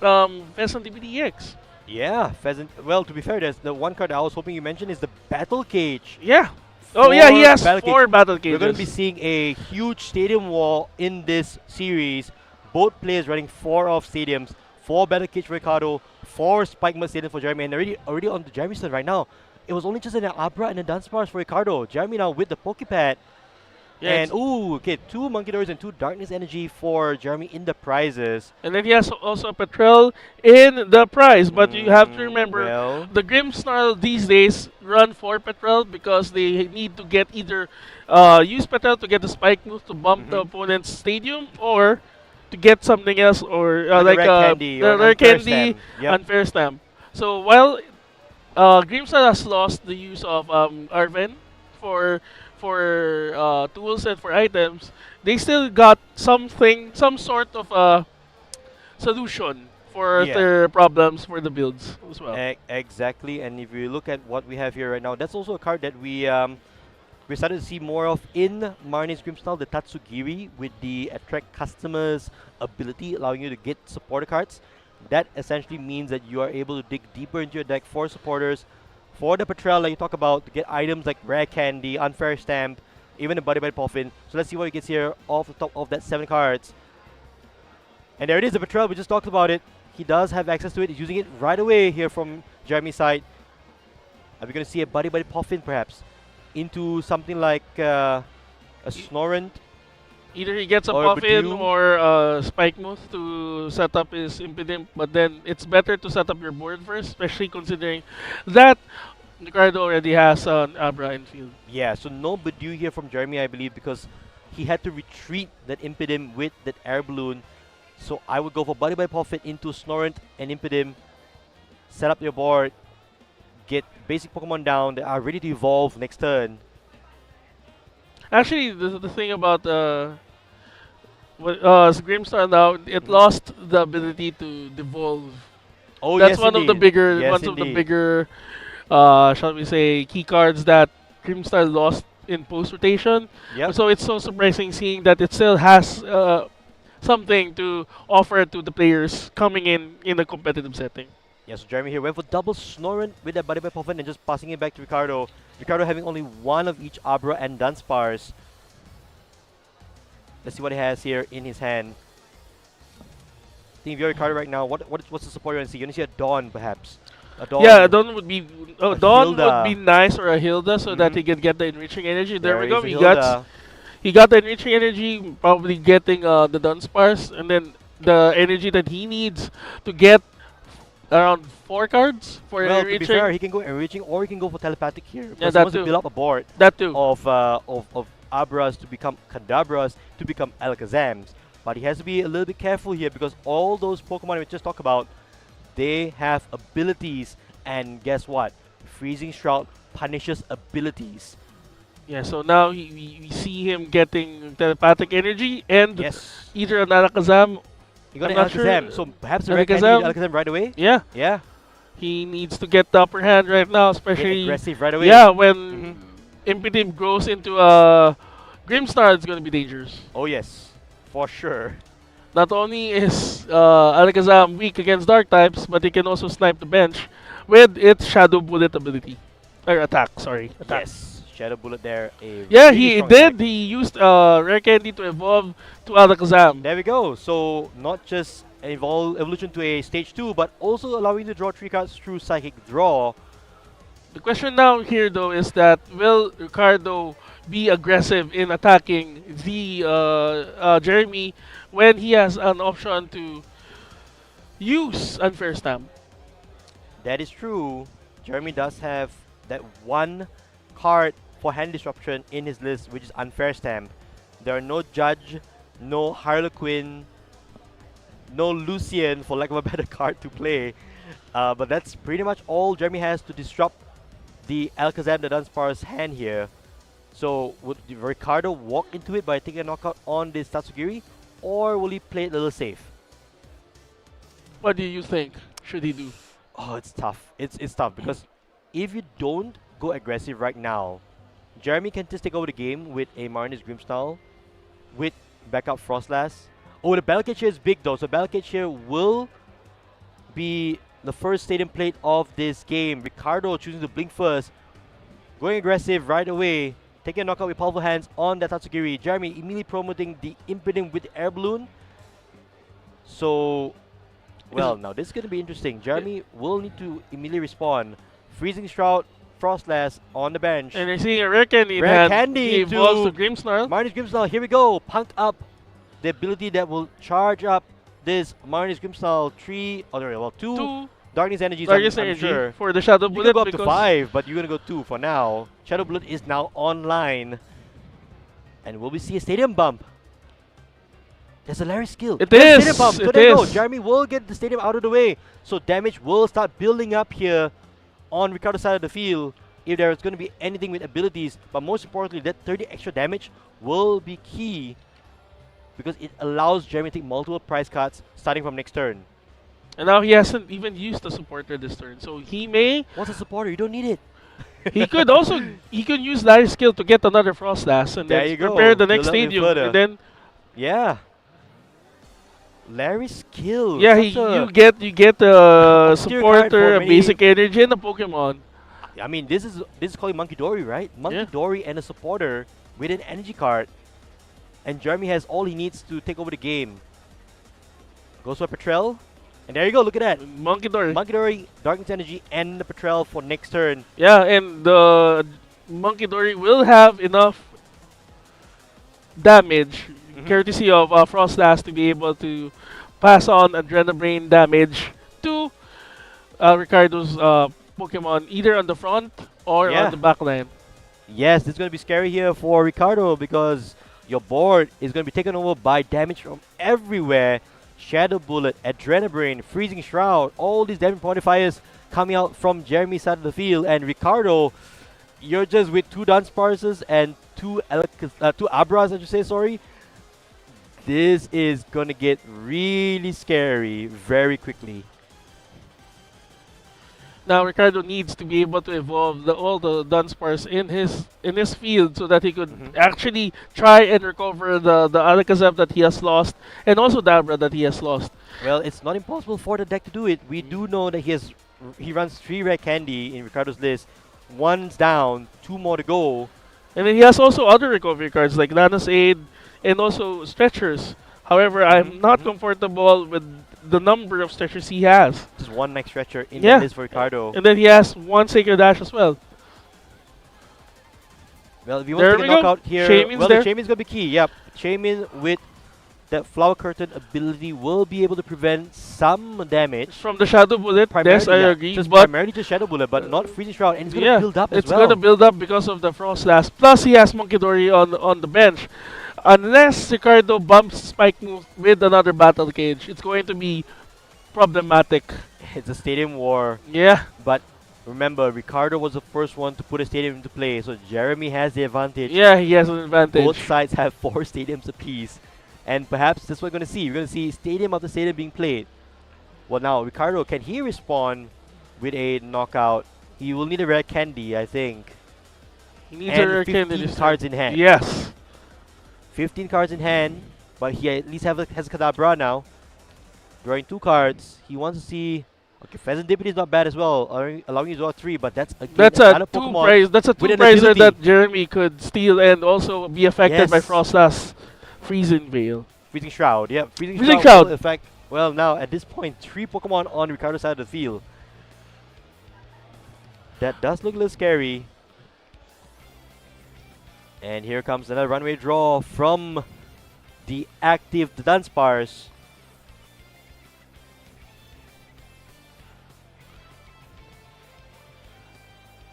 Speaker 2: Pheasant DPDX.
Speaker 1: Yeah, Pheasant. Well, to be fair, there's the one card I was hoping you mentioned is the Battle Cage.
Speaker 2: Yeah. Oh yeah, he has
Speaker 1: Battle
Speaker 2: 4 battle
Speaker 1: We're
Speaker 2: cages.
Speaker 1: going to be seeing a huge stadium wall in this series. Both players running 4 off stadiums, 4 Battle Cage for Ricardo, 4 Spike Mud Stadium for Jeremy, and already on the Jeremy side right now. It was only just an Abra and a Dunsparce for Ricardo. Jeremy now with the Pokepad.
Speaker 2: Yeah,
Speaker 1: And 2 Monkey Doors and 2 Darkness Energy for Jeremy in the prizes.
Speaker 2: and then he has also a Petrel in the prize. But you have to remember,
Speaker 1: well.
Speaker 2: the Grimmsnarl these days run for Petrel because they need to get either use Petrel to get the spike move to bump the opponent's stadium, or to get something else, or
Speaker 1: Like a rare candy
Speaker 2: the
Speaker 1: or
Speaker 2: rare
Speaker 1: unfair
Speaker 2: candy,
Speaker 1: stamp. Yep.
Speaker 2: unfair stamp. So while Grimmsnarl has lost the use of Arven for tools and for items, they still got some sort of solution for
Speaker 1: Yeah.
Speaker 2: their problems for the builds as well.
Speaker 1: Exactly, and if you look at what we have here right now, that's also a card that we started to see more of in Marnie's Grimstyle, the Tatsugiri, with the attract customers ability, allowing you to get supporter cards. that essentially means that you are able to dig deeper into your deck for supporters, for the Patrol that you talk about, to get items like Rare Candy, Unfair Stamp, even a Buddy by Puffin. So let's see what he gets here off the top of that 7 cards. And there it is, the Patrol, we just talked about it. He does have access to it. He's using it right away here from Jeremy's side. Are we going to see a Buddy by Puffin perhaps into something like a Snorant?
Speaker 2: Either he gets a
Speaker 1: Or
Speaker 2: Puffin
Speaker 1: Badoom.
Speaker 2: or a Spike Move to set up his Impidimp, but then it's better to set up your board first, especially considering that Ricardo already has an Abra infield.
Speaker 1: Yeah, so no Badoo here from Jeremy, I believe, because he had to retreat that Impidim with that Air Balloon. So I would go for Buddy by Puffin into Snorant and Impidim. Set up your board. Get basic Pokemon down that are ready to evolve next turn.
Speaker 2: Actually, the thing about Grimstar now, it lost the ability to devolve.
Speaker 1: Oh,
Speaker 2: That's
Speaker 1: yes,
Speaker 2: one of the
Speaker 1: indeed.
Speaker 2: bigger,
Speaker 1: Yes,
Speaker 2: one of the
Speaker 1: indeed.
Speaker 2: bigger, shall we say, key cards that Grimstar lost in post rotation.
Speaker 1: Yep.
Speaker 2: So it's so surprising seeing that it still has something to offer to the players coming in a competitive setting.
Speaker 1: Yeah, so Jeremy here went for double Snorant with that Buddy by Puffin and just passing it back to Ricardo. Ricardo having only one of each Abra and Dunsparce. Let's see what he has here in his hand. I think if you're Ricardo right now, what's the support you want to see? You want to see a Dawn, perhaps? A Dawn.
Speaker 2: Yeah, Dawn would be
Speaker 1: A
Speaker 2: Dawn
Speaker 1: Hilda.
Speaker 2: would be nice, or a Hilda, so that
Speaker 1: Mhm.
Speaker 2: he can get the enriching energy. There we
Speaker 1: is
Speaker 2: go.
Speaker 1: a
Speaker 2: He he got the enriching energy, probably getting the Dunsparce, and then the energy that he needs to get around 4 cards for
Speaker 1: Well, to be
Speaker 2: enriching.
Speaker 1: fair, he can go enriching or he can go for telepathic here.
Speaker 2: Yeah,
Speaker 1: Because he
Speaker 2: that
Speaker 1: wants to
Speaker 2: too.
Speaker 1: build up a board
Speaker 2: That too.
Speaker 1: of Abras to become Kadabras to become Alakazams. But he has to be a little bit careful here because all those Pokemon we just talked about, they have abilities. And guess what? Freezing Shroud punishes abilities.
Speaker 2: Yeah, so now we see him getting telepathic energy and
Speaker 1: Yes.
Speaker 2: either an Alakazam.
Speaker 1: You got
Speaker 2: I'm
Speaker 1: an
Speaker 2: not sure.
Speaker 1: Alakazam. So perhaps the Red Candy
Speaker 2: Alakazam.
Speaker 1: Alakazam right away?
Speaker 2: Yeah,
Speaker 1: Yeah.
Speaker 2: he needs to get the upper hand right now,
Speaker 1: Get
Speaker 2: especially
Speaker 1: aggressive right away.
Speaker 2: yeah when
Speaker 1: Mhm.
Speaker 2: Impidim grows into a Grimstar, it's gonna be dangerous.
Speaker 1: Oh yes. For sure.
Speaker 2: Not only is Alakazam weak against dark types, but he can also snipe the bench with its Shadow Bullet ability. Or attack, sorry. Attack.
Speaker 1: Yes. Shadow Bullet there.
Speaker 2: Yeah,
Speaker 1: really
Speaker 2: he
Speaker 1: strong
Speaker 2: did.
Speaker 1: attack.
Speaker 2: He used Rare Candy to evolve to Alakazam.
Speaker 1: There we go. So not just evolution to a stage 2, but also allowing you to draw 3 cards through Psychic Draw.
Speaker 2: The question now here, though, is that will Ricardo be aggressive in attacking the Jeremy when he has an option to use Unfair Stamp?
Speaker 1: That is true. Jeremy does have that one card for hand disruption in his list, which is Unfair Stamp. There are no Judge, no Harlequin, no Lucian, for lack of a better card to play. But that's pretty much all Jeremy has to disrupt the Alakazam, the Dunsparce's hand here. So would Ricardo walk into it by taking a knockout on this Tatsugiri, or will he play it a little safe?
Speaker 2: What do you think should he do?
Speaker 1: Oh, it's tough. It's tough because if you don't go aggressive right now, Jeremy can just take over the game with a Marnie's Grimstyle, with backup Frostlass. Oh, the Battle Cage here is big though. So Battle Cage here will be the first stadium plate of this game. Ricardo choosing to blink first, going aggressive right away, taking a knockout with powerful hands on that Tatsugiri. Jeremy immediately promoting the Impidimp with the Air Balloon. So, well, now this is going to be interesting. Jeremy will need to immediately respond. Freezing Shroud, Frostlass on the bench.
Speaker 2: And you're seeing a Rare Candy in
Speaker 1: Rare
Speaker 2: hand.
Speaker 1: Candy
Speaker 2: He evolves
Speaker 1: to
Speaker 2: to Grimsnarl.
Speaker 1: Marnie's Grimstyle, here we go. Punk up the ability that will charge up this Marnie's Grimstyle 3, oh no, well 2
Speaker 2: Two
Speaker 1: Darkness Energies,
Speaker 2: Darkest
Speaker 1: I'm
Speaker 2: Energy
Speaker 1: sure.
Speaker 2: for the Shadow
Speaker 1: You
Speaker 2: Bullet.
Speaker 1: can go up to
Speaker 2: because
Speaker 1: 5, but you're going to go 2 for now. Shadow Bullet is now online. And will we see a Stadium Bump? There's a Larry skill.
Speaker 2: It
Speaker 1: There's
Speaker 2: is,
Speaker 1: Stadium Bump.
Speaker 2: it
Speaker 1: So there you go.
Speaker 2: is.
Speaker 1: Jeremy will get the Stadium out of the way. So damage will start building up here on Ricardo's side of the field if there is going to be anything with abilities. But most importantly, that 30 extra damage will be key because it allows Jeremy to take multiple prize cards starting from next turn.
Speaker 2: And now he hasn't even used the supporter this turn. So he may,
Speaker 1: What's a supporter? You don't need it.
Speaker 2: he could also, he could use Larry's skill to get another Frostlass and
Speaker 1: There
Speaker 2: then
Speaker 1: you go.
Speaker 2: prepare the next
Speaker 1: Build up even
Speaker 2: stadium.
Speaker 1: further.
Speaker 2: And then
Speaker 1: Yeah. Larry's skill.
Speaker 2: Yeah,
Speaker 1: Such a
Speaker 2: you get
Speaker 1: card
Speaker 2: a supporter,
Speaker 1: for
Speaker 2: a
Speaker 1: many.
Speaker 2: basic energy, and a Pokemon.
Speaker 1: I mean, this is called Monkey Dory, right? Monkey
Speaker 2: Yeah.
Speaker 1: Dory and a supporter with an energy card, and Jeremy has all he needs to take over the game. Goes for Petrel, and there you go. Look at that.
Speaker 2: Monkey Dory.
Speaker 1: Monkey Dory, Darkness Energy, and the Petrel for next turn.
Speaker 2: Yeah, and the Monkey Dory will have enough damage, courtesy of Frostlass, to be able to pass on Adrenabrain damage to Ricardo's Pokemon, either on the front or
Speaker 1: Yeah.
Speaker 2: on the back line.
Speaker 1: Yes, this is going to be scary here for Ricardo because your board is going to be taken over by damage from everywhere. Shadow Bullet, Adrenabrain, Freezing Shroud, all these damage modifiers coming out from Jeremy's side of the field. And Ricardo, you're just with 2 Dunsparces and 2 Abras, I should say, sorry. This is going to get really scary very quickly.
Speaker 2: Now Ricardo needs to be able to evolve all the Dunsparce in his field so that he could actually try and recover the Alakazam that he has lost, and also the Abra that he has lost.
Speaker 1: Well, it's not impossible for the deck to do it. We do know that he runs 3 Rare Candy in Ricardo's list. 1's down, 2 more to go.
Speaker 2: And then he has also other recovery cards like Lana's Aid and also Stretchers. However, I'm not comfortable with the number of Stretchers he has.
Speaker 1: Just 1 Max Stretcher in
Speaker 2: Yeah.
Speaker 1: the list for Ricardo.
Speaker 2: And then he has 1 Sacred Dash as well.
Speaker 1: Well, if you want
Speaker 2: There
Speaker 1: to take
Speaker 2: we
Speaker 1: a
Speaker 2: go.
Speaker 1: knockout here,
Speaker 2: Shaymin's
Speaker 1: well,
Speaker 2: there.
Speaker 1: the Shaymin's going to be key. Yep, Shaymin with that Flower Curtain ability will be able to prevent some damage.
Speaker 2: From the Shadow Bullet, yes, I
Speaker 1: yeah,
Speaker 2: agree.
Speaker 1: Just
Speaker 2: But
Speaker 1: primarily just Shadow Bullet, but not Freezing Shroud, and it's going to
Speaker 2: yeah,
Speaker 1: build up as
Speaker 2: it's
Speaker 1: well.
Speaker 2: going to build up because of the Frostlass. Plus, he has Monkey Dory on the bench. Unless Ricardo bumps Spike Move with another Battle Cage, it's going to be problematic.
Speaker 1: It's a Stadium War,
Speaker 2: Yeah.
Speaker 1: but remember, Ricardo was the first one to put a stadium into play, so Jeremy has the advantage.
Speaker 2: Yeah, he has an advantage.
Speaker 1: Both sides have 4 stadiums apiece. And perhaps that's what we're going to see. We're going to see stadium after stadium being played. Well, now, Ricardo, can he respond with a knockout? He will need a Rare Candy, I think.
Speaker 2: He needs
Speaker 1: And
Speaker 2: a Rare
Speaker 1: 15
Speaker 2: Candy this
Speaker 1: cards
Speaker 2: turn.
Speaker 1: in hand.
Speaker 2: Yes.
Speaker 1: 15 cards in hand, but he at least has a Kadabra now. Drawing 2 cards. He wants to see... Okay, Pheasant Deputy is not bad as well, allowing you to draw 3, but that's again
Speaker 2: That's
Speaker 1: another
Speaker 2: a
Speaker 1: Pokemon
Speaker 2: two-prize. That's a
Speaker 1: with an
Speaker 2: two-prizer
Speaker 1: ability.
Speaker 2: that Jeremy could steal and also be affected by
Speaker 1: Yes.
Speaker 2: Frostlass Freezing Veil.
Speaker 1: Freezing Shroud, yeah. Freezing
Speaker 2: Freezing
Speaker 1: Shroud.
Speaker 2: Shroud.
Speaker 1: Will affect, well, now at this point, 3 Pokemon on Ricardo's side of the field. That does look a little scary. And here comes another runway draw from the active Dunsparce.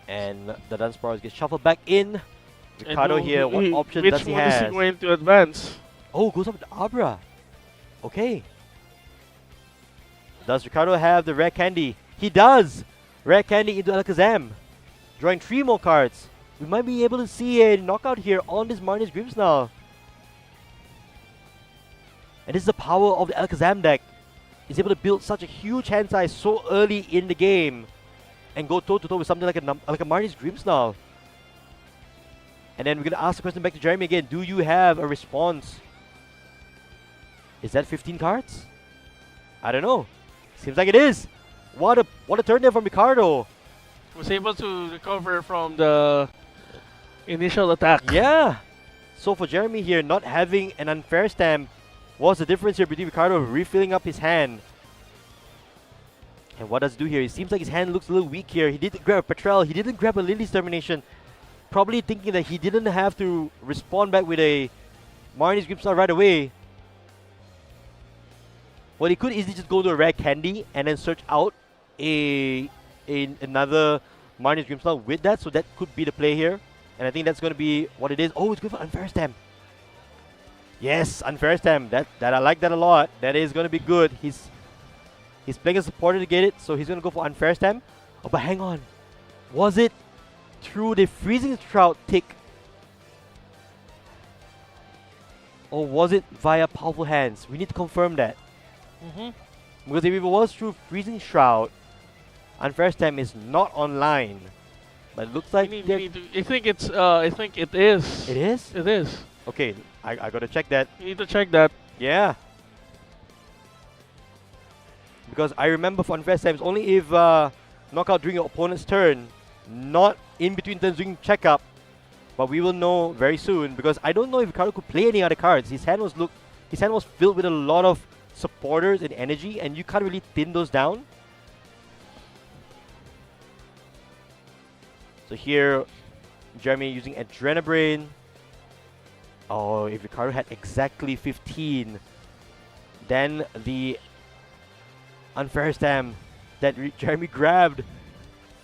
Speaker 1: And the Dunsparce gets shuffled back in. Ricardo
Speaker 2: And
Speaker 1: here, what options does he
Speaker 2: Which one is he
Speaker 1: have?
Speaker 2: going to advance?
Speaker 1: Oh, goes up with Abra. Okay. Does Ricardo have the Rare Candy? He does! Rare Candy into Alakazam. Drawing 3 more cards. We might be able to see a knockout here on this Marnie's Grimmsnarl. And this is the power of the Alakazam deck. He's able to build such a huge hand size so early in the game. And go toe-to-toe with something like a Marnie's Grimmsnarl. And then we're going to ask the question back to Jeremy again. Do you have a response? Is that 15 cards? I don't know. Seems like it is. What a turn there from Ricardo.
Speaker 2: Was able to recover from the initial attack.
Speaker 1: Yeah. So for Jeremy here, not having an unfair stamp was the difference here between Ricardo refilling up his hand. And what does he do here? It seems like his hand looks a little weak here. He didn't grab a Petrel. He didn't grab a Lily's Termination. Probably thinking that he didn't have to respond back with a Marnie's Grimmsnarl right away. Well, he could easily just go to a Rare Candy and then search out another Marnie's Grimmsnarl with that. So that could be the play here. And I think that's going to be what it is. Oh, it's good for Unfair Stamp. Yes, Unfair Stamp. That I like that a lot. That is going to be good. He's playing a supporter to get it, so he's going to go for Unfair Stamp. Oh, but hang on. Was it through the Freezing Shroud tick? Or was it via Powerful Hands? We need to confirm that. Because if it was through Freezing Shroud, Unfair Stamp is not online. But it looks like
Speaker 2: I think it's. I think it is.
Speaker 1: it is?
Speaker 2: It is.
Speaker 1: Okay, I gotta check that.
Speaker 2: You need to check that.
Speaker 1: Yeah. Because I remember for unfair times, only if knockout during your opponent's turn, not in between turns during checkup. But we will know very soon, because I don't know if Ricardo could play any other cards. His hand was filled with a lot of supporters and energy, and you can't really thin those down. So here, Jeremy using Adrenabrain. Oh, if Ricardo had exactly 15, then the unfair stamp that Jeremy grabbed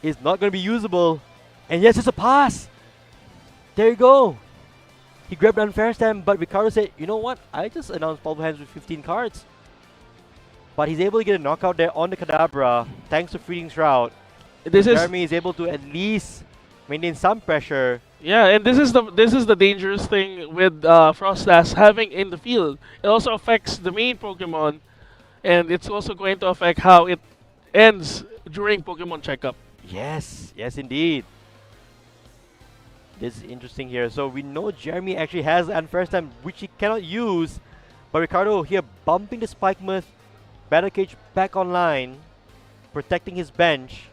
Speaker 1: is not going to be usable. And yes, it's a pass. There you go. He grabbed the unfair stamp, but Ricardo said, you know what? I just announced powerful hands with 15 cards. But he's able to get a knockout there on the Kadabra thanks to Freezing Shroud. Jeremy is able to at least maintain some pressure.
Speaker 2: Yeah, and this is the dangerous thing with Frostlass having in the field. It also affects the main Pokemon, and it's also going to affect how it ends during Pokemon checkup.
Speaker 1: Yes, yes indeed. This is interesting here. So we know Jeremy actually has an unfair stamp which he cannot use. But Ricardo here bumping the Spikemuth, Battle Cage back online, protecting his bench.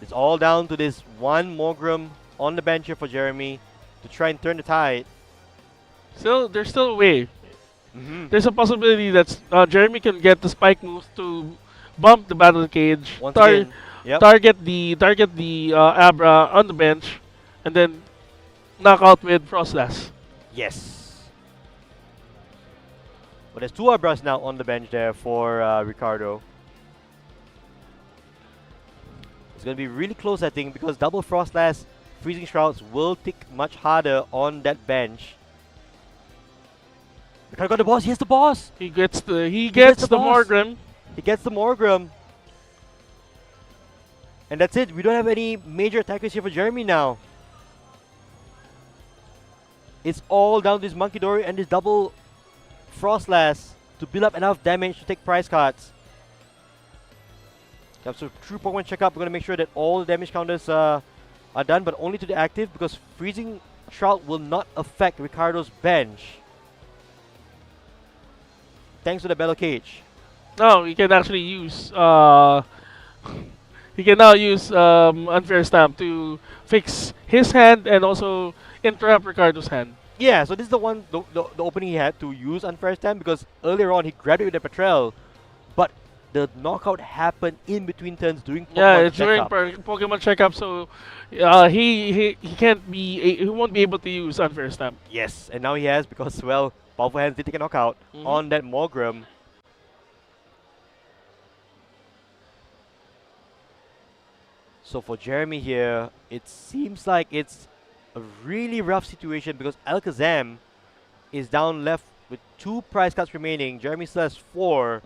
Speaker 1: It's all down to this one Mogrim on the bench here for Jeremy to try and turn the tide.
Speaker 2: There's still a way. There's a possibility that Jeremy can get the Spike move to bump the Battle Cage, target the Abra on the bench, and then knock out with Frostlass.
Speaker 1: Yes. But there's two Abras now on the bench there for Ricardo. It's going to be really close, I think, because double Frostlass, Freezing Shrouds will tick much harder on that bench. Ricardo got the boss. He has the boss.
Speaker 2: He gets the Morgrim.
Speaker 1: He gets the Morgrim. And that's it. We don't have any major attackers here for Jeremy now. It's all down to this Monkey Dory and this double Frostlass to build up enough damage to take prize cards. So true Pokemon checkup, we're going to make sure that all the damage counters are done, but only to the active, because Freezing Shroud will not affect Ricardo's bench. Thanks to the Battle Cage.
Speaker 2: No, he can actually use he can now use Unfair Stamp to fix his hand and also interrupt Ricardo's hand.
Speaker 1: Yeah, so this is the opening he had to use Unfair Stamp, because earlier on he grabbed it with the Petrel, but the knockout happened in between turns during Pokemon
Speaker 2: during Pokemon checkup, so he won't be able to use Unfair Stamp.
Speaker 1: Yes, and now he has, because well, Powerful Hands did take a knockout on that Morgrim. So for Jeremy here, it seems like it's a really rough situation, because Alakazam is down left with 2 prize cards remaining. Jeremy still has 4.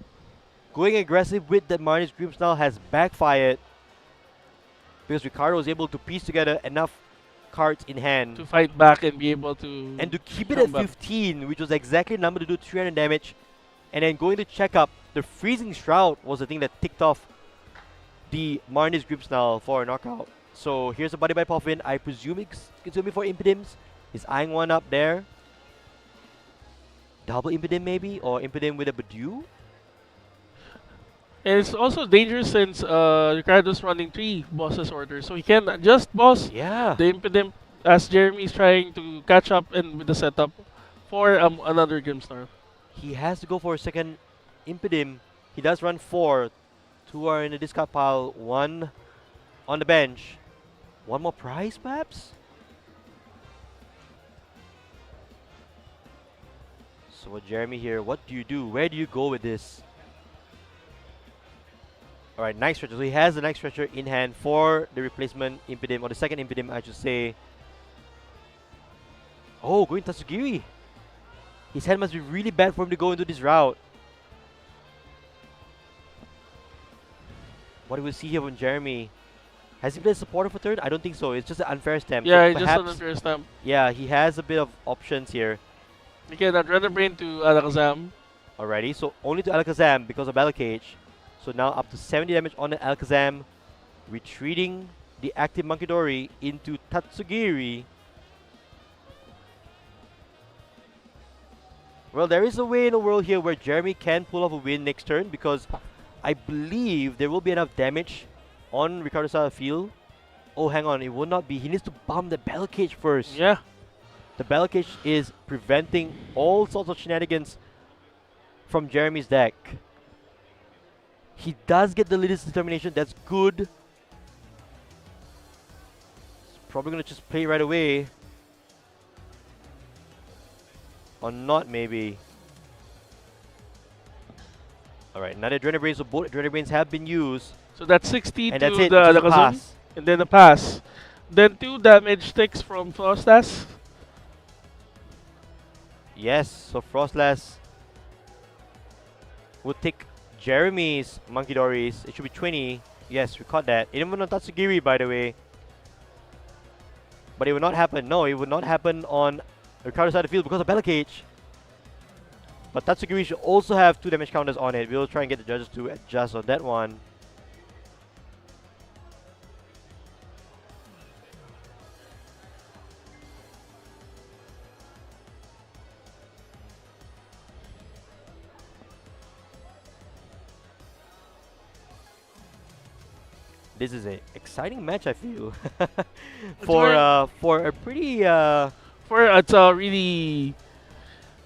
Speaker 1: Going aggressive with the Marnie's Grimmsnarl has backfired, because Ricardo was able to piece together enough cards in hand
Speaker 2: to fight back and be able to
Speaker 1: keep it at 15, which was exactly the number to do 300 damage. And then going to check up, the Freezing Shroud was the thing that ticked off the Marnie's Grimmsnarl for a knockout. So here's a Body by Puffin. I presume it's going to be for Impidims. He's eyeing one up there. Double Impidim maybe, or Impidim with a Badoo.
Speaker 2: And it's also dangerous since Ricardo's running 3 bosses orders, so he can just boss the Impidim as Jeremy's trying to catch up and with the setup for another Grimmsnarl.
Speaker 1: He has to go for a second Impidim. He does run 4. 2 are in the discard pile, 1 on the bench. 1 more prize perhaps? So what Jeremy here, what do you do? Where do you go with this? Alright, Night Stretcher. So he has the Night Stretcher in hand for the replacement Impidim, or the second Impidim I should say. Oh, going Tatsugiri. His hand must be really bad for him to go into this route. What do we see here from Jeremy? Has he played supporter for third? I don't think so. It's just an Unfair Stamp.
Speaker 2: Yeah,
Speaker 1: so
Speaker 2: just an Unfair Stamp.
Speaker 1: Yeah, he has a bit of options here.
Speaker 2: You can Adrenabrain to Alakazam.
Speaker 1: Alrighty, so only to Alakazam because of Battle Cage. So now up to 70 damage on the Alakazam. Retreating the active Monkidori into Tatsugiri. Well, there is a way in the world here where Jeremy can pull off a win next turn because I believe there will be enough damage on Ricardo's side of the field. Oh, hang on, it will not be. He needs to bomb the battle cage first.
Speaker 2: Yeah.
Speaker 1: The battle cage is preventing all sorts of shenanigans from Jeremy's deck. He does get the leader's determination. That's good. He's probably going to just play right away. Or not, maybe. Alright, another Adrenaline Brain. So both Adrenaline Brains have been used.
Speaker 2: So that's 60
Speaker 1: And
Speaker 2: to
Speaker 1: that's it.
Speaker 2: the
Speaker 1: Just a
Speaker 2: Kazumi.
Speaker 1: pass.
Speaker 2: And then a pass. Then 2 damage sticks from Frostas.
Speaker 1: Yes, so Frostlass will take Jeremy's Monkey Dories. It should be 20. Yes, we caught that. Even on Tatsugiri, by the way. But it will not happen. No, it will not happen on Ricardo's side of the field because of Battle Cage. But Tatsugiri should also have 2 damage counters on it. We'll try and get the judges to adjust on that one. This is an exciting match, I feel, for a pretty
Speaker 2: It's a really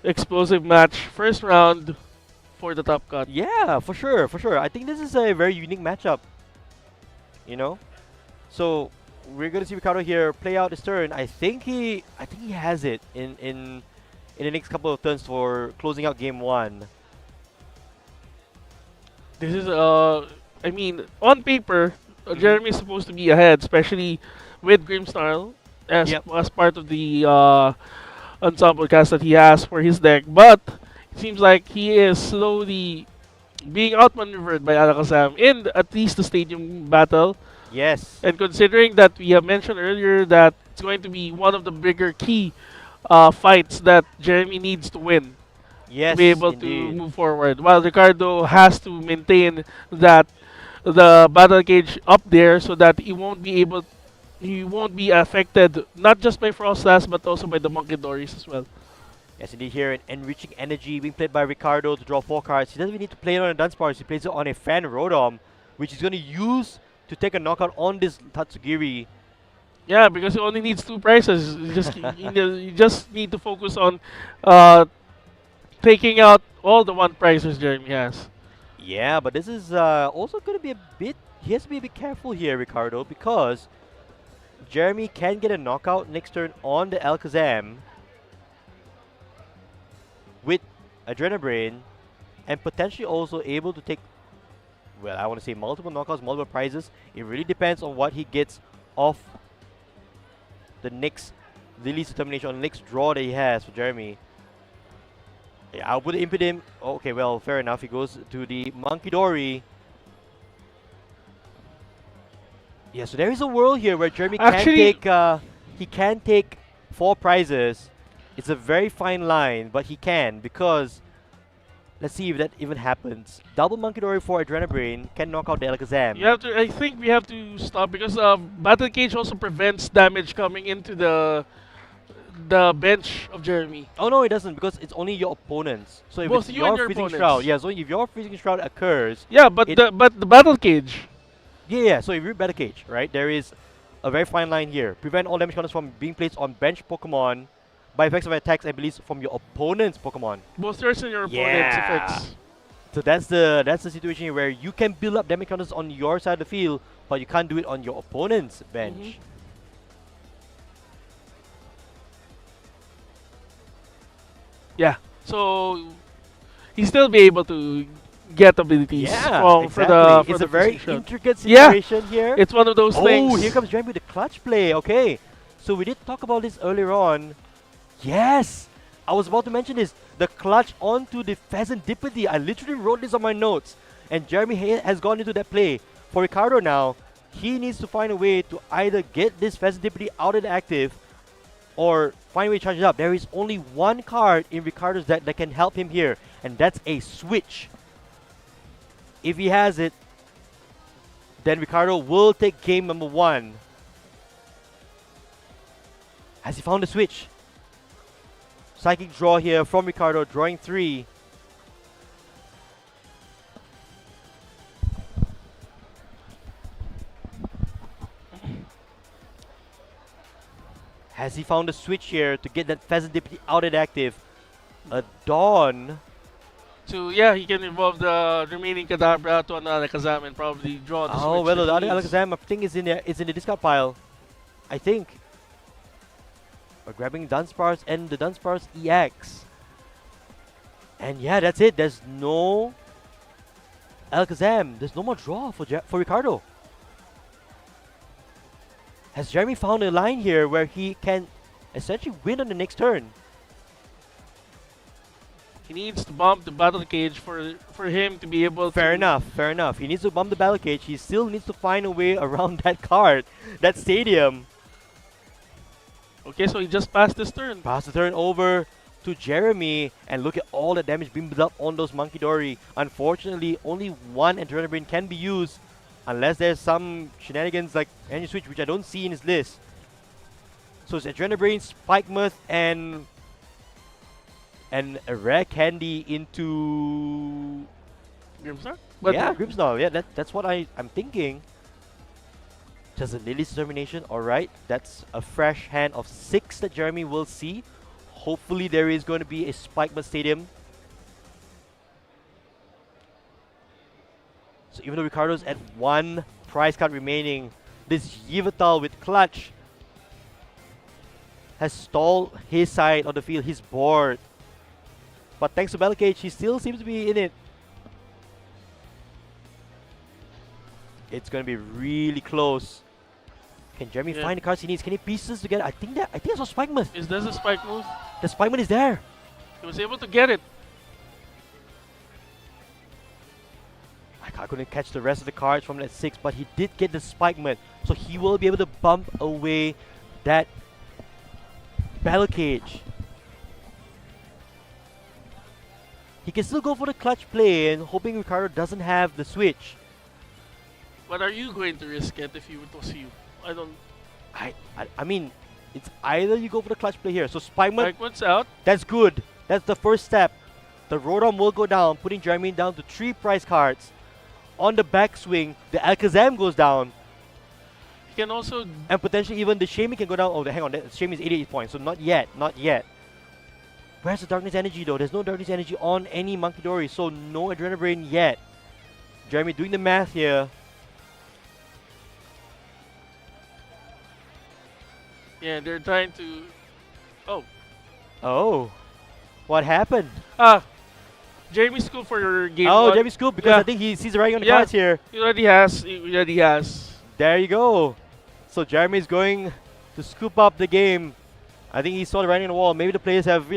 Speaker 2: explosive match. First round for the top cut.
Speaker 1: yeah, for sure, for sure. I think this is a very unique matchup. You know, so we're gonna see Ricardo here play out his turn. I think he has it in the next couple of turns for closing out game 1.
Speaker 2: This is I mean, on paper, Jeremy is supposed to be ahead, especially with Grimsnarl as
Speaker 1: Yep.
Speaker 2: as part of the ensemble cast that he has for his deck. But it seems like he is slowly being outmaneuvered by Alakazam in at least the stadium battle.
Speaker 1: Yes.
Speaker 2: And considering that we have mentioned earlier that it's going to be one of the bigger key fights that Jeremy needs to win
Speaker 1: Yes.
Speaker 2: to be able to
Speaker 1: indeed.
Speaker 2: move forward, while Ricardo has to maintain that the battle cage up there so that he won't be affected not just by Frostlass but also by the Monkey Dories as well.
Speaker 1: Yes, indeed. Here, an enriching energy being played by Ricardo to draw 4 cards. He doesn't even need to play it on a Dunsparce. He plays it on a Fan Rodom, which he's going to use to take a knockout on this Tatsugiri.
Speaker 2: Yeah, because he only needs 2 prizes. You just need to focus on taking out all the 1 prizes Jeremy has.
Speaker 1: Yeah, but this is also going to be a bit... He has to be a bit careful here, Ricardo, because Jeremy can get a knockout next turn on the Alakazam with Adrenabrain and potentially also able to take, well, I want to say multiple knockouts, multiple prizes. It really depends on what he gets off the next release determination, on the next draw that he has for Jeremy. Yeah, I would impede him. Okay, well, fair enough. He goes to the Monkey Dory. Yeah, so there is a world here where Jeremy
Speaker 2: Actually-
Speaker 1: can take 4 prizes. It's a very fine line, but he can because let's see if that even happens. Double Monkey Dory for Adrenabrain can knock out the Alakazam.
Speaker 2: You have to. I think we have to stop because battle cage also prevents damage coming into the bench of Jeremy.
Speaker 1: Oh no, it doesn't because it's only your opponents. So if
Speaker 2: Both
Speaker 1: it's
Speaker 2: you and
Speaker 1: your
Speaker 2: your
Speaker 1: freezing
Speaker 2: opponents.
Speaker 1: shroud, yeah. So if your freezing shroud occurs,
Speaker 2: Yeah, but
Speaker 1: It-
Speaker 2: the battle cage.
Speaker 1: yeah. So if you're Battle Cage, right, there is a very fine line here. Prevent all damage counters from being placed on bench Pokemon by effects of attacks and release from your opponent's Pokemon.
Speaker 2: Both yours and your opponent's
Speaker 1: Yeah.
Speaker 2: effects.
Speaker 1: So that's the situation here where you can build up damage counters on your side of the field, but you can't do it on your opponent's bench.
Speaker 2: Yeah. So he still be able to get abilities
Speaker 1: Yeah,
Speaker 2: from
Speaker 1: exactly.
Speaker 2: for
Speaker 1: It's
Speaker 2: the
Speaker 1: a very
Speaker 2: position.
Speaker 1: intricate
Speaker 2: Yeah.
Speaker 1: situation here.
Speaker 2: It's one of those
Speaker 1: Oh,
Speaker 2: things.
Speaker 1: here comes Jeremy with the clutch play. Okay, so we did talk about this earlier on. Yes, I was about to mention this. The clutch onto the Pheasant Dippity. I literally wrote this on my notes. And Jeremy has gone into that play. For Ricardo now, he needs to find a way to either get this Pheasant Dippity out of the active or find a way to charge it up. There is only one card in Ricardo's deck that can help him here, and that's a switch. If he has it, then Ricardo will take game number 1. Has he found the switch? Psychic draw here from Ricardo, drawing 3. Has he found a switch here to get that Pheasant Deputy out and active? A Dawn.
Speaker 2: So yeah, he can evolve the remaining Kadabra to an Alakazam and probably draw the
Speaker 1: Oh,
Speaker 2: switch
Speaker 1: well, the
Speaker 2: that
Speaker 1: other
Speaker 2: he needs.
Speaker 1: Alakazam, I think, is in the discard pile. I think. We're grabbing Dunsparce and the Dunsparce EX. And yeah, that's it. There's no Alakazam. There's no more draw for Ricardo. Has Jeremy found a line here where he can essentially win on the next turn?
Speaker 2: He needs to bump the battle cage for him to be able
Speaker 1: Fair
Speaker 2: to...
Speaker 1: enough, fair enough. He needs to bump the battle cage. He still needs to find a way around that card, that stadium.
Speaker 2: Okay, so he just passed this turn.
Speaker 1: Pass the turn over to Jeremy, and look at all the damage being built up on those Monkey Dory. Unfortunately, only one Adrenaline can be used unless there's some shenanigans like Energy Switch, which I don't see in his list. So it's Adrenaline, Spikemuth, and a rare candy into
Speaker 2: Grimstar?
Speaker 1: yeah, Grimmsnarl. Yeah, that's what I'm thinking. Just a Lily's Determination. Alright, that's a fresh hand of 6 that Jeremy will see. Hopefully there is going to be a Spikemuth Stadium. So even though Ricardo's at 1 prize card remaining, this Yveltal with Clutch has stalled his side of the field. He's bored. But thanks to Battle Cage, he still seems to be in it. It's going to be really close. Can Jeremy find the cards he needs? Can he piece this together? I think that's a Spikemuth.
Speaker 2: Is this a spike move?
Speaker 1: The Spikemuth is there.
Speaker 2: He was able to get it.
Speaker 1: I couldn't catch the rest of the cards from that 6, but he did get the Spikemuth. So he will be able to bump away that Battle Cage. He can still go for the clutch play and hoping Ricardo doesn't have the switch.
Speaker 2: But are you going to risk it if it was you? I don't...
Speaker 1: I mean, it's either you go for the clutch play here. So Spikemuth,
Speaker 2: Spikemuth's out.
Speaker 1: that's good. That's the first step. The Rotom will go down, putting Jeremy down to 3 prize cards. On the backswing, the Alakazam goes down.
Speaker 2: You can also...
Speaker 1: And potentially even the Shami can go down. Oh, hang on. The Shami is 88 points, so not yet. Not yet. Where's the Darkness Energy though? There's no Darkness Energy on any Monkey Dory, so no Adrenabrain yet. Jeremy doing the math here.
Speaker 2: Yeah, they're trying to... Oh.
Speaker 1: Oh. What happened?
Speaker 2: Jeremy Scoop for your game.
Speaker 1: Oh, Jeremy Scoop, because I think he sees the writing on the cards here.
Speaker 2: He already has. He already has.
Speaker 1: There you go. So Jeremy's going to scoop up the game. I think he saw the writing on the wall. Maybe the players have,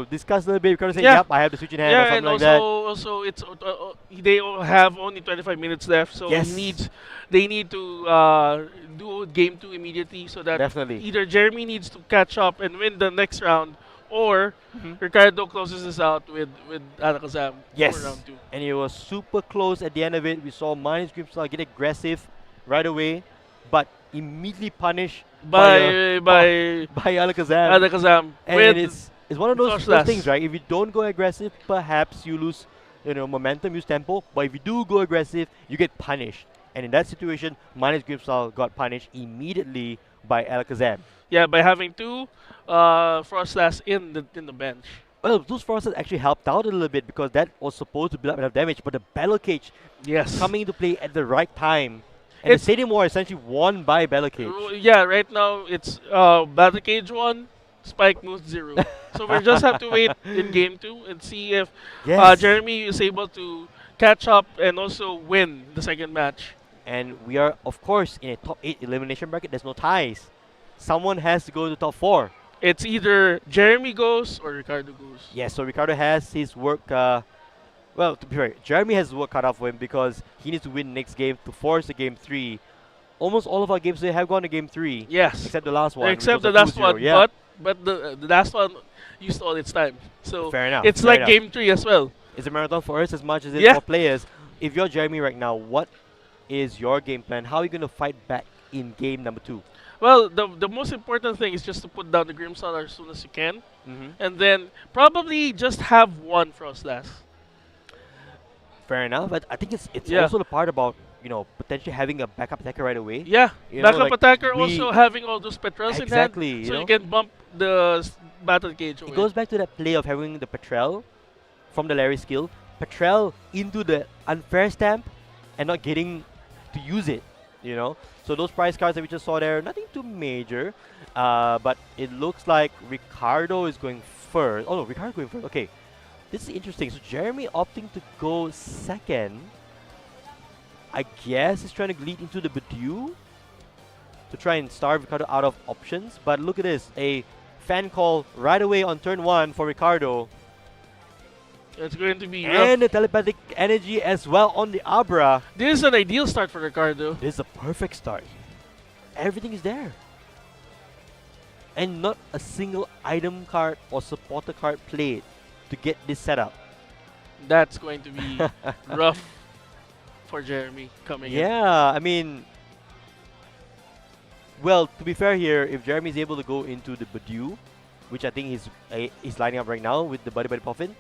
Speaker 1: discussed a little bit because they say, yep, I have the switch in hand or something like that.
Speaker 2: Also it's they have only 25 minutes left, so they need to do game 2 immediately so that either Jeremy needs to catch up and win the next round, or Ricardo closes this out with Alakazam for round 2.
Speaker 1: And it was super close at the end of it. We saw Minus Grimmsnarl get aggressive right away, but immediately punished by
Speaker 2: Alakazam.
Speaker 1: And it's one of those things, right? If you don't go aggressive, perhaps you lose momentum, use tempo. But if you do go aggressive, you get punished. And in that situation, Minus Grimmsnarl got punished immediately by Alakazam.
Speaker 2: Yeah, by having 2 Frostlass in the bench.
Speaker 1: Well, those Frostlass actually helped out a little bit because that was supposed to build up enough damage, but the Battle Cage coming into play at the right time. And the Stadium War essentially won by Battle Cage.
Speaker 2: Yeah, right now it's Battle Cage 1, Spikemuth 0. So we just have to wait in game 2 and see if Jeremy is able to catch up and also win the second match.
Speaker 1: And we are, of course, in a top 8 elimination bracket. There's no ties. Someone has to go to top 4.
Speaker 2: It's either Jeremy goes or Ricardo goes.
Speaker 1: Yes, so Ricardo has his work... well, to be fair, Jeremy has his work cut off for him because he needs to win next game to force the game 3. Almost all of our games today have gone to game 3.
Speaker 2: Yes.
Speaker 1: Except the last one.
Speaker 2: Except the last one. Yeah. But the last one used all its time. So
Speaker 1: fair enough.
Speaker 2: It's like game 3 as well.
Speaker 1: It's a marathon for us as much as it's for players. If you're Jeremy right now, what is your game plan? How are you going to fight back in game number 2?
Speaker 2: Well, the most important thing is just to put down the Grimstar as soon as you can,
Speaker 1: Hmm.
Speaker 2: and then probably just have one Frostlass.
Speaker 1: Fair enough. But I think it's
Speaker 2: Yeah.
Speaker 1: also the part about potentially having a backup attacker right away.
Speaker 2: Yeah,
Speaker 1: You know,
Speaker 2: backup
Speaker 1: like
Speaker 2: attacker
Speaker 1: we
Speaker 2: also having all those Petrels in hand,
Speaker 1: exactly.
Speaker 2: so you can bump the battle cage
Speaker 1: It
Speaker 2: away.
Speaker 1: goes back to that play of having the Petrel from the Larry skill, Petrel into the unfair stamp, and not getting to use it. So those prize cards that we just saw there, nothing too major, but it looks like Ricardo is going first. Oh no, Ricardo's going first. Okay, this is interesting. So Jeremy opting to go second. I guess he's trying to lead into the Bidoof to try and starve Ricardo out of options. But look at this, a fan call right away on turn 1 for Ricardo.
Speaker 2: It's going to be rough.
Speaker 1: And the telepathic energy as well on the Abra.
Speaker 2: This is an ideal start for Ricardo.
Speaker 1: This is a perfect start. Everything is there. And not a single item card or supporter card played to get this set up.
Speaker 2: That's going to be rough for Jeremy coming in.
Speaker 1: Yeah, I mean, well, to be fair here, if Jeremy is able to go into the Bidoof, which I think he's lining up right now with the Buddy Puffin,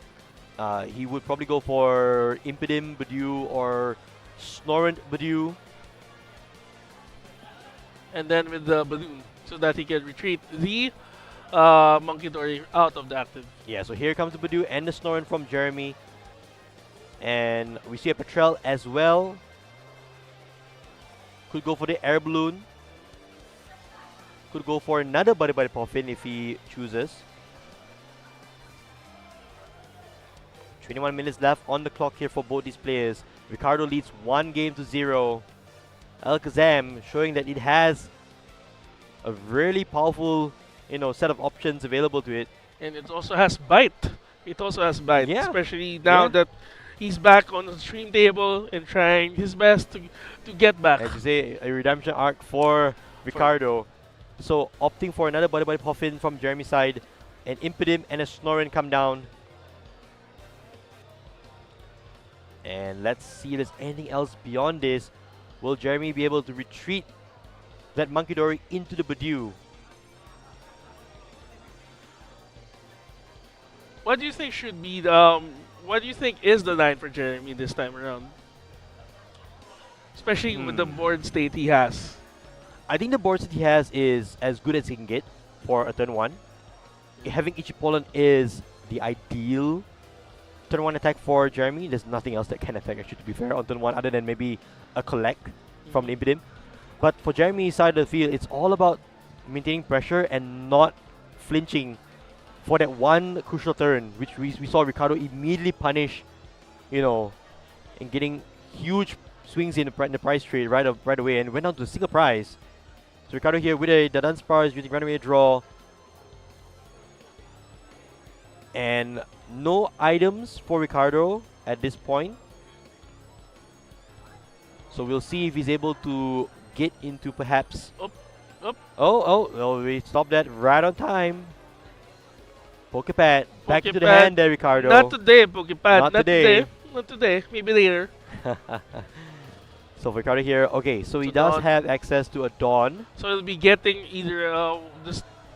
Speaker 1: he would probably go for Impidim Bidoof or Snorant Bidoof.
Speaker 2: And then with the balloon, so that he can retreat the Monkey Dory out of the active.
Speaker 1: Yeah, so here comes the Bidoof and the Snorin from Jeremy. And we see a Petrel as well. Could go for the air balloon. Could go for another Buddy Puffin if he chooses. 21 minutes left on the clock here for both these players. Ricardo leads 1-0. Alakazam showing that it has a really powerful, set of options available to it.
Speaker 2: And it also has bite. It also has bite,
Speaker 1: Yeah.
Speaker 2: especially now
Speaker 1: Yeah.
Speaker 2: that he's back on the stream table and trying his best to get back.
Speaker 1: As you say, a redemption arc for Ricardo. So opting for another Buddy Puffin from Jeremy's side. An Impidim and a Snorin come down. And let's see if there's anything else beyond this. Will Jeremy be able to retreat that Monkey Dory into the Bidoof?
Speaker 2: What do you think should be the what do you think is the line for Jeremy this time around? Especially with the board state he has.
Speaker 1: I think the board that he has is as good as he can get for a turn 1. Having Ichipolan is the ideal turn 1 attack for Jeremy. There's nothing else that can attack, actually, to be fair, on turn 1 other than maybe a collect from the Impidim. But for Jeremy's side of the field, it's all about maintaining pressure and not flinching for that one crucial turn, which we saw Ricardo immediately punish, and getting huge swings in the prize trade right away, and went down to a single prize. So Ricardo here with the Dunsparce using runaway draw. And no items for Ricardo at this point. So we'll see if he's able to get into perhaps...
Speaker 2: Up.
Speaker 1: Oh, we stopped that right on time. Pokepad, back into the
Speaker 2: Pokepad.
Speaker 1: hand there, Ricardo.
Speaker 2: Not today, Pokepad.
Speaker 1: Not today.
Speaker 2: Not today. Maybe later.
Speaker 1: So Ricardo here, okay, so he
Speaker 2: So
Speaker 1: does
Speaker 2: Dawn.
Speaker 1: have access to a Dawn.
Speaker 2: So he'll be getting either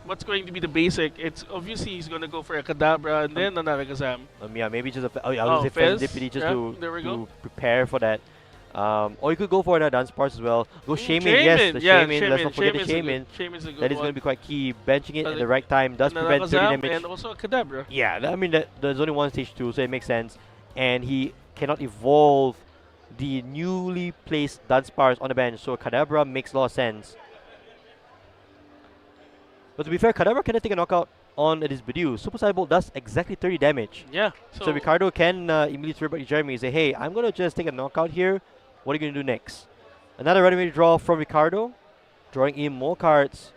Speaker 2: what's going to be the basic. It's obviously he's gonna go for a Kadabra and then another Kazam.
Speaker 1: Yeah, maybe just I was say
Speaker 2: Fizz.
Speaker 1: Fizz just
Speaker 2: Yeah, there we
Speaker 1: to
Speaker 2: go.
Speaker 1: prepare for that. Or you could go for another dance parts as well. Go Shaman,
Speaker 2: Shaman,
Speaker 1: yes, the
Speaker 2: yeah,
Speaker 1: Shaman. Let's not forget the
Speaker 2: Shaman's a good-
Speaker 1: Shaman.
Speaker 2: Shaman's a good
Speaker 1: That is
Speaker 2: one.
Speaker 1: going to be quite key. Benching it at
Speaker 2: And
Speaker 1: the right time does
Speaker 2: Another
Speaker 1: prevent 30
Speaker 2: Kazam
Speaker 1: damage.
Speaker 2: and also a Kadabra.
Speaker 1: Yeah, I mean, there's only one stage 2, so it makes sense. And he cannot evolve the newly placed Dunsparce on the bench, so Kadabra makes a lot of sense. But to be fair, Kadabra cannot take a knockout on this Bidoof. Super Saiyan Bolt does exactly 30 damage.
Speaker 2: Yeah.
Speaker 1: So Ricardo can immediately throw back to Jeremy and say, hey, I'm going to just take a knockout here. What are you going to do next? Another runaway draw from Ricardo, drawing in more cards.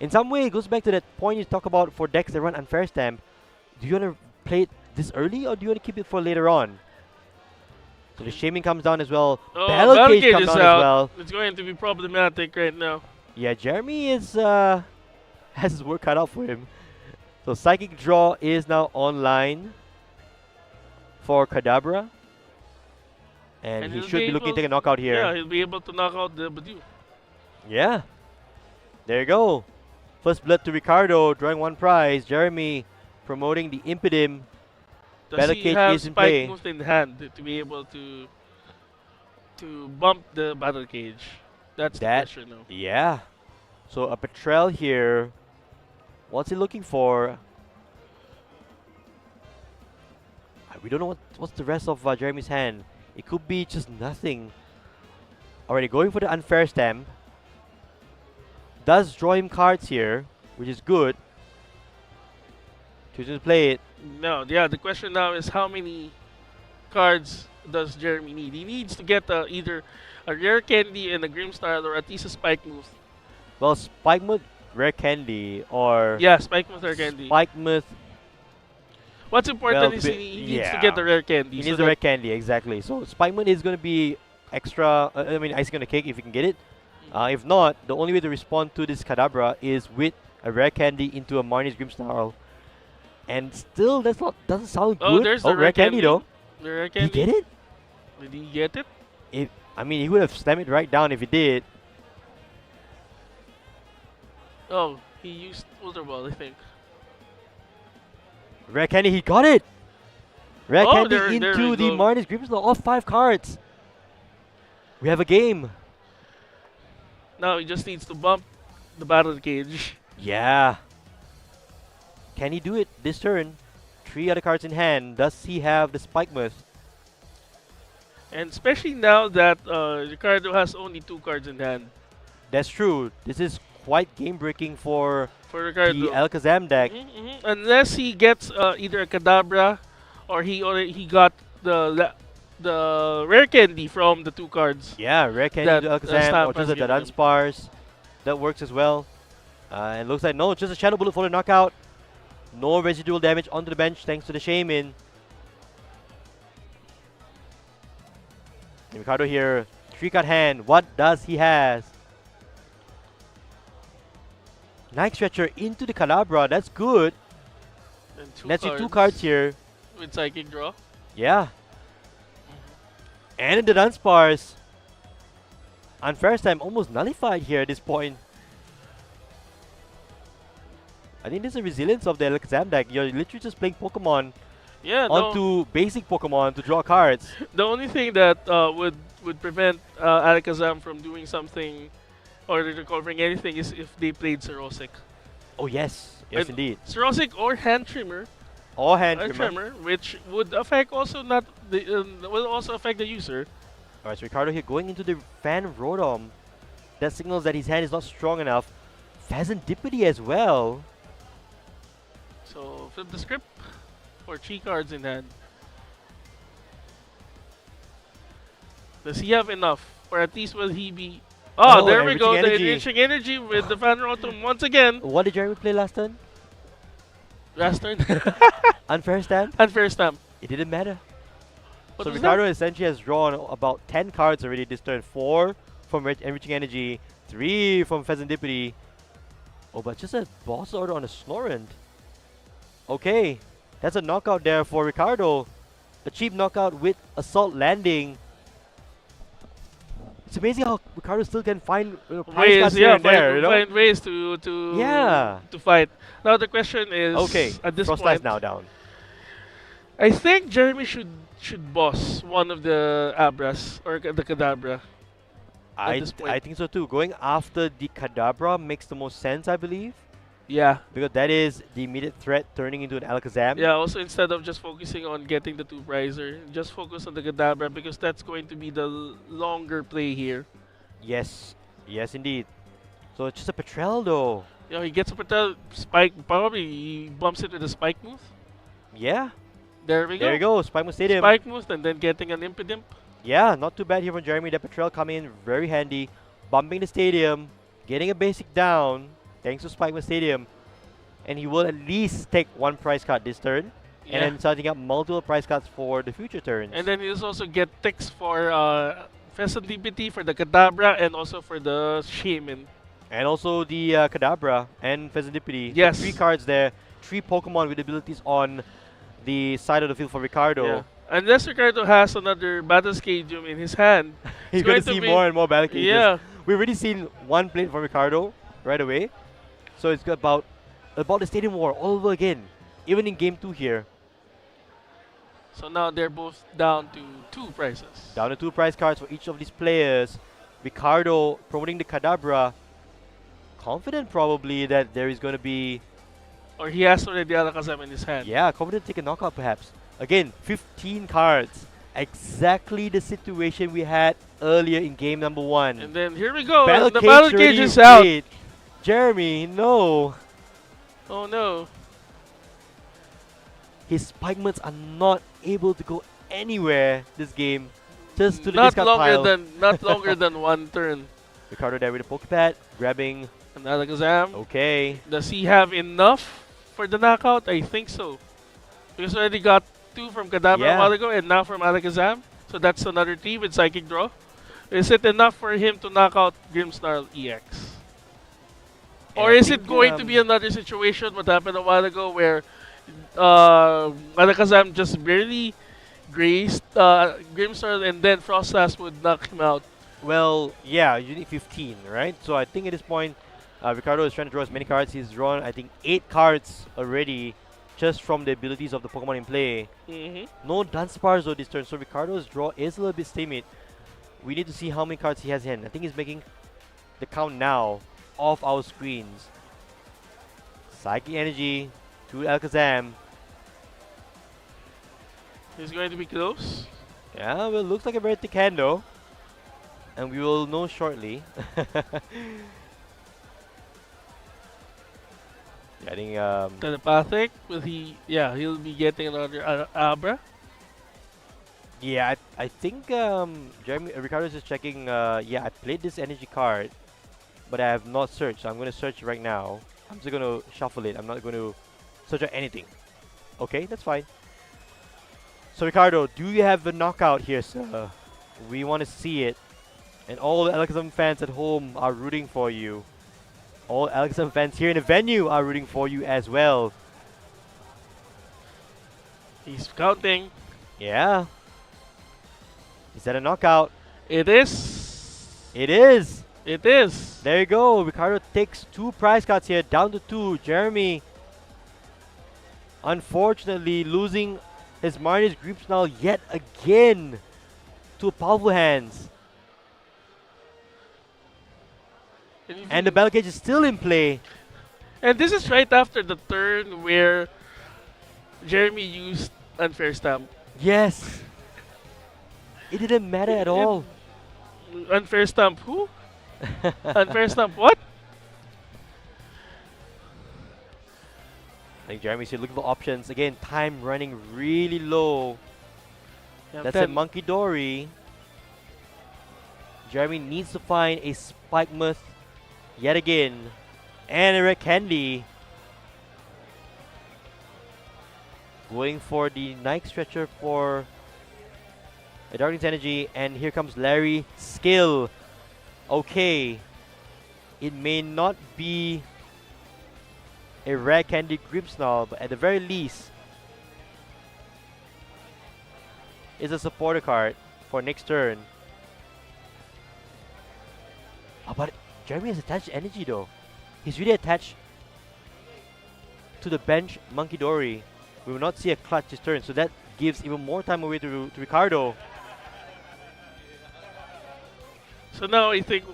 Speaker 1: In some way, it goes back to that point you talk about for decks that run Unfair Stamp. Do you want to play it this early or do you want to keep it for later on? So the Shaman comes down as well. Battle Cage comes
Speaker 2: is
Speaker 1: down
Speaker 2: out.
Speaker 1: as well.
Speaker 2: It's going to be problematic right now.
Speaker 1: Yeah, Jeremy is has his work cut out for him. So Psychic Draw is now online for Kadabra. And he
Speaker 2: he'll
Speaker 1: should be
Speaker 2: be
Speaker 1: looking to
Speaker 2: able-
Speaker 1: take a knockout here.
Speaker 2: Yeah, he'll be able to knock out the Bidoof.
Speaker 1: Yeah. There you go. First blood to Ricardo, drawing one prize. Jeremy promoting the Impedim.
Speaker 2: Does
Speaker 1: Battle
Speaker 2: he
Speaker 1: Cage
Speaker 2: have
Speaker 1: is in
Speaker 2: spike
Speaker 1: play.
Speaker 2: moves in hand to be able to bump the battle cage? That's the
Speaker 1: That,
Speaker 2: question now.
Speaker 1: yeah. So a Betrayal here. What's he looking for? We don't know what's the rest of Jeremy's hand. It could be just nothing. Already going for the unfair stamp. Does draw him cards here, which is good. Choosing to play it.
Speaker 2: No, yeah, the question now is how many cards does Jeremy need? He needs to get either a rare candy and a Grimstyle or at least a spike move.
Speaker 1: Well, Spike Moth, Rare Candy, or
Speaker 2: Yeah, spike move or candy.
Speaker 1: Spike Moth.
Speaker 2: What's important
Speaker 1: Well,
Speaker 2: is he needs to
Speaker 1: yeah.
Speaker 2: get the rare candy.
Speaker 1: He
Speaker 2: so
Speaker 1: needs the
Speaker 2: that-
Speaker 1: Rare Candy, exactly. So Spike Moth is going to be extra, icing on the cake if you can get it. If not, the only way to respond to this Kadabra is with a Rare Candy into a Marnie's Grimstyle. And still, doesn't sound
Speaker 2: Oh,
Speaker 1: good.
Speaker 2: there's the
Speaker 1: Rare candy though.
Speaker 2: The rare
Speaker 1: Did he
Speaker 2: candy.
Speaker 1: get it?
Speaker 2: Did he get it?
Speaker 1: He would have slammed it right down if he did.
Speaker 2: Oh, he used Ultra Ball, I think.
Speaker 1: Rare Candy, he got it! Rare
Speaker 2: Oh,
Speaker 1: Candy
Speaker 2: there
Speaker 1: into
Speaker 2: we
Speaker 1: the
Speaker 2: go.
Speaker 1: Marnie's Grimstyle, all 5 cards. We have a game.
Speaker 2: Now he just needs to bump the battle cage.
Speaker 1: Yeah. Can he do it this turn? 3 other cards in hand. Does he have the Spike Moth?
Speaker 2: And especially now that Ricardo has only 2 cards in hand.
Speaker 1: That's true. This is quite game-breaking for
Speaker 2: For Ricardo.
Speaker 1: the Alakazam deck.
Speaker 2: Unless he gets either a Kadabra or he got the rare candy from the 2 cards.
Speaker 1: Yeah, Rare Candy
Speaker 2: That,
Speaker 1: to Alakazam
Speaker 2: Stamp
Speaker 1: or just
Speaker 2: has
Speaker 1: the
Speaker 2: given him.
Speaker 1: Dunsparce. That works as well. And looks like no, just a Shadow Bullet for the knockout. No residual damage onto the bench thanks to the Shaman. And Ricardo here, 3-card hand. What does he has? Night Stretcher into the Calabra. That's good.
Speaker 2: And 2
Speaker 1: Let's see
Speaker 2: cards
Speaker 1: 2 cards here.
Speaker 2: with Psychic Draw.
Speaker 1: Yeah. And the Dunsparce. Unfair time almost nullified here at this point. I think this is the resilience of the Alakazam deck. You're literally just playing Pokemon
Speaker 2: Yeah, no,
Speaker 1: onto basic Pokemon to draw cards.
Speaker 2: the only thing that would prevent Alakazam from doing something or recovering anything is if they played Cirrosic.
Speaker 1: Oh yes, yes
Speaker 2: And
Speaker 1: indeed.
Speaker 2: Cirrosic or Hand Trimmer,
Speaker 1: Or hand
Speaker 2: Hand
Speaker 1: trimmer.
Speaker 2: Trimmer, which would affect also not the will also affect the user.
Speaker 1: Alright, so Ricardo here going into the Fan Rotom. That signals that his hand is not strong enough. Phasantipity as well.
Speaker 2: So flip the script for 3 cards in hand. Does he have enough? Or at least will he be... Oh,
Speaker 1: Oh,
Speaker 2: there we go.
Speaker 1: enriching
Speaker 2: The
Speaker 1: energy.
Speaker 2: enriching energy with the Fan Rotom once again.
Speaker 1: What did Jeremy play last turn?
Speaker 2: Last turn.
Speaker 1: Unfair stand?
Speaker 2: Unfair stamp.
Speaker 1: It didn't matter.
Speaker 2: What
Speaker 1: So
Speaker 2: was
Speaker 1: Ricardo essentially has drawn about 10 cards already this turn. 4 from Enriching Energy, 3 from Phasantipity. Oh, but just a boss order on a Snorunt. Okay, that's a knockout there for Ricardo. A cheap knockout with Assault Landing. It's amazing how Ricardo still can find prize cards here and there, you know?
Speaker 2: find ways to
Speaker 1: Yeah.
Speaker 2: to fight. Now the question is,
Speaker 1: Okay,
Speaker 2: at this
Speaker 1: Frost
Speaker 2: point,
Speaker 1: Ice now down.
Speaker 2: I think Jeremy should boss one of the Abras or the Kadabra.
Speaker 1: I
Speaker 2: this point.
Speaker 1: I think so too. Going after the Kadabra makes the most sense, I believe.
Speaker 2: Yeah.
Speaker 1: Because that is the immediate threat turning into an Alakazam.
Speaker 2: Yeah, also instead of just focusing on getting the 2 prizer, just focus on the Kadabra because that's going to be the longer play here.
Speaker 1: Yes. Yes, indeed. So it's just a Petrel though.
Speaker 2: You know, he gets a Patel spike, probably he bumps it with a spike move.
Speaker 1: Yeah.
Speaker 2: There we go.
Speaker 1: There you go. Spike Stadium.
Speaker 2: Spike move and then getting an Impidimp.
Speaker 1: Yeah, not too bad here from Jeremy. The Petrel coming in very handy. Bumping the stadium. Getting a basic down. Thanks to Spike Stadium. And he will at least take 1 prize card this turn.
Speaker 2: Yeah.
Speaker 1: And then starting up multiple prize cards for the future turns.
Speaker 2: And then he'll also get ticks for Phasantipity, for the Kadabra, and also for the Shaman.
Speaker 1: And also the Kadabra and Phasantipity. So
Speaker 2: Yes.
Speaker 1: 3 cards there. 3 Pokemon with abilities on the side of the field for Ricardo.
Speaker 2: Yeah. Unless Ricardo has another Battle Stadium in his hand,
Speaker 1: He's
Speaker 2: It's
Speaker 1: going
Speaker 2: going
Speaker 1: to
Speaker 2: to
Speaker 1: see
Speaker 2: be-
Speaker 1: more and more battle cages.
Speaker 2: yeah,
Speaker 1: We've already seen one plate from Ricardo right away. So it's about the Stadium War all over again. Even in game 2 here.
Speaker 2: So now they're both down to 2 prizes.
Speaker 1: Down to 2 prize cards for each of these players. Ricardo promoting the Kadabra. Confident probably that there is going to be...
Speaker 2: Or he has already Alakazam in his hand.
Speaker 1: Yeah, confident to take a knockout perhaps. Again, 15 cards. Exactly the situation we had earlier in game number 1.
Speaker 2: And then here we go.
Speaker 1: Battle
Speaker 2: The
Speaker 1: cage
Speaker 2: battle cage
Speaker 1: already
Speaker 2: is out.
Speaker 1: played. Jeremy, no.
Speaker 2: Oh no.
Speaker 1: His Spikemans are not able to go anywhere this game. Just to the
Speaker 2: Not
Speaker 1: discard
Speaker 2: longer
Speaker 1: pile.
Speaker 2: not longer than one turn.
Speaker 1: Ricardo there with a Pokepad, grabbing.
Speaker 2: And Alakazam.
Speaker 1: Okay.
Speaker 2: Does he have enough for the knockout? I think so. Because already got 2 from Kadabra
Speaker 1: Yeah.
Speaker 2: a while ago and now from Alakazam. So that's another 3 with Psychic Draw. Is it enough for him to knock out Grimmsnarl EX? Or
Speaker 1: I
Speaker 2: is it
Speaker 1: think,
Speaker 2: going to be another situation what happened a while ago where Alakazam just barely grazed Grimmsnarl and then Frostlass would knock him out?
Speaker 1: Well, yeah, you need 15, right? So I think at this point, Ricardo is trying to draw as many cards. He's drawn, I think, 8 cards already just from the abilities of the Pokemon in play. No Dunsparce though this turn, so Ricardo's draw is a little bit stymied. We need to see how many cards he has in hand. I think he's making the count now off our screens. Psychic Energy to Alakazam.
Speaker 2: He's going to be close.
Speaker 1: Yeah, well, looks like a very thick hand though. And we will know shortly. Yeah, I think
Speaker 2: Telepathic. Will he? Yeah, he'll be getting another Abra.
Speaker 1: yeah, I think Jeremy Ricardo's just checking. Yeah, I played this energy card, but I have not searched. So I'm going to search right now. I'm just going to shuffle it. I'm not going to search out anything. Okay, that's fine. So Ricardo, do you have a knockout here, sir? We want to see it. And all the Alakazam fans at home are rooting for you. All Alakazam fans here in the venue are rooting for you as well.
Speaker 2: He's counting.
Speaker 1: Yeah. Is that a knockout?
Speaker 2: It is.
Speaker 1: It is.
Speaker 2: It is.
Speaker 1: There you go. Ricardo takes 2 prize cards here, down to 2. Jeremy, unfortunately, losing his Marnie's Grimmsnarl yet again to powerful hands. And the battle cage is still in play.
Speaker 2: And this is right after the turn where Jeremy used Unfair Stamp.
Speaker 1: Yes. It didn't matter at all.
Speaker 2: Unfair Stamp who? Unfair Stamp what?
Speaker 1: I think Jeremy's here looking for options. Again, time running really low.
Speaker 2: Yeah,
Speaker 1: That's a Monkey Dory. Jeremy needs to find a Spikemuth yet again. And a Red Candy. Going for the Night Stretcher for a Darkness Energy. And here comes Larry Skill. Okay. It may not be a Rare Candy Grimmsnarl, but at the very least, is a supporter card for next turn. Oh, but Jeremy has attached energy though. He's really attached to the bench Monkey Dory. We will not see a clutch this turn, so that gives even more time away to Ricardo.
Speaker 2: So now I think,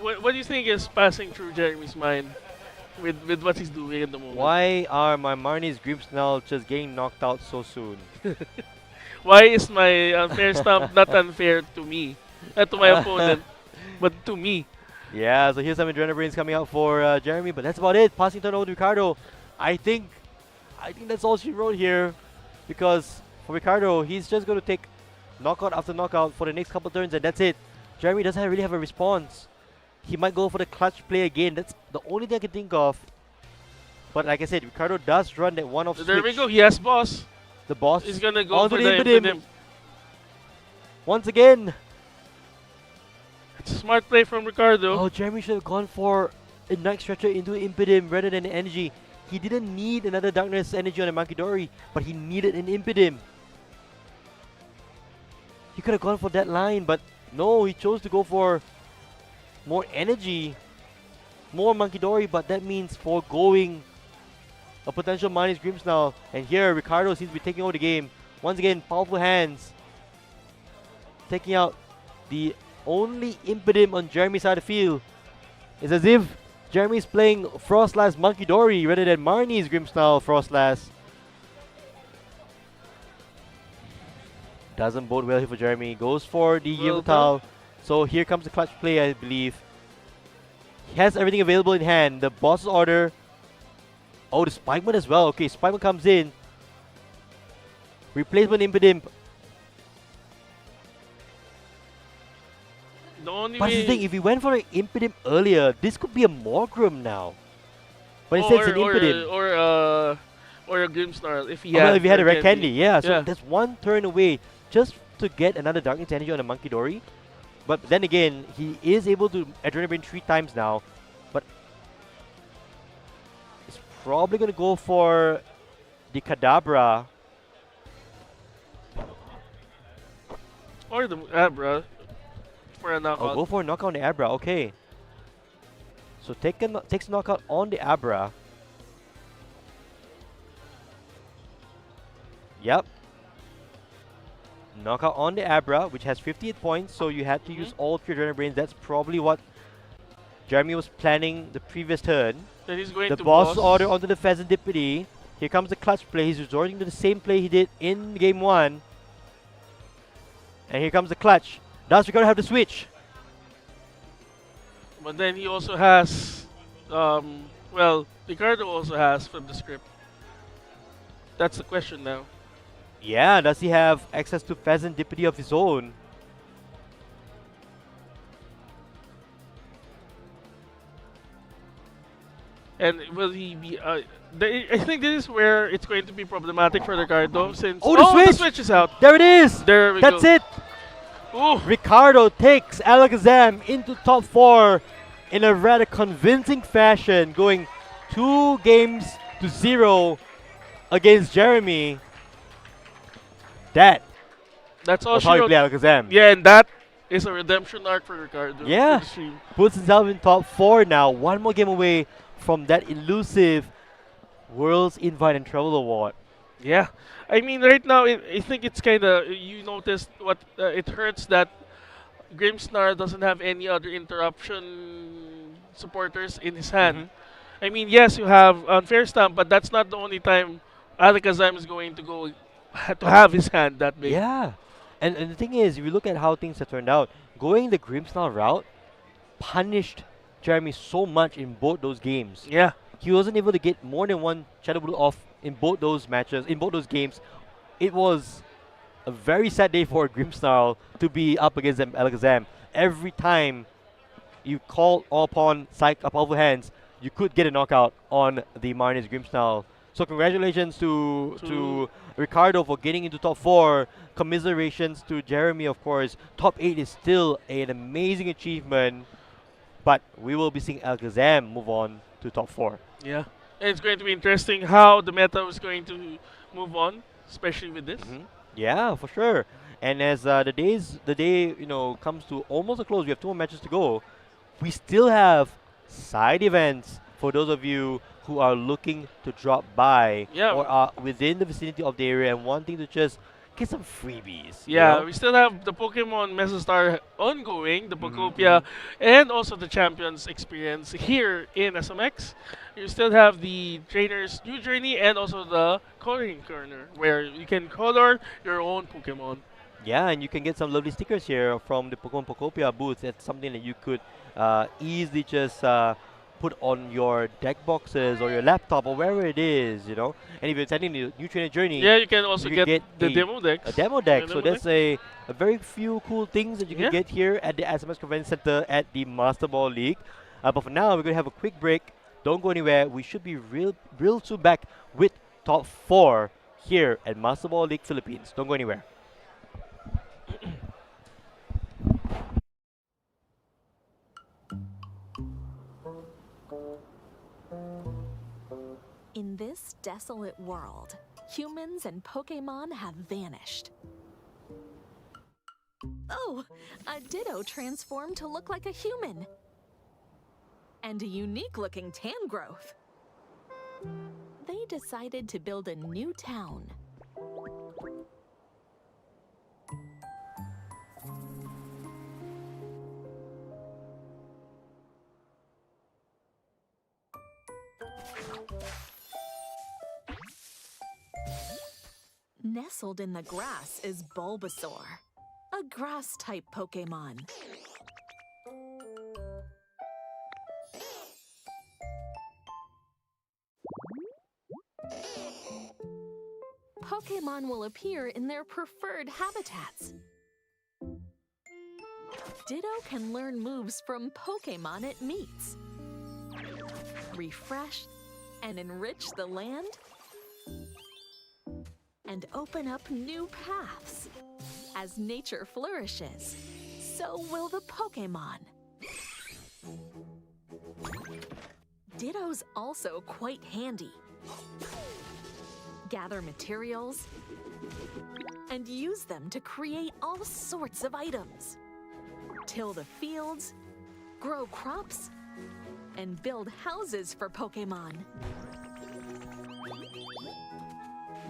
Speaker 2: what do you think is passing through Jeremy's mind with what he's doing at the moment?
Speaker 1: Why are my Marnie's Grimmsnarl just getting knocked out so soon?
Speaker 2: Why is my Unfair Stamp not unfair to me? To my opponent, but to me.
Speaker 1: Yeah, so here's some Adrenaline Brains coming out for Jeremy, but that's about it. Passing turn over to Ricardo. I think that's all she wrote here, because for Ricardo, he's just going to take knockout after knockout for the next couple turns, and that's it. Jeremy doesn't really have a response. He might go for the clutch play again. That's the only thing I can think of. But like I said, Ricardo does run that one-off switch.
Speaker 2: There we go. He has boss.
Speaker 1: The boss
Speaker 2: He's gonna go
Speaker 1: onto
Speaker 2: for
Speaker 1: the
Speaker 2: the
Speaker 1: Impidim.
Speaker 2: Impidim.
Speaker 1: Once again.
Speaker 2: It's a smart play from Ricardo.
Speaker 1: Oh, Jeremy should have gone for a Night Stretcher into Impidim rather than an energy. He didn't need another Darkness Energy on a Monkey Dory, but he needed an Impidim. He could have gone for that line, but no, he chose to go for more energy, more Monkey Dory, but that means foregoing a potential minus Grimmsnarl. And here, Ricardo seems to be taking over the game. Once again, powerful hands. Taking out the only Impidimp on Jeremy's side of the field. It's as if Jeremy's playing Frostlass Monkey Dory rather than Marnie's Grimmsnarl Frostlass. Doesn't bode well here for Jeremy. Goes for the Yveltal. So here comes the clutch play, I believe. He has everything available in hand. The boss's order. Oh, the Spikeman as well. Okay, Spikeman comes in. Replacement Impidimp.
Speaker 2: The
Speaker 1: But the thing, if he went for an Impidimp earlier, this could be a Morgrim now. But instead it's an Impidimp.
Speaker 2: Or a Grimmsnarl if he
Speaker 1: Well,
Speaker 2: had.
Speaker 1: if he had a Red Candy, yeah. So
Speaker 2: Yeah.
Speaker 1: that's one turn away just to get another Darkness Energy on a Monkey Dory. But then again, he is able to Adrenaline Brain 3 times now. But he's probably going to go for the Kadabra.
Speaker 2: Or the Abra for a knockout.
Speaker 1: Oh, go for a knockout on the Abra. Okay. So takes a knockout on the Abra. Yep. Knockout on the Abra, which has 58 points, so you had to use all 3 Adrenaline Brains. That's probably what Jeremy was planning the previous turn.
Speaker 2: Then he's going
Speaker 1: The
Speaker 2: to
Speaker 1: boss order onto the Pheasantipity. Here comes the clutch play. He's resorting to the same play he did in game 1. And here comes the clutch. Does Ricardo have the switch?
Speaker 2: But then he also has, well, Ricardo also has from the script. That's the question now.
Speaker 1: Yeah, does he have access to Pheasantipity of his own?
Speaker 2: And will he be? I think this is where it's going to be problematic for Ricardo since
Speaker 1: Oh, the switch!
Speaker 2: is out.
Speaker 1: There it is!
Speaker 2: There we
Speaker 1: That's
Speaker 2: go.
Speaker 1: it!
Speaker 2: Ooh.
Speaker 1: Ricardo takes Alakazam into top 4 in a rather convincing fashion, going 2-0 against Jeremy.
Speaker 2: That's all
Speaker 1: That's
Speaker 2: she
Speaker 1: how you
Speaker 2: wrote.
Speaker 1: play Alakazam.
Speaker 2: Yeah, and that is a redemption arc for Ricardo.
Speaker 1: Yeah.
Speaker 2: for the stream.
Speaker 1: Puts himself in top 4 now. One more game away from that elusive World's Invite and Travel Award.
Speaker 2: Yeah, I mean right now I think it's kind of you noticed what it hurts that Grimmsnarl doesn't have any other interruption supporters in his hand. I mean yes, you have Unfair Stamp, but that's not the only time Alakazam is going to go to have his hand that big.
Speaker 1: Yeah. And the thing is, if you look at how things have turned out, going the Grimmsnarl route punished Jeremy so much in both those games.
Speaker 2: Yeah.
Speaker 1: He wasn't able to get more than one Shadow Blue off in both those matches, in both those games. It was a very sad day for Grimmsnarl to be up against Alakazam. Every time you call upon Psych powerful hands, you could get a knockout on the Marnie's Grimmsnarl. So congratulations to Ricardo for getting into top 4. Commiserations to Jeremy, of course. Top 8 is still an amazing achievement. But we will be seeing Alakazam move on to top 4.
Speaker 2: Yeah. And it's going to be interesting how the meta is going to move on, especially with this.
Speaker 1: Yeah, for sure. And as the day comes to almost a close, we have 2 more matches to go. We still have side events for those of you who are looking to drop by or are within the vicinity of the area and wanting to just get some freebies.
Speaker 2: Yeah, we still have the Pokemon Mesostar ongoing, the Pokopia, and also the Champions experience here in SMX. You still have the Trainer's New Journey and also the Coloring Corner, where you can color your own Pokemon.
Speaker 1: Yeah, and you can get some lovely stickers here from the Pokemon Pokopia booth. That's something that you could easily just put on your deck boxes or your laptop or wherever it is, And if you're attending the New Trainer Journey,
Speaker 2: yeah, you can also get the demo decks.
Speaker 1: A demo deck. So that's a very few cool things that you can get here at the SMS Convention Center at the Master Ball League. But for now, we're going to have a quick break. Don't go anywhere. We should be real soon back with top 4 here at Master Ball League Philippines. Don't go anywhere.
Speaker 7: In this desolate world, humans and Pokémon have vanished. Oh, a Ditto transformed to look like a human. and a unique-looking Tangrowth. They decided to build a new town. Nestled in the grass is Bulbasaur, a grass-type Pokémon. Pokémon will appear in their preferred habitats. Ditto can learn moves from Pokémon it meets, refresh and enrich the land, and open up new paths. As nature flourishes, so will the Pokémon. Ditto's also quite handy. Gather materials and use them to create all sorts of items. Till the fields, grow crops, and build houses for Pokémon.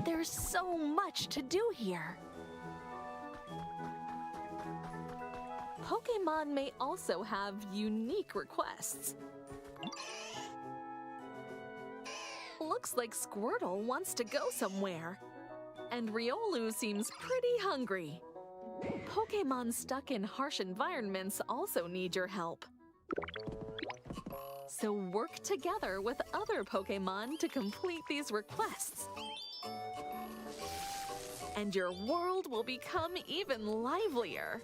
Speaker 7: There's so much to do here. Pokémon may also have unique requests. Looks like Squirtle wants to go somewhere, and Riolu seems pretty hungry. Pokémon stuck in harsh environments also need your help. So work together with other Pokémon to complete these requests. And your world will become even livelier.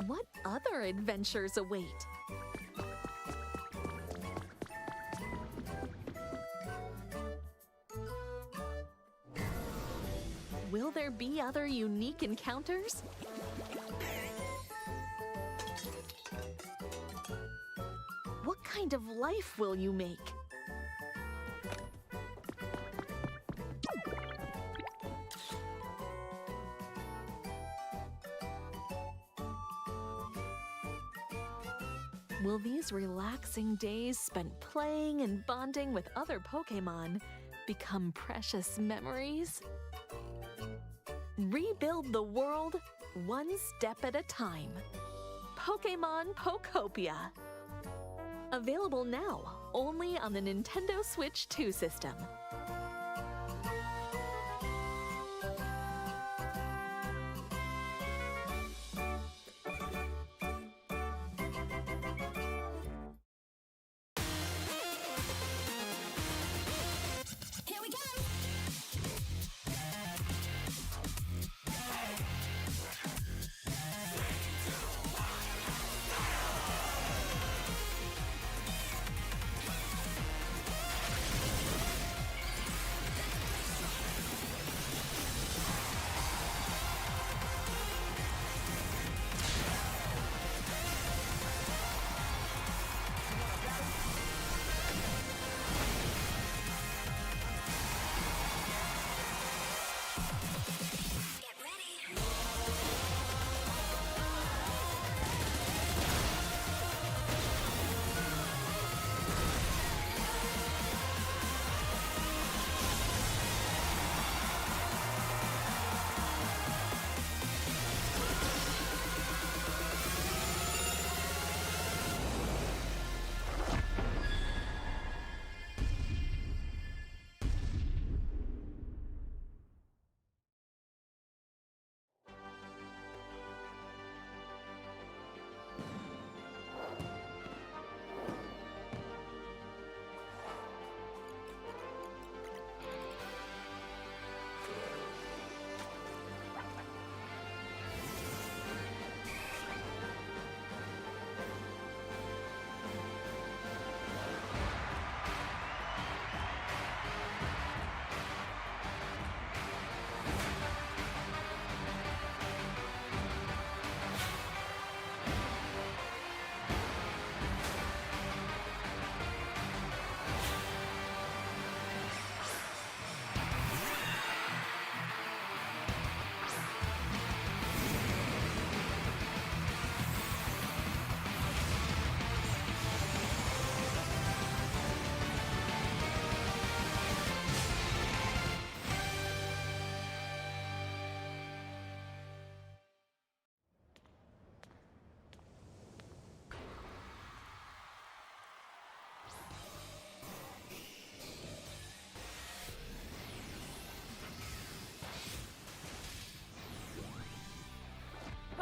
Speaker 7: What other adventures await? Will there be other unique encounters? What kind of life will you make? Will these relaxing days spent playing and bonding with other Pokémon become precious memories? Rebuild the world one step at a time. Pokémon Pokopia. Available now only on the Nintendo Switch 2 system.
Speaker 4: Here we go!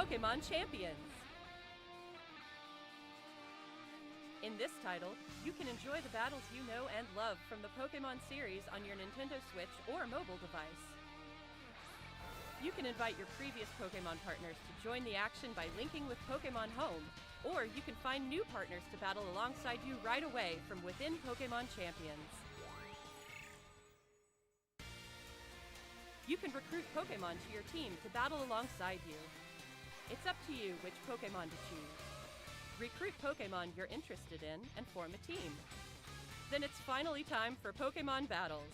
Speaker 3: Pokémon Champions. In this title, you can enjoy the battles you know and love from the Pokémon series on your Nintendo Switch or mobile device. You can invite your previous Pokémon partners to join the action by linking with Pokémon Home, or you can find new partners to battle alongside you right away from within Pokémon Champions. You can recruit Pokémon to your team to battle alongside you. It's up to you which Pokémon to choose. Recruit Pokémon you're interested in and form a team. Then it's finally time for Pokémon battles.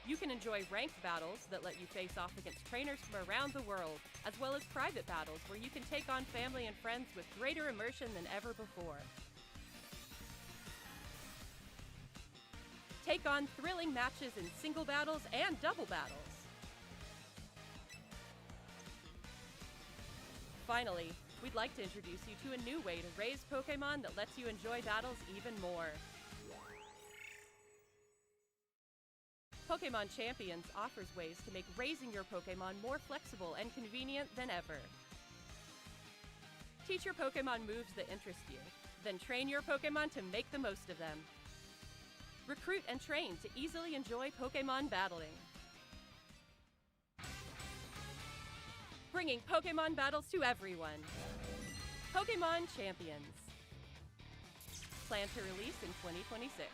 Speaker 3: You can enjoy ranked battles that let you face off against trainers from around the world, as well as private battles where you can take on family and friends with greater immersion than ever before. Take on thrilling matches in single battles and double battles. Finally, we'd like to introduce you to a new way to raise Pokémon that lets you enjoy battles even more. Pokémon Champions offers ways to make raising your Pokémon more flexible and convenient than ever. Teach your Pokémon moves that interest you, then train your Pokémon to make the most of them. Recruit and train to easily enjoy Pokémon battling. Bringing Pokémon battles to everyone. Pokémon Champions. Planned to release in 2026.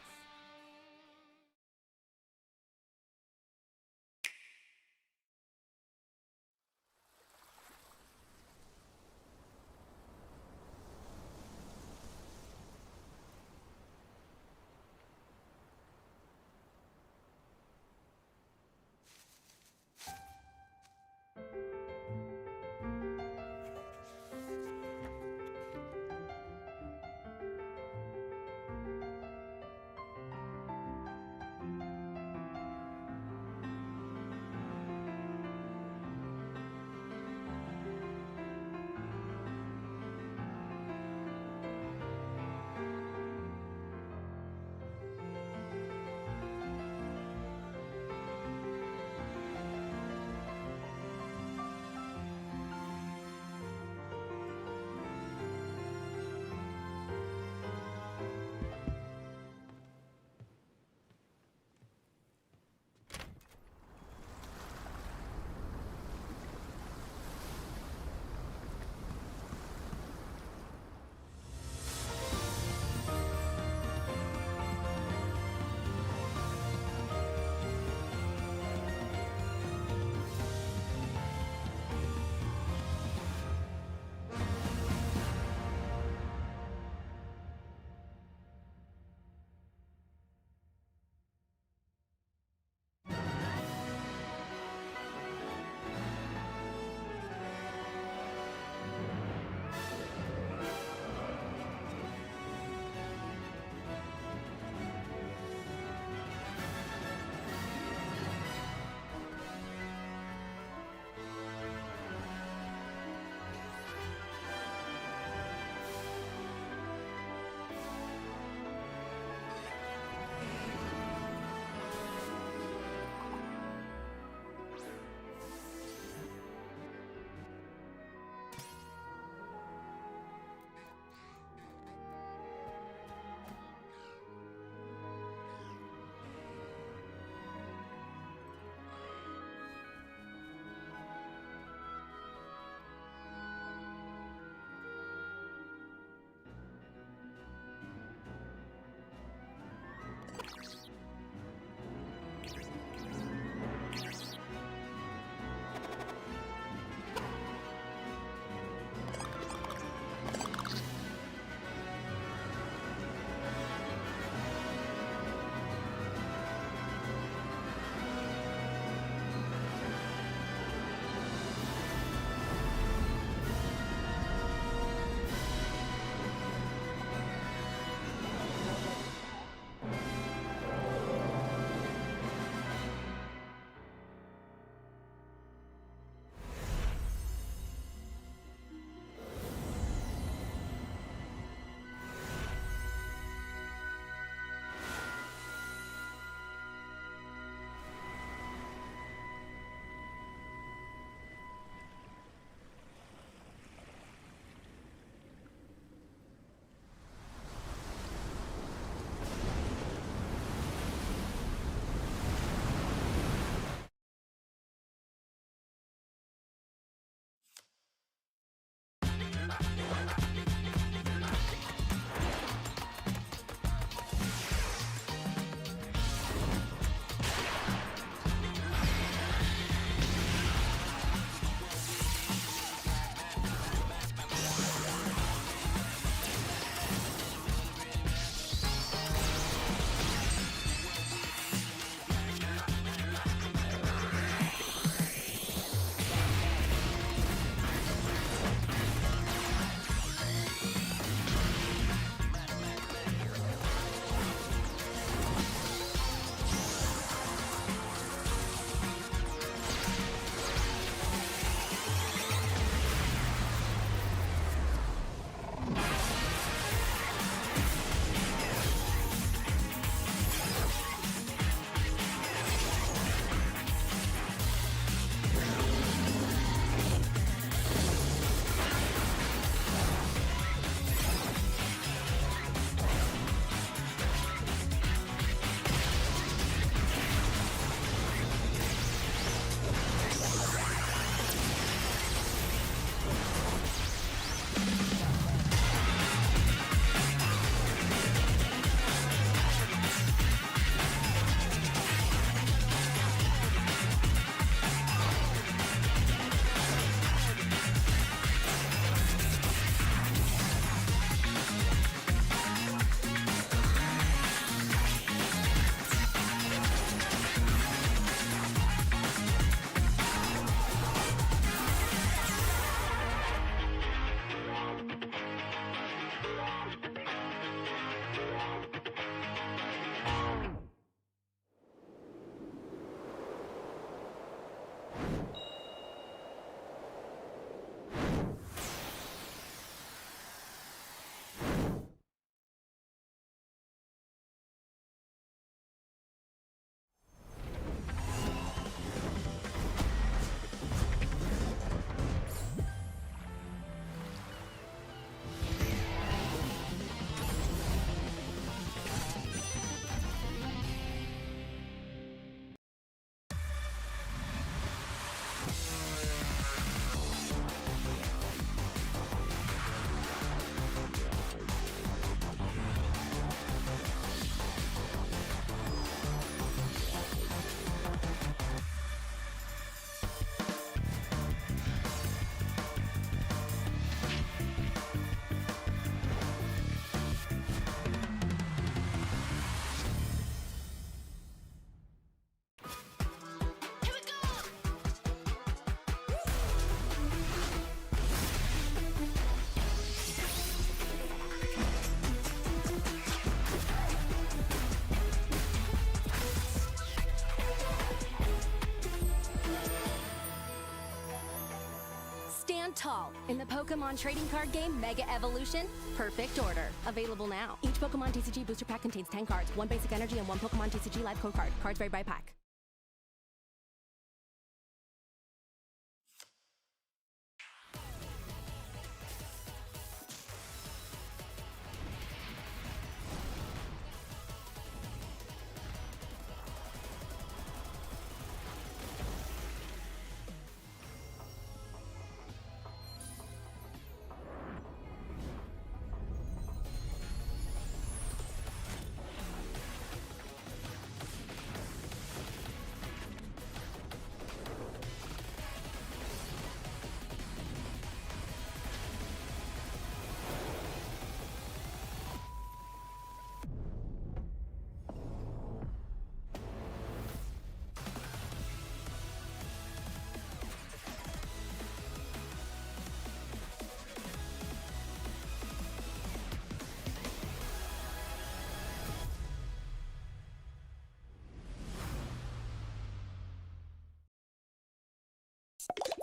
Speaker 4: Stand tall in the Pokemon trading card game Mega Evolution Perfect Order. Available now. Each Pokemon TCG booster pack contains 10 cards, 1 basic energy, and 1 Pokemon TCG live code card. Cards vary by pack.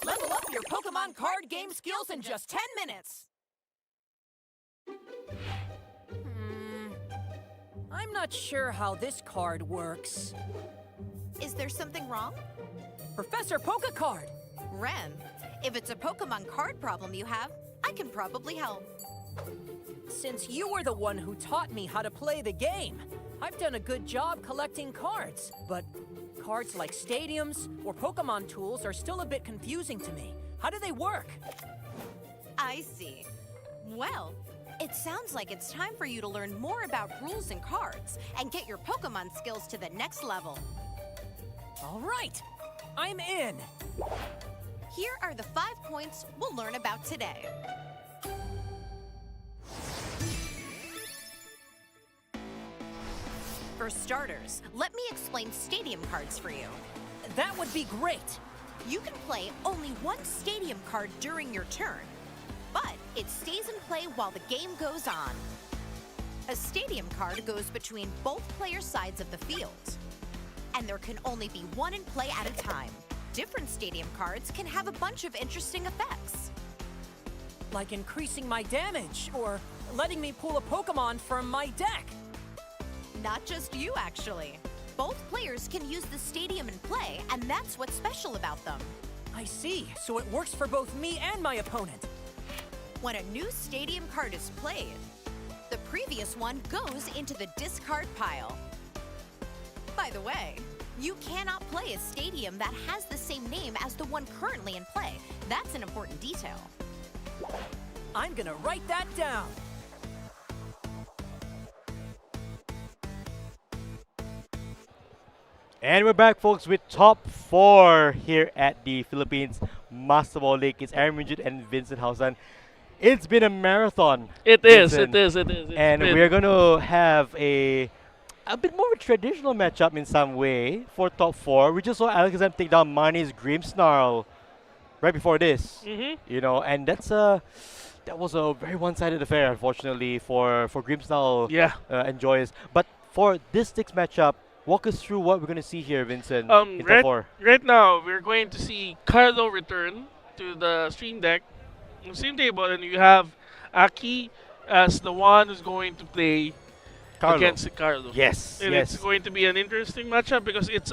Speaker 5: Level up your Pokemon card game skills in just 10 minutes! I'm not sure how this card works.
Speaker 6: Is there something wrong?
Speaker 5: Professor Pokecard!
Speaker 6: Ren, if it's a Pokemon card problem you have, I can probably help.
Speaker 5: Since you were the one who taught me how to play the game, I've done a good job collecting cards, but cards like stadiums or Pokemon tools are still a bit confusing to me. How do they work?
Speaker 6: I see. Well, it sounds like it's time for you to learn more about rules and cards and get your Pokemon skills to the next level.
Speaker 5: All right, I'm in.
Speaker 6: Here are the 5 points we'll learn about today. For starters, let me explain stadium cards for you.
Speaker 5: That would be great.
Speaker 6: You can play only one stadium card during your turn, but it stays in play while the game goes on. A stadium card goes between both player sides of the field, and there can only be one in play at a time. Different stadium cards can have a bunch of interesting effects.
Speaker 5: Like increasing my damage, or letting me pull a Pokemon from my deck.
Speaker 6: Not just you, actually. Both players can use the stadium in play, and that's what's special about them.
Speaker 5: I see, so it works for both me and my opponent.
Speaker 6: When a new stadium card is played, the previous one goes into the discard pile. By the way, you cannot play a stadium that has the same name as the one currently in play. That's an important detail.
Speaker 5: I'm gonna write that down.
Speaker 1: And we're back, folks, with top 4 here at the Philippines Master Ball League. It's Aaron Minjit and Vincent Hausan. It's been a marathon.
Speaker 2: It is.
Speaker 1: Vincent.
Speaker 2: It's
Speaker 1: And
Speaker 2: been-
Speaker 1: we're going to have a bit more of a traditional matchup in some way for top 4. We just saw Alakazam take down Mani's Grimmsnarl right before this. You know, and that was a very one-sided affair, unfortunately, for Grimmsnarl
Speaker 2: Yeah.
Speaker 1: enjoys. But for this next matchup, walk us through what we're going to see here, Vincent, in top
Speaker 2: right,
Speaker 1: 4.
Speaker 2: right now, we're going to see Carlo return to the stream deck, stream table, and you have Aki as the one who's going to play
Speaker 1: Carlo.
Speaker 2: against Carlo.
Speaker 1: Yes,
Speaker 2: And
Speaker 1: yes.
Speaker 2: it's going to be an interesting matchup because it's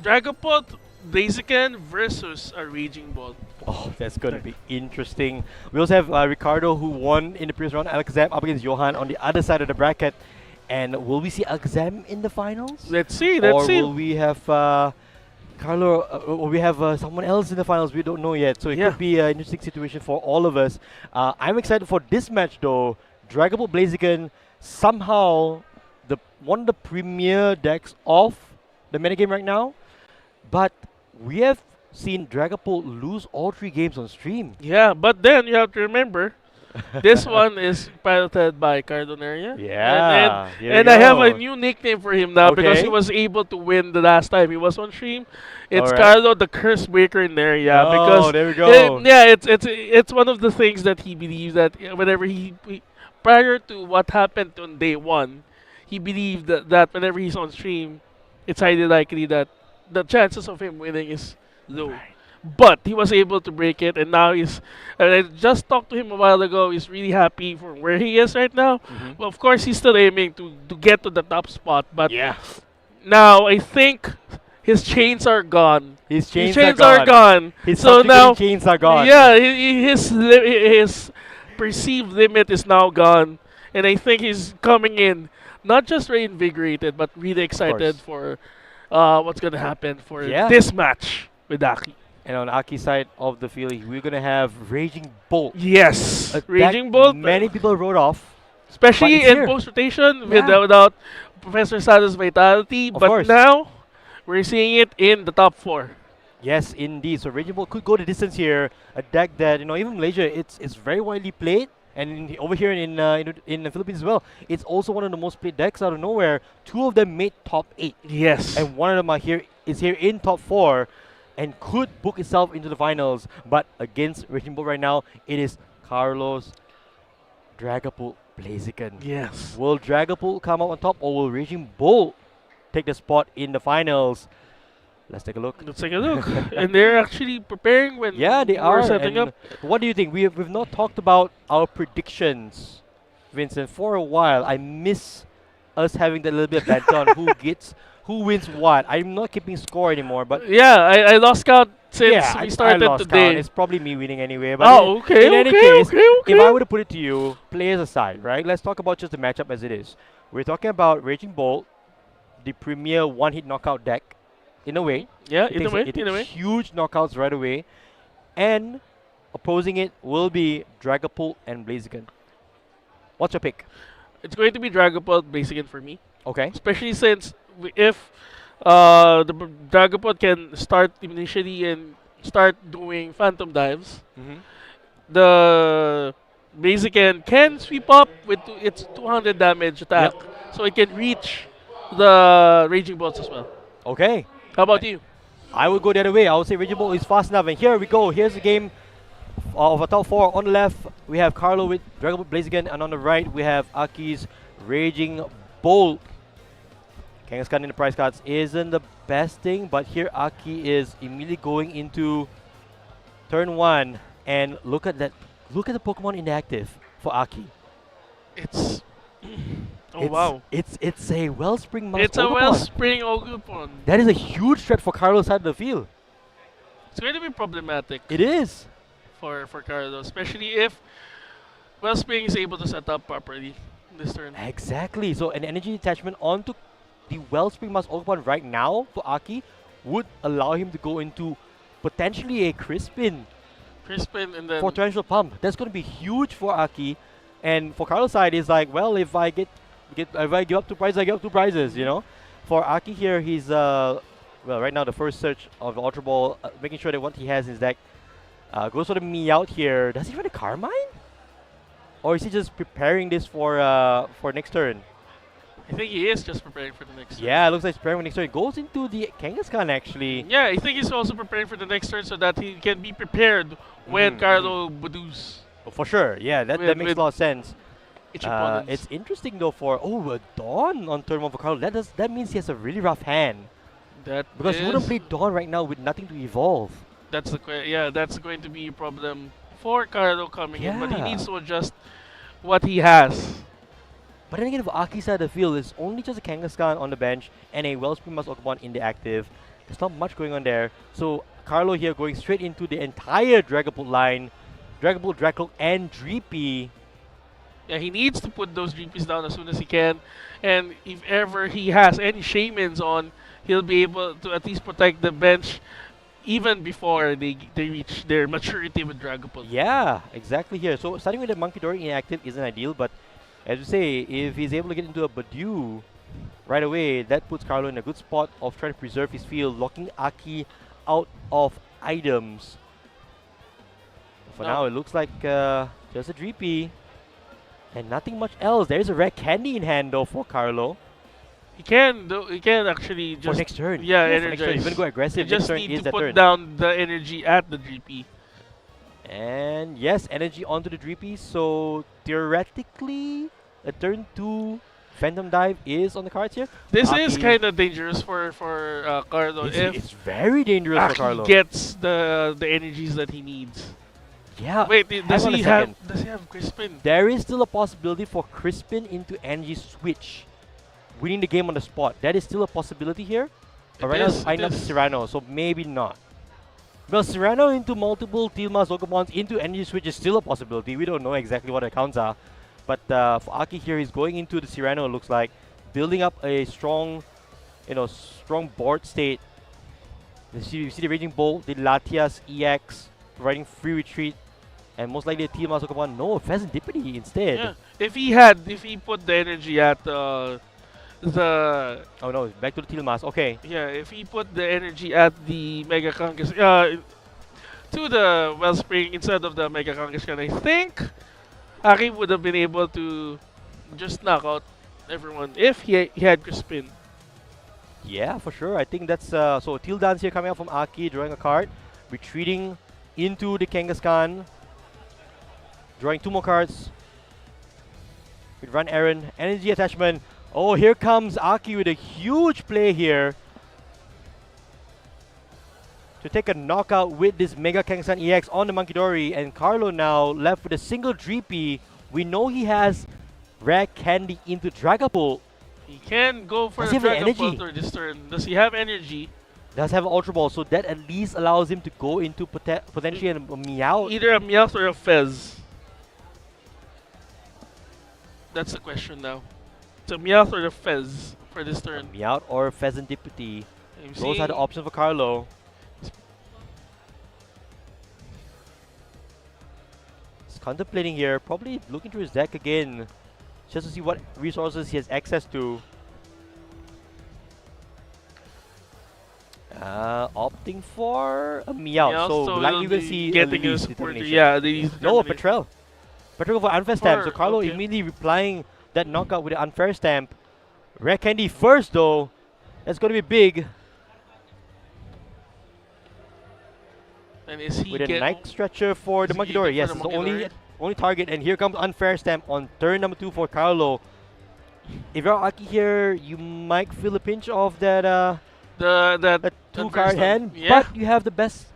Speaker 2: Dragapult, Blaziken versus a Raging Ball.
Speaker 1: Oh, that's going to be interesting. We also have Ricardo, who won in the previous round. Alakazam up against Johan on the other side of the bracket. And will we see Alakazam in the finals?
Speaker 2: Let's see. Let's
Speaker 1: or
Speaker 2: see.
Speaker 1: will we have Carlo, or we have someone else in the finals? We don't know yet. So it
Speaker 2: Yeah.
Speaker 1: could be an interesting situation for all of us. I'm excited for this match, though. Dragapult Blaziken, somehow one of the premier decks of the metagame right now. But we have seen Dragapult lose all 3 games on stream.
Speaker 2: Yeah, but then you have to remember, this one is piloted by Cardonaria.
Speaker 1: Yeah, here
Speaker 2: And
Speaker 1: we
Speaker 2: I have a
Speaker 1: go.
Speaker 2: new nickname for him now because
Speaker 1: Okay.
Speaker 2: he was able to win the last time he was on stream. It's
Speaker 1: Alright.
Speaker 2: Carlo the Curse Breaker Naria.
Speaker 1: Oh,
Speaker 2: Because
Speaker 1: there we go.
Speaker 2: it's one of the things that he believes that whenever he prior to what happened on day 1, he believed that whenever he's on stream, it's highly likely that the chances of him winning is low. But he was able to break it, and now he's. I just talked to him a while ago. He's really happy for where he is right now. Well, of course, he's still aiming to get to the top spot. But
Speaker 1: Yeah.
Speaker 2: now I think his chains are gone.
Speaker 1: His chains,
Speaker 2: are gone.
Speaker 1: His
Speaker 2: So now,
Speaker 1: chains are gone.
Speaker 2: yeah, his perceived limit is now gone, and I think he's coming in not just reinvigorated, but really excited for what's gonna happen for
Speaker 1: Yeah.
Speaker 2: this match with Aki.
Speaker 1: And on Aki's side of the field, we're going to have Raging Bolt.
Speaker 2: Yes,
Speaker 1: A deck
Speaker 2: Raging Bolt,
Speaker 1: Many people wrote off.
Speaker 2: especially
Speaker 1: it's
Speaker 2: in
Speaker 1: here.
Speaker 2: post rotation
Speaker 1: Yeah.
Speaker 2: without Professor Sada's Vitality.
Speaker 1: Of
Speaker 2: But
Speaker 1: course.
Speaker 2: now we're seeing it in the top 4.
Speaker 1: Yes, indeed. So Raging Bolt could go the distance here. A deck that, even Malaysia, it's very widely played. And over here in the Philippines as well, it's also one of the most played decks out of nowhere. 2 of them made top 8.
Speaker 2: Yes,
Speaker 1: And one of them is here in top 4 and could book itself into the finals. But against Raging Bull right now, it is Carlos Dragapult Blaziken.
Speaker 2: yes.
Speaker 1: Will Dragapult come out on top, or will Raging Bull take the spot in the finals? Let's take a look.
Speaker 2: Let's take a look. And they're actually preparing when
Speaker 1: Yeah, they
Speaker 2: we're
Speaker 1: are.
Speaker 2: setting
Speaker 1: And
Speaker 2: up.
Speaker 1: what do you think? We've not talked about our predictions, Vincent, for a while. I miss us having that little bit of banter on who wins what. I'm not keeping score anymore, but
Speaker 2: Yeah, I lost count since
Speaker 1: yeah,
Speaker 2: we started
Speaker 1: I lost
Speaker 2: today.
Speaker 1: count. It's probably me winning anyway. But
Speaker 2: Oh, okay,
Speaker 1: in any
Speaker 2: okay,
Speaker 1: case,
Speaker 2: okay,
Speaker 1: if I
Speaker 2: okay.
Speaker 1: were to put it to you, players aside, right? Let's talk about just the matchup as it is. We're talking about Raging Bolt, the premier one-hit knockout deck, in a way.
Speaker 2: Yeah,
Speaker 1: It
Speaker 2: in a
Speaker 1: takes
Speaker 2: way,
Speaker 1: it
Speaker 2: in a
Speaker 1: takes
Speaker 2: way.
Speaker 1: huge knockouts right away. And opposing it will be Dragapult and Blaziken. What's your pick?
Speaker 2: It's going to be Dragapult Blaziken for me.
Speaker 1: Okay.
Speaker 2: Especially since if the Dragapult can start initially and start doing Phantom Dives, the Blaziken can sweep up with its 200 damage attack. So it can reach the Raging Bolts as well.
Speaker 1: Okay.
Speaker 2: How about you?
Speaker 1: I would go the other way. I would say Raging Bolt is fast enough. And here we go. Here's the game of a top 4. On the left, we have Carlo with Dragapult Blaziken. And on the right, we have Aki's Raging Bolt. Kangaskhan in the prize cards isn't the best thing, but here Aki is immediately going into turn 1. And look at that look at the Pokemon inactive for Aki.
Speaker 2: It's oh
Speaker 1: It's,
Speaker 2: wow.
Speaker 1: it's a Wellspring Mouse
Speaker 2: It's a
Speaker 1: Ogerpon.
Speaker 2: Wellspring Ogerpon.
Speaker 1: That is a huge threat for Carlos side of the field.
Speaker 2: It's going to be problematic
Speaker 1: It is.
Speaker 2: for Carlo, especially if Wellspring is able to set up properly this turn.
Speaker 1: Exactly. So an energy attachment onto the Wellspring Mouse Ogerpon right now for Aki would allow him to go into potentially a Crispin
Speaker 2: Crispin and then
Speaker 1: for Torrential Pump. That's going to be huge for Aki. And for Carlos' side, it's like, well, if I give up 2 prizes, I give up 2 prizes, you know? For Aki here, he's, well, right now the first search of the Ultra Ball, making sure that what he has in his deck goes for the Meowth here. Does he run a Carmine? Or is he just preparing this for next turn?
Speaker 2: I think he is just preparing for the next turn.
Speaker 1: Yeah, it looks like he's preparing for next turn. It goes into the Kangaskhan, actually.
Speaker 2: Yeah, I think he's also preparing for the next turn so that he can be prepared when Carlo Budu's
Speaker 1: Oh, for sure, yeah, that makes a
Speaker 2: with
Speaker 1: lot of sense.
Speaker 2: each opponent.
Speaker 1: It's interesting though for a Dawn on turn 1 for Carlo. That means he has a really rough hand because he wouldn't play Dawn right now with nothing to evolve.
Speaker 2: That's that's going to be a problem for Carlo coming in, but he
Speaker 1: Yeah.
Speaker 2: needs to adjust what he has.
Speaker 1: But then again, for Aki's side of the field, it's only just a Kangaskhan on the bench and a Wellspring Mouse Ogerpon in the active. There's not much going on there. So Carlo here going straight into the entire Dragapult line. Dragapult, Dracloak, and Dreepy.
Speaker 2: Yeah, he needs to put those GPs down as soon as he can. And if ever he has any Shamans on, he'll be able to at least protect the bench even before they reach their maturity with Dragapult.
Speaker 1: Yeah, exactly here. So starting with the Monkey Dory inactive isn't ideal, but as you say, if he's able to get into a Badu right away, that puts Carlo in a good spot of trying to preserve his field, locking Aki out of items. For now, it looks like just a Dreepy. And nothing much else. There's a rare candy in hand though for Carlo.
Speaker 2: He can actually just
Speaker 1: For next turn.
Speaker 2: Yeah,
Speaker 1: for next turn.
Speaker 2: energize.
Speaker 1: He's gonna go
Speaker 2: He
Speaker 1: aggressive.
Speaker 2: just
Speaker 1: Next turn
Speaker 2: need
Speaker 1: is
Speaker 2: to
Speaker 1: that
Speaker 2: put
Speaker 1: turn.
Speaker 2: down the energy at the GP.
Speaker 1: And yes, energy onto the Dreepy. So theoretically, a turn 2 Phantom Dive is on the cards here.
Speaker 2: This is
Speaker 1: Aki-
Speaker 2: kind of dangerous for Carlo
Speaker 1: It's
Speaker 2: if
Speaker 1: very dangerous for
Speaker 2: Aki
Speaker 1: Carlo.
Speaker 2: gets the energies that he needs.
Speaker 1: Yeah.
Speaker 2: Wait,
Speaker 1: hang
Speaker 2: does
Speaker 1: on a
Speaker 2: he
Speaker 1: second.
Speaker 2: have Crispin?
Speaker 1: There is still a possibility for Crispin into energy switch, winning the game on the spot. That is still a possibility here. But right now, it's eyeing up to Cyrano, so maybe not. Well, Cyrano into multiple Tealma Zogopons into energy switch is still a possibility. We don't know exactly what the accounts are. But for Aki here, he's going into the Cyrano, it looks like, building up a strong, strong board state. You see the Raging Bolt, the Latias EX, providing free retreat, and most likely a Tealma Zogopon. No, Pheasant Dippity instead.
Speaker 2: Yeah. If he put the energy at the
Speaker 1: Oh no, back to the Tealmas. Okay.
Speaker 2: yeah, if he put the energy at the Mega Kangas to the Wellspring instead of the Mega Kangaskhan, I think Aki would have been able to just knock out everyone if he had Crispin.
Speaker 1: Yeah, for sure. I think that's so Teal Dance here coming out from Aki, drawing a card, retreating into the Kangaskhan, drawing 2 more cards. With Run Aaron, energy attachment. Oh, here comes Aki with a huge play here to take a knockout with this Mega Kangaskhan EX on the Monkey Dory, and Carlo now left with a single Dreepy. We know he has rare candy into Dragapult.
Speaker 2: He can go for
Speaker 1: Does
Speaker 2: the
Speaker 1: he have the
Speaker 2: Dragon
Speaker 1: energy?
Speaker 2: Pulsar this turn. Does he have energy?
Speaker 1: Does have an Ultra Ball, so that at least allows him to go into potentially a Meowth.
Speaker 2: Either a Meowth or a Fez. That's the question now. It's a Meowth or a Fez for this turn.
Speaker 1: Meowth or Pheasant Dippity.
Speaker 2: I'm
Speaker 1: Those are
Speaker 2: seeing-
Speaker 1: the options for Carlo. He's contemplating here, probably looking through his deck again, just to see what resources he has access to. Opting for a Meowth, so likely
Speaker 2: he'll
Speaker 1: we'll
Speaker 2: be
Speaker 1: see
Speaker 2: getting a
Speaker 1: Elise
Speaker 2: supporter.
Speaker 1: determination.
Speaker 2: Yeah, they use
Speaker 1: No, a
Speaker 2: determination.
Speaker 1: Petrel. Petrel for unfair stamp, so
Speaker 2: For-
Speaker 1: Carlo
Speaker 2: okay.
Speaker 1: immediately replying that knockout with an unfair stamp. Rare Candy first though. That's going to be big.
Speaker 2: And is he
Speaker 1: With a
Speaker 2: get
Speaker 1: Night Stretcher for the
Speaker 2: is he
Speaker 1: Monkey Dory.
Speaker 2: eating
Speaker 1: Yes,
Speaker 2: for
Speaker 1: it's
Speaker 2: the
Speaker 1: the
Speaker 2: Monkey Dory?
Speaker 1: only target. And here comes unfair stamp on turn number 2 for Carlo. If you're Aki here, you might feel a pinch of that
Speaker 2: the
Speaker 1: that 2
Speaker 2: unfair
Speaker 1: card
Speaker 2: stamp.
Speaker 1: hand,
Speaker 2: Yeah.
Speaker 1: but you have the best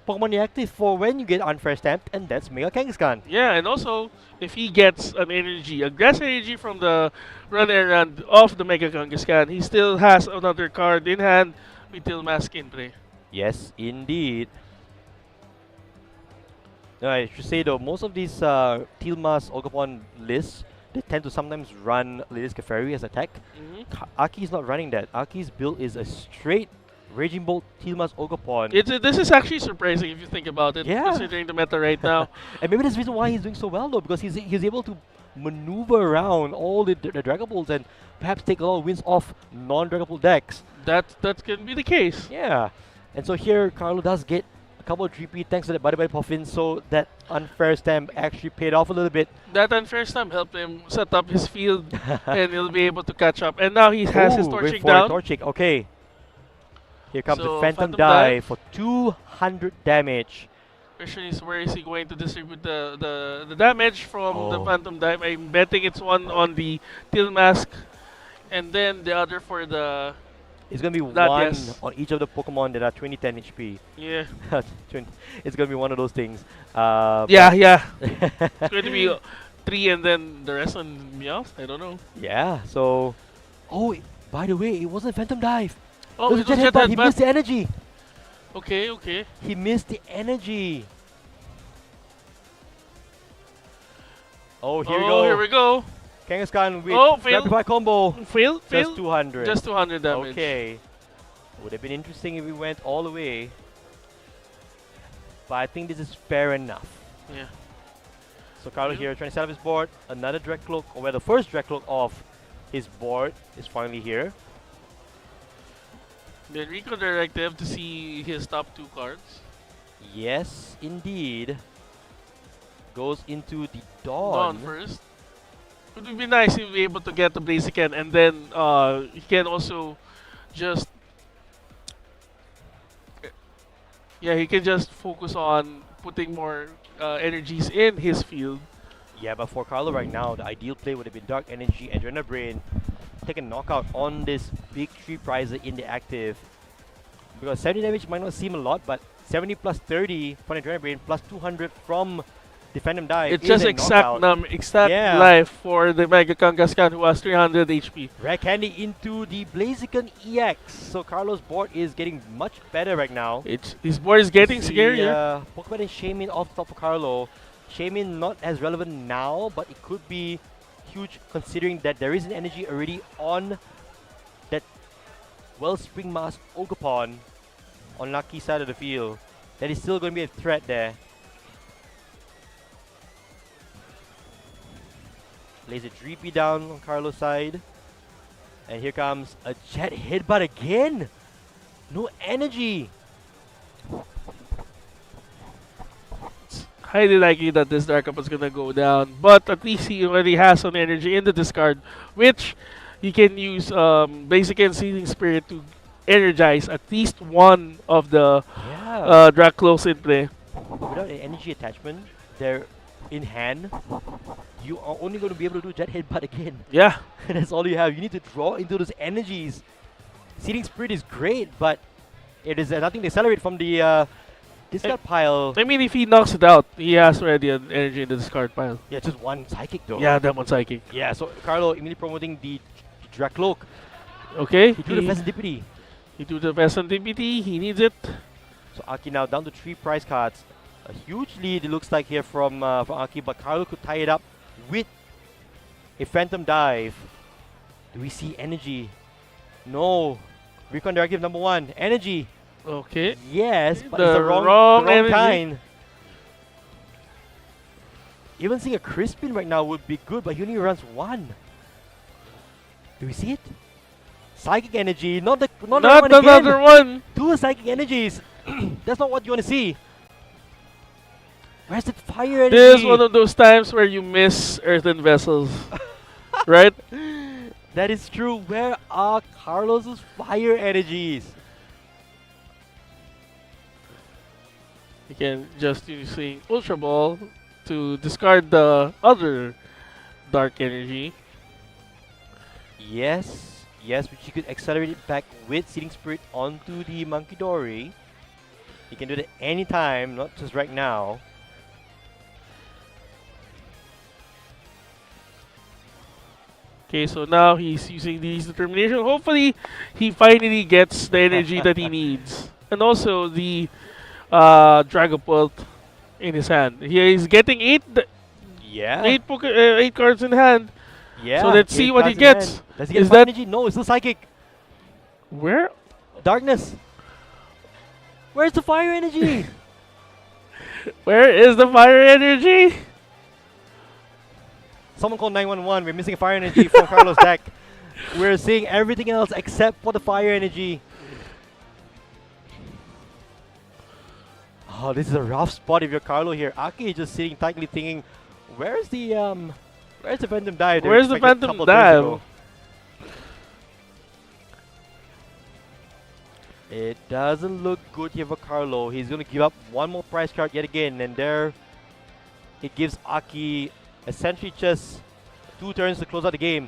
Speaker 1: Pokemon inactive for when you get unfair stamped, and that's Mega Kangaskhan.
Speaker 2: Yeah, and also if he gets an energy, a grass energy from the run errand of the Mega Kangaskhan, he still has another card in hand with Tail Mask in play.
Speaker 1: Yes, indeed. No, I should say though, most of these Tilmas Ogapon lists, they tend to sometimes run Lili's Clefairy as attack. Aki is not running that. Aki's build is a straight Raging Bolt Tilmas Ogapon.
Speaker 2: This is actually surprising if you think about it,
Speaker 1: Yeah.
Speaker 2: considering the meta right now.
Speaker 1: And maybe that's the reason why he's doing so well though, because he's able to maneuver around all the Dragon Balls and perhaps take a lot of wins off non-Dragon Ball decks.
Speaker 2: That can be the case.
Speaker 1: Yeah. And so here, Carlo does get a couple of 3P thanks to that Body Puffin, so that unfair stamp actually paid off a little bit.
Speaker 2: That unfair stamp helped him set up his field and he'll be able to catch up. And now he has his
Speaker 1: Ooh,
Speaker 2: Torchic
Speaker 1: wait for
Speaker 2: down.
Speaker 1: Torchic, okay. Here comes
Speaker 2: So,
Speaker 1: the Phantom
Speaker 2: Phantom
Speaker 1: Dive
Speaker 2: Dive.
Speaker 1: for 200 damage.
Speaker 2: Question is, where is he going to distribute the damage from the
Speaker 1: Oh.
Speaker 2: Phantom Dive? I'm betting it's one on the Tail Mask and then the other for the...
Speaker 1: It's going to be
Speaker 2: That,
Speaker 1: one
Speaker 2: yes.
Speaker 1: on each of the Pokemon that are 20-10 HP.
Speaker 2: Yeah.
Speaker 1: 20 it's going to be one of those things.
Speaker 2: Yeah. It's going to be 3 and then the rest on Meowth? I don't know.
Speaker 1: Yeah, so... Oh, by the way, it wasn't Phantom Dive.
Speaker 2: Oh,
Speaker 1: It
Speaker 2: it
Speaker 1: was
Speaker 2: was
Speaker 1: Jet
Speaker 2: Jet
Speaker 1: Headbutt. He
Speaker 2: Headbutt.
Speaker 1: missed the energy.
Speaker 2: Okay.
Speaker 1: He missed the energy. Oh, here we go.
Speaker 2: go.
Speaker 1: Kangaskhan with
Speaker 2: Oh, fail.
Speaker 1: Rapid Fire combo.
Speaker 2: Fail.
Speaker 1: Just 200.
Speaker 2: Just 200 damage.
Speaker 1: Okay. Would have been interesting if we went all the way. But I think this is fair enough.
Speaker 2: Yeah.
Speaker 1: So Carlo
Speaker 2: Yeah.
Speaker 1: here trying to set up his board. Another Direct Cloak, or well, the first Direct Cloak of his board is finally here.
Speaker 2: The Recon Directive to see his top 2 cards.
Speaker 1: Yes, indeed. Goes into the
Speaker 2: Dawn
Speaker 1: Dawn.
Speaker 2: first. It would be nice if we be able to get the Blaziken and then he can also just... Yeah, he can just focus on putting more energies in his field.
Speaker 1: Yeah, but for Carlo right now, the ideal play would have been Dark Energy and Adrenaline Brain. Take a knockout on this big 3 prizer in the active. Because 70 damage might not seem a lot, but 70 plus 30 from Adrenaline Brain plus 200 from the Phantom Dive
Speaker 2: It's
Speaker 1: is
Speaker 2: just
Speaker 1: a
Speaker 2: exact
Speaker 1: knockout.
Speaker 2: exact
Speaker 1: Yeah.
Speaker 2: life for the Mega Kangaskhan who has 300 HP.
Speaker 1: Rare Candy into the Blaziken EX. So Carlo's board is getting much better right now.
Speaker 2: His board is getting
Speaker 1: See,
Speaker 2: scarier.
Speaker 1: Pokemon and Shaymin off the top for Carlo. Shaymin not as relevant now, but it could be huge considering that there is an energy already on that Wellspring Mask Ogapon on Lucky side of the field. That is still going to be a threat there. Lays a 3P down on Carlo's side. And here comes a Jet Headbutt again. No energy.
Speaker 2: Highly likely that this Dark Up is gonna go down, but at least he already has some energy in the discard, which he can use Basic and Sealing Spirit to energize at least one of the
Speaker 1: Yeah.
Speaker 2: Draclos in play.
Speaker 1: Without an energy attachment, they're in hand. You are only going to be able to do Jet Headbutt again.
Speaker 2: Yeah,
Speaker 1: That's all you have. You need to draw into those energies. Seeding Spirit is great, but it is nothing to accelerate from the discard pile.
Speaker 2: I mean if he knocks it out, he has already an energy in the discard pile.
Speaker 1: Yeah, just one Psychic though.
Speaker 2: Yeah, that one's Psychic.
Speaker 1: Yeah, so Carlo immediately promoting the Dracloak.
Speaker 2: Okay,
Speaker 1: He drew the Serendipity.
Speaker 2: he do the Peasant DPT, he needs it.
Speaker 1: So Aki now down to 3 prize cards. A huge lead it looks like here from Aki, but Carlo could tie it up with a Phantom Dive. Do we see energy? No. Recon Directive number 1. Energy.
Speaker 2: Okay.
Speaker 1: Yes, but
Speaker 2: The
Speaker 1: it's the wrong,
Speaker 2: wrong
Speaker 1: the wrong
Speaker 2: energy.
Speaker 1: kind. Even seeing a Crispin right now would be good, but he only runs 1. Do we see it? Psychic Energy, not the
Speaker 2: Not
Speaker 1: one again.
Speaker 2: another one!
Speaker 1: 2 Psychic Energies. That's not what you want to see. Where's that Fire Energy?
Speaker 2: This is one of those times where you miss Earthen Vessels. Right?
Speaker 1: That is true. Where are Carlos's Fire Energies?
Speaker 2: You can just using Ultra Ball to discard the other Dark Energy.
Speaker 1: Yes, which you could accelerate it back with Seeding Spirit onto the Monkey Dory. He can do it anytime, not just right now.
Speaker 2: Okay, so now he's using these determination. Hopefully, he finally gets the energy that he needs. And also the Dragapult in his hand. He's getting
Speaker 1: Yeah.
Speaker 2: eight cards in hand.
Speaker 1: Yeah.
Speaker 2: So let's see what he
Speaker 1: cards in hand.
Speaker 2: gets.
Speaker 1: Does he get
Speaker 2: Is
Speaker 1: fire
Speaker 2: that-
Speaker 1: energy? No, it's the psychic.
Speaker 2: Where?
Speaker 1: Darkness. Where's the fire energy?
Speaker 2: Where is the fire energy?
Speaker 1: Someone called 911. We're missing fire energy from Carlos' deck. We're seeing everything else except for the fire energy. Oh, this is a rough spot if you're Carlo here. Aki is just sitting tightly thinking, where's the Phantom Dive? They
Speaker 2: Where's the
Speaker 1: expected a
Speaker 2: Phantom
Speaker 1: couple turns
Speaker 2: Dive?
Speaker 1: ago. It doesn't look good here for Carlo. He's going to give up one more prize card yet again, and there it gives Aki essentially just 2 turns to close out the game.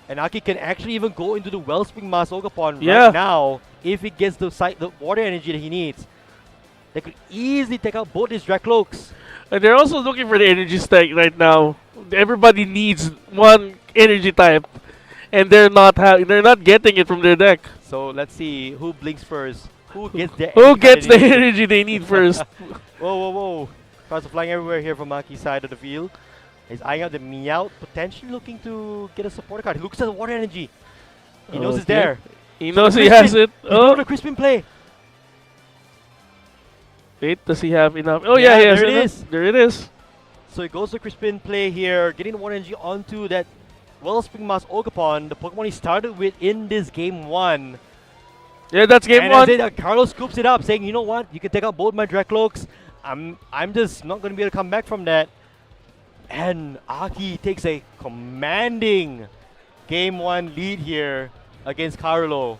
Speaker 1: And Aki can actually even go into the Wellspring Mass Ogapon right now if he gets the water energy that he needs. They could easily take out both his Dracloaks.
Speaker 2: And they're also looking for the energy stack right now. Everybody needs one energy type, and they're not getting it from their deck.
Speaker 1: So let's see who blinks first. Who gets the
Speaker 2: Who
Speaker 1: energy
Speaker 2: gets
Speaker 1: that
Speaker 2: the
Speaker 1: they need?
Speaker 2: energy they need first?
Speaker 1: Whoa, whoa, whoa. Cards are flying everywhere here from Aki's side of the field. He's eyeing out the Meowth, potentially looking to get a supporter card. He looks at the water energy. He knows it's
Speaker 2: Okay.
Speaker 1: there.
Speaker 2: He knows he has it.
Speaker 1: He's going to Crispin play.
Speaker 2: Wait, does he have enough? Oh
Speaker 1: Yeah,
Speaker 2: yeah, he has
Speaker 1: there it
Speaker 2: enough.
Speaker 1: is.
Speaker 2: There it is.
Speaker 1: So he goes to Crispin play here, getting the water energy onto that Wellspring Mass Ogapon, the Pokemon he started with in this game 1.
Speaker 2: Yeah, that's game
Speaker 1: and
Speaker 2: one.
Speaker 1: as Carlos scoops it up, saying, you know what, you can take out both my Dracloaks. I'm just not going to be able to come back from that. And Aki takes a commanding game 1 lead here against Carlo.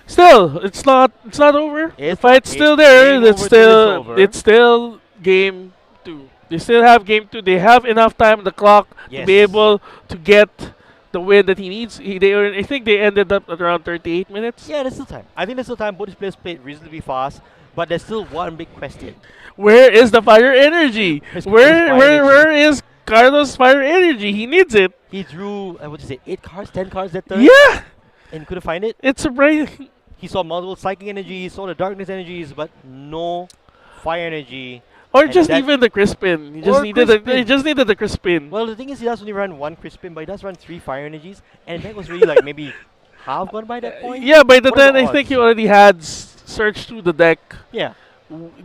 Speaker 2: Still, it's not over. The
Speaker 1: It's-
Speaker 2: fight's
Speaker 1: it
Speaker 2: still there.
Speaker 1: ain't
Speaker 2: It's
Speaker 1: over till it's over.
Speaker 2: still game 2. They still have game 2. They have enough time on the clock to be
Speaker 1: Yes.
Speaker 2: able to get the win that he needs. I think they ended up at around 38 minutes.
Speaker 1: Yeah, there's still time. I think there's still time. Both these players played reasonably fast, but there's still one big question.
Speaker 2: Where is the fire energy?
Speaker 1: Where's
Speaker 2: Where
Speaker 1: fire
Speaker 2: where
Speaker 1: energy?
Speaker 2: where is Carlos' fire energy? He needs it.
Speaker 1: He drew, what did you say, 8 cards, 10 cards that turn,
Speaker 2: Yeah,
Speaker 1: and couldn't find it.
Speaker 2: it's surprising.
Speaker 1: He saw multiple psychic energies, saw the darkness energies, but no fire energy.
Speaker 2: Or
Speaker 1: And
Speaker 2: just
Speaker 1: that-
Speaker 2: even the Crispin. He
Speaker 1: Or
Speaker 2: just needed
Speaker 1: Crispin.
Speaker 2: he just needed the Crispin.
Speaker 1: Well, the thing is, he does only run 1 Crispin, but he does run 3 fire energies, and that was really like maybe half gone by that point.
Speaker 2: Yeah, by the
Speaker 1: What are
Speaker 2: time
Speaker 1: the
Speaker 2: I think
Speaker 1: odds?
Speaker 2: he already had searched through the deck,
Speaker 1: Yeah.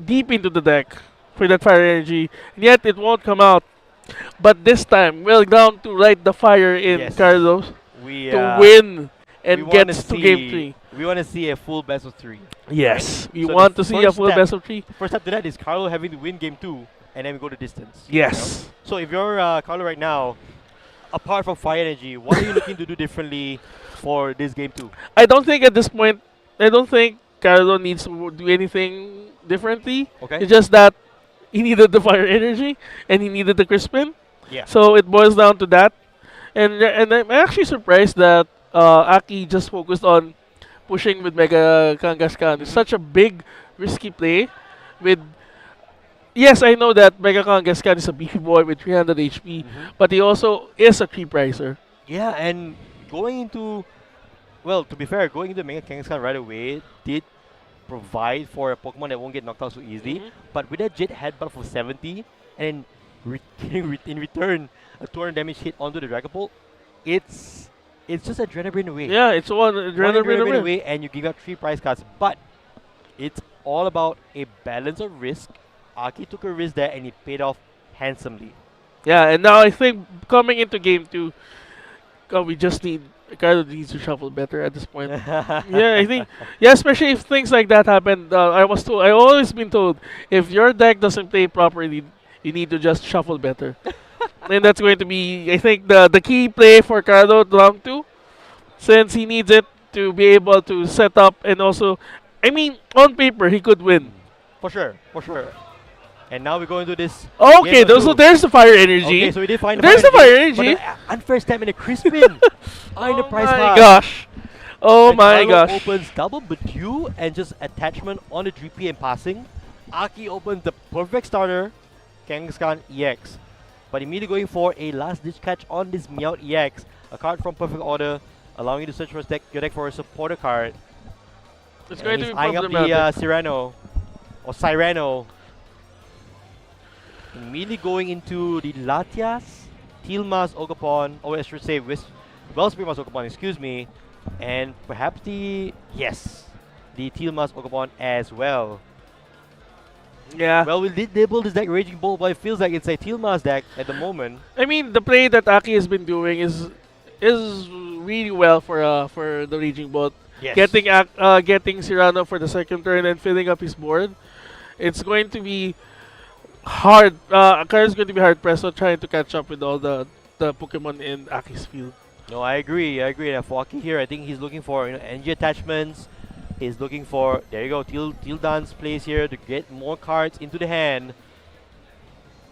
Speaker 2: deep into the deck for that fire energy, and yet it won't come out. But this time, we're down to light the fire in
Speaker 1: Yes.
Speaker 2: Carlos
Speaker 1: We
Speaker 2: to win
Speaker 1: we
Speaker 2: and
Speaker 1: wanna
Speaker 2: gets to
Speaker 1: see-
Speaker 2: game 3.
Speaker 1: We want to see a full best of 3.
Speaker 2: Yes, we
Speaker 1: So the
Speaker 2: want to see a
Speaker 1: first
Speaker 2: full
Speaker 1: step-
Speaker 2: best of 3.
Speaker 1: First step to that is Carlo having to win game 2, and then we go to distance.
Speaker 2: Yes.
Speaker 1: So if you're Carlo right now, apart from fire energy, what are you looking to do differently for this game 2?
Speaker 2: I don't think at this point, I don't think Carlo needs to do anything differently.
Speaker 1: Okay.
Speaker 2: It's just that he needed the fire energy and he needed the Crispin.
Speaker 1: Yeah.
Speaker 2: So it boils down to that. And I'm actually surprised that Aki just focused on pushing with Mega Kangaskhan. It's such a big, risky play. With yes, I know that Mega Kangaskhan is a beefy boy with 300 HP, but he also is a 3-pricer.
Speaker 1: Yeah, and going into, well, to be fair, going into Mega Kangaskhan right away did provide for a Pokemon that won't get knocked out so easily. But with that Jet Headbutt for 70, and in return a 200 damage hit onto the Dragapult, it's just adrenaline away.
Speaker 2: Yeah, it's one
Speaker 1: One
Speaker 2: adrenaline
Speaker 1: adrenaline
Speaker 2: away.
Speaker 1: away, and you give out 3 prize cards. But it's all about a balance of risk. Aki took a risk there, and it paid off handsomely.
Speaker 2: Yeah, and now I think coming into game 2, we just need Carlo needs to shuffle better at this point. Yeah, I think especially if things like that happen. I always been told if your deck doesn't play properly, you need to just shuffle better. And that's going to be, I think, the key play for Carlo round 2, since he needs it to be able to set up and also, I mean, on paper he could win.
Speaker 1: For sure, for sure. And now we go into this.
Speaker 2: Okay,
Speaker 1: game of
Speaker 2: so
Speaker 1: two.
Speaker 2: there's the fire energy.
Speaker 1: Okay, so we did find
Speaker 2: There's the fire
Speaker 1: but
Speaker 2: energy.
Speaker 1: the unfair step in the Crispin. In the
Speaker 2: Oh
Speaker 1: prize
Speaker 2: my
Speaker 1: card.
Speaker 2: gosh. Oh
Speaker 1: When
Speaker 2: my
Speaker 1: Carlo
Speaker 2: gosh.
Speaker 1: opens double Badu and just attachment on the Drippy and passing, Aki opens the perfect starter, Kangaskhan EX. But immediately going for a last ditch catch on this Meowth EX, a card from Perfect Order, allowing you to search for your deck for a supporter card.
Speaker 2: It's
Speaker 1: And
Speaker 2: going to
Speaker 1: he's
Speaker 2: be
Speaker 1: eyeing up the
Speaker 2: problematic.
Speaker 1: Cyrano, or Cyrano. Immediately going into the Latias, Tilmas, Ogapon, or I should say Wellspring Mas Ogapon, excuse me, and perhaps the Tilmas Ogapon as well.
Speaker 2: Yeah.
Speaker 1: Well, we did label this deck Raging Bull, but it feels like it's a Tilmas deck at the moment.
Speaker 2: I mean, the play that Aki has been doing is really well for the Raging Bolt.
Speaker 1: Yes.
Speaker 2: Getting Cyrano for the second turn and filling up his board. It's going to be hard. Akari is going to be hard pressed on trying to catch up with all the Pokemon in Aki's field.
Speaker 1: No, I agree. Now, for Aki here, I think he's looking for energy attachments. He's looking for, there you go, Tildan's plays here to get more cards into the hand.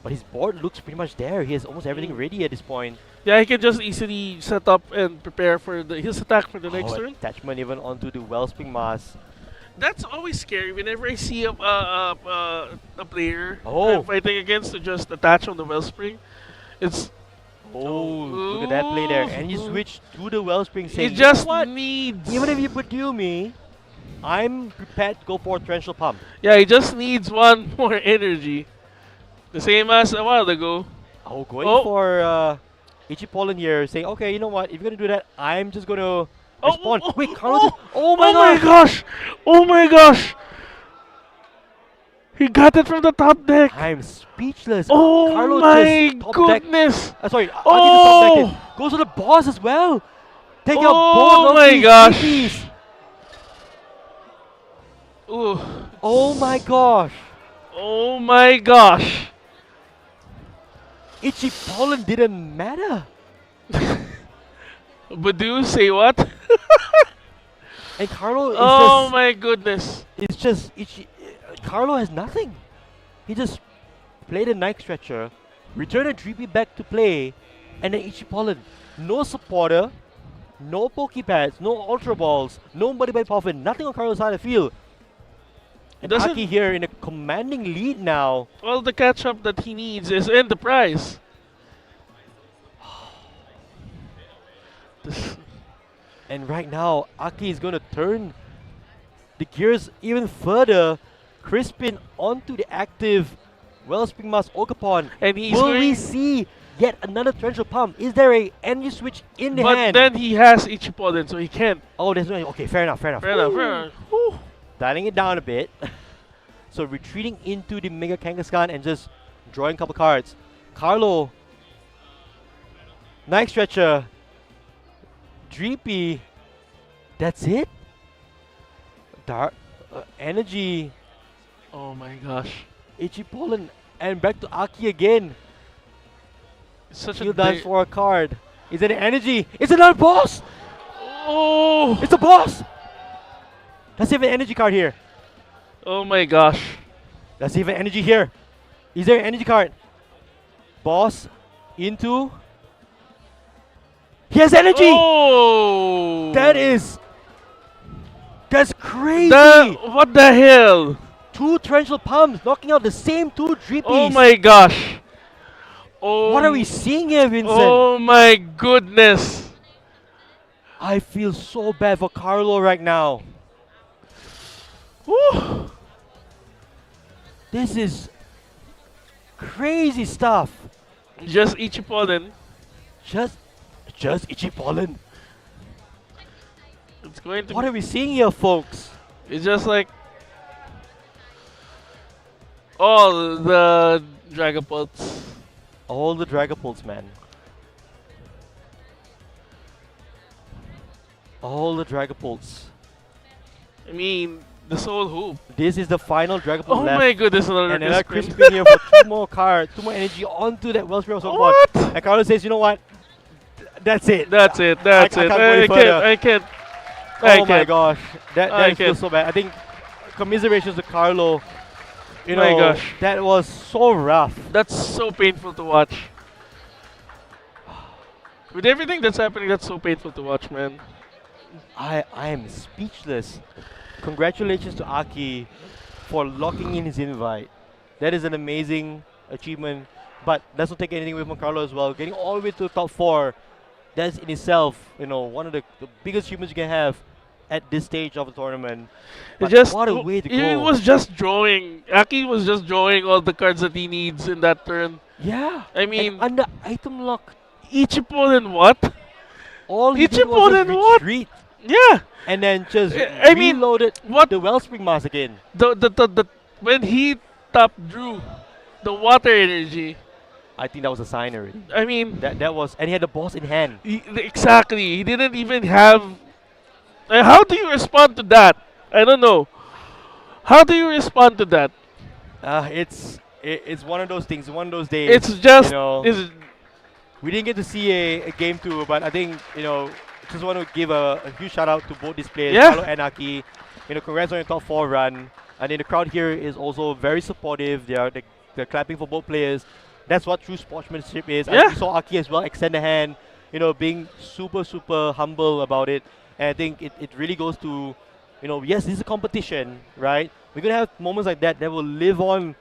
Speaker 1: But his board looks pretty much there. He has almost everything ready at this point.
Speaker 2: Yeah, he can just easily set up and prepare for his attack for the next turn.
Speaker 1: Attachment even onto the Wellspring Mass.
Speaker 2: That's always scary whenever I see a player
Speaker 1: Oh.
Speaker 2: I'm fighting against to just attach on the Wellspring. It's
Speaker 1: Oh, look at that play there. And you switch to the Wellspring
Speaker 2: he
Speaker 1: saying, "You
Speaker 2: just
Speaker 1: know what?
Speaker 2: needs.
Speaker 1: Even if you Badoo me, I'm prepared to go for a Torrential Pump."
Speaker 2: Yeah, he just needs one more energy. The same as a while ago.
Speaker 1: Oh, going
Speaker 2: Oh.
Speaker 1: for Ichipollen here, saying, "Okay, you know what? If you're gonna do that, I'm just gonna
Speaker 2: Oh,
Speaker 1: respond."
Speaker 2: oh,
Speaker 1: Wait,
Speaker 2: oh,
Speaker 1: Carlo!
Speaker 2: oh,
Speaker 1: just, oh my
Speaker 2: my
Speaker 1: god!
Speaker 2: gosh! Oh my gosh! He got it from the top deck.
Speaker 1: I'm speechless.
Speaker 2: Oh
Speaker 1: Carlo
Speaker 2: my
Speaker 1: just top deck.
Speaker 2: goodness!
Speaker 1: Sorry, Aki
Speaker 2: Oh.
Speaker 1: just top decked it. Goes to the boss as well. Taking out
Speaker 2: Oh
Speaker 1: both of
Speaker 2: my
Speaker 1: these
Speaker 2: gosh.
Speaker 1: GPs.
Speaker 2: Ooh.
Speaker 1: Oh my gosh!
Speaker 2: Oh my gosh!
Speaker 1: Ichipollen didn't matter.
Speaker 2: Badu, say what?
Speaker 1: And Carlo is
Speaker 2: Oh my goodness!
Speaker 1: it's just Carlo has nothing. He just played a Night Stretcher, returned a Dreepy back to play, and then Ichipollen. No supporter, no Pokepads, no Ultra Balls, nobody by Puffin, nothing on Carlo's side of the field. And
Speaker 2: Doesn't-
Speaker 1: Aki here in a commanding lead now.
Speaker 2: Well, the catch up that he needs is in the prize. This-
Speaker 1: And right now, Aki is going to turn the gears even further, Crispin onto the active Wellspring Mass Ogapon.
Speaker 2: And he's
Speaker 1: Will we
Speaker 2: going-
Speaker 1: see yet another Torrential Pump? Is there a energy switch in the
Speaker 2: But
Speaker 1: hand?
Speaker 2: then he has Ichipollen, so he can't.
Speaker 1: Oh, there's no. Okay, fair enough.
Speaker 2: Fair enough, fair enough. Whew.
Speaker 1: Dialing it down a bit. So retreating into the Mega Kangaskhan and just drawing a couple cards. Carlo, Night Stretcher, Dreepy. That's it. Dark Energy,
Speaker 2: Oh my gosh.
Speaker 1: Ichipollen, and back to Aki again.
Speaker 2: It's such a
Speaker 1: He'll dance
Speaker 2: da-
Speaker 1: for a card. Is it an energy? It's another boss!
Speaker 2: Oh!
Speaker 1: It's a boss! Let's see if an energy card here.
Speaker 2: Oh my gosh.
Speaker 1: Let's see if an energy here. Is there an energy card? Boss into. He has energy!
Speaker 2: Oh!
Speaker 1: That's crazy!
Speaker 2: What the hell?
Speaker 1: Two torrential pumps knocking out the same two Dreepies.
Speaker 2: Oh my gosh. Oh.
Speaker 1: What are we seeing here, Vincent?
Speaker 2: Oh my goodness.
Speaker 1: I feel so bad for Carlo right now.
Speaker 2: Whew.
Speaker 1: This is crazy stuff.
Speaker 2: Just Ichipollen.
Speaker 1: Just Ichipollen.
Speaker 2: It's going to
Speaker 1: What are we seeing here, folks?
Speaker 2: It's just like all the Dragapults.
Speaker 1: All the Dragapults, man. All the Dragapults.
Speaker 2: I mean, the Soul Hoop.
Speaker 1: This is the final Dragapult
Speaker 2: Oh
Speaker 1: left.
Speaker 2: my goodness, another
Speaker 1: And another
Speaker 2: Crispin.
Speaker 1: Crispin here for two more cards, two more energy onto that Wellspring of
Speaker 2: What?
Speaker 1: And Carlos says, you know what? That's it.
Speaker 2: That's it. That's
Speaker 1: I
Speaker 2: it.
Speaker 1: can't go any further.
Speaker 2: I can't.
Speaker 1: Oh my gosh. That
Speaker 2: I
Speaker 1: feels
Speaker 2: can't.
Speaker 1: so bad. I think commiserations to Carlo. You
Speaker 2: My
Speaker 1: know,
Speaker 2: gosh.
Speaker 1: that was so rough.
Speaker 2: That's so painful to watch. With everything that's happening, that's so painful to watch, man.
Speaker 1: I am speechless. Congratulations to Aki for locking in his invite. That is an amazing achievement. But let's not take anything away from Carlo as well. Getting all the way to the top four, that's in itself, one of the biggest achievements you can have at this stage of the tournament.
Speaker 2: It
Speaker 1: But
Speaker 2: just
Speaker 1: what a way to
Speaker 2: he
Speaker 1: go!
Speaker 2: was just drawing. Aki was just drawing all the cards that he needs in that turn.
Speaker 1: Yeah.
Speaker 2: I
Speaker 1: And
Speaker 2: mean,
Speaker 1: under item lock,
Speaker 2: Ichipon and what?
Speaker 1: all he did
Speaker 2: Ichipon
Speaker 1: was
Speaker 2: and
Speaker 1: just
Speaker 2: what?
Speaker 1: retreat
Speaker 2: Yeah.
Speaker 1: and then just
Speaker 2: I mean,
Speaker 1: reloaded
Speaker 2: what
Speaker 1: the Wellspring Mask again.
Speaker 2: the when he top drew the water energy.
Speaker 1: I think that was a sign already.
Speaker 2: I mean,
Speaker 1: That was, and he had the boss in hand.
Speaker 2: exactly. He didn't even have. How do you respond to that? I don't know. How do you respond to that?
Speaker 1: It's one of those things, one of those days.
Speaker 2: It's just
Speaker 1: We didn't get to see a game two, but I think just want to give a huge shout out to both these players,
Speaker 2: Yeah.
Speaker 1: Carlo and Aki. Congrats on your top four run. And then the crowd here is also very supportive. They're clapping for both players. That's what true sportsmanship is.
Speaker 2: Yeah.
Speaker 1: We saw Aki as well extend a hand, being super humble about it. And I think it really goes to, yes, this is a competition, right? We're gonna have moments like that will live on,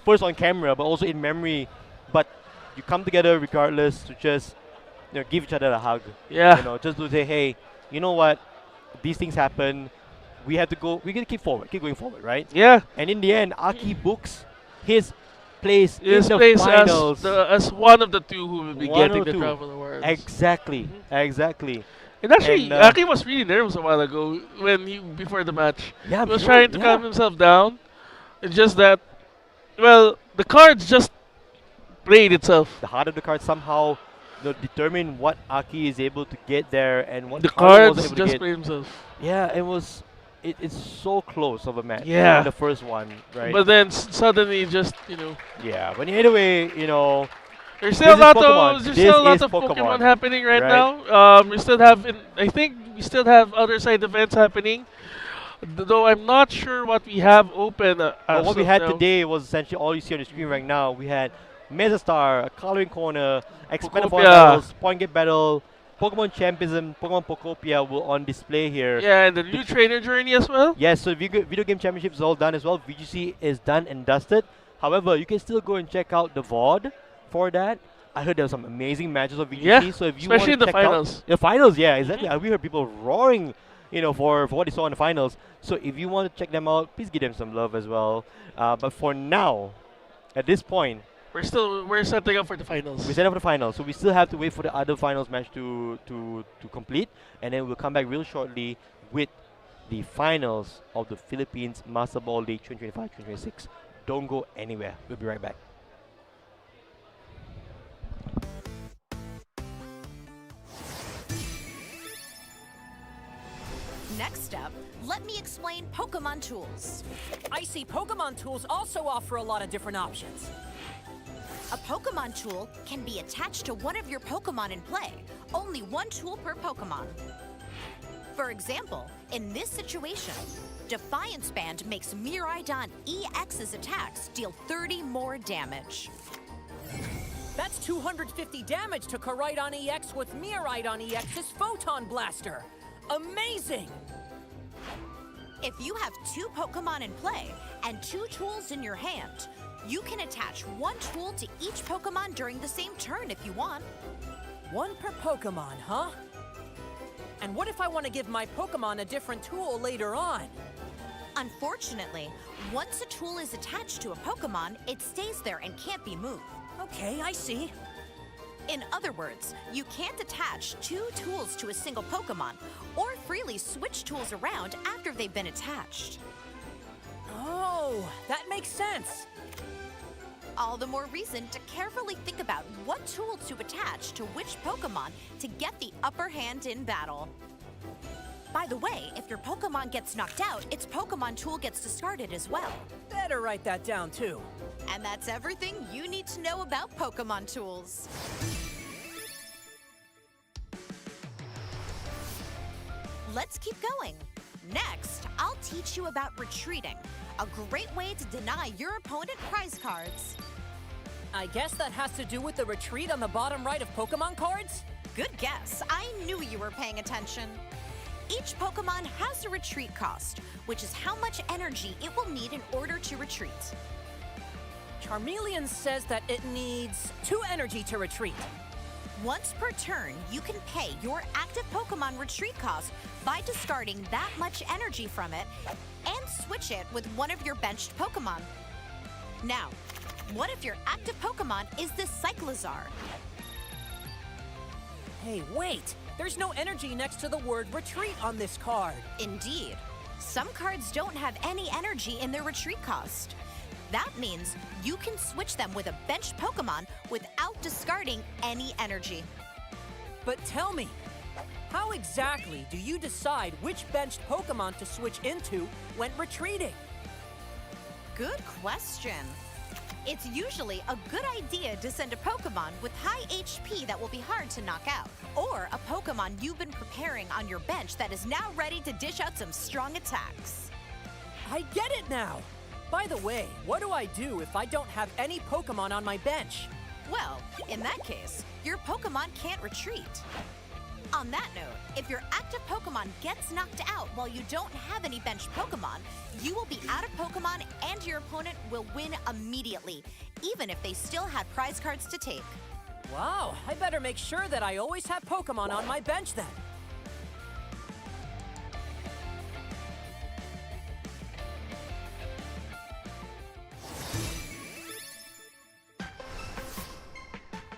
Speaker 1: first on camera, but also in memory. But you come together regardless to just give each other a hug.
Speaker 2: Yeah.
Speaker 1: Just to say, hey, you know what? These things happen. We have to go. We're gonna keep going forward, right?
Speaker 2: Yeah.
Speaker 1: And in the end, Aki books his place
Speaker 2: His
Speaker 1: in the
Speaker 2: place
Speaker 1: finals.
Speaker 2: as one of the two who will be
Speaker 1: One
Speaker 2: getting
Speaker 1: of
Speaker 2: the
Speaker 1: two.
Speaker 2: Travel Awards.
Speaker 1: Exactly. Exactly.
Speaker 2: And actually,
Speaker 1: And,
Speaker 2: Aki was really nervous a while ago before the match.
Speaker 1: Yeah,
Speaker 2: He was
Speaker 1: sure,
Speaker 2: trying to
Speaker 1: yeah.
Speaker 2: calm himself down. It's just that, well, the cards just played itself.
Speaker 1: The heart of the card somehow determine what Aki is able to get there and what
Speaker 2: The
Speaker 1: Carlo was
Speaker 2: cards
Speaker 1: able to
Speaker 2: just
Speaker 1: get.
Speaker 2: played himself.
Speaker 1: Yeah, it's so close of a match.
Speaker 2: Yeah.
Speaker 1: In the first one, right?
Speaker 2: But then suddenly, just
Speaker 1: yeah, but anyway,
Speaker 2: there's still a
Speaker 1: This is
Speaker 2: lot
Speaker 1: Pokemon.
Speaker 2: of
Speaker 1: This is
Speaker 2: Pokemon
Speaker 1: Pokemon,
Speaker 2: happening right
Speaker 1: right?
Speaker 2: now. We still have, I think we still have other side events happening. Though I'm not sure what we have open.
Speaker 1: But
Speaker 2: As
Speaker 1: what we
Speaker 2: of
Speaker 1: had
Speaker 2: now.
Speaker 1: today was essentially all you see on the screen right now. We had Mesastar, Coloring Corner, Expanded Form
Speaker 2: Pokopia.
Speaker 1: Battles, Point Get Battle, Pokemon Champions, Pokemon Pokopia will on display here.
Speaker 2: Yeah, and the new trainer journey as well.
Speaker 1: Yes, so Video Game Championship is all done as well. VGC is done and dusted. However, you can still go and check out the VOD for that. I heard there were some amazing matches of VGC.
Speaker 2: Yeah,
Speaker 1: so if you
Speaker 2: especially in
Speaker 1: want to
Speaker 2: the
Speaker 1: check
Speaker 2: finals.
Speaker 1: out the finals, yeah, exactly. We heard people roaring, for what they saw in the finals. So if you want to check them out, please give them some love as well. But for now, at this point,
Speaker 2: We're setting up for the finals.
Speaker 1: we set up for the finals, so we still have to wait for the other finals match to complete, and then we'll come back real shortly with the finals of the Philippines Master Ball League 2025-2026. Don't go anywhere. We'll be right back.
Speaker 6: Next up, let me explain Pokemon tools.
Speaker 5: I see Pokemon tools also offer a lot of different options.
Speaker 6: A Pokemon tool can be attached to one of your Pokemon in play. Only one tool per Pokemon. For example, in this situation, Defiance Band makes Miraidon EX's attacks deal 30 more damage.
Speaker 5: That's 250 damage to Koraidon EX with Miraidon EX's Photon Blaster. Amazing!
Speaker 6: If you have two Pokemon in play and two tools in your hand, you can attach one tool to each Pokemon during the same turn if you want.
Speaker 5: One per Pokemon, huh? And what if I want to give my Pokemon a different tool later on?
Speaker 6: Unfortunately, once a tool is attached to a Pokemon, it stays there and can't be moved.
Speaker 5: Okay, I see.
Speaker 6: In other words, you can't attach two tools to a single Pokemon or freely switch tools around after they've been attached.
Speaker 5: Oh, that makes sense.
Speaker 6: All the more reason to carefully think about what tool to attach to which Pokemon to get the upper hand in battle. By the way, if your Pokemon gets knocked out, its Pokemon tool gets discarded as well.
Speaker 5: Better write that down too.
Speaker 6: And that's everything you need to know about Pokemon tools. Let's keep going. Next, I'll teach you about retreating, a great way to deny your opponent prize cards.
Speaker 5: I guess that has to do with the retreat on the bottom right of Pokemon cards?
Speaker 6: Good guess. I knew you were paying attention. Each Pokemon has a retreat cost, which is how much energy it will need in order to retreat.
Speaker 5: Charmeleon says that it needs 2 energy to retreat.
Speaker 6: Once per turn, you can pay your active Pokemon retreat cost by discarding that much energy from it and switch it with one of your benched Pokemon. Now, what if your active Pokemon is this Cyclizar?
Speaker 5: Hey, wait! There's no energy next to the word retreat on this card.
Speaker 6: Indeed. Some cards don't have any energy in their retreat cost. That means you can switch them with a benched Pokemon without discarding any energy.
Speaker 5: But tell me, how exactly do you decide which benched Pokemon to switch into when retreating?
Speaker 6: Good question. It's usually a good idea to send a Pokemon with high HP that will be hard to knock out, or a Pokemon you've been preparing on your bench that is now ready to dish out some strong attacks.
Speaker 5: I get it now! By the way, what do I do if I don't have any Pokemon on my bench?
Speaker 6: Well, in that case, your Pokemon can't retreat. On that note, if your active Pokemon gets knocked out while you don't have any benched Pokemon, you will be out of Pokemon and your opponent will win immediately, even if they still had prize cards to take.
Speaker 5: Wow, I better make sure that I always have Pokemon on my bench then.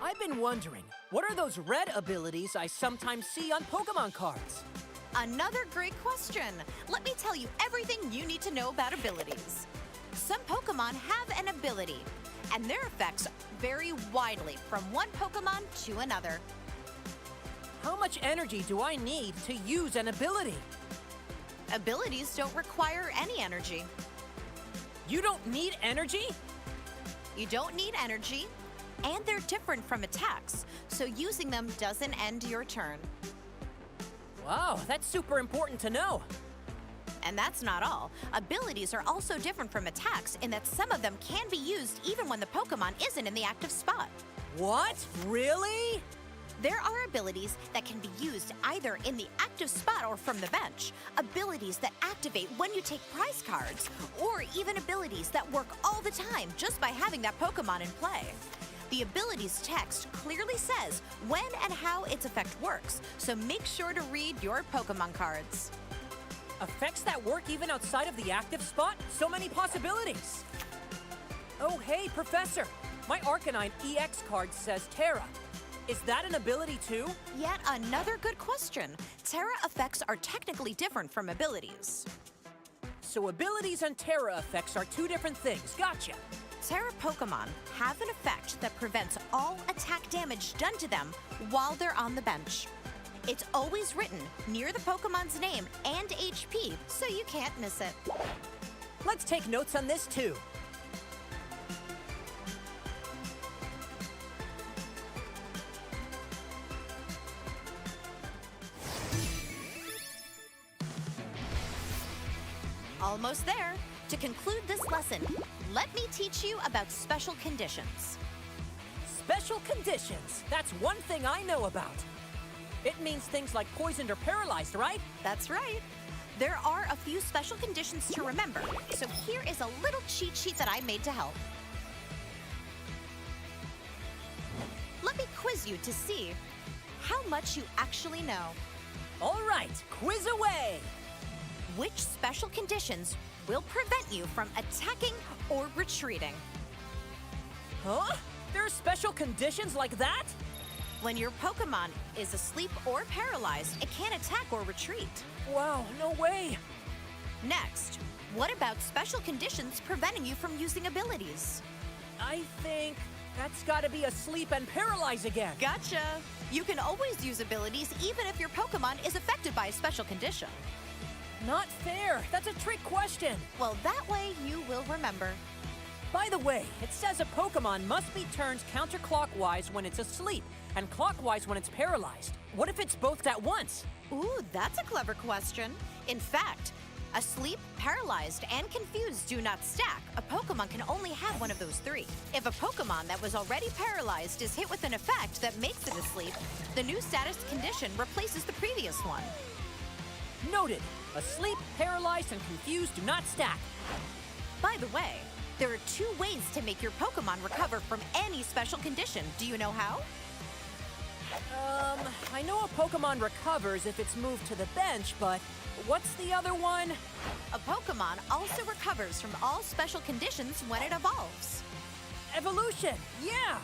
Speaker 5: I've been wondering, what are those red abilities I sometimes see on Pokemon cards?
Speaker 6: Another great question. Let me tell you everything you need to know about abilities. Some Pokemon have an ability, and their effects vary widely from one Pokemon to another.
Speaker 5: How much energy do I need to use an ability?
Speaker 6: Abilities don't require any energy.
Speaker 5: You don't need energy?
Speaker 6: You don't need energy, and they're different from attacks, so using them doesn't end your turn.
Speaker 5: Wow, that's super important to know.
Speaker 6: And that's not all. Abilities are also different from attacks in that some of them can be used even when the Pokemon isn't in the active spot.
Speaker 5: What? Really?
Speaker 6: There are abilities that can be used either in the active spot or from the bench, abilities that activate when you take prize cards, or even abilities that work all the time just by having that Pokemon in play. The abilities text clearly says when and how its effect works, so make sure to read your Pokemon cards.
Speaker 5: Effects that work even outside of the active spot? So many possibilities! Oh, hey, Professor! My Arcanine EX card says Terra. Is that an ability too?
Speaker 6: Yet another good question. Terra effects are technically different from abilities.
Speaker 5: So abilities and Terra effects are two different things. Gotcha!
Speaker 6: Terra Pokemon have an effect that prevents all attack damage done to them while they're on the bench. It's always written near the Pokemon's name and HP, so you can't miss it.
Speaker 5: Let's take notes on this too.
Speaker 6: Almost there. To conclude this lesson, let me teach you about special conditions.
Speaker 5: Special conditions. That's one thing I know about. It means things like poisoned or paralyzed, right?
Speaker 6: That's right. There are a few special conditions to remember, so here is a little cheat sheet that I made to help. Let me quiz you to see how much you actually know.
Speaker 5: All right, quiz away!
Speaker 6: Which special conditions will prevent you from attacking or retreating?
Speaker 5: Huh? There are special conditions like that?
Speaker 6: When your Pokemon is asleep or paralyzed, it can't attack or retreat.
Speaker 5: Wow, no way!
Speaker 6: Next, what about special conditions preventing you from using abilities?
Speaker 5: I think that's gotta be asleep and paralyze again.
Speaker 6: Gotcha! You can always use abilities even if your Pokemon is affected by a special condition.
Speaker 5: Not fair. That's a trick question.
Speaker 6: Well, that way you will remember.
Speaker 5: By the way, it says a Pokemon must be turned counterclockwise when it's asleep and clockwise when it's paralyzed. What if it's both at once?
Speaker 6: Ooh, that's a clever question. In fact, asleep, paralyzed, and confused do not stack. A Pokemon can only have one of those three. If a Pokemon that was already paralyzed is hit with an effect that makes it asleep, the new status condition replaces the previous one.
Speaker 5: Noted. Asleep, paralyzed, and confused do not stack.
Speaker 6: By the way, there are 2 ways to make your Pokemon recover from any special condition. Do you know how?
Speaker 5: I know a Pokemon recovers if it's moved to the bench, but what's the other one?
Speaker 6: A Pokemon also recovers from all special conditions when it evolves.
Speaker 5: Evolution! Yeah!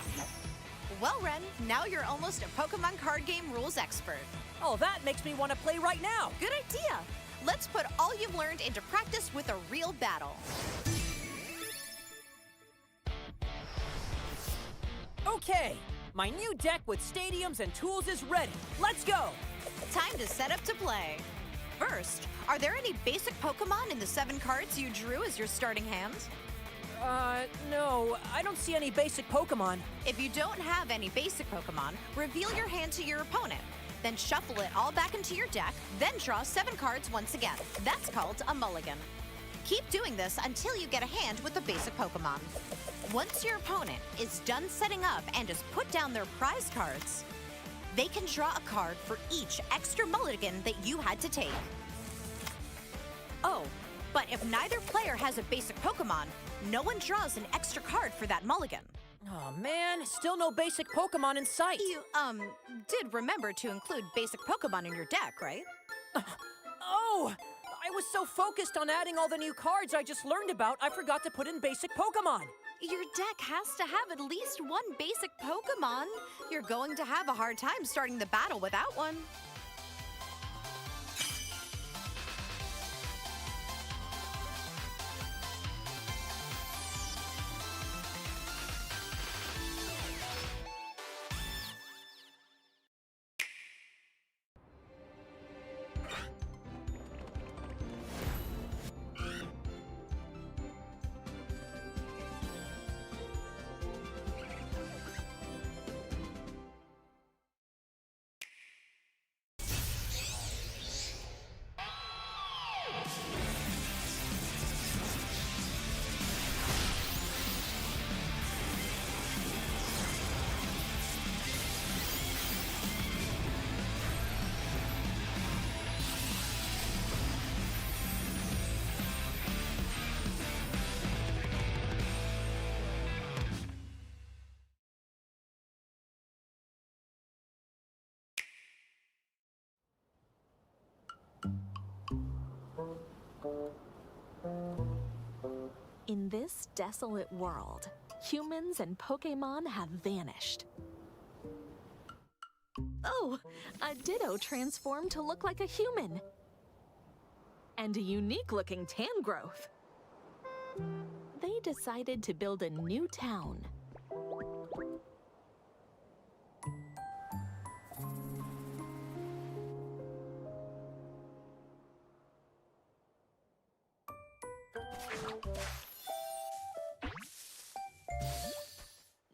Speaker 6: Well, Ren, now you're almost a Pokemon card game rules expert.
Speaker 5: Oh, that makes me want to play right now.
Speaker 6: Good idea! Let's put all you've learned into practice with a real battle.
Speaker 5: Okay, my new deck with stadiums and tools is ready. Let's go!
Speaker 6: Time to set up to play. First, are there any basic Pokemon in the 7 cards you drew as your starting hand?
Speaker 5: No, I don't see any basic Pokemon.
Speaker 6: If you don't have any basic Pokemon, reveal your hand to your opponent. Then shuffle it all back into your deck, then draw 7 cards once again. That's called a mulligan. Keep doing this until you get a hand with a basic Pokemon. Once your opponent is done setting up and has put down their prize cards, they can draw a card for each extra mulligan that you had to take. Oh, but if neither player has a basic Pokemon, no one draws an extra card for that mulligan.
Speaker 5: Oh man, still no basic Pokemon in sight.
Speaker 6: You, did remember to include basic Pokemon in your deck, right?
Speaker 5: Oh! I was so focused on adding all the new cards I just learned about, I forgot to put in basic Pokemon.
Speaker 6: Your deck has to have at least 1 basic Pokemon. You're going to have a hard time starting the battle without one.
Speaker 7: In this desolate world, humans and Pokémon have vanished. Oh, a Ditto transformed to look like a human. And a unique-looking Tangrowth. They decided to build a new town.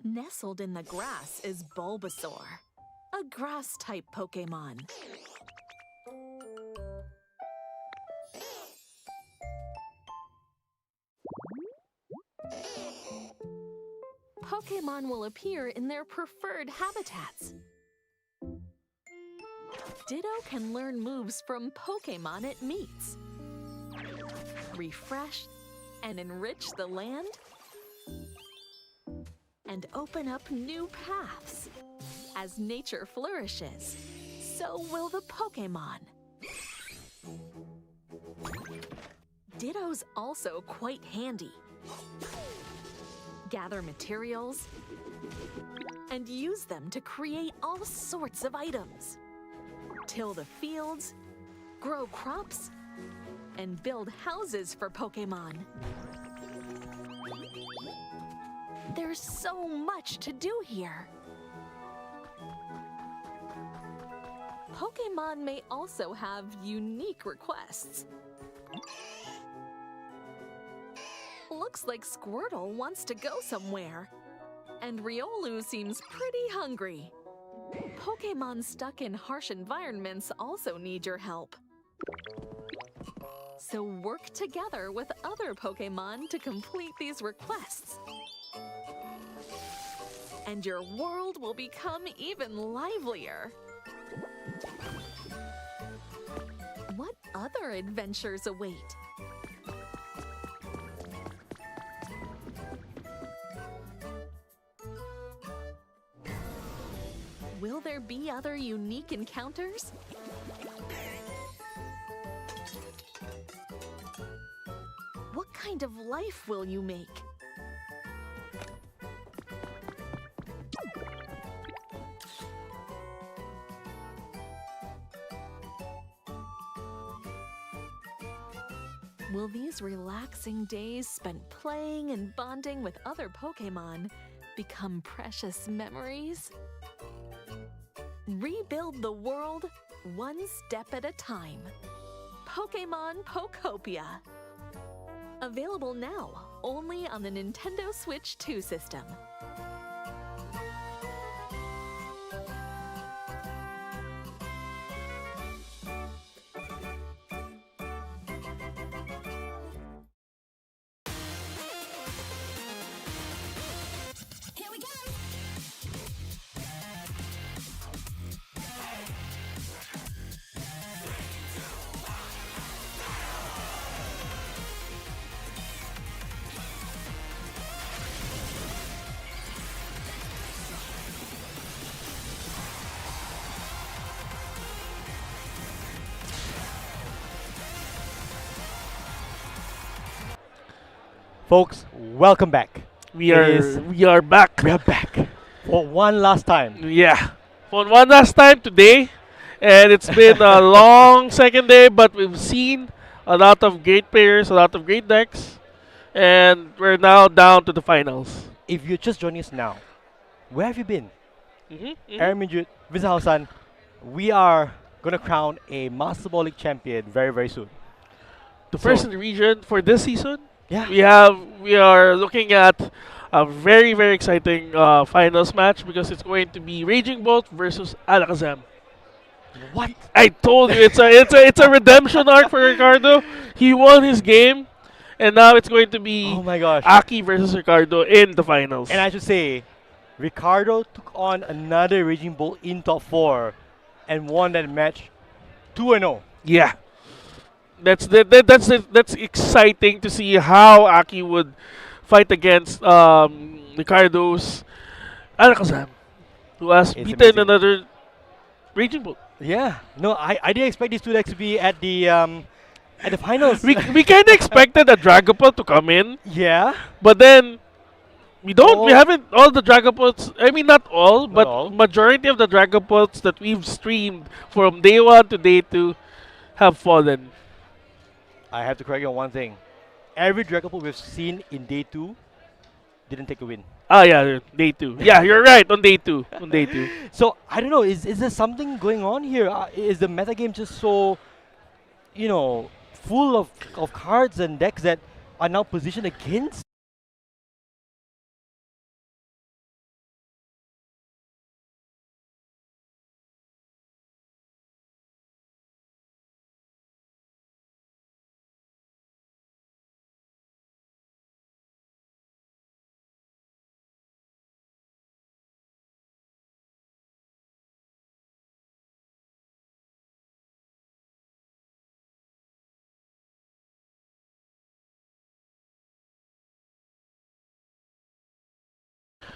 Speaker 7: Nestled in the grass is Bulbasaur, a grass-type Pokémon. Pokémon will appear in their preferred habitats. Ditto can learn moves from Pokémon it meets, refresh and enrich the land, and open up new paths. As nature flourishes, so will the Pokémon. Ditto's also quite handy. Gather materials and use them to create all sorts of items. Till the fields, grow crops, and build houses for Pokémon. There's so much to do here. Pokémon may also have unique requests. Looks like Squirtle wants to go somewhere, and Riolu seems pretty hungry. Pokémon stuck in harsh environments also need your help. So work together with other Pokémon to complete these requests. And your world will become even livelier. What other adventures await? Will there be other unique encounters? What kind of life will you make? Will these relaxing days spent playing and bonding with other Pokémon become precious memories? Rebuild the world one step at a time. Pokémon Pokopia. Available now only on the Nintendo Switch 2 system.
Speaker 4: Here we go!
Speaker 1: Folks, welcome back.
Speaker 2: We
Speaker 1: It
Speaker 2: are
Speaker 1: is-
Speaker 2: we are back.
Speaker 1: We are back for one last time.
Speaker 2: Yeah, for one last time today, and it's been a long second day, but we've seen a lot of great players, a lot of great decks, and we're now down to the finals.
Speaker 1: If you're just joining us now, where have you been?
Speaker 2: Mm-hmm,
Speaker 1: Aaron Minjut, Vincent Hausan, we are going to crown a Master Ball League champion very, very soon.
Speaker 2: The first
Speaker 1: So-
Speaker 2: in the region for this season.
Speaker 1: Yeah.
Speaker 2: We are looking at a very very exciting finals match because it's going to be Raging Bolt versus Alakazam.
Speaker 1: What?
Speaker 2: I told you it's a redemption arc for Ricardo. He won his game, and now it's going to be
Speaker 1: Oh my gosh.
Speaker 2: Aki versus Ricardo in the finals.
Speaker 1: And I should say, Ricardo took on another Raging Bull in top 4 and won that match 2-0.
Speaker 2: yeah, that's exciting to see how Aki would fight against Ricardo's Alakazam, who has
Speaker 1: It's
Speaker 2: beaten
Speaker 1: amazing.
Speaker 2: another Raging Bull.
Speaker 1: Yeah. No, I didn't expect these two decks to be at the finals.
Speaker 2: We kind of expected a Dragapult to come in,
Speaker 1: yeah.
Speaker 2: but then we don't. We
Speaker 1: All-
Speaker 2: haven't all the Dragapults. I mean, not all, but
Speaker 1: all.
Speaker 2: majority of the Dragapults that we've streamed from day 1 to day 2 have fallen.
Speaker 1: I have to correct you on one thing. Every Dragapult we've seen in day 2 didn't take a win.
Speaker 2: Ah, yeah, day 2. Yeah, you're right. On day 2. On day 2.
Speaker 1: So I don't know. Is there something going on here? Is the metagame just so, full of cards and decks that are now positioned against?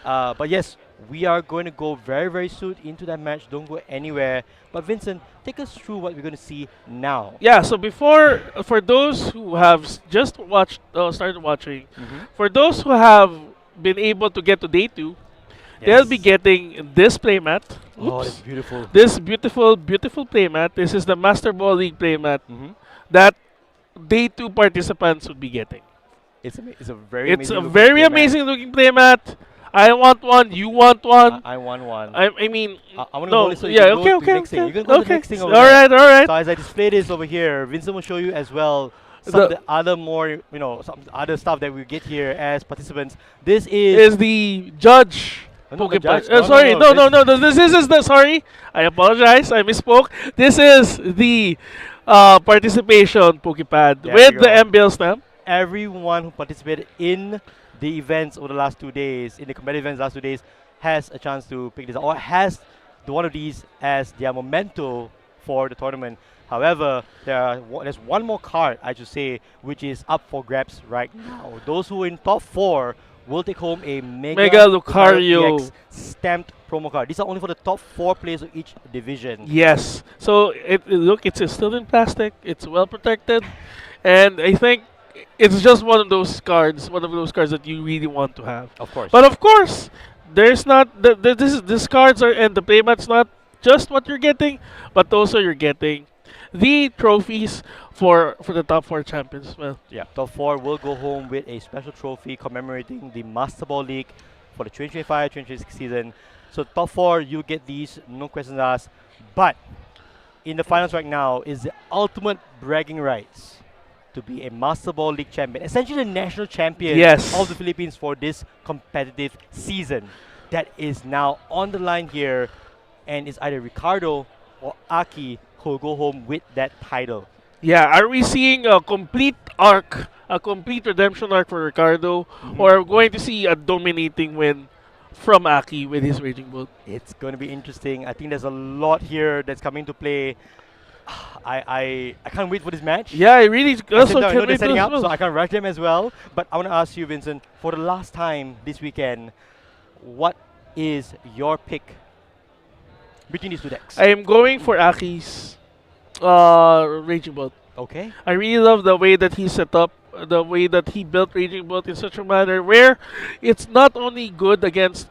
Speaker 1: But yes, we are going to go very, very soon into that match. Don't go anywhere. But Vincent, take us through what we're going to see now.
Speaker 2: Yeah, so for those who have just started watching, for those who have been able to get to day 2, they'll be getting this playmat.
Speaker 1: Oh,
Speaker 2: Oops.
Speaker 1: that's beautiful.
Speaker 2: This beautiful, beautiful playmat. This is the Master Ball League playmat
Speaker 1: Mhm.
Speaker 2: that day 2 participants would be getting.
Speaker 1: It's a very
Speaker 2: It's
Speaker 1: amazing
Speaker 2: a
Speaker 1: looking
Speaker 2: very
Speaker 1: playmat.
Speaker 2: amazing looking playmat. I want one. You want one.
Speaker 1: I want one.
Speaker 2: I mean,
Speaker 1: I'm gonna
Speaker 2: no,
Speaker 1: hold it so you
Speaker 2: yeah,
Speaker 1: can go
Speaker 2: okay,
Speaker 1: to
Speaker 2: okay,
Speaker 1: next thing.
Speaker 2: okay,
Speaker 1: You can go to the
Speaker 2: okay.
Speaker 1: next thing over
Speaker 2: All
Speaker 1: there.
Speaker 2: right, all right.
Speaker 1: So as I display this over here, Vincent will show you as well some of
Speaker 2: The-
Speaker 1: the other more, some other stuff that we get here as participants. This is
Speaker 2: Is the judge
Speaker 1: not the
Speaker 2: Pokemon?
Speaker 1: judge. No,
Speaker 2: Sorry,
Speaker 1: no,
Speaker 2: no. This is the sorry. I apologize. I misspoke. This is the participation Pokepad
Speaker 1: There
Speaker 2: with
Speaker 1: we
Speaker 2: the
Speaker 1: go.
Speaker 2: MBL stamp.
Speaker 1: everyone who participated in the events over the last 2 days, in the competitive events last 2 days, has a chance to pick this up, or has one of these as their memento for the tournament. However, there's one more card, I should say, which is up for grabs right now. Those who are in top 4 will take home a
Speaker 2: Mega Lucario.
Speaker 1: EX stamped promo card. These are only for the top 4 players of each division.
Speaker 2: Yes. So look, it's still in plastic. It's well protected, and I think it's just one of those cards. One of those cards that you really want to have.
Speaker 1: Of course.
Speaker 2: But of course, there's not this cards are and the payment's not just what you're getting, but also you're getting the trophies for the top 4 champions as well.
Speaker 1: Yeah, top 4 will go home with a special trophy commemorating the Master Ball League for the 2025-2026 season. So top 4, you get these, no questions asked. But in the finals right now is the ultimate bragging rights to be a Master Ball League champion, essentially the national champion
Speaker 2: Yes.
Speaker 1: of the Philippines for this competitive season. That is now on the line here, and it's either Ricardo or Aki who will go home with that title.
Speaker 2: Yeah, are we seeing a complete arc, a complete redemption arc for Ricardo, or are we going to see a dominating win from Aki with his Raging Bolt?
Speaker 1: It's going to be interesting. I think there's a lot here that's coming to play. I can't wait for this match.
Speaker 2: Yeah, I really also
Speaker 1: I know
Speaker 2: can't
Speaker 1: they're
Speaker 2: wait
Speaker 1: setting
Speaker 2: to
Speaker 1: up,
Speaker 2: as
Speaker 1: so
Speaker 2: well.
Speaker 1: I can't rush them as well. But I want to ask you, Vincent, for the last time this weekend, what is your pick between these two decks?
Speaker 2: I am going for Aki's Raging Bolt.
Speaker 1: Okay.
Speaker 2: I really love the way that he set up, the way that he built Raging Bolt in such a manner where it's not only good against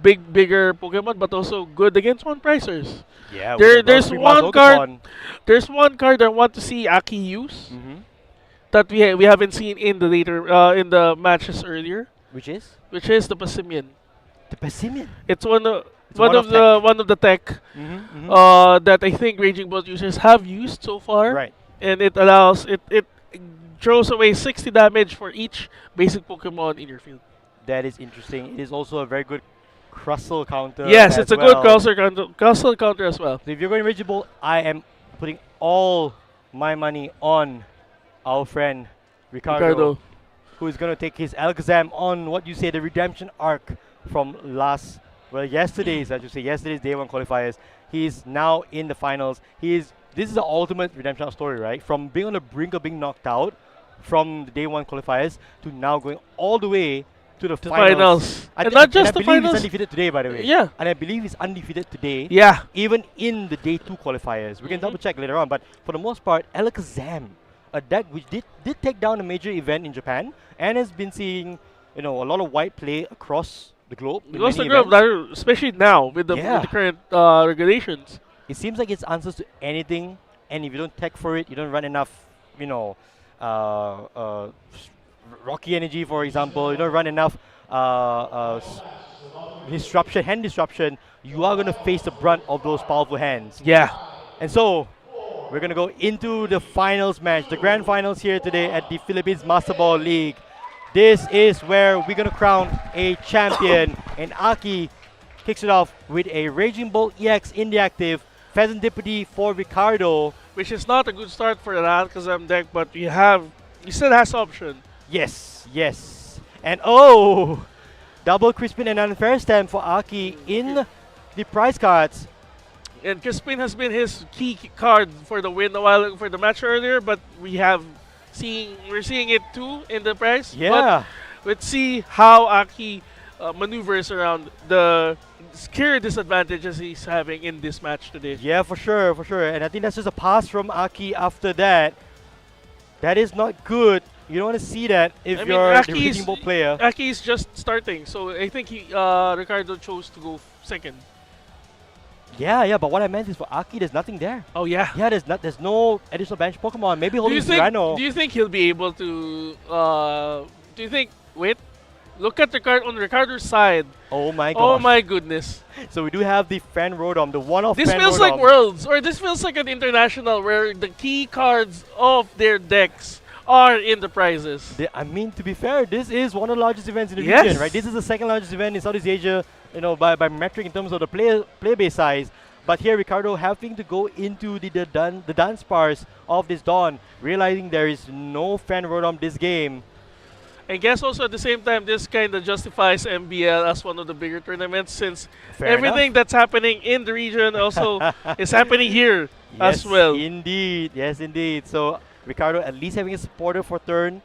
Speaker 2: bigger Pokemon, but also good against one pricers.
Speaker 1: Yeah.
Speaker 2: There's one card. There's one card I want to see Aki use that we haven't seen in the in the matches earlier,
Speaker 1: Which is?
Speaker 2: which is the Passimian.
Speaker 1: The Pessimian.
Speaker 2: It's one of
Speaker 1: one of
Speaker 2: one of the tech that I think Raging Bolt users have used so far.
Speaker 1: Right.
Speaker 2: And it allows it throws away 60 damage for each basic Pokemon in your field.
Speaker 1: That is interesting. It is also a very good Crustle counter.
Speaker 2: Yes,
Speaker 1: as
Speaker 2: it's a
Speaker 1: well.
Speaker 2: good Crustle counter as well.
Speaker 1: So if you're going Raging Bolt, I am putting all my money on our friend Ricardo, who is going to take his Alakazam on what you say the redemption arc from yesterday's day 1 qualifiers. He's now in the finals. This is the ultimate redemption arc story, right? From being on the brink of being knocked out from the day 1 qualifiers to now going all the way to the finals.
Speaker 2: And not just
Speaker 1: I
Speaker 2: the
Speaker 1: believe
Speaker 2: finals.
Speaker 1: he's undefeated today, by the way.
Speaker 2: Yeah.
Speaker 1: And I believe he's undefeated today.
Speaker 2: Yeah.
Speaker 1: Even in the day 2 qualifiers. We can double check later on, but for the most part, Alakazam, a deck which did take down a major event in Japan and has been seeing, a lot of wide play across the globe. in
Speaker 2: Because the
Speaker 1: many
Speaker 2: group,
Speaker 1: events.
Speaker 2: especially now with the current regulations.
Speaker 1: It seems like it's answers to anything, and if you don't tech for it, you don't run enough, Rocky Energy, for example, you don't run enough hand disruption, you are going to face the brunt of those powerful hands.
Speaker 2: Yeah.
Speaker 1: And so, we're going to go into the finals match, the grand finals here today at the Philippines Master Ball League. This is where we're going to crown a champion, and Aki kicks it off with a Raging Bolt EX in the active, Pheasant Deputy for Ricardo.
Speaker 2: Which is not a good start for the Alakazam deck, but he still has option.
Speaker 1: Yes. And double Crispin and Unfair Stamp for Aki in the prize cards.
Speaker 2: And Crispin has been his key card for the win for the match earlier, but we're seeing it too in the prize.
Speaker 1: Yeah.
Speaker 2: But let's see how Aki maneuvers around the clear disadvantages he's having in this match today.
Speaker 1: Yeah, for sure. And I think that's just a pass from Aki after that. That is not good. You don't want to see that if you're the Raging Bolt player.
Speaker 2: Aki is just starting, so I think Ricardo chose to go second.
Speaker 1: Yeah, but what I meant is for Aki, there's nothing there.
Speaker 2: Oh yeah.
Speaker 1: Yeah, there's no additional bench Pokemon. Maybe
Speaker 2: Do
Speaker 1: holding
Speaker 2: you think?
Speaker 1: Cyrano.
Speaker 2: Do you think he'll be able to? Do you think? Wait. Look at on Ricardo's side.
Speaker 1: Oh my gosh.
Speaker 2: Oh my goodness.
Speaker 1: So we do have the Fan Rotom, the one-off
Speaker 2: This
Speaker 1: Fan
Speaker 2: feels
Speaker 1: Rotom.
Speaker 2: like Worlds, or this feels like an international where the key cards of their decks are in the prizes.
Speaker 1: To be fair, this is one of the largest events in the
Speaker 2: Yes.
Speaker 1: region, right? This is the second largest event in Southeast Asia, by metric in terms of the player base size. But here, Ricardo having to go into the dance bars of this Dawn, realizing there is no Fan Rotom this game.
Speaker 2: I guess also at the same time, this kind of justifies MBL as one of the bigger tournaments since
Speaker 1: Fair
Speaker 2: everything that's happening in the region also is happening here as
Speaker 1: Yes,
Speaker 2: well.
Speaker 1: indeed. Yes, indeed. So Ricardo at least having a supporter for turn.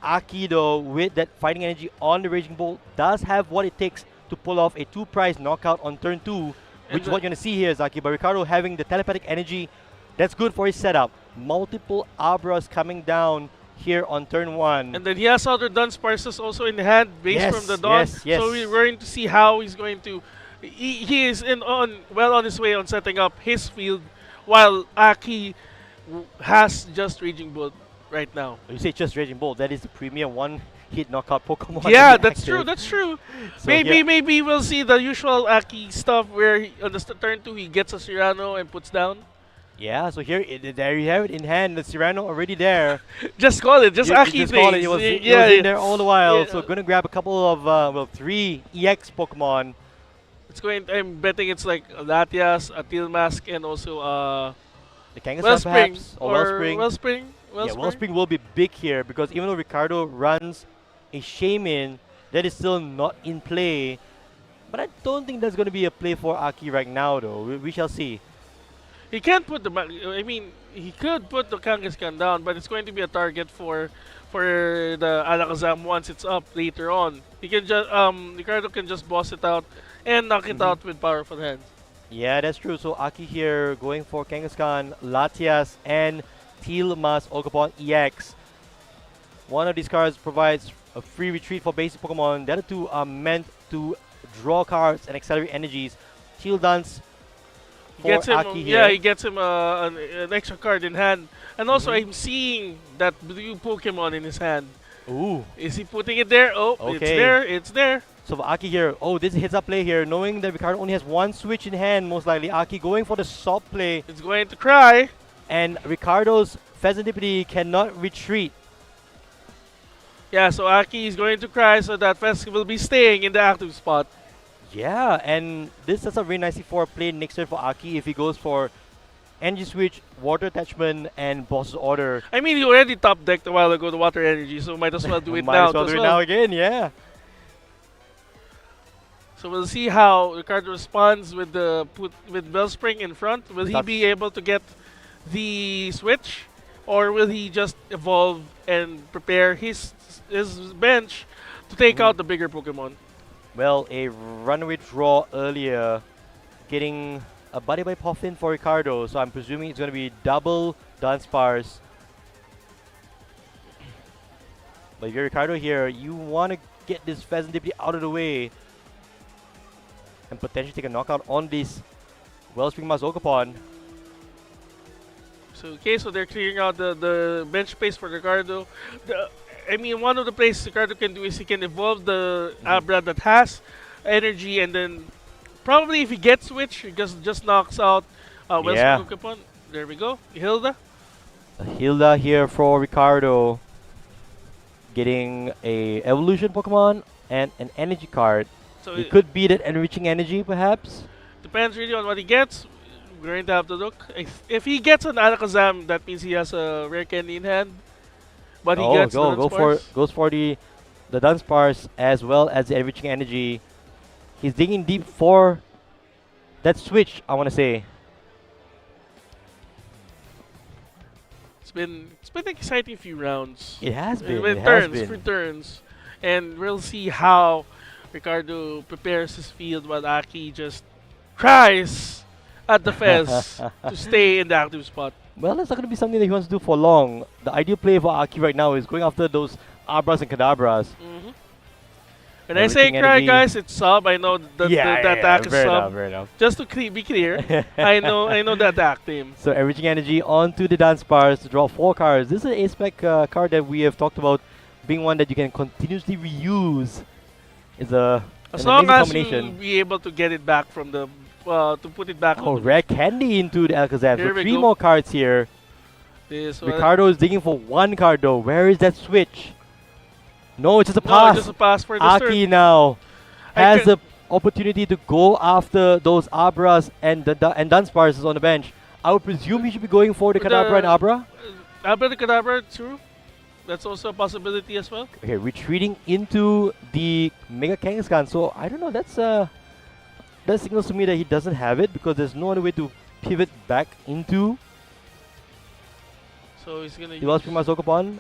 Speaker 1: Aki though, with that fighting energy on the Raging Bolt, does have what it takes to pull off a two-prize knockout on turn 2, which is what you're gonna see here, Zaki. But Ricardo having the telepathic energy, that's good for his setup. Multiple Abras coming down here on turn 1.
Speaker 2: And then he has other Dunsparces also in hand based
Speaker 1: Yes,
Speaker 2: from the Dawn.
Speaker 1: yes, yes.
Speaker 2: So we're going to see how he's going to. He is well on his way on setting up his field, while Aki has just Raging Bolt right now.
Speaker 1: You say just Raging Bolt, that is the premier one-hit knockout Pokemon.
Speaker 2: Yeah,
Speaker 1: to be
Speaker 2: that's true.
Speaker 1: active.
Speaker 2: That's true.
Speaker 1: So
Speaker 2: Maybe we'll see the usual Aki stuff where on the turn 2 he gets a Cyrano and puts down.
Speaker 1: Yeah, so here, there you have it in hand. The Cyrano already there.
Speaker 2: Just call it. Just Aki
Speaker 1: just call it.
Speaker 2: things.
Speaker 1: It was, it
Speaker 2: Yeah,
Speaker 1: was in there all the while.
Speaker 2: Yeah.
Speaker 1: So gonna grab a couple of, well, 3 EX Pokemon.
Speaker 2: It's going. I'm betting it's like Latias, a Mask, and also
Speaker 1: The Kangaskhan
Speaker 2: Wellspring
Speaker 1: perhaps, or Wellspring.
Speaker 2: Wellspring.
Speaker 1: Yeah, Wellspring will be big here because even though Ricardo runs a Shaman, that is still not in play. But I don't think that's going to be a play for Aki right now, though. We shall see.
Speaker 2: He can't put the. I mean, he could put the Kangaskhan down, but it's going to be a target for the Alakazam once it's up later on. He can just Ricardo can just boss it out and knock it out with powerful hands.
Speaker 1: Yeah, that's true. So Aki here going for Kangaskhan, Latias, and Tealmas Ogapon EX. One of these cards provides a free retreat for basic Pokemon. The other two are meant to draw cards and accelerate energies. Teal Dance for
Speaker 2: Gets him,
Speaker 1: Aki here.
Speaker 2: yeah, he gets him an extra card in hand. And also, I'm seeing that blue Pokemon in his hand.
Speaker 1: Ooh.
Speaker 2: Is he putting it there? Oh, it's
Speaker 1: Okay.
Speaker 2: there. It's there.
Speaker 1: So for Aki here, oh, this is a heads-up play here, knowing that Ricardo only has one switch in hand, most likely. Aki going for the soft play,
Speaker 2: It's going to cry.
Speaker 1: and Ricardo's Pheasantipede cannot retreat.
Speaker 2: Yeah, so Aki is going to cry, so that Fest will be staying in the active spot.
Speaker 1: Yeah, and this is a very nicely for play next turn for Aki if he goes for Energy Switch, Water Attachment, and Boss's Order.
Speaker 2: I mean, he already top decked a while ago the Water Energy, so might as well do it
Speaker 1: Might
Speaker 2: now.
Speaker 1: as well
Speaker 2: as
Speaker 1: do it
Speaker 2: well.
Speaker 1: now again, yeah.
Speaker 2: So we'll see how Ricardo responds with the with Wellspring in front. Will he be able to get the switch, or will he just evolve and prepare his bench to take out the bigger Pokemon?
Speaker 1: Well, a runaway draw earlier, getting a Buddy by Puffin for Ricardo, so I'm presuming it's going to be double Dunsparce. But if you're Ricardo here, you want to get this Pheasantipede out of the way and potentially take a knockout on this Wellspring Mazokapon.
Speaker 2: So okay, so they're clearing out the bench space for Ricardo. I mean, one of the plays Ricardo can do is he can evolve the Abra that has energy, and then probably if he gets Switch, he just knocks out Wellspring Pokemon. There we go, Hilda.
Speaker 1: Hilda here for Ricardo, getting a evolution Pokemon and an energy card.
Speaker 2: So
Speaker 1: It could be that enriching energy, perhaps.
Speaker 2: depends really on what he gets. We're going to have to look. If he gets an Alakazam, that means he has a rare candy in hand. But he gets the Dunsparce.
Speaker 1: goes for the Dunsparce as well as the enriching energy. He's digging deep for that switch, I want to say.
Speaker 2: It's been an exciting few rounds.
Speaker 1: It has been.
Speaker 2: With
Speaker 1: It has
Speaker 2: turns,
Speaker 1: been.
Speaker 2: free turns, and we'll see how Ricardo prepares his field while Aki just cries at the Fez to stay in the active spot.
Speaker 1: Well, that's not going to be something that he wants to do for long. The ideal play for Aki right now is going after those Abras and Kadabras.
Speaker 2: When I say
Speaker 1: Enriching
Speaker 2: cry,
Speaker 1: energy.
Speaker 2: guys, it's sub. I know that the attack is
Speaker 1: fair
Speaker 2: sub.
Speaker 1: enough, fair enough.
Speaker 2: Just to be clear, I know the attack team.
Speaker 1: So enriching energy onto the Dunsparce to draw 4 cards. This is an A-spec card that we have talked about being one that you can continuously reuse. It's an
Speaker 2: As long
Speaker 1: amazing
Speaker 2: as
Speaker 1: combination.
Speaker 2: you be able to get it back from the to put it back.
Speaker 1: Oh,
Speaker 2: on
Speaker 1: rare candy into the Alakazam.
Speaker 2: Here
Speaker 1: So
Speaker 2: we
Speaker 1: 3
Speaker 2: go.
Speaker 1: more cards here.
Speaker 2: this.
Speaker 1: Ricardo is digging for 1 card though. Where is that switch? No, it's just a
Speaker 2: No,
Speaker 1: pass.
Speaker 2: just a pass for the
Speaker 1: Aki
Speaker 2: turn.
Speaker 1: now
Speaker 2: I
Speaker 1: has
Speaker 2: can-
Speaker 1: the opportunity to go after those Abras and and Dunsparces on the bench. I would presume he should be going for the Kadabra and Abra.
Speaker 2: Abracadabra, true. That's also a possibility as well.
Speaker 1: Okay, retreating into the Mega Kangaskhan. So I don't know. That signals to me that he doesn't have it because there's no other way to pivot back into
Speaker 2: So he's gonna
Speaker 1: He lost Prima's Okopan.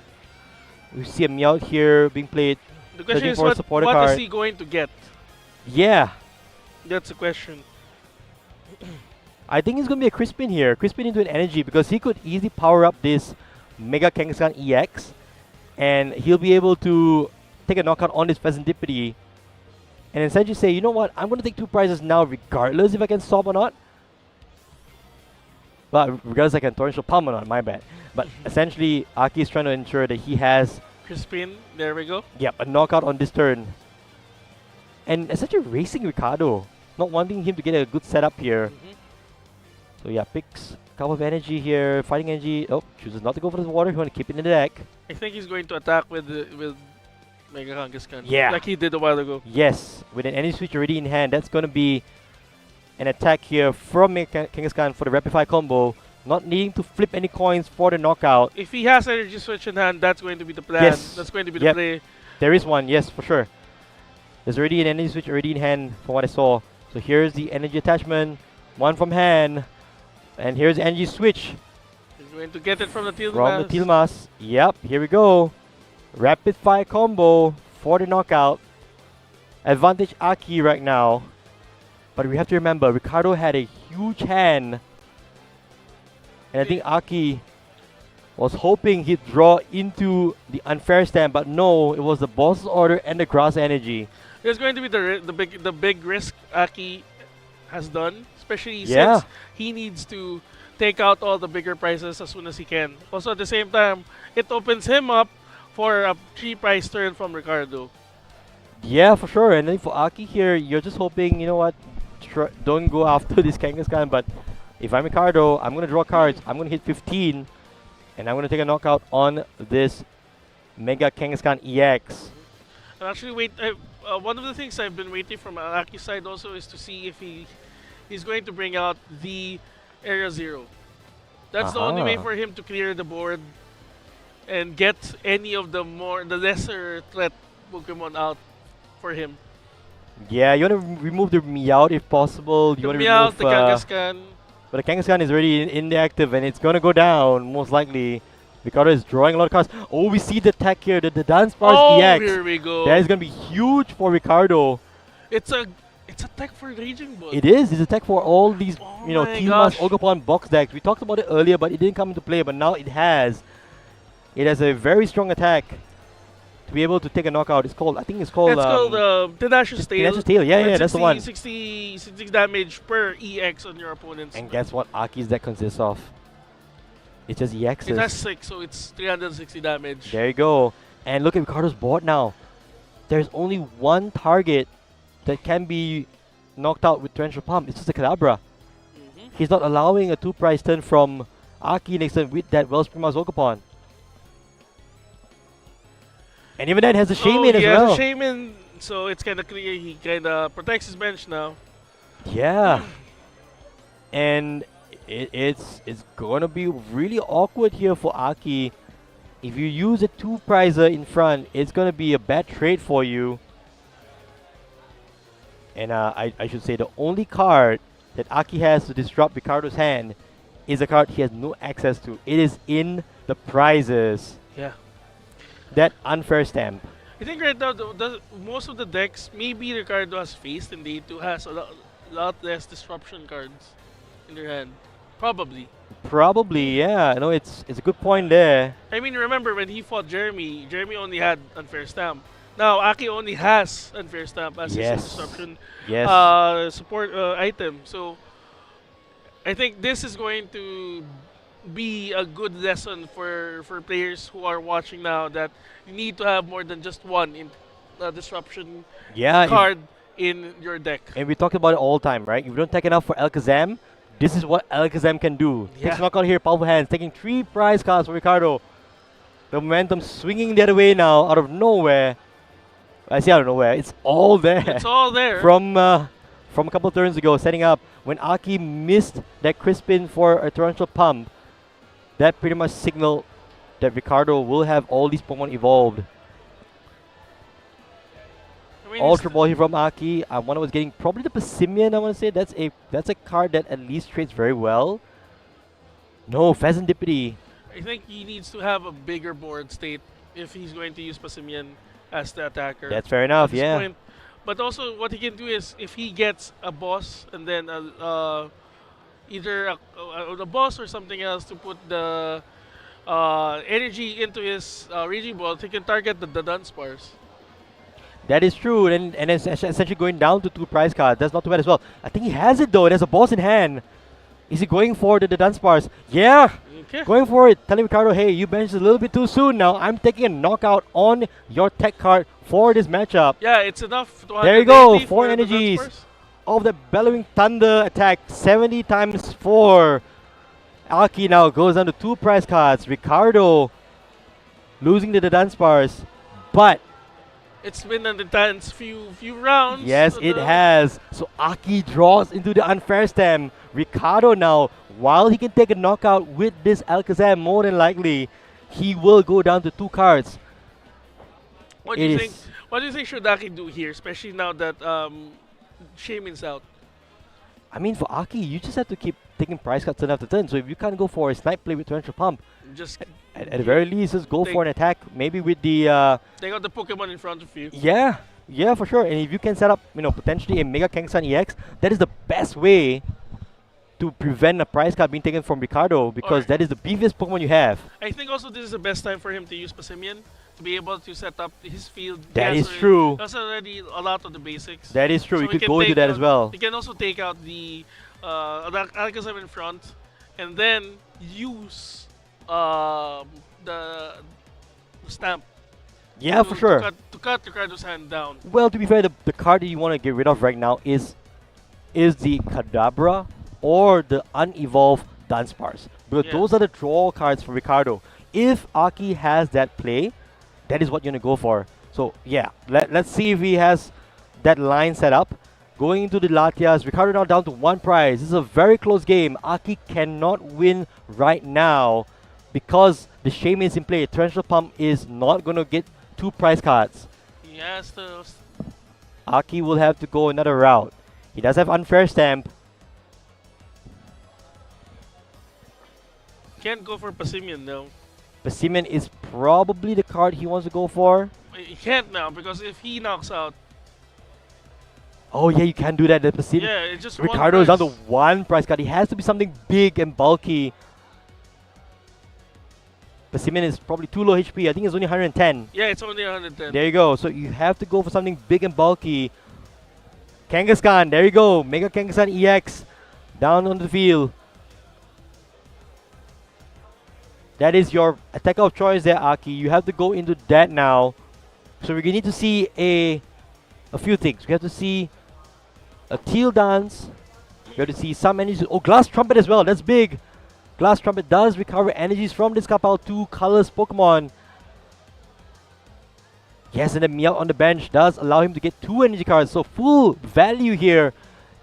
Speaker 1: We see a Meowth here being played.
Speaker 2: The question
Speaker 1: searching
Speaker 2: is
Speaker 1: for a supporter
Speaker 2: what is
Speaker 1: card.
Speaker 2: he going to get?
Speaker 1: Yeah.
Speaker 2: That's the question.
Speaker 1: I think it's going to be a Crispin here. Crispin into an energy because he could easily power up this Mega Kangaskhan EX. And he'll be able to take a knockout on this Pheasantipity. And essentially say, you know what, I'm going to take 2 prizes now regardless if I can stop or not. But regardless I can Torrential Palm or not, my bad. But essentially, Aki is trying to ensure that he has
Speaker 2: Crispin, there we go.
Speaker 1: a knockout on this turn. And essentially racing Ricardo. Not wanting him to get a good setup here. So yeah, picks a couple of energy here. Fighting energy. Oh, chooses not to go for the water. He want to keep it in the deck.
Speaker 2: I think he's going to attack with Mega Kangaskhan.
Speaker 1: Yeah.
Speaker 2: Like he did a while ago.
Speaker 1: Yes, with an energy switch already in hand, that's going to be an attack here from Mega Kangaskhan for the Rapid Fire combo. Not needing to flip any coins for the knockout.
Speaker 2: If he has energy switch in hand, that's going to be the plan.
Speaker 1: Yes.
Speaker 2: That's going to be the play.
Speaker 1: There is one, yes, for sure. There's already an energy switch already in hand from what I saw. So here's the energy attachment. One from hand. And here's the energy switch.
Speaker 2: He's going to get it from the Tilmas.
Speaker 1: From the Tilmas. Yep, here we go. Rapid fire combo for the knockout. Advantage Aki right now. But we have to remember, Ricardo had a huge hand. And I think Aki was hoping he'd draw into the unfair stand, but no, it was the boss's order and the grass energy.
Speaker 2: There's going to be the big risk Aki has done, especially
Speaker 1: Yeah.
Speaker 2: since he needs to take out all the bigger prizes as soon as he can. Also at the same time, it opens him up for a 3-prize turn from Ricardo.
Speaker 1: Yeah, for sure. And then for Aki here, you're just hoping, you know what, don't go after this Kangaskhan, but if I'm Ricardo, I'm going to draw cards. I'm going to hit 15, and I'm going to take a knockout on this Mega Kangaskhan EX.
Speaker 2: And actually, one of the things I've been waiting from Aki's side also is to see if he's going to bring out the Area Zero. That's the only way for him to clear the board and get any of the lesser threat Pokemon out for him.
Speaker 1: Yeah, you want to remove the Meowth if possible. You want to remove
Speaker 2: the Kangaskhan.
Speaker 1: But the Kangaskhan is already in the active, and it's going to go down, most likely. Ricardo is drawing a lot of cards. Oh, we see the tech here, the Dance Bars EX.
Speaker 2: Here we go.
Speaker 1: That is going to be huge for Ricardo.
Speaker 2: It's a tech for Raging Bull.
Speaker 1: It is. It's a tech for all these,
Speaker 2: Oh
Speaker 1: you know,
Speaker 2: my
Speaker 1: Tilmas,
Speaker 2: gosh.
Speaker 1: Ogopan box decks. We talked about it earlier, but it didn't come into play. But now it has. It has a very strong attack to be able to take a knockout. It's called, I think it's called...
Speaker 2: It's called Tenacious Tail.
Speaker 1: Tenacious Tail. Yeah, yeah, that's the one.
Speaker 2: 60 damage per EX on your opponent's.
Speaker 1: And guess what Aki's deck consists of? It's just EXs.
Speaker 2: It has 6, so it's 360 damage.
Speaker 1: There you go. And look at Ricardo's board now. There's only one target that can be knocked out with Torrential Pump. It's just a Kadabra. He's not allowing a 2-prize turn from Aki next turn with that Wellspring Mazokapon. And even that has a Shaman as well.
Speaker 2: He has a Shaman, so it's kind of clear. He kind of protects his bench now.
Speaker 1: Yeah. And it's going to be really awkward here for Aki. If you use a 2-prizer in front, it's going to be a bad trade for you. And I should say the only card that Aki has to disrupt Ricardo's hand is a card he has no access to. It is in the prizes.
Speaker 2: Yeah.
Speaker 1: That unfair stamp.
Speaker 2: I think right now, most of the decks, maybe Ricardo has faced and they too has a lot less disruption cards in their hand. Probably.
Speaker 1: Probably, yeah. No, it's a good point there.
Speaker 2: I mean, remember when he fought Jeremy only had unfair stamp. Now, Aki only has unfair stamp as his disruption support item. So, I think this is going to be a good lesson for players who are watching now that you need to have more than just one disruption card in your deck.
Speaker 1: And we talk about it all the time, right? If you don't take enough for Alakazam, this is what Alakazam can do. Takes knockout here, powerful hands, taking 3 prize cards for Ricardo. The momentum swinging the other way now, out of nowhere. I see out of nowhere. It's all there.
Speaker 2: It's all there.
Speaker 1: From a couple turns ago, setting up. When Aki missed that Crispin for a Torrential Pump, that pretty much signaled that Ricardo will have all these Pokemon evolved.
Speaker 2: I mean,
Speaker 1: Ultra Ball here from Aki. One was getting probably the Passimian, I want to say. That's a card that at least trades very well. No, Pheasantipity.
Speaker 2: I think he needs to have a bigger board state if he's going to use Pasimian as the attacker.
Speaker 1: That's fair enough,
Speaker 2: at this
Speaker 1: yeah.
Speaker 2: point. But also, what he can do is if he gets a boss and then either a boss or something else to put the energy into his raging ball, he can target the Dunsparce.
Speaker 1: That is true, and it's essentially going down to 2 prize cards. That's not too bad as well. I think he has it though. There's a boss in hand. Is he going for the Dunsparce? Yeah!
Speaker 2: Okay.
Speaker 1: Going for it. Telling Ricardo, hey, you benched a little bit too soon now. I'm taking a knockout on your tech card for this matchup.
Speaker 2: Yeah, it's enough.
Speaker 1: There you go.
Speaker 2: 280
Speaker 1: 4
Speaker 2: for the
Speaker 1: energies
Speaker 2: Dunsparce.
Speaker 1: of the Bellowing Thunder attack. 70 times 4. Aki now goes down to 2 prize cards. Ricardo losing to the Dunsparce. But
Speaker 2: It's been an intense few rounds.
Speaker 1: yes,
Speaker 2: so
Speaker 1: it has. So Aki draws into the unfair stem. Ricardo now, while he can take a knockout with this Alakazam, more than likely, he will go down to 2 cards.
Speaker 2: What do
Speaker 1: It
Speaker 2: you
Speaker 1: is-
Speaker 2: think? What do you think should Aki do here, especially now that Shaman's out?
Speaker 1: I mean, for Aki, you just have to keep taking prize cards turn after turn. So if you can't go for a snipe play with Torrential Pump,
Speaker 2: Just
Speaker 1: at the very least, just go
Speaker 2: Take-
Speaker 1: for an attack. Maybe with the
Speaker 2: take out the Pokemon in front of you.
Speaker 1: yeah, for sure. And if you can set up, potentially a Mega Kangaskhan EX, that is the best way to prevent a prize card being taken from Ricardo, because
Speaker 2: Or-
Speaker 1: that is the beefiest Pokemon you have.
Speaker 2: I think also this is the best time for him to use Pasimian to be able to set up his field.
Speaker 1: That
Speaker 2: He
Speaker 1: is
Speaker 2: has already-
Speaker 1: true.
Speaker 2: That's already a lot of the basics.
Speaker 1: That is true.
Speaker 2: So
Speaker 1: You
Speaker 2: he
Speaker 1: could
Speaker 2: can
Speaker 1: go into
Speaker 2: take
Speaker 1: that as
Speaker 2: out-
Speaker 1: well.
Speaker 2: He can also take out the Alakazam in front, and then use the stamp.
Speaker 1: Yeah, for sure.
Speaker 2: To cut Ricardo's hand down.
Speaker 1: Well, to be fair, the card that you want to get rid of right now is the Kadabra or the unevolved Dunsparce. Because
Speaker 2: Yeah.
Speaker 1: those are the draw cards for Ricardo. If Aki has that play, that is what you're going to go for. So, yeah, let's see if he has that line set up. Going into the Latias, Ricardo now down to 1 prize. This is a very close game. Aki cannot win right now because the Shaman is in play. Torrential Pump is not going to get 2 prize cards.
Speaker 2: He has to.
Speaker 1: Aki will have to go another route. He does have unfair stamp.
Speaker 2: Can't go for Pasimian though.
Speaker 1: Basimian is probably the card he wants to go for.
Speaker 2: He can't now because if he knocks out,
Speaker 1: Oh yeah, you can do that. The Basimian.
Speaker 2: yeah, it's just
Speaker 1: Ricardo
Speaker 2: one
Speaker 1: is down to
Speaker 2: prize.
Speaker 1: 1 prize card. He has to be something big and bulky. Basimian is probably too low HP. I think it's only 110.
Speaker 2: Yeah, it's only 110.
Speaker 1: There you go. So you have to go for something big and bulky. Kangaskhan, there you go. Mega Kangaskhan EX down on the field. That is your attacker of choice there, Aki. You have to go into that now. So we're going to need to see a few things. We have to see a Teal Dance. We have to see some energies. Oh, Glass Trumpet as well. That's big. Glass Trumpet does recover energies from this Kapal 2 colors Pokemon. Yes, and the Meowth on the bench does allow him to get 2 energy cards. So full value here.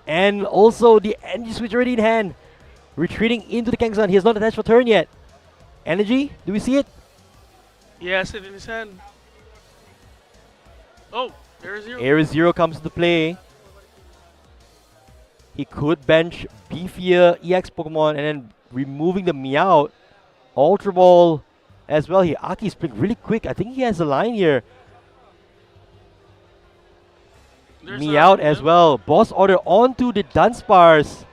Speaker 1: And also the energy switch already in hand. Retreating into the Kangaskhan. He has not attached for turn yet. Energy? Do we see it?
Speaker 2: He has it in his hand. Oh, there is 0.
Speaker 1: Air Zero comes into play. He could bench beefier EX Pokemon and then removing the Meowth. Ultra Ball as well here. Aki's playing really quick. I think he has a line here.
Speaker 2: There's
Speaker 1: Meowth
Speaker 2: a-
Speaker 1: as well. Boss order onto the Dunsparce.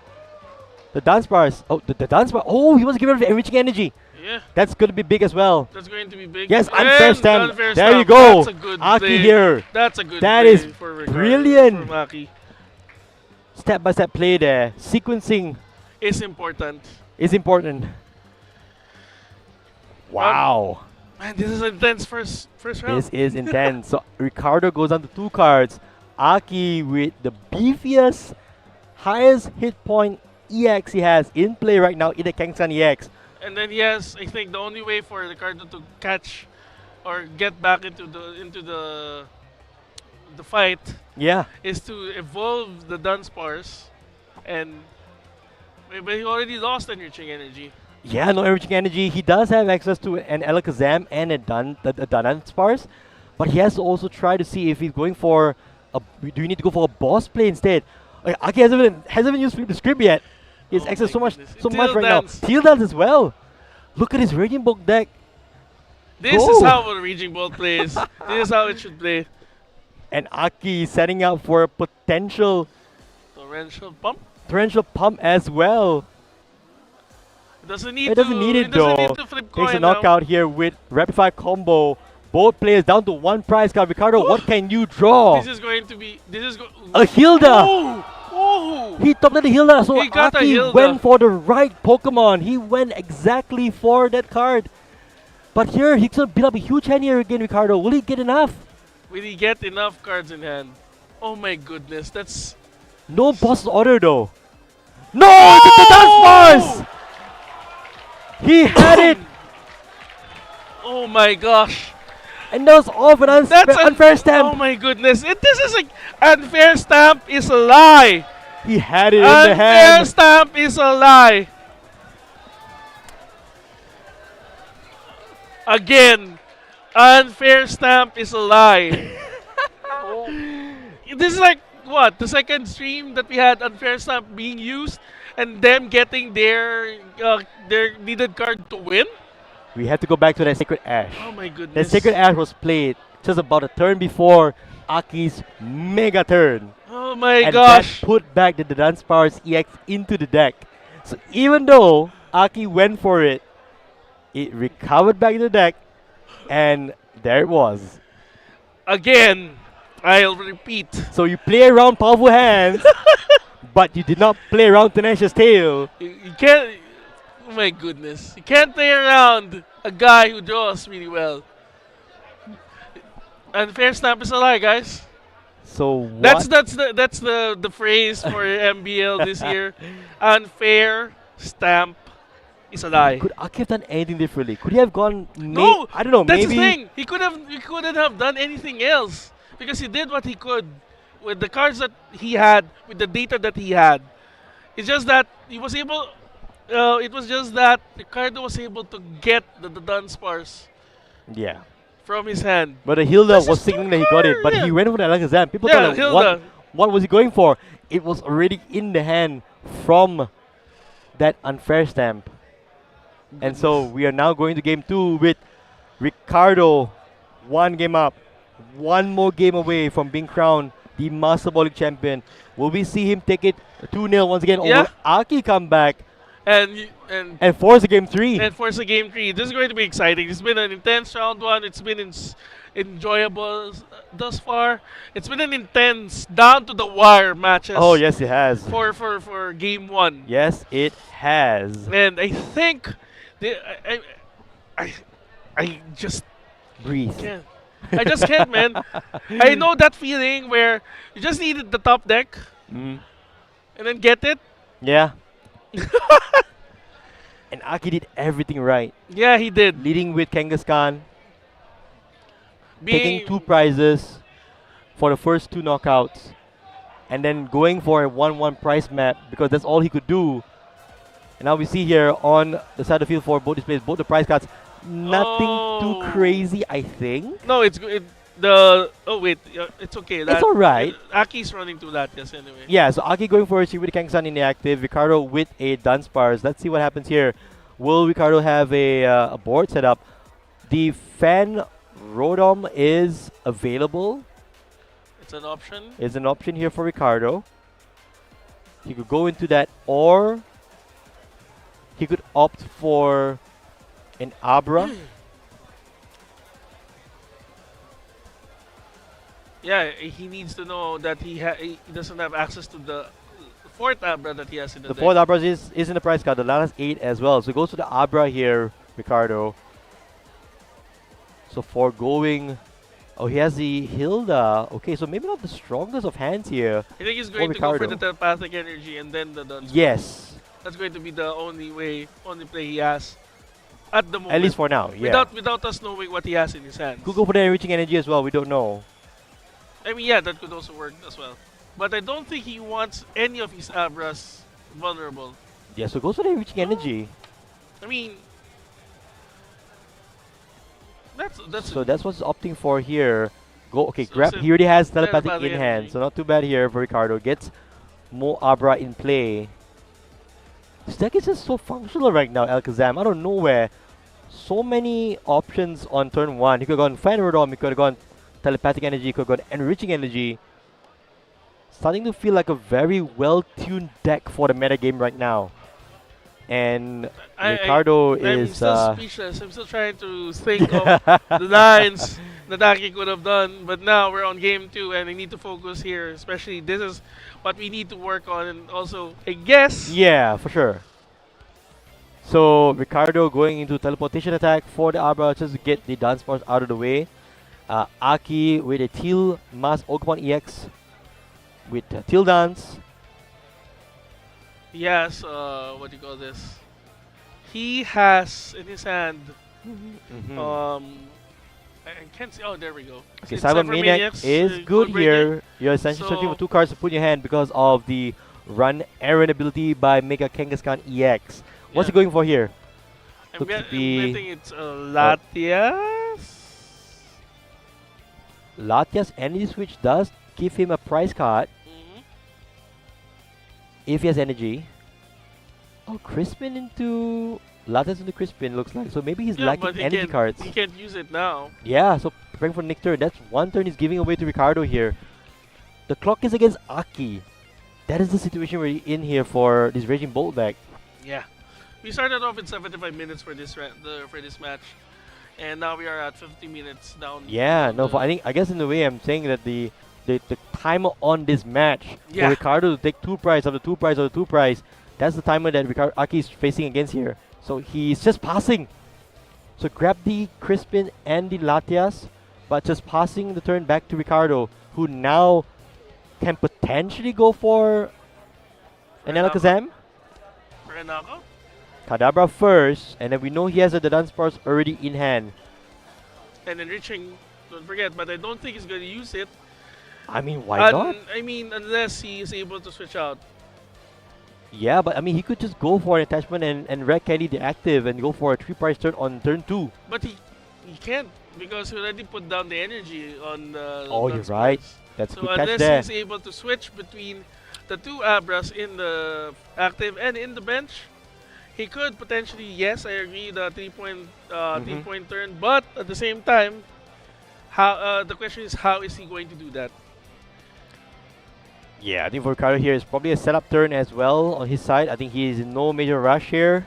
Speaker 1: The Dunsparce. Oh, the Dunsparce. Oh, he wants to get rid of the enriching energy.
Speaker 2: Yeah,
Speaker 1: That's going to be big as well.
Speaker 2: that's going to be big.
Speaker 1: Yes,
Speaker 2: And
Speaker 1: unfair stamp.
Speaker 2: unfair
Speaker 1: There you
Speaker 2: stamp.
Speaker 1: go.
Speaker 2: That's a good
Speaker 1: Aki
Speaker 2: play.
Speaker 1: here.
Speaker 2: That's a good
Speaker 1: That
Speaker 2: play
Speaker 1: is
Speaker 2: for Ricardo,
Speaker 1: brilliant.
Speaker 2: from Aki.
Speaker 1: Step-by-step play there. Sequencing
Speaker 2: Is important.
Speaker 1: is important. Wow.
Speaker 2: Man, this is intense first round.
Speaker 1: This is intense. So Ricardo goes down to 2 cards. Aki with the beefiest, highest hit point EX he has in play right now in the Kangaskhan EX.
Speaker 2: And then yes, I think the only way for Ricardo to catch or get back into the fight
Speaker 1: Yeah.
Speaker 2: is to evolve the Dunsparce, and but he already lost enriching energy.
Speaker 1: Yeah, no enriching energy. He does have access to an Alakazam and a Dunsparce, but he has to also try to see if he's going for do you need to go for a boss play instead? Aki hasn't even used Flip the Script yet. He has
Speaker 2: Oh
Speaker 1: access
Speaker 2: my
Speaker 1: so
Speaker 2: goodness.
Speaker 1: much
Speaker 2: Teal
Speaker 1: right now.
Speaker 2: Dance.
Speaker 1: Teal Dance as well. Look at his Raging Bolt deck.
Speaker 2: This
Speaker 1: Go.
Speaker 2: is how a Raging Bolt plays. This is how it should play.
Speaker 1: And Aki setting up for a potential
Speaker 2: Torrential pump.
Speaker 1: as well.
Speaker 2: It doesn't need
Speaker 1: It doesn't need it
Speaker 2: it doesn't
Speaker 1: though.
Speaker 2: need to flip
Speaker 1: Takes a
Speaker 2: coin now.
Speaker 1: knockout here with rapid fire combo. Both players down to one prize card. Ricardo, what can you draw?
Speaker 2: This is going to be. This is
Speaker 1: A Hilda!
Speaker 2: Oh! Oh!
Speaker 1: He top the Hilda, so
Speaker 2: He got a
Speaker 1: Aki
Speaker 2: Hilda.
Speaker 1: went for the right Pokemon. He went exactly for that card. But here, he's going to build up a huge hand here again, Ricardo. Will he get enough?
Speaker 2: Will he get enough cards in hand? Oh my goodness, that's...
Speaker 1: No boss order though. No! The dance bars! He had it!
Speaker 2: Oh my gosh.
Speaker 1: And that was all of an unfair stamp.
Speaker 2: Oh my goodness. This is like... Unfair stamp is a lie.
Speaker 1: He had it in the
Speaker 2: Unfair
Speaker 1: hand.
Speaker 2: stamp is a lie. Again. Unfair stamp is a lie. Oh. This is like, what? The second stream that we had unfair stamp being used and them getting their needed card to win?
Speaker 1: We have to go back to that Sacred Ash.
Speaker 2: Oh my
Speaker 1: That
Speaker 2: goodness.
Speaker 1: Sacred Ash was played just about a turn before Aki's mega turn.
Speaker 2: Oh my
Speaker 1: And
Speaker 2: gosh.
Speaker 1: that put back the Dunsparce EX into the deck. So even though Aki went for it, it recovered back in the deck, and there it was.
Speaker 2: Again, I'll repeat.
Speaker 1: So you play around powerful hands, but you did not play around Tenacious Tail.
Speaker 2: You can't. Oh my goodness. You can't play around a guy who draws really well. Unfair stamp is a lie, guys.
Speaker 1: So what?
Speaker 2: That's the phrase for MBL this year. Unfair stamp is a lie.
Speaker 1: Could Aki have done anything differently? Could he have gone?
Speaker 2: No,
Speaker 1: I don't know.
Speaker 2: That's
Speaker 1: Maybe
Speaker 2: the thing. He couldn't have done anything else because he did what he could with the cards that he had, with the data that he had. It's just that he was able. It was just that Ricardo was able to get the Dunsparce
Speaker 1: Yeah.
Speaker 2: from his hand.
Speaker 1: But the Hilda
Speaker 2: This
Speaker 1: was
Speaker 2: is
Speaker 1: signaling that he got it, but he went for the Alakazam. People
Speaker 2: Yeah,
Speaker 1: thought, like,
Speaker 2: Hilda.
Speaker 1: what was he going for? It was already in the hand from that unfair stamp. And so we are now going to game 2 with Ricardo 1 game up, 1 more game away from being crowned the Master Ball League champion. Will we see him take it 2-0 once again? Or
Speaker 2: Yeah.
Speaker 1: will Aki come back
Speaker 2: And
Speaker 1: force a game 3?
Speaker 2: and force a game 3. This is going to be exciting. It's been an intense round 1. It's been enjoyable thus far. It's been an intense down to the wire matches.
Speaker 1: Oh yes, it has.
Speaker 2: For game 1.
Speaker 1: Yes, it has.
Speaker 2: And I think I just
Speaker 1: Breathe.
Speaker 2: can't. I just can't, man. I know that feeling where you just needed the top deck
Speaker 1: Mm.
Speaker 2: and then get it.
Speaker 1: Yeah. And Aki did everything right.
Speaker 2: Yeah, he did.
Speaker 1: Leading with Kangaskhan, taking
Speaker 2: Being
Speaker 1: 2 prizes for the first 2 knockouts, and then going for a 1-1 prize map because that's all he could do. And now we see here on the side of the field for both displays, both the prize cards, nothing too
Speaker 2: Oh.
Speaker 1: crazy, I think.
Speaker 2: No, it's good. It's okay.
Speaker 1: It's alright.
Speaker 2: Aki's running to that, yes, anyway.
Speaker 1: Yeah, so Aki going for a Shibu with Kangaskhan in the active, Ricardo with a Dunsparce. Let's see what happens here. Will Ricardo have a board set up? The Fan Rodom is available.
Speaker 2: It's an option.
Speaker 1: Is an option here for Ricardo. He could go into that, or he could opt for an Abra.
Speaker 2: Yeah, he needs to know that he doesn't have access to the 4th Abra that he has in the
Speaker 1: The
Speaker 2: deck.
Speaker 1: 4th Abra is in the price card. The last 8 as well. So he goes to the Abra here, Ricardo. So foregoing. Oh, he has the Hilda. Okay, so maybe not the strongest of hands here.
Speaker 2: I think he's going to go for
Speaker 1: Ricardo.
Speaker 2: the telepathic energy and then the Dunsparce.
Speaker 1: Yes,
Speaker 2: That's going to be the only play he has at the moment.
Speaker 1: at least for now. Yeah.
Speaker 2: Without us knowing what he has in his hands.
Speaker 1: Could go for the enriching energy as well. We don't know.
Speaker 2: I mean, yeah, that could also work as well. But I don't think he wants any of his Abras vulnerable.
Speaker 1: Yeah, so goes for the enriching energy.
Speaker 2: I mean, that's
Speaker 1: So that's what's opting for here. Go okay,
Speaker 2: So
Speaker 1: grab.
Speaker 2: sim-
Speaker 1: He already has telepathic
Speaker 2: telepathic
Speaker 1: in hand,
Speaker 2: energy.
Speaker 1: so not too bad here for Ricardo. Gets more Abra in play. This deck is just so functional right now, Alakazam. Out of nowhere, so many options on turn 1. He could have gone Phanrodom, he could have gone Telepathic Energy, he could have gone Enriching Energy. Starting to feel like a very well-tuned deck for the meta game right now. And Ricardo
Speaker 2: I'm
Speaker 1: is...
Speaker 2: still speechless. I'm still trying to think of the lines that Aki could have done. But now we're on game 2 and I need to focus here. Especially this is what we need to work on. And also, I guess...
Speaker 1: Yeah, for sure. So Ricardo going into teleportation attack for the Abra just to get the dance bars out of the way. Aki with a Teal Mask Pokemon EX with Teal Dance.
Speaker 2: Yes, what do you call this? He has in his hand. I can't see. Oh, there we go.
Speaker 1: Okay,
Speaker 2: It's
Speaker 1: Cyber
Speaker 2: Cyber
Speaker 1: Maniac
Speaker 2: Maniac's,
Speaker 1: is good
Speaker 2: Codebreaker.
Speaker 1: here. You're essentially searching for
Speaker 2: So-
Speaker 1: 2 cards to put in your hand because of the Run Aaron ability by Mega Kangaskhan EX. What's he
Speaker 2: Yeah.
Speaker 1: going for here?
Speaker 2: I'm
Speaker 1: Looks to
Speaker 2: I'm
Speaker 1: be-
Speaker 2: betting it's Latias.
Speaker 1: Latias Energy Switch does give him a prize card
Speaker 2: Mhm.
Speaker 1: if he has energy. Oh, Crispin into... Latias into Crispin looks like. So maybe he's
Speaker 2: Yeah,
Speaker 1: lacking
Speaker 2: but he
Speaker 1: energy
Speaker 2: can't,
Speaker 1: cards.
Speaker 2: he can't use it now.
Speaker 1: Yeah, so preparing for the next turn. That's 1 turn he's giving away to Ricardo here. The clock is against Aki. That is the situation we're in here for this Raging Bolt deck.
Speaker 2: Yeah, we started off in 75 minutes for this for this match, and now we are at 50 minutes down.
Speaker 1: Yeah,
Speaker 2: on
Speaker 1: no,
Speaker 2: the-
Speaker 1: I think I guess in a way I'm saying that the timer on this match
Speaker 2: Yeah.
Speaker 1: for Ricardo to take 2 prize of the 2 prize of the 2 prize, that's the timer that Aki is facing against here. So he's just passing. So grab the Crispin and the Latias, but just passing the turn back to Ricardo, who now can potentially go for an
Speaker 2: Renako.
Speaker 1: Alakazam.
Speaker 2: For a knockout.
Speaker 1: Kadabra first, and then we know he has the Dance Bars already in hand.
Speaker 2: And enriching, don't forget, but I don't think he's going to use it.
Speaker 1: I mean, why not?
Speaker 2: I mean, unless he is able to switch out.
Speaker 1: Yeah, but I mean, he could just go for an attachment and Red Candy the active and go for a 3 prize turn on turn 2.
Speaker 2: But he can't because he already put down the energy on the.
Speaker 1: Oh, you're
Speaker 2: Dance
Speaker 1: right.
Speaker 2: Bars.
Speaker 1: That's a
Speaker 2: So
Speaker 1: good catch
Speaker 2: unless
Speaker 1: there.
Speaker 2: he's able to switch between the 2 Abras in the active and in the bench, he could potentially, yes, I agree, the 3-point turn. But at the same time, how the question is, how is he going to do that?
Speaker 1: Yeah, I think for Ricardo here is probably a setup turn as well on his side. I think he is in no major rush here.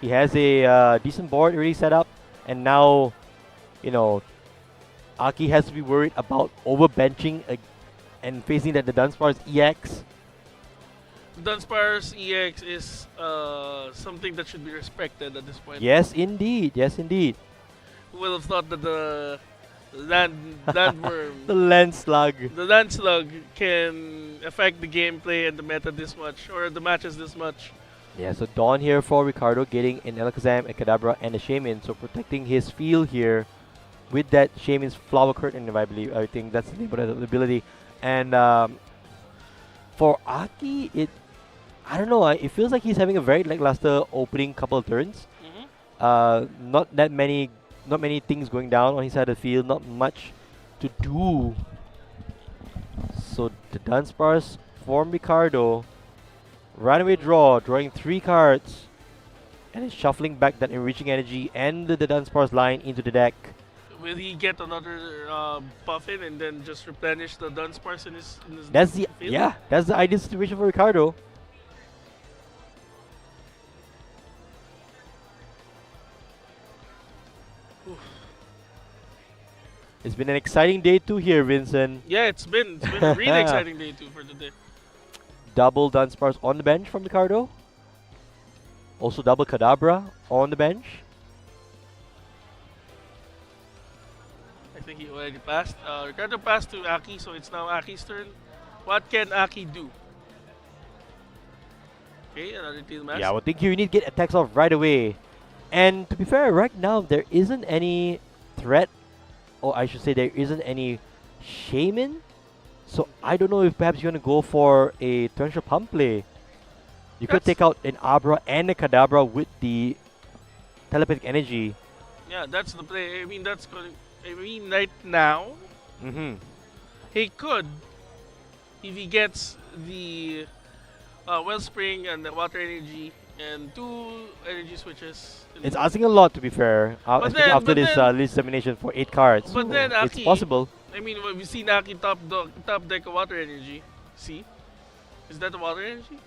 Speaker 1: He has a decent board already set up, and now, you know, Aki has to be worried about overbenching and facing that the Dunsparce EX.
Speaker 2: Dunsparce EX is something that should be respected at this point.
Speaker 1: Yes, indeed. Yes, indeed.
Speaker 2: Who would have thought that the landworm,
Speaker 1: The Land Slug.
Speaker 2: the landslug can affect the gameplay and the meta this much, or the matches this much.
Speaker 1: Yeah, so Dawn here for Ricardo, getting an Alakazam, a Kadabra, and a Shaman. So protecting his field here with that Shaman's Flower Curtain, I think that's the name of the ability. And for Aki, I don't know, it feels like he's having a very lackluster opening couple of turns. Not many things going down on his side of the field, not much to do. So the Dunsparce from Ricardo. Runaway draw, drawing 3 cards. And then shuffling back that Enriching Energy and the Dunsparce line into the deck.
Speaker 2: Will he get another buff in and then just replenish the Dunsparce in his
Speaker 1: That's the
Speaker 2: field?
Speaker 1: that's the ideal situation for Ricardo. It's been an exciting day 2 here, Vincent.
Speaker 2: Yeah, it's been a really exciting day too for today.
Speaker 1: Double Dunsparce on the bench from Ricardo. Also double Kadabra on the bench.
Speaker 2: I think he already passed. Ricardo passed to Aki, so it's now Aki's turn. What can Aki do? Okay, another Teal Mask.
Speaker 1: Yeah, I would think you need to get attacks off right away. And to be fair, right now there isn't any threat, or I should say there isn't any Shaman. So I don't know if perhaps you're gonna go for a torrential pump play. You could
Speaker 2: That's-
Speaker 1: take out an Abra and a Kadabra with the telepathic energy.
Speaker 2: Yeah, that's the play. I mean, right now, he could, if he gets the Wellspring and the Water Energy And 2 energy switches.
Speaker 1: It's asking a lot, to be fair.
Speaker 2: But
Speaker 1: Especially
Speaker 2: then-
Speaker 1: after
Speaker 2: but
Speaker 1: this
Speaker 2: then-
Speaker 1: list elimination for 8 cards.
Speaker 2: But then,
Speaker 1: it's
Speaker 2: Aki,
Speaker 1: possible.
Speaker 2: I mean, we've seen Aki top deck of water energy. See? Is that the water energy?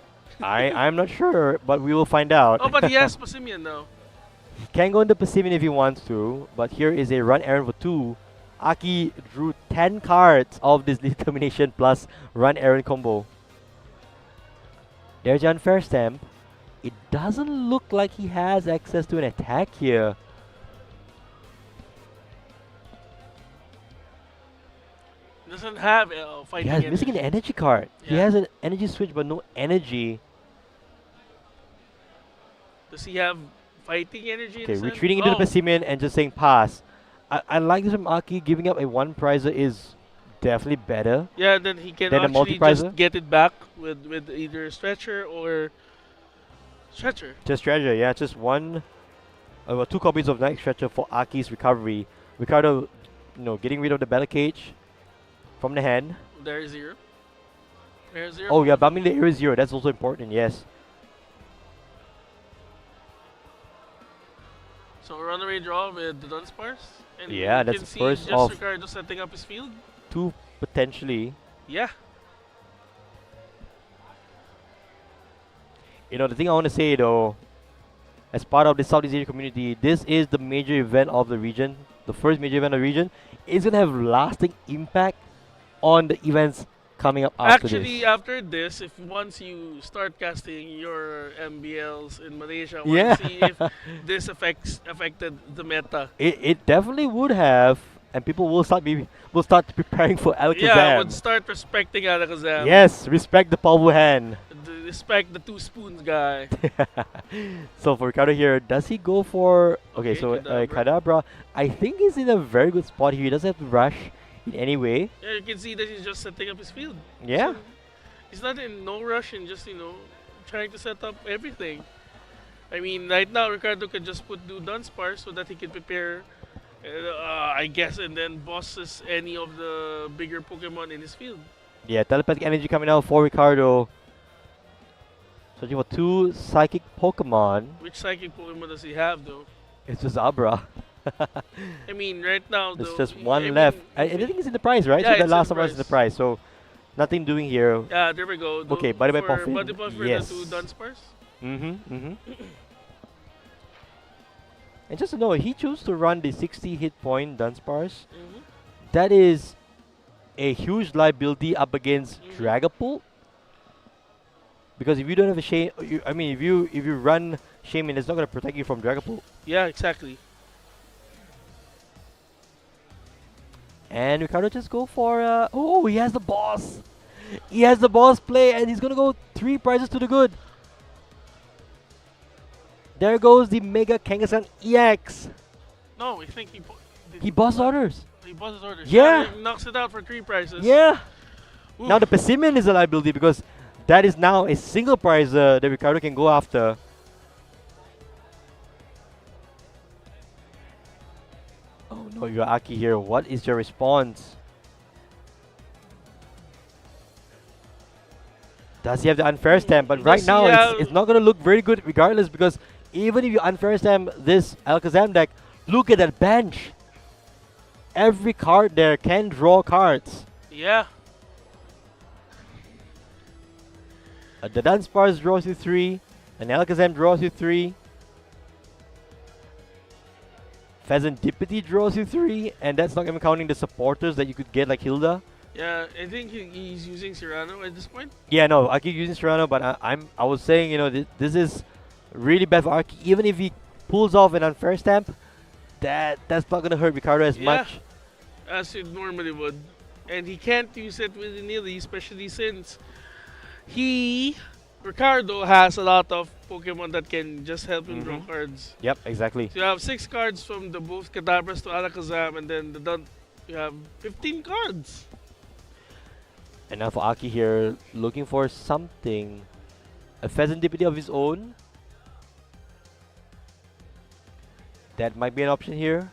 Speaker 1: I'm not sure, but we will find out.
Speaker 2: Oh, but he has Passimian now.
Speaker 1: He can go into Pacific if he wants to, but here is a run errand for 2. Aki drew 10 cards of this determination plus run errand combo. There's your unfair stamp. It doesn't look like he has access to an attack here.
Speaker 2: Doesn't have fighting
Speaker 1: He has
Speaker 2: energy.
Speaker 1: missing an energy card. He
Speaker 2: Yeah.
Speaker 1: has an energy switch but no energy.
Speaker 2: Does he have fighting energy?
Speaker 1: Okay,
Speaker 2: in his
Speaker 1: retreating
Speaker 2: hand?
Speaker 1: into the Pessimian and just saying pass. I like this from Aki. Giving up a 1 prizer is definitely better.
Speaker 2: Yeah, then he can
Speaker 1: Then a
Speaker 2: actually
Speaker 1: multi-prizer?
Speaker 2: just get it back with either stretcher or stretcher.
Speaker 1: Just treasure, yeah, just 2 copies of Night Stretcher for Aki's recovery. Ricardo, getting rid of the Battle Cage from the hand.
Speaker 2: There's 0. There's 0.
Speaker 1: Oh yeah, bumping the Area 0, that's also important, yes.
Speaker 2: So runaway draw with the Dunsparce. And
Speaker 1: Yeah,
Speaker 2: you
Speaker 1: that's
Speaker 2: can see
Speaker 1: first
Speaker 2: just
Speaker 1: off.
Speaker 2: Ricardo setting up his field.
Speaker 1: 2 potentially.
Speaker 2: Yeah.
Speaker 1: The thing I want to say though, as part of the Southeast Asia community, this is the major event of the region. The first major event of the region. It's going to have lasting impact on the events coming up after
Speaker 2: Actually,
Speaker 1: this.
Speaker 2: after this, if once you start casting your MBLs in Malaysia,
Speaker 1: Yeah.
Speaker 2: want to see if this affected the meta.
Speaker 1: It definitely would have, and people will start preparing for Alakazam.
Speaker 2: Yeah, I would start respecting Alakazam.
Speaker 1: Yes, respect the powerful hand.
Speaker 2: Respect the 2 spoons guy.
Speaker 1: So for Ricardo here, does he go for... Okay,
Speaker 2: Okay,
Speaker 1: so
Speaker 2: Kadabra.
Speaker 1: Kadabra, I think he's in a very good spot here. He doesn't have to rush in any way.
Speaker 2: Yeah, you can see that he's just setting up his field.
Speaker 1: Yeah.
Speaker 2: So he's not in no rush and just, trying to set up everything. I mean, right now, Ricardo can just do Dunsparce so that he can prepare, I guess, and then bosses any of the bigger Pokemon in his field.
Speaker 1: Yeah, telepathic energy coming out for Ricardo. Searching for 2 psychic Pokemon.
Speaker 2: Which psychic Pokemon does he have, though?
Speaker 1: It's just Abra.
Speaker 2: I mean, right now,
Speaker 1: There's
Speaker 2: though,
Speaker 1: just
Speaker 2: I
Speaker 1: one
Speaker 2: mean,
Speaker 1: left. I
Speaker 2: if
Speaker 1: think it's in the prize, right?
Speaker 2: Yeah,
Speaker 1: So the
Speaker 2: it's in
Speaker 1: last
Speaker 2: the
Speaker 1: one is in the
Speaker 2: prize.
Speaker 1: prize. So nothing doing here.
Speaker 2: Yeah, there we go.
Speaker 1: Okay, Buddy Buy
Speaker 2: for
Speaker 1: Puffin,
Speaker 2: Buddy Puffin
Speaker 1: yes.
Speaker 2: the 2 Dunsparce.
Speaker 1: And just to know, he chose to run the 60 hit point Dunsparce. That is a huge liability up against Dragapult. Because if you don't have a Shame, if you run Shaman, it's not going to protect you from Dragapult.
Speaker 2: Yeah, exactly.
Speaker 1: And Ricardo just go for he has the boss. He has the boss play, and he's gonna go 3 prizes to the good. There goes the Mega Kangaskhan EX.
Speaker 2: No, I think
Speaker 1: He boss orders.
Speaker 2: he bought his orders.
Speaker 1: Yeah.
Speaker 2: He knocks it out for 3 prizes.
Speaker 1: Yeah.
Speaker 2: Oof.
Speaker 1: Now the Pessimian is a liability because that is now a single prize that Ricardo can go after. Oh no, you're Aki here. What is your response? Does he have the unfair stamp? But right
Speaker 2: Does
Speaker 1: now,
Speaker 2: he have-
Speaker 1: it's not going to look very good regardless because even if you unfair stamp this Alakazam deck, look at that bench. Every card there can draw cards.
Speaker 2: Yeah.
Speaker 1: The Dunsparce draws you 3. An Alakazam draws you 3. Pheasantipity draws you 3. And that's not even counting the supporters that you could get like Hilda.
Speaker 2: Yeah, I think he's using Cyrano at this point.
Speaker 1: Yeah, no, I keep using Serrano, but I was saying, this is really bad for Arki. Even if he pulls off an unfair stamp, that's not gonna hurt Ricardo as
Speaker 2: Yeah.
Speaker 1: much.
Speaker 2: As it normally would. And he can't use it willy-nilly, especially since Ricardo has a lot of Pokemon that can just help him draw cards.
Speaker 1: Yep, exactly.
Speaker 2: So you have 6 cards from the both Kadabras to Alakazam, and then you have 15 cards.
Speaker 1: And now for Aki here, looking for something. A Pheasantipity of his own. That might be an option here.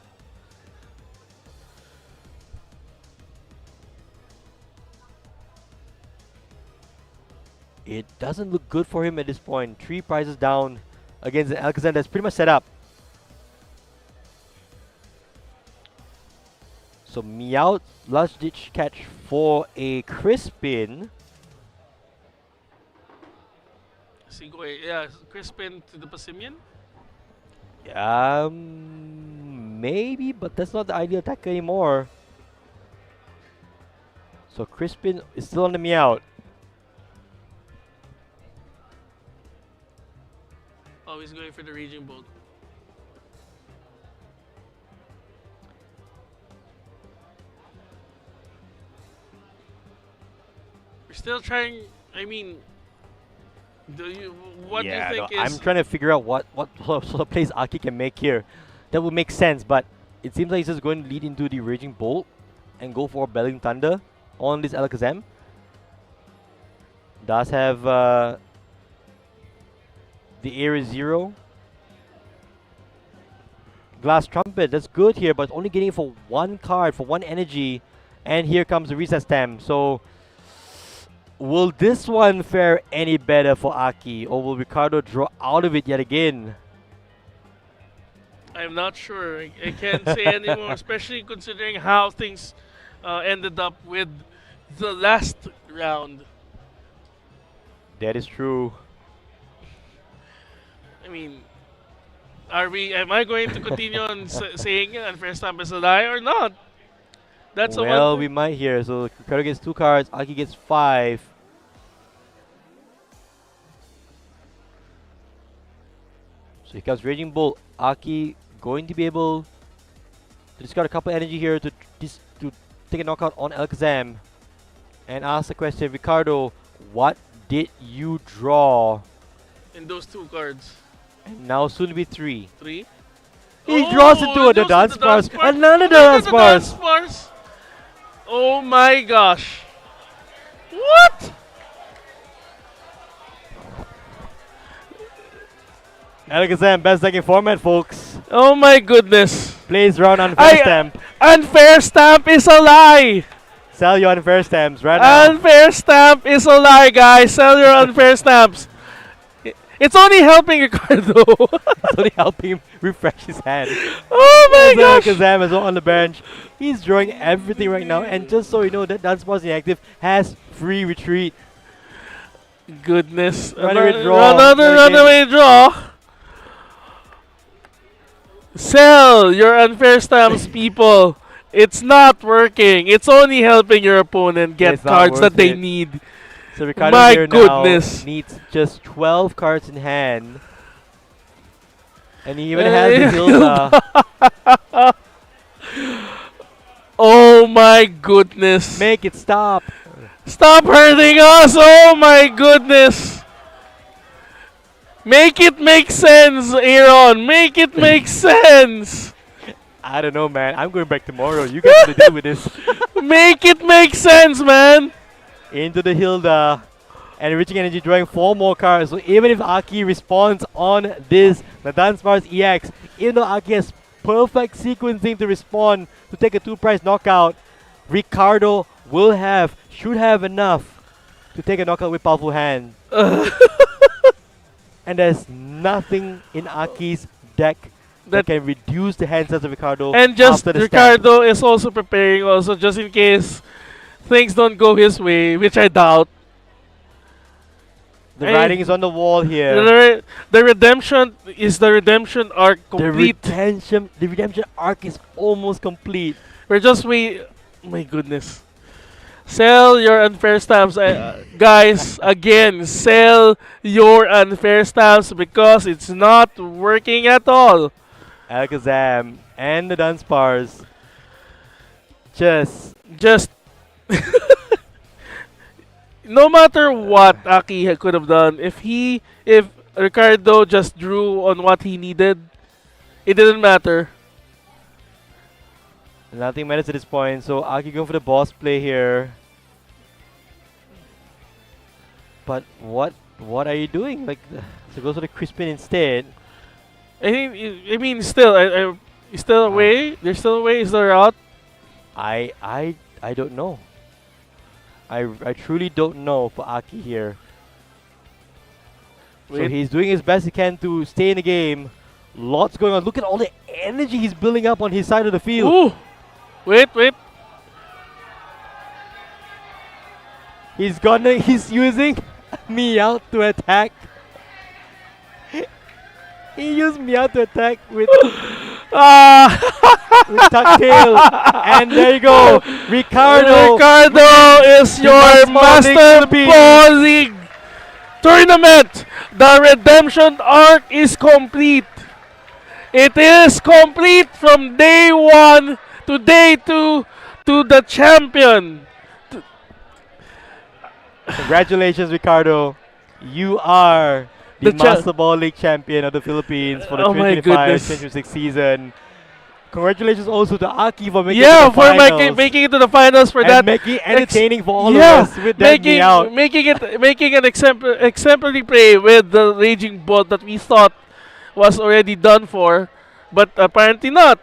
Speaker 1: it doesn't look good for him at this point. 3 prizes down against an Alakazam that's pretty much set up. So Meowth, last ditch catch for a Crispin.
Speaker 2: Yeah, Crispin to the Passimian.
Speaker 1: Maybe, but that's not the ideal attacker anymore. So Crispin is still on the Meowth.
Speaker 2: Oh, he's going for the Raging Bolt. We're still trying. I mean, what do you think is?
Speaker 1: I'm trying to figure out what sort of plays Aki can make here. That would make sense, but it seems like he's just going to lead into the Raging Bolt and go for Belling Thunder on this Alakazam. Does have the Area Zero. Glass Trumpet, that's good here, but only getting it for 1 card, for 1 energy. And here comes the Reset Stamp. So, will this one fare any better for Aki, or will Ricardo draw out of it yet again?
Speaker 2: I'm not sure. I can't say anymore, especially considering how things ended up with the last round.
Speaker 1: That is true.
Speaker 2: I mean, am I going to continue on saying Unfair Stamp is a lie or not? That's
Speaker 1: well, we might here. So Ricardo gets 2 cards, Aki gets 5. So here comes Raging Bolt. Aki going to be able to discard a couple energy here to take a knockout on Alakazam. And ask the question, Ricardo, what did you draw?
Speaker 2: in those 2 cards.
Speaker 1: And now soon to be 3.
Speaker 2: 3.
Speaker 1: He draws into the Dance Bars. Another
Speaker 2: Dance
Speaker 1: Dance Bars.
Speaker 2: Bars. Oh my gosh. What?
Speaker 1: Alakazam, best deck in format, folks.
Speaker 2: Oh my goodness.
Speaker 1: Plays round Unfair Stamp.
Speaker 2: Unfair Stamp is a lie.
Speaker 1: Sell your Unfair Stamps right now.
Speaker 2: Unfair Stamp is a lie, guys. Sell your Unfair Stamps. It's only helping Ricardo.
Speaker 1: It's only helping him refresh his hand.
Speaker 2: Oh my gosh.
Speaker 1: Alakazam is on the bench. He's drawing everything right now. And just so you know, that Dance Bars inactive has free retreat.
Speaker 2: Goodness.
Speaker 1: Runaway draw.
Speaker 2: Another runaway draw. Sell your Unfair Stamps, people. It's not working. It's only helping your opponent get cards that they need.
Speaker 1: So Ricardo
Speaker 2: My
Speaker 1: here
Speaker 2: goodness.
Speaker 1: now needs just 12 cards in hand. And he even has the Hilda.
Speaker 2: Oh my goodness.
Speaker 1: Make it stop.
Speaker 2: Stop hurting us. Oh my goodness. Make it make sense, Aaron. Make it make sense.
Speaker 1: I don't know, man. I'm going back tomorrow. You guys have to deal with this.
Speaker 2: Make it make sense, man.
Speaker 1: Into the Hilda. And Reaching Energy drawing 4 more cards. So even if Aki responds on this, the Dance Bars EX, even though Aki has perfect sequencing to respond to take a 2-prize knockout, Ricardo should have enough to take a knockout with powerful hand. And there's nothing in Aki's deck that can reduce the hand size of Ricardo.
Speaker 2: And just
Speaker 1: after the
Speaker 2: Ricardo is also preparing also just in case things don't go his way, which I doubt.
Speaker 1: The writing is on the wall here.
Speaker 2: The redemption arc complete.
Speaker 1: The redemption arc is almost complete.
Speaker 2: We're just my goodness. Sell your Unfair Stamps, guys. Again, sell your Unfair Stamps because it's not working at all.
Speaker 1: Alakazam and the Dance Bars just
Speaker 2: no matter what Aki could have done, if Ricardo just drew on what he needed, it didn't matter.
Speaker 1: nothing matters at this point. So Aki going for the boss play here. But what are you doing? Like, so goes for the Crispin instead.
Speaker 2: I mean, still, still a way. There's still a way. Is there out?
Speaker 1: I don't know. I truly don't know for Aki here. So
Speaker 2: Wait.
Speaker 1: he's doing his best he can to stay in the game. Lots going on. Look at all the energy he's building up on his side of the field.
Speaker 2: Ooh. Wait.
Speaker 1: He's using Meow to attack. He used Meow to attack with tuck tail. And there you go. Ricardo
Speaker 2: is your
Speaker 1: Master
Speaker 2: Master
Speaker 1: Philippines.
Speaker 2: Ball League tournament. The redemption arc is complete. It is complete from day 1 to day 2 to the champion.
Speaker 1: Congratulations, Ricardo. You are the
Speaker 2: The cha-
Speaker 1: Master Ball League champion of the Philippines for the
Speaker 2: Oh my
Speaker 1: 2025
Speaker 2: goodness.
Speaker 1: Championship season. Congratulations also to Aki for making
Speaker 2: Yeah,
Speaker 1: it to the
Speaker 2: for
Speaker 1: finals
Speaker 2: making it to the finals for
Speaker 1: and
Speaker 2: that.
Speaker 1: making it entertaining for all
Speaker 2: yeah,
Speaker 1: of us with that Meow.
Speaker 2: making an exemplary play with the raging ball that we thought was already done for, but apparently not.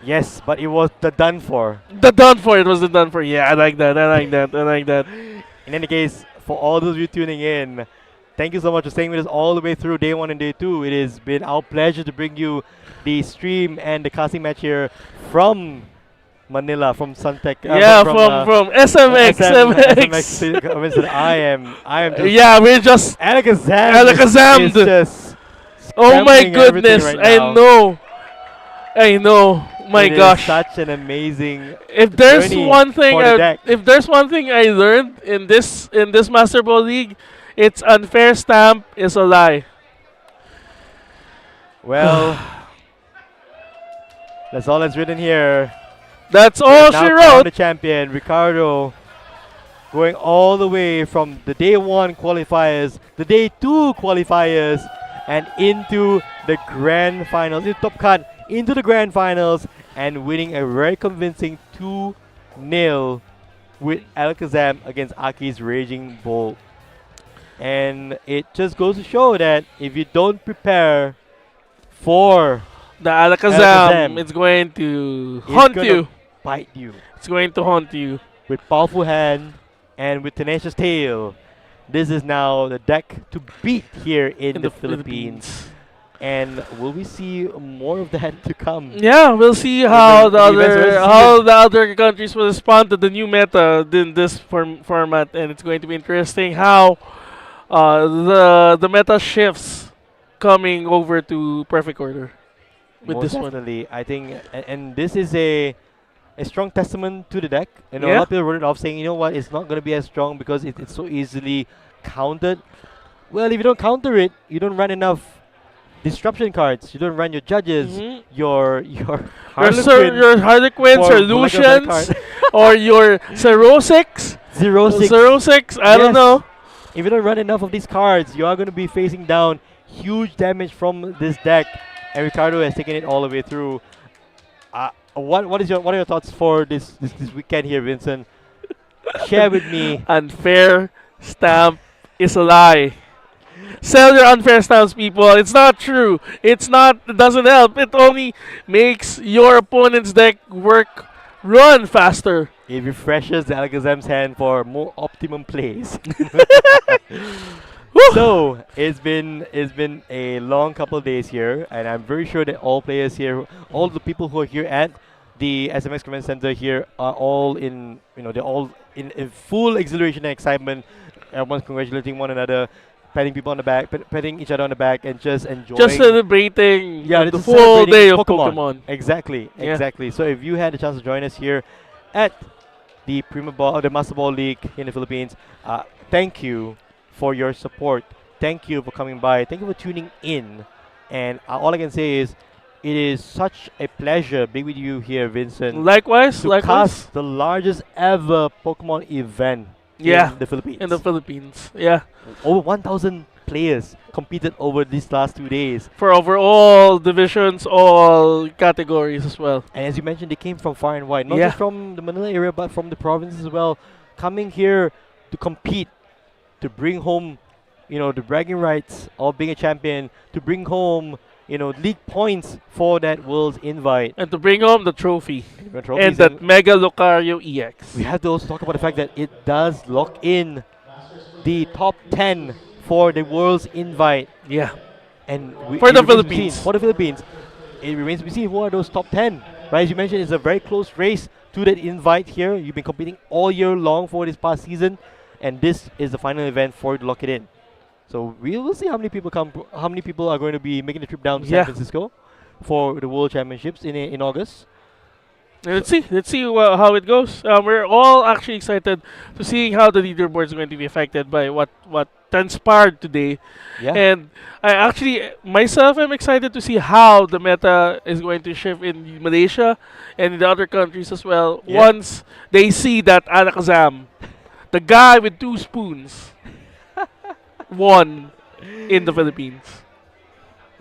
Speaker 1: Yes, but it was the done for.
Speaker 2: The done for, it was the done for. Yeah, I like that. I like that.
Speaker 1: In any case, for all those of you tuning in, thank you so much for staying with us all the way through day 1 and day 2. It has been our pleasure to bring you the stream and the casting match here from Manila, from Suntec.
Speaker 2: Yeah, from SMX.
Speaker 1: SMX. I am just
Speaker 2: Yeah, we're just
Speaker 1: Alakazam is just
Speaker 2: oh my
Speaker 1: scrambling everything
Speaker 2: goodness!
Speaker 1: right
Speaker 2: I know. My
Speaker 1: It is
Speaker 2: gosh!
Speaker 1: such an amazing
Speaker 2: If there's
Speaker 1: journey
Speaker 2: one thing,
Speaker 1: for the deck.
Speaker 2: if there's one thing I learned in this Master Ball League, it's unfair stamp is a lie.
Speaker 1: Well, that's all that's written here.
Speaker 2: That's all
Speaker 1: Now
Speaker 2: she
Speaker 1: crowned
Speaker 2: wrote.
Speaker 1: the champion, Ricardo, going all the way from the day 1 qualifiers, the day 2 qualifiers, and into the grand finals. In top cut into the grand finals and winning a very convincing 2-0 with Alakazam against Aki's Raging Bull. And it just goes to show that if you don't prepare for
Speaker 2: The Alakazam,
Speaker 1: Alakazam,
Speaker 2: it's going to
Speaker 1: it's
Speaker 2: haunt
Speaker 1: gonna
Speaker 2: you.
Speaker 1: bite you
Speaker 2: It's going to haunt you.
Speaker 1: with powerful hand and with tenacious tail. This is now the deck to beat here in the Philippines. And will we see more of that to come?
Speaker 2: Yeah, we'll see how
Speaker 1: the events of the
Speaker 2: the other countries will respond to the new meta in this format, and it's going to be interesting how the meta shifts coming over to Perfect Order with
Speaker 1: Most
Speaker 2: this one.
Speaker 1: definitely. I think, and this is a strong testament to the deck. You know, a
Speaker 2: Yeah.
Speaker 1: lot of people wrote it off saying, you know what, it's not going to be as strong because it's so easily countered. Well, if you don't counter it, you don't run enough disruption cards. You don't run your judges,
Speaker 2: Mhm.
Speaker 1: your
Speaker 2: Your Harlequins,
Speaker 1: for
Speaker 2: your
Speaker 1: lack of a better
Speaker 2: Lucians,
Speaker 1: card.
Speaker 2: or your Zero-6.
Speaker 1: 0-6.
Speaker 2: Zero-6, I don't
Speaker 1: Yes.
Speaker 2: know.
Speaker 1: If you don't run enough of these cards, you are going to be facing down huge damage from this deck. And Ricardo has taken it all the way through. What are your thoughts for this weekend here, Vincent? Share with me.
Speaker 2: Unfair stamp is a lie. Sell your unfair stamps, people. It's not true. It doesn't help. It only makes your opponent's deck run faster.
Speaker 1: It refreshes the Alakazam's hand for more optimum plays. So it's been a long couple of days here, and I'm very sure that all players here, all the people who are here at the SMX Command Center here are all in, they're all in full exhilaration and excitement. Everyone's congratulating one another, patting people on the back, patting each other on the back, and just enjoying.
Speaker 2: Just celebrating the
Speaker 1: just
Speaker 2: full
Speaker 1: celebrating
Speaker 2: day of Pokemon.
Speaker 1: Exactly,
Speaker 2: Yeah.
Speaker 1: exactly. So if you had a chance to join us here at the the Master Ball League in the Philippines, thank you for your support. Thank you for coming by. Thank you for tuning in. And all I can say is, it is such a pleasure being with you here, Vincent.
Speaker 2: Likewise,
Speaker 1: To cast the largest ever Pokemon event
Speaker 2: Yeah,
Speaker 1: in the Philippines.
Speaker 2: in the Philippines. Yeah,
Speaker 1: Over 1,000 players competed over these last 2 days.
Speaker 2: for overall divisions, all categories as well.
Speaker 1: And as you mentioned, they came from far and wide. Not
Speaker 2: Yeah.
Speaker 1: just from the Manila area, but from the provinces as well. Coming here to compete, to bring home, the bragging rights of being a champion, to bring home, league points for that World's invite.
Speaker 2: And to bring home the trophy.
Speaker 1: And trophies.
Speaker 2: And that Mega Lucario EX.
Speaker 1: We have to also talk about the fact that it does lock in the top 10 for the world's invite.
Speaker 2: Yeah.
Speaker 1: And
Speaker 2: For
Speaker 1: it
Speaker 2: the
Speaker 1: remains to be seen.
Speaker 2: Philippines.
Speaker 1: For the Philippines, it remains to be seen who are those top 10. Right, as you mentioned, it's a very close race to that invite here. You've been competing all year long for this past season, and this is the final event for you to lock it in. So we will see how many people come, how many people are going to be making the trip down to San
Speaker 2: Yeah.
Speaker 1: Francisco for the World Championships in August.
Speaker 2: Let's see. Let's see how it goes. We're all actually excited to see how the leaderboard is going to be affected by what transpired today.
Speaker 1: Yeah.
Speaker 2: And I actually myself am excited to see how the meta is going to shift in Malaysia and in the other countries as well.
Speaker 1: Yeah.
Speaker 2: Once they see that Alakazam, the guy with 2 spoons, won in the Philippines.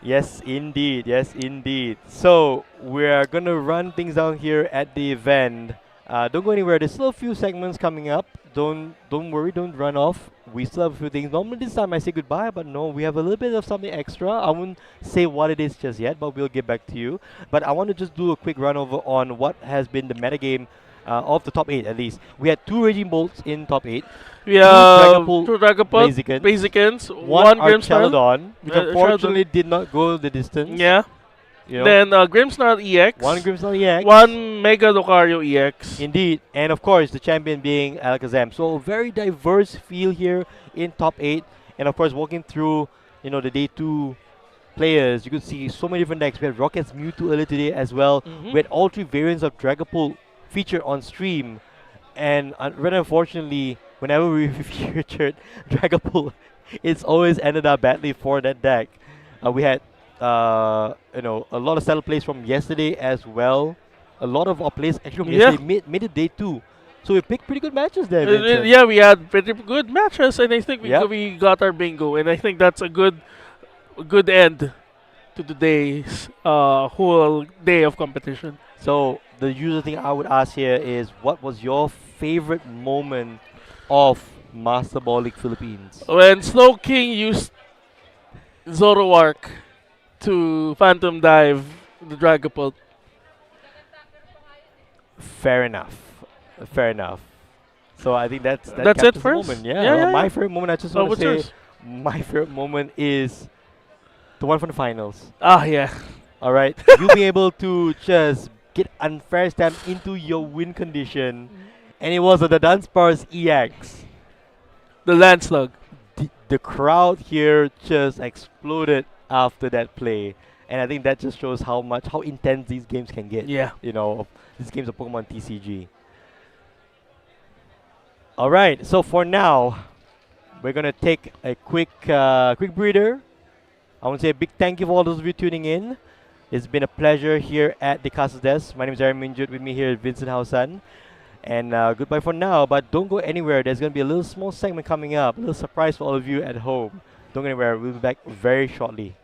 Speaker 1: Yes, indeed. Yes, indeed. So we're gonna run things down here at the event. Don't go anywhere. There's still a few segments coming up. Don't worry. Don't run off. We still have a few things. Normally this time I say goodbye, but no, we have a little bit of something extra. I won't say what it is just yet, but we'll get back to you. But I want to just do a quick run over on what has been the metagame of the top 8 at least. We had 2 Raging Bolts in top 8.
Speaker 2: We have
Speaker 1: Dragapult
Speaker 2: 2 Dragapult,
Speaker 1: Blaziken,
Speaker 2: Blazikens,
Speaker 1: 1
Speaker 2: 1 Grimmsnarl.
Speaker 1: Archelodon, which
Speaker 2: Archelodon.
Speaker 1: unfortunately did not go the distance.
Speaker 2: Yeah.
Speaker 1: You know,
Speaker 2: Then Grimmsnarl EX.
Speaker 1: 1 Grimmsnarl EX.
Speaker 2: 1 Mega Lucario EX.
Speaker 1: Indeed. And of course, the champion being Alakazam. So a very diverse field here in top 8. And of course, walking through, the day 2 players, you could see so many different decks. We had Rocket's Mewtwo earlier today as well.
Speaker 2: Mhm.
Speaker 1: We had all 3 variants of Dragapult featured on stream. And rather unfortunately, whenever we featured Dragapult, it's always ended up badly for that deck. We had a lot of settle plays from yesterday as well. A lot of our plays actually from
Speaker 2: Yeah.
Speaker 1: yesterday made it day 2. So we picked pretty good matches there, Vincent.
Speaker 2: Yeah, we had pretty good matches, and I think
Speaker 1: Yep.
Speaker 2: we got our bingo, and I think that's a good end to today's whole day of competition.
Speaker 1: So the usual thing I would ask here is, what was your favorite moment of Master Ball League Philippines?
Speaker 2: When Snow King used Zoroark to Phantom Dive the Dragapult.
Speaker 1: Fair enough. Fair enough. So I think that
Speaker 2: That's it
Speaker 1: captures the
Speaker 2: first?
Speaker 1: moment.
Speaker 2: Yeah,
Speaker 1: Yeah,
Speaker 2: yeah,
Speaker 1: my
Speaker 2: yeah.
Speaker 1: favorite moment, I just
Speaker 2: Oh,
Speaker 1: want
Speaker 2: what's
Speaker 1: to say,
Speaker 2: yours?
Speaker 1: my favorite moment is the one from the finals.
Speaker 2: Ah, yeah.
Speaker 1: All right, you being able to just get unfair stamp into your win condition, and it was the Dunsparce EX.
Speaker 2: The Landslug.
Speaker 1: The crowd here just exploded after that play, and I think that just shows how intense these games can get.
Speaker 2: Yeah.
Speaker 1: These games of Pokemon TCG. All right, so for now, we're gonna take a quick breather. I want to say a big thank you for all those of you tuning in. It's been a pleasure here at the Castle Desk. My name is Aaron Minjut. With me here is Vincent Hausan. And goodbye for now, but don't go anywhere. There's going to be a little small segment coming up, a little surprise for all of you at home. Don't go anywhere. We'll be back very shortly.